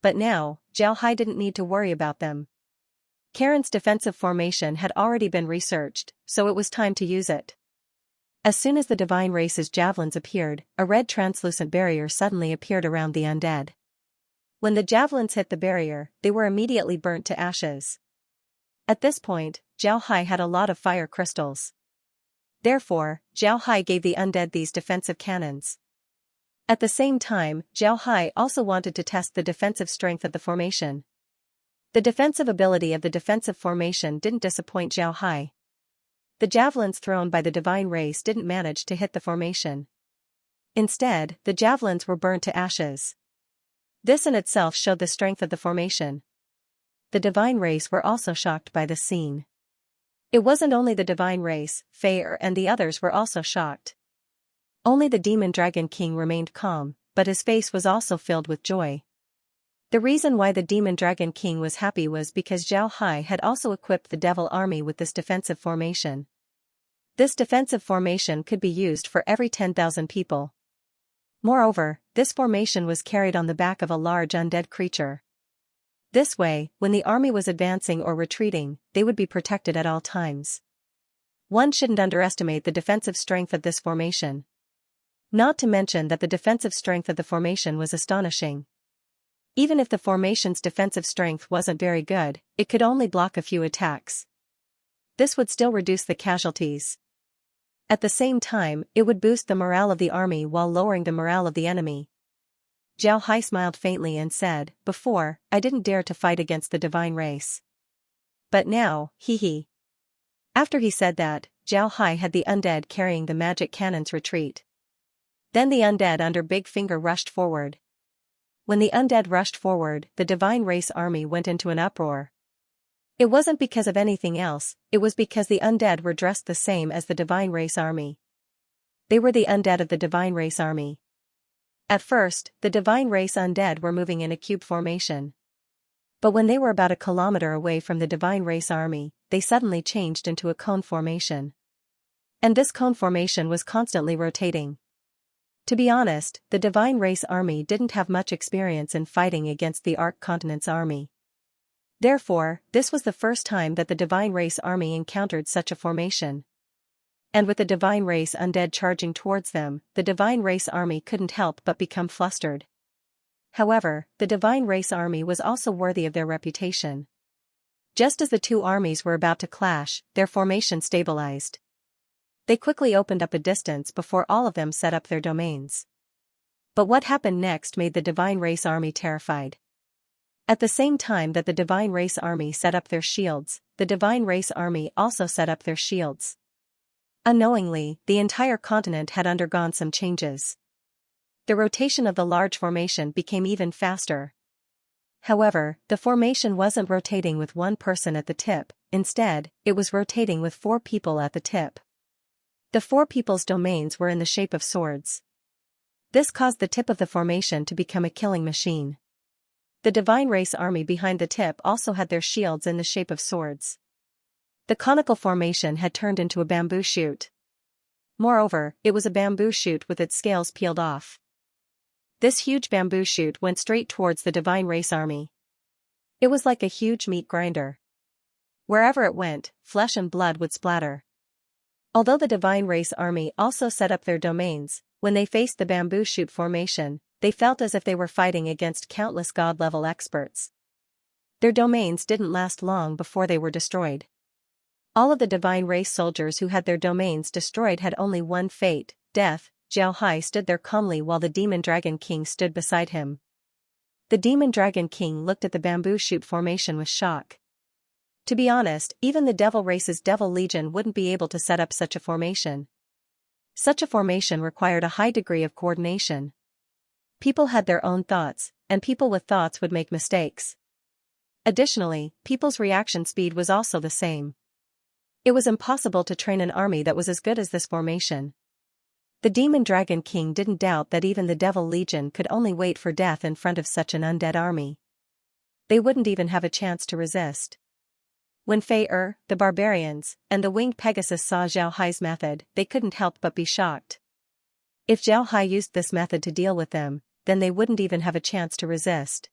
But now, Zhao Hai didn't need to worry about them. Karen's defensive formation had already been researched, so it was time to use it. As soon as the divine race's javelins appeared, a red translucent barrier suddenly appeared around the undead. When the javelins hit the barrier, they were immediately burnt to ashes. At this point, Zhao Hai had a lot of fire crystals. Therefore, Zhao Hai gave the undead these defensive cannons. At the same time, Zhao Hai also wanted to test the defensive strength of the formation. The defensive ability of the defensive formation didn't disappoint Zhao Hai. The javelins thrown by the divine race didn't manage to hit the formation. Instead, the javelins were burnt to ashes. This in itself showed the strength of the formation. The divine race were also shocked by this scene. It wasn't only the divine race, Fei and the others were also shocked. Only the demon dragon king remained calm, but his face was also filled with joy. The reason why the demon dragon king was happy was because Zhao Hai had also equipped the devil army with this defensive formation. This defensive formation could be used for every 10,000 people. Moreover, this formation was carried on the back of a large undead creature. This way, when the army was advancing or retreating, they would be protected at all times. One shouldn't underestimate the defensive strength of this formation. Not to mention that the defensive strength of the formation was astonishing. Even if the formation's defensive strength wasn't very good, it could only block a few attacks. This would still reduce the casualties. At the same time, it would boost the morale of the army while lowering the morale of the enemy. Zhao Hai smiled faintly and said, "Before, I didn't dare to fight against the divine race. But now, hee." After he said that, Zhao Hai had the undead carrying the magic cannons retreat. Then the undead under Big Finger rushed forward. When the undead rushed forward, the divine race army went into an uproar. It wasn't because of anything else, it was because the undead were dressed the same as the Divine Race Army. They were the undead of the Divine Race Army. At first, the Divine Race undead were moving in a cube formation. But when they were about a kilometer away from the Divine Race Army, they suddenly changed into a cone formation. And this cone formation was constantly rotating. To be honest, the Divine Race Army didn't have much experience in fighting against the Arc Continent's army. Therefore, this was the first time that the Divine Race Army encountered such a formation. And with the Divine Race undead charging towards them, the Divine Race Army couldn't help but become flustered. However, the Divine Race Army was also worthy of their reputation. Just as the two armies were about to clash, their formation stabilized. They quickly opened up a distance before all of them set up their domains. But what happened next made the Divine Race Army terrified. At the same time that the Divine Race Army set up their shields, the Divine Race Army also set up their shields. Unknowingly, the entire continent had undergone some changes. The rotation of the large formation became even faster. However, the formation wasn't rotating with one person at the tip, instead, it was rotating with 4 people at the tip. The 4 people's domains were in the shape of swords. This caused the tip of the formation to become a killing machine. The Divine Race Army behind the tip also had their shields in the shape of swords. The conical formation had turned into a bamboo shoot. Moreover, it was a bamboo shoot with its scales peeled off. This huge bamboo shoot went straight towards the Divine Race Army. It was like a huge meat grinder. Wherever it went, flesh and blood would splatter. Although the Divine Race Army also set up their domains, when they faced the bamboo shoot formation, they felt as if they were fighting against countless god-level experts. Their domains didn't last long before they were destroyed. All of the Divine Race soldiers who had their domains destroyed had only one fate, death. Xiao Hai stood there calmly while the Demon Dragon King stood beside him. The Demon Dragon King looked at the bamboo shoot formation with shock. To be honest, even the Devil Race's Devil Legion wouldn't be able to set up such a formation. Such a formation required a high degree of coordination. People had their own thoughts, and people with thoughts would make mistakes. Additionally, people's reaction speed was also the same. It was impossible to train an army that was as good as this formation. The Demon Dragon King didn't doubt that even the Devil Legion could only wait for death in front of such an undead army. They wouldn't even have a chance to resist. When Fei the barbarians, and the winged Pegasus saw Xiao Hai's method, they couldn't help but be shocked. If Xiao Hai used this method to deal with them, then they wouldn't even have a chance to resist.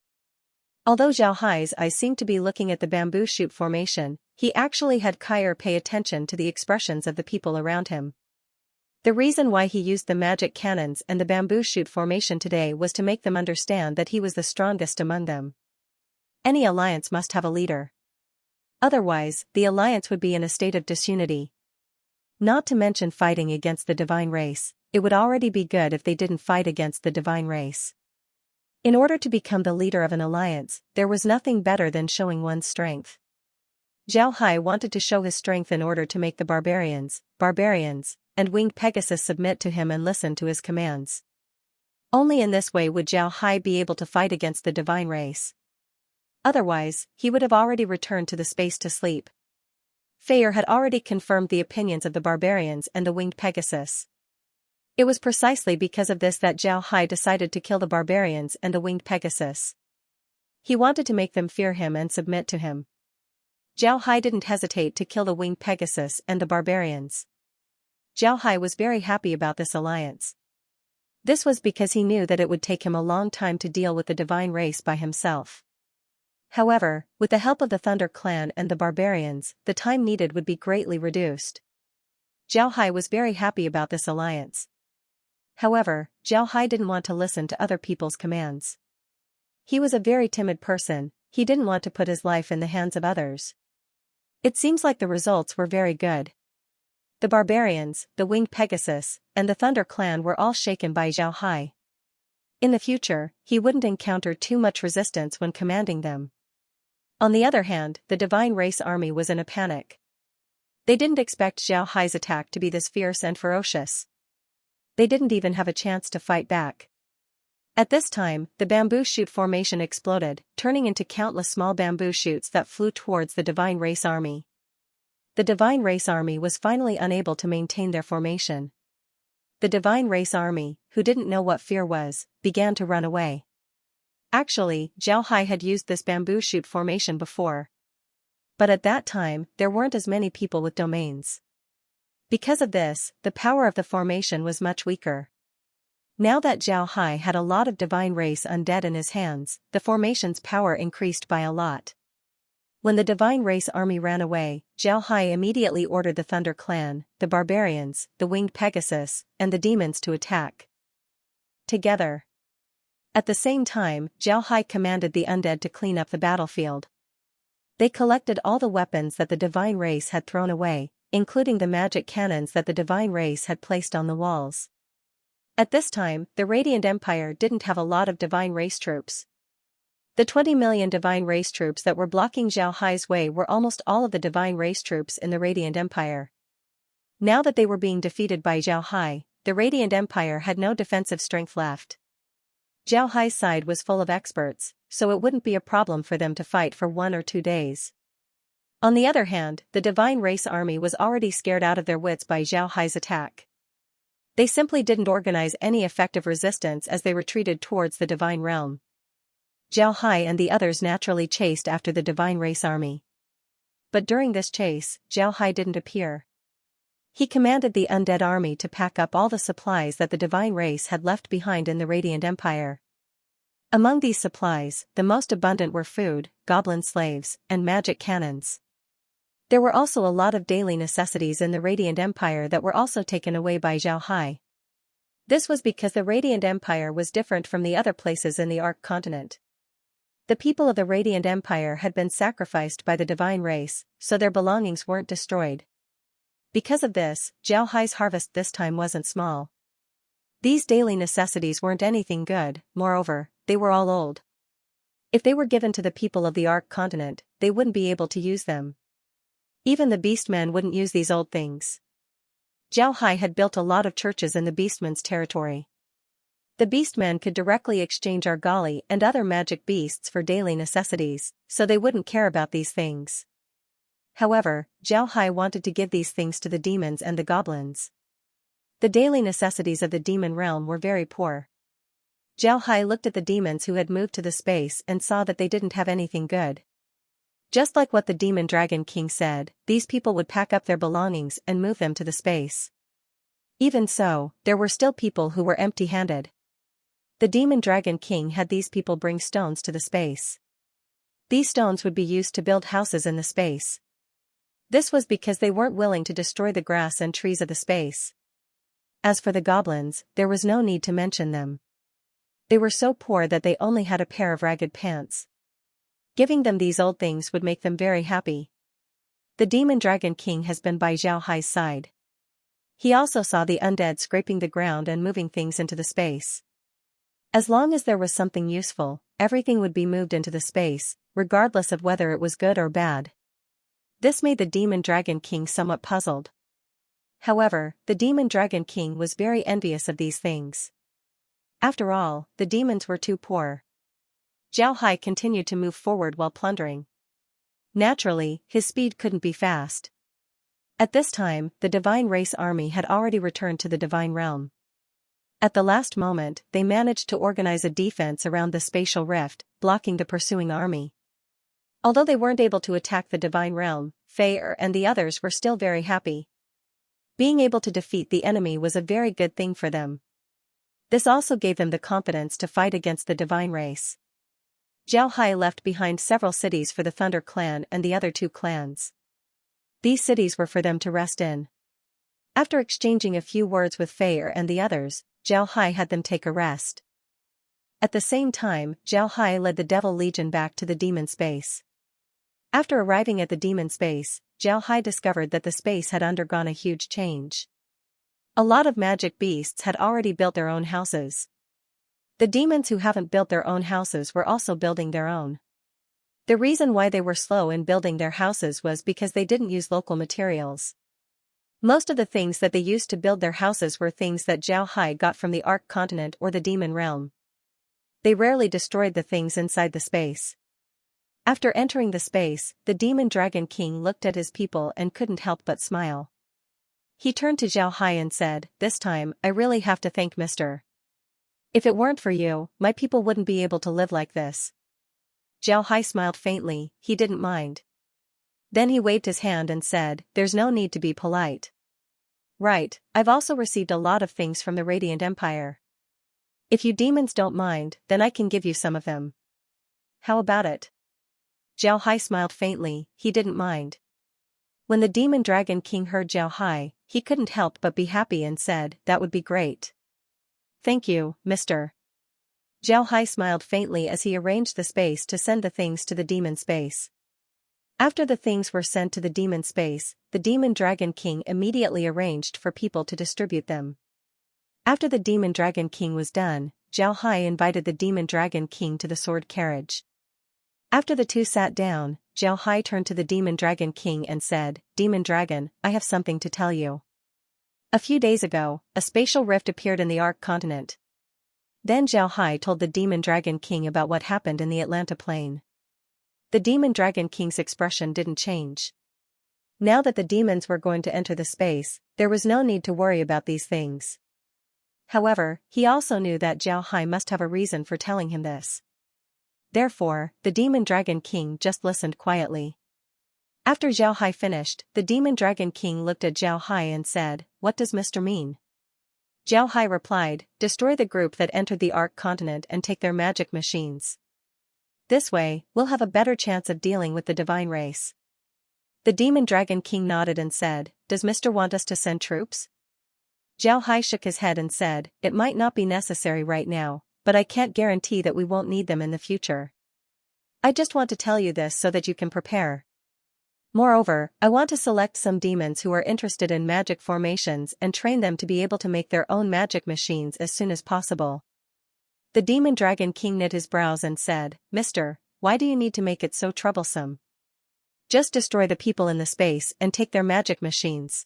Although Xiao Hai's eyes seemed to be looking at the bamboo shoot formation, he actually had Kai'er pay attention to the expressions of the people around him. The reason why he used the magic cannons and the bamboo shoot formation today was to make them understand that he was the strongest among them. Any alliance must have a leader. Otherwise, the alliance would be in a state of disunity. Not to mention fighting against the Divine Race, it would already be good if they didn't fight against the Divine Race. In order to become the leader of an alliance, there was nothing better than showing one's strength. Xiao Hai wanted to show his strength in order to make the barbarians, and winged Pegasus submit to him and listen to his commands. Only in this way would Xiao Hai be able to fight against the Divine Race. Otherwise, he would have already returned to the space to sleep. Fei had already confirmed the opinions of the barbarians and the winged Pegasus. It was precisely because of this that Xiao Hai decided to kill the barbarians and the winged Pegasus. He wanted to make them fear him and submit to him. Xiao Hai didn't hesitate to kill the winged Pegasus and the barbarians. Xiao Hai was very happy about this alliance. This was because he knew that it would take him a long time to deal with the Divine Race by himself. However, with the help of the Thunder Clan and the barbarians, the time needed would be greatly reduced. Xiao Hai was very happy about this alliance. However, Xiao Hai didn't want to listen to other people's commands. He was a very timid person, he didn't want to put his life in the hands of others. It seems like the results were very good. The barbarians, the winged Pegasus, and the Thunder Clan were all shaken by Xiao Hai. In the future, he wouldn't encounter too much resistance when commanding them. On the other hand, the Divine Race Army was in a panic. They didn't expect Xiao Hai's attack to be this fierce and ferocious. They didn't even have a chance to fight back. At this time, the bamboo shoot formation exploded, turning into countless small bamboo shoots that flew towards the Divine Race Army. The Divine Race Army was finally unable to maintain their formation. The Divine Race Army, who didn't know what fear was, began to run away. Actually, Zhao Hai had used this bamboo shoot formation before. But at that time, there weren't as many people with domains. Because of this, the power of the formation was much weaker. Now that Zhao Hai had a lot of Divine Race undead in his hands, the formation's power increased by a lot. When the Divine Race Army ran away, Zhao Hai immediately ordered the Thunder Clan, the Barbarians, the Winged Pegasus, and the Demons to attack together. At the same time, Zhao Hai commanded the undead to clean up the battlefield. They collected all the weapons that the Divine Race had thrown away, including the magic cannons that the Divine Race had placed on the walls. At this time, the Radiant Empire didn't have a lot of Divine Race troops. The 20 million Divine Race troops that were blocking Zhao Hai's way were almost all of the Divine Race troops in the Radiant Empire. Now that they were being defeated by Zhao Hai, the Radiant Empire had no defensive strength left. Zhao Hai's side was full of experts, so it wouldn't be a problem for them to fight for 1 or 2 days. On the other hand, the Divine Race Army was already scared out of their wits by Zhao Hai's attack. They simply didn't organize any effective resistance as they retreated towards the Divine Realm. Zhao Hai and the others naturally chased after the Divine Race Army. But during this chase, Zhao Hai didn't appear. He commanded the undead army to pack up all the supplies that the Divine Race had left behind in the Radiant Empire. Among these supplies, the most abundant were food, goblin slaves, and magic cannons. There were also a lot of daily necessities in the Radiant Empire that were also taken away by Zhao Hai. This was because the Radiant Empire was different from the other places in the Arc Continent. The people of the Radiant Empire had been sacrificed by the Divine Race, so their belongings weren't destroyed. Because of this, Zhao Hai's harvest this time wasn't small. These daily necessities weren't anything good, moreover, they were all old. If they were given to the people of the Arc Continent, they wouldn't be able to use them. Even the Beastmen wouldn't use these old things. Zhao Hai had built a lot of churches in the Beastmen's territory. The Beastmen could directly exchange Argali and other magic beasts for daily necessities, so they wouldn't care about these things. However, Zhao Hai wanted to give these things to the demons and the goblins. The daily necessities of the demon realm were very poor. Zhao Hai looked at the demons who had moved to the space and saw that they didn't have anything good. Just like what the Demon Dragon King said, these people would pack up their belongings and move them to the space. Even so, there were still people who were empty-handed. The Demon Dragon King had these people bring stones to the space. These stones would be used to build houses in the space. This was because they weren't willing to destroy the grass and trees of the space. As for the goblins, there was no need to mention them. They were so poor that they only had a pair of ragged pants. Giving them these old things would make them very happy. The Demon Dragon King has been by Zhao Hai's side. He also saw the undead scraping the ground and moving things into the space. As long as there was something useful, everything would be moved into the space, regardless of whether it was good or bad. This made the Demon Dragon King somewhat puzzled. However, the Demon Dragon King was very envious of these things. After all, the demons were too poor. Zhao Hai continued to move forward while plundering. Naturally, his speed couldn't be fast. At this time, the Divine Race Army had already returned to the Divine Realm. At the last moment, they managed to organize a defense around the spatial rift, blocking the pursuing army. Although they weren't able to attack the Divine Realm, Fei and the others were still very happy. Being able to defeat the enemy was a very good thing for them. This also gave them the confidence to fight against the Divine Race. Zhao Hai left behind several cities for the Thunder Clan and the other 2 clans. These cities were for them to rest in. After exchanging a few words with Fei and the others, Zhao Hai had them take a rest. At the same time, Zhao Hai led the Devil Legion back to the demon space. After arriving at the demon space, Zhao Hai discovered that the space had undergone a huge change. A lot of magic beasts had already built their own houses. The demons who haven't built their own houses were also building their own. The reason why they were slow in building their houses was because they didn't use local materials. Most of the things that they used to build their houses were things that Zhao Hai got from the Arc Continent or the Demon Realm. they rarely destroyed the things inside the space. After entering the space, the Demon Dragon King looked at his people and couldn't help but smile. He turned to Zhao Hai and said, "This time, I really have to thank Mr. If it weren't for you, my people wouldn't be able to live like this." Zhao Hai smiled faintly, he didn't mind. Then he waved his hand and said, "There's no need to be polite. Right, I've also received a lot of things from the Radiant Empire. If you demons don't mind, then I can give you some of them. How about it?" Zhao Hai smiled faintly, he didn't mind. When the Demon Dragon King heard Zhao Hai, he couldn't help but be happy and said, "That would be great. Thank you, Mr. Zhao Hai smiled faintly as he arranged the space to send the things to the demon space. After the things were sent to the demon space, the Demon Dragon King immediately arranged for people to distribute them. After the Demon Dragon King was done, Zhao Hai invited the Demon Dragon King to the sword carriage. After the two sat down, Zhao Hai turned to the Demon Dragon King and said, "Demon Dragon, I have something to tell you. A few days ago, a spatial rift appeared in the Ark continent." Then Zhao Hai told the Demon Dragon King about what happened in the Atlanta Plain. The Demon Dragon King's expression didn't change. Now that the demons were going to enter the space, there was no need to worry about these things. However, he also knew that Zhao Hai must have a reason for telling him this. Therefore, the Demon Dragon King just listened quietly. After Zhao Hai finished, the Demon Dragon King looked at Zhao Hai and said, "What does Mr. mean?" Zhao Hai replied, "Destroy the group that entered the Ark continent and take their magic machines. This way, we'll have a better chance of dealing with the divine race." The Demon Dragon King nodded and said, "Does Mr. want us to send troops?" Zhao Hai shook his head and said, "It might not be necessary right now, but I can't guarantee that we won't need them in the future. I just want to tell you this so that you can prepare. Moreover, I want to select some demons who are interested in magic formations and train them to be able to make their own magic machines as soon as possible." The Demon Dragon King knit his brows and said, "Mister, why do you need to make it so troublesome? Just destroy the people in the space and take their magic machines.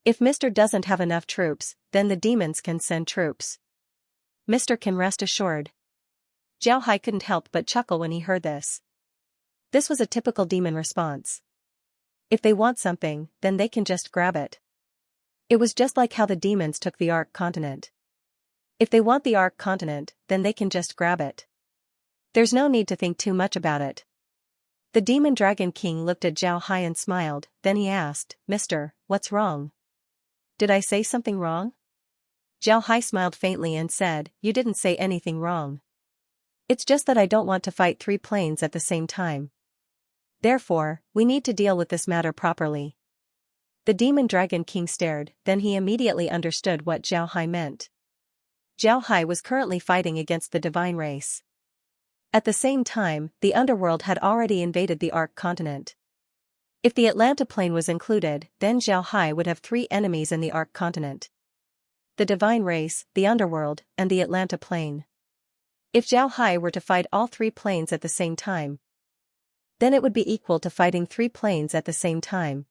If Mr. doesn't have enough troops, then the demons can send troops. Mr. can rest assured." Zhao Hai couldn't help but chuckle when he heard this. This was a typical demon response. If they want something, then they can just grab it. It was just like how the demons took the Ark continent. If they want the Ark continent, then they can just grab it. There's no need to think too much about it. The Demon Dragon King looked at Zhao Hai and smiled, then he asked, "Mister, what's wrong? Did I say something wrong?" Zhao Hai smiled faintly and said, "You didn't say anything wrong. It's just that I don't want to fight 3 planes at the same time. Therefore, we need to deal with this matter properly." The Demon Dragon King stared, then he immediately understood what Zhao Hai meant. Zhao Hai was currently fighting against the divine race. At the same time, the underworld had already invaded the Ark continent. If the Atlanta Plain was included, then Zhao Hai would have 3 enemies in the Ark continent: the divine race, the underworld, and the Atlanta Plain. If Zhao Hai were to fight all 3 planes at the same time, then it would be equal to fighting 3 planes at the same time.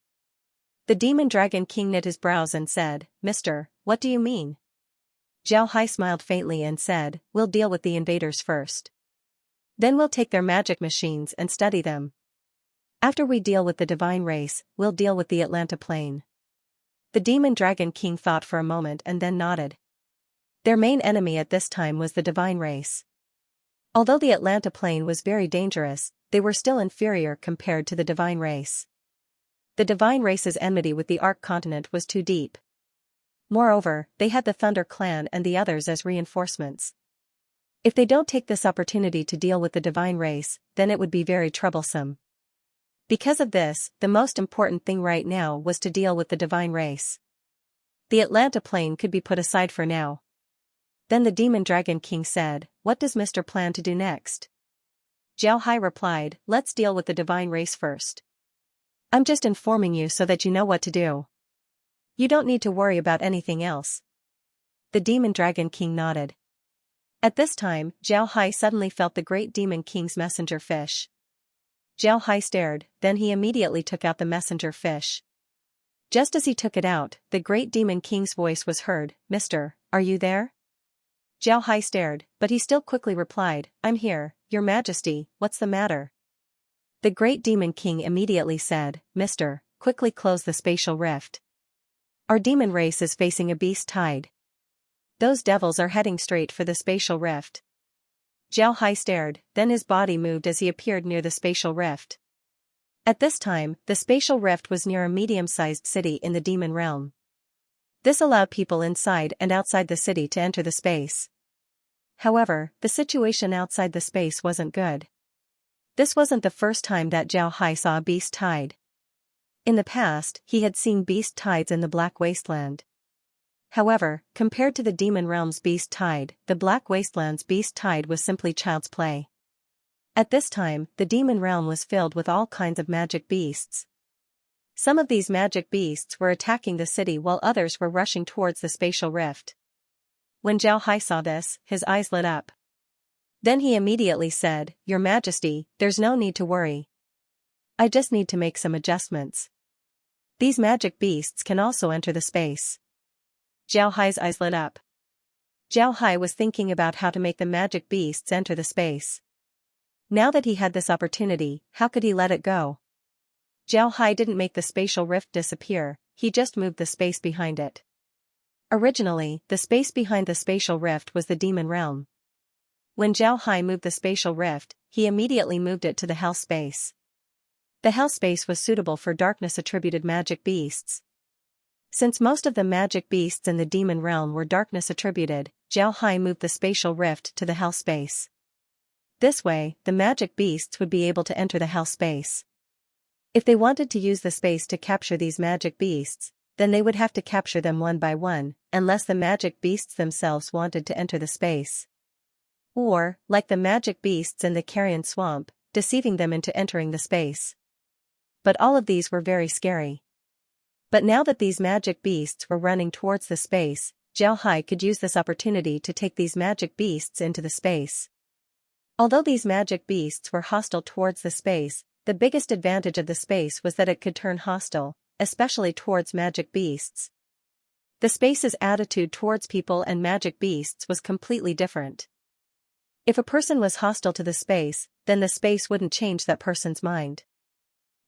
The Demon Dragon King knit his brows and said, "Mister, what do you mean?" Zhao Hai smiled faintly and said, "We'll deal with the invaders first. Then we'll take their magic machines and study them. After we deal with the divine race, we'll deal with the Atlanta Plain." The Demon Dragon King thought for a moment and then nodded. Their main enemy at this time was the divine race. Although the Atlanta Plain was very dangerous, they were still inferior compared to the divine race. The divine race's enmity with the Ark continent was too deep. Moreover, they had the Thunder Clan and the others as reinforcements. If they don't take this opportunity to deal with the divine race, then it would be very troublesome. Because of this, the most important thing right now was to deal with the divine race. The Atlanta Plain could be put aside for now. Then the Demon Dragon King said, "What does Mr. plan to do next?" Zhao Hai replied, "Let's deal with the divine race first. I'm just informing you so that you know what to do. You don't need to worry about anything else." The Demon Dragon King nodded. At this time, Zhao Hai suddenly felt the Great Demon King's messenger fish. Zhao Hai stared, then he immediately took out the messenger fish. Just as he took it out, the Great Demon King's voice was heard, "Mister, are you there?" Jiao Hai stared, but he still quickly replied, I'm here, Your Majesty, what's the matter? The Great Demon King immediately said, Mister, quickly close the spatial rift. Our demon race is facing a beast tide. Those devils are heading straight for the spatial rift. Jiao Hai stared, then his body moved as he appeared near the spatial rift. At this time, the spatial rift was near a medium-sized city in the demon realm. This allowed people inside and outside the city to enter the space. However, the situation outside the space wasn't good. This wasn't the first time that Jiao Hai saw a beast tide. In the past, he had seen beast tides in the Black Wasteland. However, compared to the demon realm's beast tide, the Black Wasteland's beast tide was simply child's play. At this time, the demon realm was filled with all kinds of magic beasts. Some of these magic beasts were attacking the city while others were rushing towards the spatial rift. When Jiao Hai saw this, his eyes lit up. Then he immediately said, Your Majesty, there's no need to worry. I just need to make some adjustments. These magic beasts can also enter the space. Jiao Hai's eyes lit up. Jiao Hai was thinking about how to make the magic beasts enter the space. Now that he had this opportunity, how could he let it go? Jiao Hai didn't make the spatial rift disappear, he just moved the space behind it. Originally, the space behind the spatial rift was the demon realm. When Jiao Hai moved the spatial rift, he immediately moved it to the hell space. The hell space was suitable for darkness-attributed magic beasts. Since most of the magic beasts in the demon realm were darkness-attributed, Jiao Hai moved the spatial rift to the hell space. This way, the magic beasts would be able to enter the hell space. If they wanted to use the space to capture these magic beasts, then they would have to capture them one by one, unless the magic beasts themselves wanted to enter the space. Or, like the magic beasts in the Carrion Swamp, deceiving them into entering the space. But all of these were very scary. But now that these magic beasts were running towards the space, Jiao Hai could use this opportunity to take these magic beasts into the space. Although these magic beasts were hostile towards the space, the biggest advantage of the space was that it could turn hostile, especially towards magic beasts. The space's attitude towards people and magic beasts was completely different. If a person was hostile to the space, then the space wouldn't change that person's mind.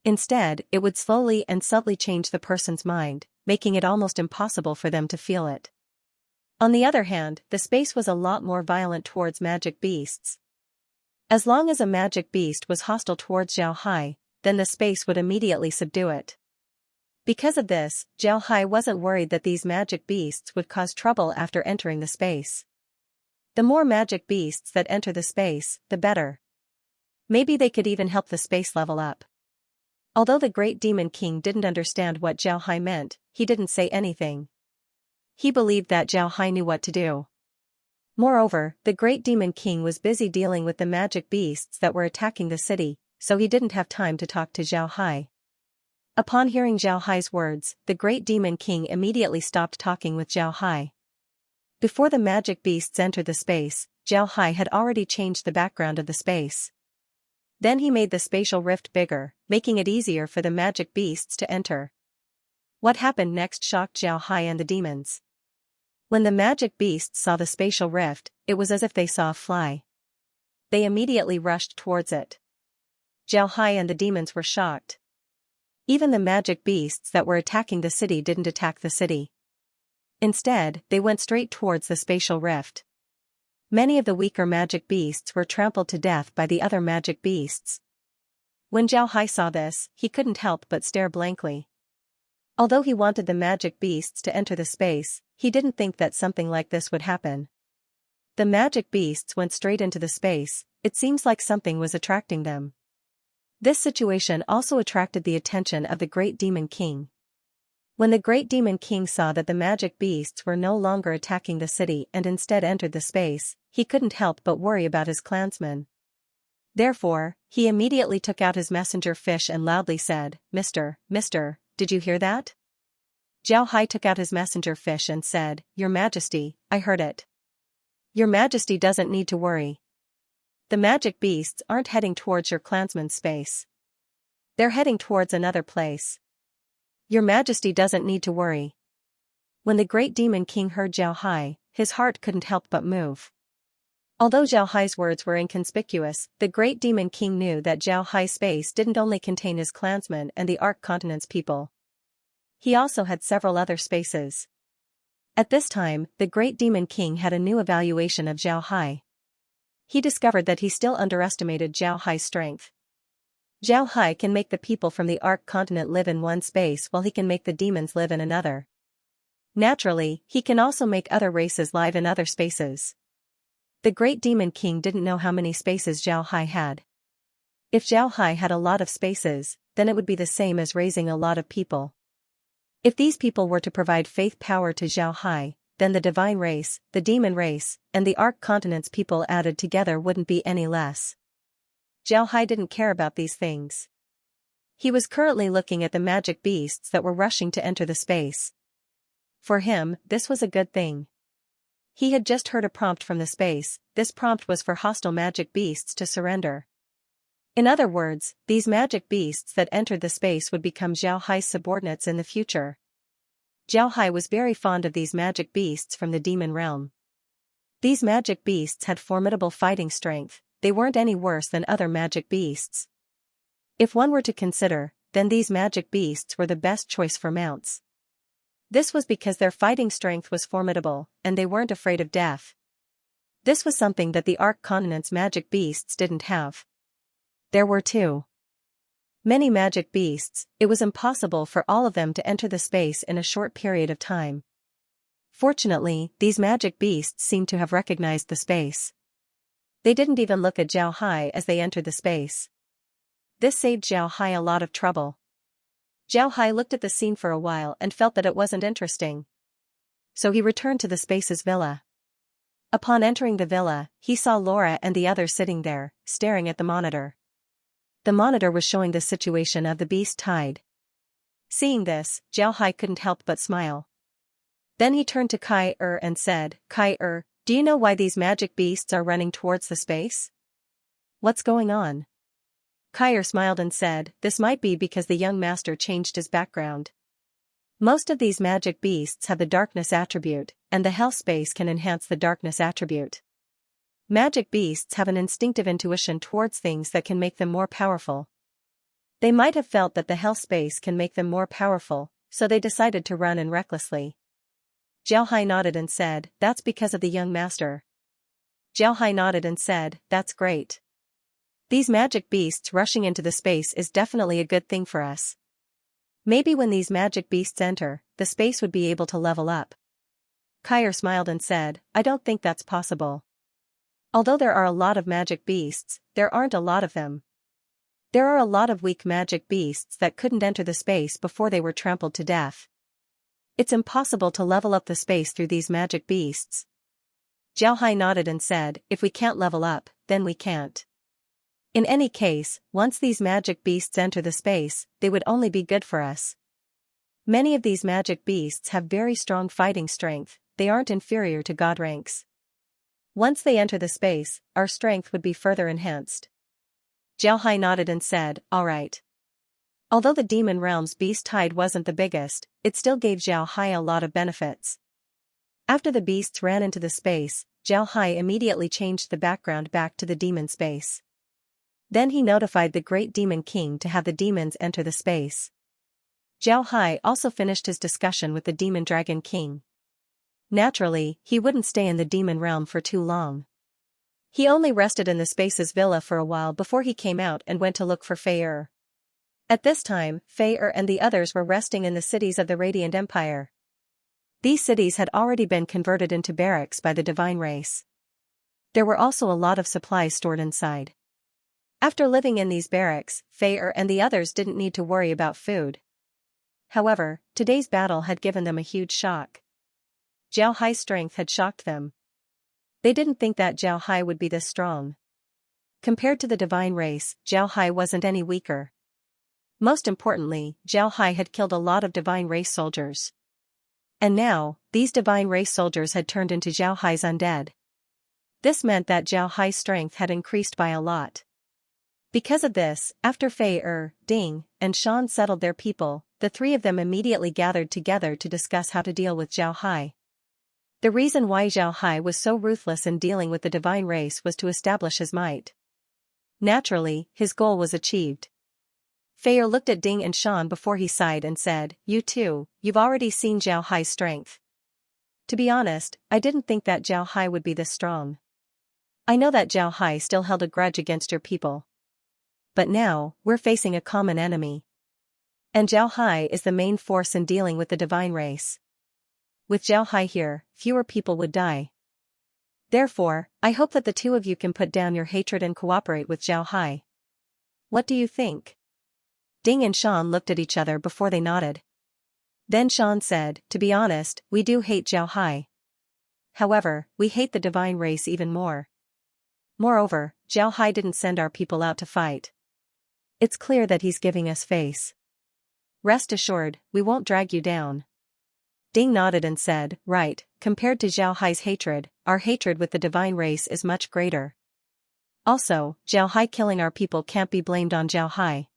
Instead, it would slowly and subtly change the person's mind, making it almost impossible for them to feel it. On the other hand, the space was a lot more violent towards magic beasts. As long as a magic beast was hostile towards Jiao Hai, then the space would immediately subdue it. Because of this, Jiao Hai wasn't worried that these magic beasts would cause trouble after entering the space. The more magic beasts that enter the space, the better. Maybe they could even help the space level up. Although the Great Demon King didn't understand what Jiao Hai meant, he didn't say anything. He believed that Jiao Hai knew what to do. Moreover, the Great Demon King was busy dealing with the magic beasts that were attacking the city, so he didn't have time to talk to Jiao Hai. Upon hearing Jiao Hai's words, the Great Demon King immediately stopped talking with Jiao Hai. Before the magic beasts entered the space, Jiao Hai had already changed the background of the space. Then he made the spatial rift bigger, making it easier for the magic beasts to enter. What happened next shocked Jiao Hai and the demons. When the magic beasts saw the spatial rift, it was as if they saw a fly. They immediately rushed towards it. Jiao Hai and the demons were shocked. Even the magic beasts that were attacking the city didn't attack the city. Instead, they went straight towards the spatial rift. Many of the weaker magic beasts were trampled to death by the other magic beasts. When Jiao Hai saw this, he couldn't help but stare blankly. Although he wanted the magic beasts to enter the space, he didn't think that something like this would happen. The magic beasts went straight into the space, it seems like something was attracting them. This situation also attracted the attention of the Great Demon King. When the Great Demon King saw that the magic beasts were no longer attacking the city and instead entered the space, he couldn't help but worry about his clansmen. Therefore, he immediately took out his messenger fish and loudly said, Mister, did you hear that? Jiao Hai took out his messenger fish and said, Your Majesty, I heard it. Your Majesty doesn't need to worry. The magic beasts aren't heading towards your clansman's space. They're heading towards another place. Your Majesty doesn't need to worry. When the great demon king heard Zhao Hai, his heart couldn't help but move. Although Zhao Hai's words were inconspicuous, the great demon king knew that Zhao Hai's space didn't only contain his clansmen and the Arc Continent's people. He also had several other spaces. At this time, the great demon king had a new evaluation of Zhao Hai. He discovered that he still underestimated Zhao Hai's strength. Zhao Hai can make the people from the Arc Continent live in one space while he can make the demons live in another. Naturally, he can also make other races live in other spaces. The great demon king didn't know how many spaces Zhao Hai had. If Zhao Hai had a lot of spaces, then it would be the same as raising a lot of people. If these people were to provide faith power to Zhao Hai, then the divine race, the demon race, and the Arc Continent's people added together wouldn't be any less. Zhao Hai didn't care about these things. He was currently looking at the magic beasts that were rushing to enter the space. For him, this was a good thing. He had just heard a prompt from the space. This prompt was for hostile magic beasts to surrender. In other words, these magic beasts that entered the space would become Zhao Hai's subordinates in the future. Zhao Hai was very fond of these magic beasts from the demon realm. These magic beasts had formidable fighting strength, they weren't any worse than other magic beasts. If one were to consider, then these magic beasts were the best choice for mounts. This was because their fighting strength was formidable, and they weren't afraid of death. This was something that the Arc Continent's magic beasts didn't have. There were too many magic beasts, it was impossible for all of them to enter the space in a short period of time. Fortunately, these magic beasts seemed to have recognized the space. They didn't even look at Zhao Hai as they entered the space. This saved Zhao Hai a lot of trouble. Zhao Hai looked at the scene for a while and felt that it wasn't interesting. So he returned to the space's villa. Upon entering the villa, he saw Laura and the others sitting there, staring at the monitor. The monitor was showing the situation of the beast tide. Seeing this, Zhao Hai couldn't help but smile. Then he turned to Kai and said, Kai, do you know why these magic beasts are running towards the space? What's going on? Kai smiled and said, this might be because the young master changed his background. Most of these magic beasts have the darkness attribute, and the hell space can enhance the darkness attribute. Magic beasts have an instinctive intuition towards things that can make them more powerful. They might have felt that the hell space can make them more powerful, so they decided to run in recklessly. Zhao Hai nodded and said, that's because of the young master. Zhao Hai nodded and said, that's great. These magic beasts rushing into the space is definitely a good thing for us. Maybe when these magic beasts enter, the space would be able to level up. Kai smiled and said, I don't think that's possible. Although there are a lot of magic beasts, there aren't a lot of them. There are a lot of weak magic beasts that couldn't enter the space before they were trampled to death. It's impossible to level up the space through these magic beasts. Zhao Hai nodded and said, if we can't level up, then we can't. In any case, once these magic beasts enter the space, they would only be good for us. Many of these magic beasts have very strong fighting strength, they aren't inferior to god ranks. Once they enter the space, our strength would be further enhanced. Zhao Hai nodded and said, all right. Although the demon realm's beast tide wasn't the biggest, it still gave Zhao Hai a lot of benefits. After the beasts ran into the space, Zhao Hai immediately changed the background back to the demon space. Then he notified the great demon king to have the demons enter the space. Zhao Hai also finished his discussion with the demon dragon king. Naturally, he wouldn't stay in the demon realm for too long. He only rested in the space's villa for a while before he came out and went to look for Fei. At this time, Fei and the others were resting in the cities of the Radiant Empire. These cities had already been converted into barracks by the divine race. There were also a lot of supplies stored inside. After living in these barracks, Fei and the others didn't need to worry about food. However, today's battle had given them a huge shock. Zhao Hai's strength had shocked them. They didn't think that Zhao Hai would be this strong. Compared to the divine race, Zhao Hai wasn't any weaker. Most importantly, Zhao Hai had killed a lot of divine race soldiers. And now, these divine race soldiers had turned into Zhao Hai's undead. This meant that Zhao Hai's strength had increased by a lot. Because of this, after Fei Ding, and Shan settled their people, the three of them immediately gathered together to discuss how to deal with Zhao Hai. The reason why Zhao Hai was so ruthless in dealing with the divine race was to establish his might. Naturally, his goal was achieved. Fei looked at Ding and Shan before he sighed and said, "You too, you've already seen Zhao Hai's strength. To be honest, I didn't think that Zhao Hai would be this strong. I know that Zhao Hai still held a grudge against your people. But now, we're facing a common enemy. And Zhao Hai is the main force in dealing with the divine race. With Zhao Hai here, fewer people would die. Therefore, I hope that the two of you can put down your hatred and cooperate with Zhao Hai. What do you think?" Ding and Shan looked at each other before they nodded. Then Shan said, "To be honest, we do hate Zhao Hai. However, we hate the divine race even more. Moreover, Zhao Hai didn't send our people out to fight. It's clear that he's giving us face. Rest assured, we won't drag you down." Ding nodded and said, "Right, compared to Zhao Hai's hatred, our hatred with the divine race is much greater. Also, Zhao Hai killing our people can't be blamed on Zhao Hai.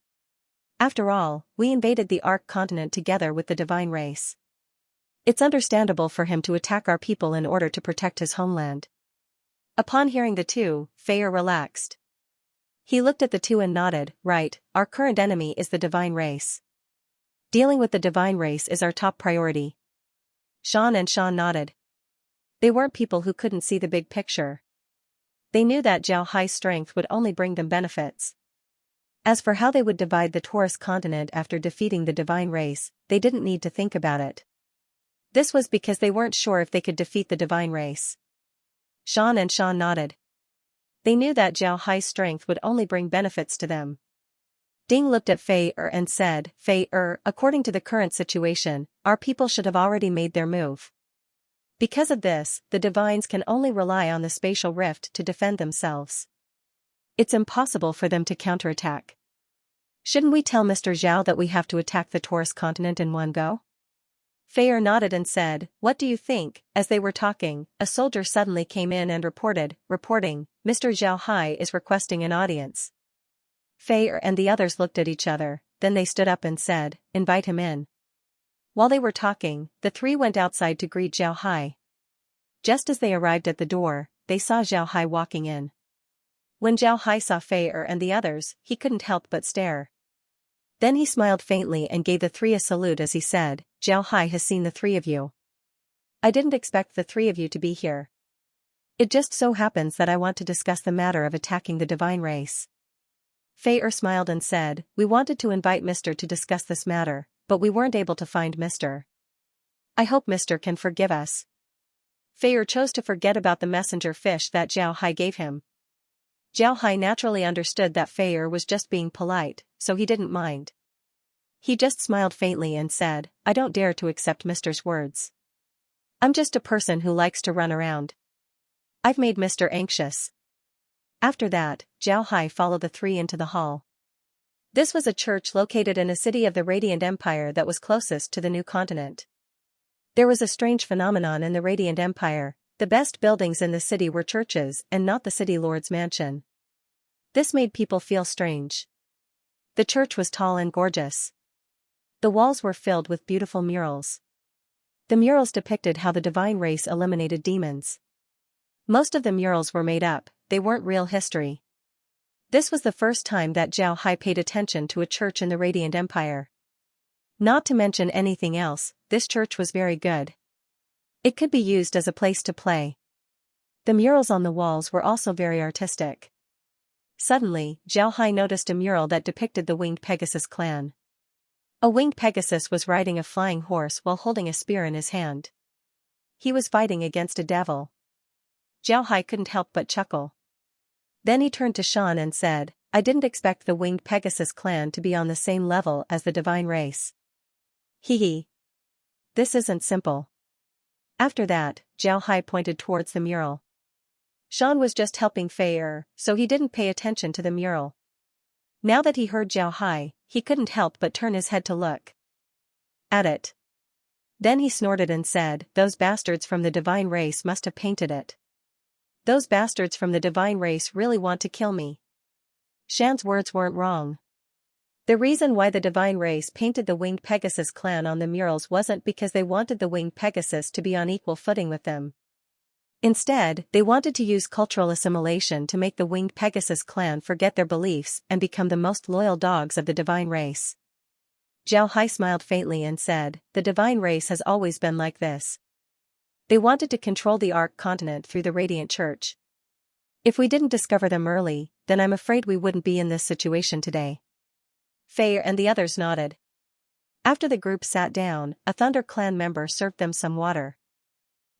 After all, we invaded the Ark continent together with the divine race. It's understandable for him to attack our people in order to protect his homeland." Upon hearing the two, Fei relaxed. He looked at the two and nodded, "Right, our current enemy is the divine race. Dealing with the divine race is our top priority." Shan and Shan nodded. They weren't people who couldn't see the big picture. They knew that Zhao Hai's strength would only bring them benefits. As for how they would divide the Taurus continent after defeating the divine race, they didn't need to think about it. This was because they weren't sure if they could defeat the divine race. Shan and Shan nodded. They knew that Zhao Hai's strength would only bring benefits to them. Ding looked at Fei and said, "Fei, according to the current situation, our people should have already made their move. Because of this, the divines can only rely on the spatial rift to defend themselves. It's impossible for them to counterattack. Shouldn't we tell Mr. Zhao that we have to attack the Taurus continent in one go?" Fei nodded and said, "What do you think?" As they were talking, a soldier suddenly came in and reporting, "Mr. Zhao Hai is requesting an audience." Fei and the others looked at each other, then they stood up and said, "Invite him in." While they were talking, the three went outside to greet Zhao Hai. Just as they arrived at the door, they saw Zhao Hai walking in. When Zhao Hai saw Fei and the others, he couldn't help but stare. Then he smiled faintly and gave the three a salute as he said, "Zhao Hai has seen the three of you. I didn't expect the three of you to be here. It just so happens that I want to discuss the matter of attacking the divine race." Fei smiled and said, "We wanted to invite Mr. to discuss this matter, but we weren't able to find Mr. I hope Mr. can forgive us." Fei chose to forget about the messenger fish that Zhao Hai gave him. Zhao Hai naturally understood that Fei was just being polite, so he didn't mind. He just smiled faintly and said, "I don't dare to accept Mr.'s words. I'm just a person who likes to run around. I've made Mr. anxious." After that, Zhao Hai followed the three into the hall. This was a church located in a city of the Radiant Empire that was closest to the new continent. There was a strange phenomenon in the Radiant Empire. The best buildings in the city were churches and not the city lord's mansion. This made people feel strange. The church was tall and gorgeous. The walls were filled with beautiful murals. The murals depicted how the divine race eliminated demons. Most of the murals were made up, they weren't real history. This was the first time that Zhao Hai paid attention to a church in the Radiant Empire. Not to mention anything else, this church was very good. It could be used as a place to play. The murals on the walls were also very artistic. Suddenly, Zhao Hai noticed a mural that depicted the winged Pegasus clan. A winged Pegasus was riding a flying horse while holding a spear in his hand. He was fighting against a devil. Zhao Hai couldn't help but chuckle. Then he turned to Shan and said, "I didn't expect the winged Pegasus clan to be on the same level as the divine race. Hee. This isn't simple." After that, Zhao Hai pointed towards the mural. Shan was just helping Fei, so he didn't pay attention to the mural. Now that he heard Zhao Hai, he couldn't help but turn his head to look at it. Then he snorted and said, "Those bastards from the divine race must have painted it. Those bastards from the divine race really want to kill me." Shan's words weren't wrong. The reason why the divine race painted the winged Pegasus clan on the murals wasn't because they wanted the winged Pegasus to be on equal footing with them. Instead, they wanted to use cultural assimilation to make the winged Pegasus clan forget their beliefs and become the most loyal dogs of the divine race. Zhao Hai smiled faintly and said, "The divine race has always been like this. They wanted to control the Ark continent through the Radiant Church. If we didn't discover them early, then I'm afraid we wouldn't be in this situation today." Fei and the others nodded. After the group sat down, a Thunder Clan member served them some water.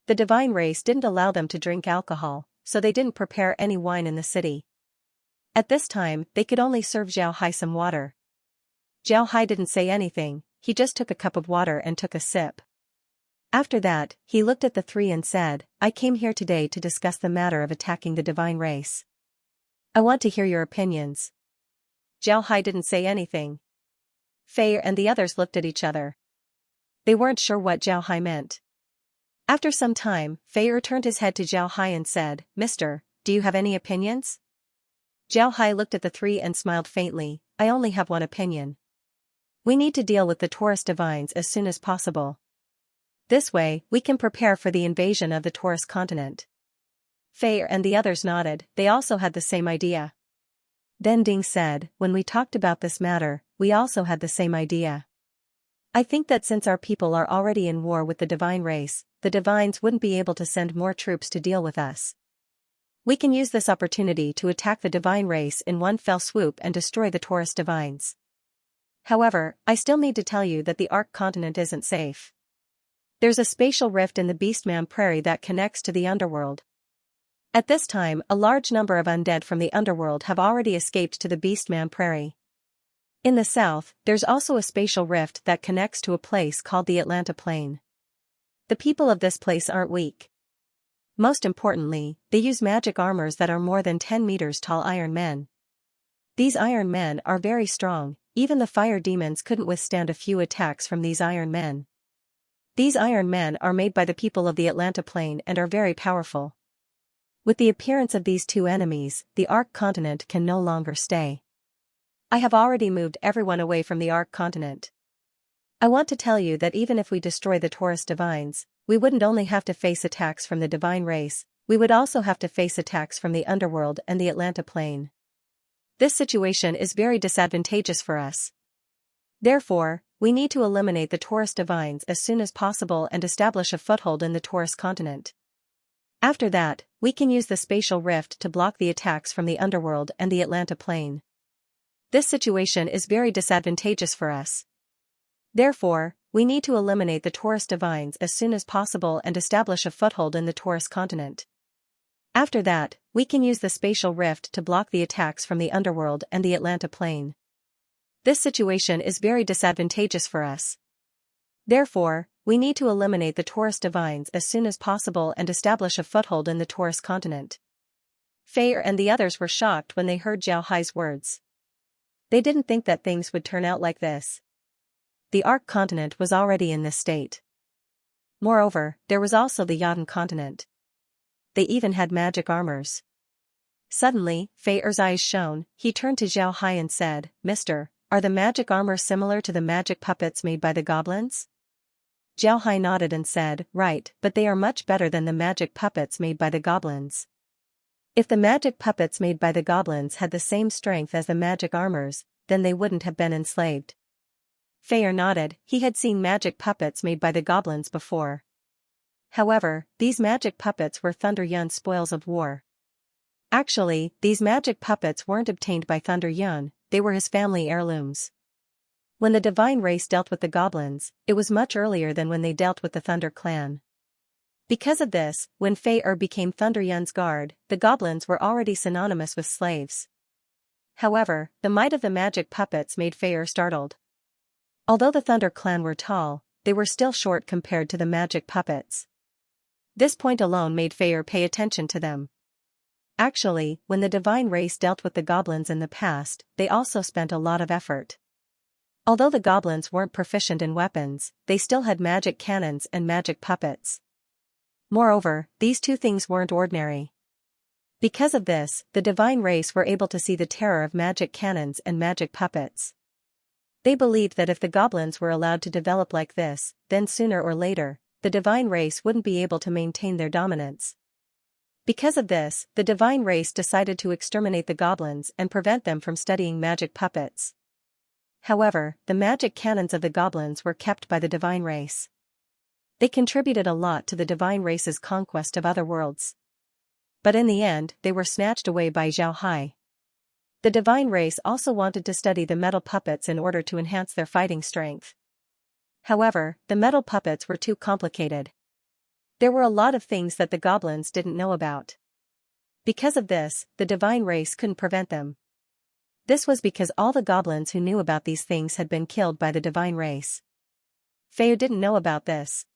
The divine race didn't allow them to drink alcohol, so they didn't prepare any wine in the city. At this time, they could only serve Zhao Hai some water. Zhao Hai didn't say anything, he just took a cup of water and took a sip. After that, he looked at the three and said, "I came here today to discuss the matter of attacking the divine race. I want to hear your opinions." Zhao Hai didn't say anything. Fei and the others looked at each other. They weren't sure what Zhao Hai meant. After some time, Fei turned his head to Zhao Hai and said, "Mister, do you have any opinions?" Zhao Hai looked at the three and smiled faintly, "I only have one opinion. We need to deal with the Taurus divines as soon as possible. This way, we can prepare for the invasion of the Taurus continent." Fei and the others nodded, they also had the same idea. Then Ding said, "When we talked about this matter, we also had the same idea. I think that since our people are already in war with the divine race, the divines wouldn't be able to send more troops to deal with us. We can use this opportunity to attack the divine race in one fell swoop and destroy the Taurus divines. However, I still need to tell you that the Ark continent isn't safe. There's a spatial rift in the Beastman Prairie that connects to the underworld. At this time, a large number of undead from the underworld have already escaped to the Beastman Prairie. In the south, there's also a spatial rift that connects to a place called the Atlanta Plain. The people of this place aren't weak. Most importantly, they use magic armors that are more than 10 meters tall Iron Men. These Iron Men are very strong, even the fire demons couldn't withstand a few attacks from these Iron Men. These Iron Men are made by the people of the Atlanta Plain and are very powerful. With the appearance of these two enemies, the Ark continent can no longer stay. I have already moved everyone away from the Ark continent. I want to tell you that even if we destroy the Taurus divines, we wouldn't only have to face attacks from the divine race, we would also have to face attacks from the underworld and the Atlanta Plain. This situation is very disadvantageous for us. Therefore, we need to eliminate the Taurus divines as soon as possible and establish a foothold in the Taurus continent. After that, we can use the spatial rift to block the attacks from the underworld and the Atlanta Plain. This situation is very disadvantageous for us. Therefore, we need to eliminate the Taurus divines as soon as possible and establish a foothold in the Taurus continent. After that, we can use the spatial rift to block the attacks from the underworld and the Atlanta Plain. This situation is very disadvantageous for us. Therefore, we need to eliminate the Taurus divines as soon as possible and establish a foothold in the Taurus continent. Fei and the others were shocked when they heard Zhao Hai's words. They didn't think that things would turn out like this. The Ark continent was already in this state. Moreover, there was also the Yotan continent. They even had magic armors. Suddenly, Fei's eyes shone, he turned to Zhao Hai and said, "Mister, are the magic armors similar to the magic puppets made by the goblins?" Zhao Hai nodded and said, "Right, but they are much better than the magic puppets made by the goblins. If the magic puppets made by the goblins had the same strength as the magic armors, then they wouldn't have been enslaved." Fei nodded, he had seen magic puppets made by the goblins before. However, these magic puppets were Thunder Yun's spoils of war. Actually, these magic puppets weren't obtained by Thunder Yun, they were his family heirlooms. When the divine race dealt with the goblins, it was much earlier than when they dealt with the Thunder clan. Because of this, when Fei became Thunder Yun's guard, the goblins were already synonymous with slaves. However, the might of the magic puppets made Fei startled. Although the Thunder clan were tall, they were still short compared to the magic puppets. This point alone made Fei pay attention to them. Actually, when the divine race dealt with the goblins in the past, they also spent a lot of effort. Although the goblins weren't proficient in weapons, they still had magic cannons and magic puppets. Moreover, these two things weren't ordinary. Because of this, the divine race were able to see the terror of magic cannons and magic puppets. They believed that if the goblins were allowed to develop like this, then sooner or later, the divine race wouldn't be able to maintain their dominance. Because of this, the divine race decided to exterminate the goblins and prevent them from studying magic puppets. However, the magic cannons of the goblins were kept by the divine race. They contributed a lot to the divine race's conquest of other worlds. But in the end, they were snatched away by Xianxia. The divine race also wanted to study the metal puppets in order to enhance their fighting strength. However, the metal puppets were too complicated. There were a lot of things that the goblins didn't know about. Because of this, the divine race couldn't prevent them. This was because all the goblins who knew about these things had been killed by the divine race. Fei didn't know about this.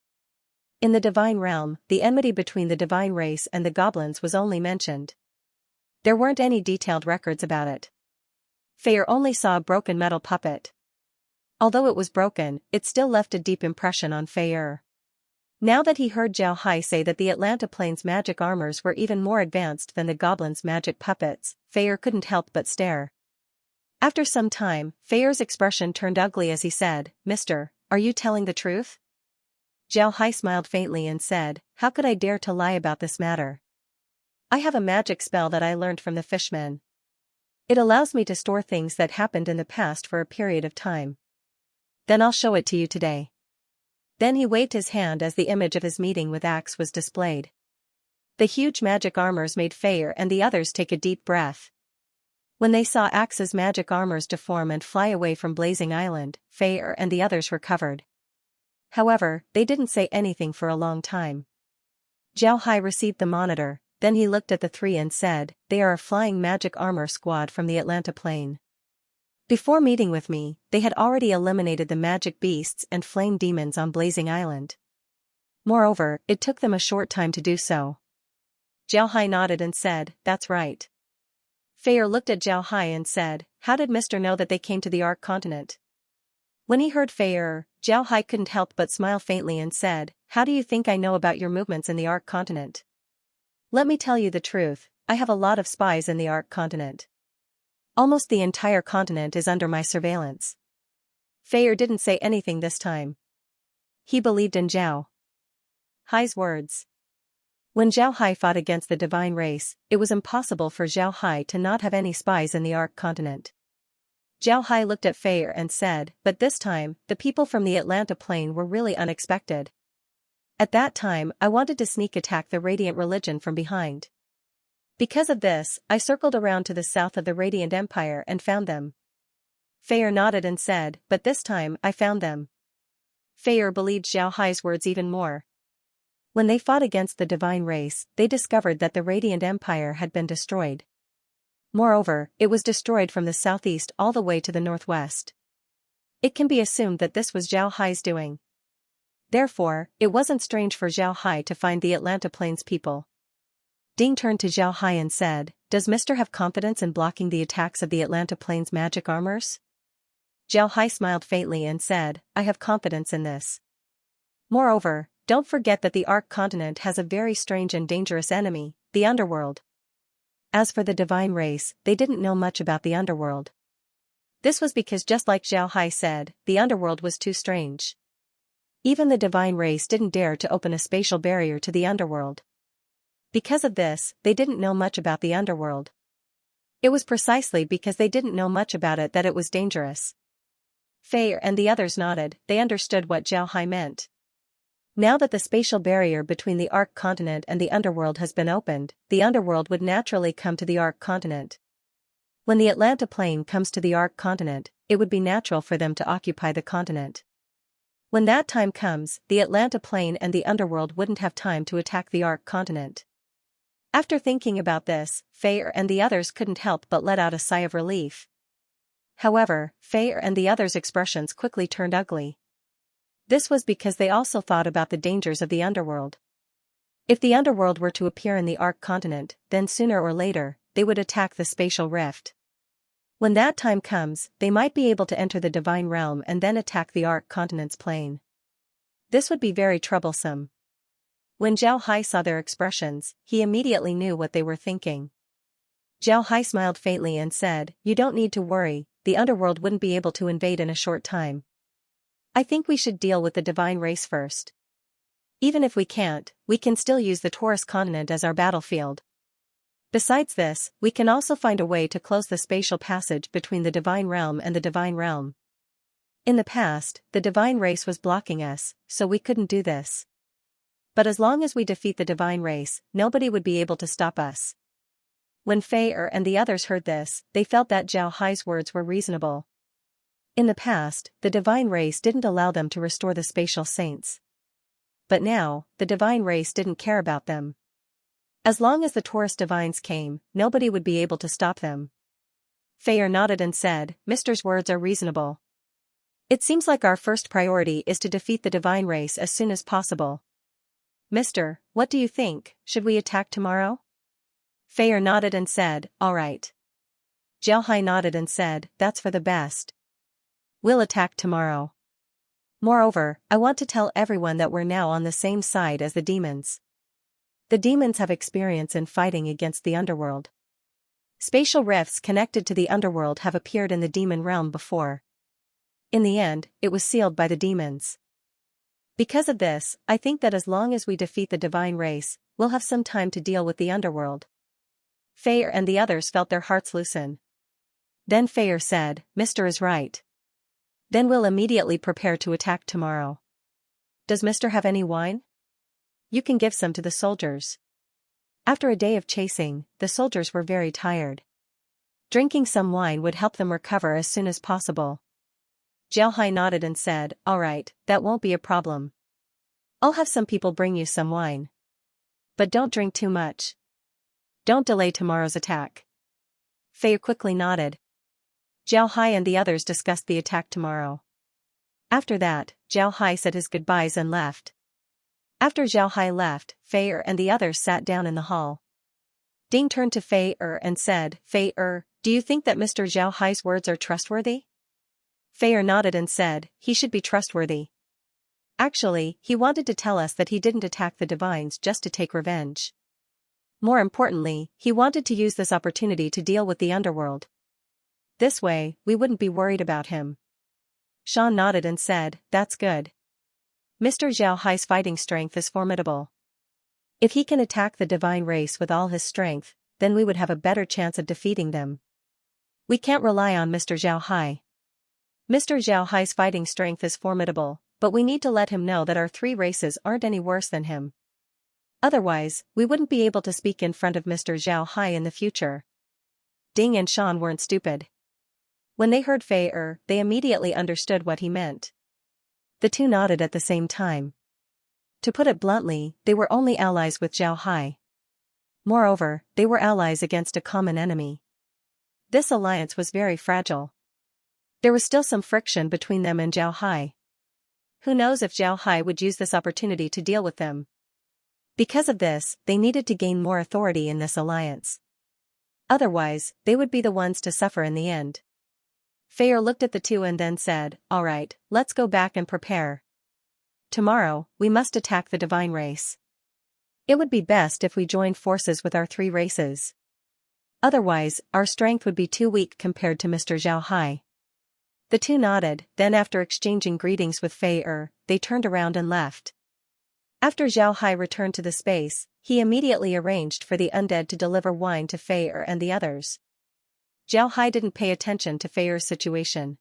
In the divine realm, the enmity between the divine race and the goblins was only mentioned. There weren't any detailed records about it. Fei only saw a broken metal puppet. Although it was broken, it still left a deep impression on Fei. Now that he heard Xianxia say that the Atlanta Plains magic armors were even more advanced than the goblins' magic puppets, Fei couldn't help but stare. After some time, Fei's expression turned ugly as he said, "Mister, are you telling the truth?" Xianxia smiled faintly and said, "How could I dare to lie about this matter? I have a magic spell that I learned from the fishman. It allows me to store things that happened in the past for a period of time. Then I'll show it to you today." Then he waved his hand as the image of his meeting with Axe was displayed. The huge magic armors made Fei and the others take a deep breath. When they saw Axe's magic armors deform and fly away from Blazing Island, Fei and the others recovered. However, they didn't say anything for a long time. Xianxia received the monitor, then he looked at the three and said, "They are a flying magic armor squad from the Atlanta Plain. Before meeting with me, they had already eliminated the magic beasts and flame demons on Blazing Island. Moreover, it took them a short time to do so." Xianxia nodded and said, "That's right." Fei looked at Xianxia and said, "How did Mr. know that they came to the Ark Continent?" When he heard Fei, Xianxia couldn't help but smile faintly and said, "How do you think I know about your movements in the Ark Continent? Let me tell you the truth, I have a lot of spies in the Ark Continent. Almost the entire continent is under my surveillance." Fei didn't say anything this time. He believed in Xianxia's words. When Xianxia fought against the divine race, it was impossible for Xianxia to not have any spies in the Ark Continent. Xianxia looked at Fei and said, "But this time, the people from the Atlanta Plain were really unexpected. At that time, I wanted to sneak attack the Radiant Religion from behind. Because of this, I circled around to the south of the Radiant Empire and found them." Fei nodded and said, "But this time, I found them." Fei believed Xianxia's words even more. When they fought against the divine race, they discovered that the Radiant Empire had been destroyed. Moreover, it was destroyed from the southeast all the way to the northwest. It can be assumed that this was Xianxia's doing. Therefore, it wasn't strange for Xianxia to find the Atlanta Plains people. Ding turned to Xianxia and said, "Does Mr. have confidence in blocking the attacks of the Atlanta Plains magic armors?" Xianxia smiled faintly and said, "I have confidence in this. Moreover, don't forget that the Ark Continent has a very strange and dangerous enemy, the underworld." As for the divine race, they didn't know much about the underworld. This was because, just like Xianxia said, the underworld was too strange. Even the divine race didn't dare to open a spatial barrier to the underworld. Because of this, they didn't know much about the underworld. It was precisely because they didn't know much about it that it was dangerous. Fei and the others nodded, they understood what Xianxia meant. Now that the spatial barrier between the Ark Continent and the underworld has been opened, the underworld would naturally come to the Ark Continent. When the Atlanta Plain comes to the Ark Continent, it would be natural for them to occupy the continent. When that time comes, the Atlanta Plain and the underworld wouldn't have time to attack the Ark Continent. After thinking about this, Fei and the others couldn't help but let out a sigh of relief. However, Fei and the others' expressions quickly turned ugly. This was because they also thought about the dangers of the underworld. If the underworld were to appear in the Ark Continent, then sooner or later, they would attack the spatial rift. When that time comes, they might be able to enter the divine realm and then attack the Ark Continent's plane. This would be very troublesome. When Xianxia saw their expressions, he immediately knew what they were thinking. Xianxia smiled faintly and said, "You don't need to worry, the underworld wouldn't be able to invade in a short time. I think we should deal with the divine race first. Even if we can't, we can still use the Taurus continent as our battlefield. Besides this, we can also find a way to close the spatial passage between the divine realm and the divine realm. In the past, the divine race was blocking us, so we couldn't do this. But as long as we defeat the divine race, nobody would be able to stop us. When Fei and the others heard this, they felt that Zhao Hai's words were reasonable. In the past, the divine race didn't allow them to restore the spatial saints. But now, the divine race didn't care about them. As long as the Taurus divines came, nobody would be able to stop them. Fei nodded and said, Mister's words are reasonable. It seems like our first priority is to defeat the divine race as soon as possible. Mister, what do you think, should we attack tomorrow? Fei nodded and said, all right. Zhao Hai nodded and said, that's for the best. We'll attack tomorrow. Moreover, I want to tell everyone that we're now on the same side as the demons. The demons have experience in fighting against the underworld. Spatial rifts connected to the underworld have appeared in the demon realm before. In the end, it was sealed by the demons. Because of this, I think that as long as we defeat the divine race, we'll have some time to deal with the underworld. Fei and the others felt their hearts loosen. Then Fei said, Mister is right. Then we'll immediately prepare to attack tomorrow. Does Mister have any wine? You can give some to the soldiers. After a day of chasing, the soldiers were very tired. Drinking some wine would help them recover as soon as possible. Zhao Hai nodded and said, all right, that won't be a problem. I'll have some people bring you some wine. But don't drink too much. Don't delay tomorrow's attack. Fei quickly nodded. Zhao Hai and the others discussed the attack tomorrow. After that, Zhao Hai said his goodbyes and left. After Zhao Hai left, Fei and the others sat down in the hall. Ding turned to Fei and said, Fei, do you think that Mr. Zhao Hai's words are trustworthy? Fei nodded and said, he should be trustworthy. Actually, he wanted to tell us that he didn't attack the divines just to take revenge. More importantly, he wanted to use this opportunity to deal with the underworld. This way, we wouldn't be worried about him. Shan nodded and said, that's good. Mr. Zhao Hai's fighting strength is formidable. If he can attack the divine race with all his strength, then we would have a better chance of defeating them. We can't rely on Mr. Zhao Hai. Mr. Zhao Hai's fighting strength is formidable, but we need to let him know that our three races aren't any worse than him. Otherwise, we wouldn't be able to speak in front of Mr. Zhao Hai in the future. Ding and Shan weren't stupid. When they heard Fei they immediately understood what he meant. The two nodded at the same time. To put it bluntly, they were only allies with Zhao Hai. Moreover, they were allies against a common enemy. This alliance was very fragile. There was still some friction between them and Zhao Hai. Who knows if Zhao Hai would use this opportunity to deal with them. Because of this, they needed to gain more authority in this alliance. Otherwise, they would be the ones to suffer in the end. Fei looked at the two and then said, all right, let's go back and prepare. Tomorrow, we must attack the divine race. It would be best if we joined forces with our three races. Otherwise, our strength would be too weak compared to Mr. Zhao Hai. The two nodded, then after exchanging greetings with Fei they turned around and left. After Zhao Hai returned to the space, he immediately arranged for the undead to deliver wine to Fei and the others. Zhao Hai didn't pay attention to Fei's situation.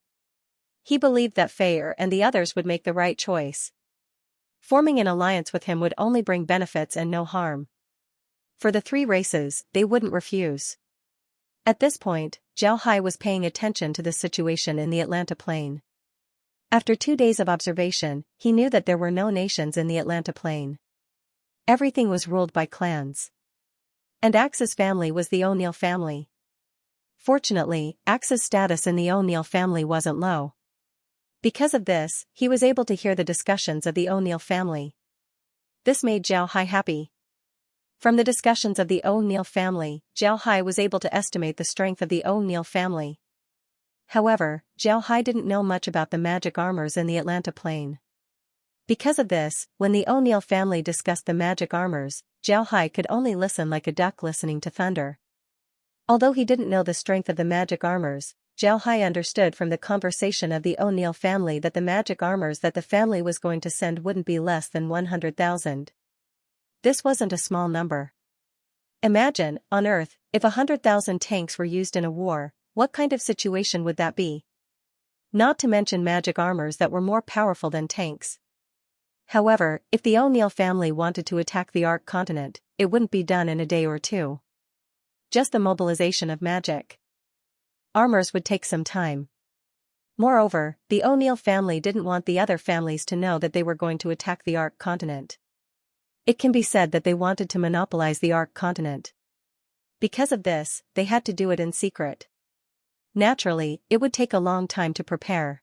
He believed that Fei and the others would make the right choice. Forming an alliance with him would only bring benefits and no harm. For the three races, they wouldn't refuse. At this point, Zhao Hai was paying attention to the situation in the Atlanta Plain. After 2 days of observation, he knew that there were no nations in the Atlanta Plain. Everything was ruled by clans. And Axe's family was the O'Neill family. Fortunately, Axe's status in the O'Neill family wasn't low. Because of this, he was able to hear the discussions of the O'Neill family. This made Zhao Hai happy. From the discussions of the O'Neill family, Zhao Hai was able to estimate the strength of the O'Neill family. However, Zhao Hai didn't know much about the magic armors in the Atlanta Plain. Because of this, when the O'Neill family discussed the magic armors, Zhao Hai could only listen like a duck listening to thunder. Although he didn't know the strength of the magic armors, Zhao Hai understood from the conversation of the O'Neill family that the magic armors that the family was going to send wouldn't be less than 100,000. This wasn't a small number. Imagine, on Earth, if 100,000 tanks were used in a war, what kind of situation would that be? Not to mention magic armors that were more powerful than tanks. However, if the O'Neill family wanted to attack the Ark continent, it wouldn't be done in a day or two. Just the mobilization of magic armors would take some time. Moreover, the O'Neill family didn't want the other families to know that they were going to attack the Ark continent. It can be said that they wanted to monopolize the Ark continent. Because of this, they had to do it in secret. Naturally, it would take a long time to prepare.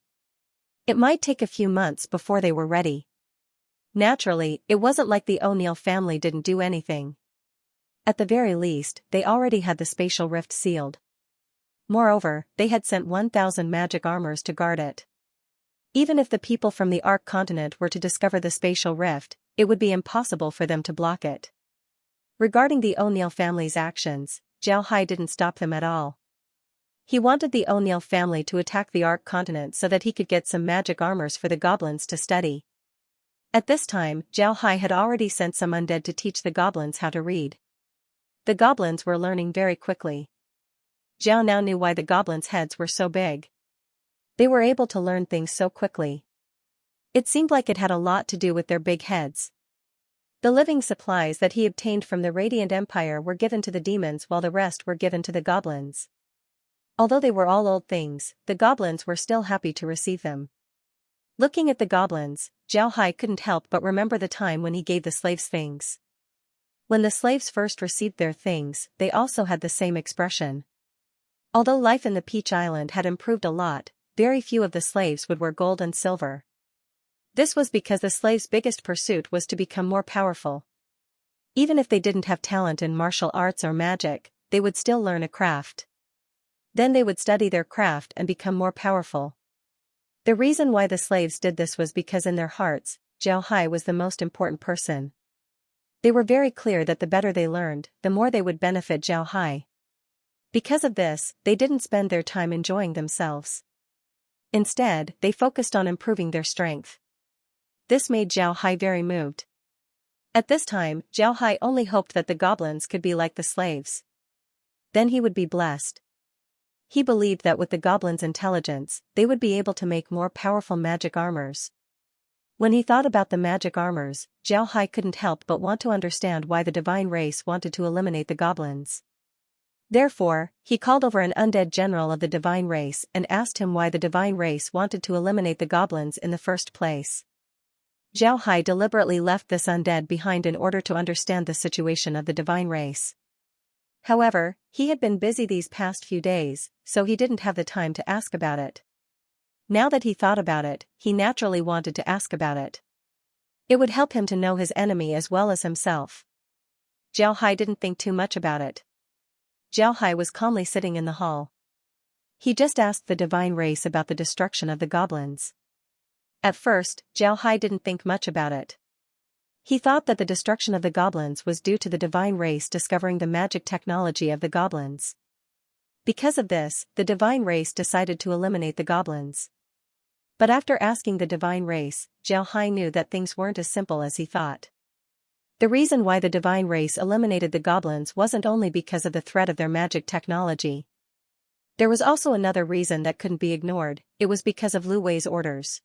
It might take a few months before they were ready. Naturally, it wasn't like the O'Neill family didn't do anything. At the very least, they already had the spatial rift sealed. Moreover, they had sent 1,000 magic armors to guard it. Even if the people from the Ark continent were to discover the spatial rift, it would be impossible for them to block it. Regarding the O'Neill family's actions, Zhao Hai didn't stop them at all. He wanted the O'Neill family to attack the Ark continent so that he could get some magic armors for the goblins to study. At this time, Zhao Hai had already sent some undead to teach the goblins how to read. The goblins were learning very quickly. Zhao now knew why the goblins' heads were so big. They were able to learn things so quickly. It seemed like it had a lot to do with their big heads. The living supplies that he obtained from the Radiant Empire were given to the demons while the rest were given to the goblins. Although they were all old things, the goblins were still happy to receive them. Looking at the goblins, Zhao Hai couldn't help but remember the time when he gave the slaves things. When the slaves first received their things, they also had the same expression. Although life in the Peach Island had improved a lot, very few of the slaves would wear gold and silver. This was because the slaves' biggest pursuit was to become more powerful. Even if they didn't have talent in martial arts or magic, they would still learn a craft. Then they would study their craft and become more powerful. The reason why the slaves did this was because in their hearts, Zhao Hai was the most important person. They were very clear that the better they learned, the more they would benefit Zhao Hai. Because of this, they didn't spend their time enjoying themselves. Instead, they focused on improving their strength. This made Zhao Hai very moved. At this time, Zhao Hai only hoped that the goblins could be like the slaves. Then he would be blessed. He believed that with the goblins' intelligence, they would be able to make more powerful magic armors. When he thought about the magic armors, Zhao Hai couldn't help but want to understand why the divine race wanted to eliminate the goblins. Therefore, he called over an undead general of the divine race and asked him why the divine race wanted to eliminate the goblins in the first place. Zhao Hai deliberately left this undead behind in order to understand the situation of the divine race. However, he had been busy these past few days, so he didn't have the time to ask about it. Now that he thought about it, he naturally wanted to ask about it. It would help him to know his enemy as well as himself. Zhao Hai didn't think too much about it. Zhao Hai was calmly sitting in the hall. He just asked the divine race about the destruction of the goblins. At first, Zhao Hai didn't think much about it. He thought that the destruction of the goblins was due to the divine race discovering the magic technology of the goblins. Because of this, the divine race decided to eliminate the goblins. But after asking the divine race, Zhao Hai knew that things weren't as simple as he thought. The reason why the divine race eliminated the goblins wasn't only because of the threat of their magic technology. There was also another reason that couldn't be ignored. It was because of Lu Wei's orders.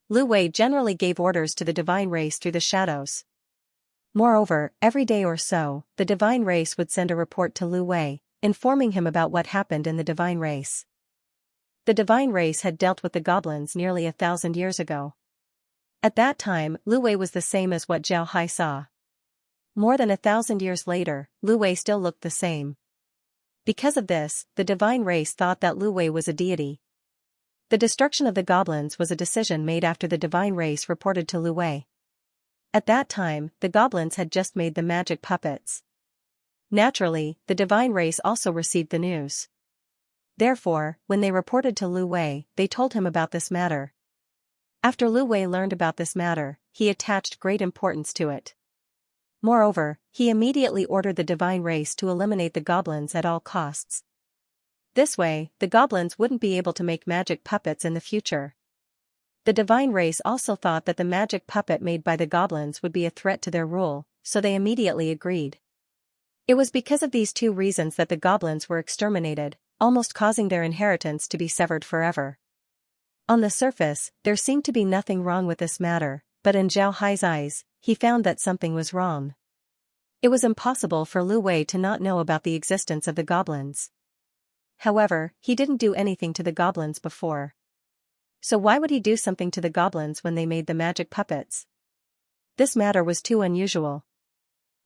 Lu Wei generally gave orders to the divine race through the shadows. Moreover, every day or so, the divine race would send a report to Lu Wei, informing him about what happened in the divine race. The divine race had dealt with the goblins nearly 1,000 years ago. At that time, Lu Wei was the same as what Zhao Hai saw. More than 1,000 years later, Lu Wei still looked the same. Because of this, the divine race thought that Lu Wei was a deity. The destruction of the goblins was a decision made after the divine race reported to Lu Wei. At that time, the goblins had just made the magic puppets. Naturally, the divine race also received the news. Therefore, when they reported to Lu Wei, they told him about this matter. After Lu Wei learned about this matter, he attached great importance to it. Moreover, he immediately ordered the divine race to eliminate the goblins at all costs. This way, the goblins wouldn't be able to make magic puppets in the future. The divine race also thought that the magic puppet made by the goblins would be a threat to their rule, so they immediately agreed. It was because of these two reasons that the goblins were exterminated, almost causing their inheritance to be severed forever. On the surface, there seemed to be nothing wrong with this matter, but in Zhao Hai's eyes, he found that something was wrong. It was impossible for Lu Wei to not know about the existence of the goblins. However, he didn't do anything to the goblins before. So why would he do something to the goblins when they made the magic puppets? This matter was too unusual.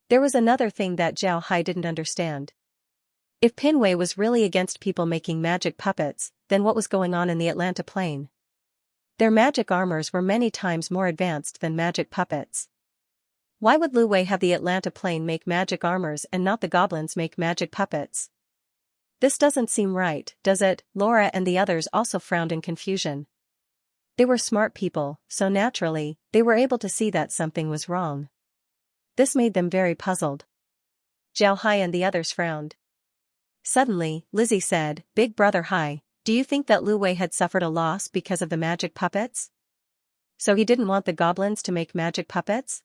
There was another thing that Zhao Hai didn't understand. If Pinwei was really against people making magic puppets, then what was going on in the Atlanta Plain? Their magic armors were many times more advanced than magic puppets. Why would Lu Wei have the Atlanta Plain make magic armors and not the goblins make magic puppets? This doesn't seem right, does it? Laura and the others also frowned in confusion. They were smart people, so naturally, they were able to see that something was wrong. This made them very puzzled. Zhao Hai and the others frowned. Suddenly, Lizzie said, "Big Brother Hai, do you think that Lu Wei had suffered a loss because of the magic puppets? So he didn't want the goblins to make magic puppets?"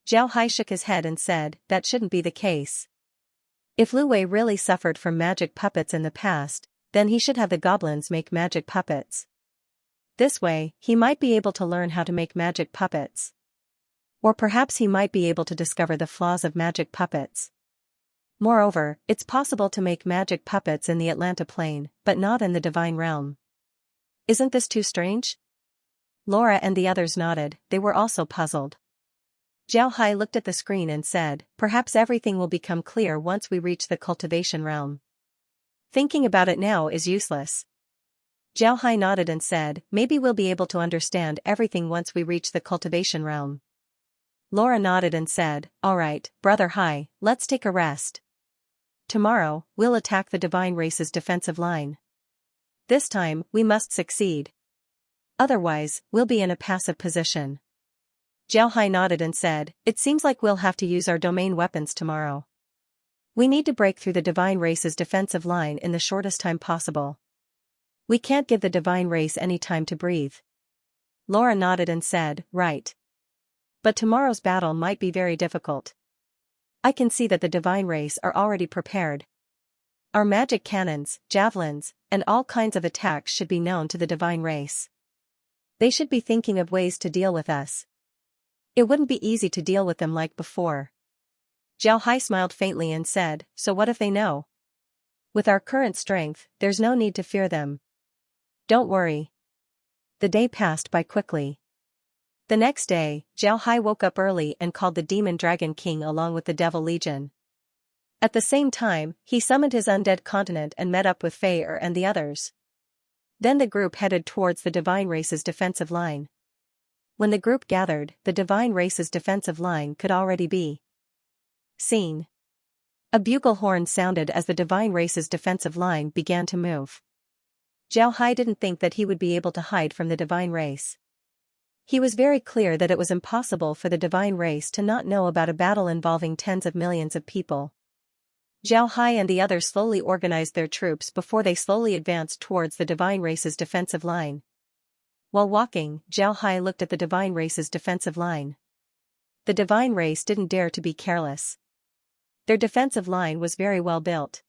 Zhao Hai shook his head and said, "That shouldn't be the case. If Lu Wei really suffered from magic puppets in the past, then he should have the goblins make magic puppets. This way, he might be able to learn how to make magic puppets. Or perhaps he might be able to discover the flaws of magic puppets. Moreover, it's possible to make magic puppets in the Atlanta Plain, but not in the divine realm. Isn't this too strange?" Laura and the others nodded, they were also puzzled. Zhao Hai looked at the screen and said, "Perhaps everything will become clear once we reach the cultivation realm. Thinking about it now is useless." Zhao Hai nodded and said, "Maybe we'll be able to understand everything once we reach the cultivation realm." Laura nodded and said, "All right, Brother Hai, let's take a rest. Tomorrow, we'll attack the divine race's defensive line. This time, we must succeed. Otherwise, we'll be in a passive position." Zhao Hai nodded and said, "It seems like we'll have to use our domain weapons tomorrow. We need to break through the divine race's defensive line in the shortest time possible. We can't give the divine race any time to breathe." Laura nodded and said, "Right. But tomorrow's battle might be very difficult. I can see that the divine race are already prepared. Our magic cannons, javelins, and all kinds of attacks should be known to the divine race. They should be thinking of ways to deal with us. It wouldn't be easy to deal with them like before." Zhao Hai smiled faintly and said, "So what if they know? With our current strength, there's no need to fear them. Don't worry." The day passed by quickly. The next day, Zhao Hai woke up early and called the Demon Dragon King along with the Devil Legion. At the same time, he summoned his undead continent and met up with Fei and the others. Then the group headed towards the divine race's defensive line. When the group gathered, the divine race's defensive line could already be seen. A bugle horn sounded as the divine race's defensive line began to move. Zhao Hai didn't think that he would be able to hide from the divine race. He was very clear that it was impossible for the divine race to not know about a battle involving tens of millions of people. Zhao Hai and the others slowly organized their troops before they slowly advanced towards the divine race's defensive line. While walking, Zhao Hai looked at the divine race's defensive line. The divine race didn't dare to be careless. Their defensive line was very well built.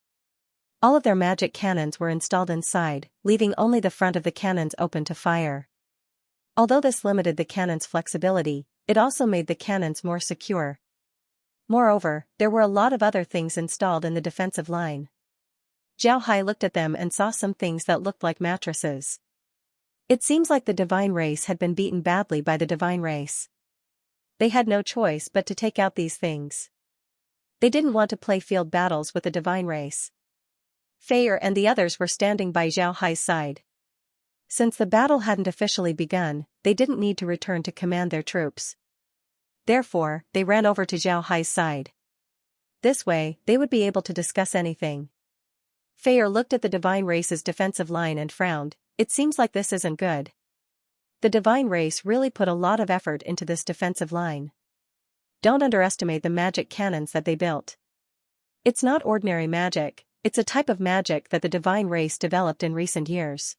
All of their magic cannons were installed inside, leaving only the front of the cannons open to fire. Although this limited the cannons' flexibility, it also made the cannons more secure. Moreover, there were a lot of other things installed in the defensive line. Zhao Hai looked at them and saw some things that looked like mattresses. It seems like the divine race had been beaten badly by the divine race. They had no choice but to take out these things. They didn't want to play field battles with the divine race. Fei and the others were standing by Zhao Hai's side. Since the battle hadn't officially begun, they didn't need to return to command their troops. Therefore, they ran over to Zhao Hai's side. This way, they would be able to discuss anything. Fei looked at the divine race's defensive line and frowned. It seems like this isn't good. The divine race really put a lot of effort into this defensive line. Don't underestimate the magic cannons that they built. It's not ordinary magic, It's a type of magic that the divine race developed in recent years.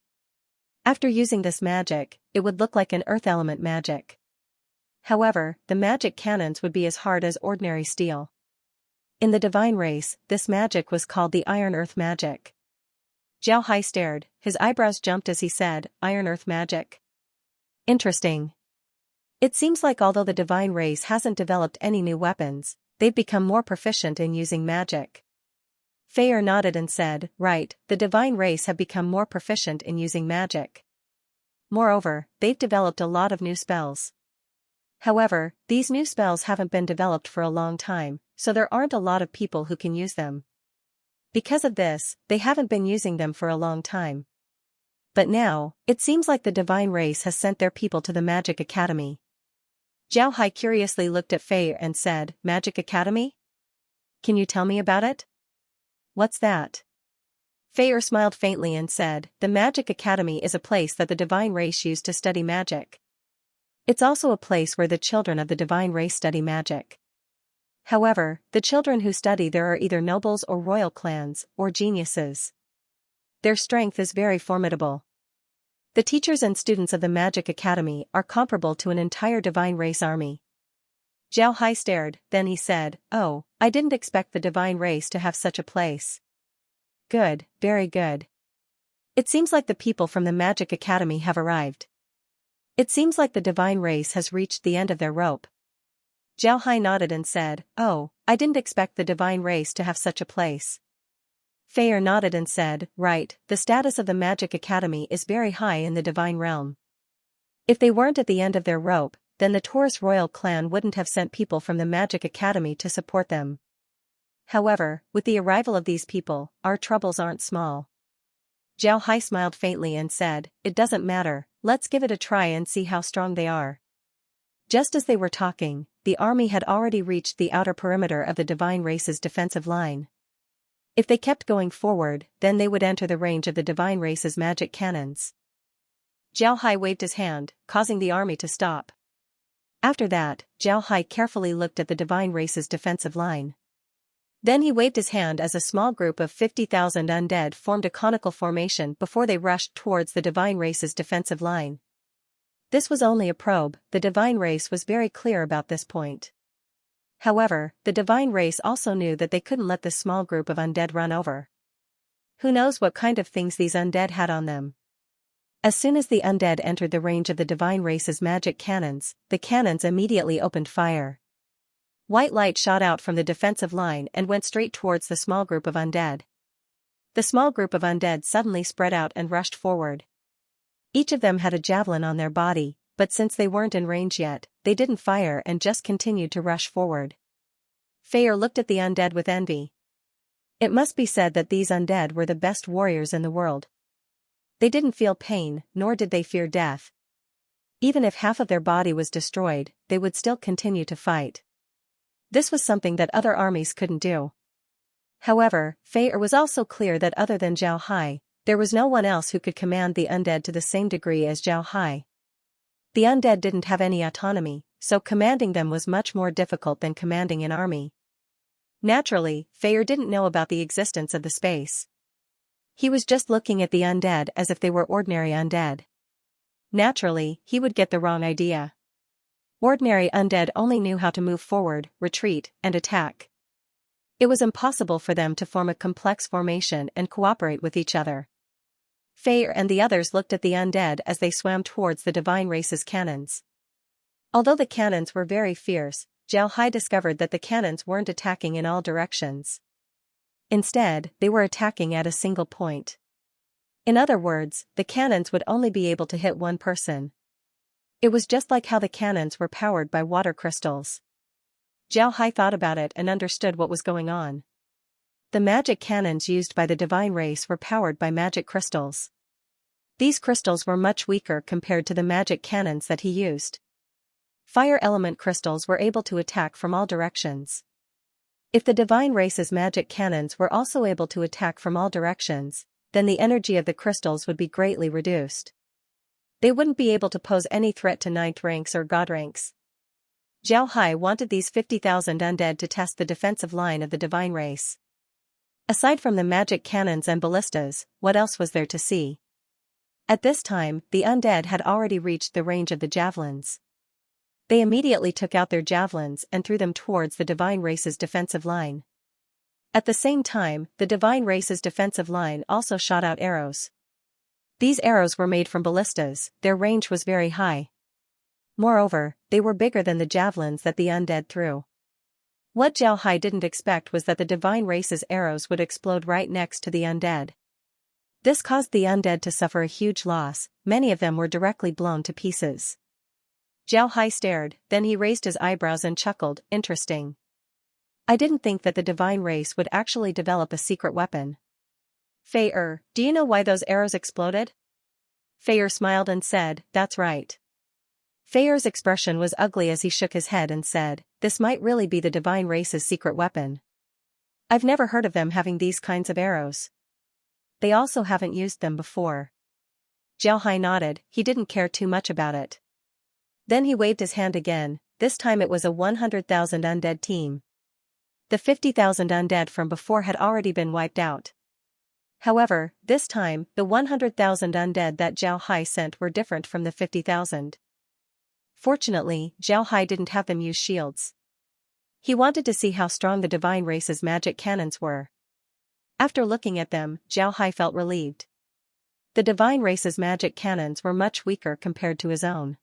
After using this magic, it would look like an earth element magic. However, the magic cannons would be as hard as ordinary steel. In the divine race, this magic was called the Iron Earth magic. Zhao Hai stared, his eyebrows jumped as he said, Iron Earth magic. Interesting. It seems like although the divine race hasn't developed any new weapons, they've become more proficient in using magic. Fei nodded and said, right, the divine race have become more proficient in using magic. Moreover, they've developed a lot of new spells. However, these new spells haven't been developed for a long time, so there aren't a lot of people who can use them. Because of this, they haven't been using them for a long time. But now, it seems like the divine race has sent their people to the Magic Academy. Zhao Hai curiously looked at Fei and said, Magic Academy? Can you tell me about it? What's that? Fei smiled faintly and said, the Magic Academy is a place that the divine race used to study magic. It's also a place where the children of the divine race study magic. However, the children who study there are either nobles or royal clans, or geniuses. Their strength is very formidable. The teachers and students of the Magic Academy are comparable to an entire divine race army. Zhao Hai stared, then he said, oh, I didn't expect the divine race to have such a place. Good, very good. It seems like the people from the Magic Academy have arrived. It seems like the divine race has reached the end of their rope. Zhao Hai nodded and said, oh, I didn't expect the divine race to have such a place. Fei nodded and said, right, the status of the Magic Academy is very high in the divine realm. If they weren't at the end of their rope, then the Taurus royal clan wouldn't have sent people from the Magic Academy to support them. However, with the arrival of these people, our troubles aren't small. Zhao Hai smiled faintly and said, it doesn't matter, let's give it a try and see how strong they are. Just as they were talking, the army had already reached the outer perimeter of the divine race's defensive line. If they kept going forward, then they would enter the range of the divine race's magic cannons. Zhao Hai waved his hand, causing the army to stop. After that, Zhao Hai carefully looked at the divine race's defensive line. Then he waved his hand as a small group of 50,000 undead formed a conical formation before they rushed towards the divine race's defensive line. This was only a probe, the divine race was very clear about this point. However, the divine race also knew that they couldn't let this small group of undead run over. Who knows what kind of things these undead had on them? As soon as the undead entered the range of the divine race's magic cannons, the cannons immediately opened fire. White light shot out from the defensive line and went straight towards the small group of undead. The small group of undead suddenly spread out and rushed forward. Each of them had a javelin on their body, but since they weren't in range yet, they didn't fire and just continued to rush forward. Fei looked at the undead with envy. It must be said that these undead were the best warriors in the world. They didn't feel pain, nor did they fear death. Even if half of their body was destroyed, they would still continue to fight. This was something that other armies couldn't do. However, Fei was also clear that other than Zhao Hai, there was no one else who could command the undead to the same degree as Zhao Hai. The undead didn't have any autonomy, so commanding them was much more difficult than commanding an army. Naturally, Fei didn't know about the existence of the space. He was just looking at the undead as if they were ordinary undead. Naturally, he would get the wrong idea. Ordinary undead only knew how to move forward, retreat, and attack. It was impossible for them to form a complex formation and cooperate with each other. Fei and the others looked at the undead as they swam towards the divine race's cannons. Although the cannons were very fierce, Zhao Hai discovered that the cannons weren't attacking in all directions. Instead, they were attacking at a single point. In other words, the cannons would only be able to hit one person. It was just like how the cannons were powered by water crystals. Zhao Hai thought about it and understood what was going on. The magic cannons used by the divine race were powered by magic crystals. These crystals were much weaker compared to the magic cannons that he used. Fire element crystals were able to attack from all directions. If the divine race's magic cannons were also able to attack from all directions, then the energy of the crystals would be greatly reduced. They wouldn't be able to pose any threat to ninth ranks or god ranks. Zhao Hai wanted these 50,000 undead to test the defensive line of the divine race. Aside from the magic cannons and ballistas, what else was there to see? At this time, the undead had already reached the range of the javelins. They immediately took out their javelins and threw them towards the divine race's defensive line. At the same time, the divine race's defensive line also shot out arrows. These arrows were made from ballistas, their range was very high. Moreover, they were bigger than the javelins that the undead threw. What Zhao Hai didn't expect was that the divine race's arrows would explode right next to the undead. This caused the undead to suffer a huge loss, many of them were directly blown to pieces. Zhao Hai stared, then he raised his eyebrows and chuckled, interesting. I didn't think that the divine race would actually develop a secret weapon. Fei, do you know why those arrows exploded? Fei smiled and said, that's right. Fei's expression was ugly as he shook his head and said, this might really be the divine race's secret weapon. I've never heard of them having these kinds of arrows. They also haven't used them before. Zhao Hai nodded, he didn't care too much about it. Then he waved his hand again, this time it was a 100,000 undead team. The 50,000 undead from before had already been wiped out. However, this time, the 100,000 undead that Zhao Hai sent were different from the 50,000. Fortunately, Zhao Hai didn't have them use shields. He wanted to see how strong the divine race's magic cannons were. After looking at them, Zhao Hai felt relieved. The divine race's magic cannons were much weaker compared to his own.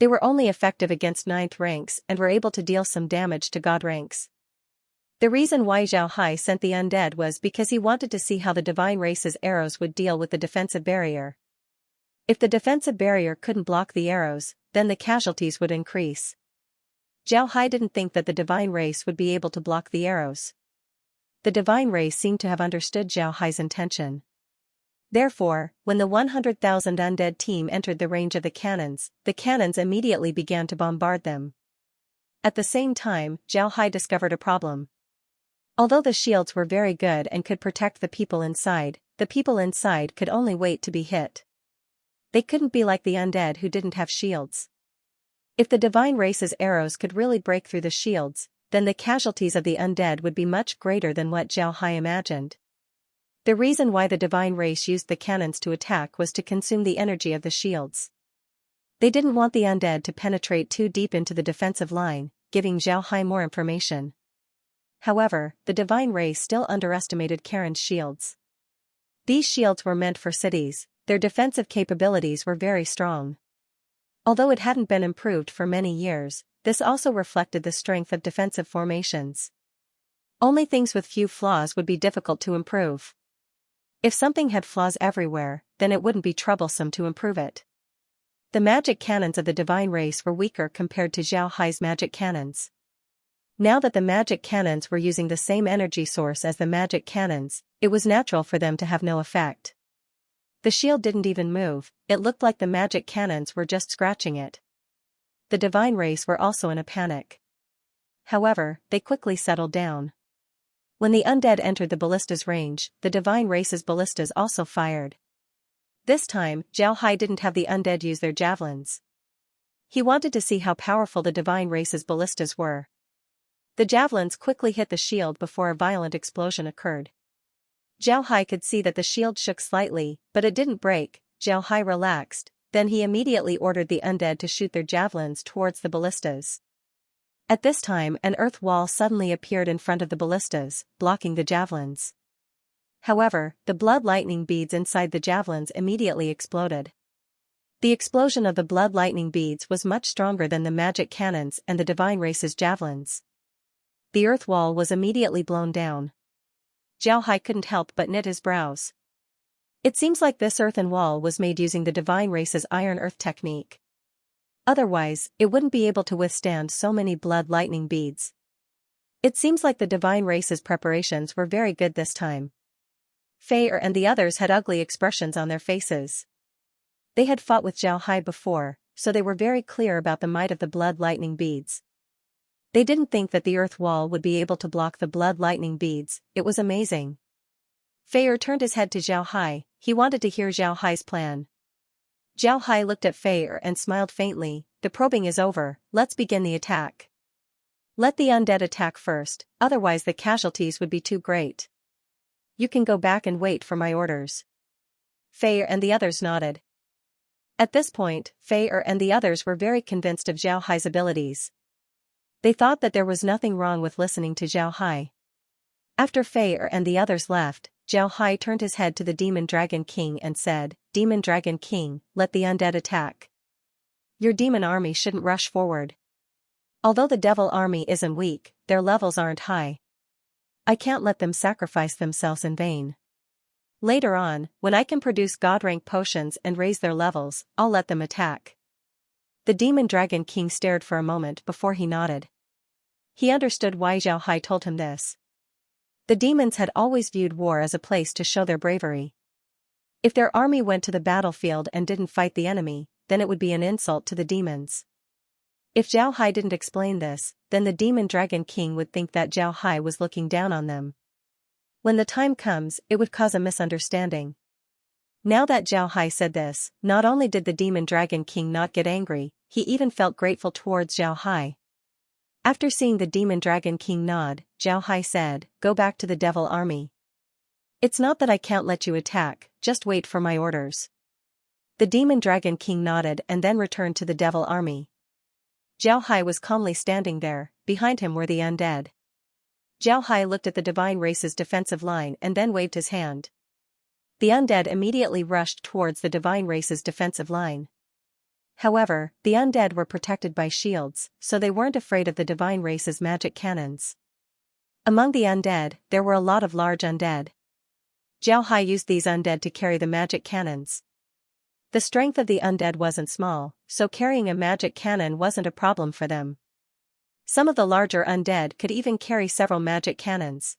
They were only effective against 9th ranks and were able to deal some damage to god ranks. The reason why Zhao Hai sent the undead was because he wanted to see how the divine race's arrows would deal with the defensive barrier. If the defensive barrier couldn't block the arrows, then the casualties would increase. Zhao Hai didn't think that the divine race would be able to block the arrows. The divine race seemed to have understood Zhao Hai's intention. Therefore, when the 100,000 undead team entered the range of the cannons immediately began to bombard them. At the same time, Zhao Hai discovered a problem. Although the shields were very good and could protect the people inside could only wait to be hit. They couldn't be like the undead who didn't have shields. If the divine race's arrows could really break through the shields, then the casualties of the undead would be much greater than what Zhao Hai imagined. The reason why the divine race used the cannons to attack was to consume the energy of the shields. They didn't want the undead to penetrate too deep into the defensive line, giving Zhao Hai more information. However, the divine race still underestimated Karen's shields. These shields were meant for cities, their defensive capabilities were very strong. Although it hadn't been improved for many years, this also reflected the strength of defensive formations. Only things with few flaws would be difficult to improve. If something had flaws everywhere, then it wouldn't be troublesome to improve it. The magic cannons of the divine race were weaker compared to Zhao Hai's magic cannons. Now that the magic cannons were using the same energy source as the magic cannons, it was natural for them to have no effect. The shield didn't even move, it looked like the magic cannons were just scratching it. The divine race were also in a panic. However, they quickly settled down. When the undead entered the ballista's range, the divine race's ballistas also fired. This time, Zhao Hai didn't have the undead use their javelins. He wanted to see how powerful the divine race's ballistas were. The javelins quickly hit the shield before a violent explosion occurred. Zhao Hai could see that the shield shook slightly, but it didn't break. Zhao Hai relaxed, then he immediately ordered the undead to shoot their javelins towards the ballistas. At this time, an earth wall suddenly appeared in front of the ballistas, blocking the javelins. However, the blood lightning beads inside the javelins immediately exploded. The explosion of the blood lightning beads was much stronger than the magic cannons and the divine race's javelins. The earth wall was immediately blown down. Zhao Hai couldn't help but knit his brows. It seems like this earthen wall was made using the divine race's iron earth technique. Otherwise, it wouldn't be able to withstand so many blood lightning beads. It seems like the divine race's preparations were very good this time. Fei and the others had ugly expressions on their faces. They had fought with Zhao Hai before, so they were very clear about the might of the blood lightning beads. They didn't think that the earth wall would be able to block the blood lightning beads, it was amazing. Fei turned his head to Zhao Hai, he wanted to hear Zhao Hai's plan. Zhao Hai looked at Fei and smiled faintly, the probing is over, let's begin the attack. Let the undead attack first, otherwise the casualties would be too great. You can go back and wait for my orders. Fei and the others nodded. At this point, Fei and the others were very convinced of Zhao Hai's abilities. They thought that there was nothing wrong with listening to Zhao Hai. After Fei and the others left, Zhao Hai turned his head to the Demon Dragon King and said, "Demon Dragon King, let the undead attack. Your demon army shouldn't rush forward. Although the devil army isn't weak, their levels aren't high. I can't let them sacrifice themselves in vain. Later on, when I can produce god-rank potions and raise their levels, I'll let them attack." The Demon Dragon King stared for a moment before he nodded. He understood why Zhao Hai told him this. The demons had always viewed war as a place to show their bravery. If their army went to the battlefield and didn't fight the enemy, then it would be an insult to the demons. If Zhao Hai didn't explain this, then the Demon Dragon King would think that Zhao Hai was looking down on them. When the time comes, it would cause a misunderstanding. Now that Zhao Hai said this, not only did the Demon Dragon King not get angry, he even felt grateful towards Zhao Hai. After seeing the Demon Dragon King nod, Zhao Hai said, "Go back to the devil army. It's not that I can't let you attack, just wait for my orders." The Demon Dragon King nodded and then returned to the devil army. Zhao Hai was calmly standing there, behind him were the undead. Zhao Hai looked at the divine race's defensive line and then waved his hand. The undead immediately rushed towards the divine race's defensive line. However, the undead were protected by shields, so they weren't afraid of the divine race's magic cannons. Among the undead, there were a lot of large undead. Zhao Hai used these undead to carry the magic cannons. The strength of the undead wasn't small, so carrying a magic cannon wasn't a problem for them. Some of the larger undead could even carry several magic cannons.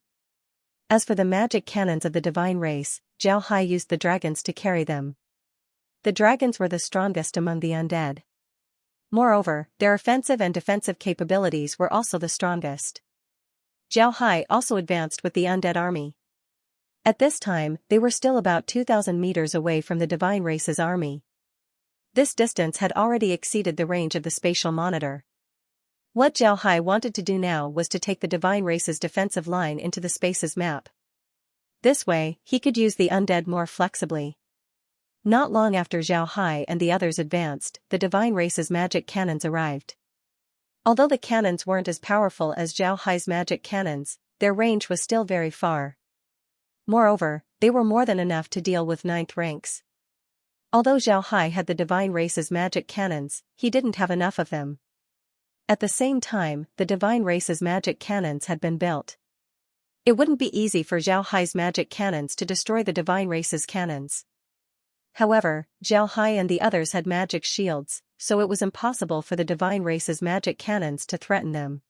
As for the magic cannons of the divine race, Zhao Hai used the dragons to carry them. The dragons were the strongest among the undead. Moreover, their offensive and defensive capabilities were also the strongest. Zhao Hai also advanced with the undead army. At this time, they were still about 2,000 meters away from the divine race's army. This distance had already exceeded the range of the spatial monitor. What Zhao Hai wanted to do now was to take the divine race's defensive line into the space's map. This way, he could use the undead more flexibly. Not long after Zhao Hai and the others advanced, the divine race's magic cannons arrived. Although the cannons weren't as powerful as Zhao Hai's magic cannons, their range was still very far. Moreover, they were more than enough to deal with 9th ranks. Although Zhao Hai had the divine race's magic cannons, he didn't have enough of them. At the same time, the divine race's magic cannons had been built. It wouldn't be easy for Zhao Hai's magic cannons to destroy the divine race's cannons. However, Zhao Hai and the others had magic shields, so it was impossible for the divine race's magic cannons to threaten them.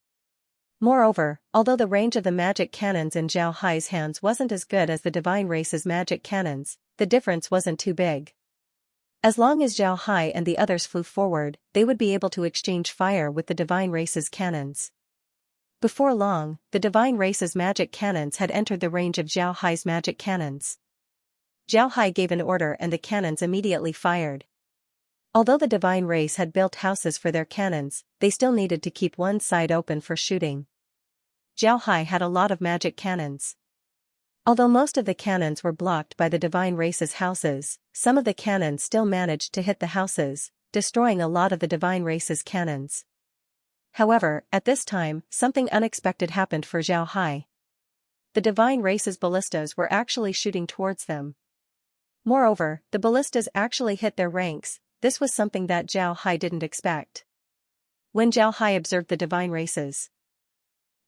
Moreover, although the range of the magic cannons in Zhao Hai's hands wasn't as good as the divine race's magic cannons, the difference wasn't too big. As long as Zhao Hai and the others flew forward, they would be able to exchange fire with the divine race's cannons. Before long, the divine race's magic cannons had entered the range of Zhao Hai's magic cannons. Zhao Hai gave an order and the cannons immediately fired. Although the divine race had built houses for their cannons, they still needed to keep one side open for shooting. Zhao Hai had a lot of magic cannons. Although most of the cannons were blocked by the divine race's houses, some of the cannons still managed to hit the houses, destroying a lot of the divine race's cannons. However, at this time, something unexpected happened for Zhao Hai. The divine race's ballistas were actually shooting towards them. Moreover, the ballistas actually hit their ranks. This was something that Zhao Hai didn't expect. When Zhao Hai observed the divine race's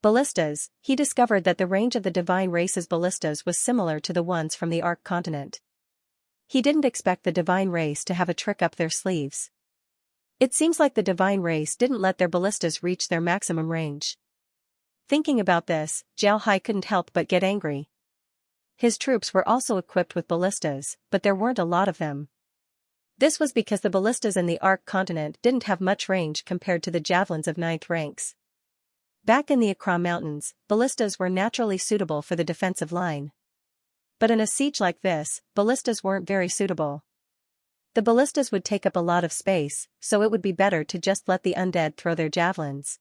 ballistas, he discovered that the range of the divine race's ballistas was similar to the ones from the Ark continent. He didn't expect the divine race to have a trick up their sleeves. It seems like the divine race didn't let their ballistas reach their maximum range. Thinking about this, Zhao Hai couldn't help but get angry. His troops were also equipped with ballistas, but there weren't a lot of them. This was because the ballistas in the Ark continent didn't have much range compared to the javelins of 9th ranks. Back in the Accra Mountains, ballistas were naturally suitable for the defensive line. But in a siege like this, ballistas weren't very suitable. The ballistas would take up a lot of space, so it would be better to just let the undead throw their javelins.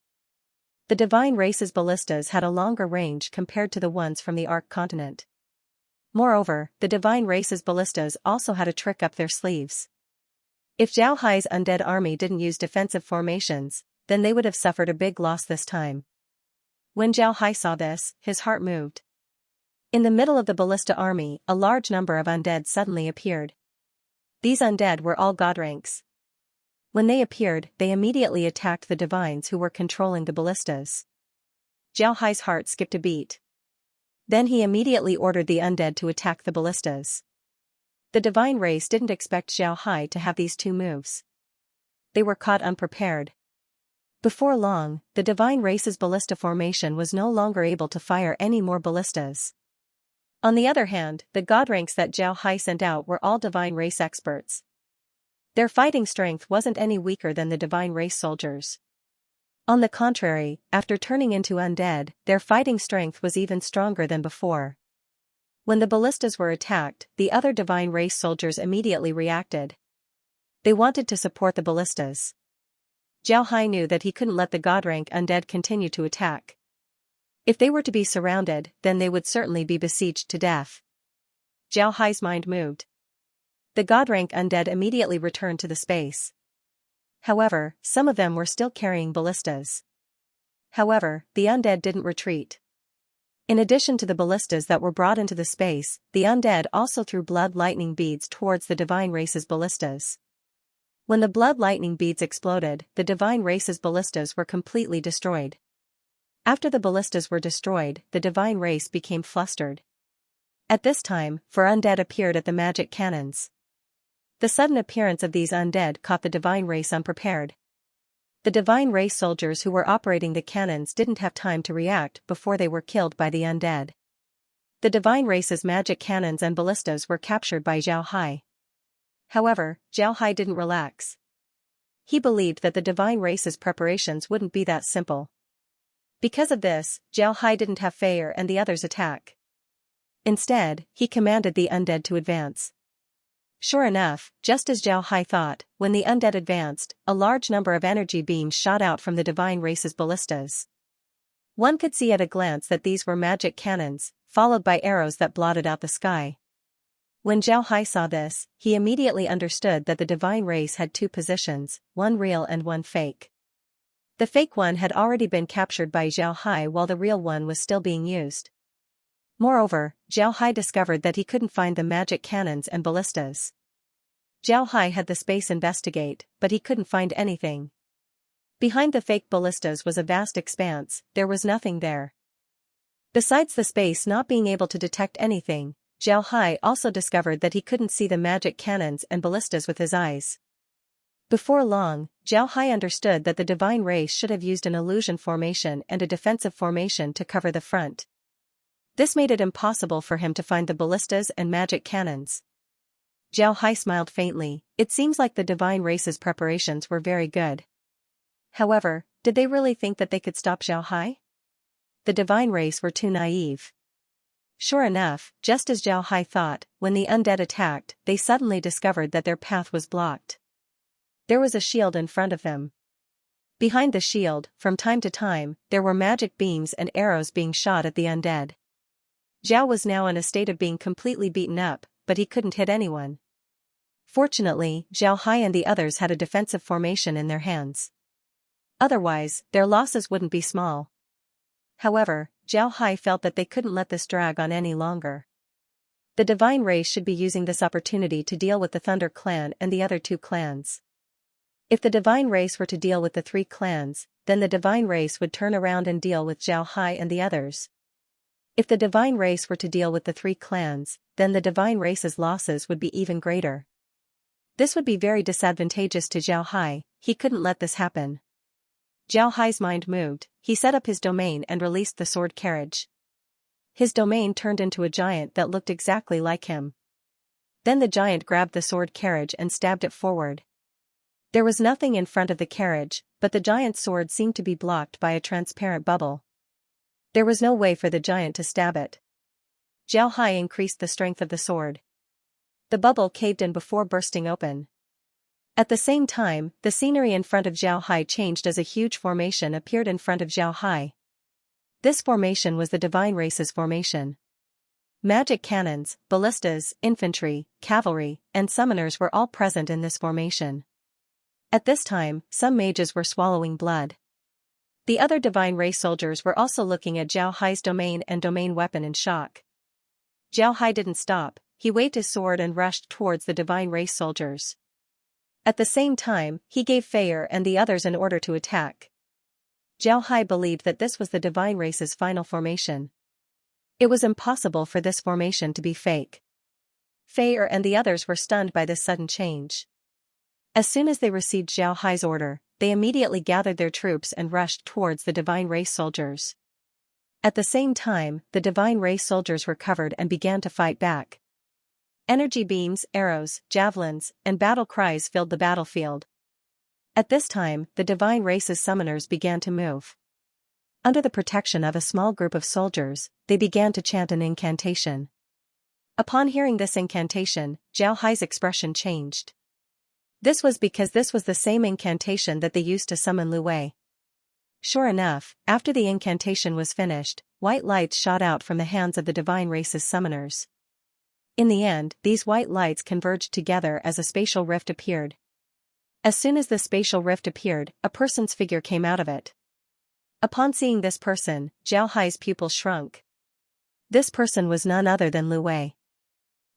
The divine race's ballistas had a longer range compared to the ones from the Ark continent. Moreover, the divine race's ballistas also had a trick up their sleeves. If Zhao Hai's undead army didn't use defensive formations, then they would have suffered a big loss this time. When Zhao Hai saw this, his heart moved. In the middle of the ballista army, a large number of undead suddenly appeared. These undead were all god ranks. When they appeared, they immediately attacked the divines who were controlling the ballistas. Zhao Hai's heart skipped a beat. Then he immediately ordered the undead to attack the ballistas. The divine race didn't expect Zhao Hai to have these two moves. They were caught unprepared. Before long, the divine race's ballista formation was no longer able to fire any more ballistas. On the other hand, the god ranks that Zhao Hai sent out were all divine race experts. Their fighting strength wasn't any weaker than the divine race soldiers. On the contrary, after turning into undead, their fighting strength was even stronger than before. When the ballistas were attacked, the other divine race soldiers immediately reacted. They wanted to support the ballistas. Zhao Hai knew that he couldn't let the god rank undead continue to attack. If they were to be surrounded, then they would certainly be besieged to death. Zhao Hai's mind moved. The god rank undead immediately returned to the space. However, some of them were still carrying ballistas. However, the undead didn't retreat. In addition to the ballistas that were brought into the space, the undead also threw blood lightning beads towards the divine race's ballistas. When the blood lightning beads exploded, the divine race's ballistas were completely destroyed. After the ballistas were destroyed, the divine race became flustered. At this time, four undead appeared at the magic cannons. The sudden appearance of these undead caught the divine race unprepared. The divine race soldiers who were operating the cannons didn't have time to react before they were killed by the undead. The divine race's magic cannons and ballistas were captured by Zhao Hai. However, Zhao Hai didn't relax. He believed that the divine race's preparations wouldn't be that simple. Because of this, Zhao Hai didn't have Fei and the others attack. Instead, he commanded the undead to advance. Sure enough, just as Zhao Hai thought, when the undead advanced, a large number of energy beams shot out from the divine race's ballistas. One could see at a glance that these were magic cannons, followed by arrows that blotted out the sky. When Zhao Hai saw this, he immediately understood that the divine race had two positions, one real and one fake. The fake one had already been captured by Zhao Hai while the real one was still being used. Moreover, Zhao Hai discovered that he couldn't find the magic cannons and ballistas. Zhao Hai had the space investigate, but he couldn't find anything. Behind the fake ballistas was a vast expanse, there was nothing there. Besides the space not being able to detect anything, Zhao Hai also discovered that he couldn't see the magic cannons and ballistas with his eyes. Before long, Zhao Hai understood that the divine race should have used an illusion formation and a defensive formation to cover the front. This made it impossible for him to find the ballistas and magic cannons. Zhao Hai smiled faintly. It seems like the divine race's preparations were very good. However, did they really think that they could stop Zhao Hai? The divine race were too naive. Sure enough, just as Zhao Hai thought, when the undead attacked, they suddenly discovered that their path was blocked. There was a shield in front of them. Behind the shield, from time to time, there were magic beams and arrows being shot at the undead. Zhao was now in a state of being completely beaten up, but he couldn't hit anyone. Fortunately, Zhao Hai and the others had a defensive formation in their hands. Otherwise, their losses wouldn't be small. However, Zhao Hai felt that they couldn't let this drag on any longer. The divine race should be using this opportunity to deal with the Thunder clan and the other two clans. If the divine race were to deal with the three clans, then the divine race would turn around and deal with Zhao Hai and the others. If the divine race were to deal with the three clans, then the divine race's losses would be even greater. This would be very disadvantageous to Zhao Hai. He couldn't let this happen. Zhao Hai's mind moved. He set up his domain and released the sword carriage. His domain turned into a giant that looked exactly like him. Then the giant grabbed the sword carriage and stabbed it forward. There was nothing in front of the carriage, but the giant's sword seemed to be blocked by a transparent bubble. There was no way for the giant to stab it. Zhao Hai increased the strength of the sword. The bubble caved in before bursting open. At the same time, the scenery in front of Zhao Hai changed as a huge formation appeared in front of Zhao Hai. This formation was the divine race's formation. Magic cannons, ballistas, infantry, cavalry, and summoners were all present in this formation. At this time, some mages were swallowing blood. The other divine race soldiers were also looking at Zhao Hai's domain and domain weapon in shock. Zhao Hai didn't stop, he waved his sword and rushed towards the divine race soldiers. At the same time, he gave Feier and the others an order to attack. Zhao Hai believed that this was the divine race's final formation. It was impossible for this formation to be fake. Feier and the others were stunned by this sudden change. As soon as they received Zhao Hai's order, they immediately gathered their troops and rushed towards the divine race soldiers. At the same time, the divine race soldiers recovered and began to fight back. Energy beams, arrows, javelins, and battle cries filled the battlefield. At this time, the divine race's summoners began to move. Under the protection of a small group of soldiers, they began to chant an incantation. Upon hearing this incantation, Zhao Hai's expression changed. This was because this was the same incantation that they used to summon Lu Wei. Sure enough, after the incantation was finished, white lights shot out from the hands of the divine race's summoners. In the end, these white lights converged together as a spatial rift appeared. As soon as the spatial rift appeared, a person's figure came out of it. Upon seeing this person, Zhao Hai's pupils shrunk. This person was none other than Lu Wei.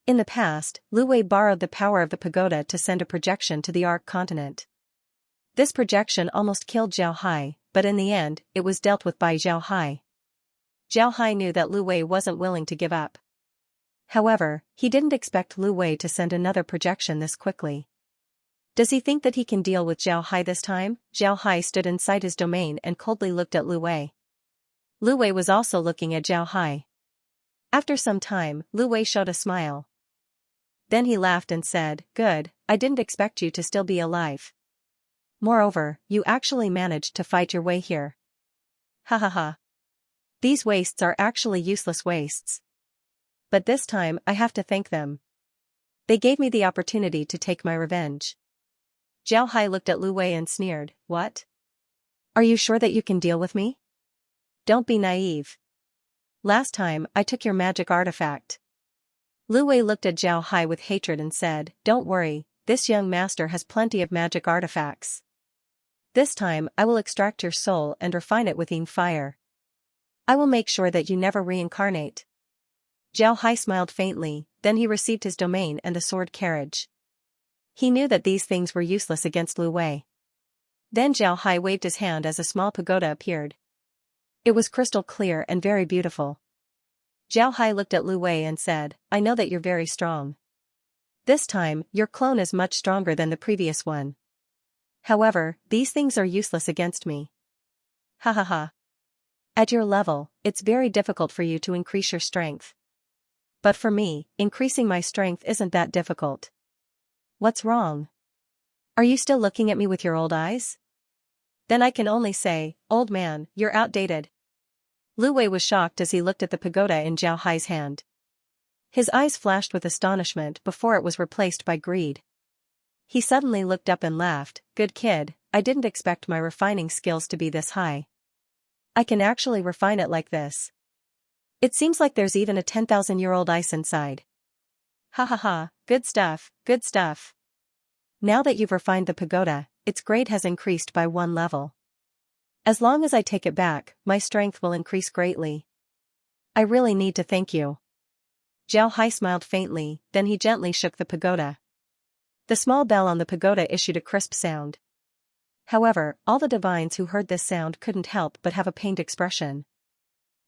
In the past, Lu Wei borrowed the power of the pagoda to send a projection to the Arc continent. This projection almost killed Zhao Hai, but in the end, it was dealt with by Zhao Hai. Zhao Hai knew that Lu Wei wasn't willing to give up. However, he didn't expect Lu Wei to send another projection this quickly. Does he think that he can deal with Zhao Hai this time? Zhao Hai stood inside his domain and coldly looked at Lu Wei. Lu Wei was also looking at Zhao Hai. After some time, Lu Wei showed a smile. Then he laughed and said, "Good, I didn't expect you to still be alive. Moreover, you actually managed to fight your way here. Ha ha ha. These wastes are actually useless wastes. But this time I have to thank them. They gave me the opportunity to take my revenge." Zhao Hai looked at Lu Wei and sneered, "What? Are you sure that you can deal with me? Don't be naive. Last time, I took your magic artifact." Lu Wei looked at Zhao Hai with hatred and said, "Don't worry, this young master has plenty of magic artifacts. This time I will extract your soul and refine it with fire. I will make sure that you never reincarnate." Zhao Hai smiled faintly, then he received his domain and the sword carriage. He knew that these things were useless against Lu Wei. Then Zhao Hai waved his hand as a small pagoda appeared. It was crystal clear and very beautiful. Zhao Hai looked at Lu Wei and said, "I know that you're very strong. This time, your clone is much stronger than the previous one. However, these things are useless against me. Ha ha ha. At your level, it's very difficult for you to increase your strength. But for me, increasing my strength isn't that difficult. What's wrong? Are you still looking at me with your old eyes? Then I can only say, old man, you're outdated." Lu Wei was shocked as he looked at the pagoda in Zhao Hai's hand. His eyes flashed with astonishment before it was replaced by greed. He suddenly looked up and laughed, "Good kid, I didn't expect my refining skills to be this high. I can actually refine it like this. It seems like there's even a 10,000-year-old ice inside. Ha ha ha, good stuff, good stuff. Now that you've refined the pagoda, its grade has increased by 1 level. As long as I take it back, my strength will increase greatly. I really need to thank you." Zhao Hai smiled faintly, then he gently shook the pagoda. The small bell on the pagoda issued a crisp sound. However, all the divines who heard this sound couldn't help but have a pained expression.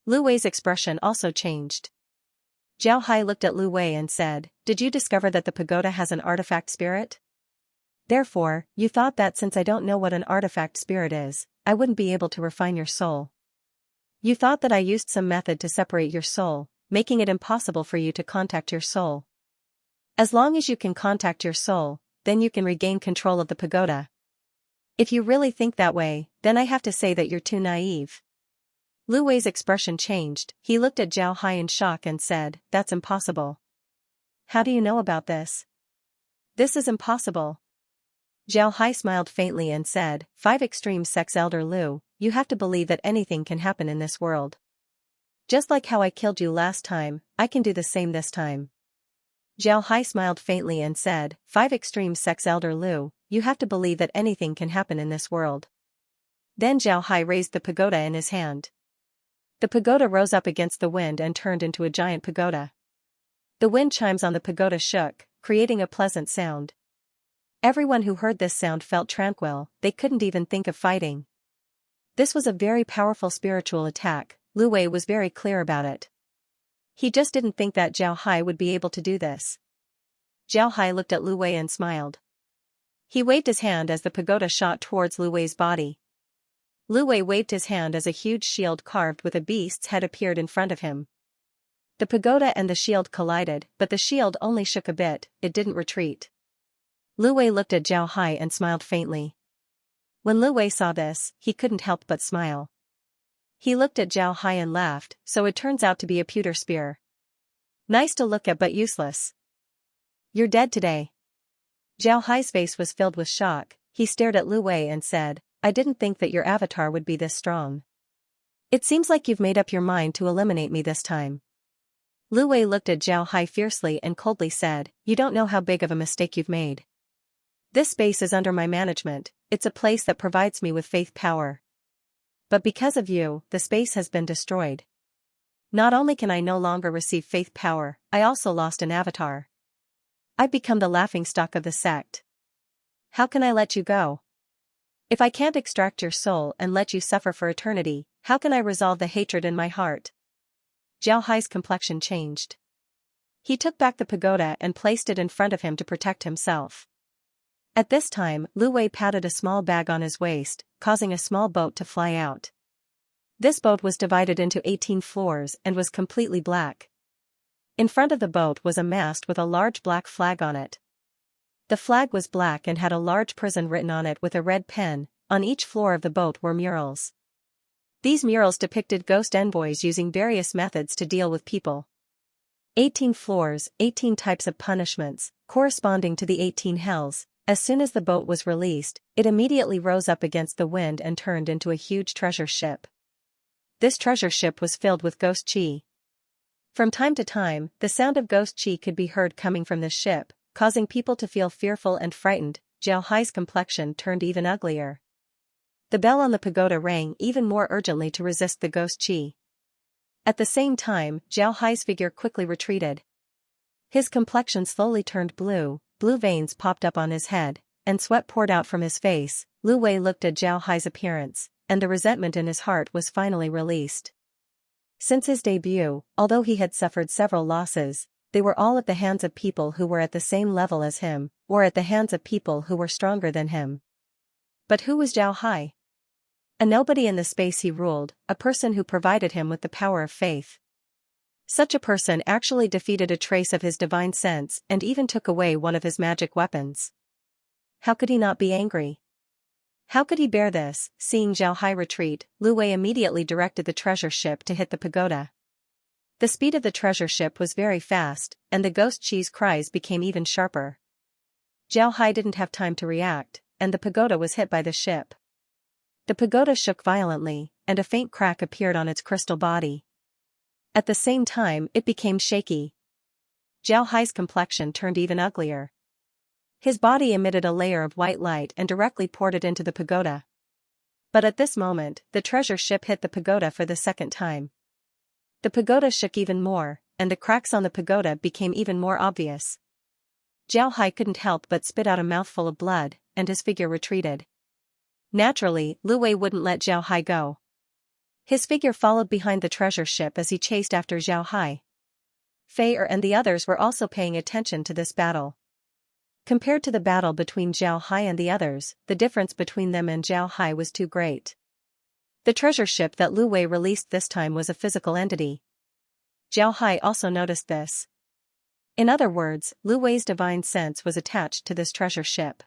Lu Wei's expression also changed. Zhao Hai looked at Lu Wei and said, "Did you discover that the pagoda has an artifact spirit? Therefore, you thought that since I don't know what an artifact spirit is, I wouldn't be able to refine your soul. You thought that I used some method to separate your soul, making it impossible for you to contact your soul. As long as you can contact your soul, then you can regain control of the pagoda. If you really think that way, then I have to say that you're too naive." Lu Wei's expression changed, he looked at Zhao Hai in shock and said, "That's impossible. How do you know about this? This is impossible." Zhao Hai smiled faintly and said, "5 extreme sex elder Lu, you have to believe that anything can happen in this world." Just like how I killed you last time, I can do the same this time. Zhao Hai smiled faintly and said, 5 Extreme Sex Elder Lu, you have to believe that anything can happen in this world. Then Zhao Hai raised the pagoda in his hand. The pagoda rose up against the wind and turned into a giant pagoda. The wind chimes on the pagoda shook, creating a pleasant sound. Everyone who heard this sound felt tranquil, they couldn't even think of fighting. This was a very powerful spiritual attack, Lu Wei was very clear about it. He just didn't think that Zhao Hai would be able to do this. Zhao Hai looked at Lu Wei and smiled. He waved his hand as the pagoda shot towards Lu Wei's body. Lu Wei waved his hand as a huge shield carved with a beast's head appeared in front of him. The pagoda and the shield collided, but the shield only shook a bit, it didn't retreat. Lu Wei looked at Zhao Hai and smiled faintly. When Lu Wei saw this, he couldn't help but smile. He looked at Zhao Hai and laughed, so it turns out to be a pewter spear. Nice to look at but useless. You're dead today. Zhao Hai's face was filled with shock, he stared at Lu Wei and said, I didn't think that your avatar would be this strong. It seems like you've made up your mind to eliminate me this time. Lu Wei looked at Zhao Hai fiercely and coldly said, you don't know how big of a mistake you've made. This space is under my management, it's a place that provides me with faith power. But because of you, the space has been destroyed. Not only can I no longer receive faith power, I also lost an avatar. I've become the laughingstock of the sect. How can I let you go? If I can't extract your soul and let you suffer for eternity, how can I resolve the hatred in my heart? Zhao Hai's complexion changed. He took back the pagoda and placed it in front of him to protect himself. At this time, Lu Wei patted a small bag on his waist, causing a small boat to fly out. This boat was divided into 18 floors and was completely black. In front of the boat was a mast with a large black flag on it. The flag was black and had a large prison written on it with a red pen. On each floor of the boat were murals. These murals depicted ghost envoys using various methods to deal with people. 18 floors, 18 types of punishments, corresponding to the 18 hells. As soon as the boat was released, it immediately rose up against the wind and turned into a huge treasure ship. This treasure ship was filled with ghost chi. From time to time, the sound of ghost chi could be heard coming from this ship, causing people to feel fearful and frightened. Zhao Hai's complexion turned even uglier. The bell on the pagoda rang even more urgently to resist the ghost chi. At the same time, Zhao Hai's figure quickly retreated. His complexion slowly turned blue, blue veins popped up on his head, and sweat poured out from his face. Lu Wei looked at Zhao Hai's appearance, and the resentment in his heart was finally released. Since his debut, although he had suffered several losses, they were all at the hands of people who were at the same level as him, or at the hands of people who were stronger than him. But who was Zhao Hai? A nobody in the space he ruled, a person who provided him with the power of faith. Such a person actually defeated a trace of his divine sense and even took away one of his magic weapons. How could he not be angry? How could he bear this? Seeing Zhao Hai retreat, Lu Wei immediately directed the treasure ship to hit the pagoda. The speed of the treasure ship was very fast, and the ghost chi's cries became even sharper. Zhao Hai didn't have time to react, and the pagoda was hit by the ship. The pagoda shook violently, and a faint crack appeared on its crystal body. At the same time, it became shaky. Zhao Hai's complexion turned even uglier. His body emitted a layer of white light and directly poured it into the pagoda. But at this moment, the treasure ship hit the pagoda for the second time. The pagoda shook even more, and the cracks on the pagoda became even more obvious. Zhao Hai couldn't help but spit out a mouthful of blood, and his figure retreated. Naturally, Lu Wei wouldn't let Zhao Hai go. His figure followed behind the treasure ship as he chased after Zhao Hai. Fei Er and the others were also paying attention to this battle. Compared to the battle between Zhao Hai and the others, the difference between them and Zhao Hai was too great. The treasure ship that Lu Wei released this time was a physical entity. Zhao Hai also noticed this. In other words, Lu Wei's divine sense was attached to this treasure ship.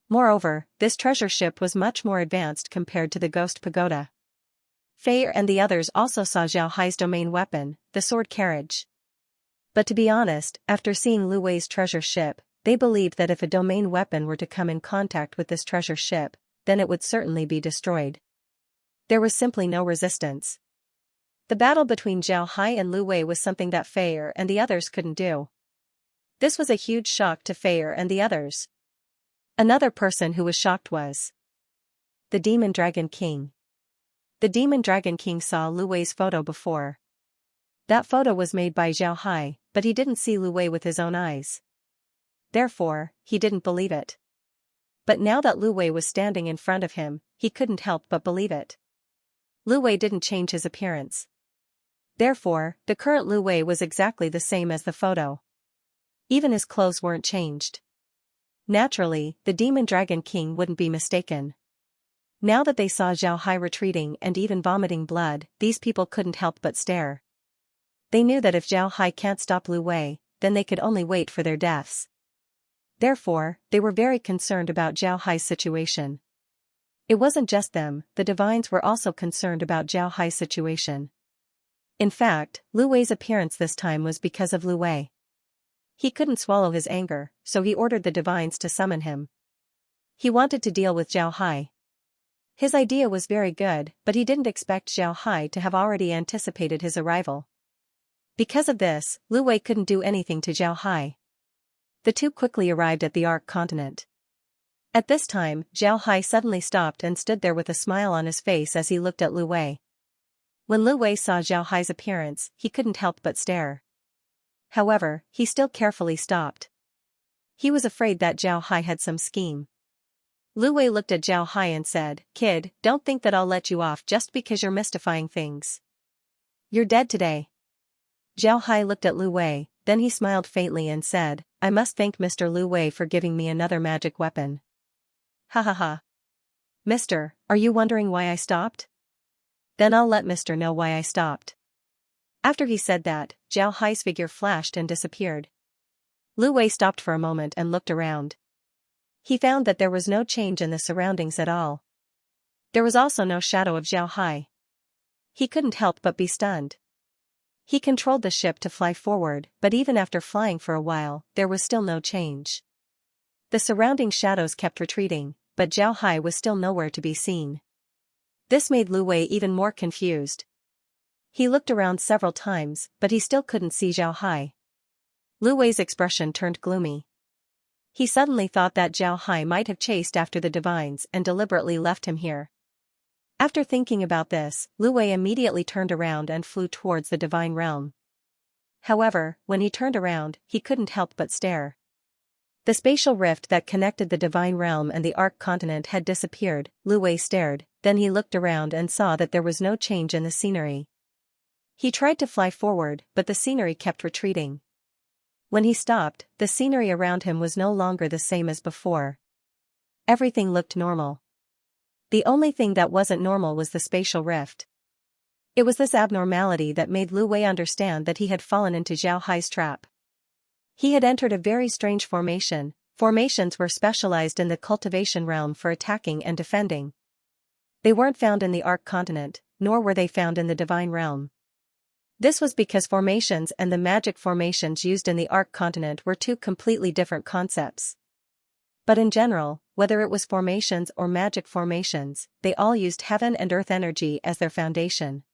Moreover, this treasure ship was much more advanced compared to the ghost pagoda. Fei Er and the others also saw Zhao Hai's domain weapon, the sword carriage. But to be honest, after seeing Lu Wei's treasure ship, they believed that if a domain weapon were to come in contact with this treasure ship, then it would certainly be destroyed. There was simply no resistance. The battle between Zhao Hai and Lu Wei was something that Fei and the others couldn't do. This was a huge shock to Fei and the others. Another person who was shocked was the Demon Dragon King. The Demon Dragon King saw Lu Wei's photo before. That photo was made by Zhao Hai, but he didn't see Lu Wei with his own eyes. Therefore, he didn't believe it. But now that Lu Wei was standing in front of him, he couldn't help but believe it. Lu Wei didn't change his appearance. Therefore, the current Lu Wei was exactly the same as the photo. Even his clothes weren't changed. Naturally, the Demon Dragon King wouldn't be mistaken. Now that they saw Zhao Hai retreating and even vomiting blood, these people couldn't help but stare. They knew that if Zhao Hai can't stop Lu Wei, then they could only wait for their deaths. Therefore, they were very concerned about Zhao Hai's situation. It wasn't just them, the divines were also concerned about Zhao Hai's situation. In fact, Lu Wei's appearance this time was because of Lu Wei. He couldn't swallow his anger, so he ordered the divines to summon him. He wanted to deal with Zhao Hai. His idea was very good, but he didn't expect Zhao Hai to have already anticipated his arrival. Because of this, Lu Wei couldn't do anything to Zhao Hai. The two quickly arrived at the Ark continent. At this time, Zhao Hai suddenly stopped and stood there with a smile on his face as he looked at Lu Wei. When Lu Wei saw Zhao Hai's appearance, he couldn't help but stare. However, he still carefully stopped. He was afraid that Zhao Hai had some scheme. Lu Wei looked at Zhao Hai and said, "Kid, don't think that I'll let you off just because you're mystifying things. You're dead today." Zhao Hai looked at Lu Wei, then he smiled faintly and said, "I must thank Mr. Lu Wei for giving me another magic weapon." Ha ha ha. Mister, are you wondering why I stopped? Then I'll let Mister know why I stopped. After he said that, Zhao Hai's figure flashed and disappeared. Lu Wei stopped for a moment and looked around. He found that there was no change in the surroundings at all. There was also no shadow of Zhao Hai. He couldn't help but be stunned. He controlled the ship to fly forward, but even after flying for a while, there was still no change. The surrounding shadows kept retreating, but Zhao Hai was still nowhere to be seen. This made Lu Wei even more confused. He looked around several times, but he still couldn't see Zhao Hai. Lu Wei's expression turned gloomy. He suddenly thought that Zhao Hai might have chased after the divines and deliberately left him here. After thinking about this, Lu Wei immediately turned around and flew towards the divine realm. However, when he turned around, he couldn't help but stare. The spatial rift that connected the divine realm and the Ark continent had disappeared. Lu Wei stared, then he looked around and saw that there was no change in the scenery. He tried to fly forward, but the scenery kept retreating. When he stopped, the scenery around him was no longer the same as before. Everything looked normal. The only thing that wasn't normal was the spatial rift. It was this abnormality that made Lu Wei understand that he had fallen into Zhao Hai's trap. He had entered a very strange formation. Formations were specialized in the cultivation realm for attacking and defending. They weren't found in the Ark continent, nor were they found in the divine realm. This was because formations and the magic formations used in the Ark continent were two completely different concepts. But in general, whether it was formations or magic formations, they all used heaven and earth energy as their foundation.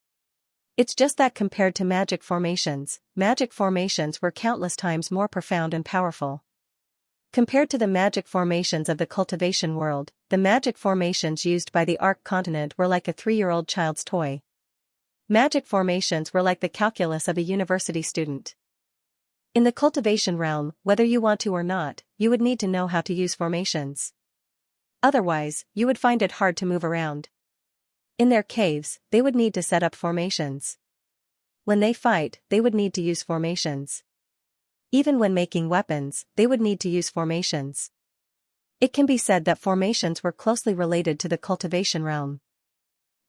It's just that compared to magic formations were countless times more profound and powerful. Compared to the magic formations of the cultivation world, the magic formations used by the Ark continent were like a 3-year-old child's toy. Magic formations were like the calculus of a university student. In the cultivation realm, whether you want to or not, you would need to know how to use formations. Otherwise, you would find it hard to move around. In their caves, they would need to set up formations. When they fight, they would need to use formations. Even when making weapons, they would need to use formations. It can be said that formations were closely related to the cultivation realm.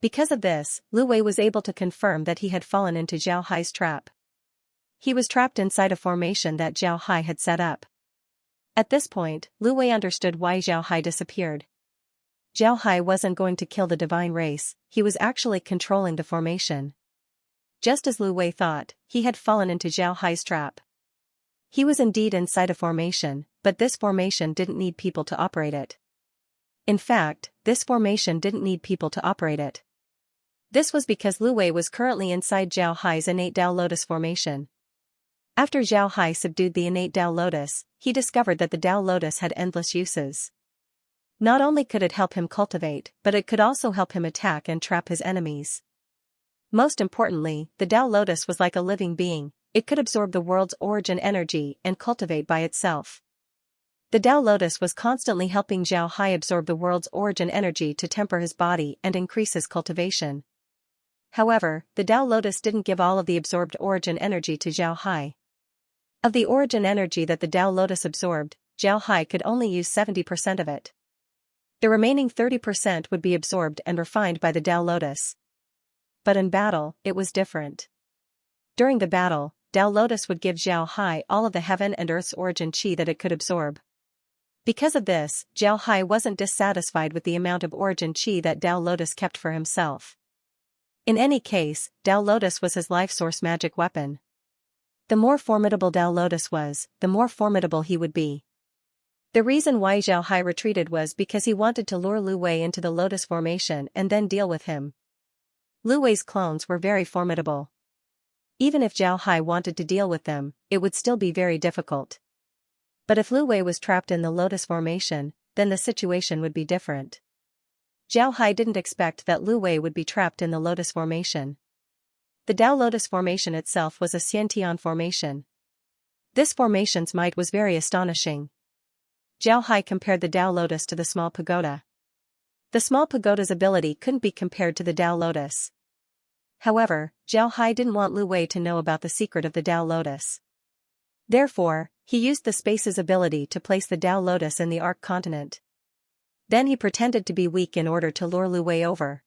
Because of this, Lu Wei was able to confirm that he had fallen into Zhao Hai's trap. He was trapped inside a formation that Zhao Hai had set up. At this point, Lu Wei understood why Zhao Hai disappeared. Zhao Hai wasn't going to kill the divine race, he was actually controlling the formation. Just as Lu Wei thought, he had fallen into Zhao Hai's trap. He was indeed inside a formation, but this formation didn't need people to operate it. In fact, this formation didn't need people to operate it. This was because Lu Wei was currently inside Zhao Hai's innate Tao Lotus formation. After Zhao Hai subdued the innate Tao Lotus, he discovered that the Tao Lotus had endless uses. Not only could it help him cultivate, but it could also help him attack and trap his enemies. Most importantly, the Tao Lotus was like a living being. It could absorb the world's origin energy and cultivate by itself. The Tao Lotus was constantly helping Zhao Hai absorb the world's origin energy to temper his body and increase his cultivation. However, the Tao Lotus didn't give all of the absorbed origin energy to Zhao Hai. Of the origin energy that the Tao Lotus absorbed, Zhao Hai could only use 70% of it. The remaining 30% would be absorbed and refined by the Tao Lotus. But in battle, it was different. During the battle, Tao Lotus would give Zhao Hai all of the heaven and earth's origin chi that it could absorb. Because of this, Zhao Hai wasn't dissatisfied with the amount of origin chi that Tao Lotus kept for himself. In any case, Tao Lotus was his life source magic weapon. The more formidable Tao Lotus was, the more formidable he would be. The reason why Zhao Hai retreated was because he wanted to lure Lu Wei into the Lotus formation and then deal with him. Lu Wei's clones were very formidable. Even if Zhao Hai wanted to deal with them, it would still be very difficult. But if Lu Wei was trapped in the Lotus formation, then the situation would be different. Zhao Hai didn't expect that Lu Wei would be trapped in the Lotus formation. The Tao Lotus formation itself was a Xianxia formation. This formation's might was very astonishing. Zhao Hai compared the Tao Lotus to the small pagoda. The small pagoda's ability couldn't be compared to the Tao Lotus. However, Zhao Hai didn't want Lu Wei to know about the secret of the Tao Lotus. Therefore, he used the space's ability to place the Tao Lotus in the Arc continent. Then he pretended to be weak in order to lure Lu Wei over.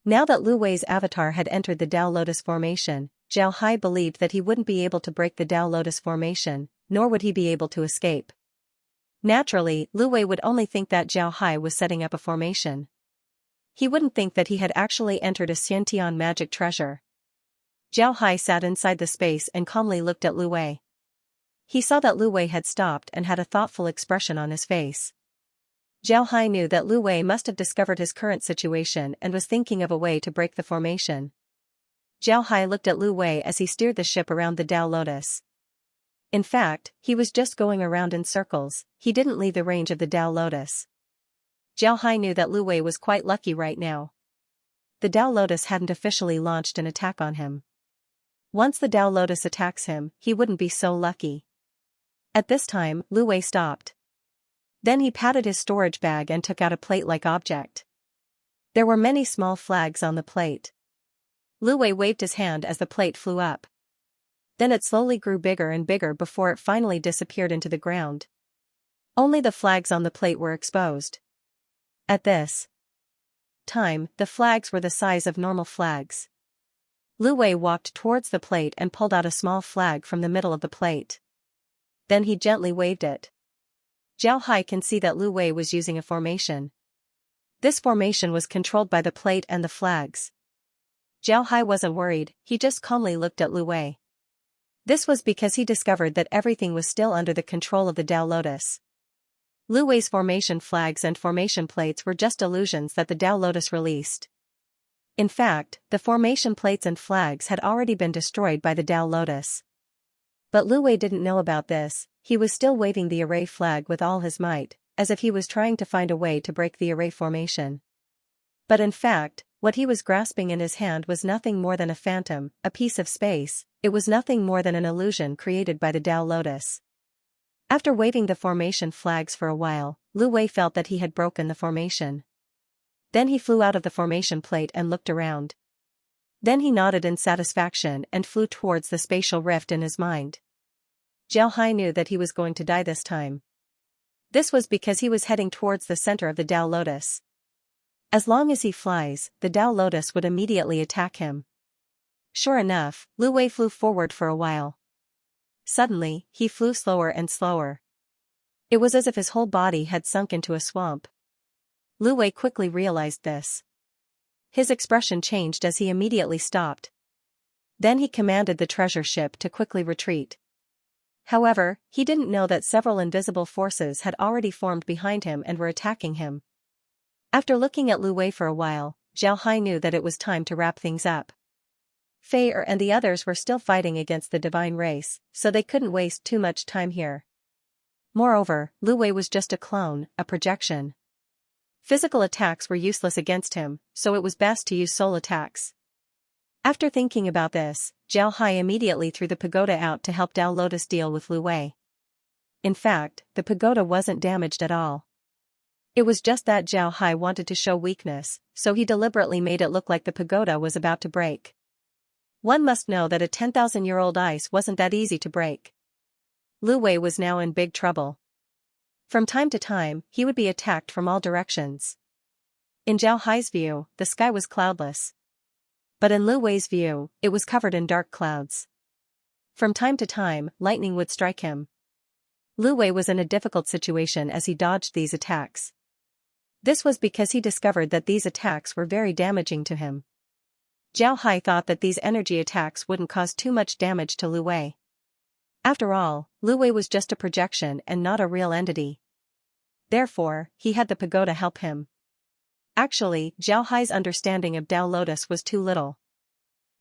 Now that Lu Wei's avatar had entered the Tao Lotus formation, Zhao Hai believed that he wouldn't be able to break the Tao Lotus formation, nor would he be able to escape. Naturally, Lu Wei would only think that Zhao Hai was setting up a formation. He wouldn't think that he had actually entered a Xiantian magic treasure. Zhao Hai sat inside the space and calmly looked at Lu Wei. He saw that Lu Wei had stopped and had a thoughtful expression on his face. Zhao Hai knew that Lu Wei must have discovered his current situation and was thinking of a way to break the formation. Zhao Hai looked at Lu Wei as he steered the ship around the Tao Lotus. In fact, he was just going around in circles, he didn't leave the range of the Tao Lotus. Zhao Hai knew that Lu Wei was quite lucky right now. The Tao Lotus hadn't officially launched an attack on him. Once the Tao Lotus attacks him, he wouldn't be so lucky. At this time, Lu Wei stopped. Then he patted his storage bag and took out a plate-like object. There were many small flags on the plate. Lu Wei waved his hand as the plate flew up. Then it slowly grew bigger and bigger before it finally disappeared into the ground. Only the flags on the plate were exposed. At this time, the flags were the size of normal flags. Lu Wei walked towards the plate and pulled out a small flag from the middle of the plate. Then he gently waved it. Zhao Hai can see that Lu Wei was using a formation. This formation was controlled by the plate and the flags. Zhao Hai wasn't worried, he just calmly looked at Lu Wei. This was because he discovered that everything was still under the control of the Tao Lotus. Lu Wei's formation flags and formation plates were just illusions that the Tao Lotus released. In fact, the formation plates and flags had already been destroyed by the Tao Lotus. But Lu Wei didn't know about this. He was still waving the array flag with all his might, as if he was trying to find a way to break the array formation. But in fact, what he was grasping in his hand was nothing more than a phantom, a piece of space. It was nothing more than an illusion created by the Tao Lotus. After waving the formation flags for a while, Lu Wei felt that he had broken the formation. Then he flew out of the formation plate and looked around. Then he nodded in satisfaction and flew towards the spatial rift in his mind. Zhao Hai knew that he was going to die this time. This was because he was heading towards the center of the Tao Lotus. As long as he flies, the Tao Lotus would immediately attack him. Sure enough, Lu Wei flew forward for a while. Suddenly, he flew slower and slower. It was as if his whole body had sunk into a swamp. Lu Wei quickly realized this. His expression changed as he immediately stopped. Then he commanded the treasure ship to quickly retreat. However, he didn't know that several invisible forces had already formed behind him and were attacking him. After looking at Lu Wei for a while, Zhao Hai knew that it was time to wrap things up. Fei Er and the others were still fighting against the divine race, so they couldn't waste too much time here. Moreover, Lu Wei was just a clone, a projection. Physical attacks were useless against him, so it was best to use soul attacks. After thinking about this, Zhao Hai immediately threw the pagoda out to help Dao Lotus deal with Lu Wei. In fact, the pagoda wasn't damaged at all. It was just that Zhao Hai wanted to show weakness, so he deliberately made it look like the pagoda was about to break. One must know that a 10,000-year-old ice wasn't that easy to break. Lu Wei was now in big trouble. From time to time, he would be attacked from all directions. In Zhao Hai's view, the sky was cloudless. But in Lu Wei's view, it was covered in dark clouds. From time to time, lightning would strike him. Lu Wei was in a difficult situation as he dodged these attacks. This was because he discovered that these attacks were very damaging to him. Zhao Hai thought that these energy attacks wouldn't cause too much damage to Lu Wei. After all, Lu Wei was just a projection and not a real entity. Therefore, he had the pagoda help him. Actually, Zhao Hai's understanding of Dao Lotus was too little.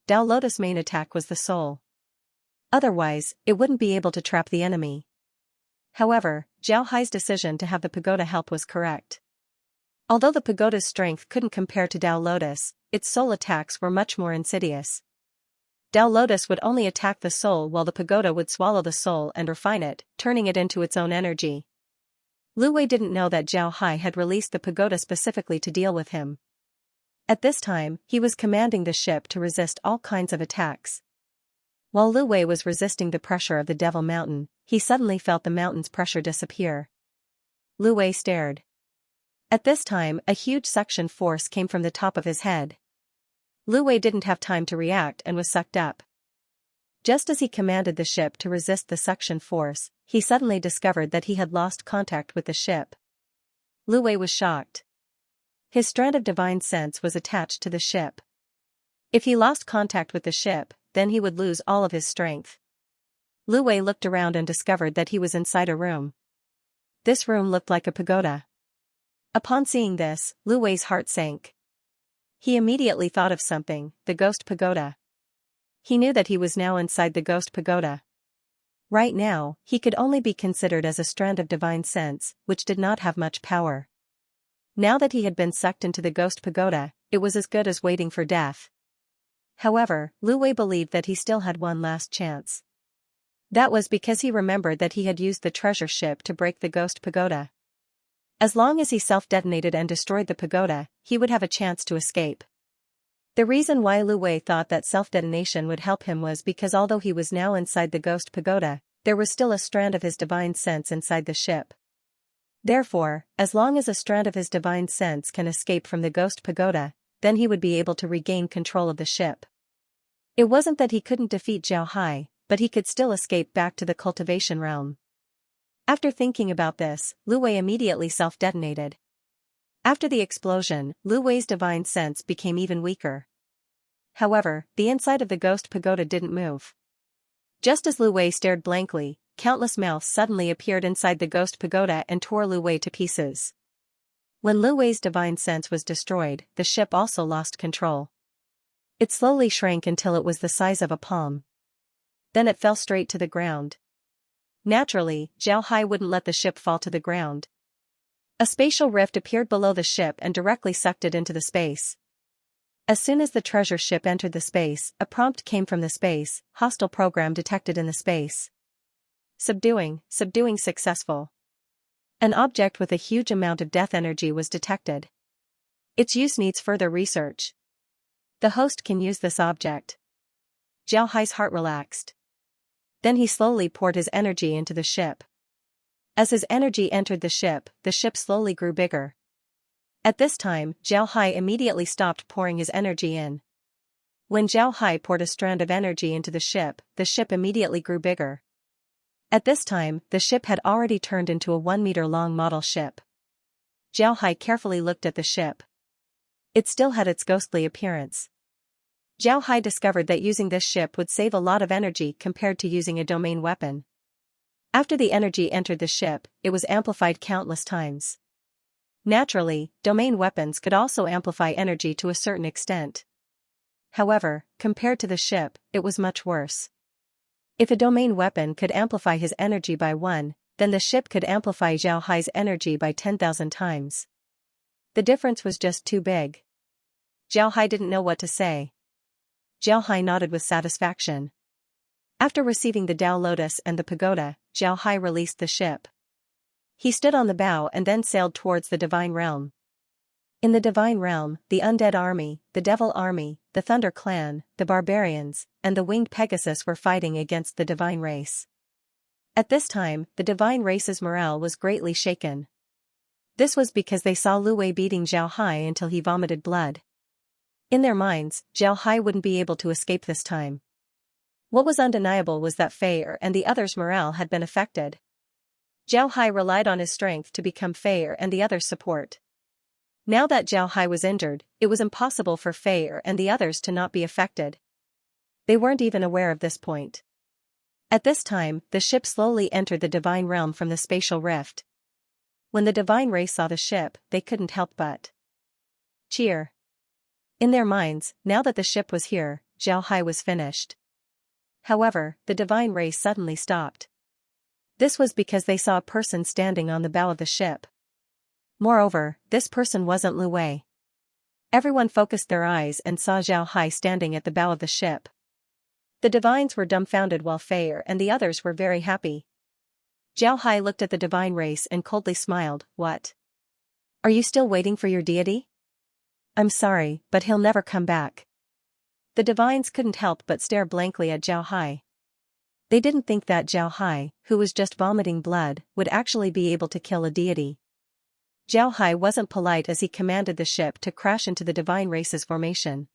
Dao Lotus' main attack was the soul. Otherwise, it wouldn't be able to trap the enemy. However, Zhao Hai's decision to have the pagoda help was correct. Although the pagoda's strength couldn't compare to Dao Lotus, its soul attacks were much more insidious. Dao Lotus would only attack the soul while the pagoda would swallow the soul and refine it, turning it into its own energy. Lu Wei didn't know that Zhao Hai had released the pagoda specifically to deal with him. At this time, he was commanding the ship to resist all kinds of attacks. While Lu Wei was resisting the pressure of the Devil Mountain, he suddenly felt the mountain's pressure disappear. Lu Wei stared. At this time, a huge suction force came from the top of his head. Lu Wei didn't have time to react and was sucked up. Just as he commanded the ship to resist the suction force, he suddenly discovered that he had lost contact with the ship. Lu Wei was shocked. His strand of divine sense was attached to the ship. If he lost contact with the ship, then he would lose all of his strength. Lu Wei looked around and discovered that he was inside a room. This room looked like a pagoda. Upon seeing this, Lu Wei's heart sank. He immediately thought of something, the ghost pagoda. He knew that he was now inside the ghost pagoda. Right now, he could only be considered as a strand of divine sense, which did not have much power. Now that he had been sucked into the ghost pagoda, it was as good as waiting for death. However, Lu Wei believed that he still had one last chance. That was because he remembered that he had used the treasure ship to break the ghost pagoda. As long as he self-detonated and destroyed the pagoda, he would have a chance to escape. The reason why Lu Wei thought that self-detonation would help him was because although he was now inside the ghost pagoda, there was still a strand of his divine sense inside the ship. Therefore, as long as a strand of his divine sense can escape from the ghost pagoda, then he would be able to regain control of the ship. It wasn't that he couldn't defeat Zhao Hai, but he could still escape back to the cultivation realm. After thinking about this, Lu Wei immediately self-detonated. After the explosion, Lu Wei's divine sense became even weaker. However, the inside of the ghost pagoda didn't move. Just as Lu Wei stared blankly, countless mouths suddenly appeared inside the ghost pagoda and tore Lu Wei to pieces. When Lu Wei's divine sense was destroyed, the ship also lost control. It slowly shrank until it was the size of a palm. Then it fell straight to the ground. Naturally, Zhao Hai wouldn't let the ship fall to the ground. A spatial rift appeared below the ship and directly sucked it into the space. As soon as the treasure ship entered the space, a prompt came from the space, hostile program detected in the space. Subduing successful. An object with a huge amount of death energy was detected. Its use needs further research. The host can use this object. Zhao Hai's heart relaxed. Then he slowly poured his energy into the ship. As his energy entered the ship slowly grew bigger. At this time, Zhao Hai immediately stopped pouring his energy in. When Zhao Hai poured a strand of energy into the ship immediately grew bigger. At this time, the ship had already turned into a 1-meter-long model ship. Zhao Hai carefully looked at the ship. It still had its ghostly appearance. Zhao Hai discovered that using this ship would save a lot of energy compared to using a domain weapon. After the energy entered the ship, it was amplified countless times. Naturally, domain weapons could also amplify energy to a certain extent. However, compared to the ship, it was much worse. If a domain weapon could amplify his energy by 1, then the ship could amplify Zhao Hai's energy by 10,000 times. The difference was just too big. Zhao Hai didn't know what to say. Zhao Hai nodded with satisfaction. After receiving the Tao Lotus and the pagoda, Zhao Hai released the ship. He stood on the bow and then sailed towards the Divine Realm. In the Divine Realm, the Undead Army, the Devil Army, the Thunder Clan, the Barbarians, and the Winged Pegasus were fighting against the Divine Race. At this time, the Divine Race's morale was greatly shaken. This was because they saw Lu Wei beating Zhao Hai until he vomited blood. In their minds, Zhao Hai wouldn't be able to escape this time. What was undeniable was that Fei and the others' morale had been affected. Zhao Hai relied on his strength to become Fei and the others' support. Now that Zhao Hai was injured, it was impossible for Fei and the others to not be affected. They weren't even aware of this point. At this time, the ship slowly entered the Divine Realm from the spatial rift. When the Divine Race saw the ship, they couldn't help but cheer. In their minds, now that the ship was here, Zhao Hai was finished. However, the Divine Race suddenly stopped. This was because they saw a person standing on the bow of the ship. Moreover, this person wasn't Lu Wei. Everyone focused their eyes and saw Zhao Hai standing at the bow of the ship. The divines were dumbfounded while Fei and the others were very happy. Zhao Hai looked at the Divine Race and coldly smiled. What? Are you still waiting for your deity? I'm sorry, but he'll never come back. The divines couldn't help but stare blankly at Zhao Hai. They didn't think that Zhao Hai, who was just vomiting blood, would actually be able to kill a deity. Zhao Hai wasn't polite as he commanded the ship to crash into the Divine Race's formation.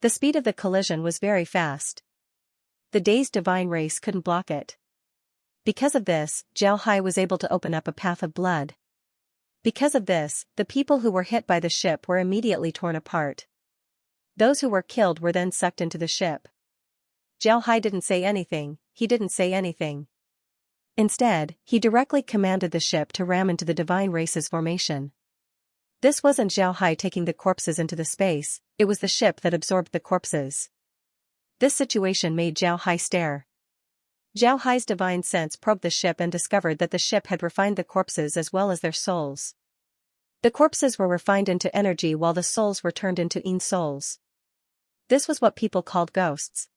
The speed of the collision was very fast. The dazed Divine Race couldn't block it. Because of this, Zhao Hai was able to open up a path of blood. Because of this, the people who were hit by the ship were immediately torn apart. Those who were killed were then sucked into the ship. Zhao Hai didn't say anything, he didn't say anything. Instead, he directly commanded the ship to ram into the Divine Race's formation. This wasn't Zhao Hai taking the corpses into the space, it was the ship that absorbed the corpses. This situation made Zhao Hai stare. Zhao Hai's divine sense probed the ship and discovered that the ship had refined the corpses as well as their souls. The corpses were refined into energy while the souls were turned into Yin souls. This was what people called ghosts.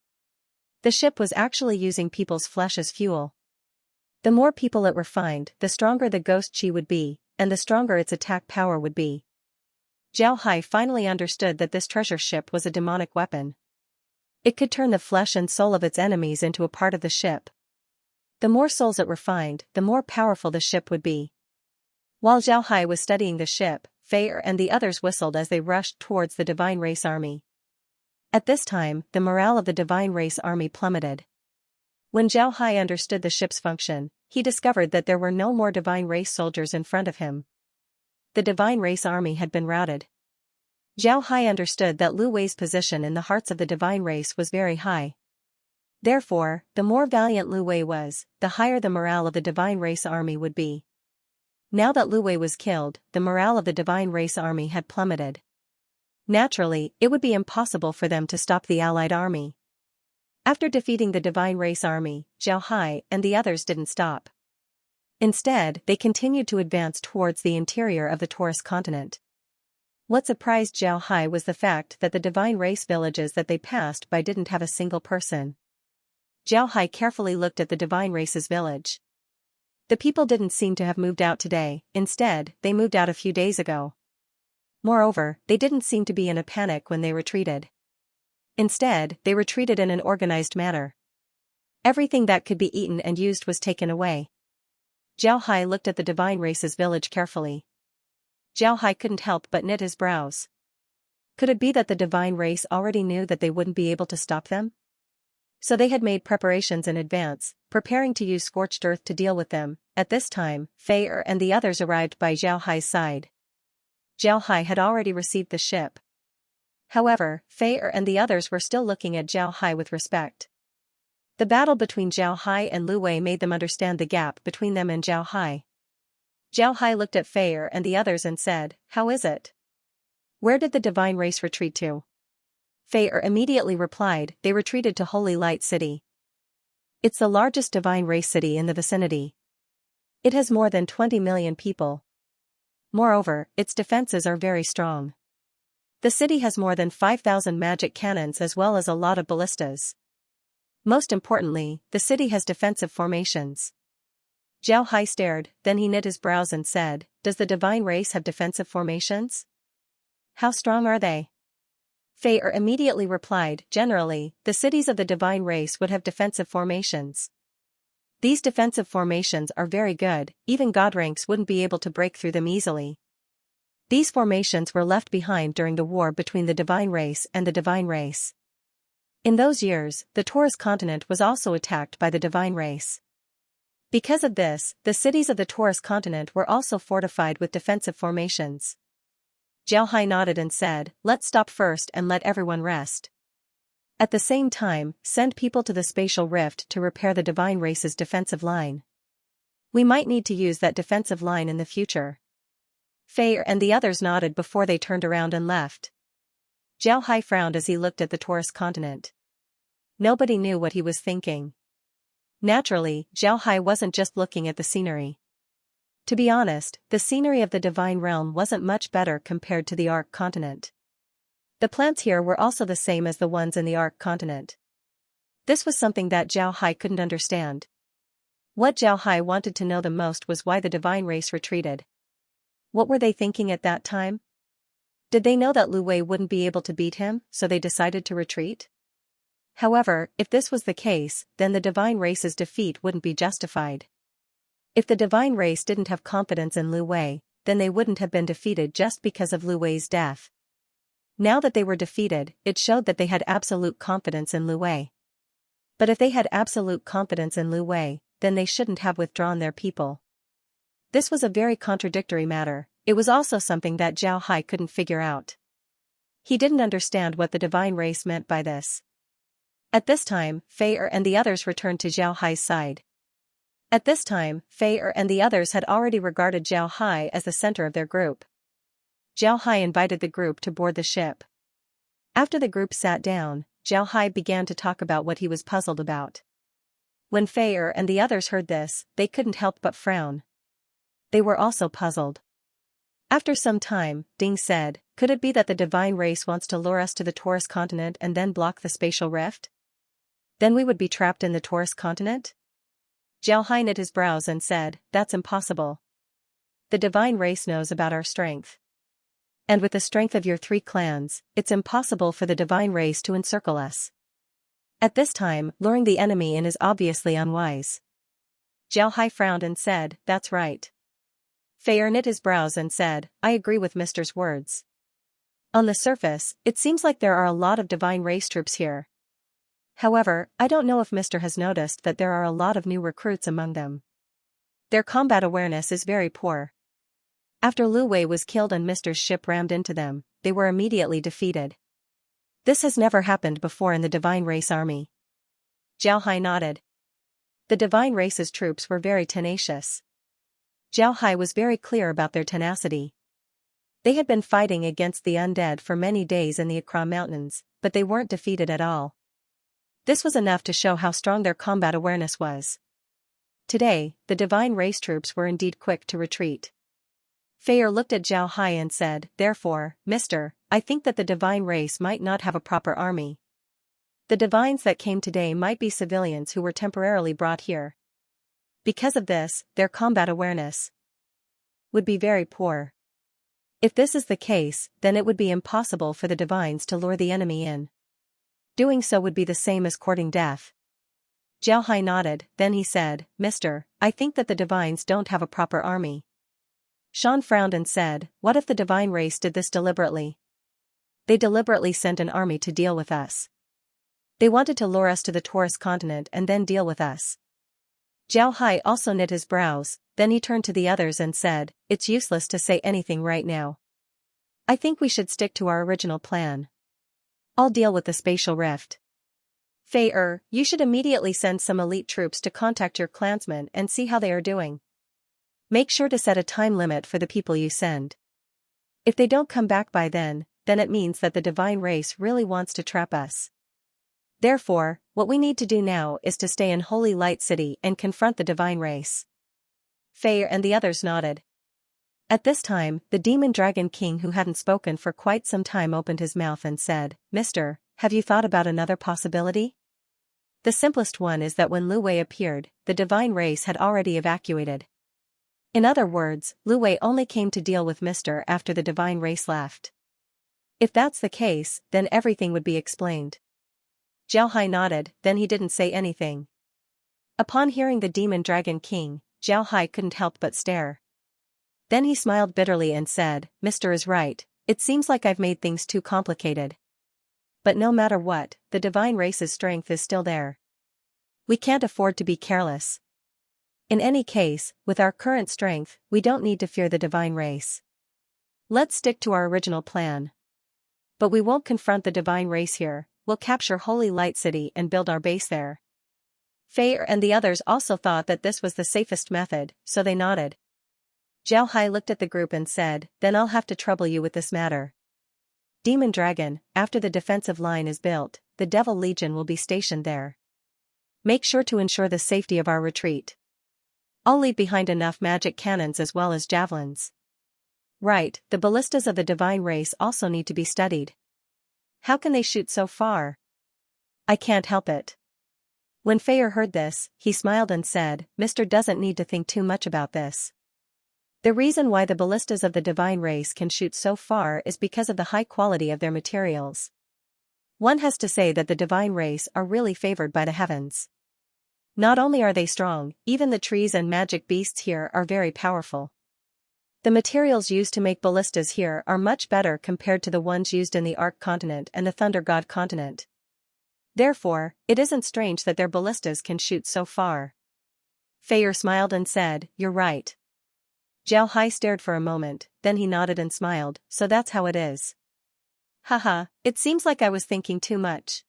The ship was actually using people's flesh as fuel. The more people it refined, the stronger the ghost chi would be, and the stronger its attack power would be. Zhao Hai finally understood that this treasure ship was a demonic weapon. It could turn the flesh and soul of its enemies into a part of the ship. The more souls it refined, the more powerful the ship would be. While Zhao Hai was studying the ship, Fei and the others whistled as they rushed towards the Divine Race army. At this time, the morale of the Divine Race army plummeted. When Zhao Hai understood the ship's function, he discovered that there were no more Divine Race soldiers in front of him. The Divine Race army had been routed. Zhao Hai understood that Lu Wei's position in the hearts of the Divine Race was very high. Therefore, the more valiant Lu Wei was, the higher the morale of the Divine Race army would be. Now that Lu Wei was killed, the morale of the Divine Race army had plummeted. Naturally, it would be impossible for them to stop the allied army. After defeating the Divine Race army, Zhao Hai and the others didn't stop. Instead, they continued to advance towards the interior of the Taurus continent. What surprised Zhao Hai was the fact that the Divine Race villages that they passed by didn't have a single person. Zhao Hai carefully looked at the Divine Race's village. The people didn't seem to have moved out today, instead, they moved out a few days ago. Moreover, they didn't seem to be in a panic when they retreated. Instead, they retreated in an organized manner. Everything that could be eaten and used was taken away. Zhao Hai looked at the Divine Race's village carefully. Zhao Hai couldn't help but knit his brows. Could it be that the Divine Race already knew that they wouldn't be able to stop them? So they had made preparations in advance, preparing to use scorched earth to deal with them. At this time, Fei and the others arrived by Zhao Hai's side. Zhao Hai had already received the ship. However, Fei and the others were still looking at Zhao Hai with respect. The battle between Zhao Hai and Lu Wei made them understand the gap between them and Zhao Hai. Zhao Hai looked at Fei and the others and said, "How is it? Where did the divine race retreat to?" Fei immediately replied, "They retreated to Holy Light City. It's the largest divine race city in the vicinity. It has more than 20 million people. Moreover, its defenses are very strong. The city has more than 5,000 magic cannons as well as a lot of ballistas. Most importantly, the city has defensive formations." Zhao Hai stared, then he knit his brows and said, "Does the divine race have defensive formations? How strong are they?" Fei immediately replied, "Generally, the cities of the divine race would have defensive formations. These defensive formations are very good, even god ranks wouldn't be able to break through them easily. These formations were left behind during the war between the divine race and the divine race. In those years, the Taurus continent was also attacked by the divine race. Because of this, the cities of the Taurus continent were also fortified with defensive formations." Zhao Hai nodded and said, "Let's stop first and let everyone rest. At the same time, send people to the spatial rift to repair the divine race's defensive line. We might need to use that defensive line in the future." Fei and the others nodded before they turned around and left. Zhao Hai frowned as he looked at the Taurus continent. Nobody knew what he was thinking. Naturally, Zhao Hai wasn't just looking at the scenery. To be honest, the scenery of the divine realm wasn't much better compared to the Ark continent. The plants here were also the same as the ones in the Ark continent. This was something that Zhao Hai couldn't understand. What Zhao Hai wanted to know the most was why the divine race retreated. What were they thinking at that time? Did they know that Lu Wei wouldn't be able to beat him, so they decided to retreat? However, if this was the case, then the divine race's defeat wouldn't be justified. If the divine race didn't have confidence in Lu Wei, then they wouldn't have been defeated just because of Lu Wei's death. Now that they were defeated, it showed that they had absolute confidence in Lu Wei. But if they had absolute confidence in Lu Wei, then they shouldn't have withdrawn their people. This was a very contradictory matter. It was also something that Zhao Hai couldn't figure out. He didn't understand what the divine race meant by this. At this time, Fei and the others returned to Zhao Hai's side. At this time, Fei and the others had already regarded Zhao Hai as the center of their group. Zhao Hai invited the group to board the ship. After the group sat down, Zhao Hai began to talk about what he was puzzled about. When Fei and the others heard this, they couldn't help but frown. They were also puzzled. After some time, Ding said, "Could it be that the divine race wants to lure us to the Taurus continent and then block the spatial rift? Then we would be trapped in the Taurus continent?" Zhao Hai knit his brows and said, "That's impossible. The divine race knows about our strength. And with the strength of your 3 clans, it's impossible for the divine race to encircle us. At this time, luring the enemy in is obviously unwise." Zhao Hai frowned and said, "That's right." Fei knit his brows and said, "I agree with Mister's words. On the surface, it seems like there are a lot of divine race troops here. However, I don't know if Mister has noticed that there are a lot of new recruits among them. Their combat awareness is very poor. After Lu Wei was killed and Mister's ship rammed into them, they were immediately defeated. This has never happened before in the divine race army." Zhao Hai nodded. The divine race's troops were very tenacious. Zhao Hai was very clear about their tenacity. They had been fighting against the undead for many days in the Accra Mountains, but they weren't defeated at all. This was enough to show how strong their combat awareness was. Today, the divine race troops were indeed quick to retreat. Fei looked at Zhao Hai and said, "Therefore, Mister, I think that the divine race might not have a proper army. The divines that came today might be civilians who were temporarily brought here. Because of this, their combat awareness would be very poor. If this is the case, then it would be impossible for the divines to lure the enemy in. Doing so would be the same as courting death." Zhao Hai nodded, then he said, "Mister, I think that the divines don't have a proper army." Shan frowned and said, "What if the divine race did this deliberately? They deliberately sent an army to deal with us. They wanted to lure us to the Taurus continent and then deal with us." Zhao Hai also knit his brows, then he turned to the others and said, "It's useless to say anything right now. I think we should stick to our original plan. I'll deal with the spatial rift. Fei you should immediately send some elite troops to contact your clansmen and see how they are doing. Make sure to set a time limit for the people you send. If they don't come back by then it means that the divine race really wants to trap us. Therefore, what we need to do now is to stay in Holy Light City and confront the divine race. Faye and the others nodded. At this time, the Demon Dragon King, who hadn't spoken for quite some time, opened his mouth and said, "Mister, have you thought about another possibility? The simplest one is that when Lu Wei appeared, the divine race had already evacuated. In other words, Lu Wei only came to deal with Mister after the divine race left. If that's the case, then everything would be explained." Zhao Hai nodded, then he didn't say anything. Upon hearing the Demon Dragon King, Zhao Hai couldn't help but stare. Then he smiled bitterly and said, "Mister is right, it seems like I've made things too complicated. But no matter what, the divine race's strength is still there. We can't afford to be careless. In any case, with our current strength, we don't need to fear the divine race. Let's stick to our original plan. But we won't confront the divine race here, we'll capture Holy Light City and build our base there." Faye and the others also thought that this was the safest method, so they nodded. Zhao Hai looked at the group and said, "Then I'll have to trouble you with this matter. Demon Dragon, after the defensive line is built, the Devil Legion will be stationed there. Make sure to ensure the safety of our retreat. I'll leave behind enough magic cannons as well as javelins." Right, the ballistas of the divine race also need to be studied. How can they shoot so far? I can't help it. When Fayer heard this, he smiled and said, "Mister doesn't need to think too much about this. The reason why the ballistas of the divine race can shoot so far is because of the high quality of their materials. One has to say that the divine race are really favored by the heavens. Not only are they strong, even the trees and magic beasts here are very powerful. The materials used to make ballistas here are much better compared to the ones used in the Ark continent and the Thunder God continent. Therefore, it isn't strange that their ballistas can shoot so far." Fayer smiled and said, "You're right." Zhao Hai stared for a moment, then he nodded and smiled, "So that's how it is. Haha, it seems like I was thinking too much.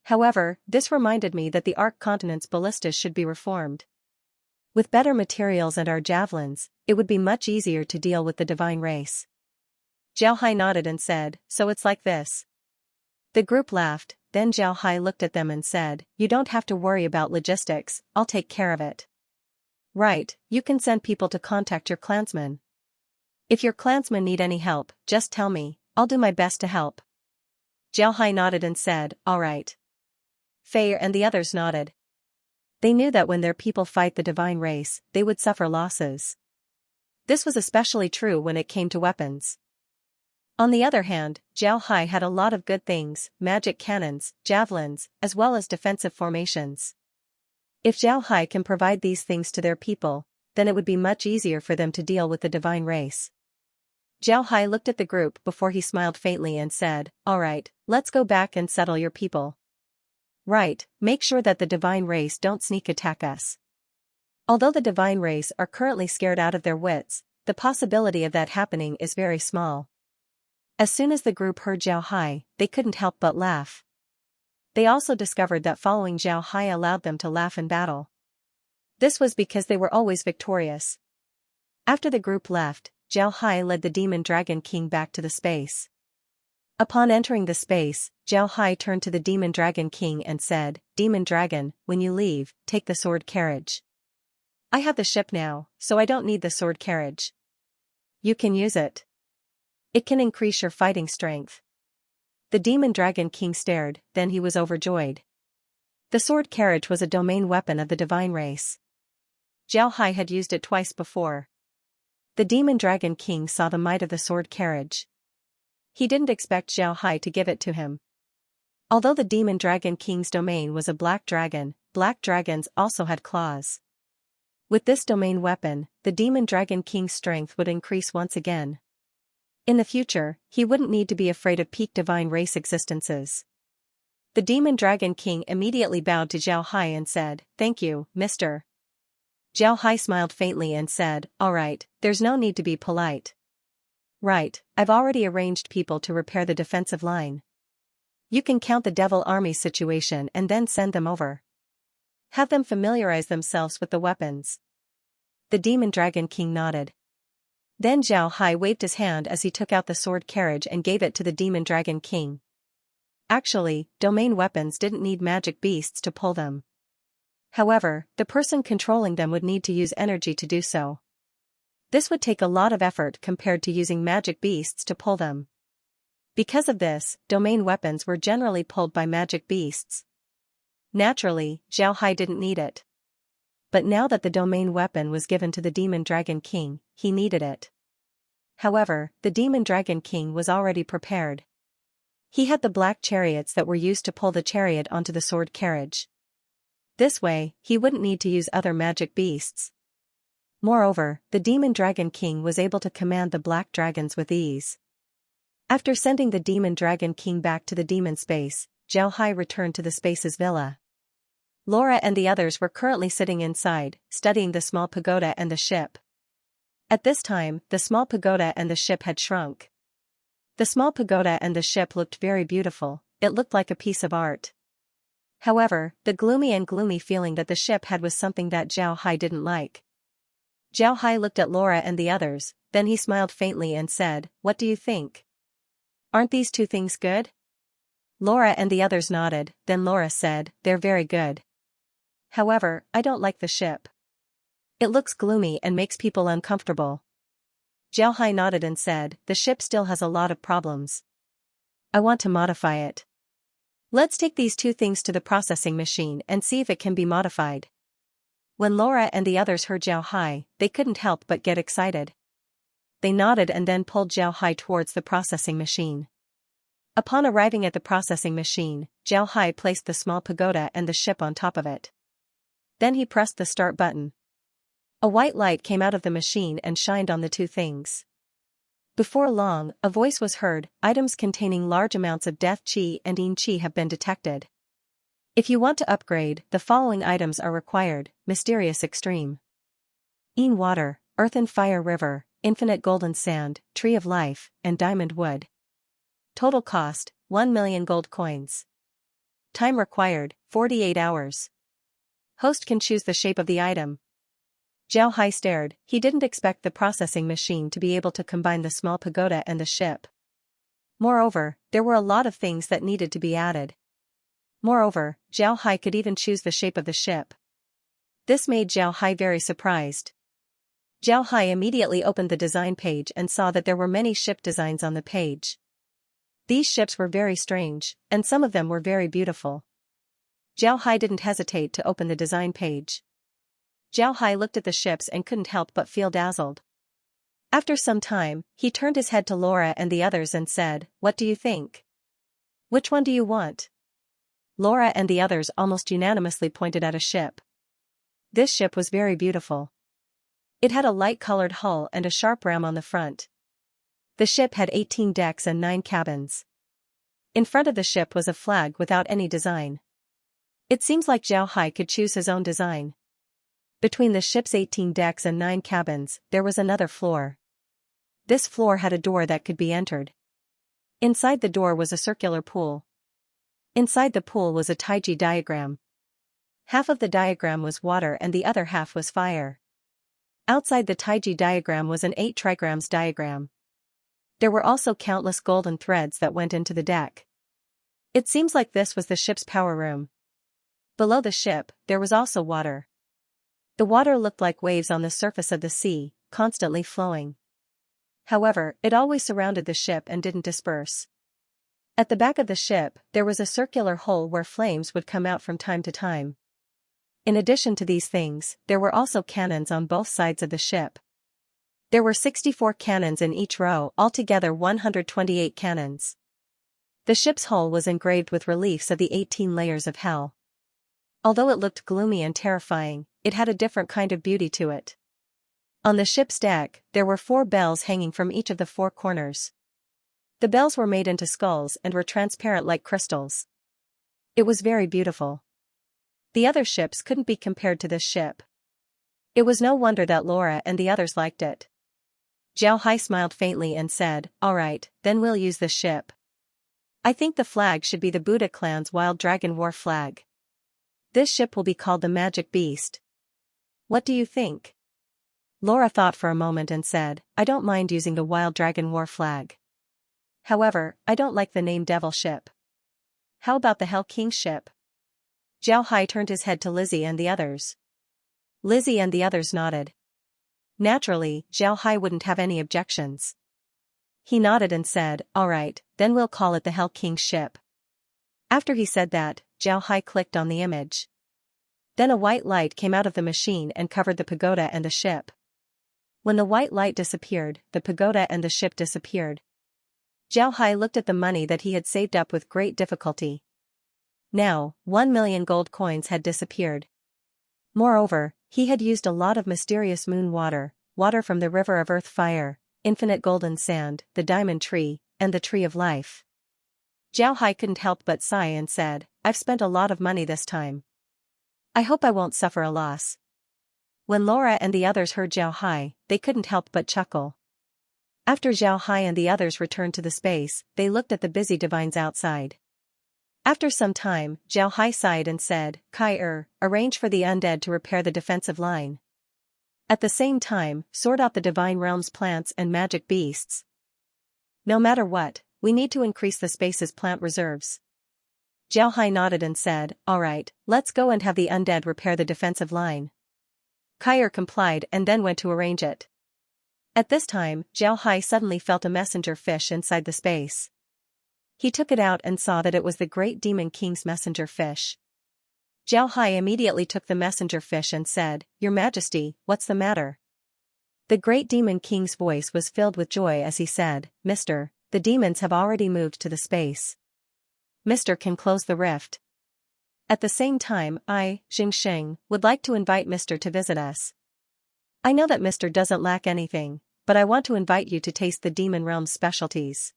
However, this reminded me that the Ark continent's ballistas should be reformed. With better materials and our javelins, it would be much easier to deal with the divine race." Zhao Hai nodded and said, "So it's like this." The group laughed, then Zhao Hai looked at them and said, "You don't have to worry about logistics, I'll take care of it." "Right, you can send people to contact your clansmen. If your clansmen need any help, just tell me, I'll do my best to help." Zhao Hai nodded and said, "All right." Faye and the others nodded. They knew that when their people fight the divine race, they would suffer losses. This was especially true when it came to weapons. On the other hand, Zhao Hai had a lot of good things, magic cannons, javelins, as well as defensive formations. If Zhao Hai can provide these things to their people, then it would be much easier for them to deal with the divine race. Zhao Hai looked at the group before he smiled faintly and said, "All right, let's go back and settle your people. Right, make sure that the divine race don't sneak attack us. Although the divine race are currently scared out of their wits, the possibility of that happening is very small." As soon as the group heard Zhao Hai, they couldn't help but laugh. They also discovered that following Zhao Hai allowed them to laugh in battle. This was because they were always victorious. After the group left, Zhao Hai led the Demon Dragon King back to the space. Upon entering the space, Zhao Hai turned to the Demon Dragon King and said, "Demon Dragon, when you leave, take the sword carriage. I have the ship now, so I don't need the sword carriage. You can use it. It can increase your fighting strength." The Demon Dragon King stared, then he was overjoyed. The sword carriage was a domain weapon of the divine race. Zhao Hai had used it twice before. The Demon Dragon King saw the might of the sword carriage. He didn't expect Zhao Hai to give it to him. Although the Demon Dragon King's domain was a black dragon, black dragons also had claws. With this domain weapon, the Demon Dragon King's strength would increase once again. In the future, he wouldn't need to be afraid of peak divine race existences. The Demon Dragon King immediately bowed to Zhao Hai and said, "Thank you, mister." Zhao Hai smiled faintly and said, "All right, there's no need to be polite. Right, I've already arranged people to repair the defensive line. You can count the devil army situation and then send them over. Have them familiarize themselves with the weapons. The Demon Dragon King nodded. Then Zhao Hai waved his hand as he took out the sword carriage and gave it to the Demon Dragon King. Actually, domain weapons didn't need magic beasts to pull them. However, the person controlling them would need to use energy to do so. This would take a lot of effort compared to using magic beasts to pull them. Because of this, domain weapons were generally pulled by magic beasts. Naturally, Zhao Hai didn't need it. But now that the domain weapon was given to the Demon Dragon King, he needed it. However, the Demon Dragon King was already prepared. He had the black chariots that were used to pull the chariot onto the sword carriage. This way, he wouldn't need to use other magic beasts. Moreover, the Demon Dragon King was able to command the black dragons with ease. After sending the Demon Dragon King back to the demon space, Zhao Hai returned to the space's villa. Laura and the others were currently sitting inside, studying the small pagoda and the ship. At this time, the small pagoda and the ship had shrunk. The small pagoda and the ship looked very beautiful, it looked like a piece of art. However, the gloomy feeling that the ship had was something that Zhao Hai didn't like. Zhao Hai looked at Laura and the others, then he smiled faintly and said, "What do you think? Aren't these two things good?" Laura and the others nodded, then Laura said, "They're very good. However, I don't like the ship. It looks gloomy and makes people uncomfortable." Zhao Hai nodded and said, "The ship still has a lot of problems. I want to modify it. Let's take these two things to the processing machine and see if it can be modified." When Laura and the others heard Zhao Hai, they couldn't help but get excited. They nodded and then pulled Zhao Hai towards the processing machine. Upon arriving at the processing machine, Zhao Hai placed the small pagoda and the ship on top of it. Then he pressed the start button. A white light came out of the machine and shined on the two things. Before long, a voice was heard, "Items containing large amounts of death chi and yin chi have been detected. If you want to upgrade, the following items are required: Mysterious Extreme, Yin Water, Earth and Fire River, Infinite Golden Sand, Tree of Life, and Diamond Wood. Total cost, 1 million gold coins. Time required, 48 hours. Host can choose the shape of the item." Zhao Hai stared, he didn't expect the processing machine to be able to combine the small pagoda and the ship. Moreover, there were a lot of things that needed to be added. Moreover, Zhao Hai could even choose the shape of the ship. This made Zhao Hai very surprised. Zhao Hai immediately opened the design page and saw that there were many ship designs on the page. These ships were very strange, and some of them were very beautiful. Zhao Hai didn't hesitate to open the design page. Zhao Hai looked at the ships and couldn't help but feel dazzled. After some time, he turned his head to Laura and the others and said, "What do you think? Which one do you want?" Laura and the others almost unanimously pointed at a ship. This ship was very beautiful. It had a light-colored hull and a sharp ram on the front. The ship had 18 decks and 9 cabins. In front of the ship was a flag without any design. It seems like Zhao Hai could choose his own design. Between the ship's 18 decks and 9 cabins, there was another floor. This floor had a door that could be entered. Inside the door was a circular pool. Inside the pool was a Taiji diagram. Half of the diagram was water and the other half was fire. Outside the Taiji diagram was an 8 trigrams diagram. There were also countless golden threads that went into the deck. It seems like this was the ship's power room. Below the ship, there was also water. The water looked like waves on the surface of the sea, constantly flowing. However, it always surrounded the ship and didn't disperse. At the back of the ship, there was a circular hole where flames would come out from time to time. In addition to these things, there were also cannons on both sides of the ship. There were 64 cannons in each row, altogether 128 cannons. The ship's hull was engraved with reliefs of the 18 layers of hell. Although it looked gloomy and terrifying, it had a different kind of beauty to it. On the ship's deck, there were 4 bells hanging from each of the 4 corners. The bells were made into skulls and were transparent like crystals. It was very beautiful. The other ships couldn't be compared to this ship. It was no wonder that Laura and the others liked it. Zhao Hai smiled faintly and said, "Alright, then we'll use this ship. I think the flag should be the Buddha clan's Wild Dragon War flag. This ship will be called the Magic Beast. What do you think?" Laura thought for a moment and said, I don't mind using the Wild Dragon War flag. However, I don't like the name Devil Ship. How about the Hell King ship? Zhao Hai turned his head to Lizzie and the others. Lizzie and the others nodded. Naturally, Zhao Hai wouldn't have any objections. He nodded and said, all right, then we'll call it the Hell King ship. After he said that, Zhao Hai clicked on the image. Then a white light came out of the machine and covered the pagoda and the ship. When the white light disappeared, the pagoda and the ship disappeared. Zhao Hai looked at the money that he had saved up with great difficulty. Now, 1 million gold coins had disappeared. Moreover, he had used a lot of mysterious moon water, water from the river of earth fire, infinite golden sand, the diamond tree, and the tree of life. Zhao Hai couldn't help but sigh and said, I've spent a lot of money this time. I hope I won't suffer a loss. When Laura and the others heard Zhao Hai, they couldn't help but chuckle. After Zhao Hai and the others returned to the space, they looked at the busy divines outside. After some time, Zhao Hai sighed and said, Kai arrange for the undead to repair the defensive line. At the same time, sort out the divine realm's plants and magic beasts. No matter what, we need to increase the space's plant reserves. Zhao Hai nodded and said, all right, let's go and have the undead repair the defensive line. Kai complied and then went to arrange it. At this time, Zhao Hai suddenly felt a messenger fish inside the space. He took it out and saw that it was the great demon king's messenger fish. Zhao Hai immediately took the messenger fish and said, Your Majesty, what's the matter? The great demon king's voice was filled with joy as he said, Mister, the demons have already moved to the space. Mister can close the rift. At the same time, I, Xianxia, would like to invite Mister to visit us. I know that Mister doesn't lack anything, but I want to invite you to taste the demon realm's specialties.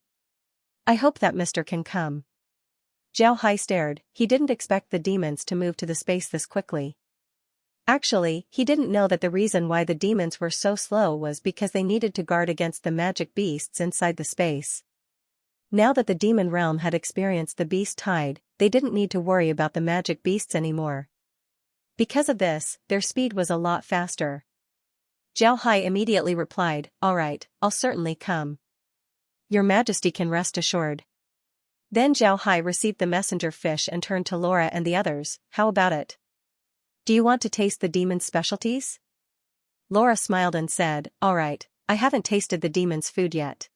I hope that Mister can come. Zhao Hai stared. He didn't expect the demons to move to the space this quickly. Actually, he didn't know that the reason why the demons were so slow was because they needed to guard against the magic beasts inside the space. Now that the demon realm had experienced the beast tide, they didn't need to worry about the magic beasts anymore. Because of this, their speed was a lot faster. Zhao Hai immediately replied, all right, I'll certainly come. Your Majesty can rest assured. Then Zhao Hai received the messenger fish and turned to Laura and the others, how about it? Do you want to taste the demon's specialties? Laura smiled and said, all right, I haven't tasted the demon's food yet.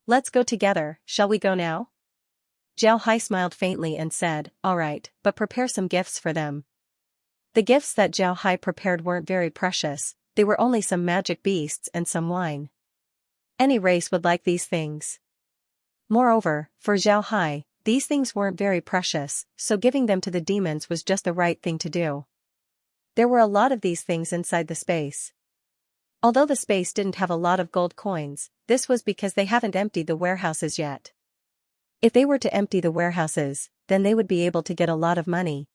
Let's go together, shall we go now? Zhao Hai smiled faintly and said, all right, but prepare some gifts for them. The gifts that Zhao Hai prepared weren't very precious, they were only some magic beasts and some wine. Any race would like these things. Moreover, for Zhao Hai, these things weren't very precious, so giving them to the demons was just the right thing to do. There were a lot of these things inside the space. Although the space didn't have a lot of gold coins, this was because they haven't emptied the warehouses yet. If they were to empty the warehouses, then they would be able to get a lot of money.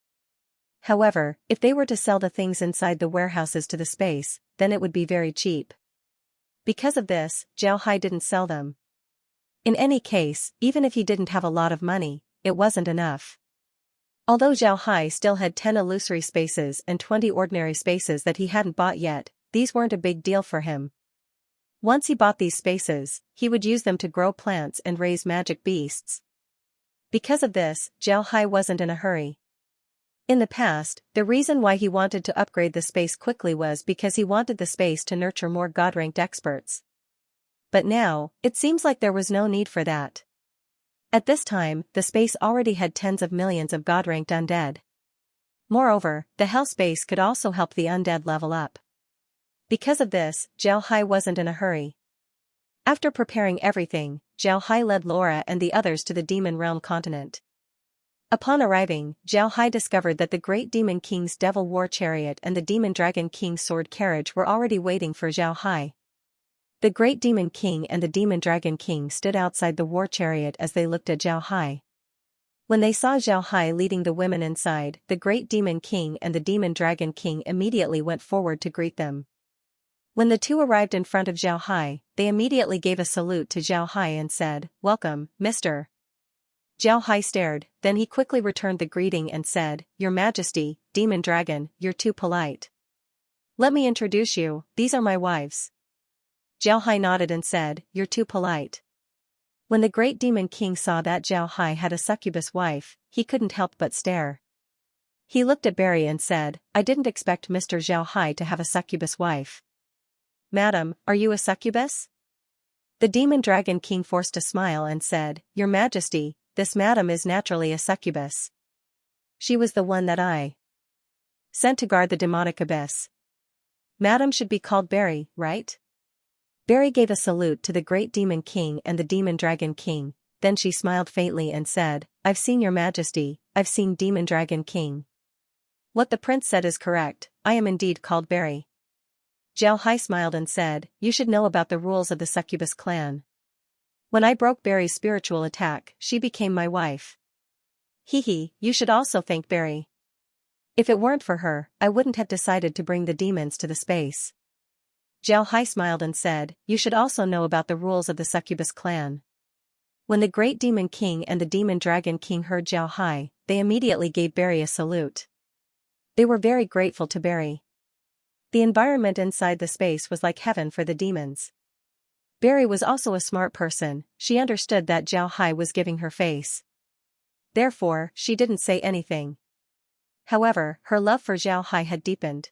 However, if they were to sell the things inside the warehouses to the space, then it would be very cheap. Because of this, Zhao Hai didn't sell them. In any case, even if he didn't have a lot of money, it wasn't enough. Although Zhao Hai still had 10 illusory spaces and 20 ordinary spaces that he hadn't bought yet, these weren't a big deal for him. Once he bought these spaces, he would use them to grow plants and raise magic beasts. Because of this, Zhao Hai wasn't in a hurry. In the past, the reason why he wanted to upgrade the space quickly was because he wanted the space to nurture more God-ranked experts. But now, it seems like there was no need for that. At this time, the space already had tens of millions of God-ranked undead. Moreover, the hell space could also help the undead level up. Because of this, Zhao Hai wasn't in a hurry. After preparing everything, Zhao Hai led Laura and the others to the Demon Realm continent. Upon arriving, Zhao Hai discovered that the Great Demon King's Devil War Chariot and the Demon Dragon King's Sword Carriage were already waiting for Zhao Hai. The Great Demon King and the Demon Dragon King stood outside the war chariot as they looked at Zhao Hai. When they saw Zhao Hai leading the women inside, the Great Demon King and the Demon Dragon King immediately went forward to greet them. When the two arrived in front of Zhao Hai, they immediately gave a salute to Zhao Hai and said, "Welcome, Mr." Zhao Hai stared, then he quickly returned the greeting and said, "Your Majesty, Demon Dragon, you're too polite." Let me introduce you, these are my wives. Xiaohai nodded and said, you're too polite. When the great demon king saw that Xiaohai had a succubus wife, he couldn't help but stare. He looked at Barry and said, I didn't expect Mr. Xiaohai to have a succubus wife. Madam, are you a succubus? The demon dragon king forced a smile and said, Your Majesty, this madam is naturally a succubus. She was the one that I sent to guard the demonic abyss. Madam should be called Barry, right? Barry gave a salute to the great demon king and the demon dragon king, then she smiled faintly and said, I've seen your majesty, I've seen demon dragon king. What the prince said is correct, I am indeed called Barry. Xiaohai smiled and said, you should know about the rules of the succubus clan. When I broke Barry's spiritual attack, she became my wife. Hee, you should also thank Barry. If it weren't for her, I wouldn't have decided to bring the demons to the space. Xiaohai smiled and said, you should also know about the rules of the succubus clan. When the great demon king and the demon dragon king heard Xiaohai, they immediately gave Barry a salute. They were very grateful to Barry. The environment inside the space was like heaven for the demons. Barry was also a smart person, she understood that Xiaohai was giving her face. Therefore, she didn't say anything. However, her love for Xiaohai had deepened.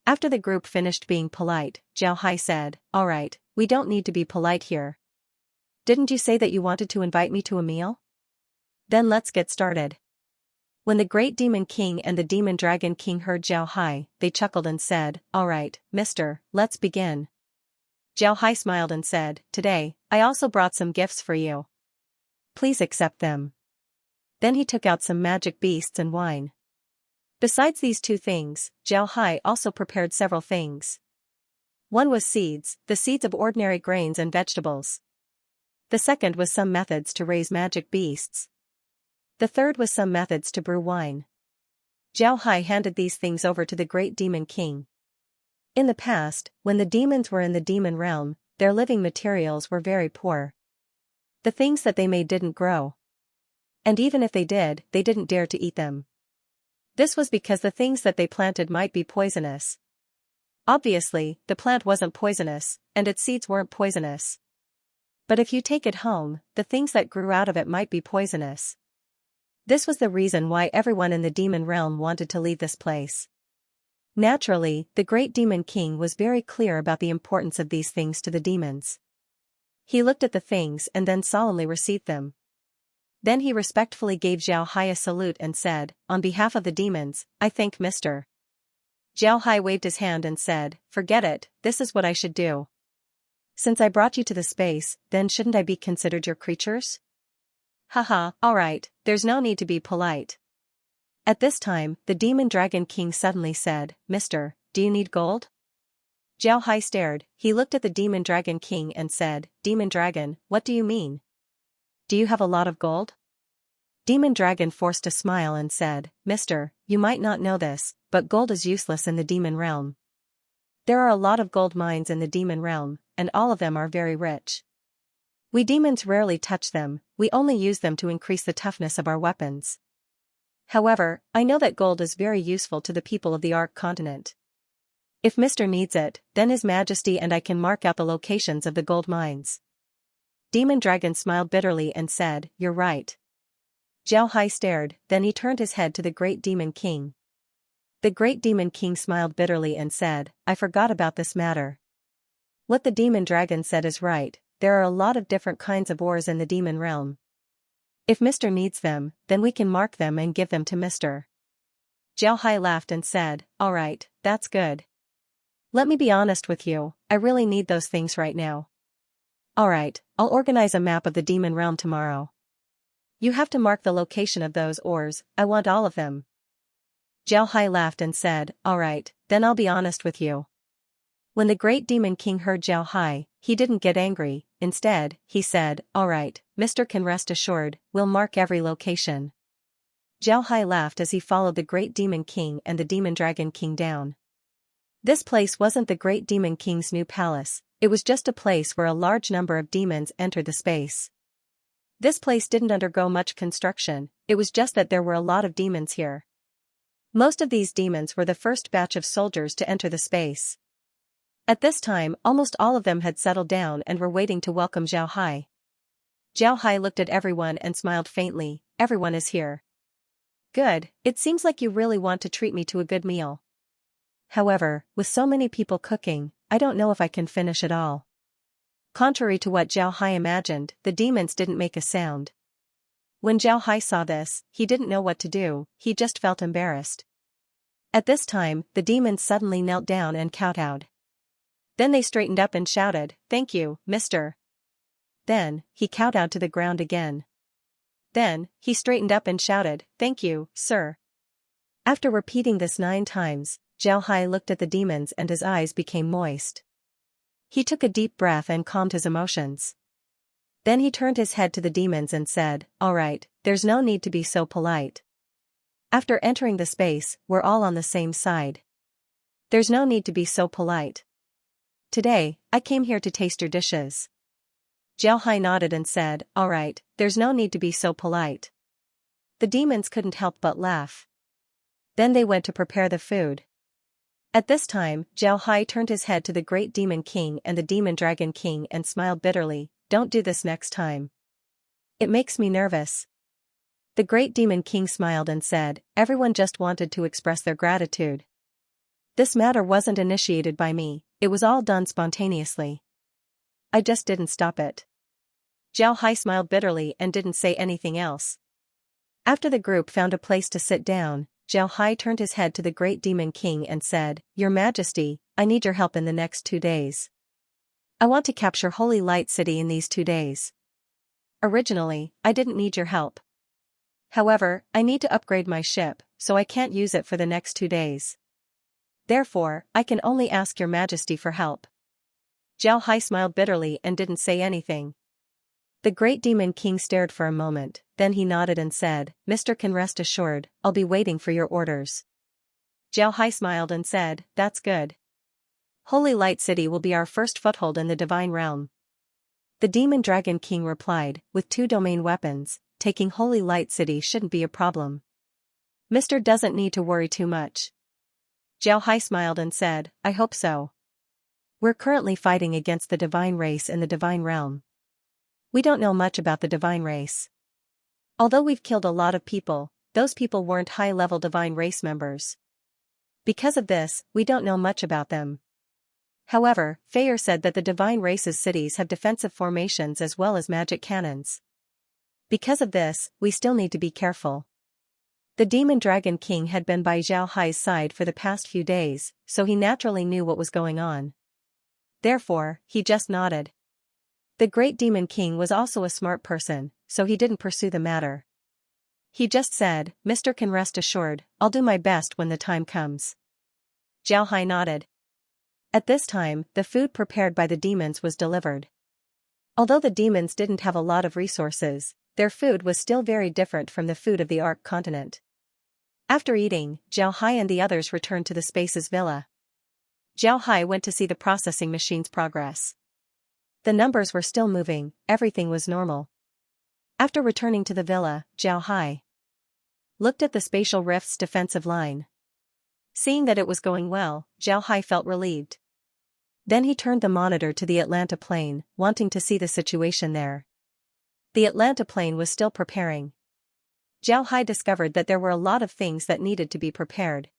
After the group finished being polite, Xiaohai said, Alright, we don't need to be polite here. Didn't you say that you wanted to invite me to a meal? Then let's get started. When the great demon king and the demon dragon king heard Xiaohai, they chuckled and said, Alright, mister, let's begin. Xiaohai smiled and said, Today, I also brought some gifts for you. Please accept them. Then he took out some magic beasts and wine. Besides these two things, Xiaohai also prepared several things. One was seeds, the seeds of ordinary grains and vegetables. The second was some methods to raise magic beasts. The third was some methods to brew wine. Xiaohai handed these things over to the great demon king. In the past, when the demons were in the demon realm, their living materials were very poor. The things that they made didn't grow. And even if they did, they didn't dare to eat them. This was because the things that they planted might be poisonous. Obviously, the plant wasn't poisonous, and its seeds weren't poisonous. But if you take it home, the things that grew out of it might be poisonous. This was the reason why everyone in the demon realm wanted to leave this place. Naturally, the great demon king was very clear about the importance of these things to the demons. He looked at the things and then solemnly received them. Then he respectfully gave Xiaohai a salute and said, On behalf of the demons, I thank Mr. Xiaohai waved his hand and said, Forget it, this is what I should do. Since I brought you to the space, then shouldn't I be considered your creatures? Haha, alright, there's no need to be polite. At this time, the demon dragon king suddenly said, Mister, do you need gold? Xiaohai stared, he looked at the demon dragon king and said, Demon dragon, what do you mean? Do you have a lot of gold? Demon dragon forced a smile and said, Mister, you might not know this, but gold is useless in the demon realm. There are a lot of gold mines in the demon realm, and all of them are very rich. We demons rarely touch them, we only use them to increase the toughness of our weapons. However, I know that gold is very useful to the people of the Ark continent. If Mr. needs it, then His Majesty and I can mark out the locations of the gold mines. Demon Dragon smiled bitterly and said, You're right. Xiaohai stared, then he turned his head to the Great Demon King. The Great Demon King smiled bitterly and said, I forgot about this matter. What the Demon Dragon said is right, there are a lot of different kinds of ores in the demon realm. If Mr. needs them, then we can mark them and give them to Mr. Xiaohai laughed and said, Alright, that's good. Let me be honest with you, I really need those things right now. Alright, I'll organize a map of the demon realm tomorrow. You have to mark the location of those ores, I want all of them. Xiaohai laughed and said, Alright, then I'll be honest with you. When the Great Demon King heard Xiaohai, he didn't get angry, instead, he said, Alright, Mr. can rest assured, we'll mark every location. Xiaohai laughed as he followed the Great Demon King and the Demon Dragon King down. This place wasn't the Great Demon King's new palace, it was just a place where a large number of demons entered the space. This place didn't undergo much construction, it was just that there were a lot of demons here. Most of these demons were the first batch of soldiers to enter the space. At this time, almost all of them had settled down and were waiting to welcome Zhao Hai. Zhao Hai looked at everyone and smiled faintly. Everyone is here. Good, it seems like you really want to treat me to a good meal. However, with so many people cooking, I don't know if I can finish it all. Contrary to what Zhao Hai imagined, the demons didn't make a sound. When Zhao Hai saw this, he didn't know what to do, he just felt embarrassed. At this time, the demons suddenly knelt down and kowtowed. Then they straightened up and shouted, "Thank you, mister." Then, he kowtowed to the ground again. Then, he straightened up and shouted, "Thank you, sir." After repeating this 9 times, Zhao Hai looked at the demons and his eyes became moist. He took a deep breath and calmed his emotions. Then he turned his head to the demons and said, "All right, there's no need to be so polite. After entering the space, we're all on the same side. There's no need to be so polite. Today, I came here to taste your dishes." Zhao Hai nodded and said, "All right, there's no need to be so polite." The demons couldn't help but laugh. Then they went to prepare the food. At this time, Zhao Hai turned his head to the Great Demon King and the Demon Dragon King and smiled bitterly, "Don't do this next time. It makes me nervous." The Great Demon King smiled and said, "Everyone just wanted to express their gratitude. This matter wasn't initiated by me, it was all done spontaneously. I just didn't stop it." Zhao Hai smiled bitterly and didn't say anything else. After the group found a place to sit down, Zhao Hai turned his head to the Great Demon King and said, "Your Majesty, I need your help in the next 2 days. I want to capture Holy Light City in these 2 days. Originally, I didn't need your help. However, I need to upgrade my ship, so I can't use it for the next 2 days. Therefore, I can only ask your Majesty for help." Zhao Hai smiled bitterly and didn't say anything. The Great Demon King stared for a moment, then he nodded and said, "Mister can rest assured, I'll be waiting for your orders." Zhao Hai smiled and said, "That's good. Holy Light City will be our first foothold in the Divine Realm." The Demon Dragon King replied, "With 2 domain weapons, taking Holy Light City shouldn't be a problem. Mister doesn't need to worry too much." Zhao Hai smiled and said, "I hope so. We're currently fighting against the Divine Race in the Divine Realm. We don't know much about the Divine Race. Although we've killed a lot of people, those people weren't high-level Divine Race members. Because of this, we don't know much about them. However, Fayer said that the Divine Race's cities have defensive formations as well as magic cannons. Because of this, we still need to be careful." The Demon Dragon King had been by Zhao Hai's side for the past few days, so he naturally knew what was going on. Therefore, he just nodded. The Great Demon King was also a smart person, so he didn't pursue the matter. He just said, "Mister can rest assured, I'll do my best when the time comes." Zhao Hai nodded. At this time, the food prepared by the demons was delivered. Although the demons didn't have a lot of resources, their food was still very different from the food of the Ark continent. After eating, Zhao Hai and the others returned to the Space's villa. Zhao Hai went to see the processing machine's progress. The numbers were still moving, everything was normal. After returning to the villa, Zhao Hai looked at the spatial rift's defensive line. Seeing that it was going well, Zhao Hai felt relieved. Then he turned the monitor to the Atlanta Plain, wanting to see the situation there. The Atlanta Plain was still preparing. Zhao Hai discovered that there were a lot of things that needed to be prepared.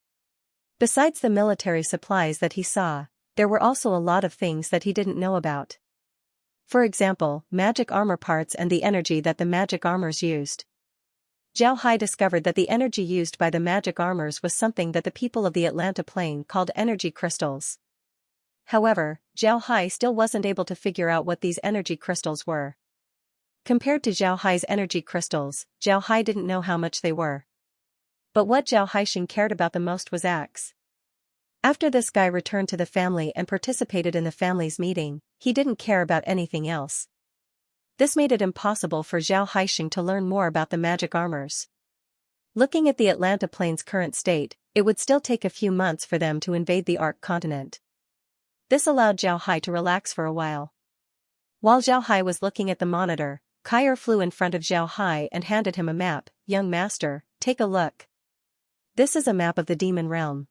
Besides the military supplies that he saw, there were also a lot of things that he didn't know about. For example, magic armor parts and the energy that the magic armors used. Zhao Hai discovered that the energy used by the magic armors was something that the people of the Atlanta Plain called energy crystals. However, Zhao Hai still wasn't able to figure out what these energy crystals were. Compared to Zhao Hai's energy crystals, Zhao Hai didn't know how much they were. But what Zhao Haixing cared about the most was axe. After this guy returned to the family and participated in the family's meeting, he didn't care about anything else. This made it impossible for Zhao Haixing to learn more about the magic armors. Looking at the Atlanta Plain's current state, it would still take a few months for them to invade the Ark continent. This allowed Zhao Hai to relax for a while. While Zhao Hai was looking at the monitor, Kyer flew in front of Zhao Hai and handed him a map. "Young master, take a look." This is a map of the demon realm.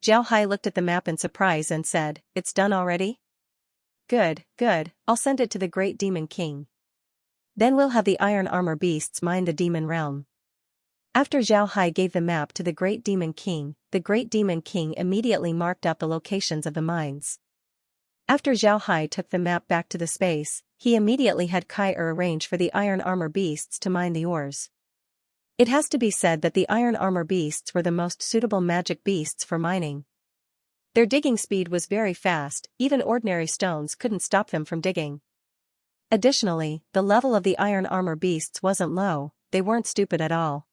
Zhao Hai looked at the map in surprise and said, "It's done already? Good, good, I'll send it to the great demon king. Then we'll have the iron armor beasts mine the demon realm." After Zhao Hai gave the map to the great demon king immediately marked out the locations of the mines. After Zhao Hai took the map back to the space, he immediately had Kai arrange for the iron armor beasts to mine the ores. It has to be said that the iron armor beasts were the most suitable magic beasts for mining. Their digging speed was very fast, even ordinary stones couldn't stop them from digging. Additionally, the level of the iron armor beasts wasn't low, they weren't stupid at all.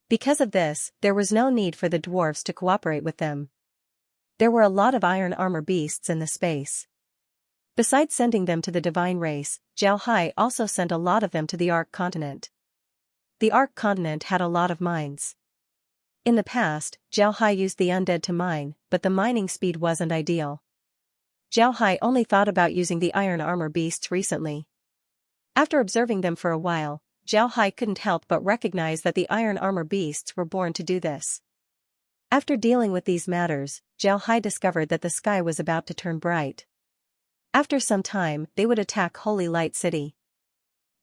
Because of this, there was no need for the dwarves to cooperate with them. There were a lot of iron armor beasts in the space. Besides sending them to the divine race, Zhao Hai also sent a lot of them to the Ark continent. The Ark continent had a lot of mines. In the past, Zhao Hai used the undead to mine, but the mining speed wasn't ideal. Zhao Hai only thought about using the iron armor beasts recently. After observing them for a while, Zhao Hai couldn't help but recognize that the iron armor beasts were born to do this. After dealing with these matters, Zhao Hai discovered that the sky was about to turn bright. After some time, they would attack Holy Light City.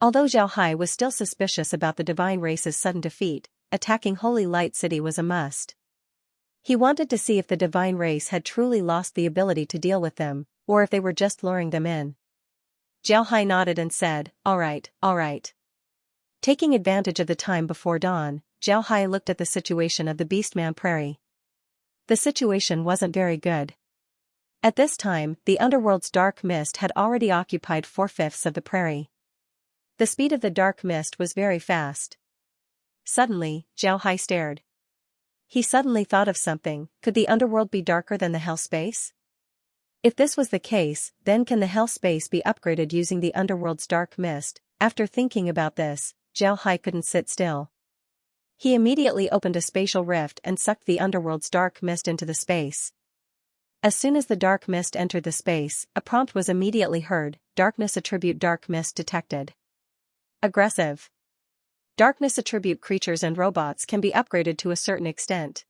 Although Zhao Hai was still suspicious about the divine race's sudden defeat, attacking Holy Light City was a must. He wanted to see if the divine race had truly lost the ability to deal with them, or if they were just luring them in. Zhao Hai nodded and said, all right. Taking advantage of the time before dawn, Zhao Hai looked at the situation of the Beastman Prairie. The situation wasn't very good. At this time, the underworld's dark mist had already occupied 4/5 of the prairie. The speed of the dark mist was very fast. Suddenly, Zhao Hai stared. He suddenly thought of something. Could the underworld be darker than the hell space? If this was the case, then can the hell space be upgraded using the underworld's dark mist? After thinking about this, Zhao Hai couldn't sit still. He immediately opened a spatial rift and sucked the underworld's dark mist into the space. As soon as the dark mist entered the space, a prompt was immediately heard: darkness attribute dark mist detected. Aggressive. Darkness attribute creatures and robots can be upgraded to a certain extent.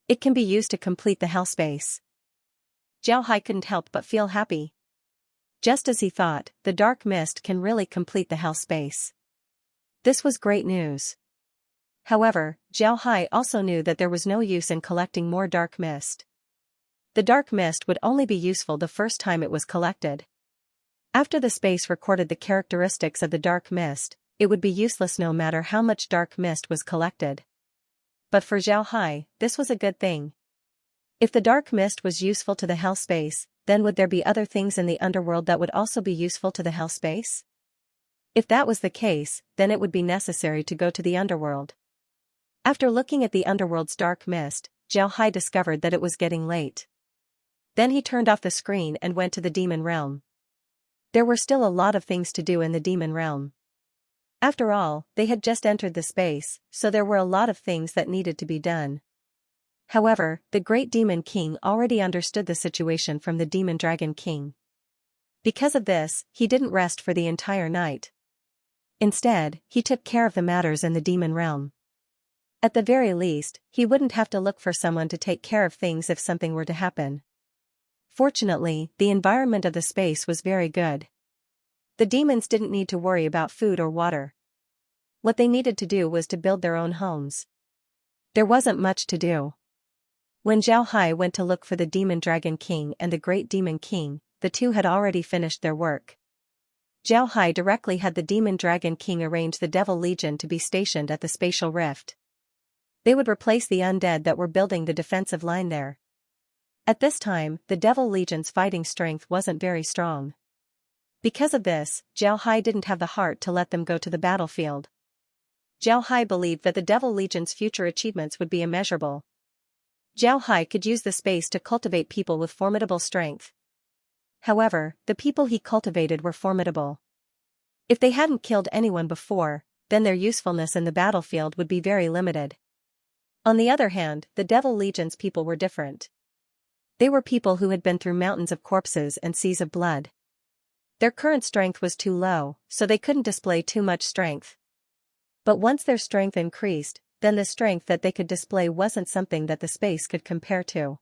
It can be used to complete the hell space. Zhao Hai couldn't help but feel happy. Just as he thought, the dark mist can really complete the hell space. This was great news. However, Zhao Hai also knew that there was no use in collecting more dark mist. The dark mist would only be useful the first time it was collected. After the space recorded the characteristics of the dark mist, it would be useless no matter how much dark mist was collected. But for Zhao Hai, this was a good thing. If the dark mist was useful to the hell space, then would there be other things in the underworld that would also be useful to the hell space? If that was the case, then it would be necessary to go to the underworld. After looking at the underworld's dark mist, Zhao Hai discovered that it was getting late. Then he turned off the screen and went to the demon realm. There were still a lot of things to do in the demon realm. After all, they had just entered the space, so there were a lot of things that needed to be done. However, the great demon king already understood the situation from the demon dragon king. Because of this, he didn't rest for the entire night. Instead, he took care of the matters in the demon realm. At the very least, he wouldn't have to look for someone to take care of things if something were to happen. Fortunately, the environment of the space was very good. The demons didn't need to worry about food or water. What they needed to do was to build their own homes. There wasn't much to do. When Zhao Hai went to look for the demon dragon king and the great demon king, the two had already finished their work. Zhao Hai directly had the demon dragon king arrange the devil legion to be stationed at the spatial rift. They would replace the undead that were building the defensive line there. At this time, the devil legion's fighting strength wasn't very strong. Because of this, Zhao Hai didn't have the heart to let them go to the battlefield. Zhao Hai believed that the devil legion's future achievements would be immeasurable. Zhao Hai could use the space to cultivate people with formidable strength. However, the people he cultivated were formidable. If they hadn't killed anyone before, then their usefulness in the battlefield would be very limited. On the other hand, the Devil Legion's people were different. They were people who had been through mountains of corpses and seas of blood. Their current strength was too low, so they couldn't display too much strength. But once their strength increased, then the strength that they could display wasn't something that the space could compare to.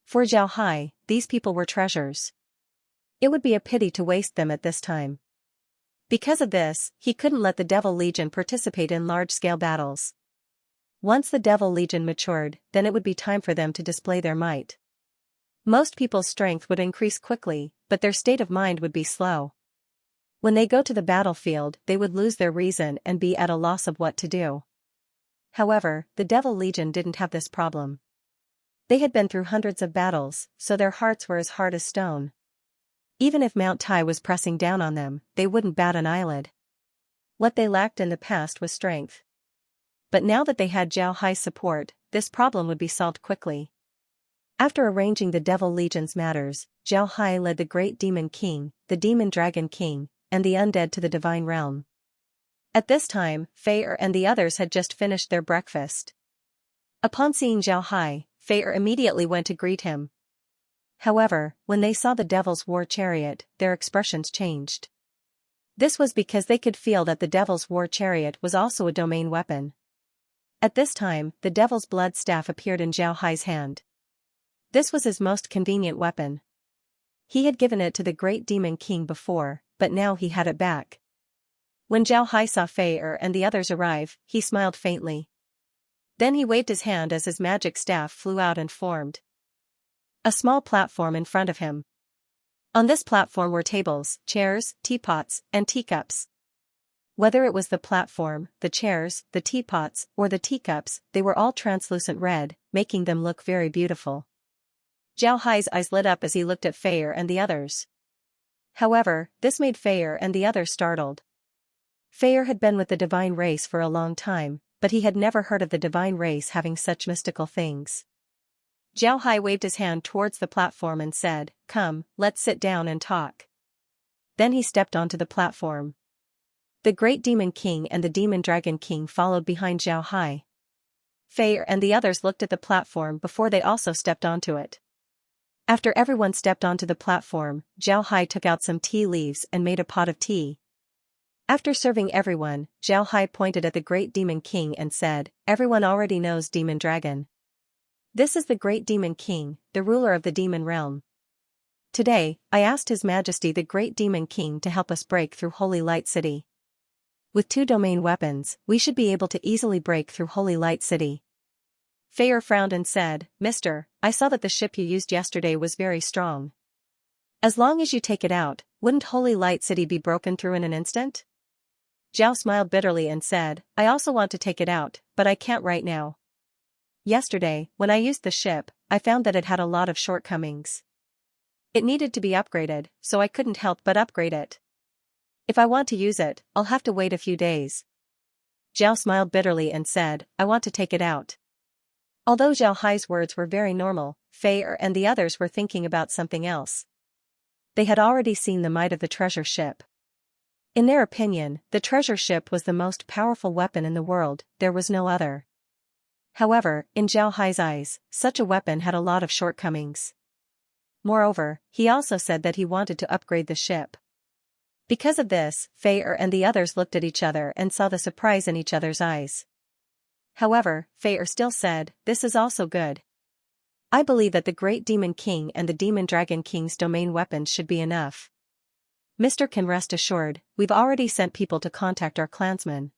For Zhao Hai, these people were treasures. It would be a pity to waste them at this time. Because of this, he couldn't let the Devil Legion participate in large-scale battles. Once the Devil Legion matured, then it would be time for them to display their might. Most people's strength would increase quickly, but their state of mind would be slow. When they go to the battlefield, they would lose their reason and be at a loss of what to do. However, the Devil Legion didn't have this problem. They had been through hundreds of battles, so their hearts were as hard as stone. Even if Mount Tai was pressing down on them, they wouldn't bat an eyelid. What they lacked in the past was strength. But now that they had Zhao Hai's support, this problem would be solved quickly. After arranging the Devil Legion's matters, Zhao Hai led the Great Demon King, the Demon Dragon King, and the undead to the Divine Realm. At this time, Fei and the others had just finished their breakfast. Upon seeing Zhao Hai, Fei immediately went to greet him. However, when they saw the Devil's War Chariot, their expressions changed. This was because they could feel that the Devil's War Chariot was also a domain weapon. At this time, the Devil's Blood Staff appeared in Zhao Hai's hand. This was his most convenient weapon. He had given it to the Great Demon King before, but now he had it back. When Zhao Hai saw Fei and the others arrive, he smiled faintly. Then he waved his hand as his magic staff flew out and formed a small platform in front of him. On this platform were tables, chairs, teapots, and teacups. Whether it was the platform, the chairs, the teapots, or the teacups, they were all translucent red, making them look very beautiful. Zhao Hai's eyes lit up as he looked at Fei and the others. However, this made Fei and the others startled. Fei had been with the divine race for a long time, but he had never heard of the divine race having such mystical things. Zhao Hai waved his hand towards the platform and said, "Come, let's sit down and talk." Then he stepped onto the platform. The Great Demon King and the Demon Dragon King followed behind Zhao Hai. Fei and the others looked at the platform before they also stepped onto it. After everyone stepped onto the platform, Zhao Hai took out some tea leaves and made a pot of tea. After serving everyone, Zhao Hai pointed at the Great Demon King and said, "Everyone already knows Demon Dragon. This is the Great Demon King, the ruler of the Demon Realm. Today, I asked His Majesty the Great Demon King to help us break through Holy Light City. With 2 domain weapons, we should be able to easily break through Holy Light City." Fei frowned and said, "Mister, I saw that the ship you used yesterday was very strong. As long as you take it out, wouldn't Holy Light City be broken through in an instant?" Zhao smiled bitterly and said, "I also want to take it out, but I can't right now. Yesterday, when I used the ship, I found that it had a lot of shortcomings. It needed to be upgraded, so I couldn't help but upgrade it. If I want to use it, I'll have to wait a few days." Zhao smiled bitterly and said, "I want to take it out." Although Zhao Hai's words were very normal, Fei and the others were thinking about something else. They had already seen the might of the treasure ship. In their opinion, the treasure ship was the most powerful weapon in the world, there was no other. However, in Zhao Hai's eyes, such a weapon had a lot of shortcomings. Moreover, he also said that he wanted to upgrade the ship. Because of this, Fei and the others looked at each other and saw the surprise in each other's eyes. However, Fei still said, "This is also good. I believe that the Great Demon King and the Demon Dragon King's domain weapons should be enough. Mr. can rest assured, we've already sent people to contact our clansmen.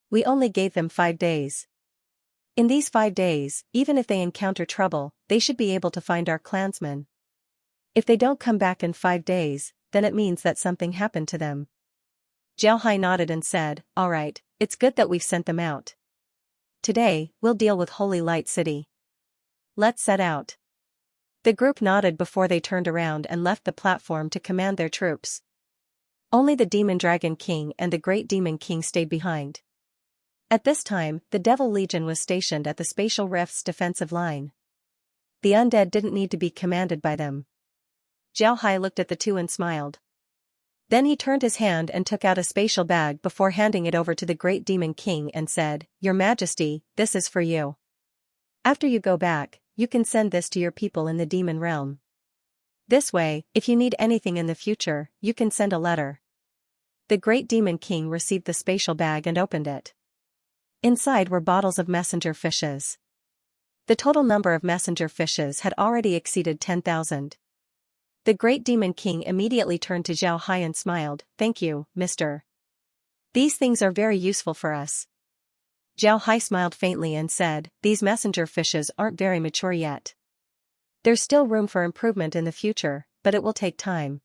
We only gave them 5 days. In these 5 days, even if they encounter trouble, they should be able to find our clansmen. If they don't come back in 5 days, then it means that something happened to them." Zhao Hai nodded and said, "All right, it's good that we've sent them out. Today, we'll deal with Holy Light City. Let's set out." The group nodded before they turned around and left the platform to command their troops. Only the Demon Dragon King and the Great Demon King stayed behind. At this time, the Devil Legion was stationed at the Spatial Rift's defensive line. The undead didn't need to be commanded by them. Zhao Hai looked at the two and smiled. Then he turned his hand and took out a spatial bag before handing it over to the Great Demon King and said, "Your Majesty, this is for you. After you go back, you can send this to your people in the Demon Realm. This way, if you need anything in the future, you can send a letter." The Great Demon King received the spatial bag and opened it. Inside were bottles of messenger fishes. The total number of messenger fishes had already exceeded 10,000. The great demon king immediately turned to Zhao Hai and smiled, "Thank you, Mr. These things are very useful for us." Zhao Hai smiled faintly and said, "These messenger fishes aren't very mature yet. There's still room for improvement in the future, but it will take time.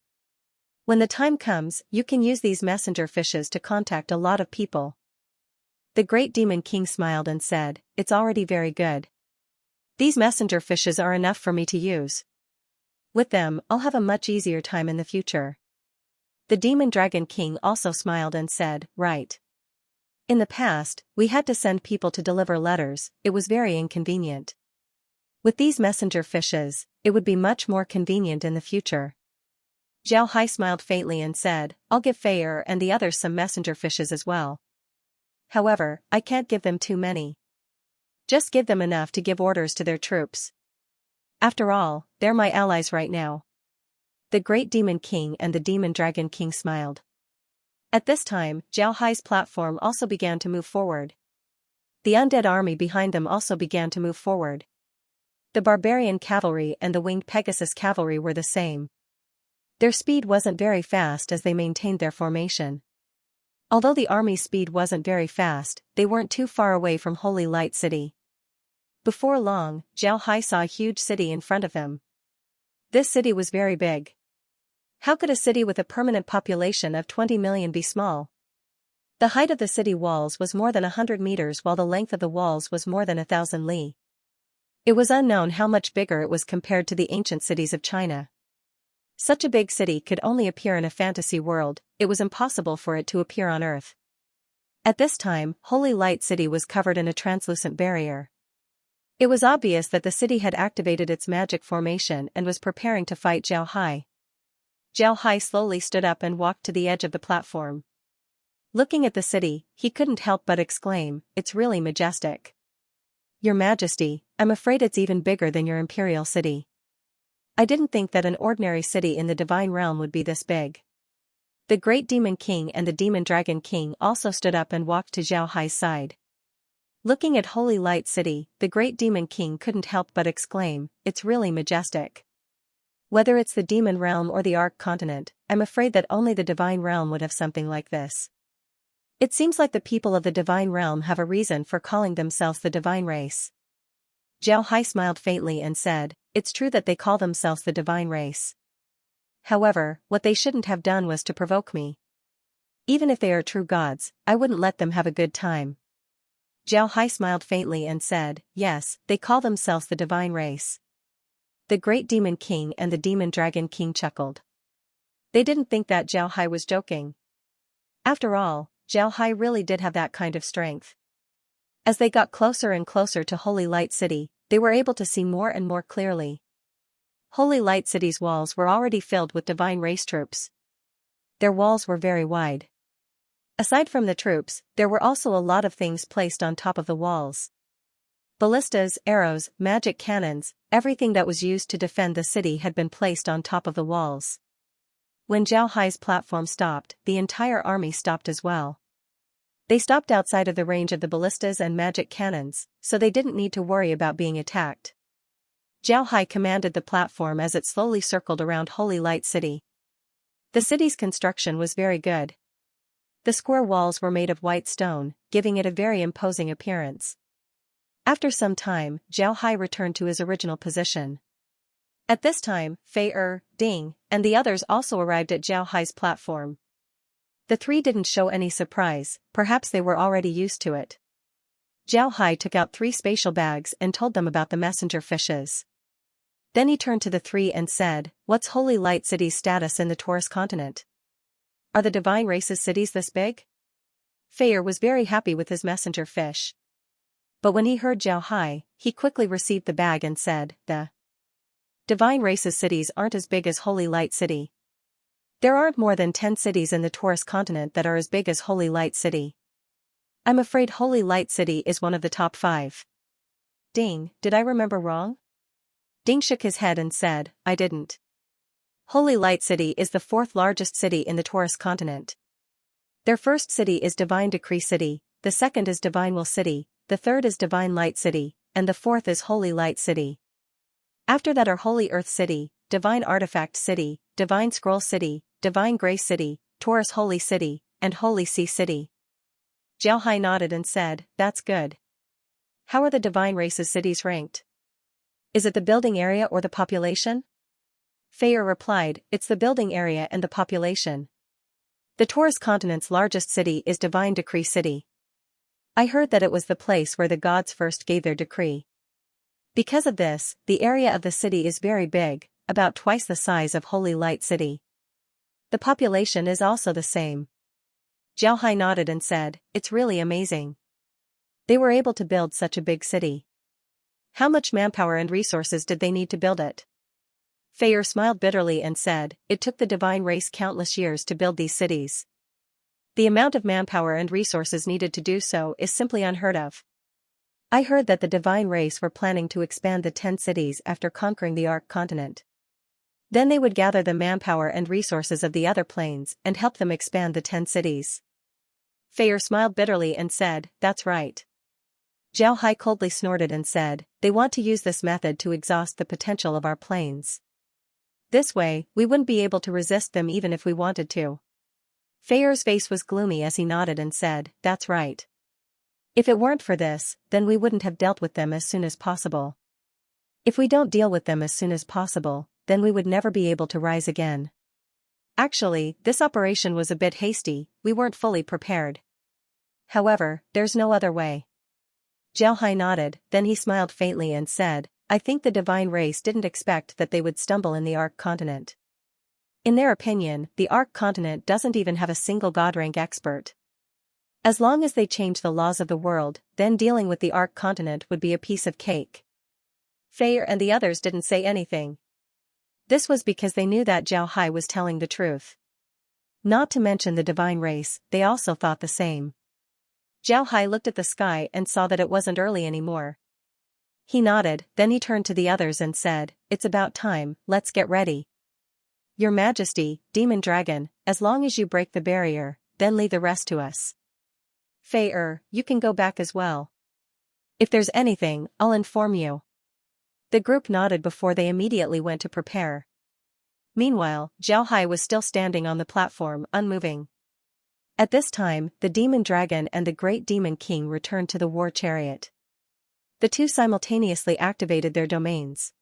When the time comes, you can use these messenger fishes to contact a lot of people." The great demon king smiled and said, "It's already very good. These messenger fishes are enough for me to use. With them, I'll have a much easier time in the future." The demon dragon king also smiled and said, "Right. In the past, we had to send people to deliver letters, it was very inconvenient. With these messenger fishes, it would be much more convenient in the future." Zhao Hai smiled faintly and said, "I'll give Fei and the others some messenger fishes as well. However, I can't give them too many. Just give them enough to give orders to their troops. After all, they're my allies right now." The great demon king and the demon dragon king smiled. At this time, Zhao Hai's platform also began to move forward. The undead army behind them also began to move forward. The barbarian cavalry and the winged Pegasus cavalry were the same. Their speed wasn't very fast as they maintained their formation. Although the army's speed wasn't very fast, they weren't too far away from Holy Light City. Before long, Zhao Hai saw a huge city in front of him. This city was very big. How could a city with a permanent population of 20 million be small? The height of the city walls was more than 100 meters while the length of the walls was more than 1,000 li. It was unknown how much bigger it was compared to the ancient cities of China. Such a big city could only appear in a fantasy world, it was impossible for it to appear on Earth. At this time, Holy Light City was covered in a translucent barrier. It was obvious that the city had activated its magic formation and was preparing to fight Zhao Hai. Zhao Hai slowly stood up and walked to the edge of the platform. Looking at the city, he couldn't help but exclaim, "It's really majestic. Your Majesty, I'm afraid it's even bigger than your imperial city. I didn't think that an ordinary city in the divine realm would be this big." The great demon king and the demon dragon king also stood up and walked to Zhao Hai's side. Looking at Holy Light City, the great demon king couldn't help but exclaim, "It's really majestic. Whether it's the demon realm or the Ark continent, I'm afraid that only the divine realm would have something like this. It seems like the people of the divine realm have a reason for calling themselves the divine race." Zhao Hai smiled faintly and said, "It's true that they call themselves the divine race. However, what they shouldn't have done was to provoke me. Even if they are true gods, I wouldn't let them have a good time." Zhao Hai smiled faintly and said, "Yes, they call themselves the divine race." The great demon king and the demon dragon king chuckled. They didn't think that Zhao Hai was joking. After all, Zhao Hai really did have that kind of strength. As they got closer and closer to Holy Light City, they were able to see more and more clearly. Holy Light City's walls were already filled with divine race troops. Their walls were very wide. Aside from the troops, there were also a lot of things placed on top of the walls. Ballistas, arrows, magic cannons, everything that was used to defend the city had been placed on top of the walls. When Zhao Hai's platform stopped, the entire army stopped as well. They stopped outside of the range of the ballistas and magic cannons, so they didn't need to worry about being attacked. Zhao Hai commanded the platform as it slowly circled around Holy Light City. The city's construction was very good. The square walls were made of white stone, giving it a very imposing appearance. After some time, Zhao Hai returned to his original position. At this time, Fei, Ding, and the others also arrived at Zhao Hai's platform. The three didn't show any surprise, perhaps they were already used to it. Zhao Hai took out 3 spatial bags and told them about the messenger fishes. Then he turned to the three and said, "What's Holy Light City's status in the Taurus continent? Are the divine race's cities this big?" Fei was very happy with his messenger fish. But when he heard Zhao Hai, he quickly received the bag and said, "The divine race's cities aren't as big as Holy Light City. There aren't more than 10 cities in the Taurus continent that are as big as Holy Light City. I'm afraid Holy Light City is one of the top 5. Ding, did I remember wrong?" Ding shook his head and said, "I didn't. Holy Light City is the 4th largest city in the Taurus continent. Their first city is Divine Decree City, the second is Divine Will City, the third is Divine Light City, and the fourth is Holy Light City. After that are Holy Earth City, Divine Artifact City, Divine Scroll City, Divine Grace City, Taurus Holy City, and Holy Sea City. Zhao Hai nodded and said, "That's good. How are the divine races cities ranked? Is it the building area or the population?" Feier replied, "It's the building area and the population. The Taurus continent's largest city is Divine Decree City. I heard that it was the place where the gods first gave their decree. Because of this, the area of the city is very big, about twice the size of Holy Light City. The population is also the same." Zhao Hai nodded and said, "It's really amazing. They were able to build such a big city. How much manpower and resources did they need to build it?" Feier smiled bitterly and said, "It took the divine race countless years to build these cities. The amount of manpower and resources needed to do so is simply unheard of. I heard that the divine race were planning to expand the 10 cities after conquering the Ark continent. Then they would gather the manpower and resources of the other planes and help them expand the 10 cities. Feier smiled bitterly and said, "That's right." Zhao Hai coldly snorted and said, "They want to use this method to exhaust the potential of our planes. This way, we wouldn't be able to resist them even if we wanted to." Feier's face was gloomy as he nodded and said, "That's right. If it weren't for this, then we wouldn't have dealt with them as soon as possible. If we don't deal with them as soon as possible, then we would never be able to rise again. Actually, this operation was a bit hasty, we weren't fully prepared. However, there's no other way." Zhao Hai nodded, then he smiled faintly and said, "I think the divine race didn't expect that they would stumble in the Ark continent. In their opinion, the Ark continent doesn't even have a single god rank expert. As long as they change the laws of the world, then dealing with the Ark continent would be a piece of cake." Feier and the others didn't say anything. This was because they knew that Zhao Hai was telling the truth. Not to mention the divine race, they also thought the same. Zhao Hai looked at the sky and saw that it wasn't early anymore. He nodded, then he turned to the others and said, "It's about time, let's get ready. Your Majesty, Demon Dragon, as long as you break the barrier, then leave the rest to us. Feier, you can go back as well. If there's anything, I'll inform you." The group nodded before they immediately went to prepare. Meanwhile, Zhao Hai was still standing on the platform, unmoving. At this time, the Demon Dragon and the Great Demon King returned to the war chariot. The two simultaneously activated their domains.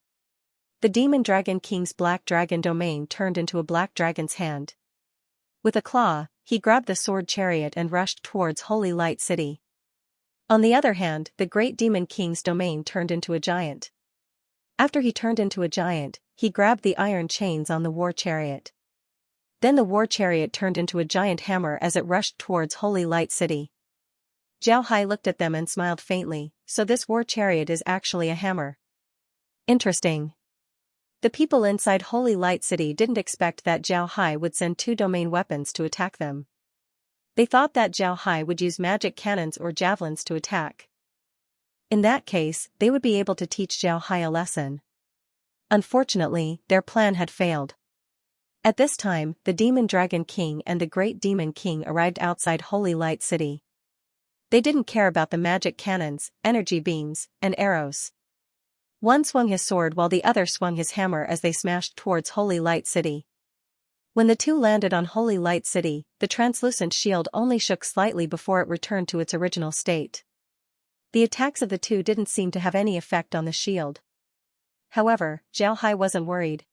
The Demon Dragon King's Black Dragon domain turned into a black dragon's hand. With a claw, he grabbed the sword chariot and rushed towards Holy Light City. On the other hand, the Great Demon King's domain turned into a giant. After he turned into a giant, he grabbed the iron chains on the war chariot. Then the war chariot turned into a giant hammer as it rushed towards Holy Light City. Zhao Hai looked at them and smiled faintly, "So this war chariot is actually a hammer. Interesting." The people inside Holy Light City didn't expect that Zhao Hai would send 2 domain weapons to attack them. They thought that Zhao Hai would use magic cannons or javelins to attack. In that case, they would be able to teach Zhao Hai a lesson. Unfortunately, their plan had failed. At this time, the Demon Dragon King and the Great Demon King arrived outside Holy Light City. They didn't care about the magic cannons, energy beams, and arrows. One swung his sword while the other swung his hammer as they smashed towards Holy Light City. When the two landed on Holy Light City, the translucent shield only shook slightly before it returned to its original state. The attacks of the two didn't seem to have any effect on the shield. However, Zhao Hai wasn't worried.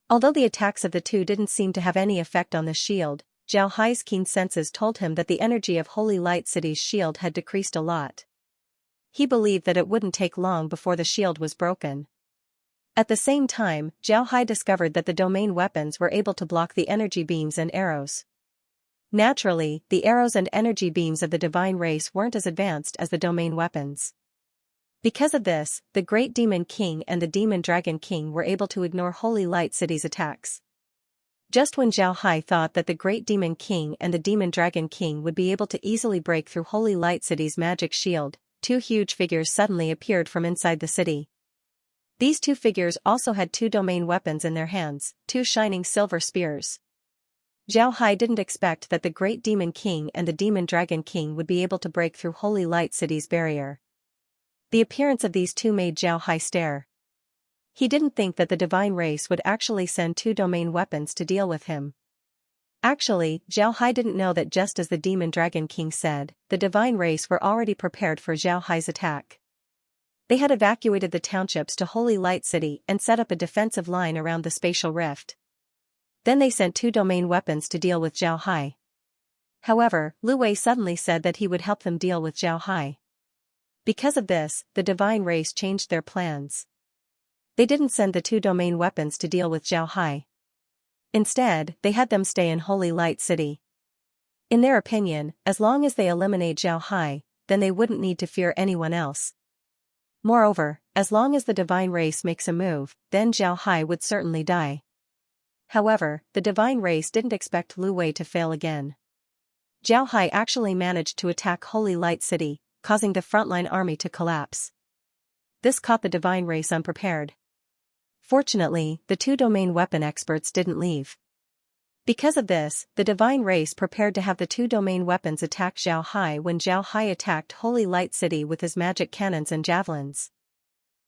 Although the attacks of the two didn't seem to have any effect on the shield, Zhao Hai's keen senses told him that the energy of Holy Light City's shield had decreased a lot. He believed that it wouldn't take long before the shield was broken. At the same time, Zhao Hai discovered that the domain weapons were able to block the energy beams and arrows. Naturally, the arrows and energy beams of the divine race weren't as advanced as the domain weapons. Because of this, the Great Demon King and the Demon Dragon King were able to ignore Holy Light City's attacks. Just when Zhao Hai thought that the Great Demon King and the Demon Dragon King would be able to easily break through Holy Light City's magic shield, 2 huge figures suddenly appeared from inside the city. These 2 figures also had 2 domain weapons in their hands, 2 shining silver spears. Zhao Hai didn't expect that the Great Demon King and the Demon Dragon King would be able to break through Holy Light City's barrier. The appearance of these two made Zhao Hai stare. He didn't think that the divine race would actually send two domain weapons to deal with him. Actually, Zhao Hai didn't know that just as the Demon Dragon King said, the divine race were already prepared for Zhao Hai's attack. They had evacuated the townships to Holy Light City and set up a defensive line around the spatial rift. Then they sent two domain weapons to deal with Zhao Hai. However, Lu Wei suddenly said that he would help them deal with Zhao Hai. Because of this, the divine race changed their plans. They didn't send the two domain weapons to deal with Zhao Hai. Instead, they had them stay in Holy Light City. In their opinion, as long as they eliminate Zhao Hai, then they wouldn't need to fear anyone else. Moreover, as long as the divine race makes a move, then Zhao Hai would certainly die. However, the divine race didn't expect Lu Wei to fail again. Zhao Hai actually managed to attack Holy Light City, causing the frontline army to collapse. This caught the divine race unprepared. Fortunately, the two domain weapon experts didn't leave. Because of this, the divine race prepared to have the two domain weapons attack Zhao Hai when Zhao Hai attacked Holy Light City with his magic cannons and javelins.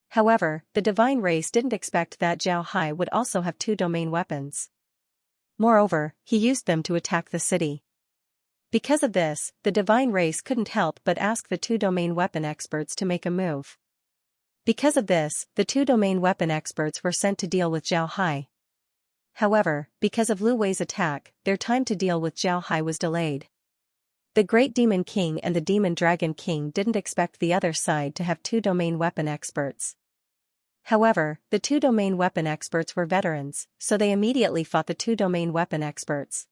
However, the divine race didn't expect that Zhao Hai would also have two domain weapons. Moreover, he used them to attack the city. Because of this, the divine race couldn't help but ask the two domain weapon experts to make a move. Because of this, the two domain weapon experts were sent to deal with Zhao Hai. However, because of Lu Wei's attack, their time to deal with Zhao Hai was delayed. The Great Demon King and the Demon Dragon King didn't expect the other side to have two domain weapon experts. However, the two domain weapon experts were veterans, so they immediately fought the two domain weapon experts.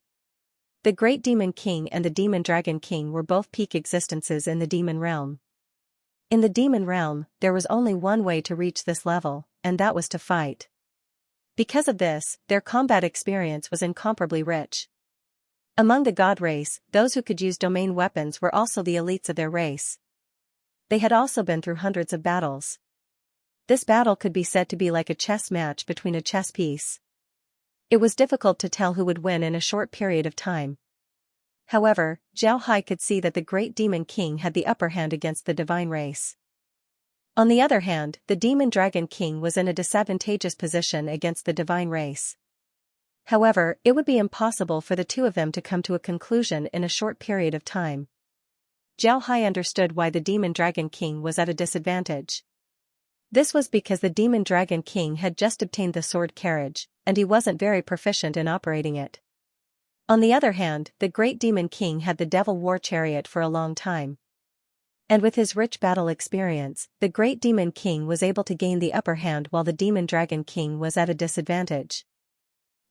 The Great Demon King and the Demon Dragon King were both peak existences in the demon realm. In the demon realm, there was only one way to reach this level, and that was to fight. Because of this, their combat experience was incomparably rich. Among the god race, those who could use domain weapons were also the elites of their race. They had also been through hundreds of battles. This battle could be said to be like a chess match between a chess piece. It was difficult to tell who would win in a short period of time. However, Zhao Hai could see that the Great Demon King had the upper hand against the divine race. On the other hand, the Demon Dragon King was in a disadvantageous position against the divine race. However, it would be impossible for the two of them to come to a conclusion in a short period of time. Zhao Hai understood why the Demon Dragon King was at a disadvantage. This was because the Demon Dragon King had just obtained the sword carriage, and he wasn't very proficient in operating it. On the other hand, the Great Demon King had the Devil War Chariot for a long time. And with his rich battle experience, the Great Demon King was able to gain the upper hand while the Demon Dragon King was at a disadvantage.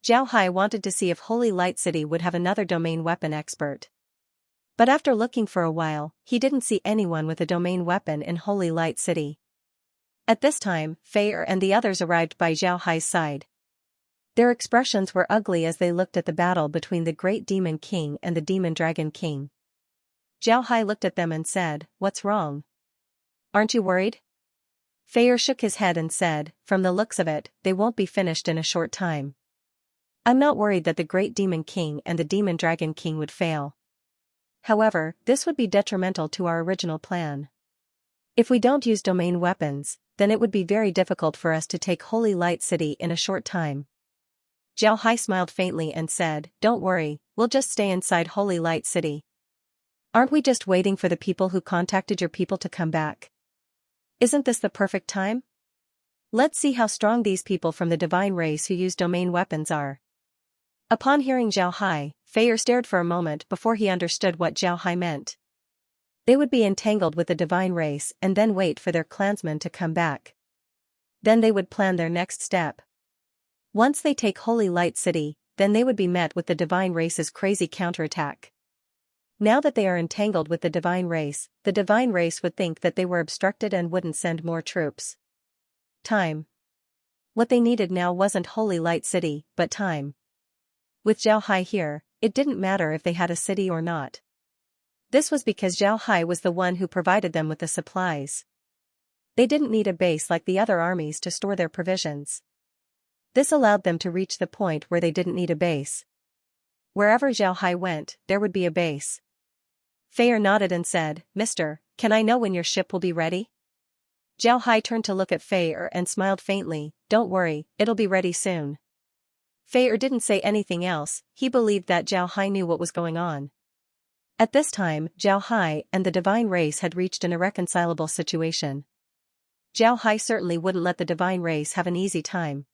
Zhao Hai wanted to see if Holy Light City would have another domain weapon expert. But after looking for a while, he didn't see anyone with a domain weapon in Holy Light City. At this time, Fei Er and the others arrived by Zhao Hai's side. Their expressions were ugly as they looked at the battle between the Great Demon King and the Demon Dragon King. Zhao Hai looked at them and said, "What's wrong? Aren't you worried?" Fei Er shook his head and said, "From the looks of it, they won't be finished in a short time. I'm not worried that the Great Demon King and the Demon Dragon King would fail. However, this would be detrimental to our original plan. If we don't use domain weapons, then it would be very difficult for us to take Holy Light City in a short time." Zhao Hai smiled faintly and said, "Don't worry, we'll just stay inside Holy Light City. Aren't we just waiting for the people who contacted your people to come back? Isn't this the perfect time? Let's see how strong these people from the divine race who use domain weapons are." Upon hearing Zhao Hai, Fei Er stared for a moment before he understood what Zhao Hai meant. They would be entangled with the divine race and then wait for their clansmen to come back. Then they would plan their next step. Once they take Holy Light City, then they would be met with the divine race's crazy counterattack. Now that they are entangled with the divine race would think that they were obstructed and wouldn't send more troops. Time. What they needed now wasn't Holy Light City, but time. With Zhao Hai here, it didn't matter if they had a city or not. This was because Zhao Hai was the one who provided them with the supplies. They didn't need a base like the other armies to store their provisions. This allowed them to reach the point where they didn't need a base. Wherever Zhao Hai went, there would be a base. Fei nodded and said, Mister, can I know when your ship will be ready? Zhao Hai turned to look at Fei and smiled faintly, don't worry, it'll be ready soon. Fei didn't say anything else, he believed that Zhao Hai knew what was going on. At this time, Zhao Hai and the divine race had reached an irreconcilable situation. Zhao Hai certainly wouldn't let the divine race have an easy time.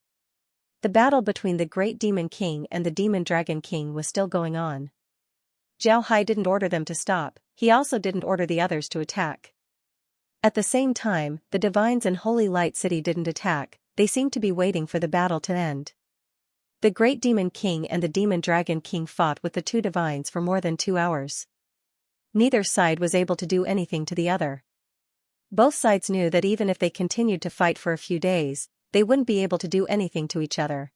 The battle between the Great Demon King and the Demon Dragon King was still going on. Zhao Hai didn't order them to stop, he also didn't order the others to attack. At the same time, the divines in Holy Light City didn't attack, they seemed to be waiting for the battle to end. The Great Demon King and the Demon Dragon King fought with the two divines for more than 2 hours. Neither side was able to do anything to the other. Both sides knew that even if they continued to fight for a few days, they wouldn't be able to do anything to each other.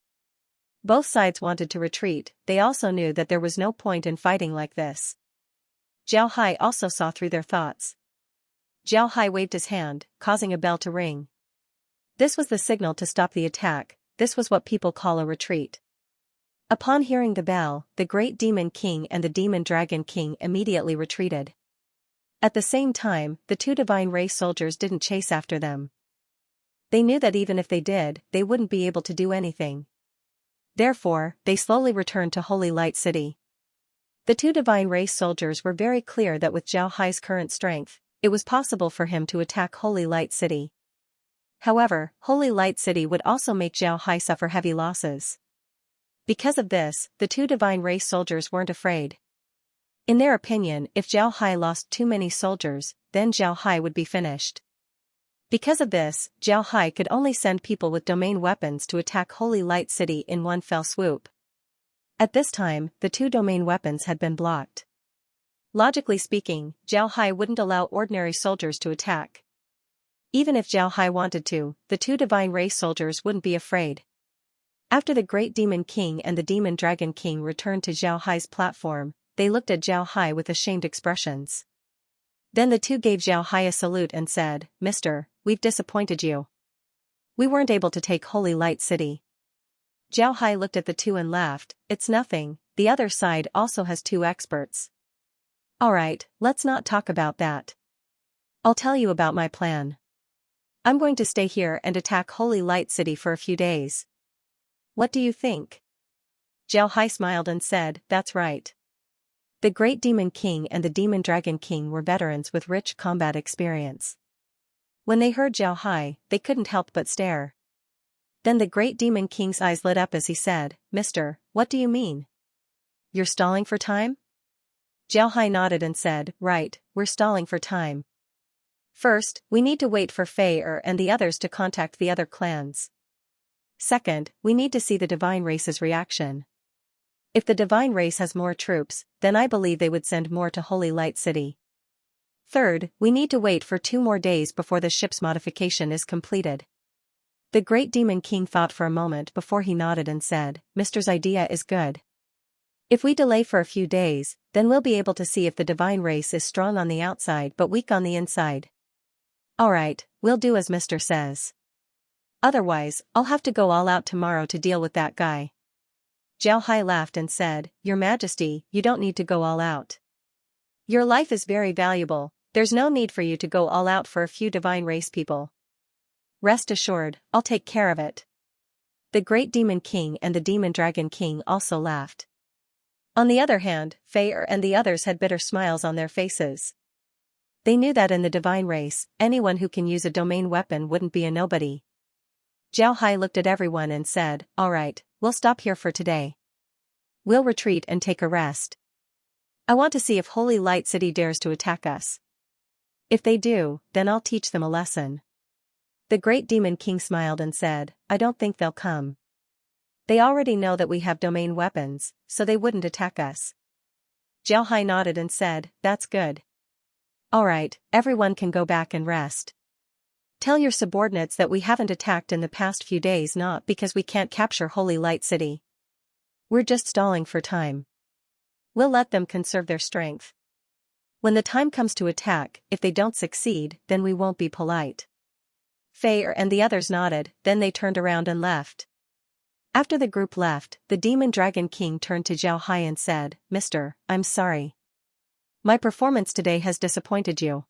Both sides wanted to retreat, they also knew that there was no point in fighting like this. Zhao Hai also saw through their thoughts. Zhao Hai waved his hand, causing a bell to ring. This was the signal to stop the attack, this was what people call a retreat. Upon hearing the bell, the Great Demon King and the Demon Dragon King immediately retreated. At the same time, the two divine race soldiers didn't chase after them. They knew that even if they did, they wouldn't be able to do anything. Therefore, they slowly returned to Holy Light City. The two divine race soldiers were very clear that with Zhao Hai's current strength, it was possible for him to attack Holy Light City. However, Holy Light City would also make Zhao Hai suffer heavy losses. Because of this, the two divine race soldiers weren't afraid. In their opinion, if Zhao Hai lost too many soldiers, then Zhao Hai would be finished. Because of this, Zhao Hai could only send people with domain weapons to attack Holy Light City in one fell swoop. At this time, the two domain weapons had been blocked. Logically speaking, Zhao Hai wouldn't allow ordinary soldiers to attack. Even if Zhao Hai wanted to, the two divine race soldiers wouldn't be afraid. After the Great Demon King and the Demon Dragon King returned to Zhao Hai's platform, they looked at Zhao Hai with ashamed expressions. Then the two gave Zhao Hai a salute and said, Mister, we've disappointed you. We weren't able to take Holy Light City. Zhao Hai looked at the two and laughed, it's nothing, the other side also has two experts. Alright, let's not talk about that. I'll tell you about my plan. I'm going to stay here and attack Holy Light City for a few days. What do you think? Zhao Hai smiled and said, that's right. The Great Demon King and the Demon Dragon King were veterans with rich combat experience. When they heard Zhao Hai, they couldn't help but stare. Then the Great Demon King's eyes lit up as he said, Mister, what do you mean? You're stalling for time? Zhao Hai nodded and said, right, we're stalling for time. First, we need to wait for Fei and the others to contact the other clans. Second, we need to see the divine race's reaction. If the divine race has more troops, then I believe they would send more to Holy Light City. Third, we need to wait for 2 more days before the ship's modification is completed. The Great Demon King thought for a moment before he nodded and said, Mister's idea is good. If we delay for a few days, then we'll be able to see if the divine race is strong on the outside but weak on the inside. Alright, we'll do as Mister says. Otherwise, I'll have to go all out tomorrow to deal with that guy. Zhao Hai laughed and said, Your Majesty, you don't need to go all out. Your life is very valuable, there's no need for you to go all out for a few divine race people. Rest assured, I'll take care of it. The Great Demon King and the Demon Dragon King also laughed. On the other hand, Fei and the others had bitter smiles on their faces. They knew that in the divine race, anyone who can use a domain weapon wouldn't be a nobody. Zhao Hai looked at everyone and said, Alright, we'll stop here for today. We'll retreat and take a rest. I want to see if Holy Light City dares to attack us. If they do, then I'll teach them a lesson. The Great Demon King smiled and said, I don't think they'll come. They already know that we have domain weapons, so they wouldn't attack us. Zhao Hai nodded and said, That's good. Alright, everyone can go back and rest. Tell your subordinates that we haven't attacked in the past few days not because we can't capture Holy Light City. We're just stalling for time. We'll let them conserve their strength. When the time comes to attack, if they don't succeed, then we won't be polite. Fei and the others nodded, then they turned around and left. After the group left, the Demon Dragon King turned to Zhao Hai and said, "Mister, I'm sorry. My performance today has disappointed you."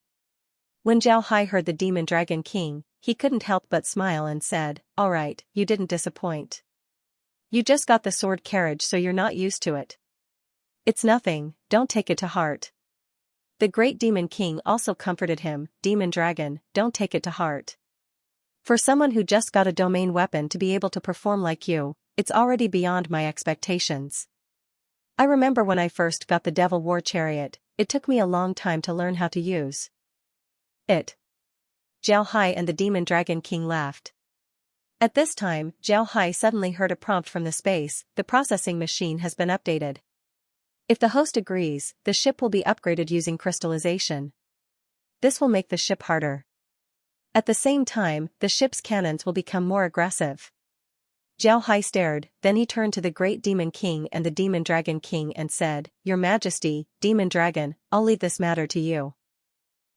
When Zhao Hai heard the Demon Dragon King, he couldn't help but smile and said, "Alright, you didn't disappoint. You just got the sword carriage, so you're not used to it. It's nothing, don't take it to heart." The Great Demon King also comforted him, "Demon Dragon, don't take it to heart. For someone who just got a domain weapon to be able to perform like you, it's already beyond my expectations. I remember when I first got the Devil War Chariot, it took me a long time to learn how to use it." Zhao Hai and the Demon Dragon King laughed. At this time, Zhao Hai suddenly heard a prompt from the space, "The processing machine has been updated. If the host agrees, the ship will be upgraded using crystallization. This will make the ship harder. At the same time, the ship's cannons will become more aggressive." Zhao Hai stared, then he turned to the Great Demon King and the Demon Dragon King and said, "Your Majesty, Demon Dragon, I'll leave this matter to you.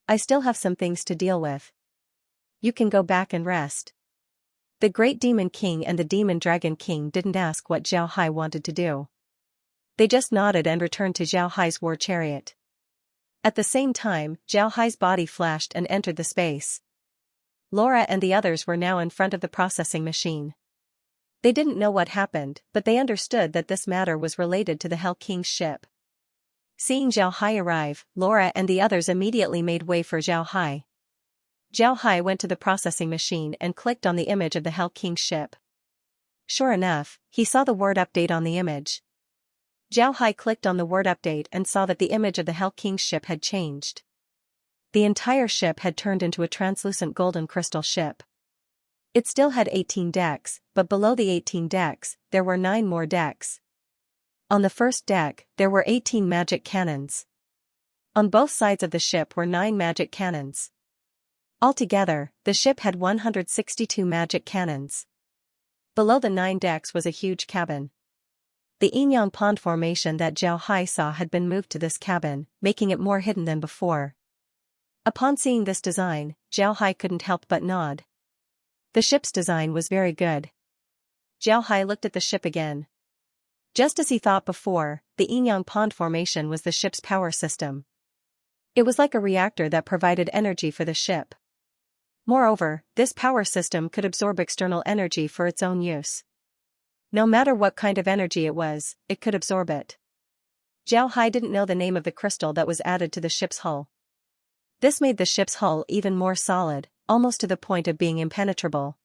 I still have some things to deal with. You can go back and rest." The Great Demon King and the Demon Dragon King didn't ask what Zhao Hai wanted to do. They just nodded and returned to Zhao Hai's war chariot. At the same time, Zhao Hai's body flashed and entered the space. Laura and the others were now in front of the processing machine. They didn't know what happened, but they understood that this matter was related to the Hell King's ship. Seeing Zhao Hai arrive, Laura and the others immediately made way for Zhao Hai. Zhao Hai went to the processing machine and clicked on the image of the Hell King's ship. Sure enough, he saw the word update on the image. Zhao Hai clicked on the word update and saw that the image of the Hell King's ship had changed. The entire ship had turned into a translucent golden crystal ship. It still had 18 decks, but below the 18 decks, there were 9 more decks. On the first deck, there were 18 magic cannons. On both sides of the ship were 9 magic cannons. Altogether, the ship had 162 magic cannons. Below the 9 decks was a huge cabin. The Yin-Yang Pond formation that Zhao Hai saw had been moved to this cabin, making it more hidden than before. Upon seeing this design, Zhao Hai couldn't help but nod. The ship's design was very good. Zhao Hai looked at the ship again. Just as he thought before, the Yin-Yang Pond formation was the ship's power system. It was like a reactor that provided energy for the ship. Moreover, this power system could absorb external energy for its own use. No matter what kind of energy it was, it could absorb it. Zhao Hai didn't know the name of the crystal that was added to the ship's hull. This made the ship's hull even more solid, almost to the point of being impenetrable.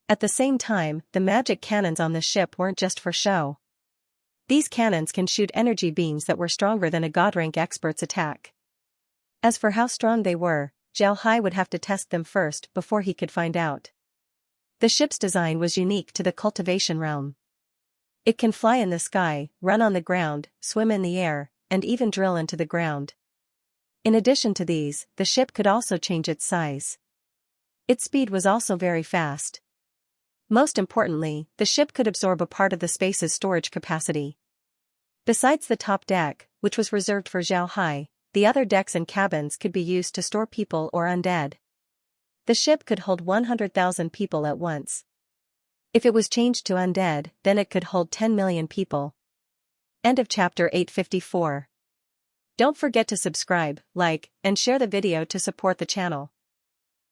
At the same time, the magic cannons on the ship weren't just for show. These cannons can shoot energy beams that were stronger than a god-rank expert's attack. As for how strong they were, Zhao Hai would have to test them first before he could find out. The ship's design was unique to the cultivation realm. It can fly in the sky, run on the ground, swim in the air, and even drill into the ground. In addition to these, the ship could also change its size. Its speed was also very fast. Most importantly, the ship could absorb a part of the space's storage capacity. Besides the top deck, which was reserved for Zhao Hai, the other decks and cabins could be used to store people or undead. The ship could hold 100,000 people at once. If it was changed to undead, then it could hold 10 million people. End of chapter 854. Don't forget to subscribe, like, and share the video to support the channel.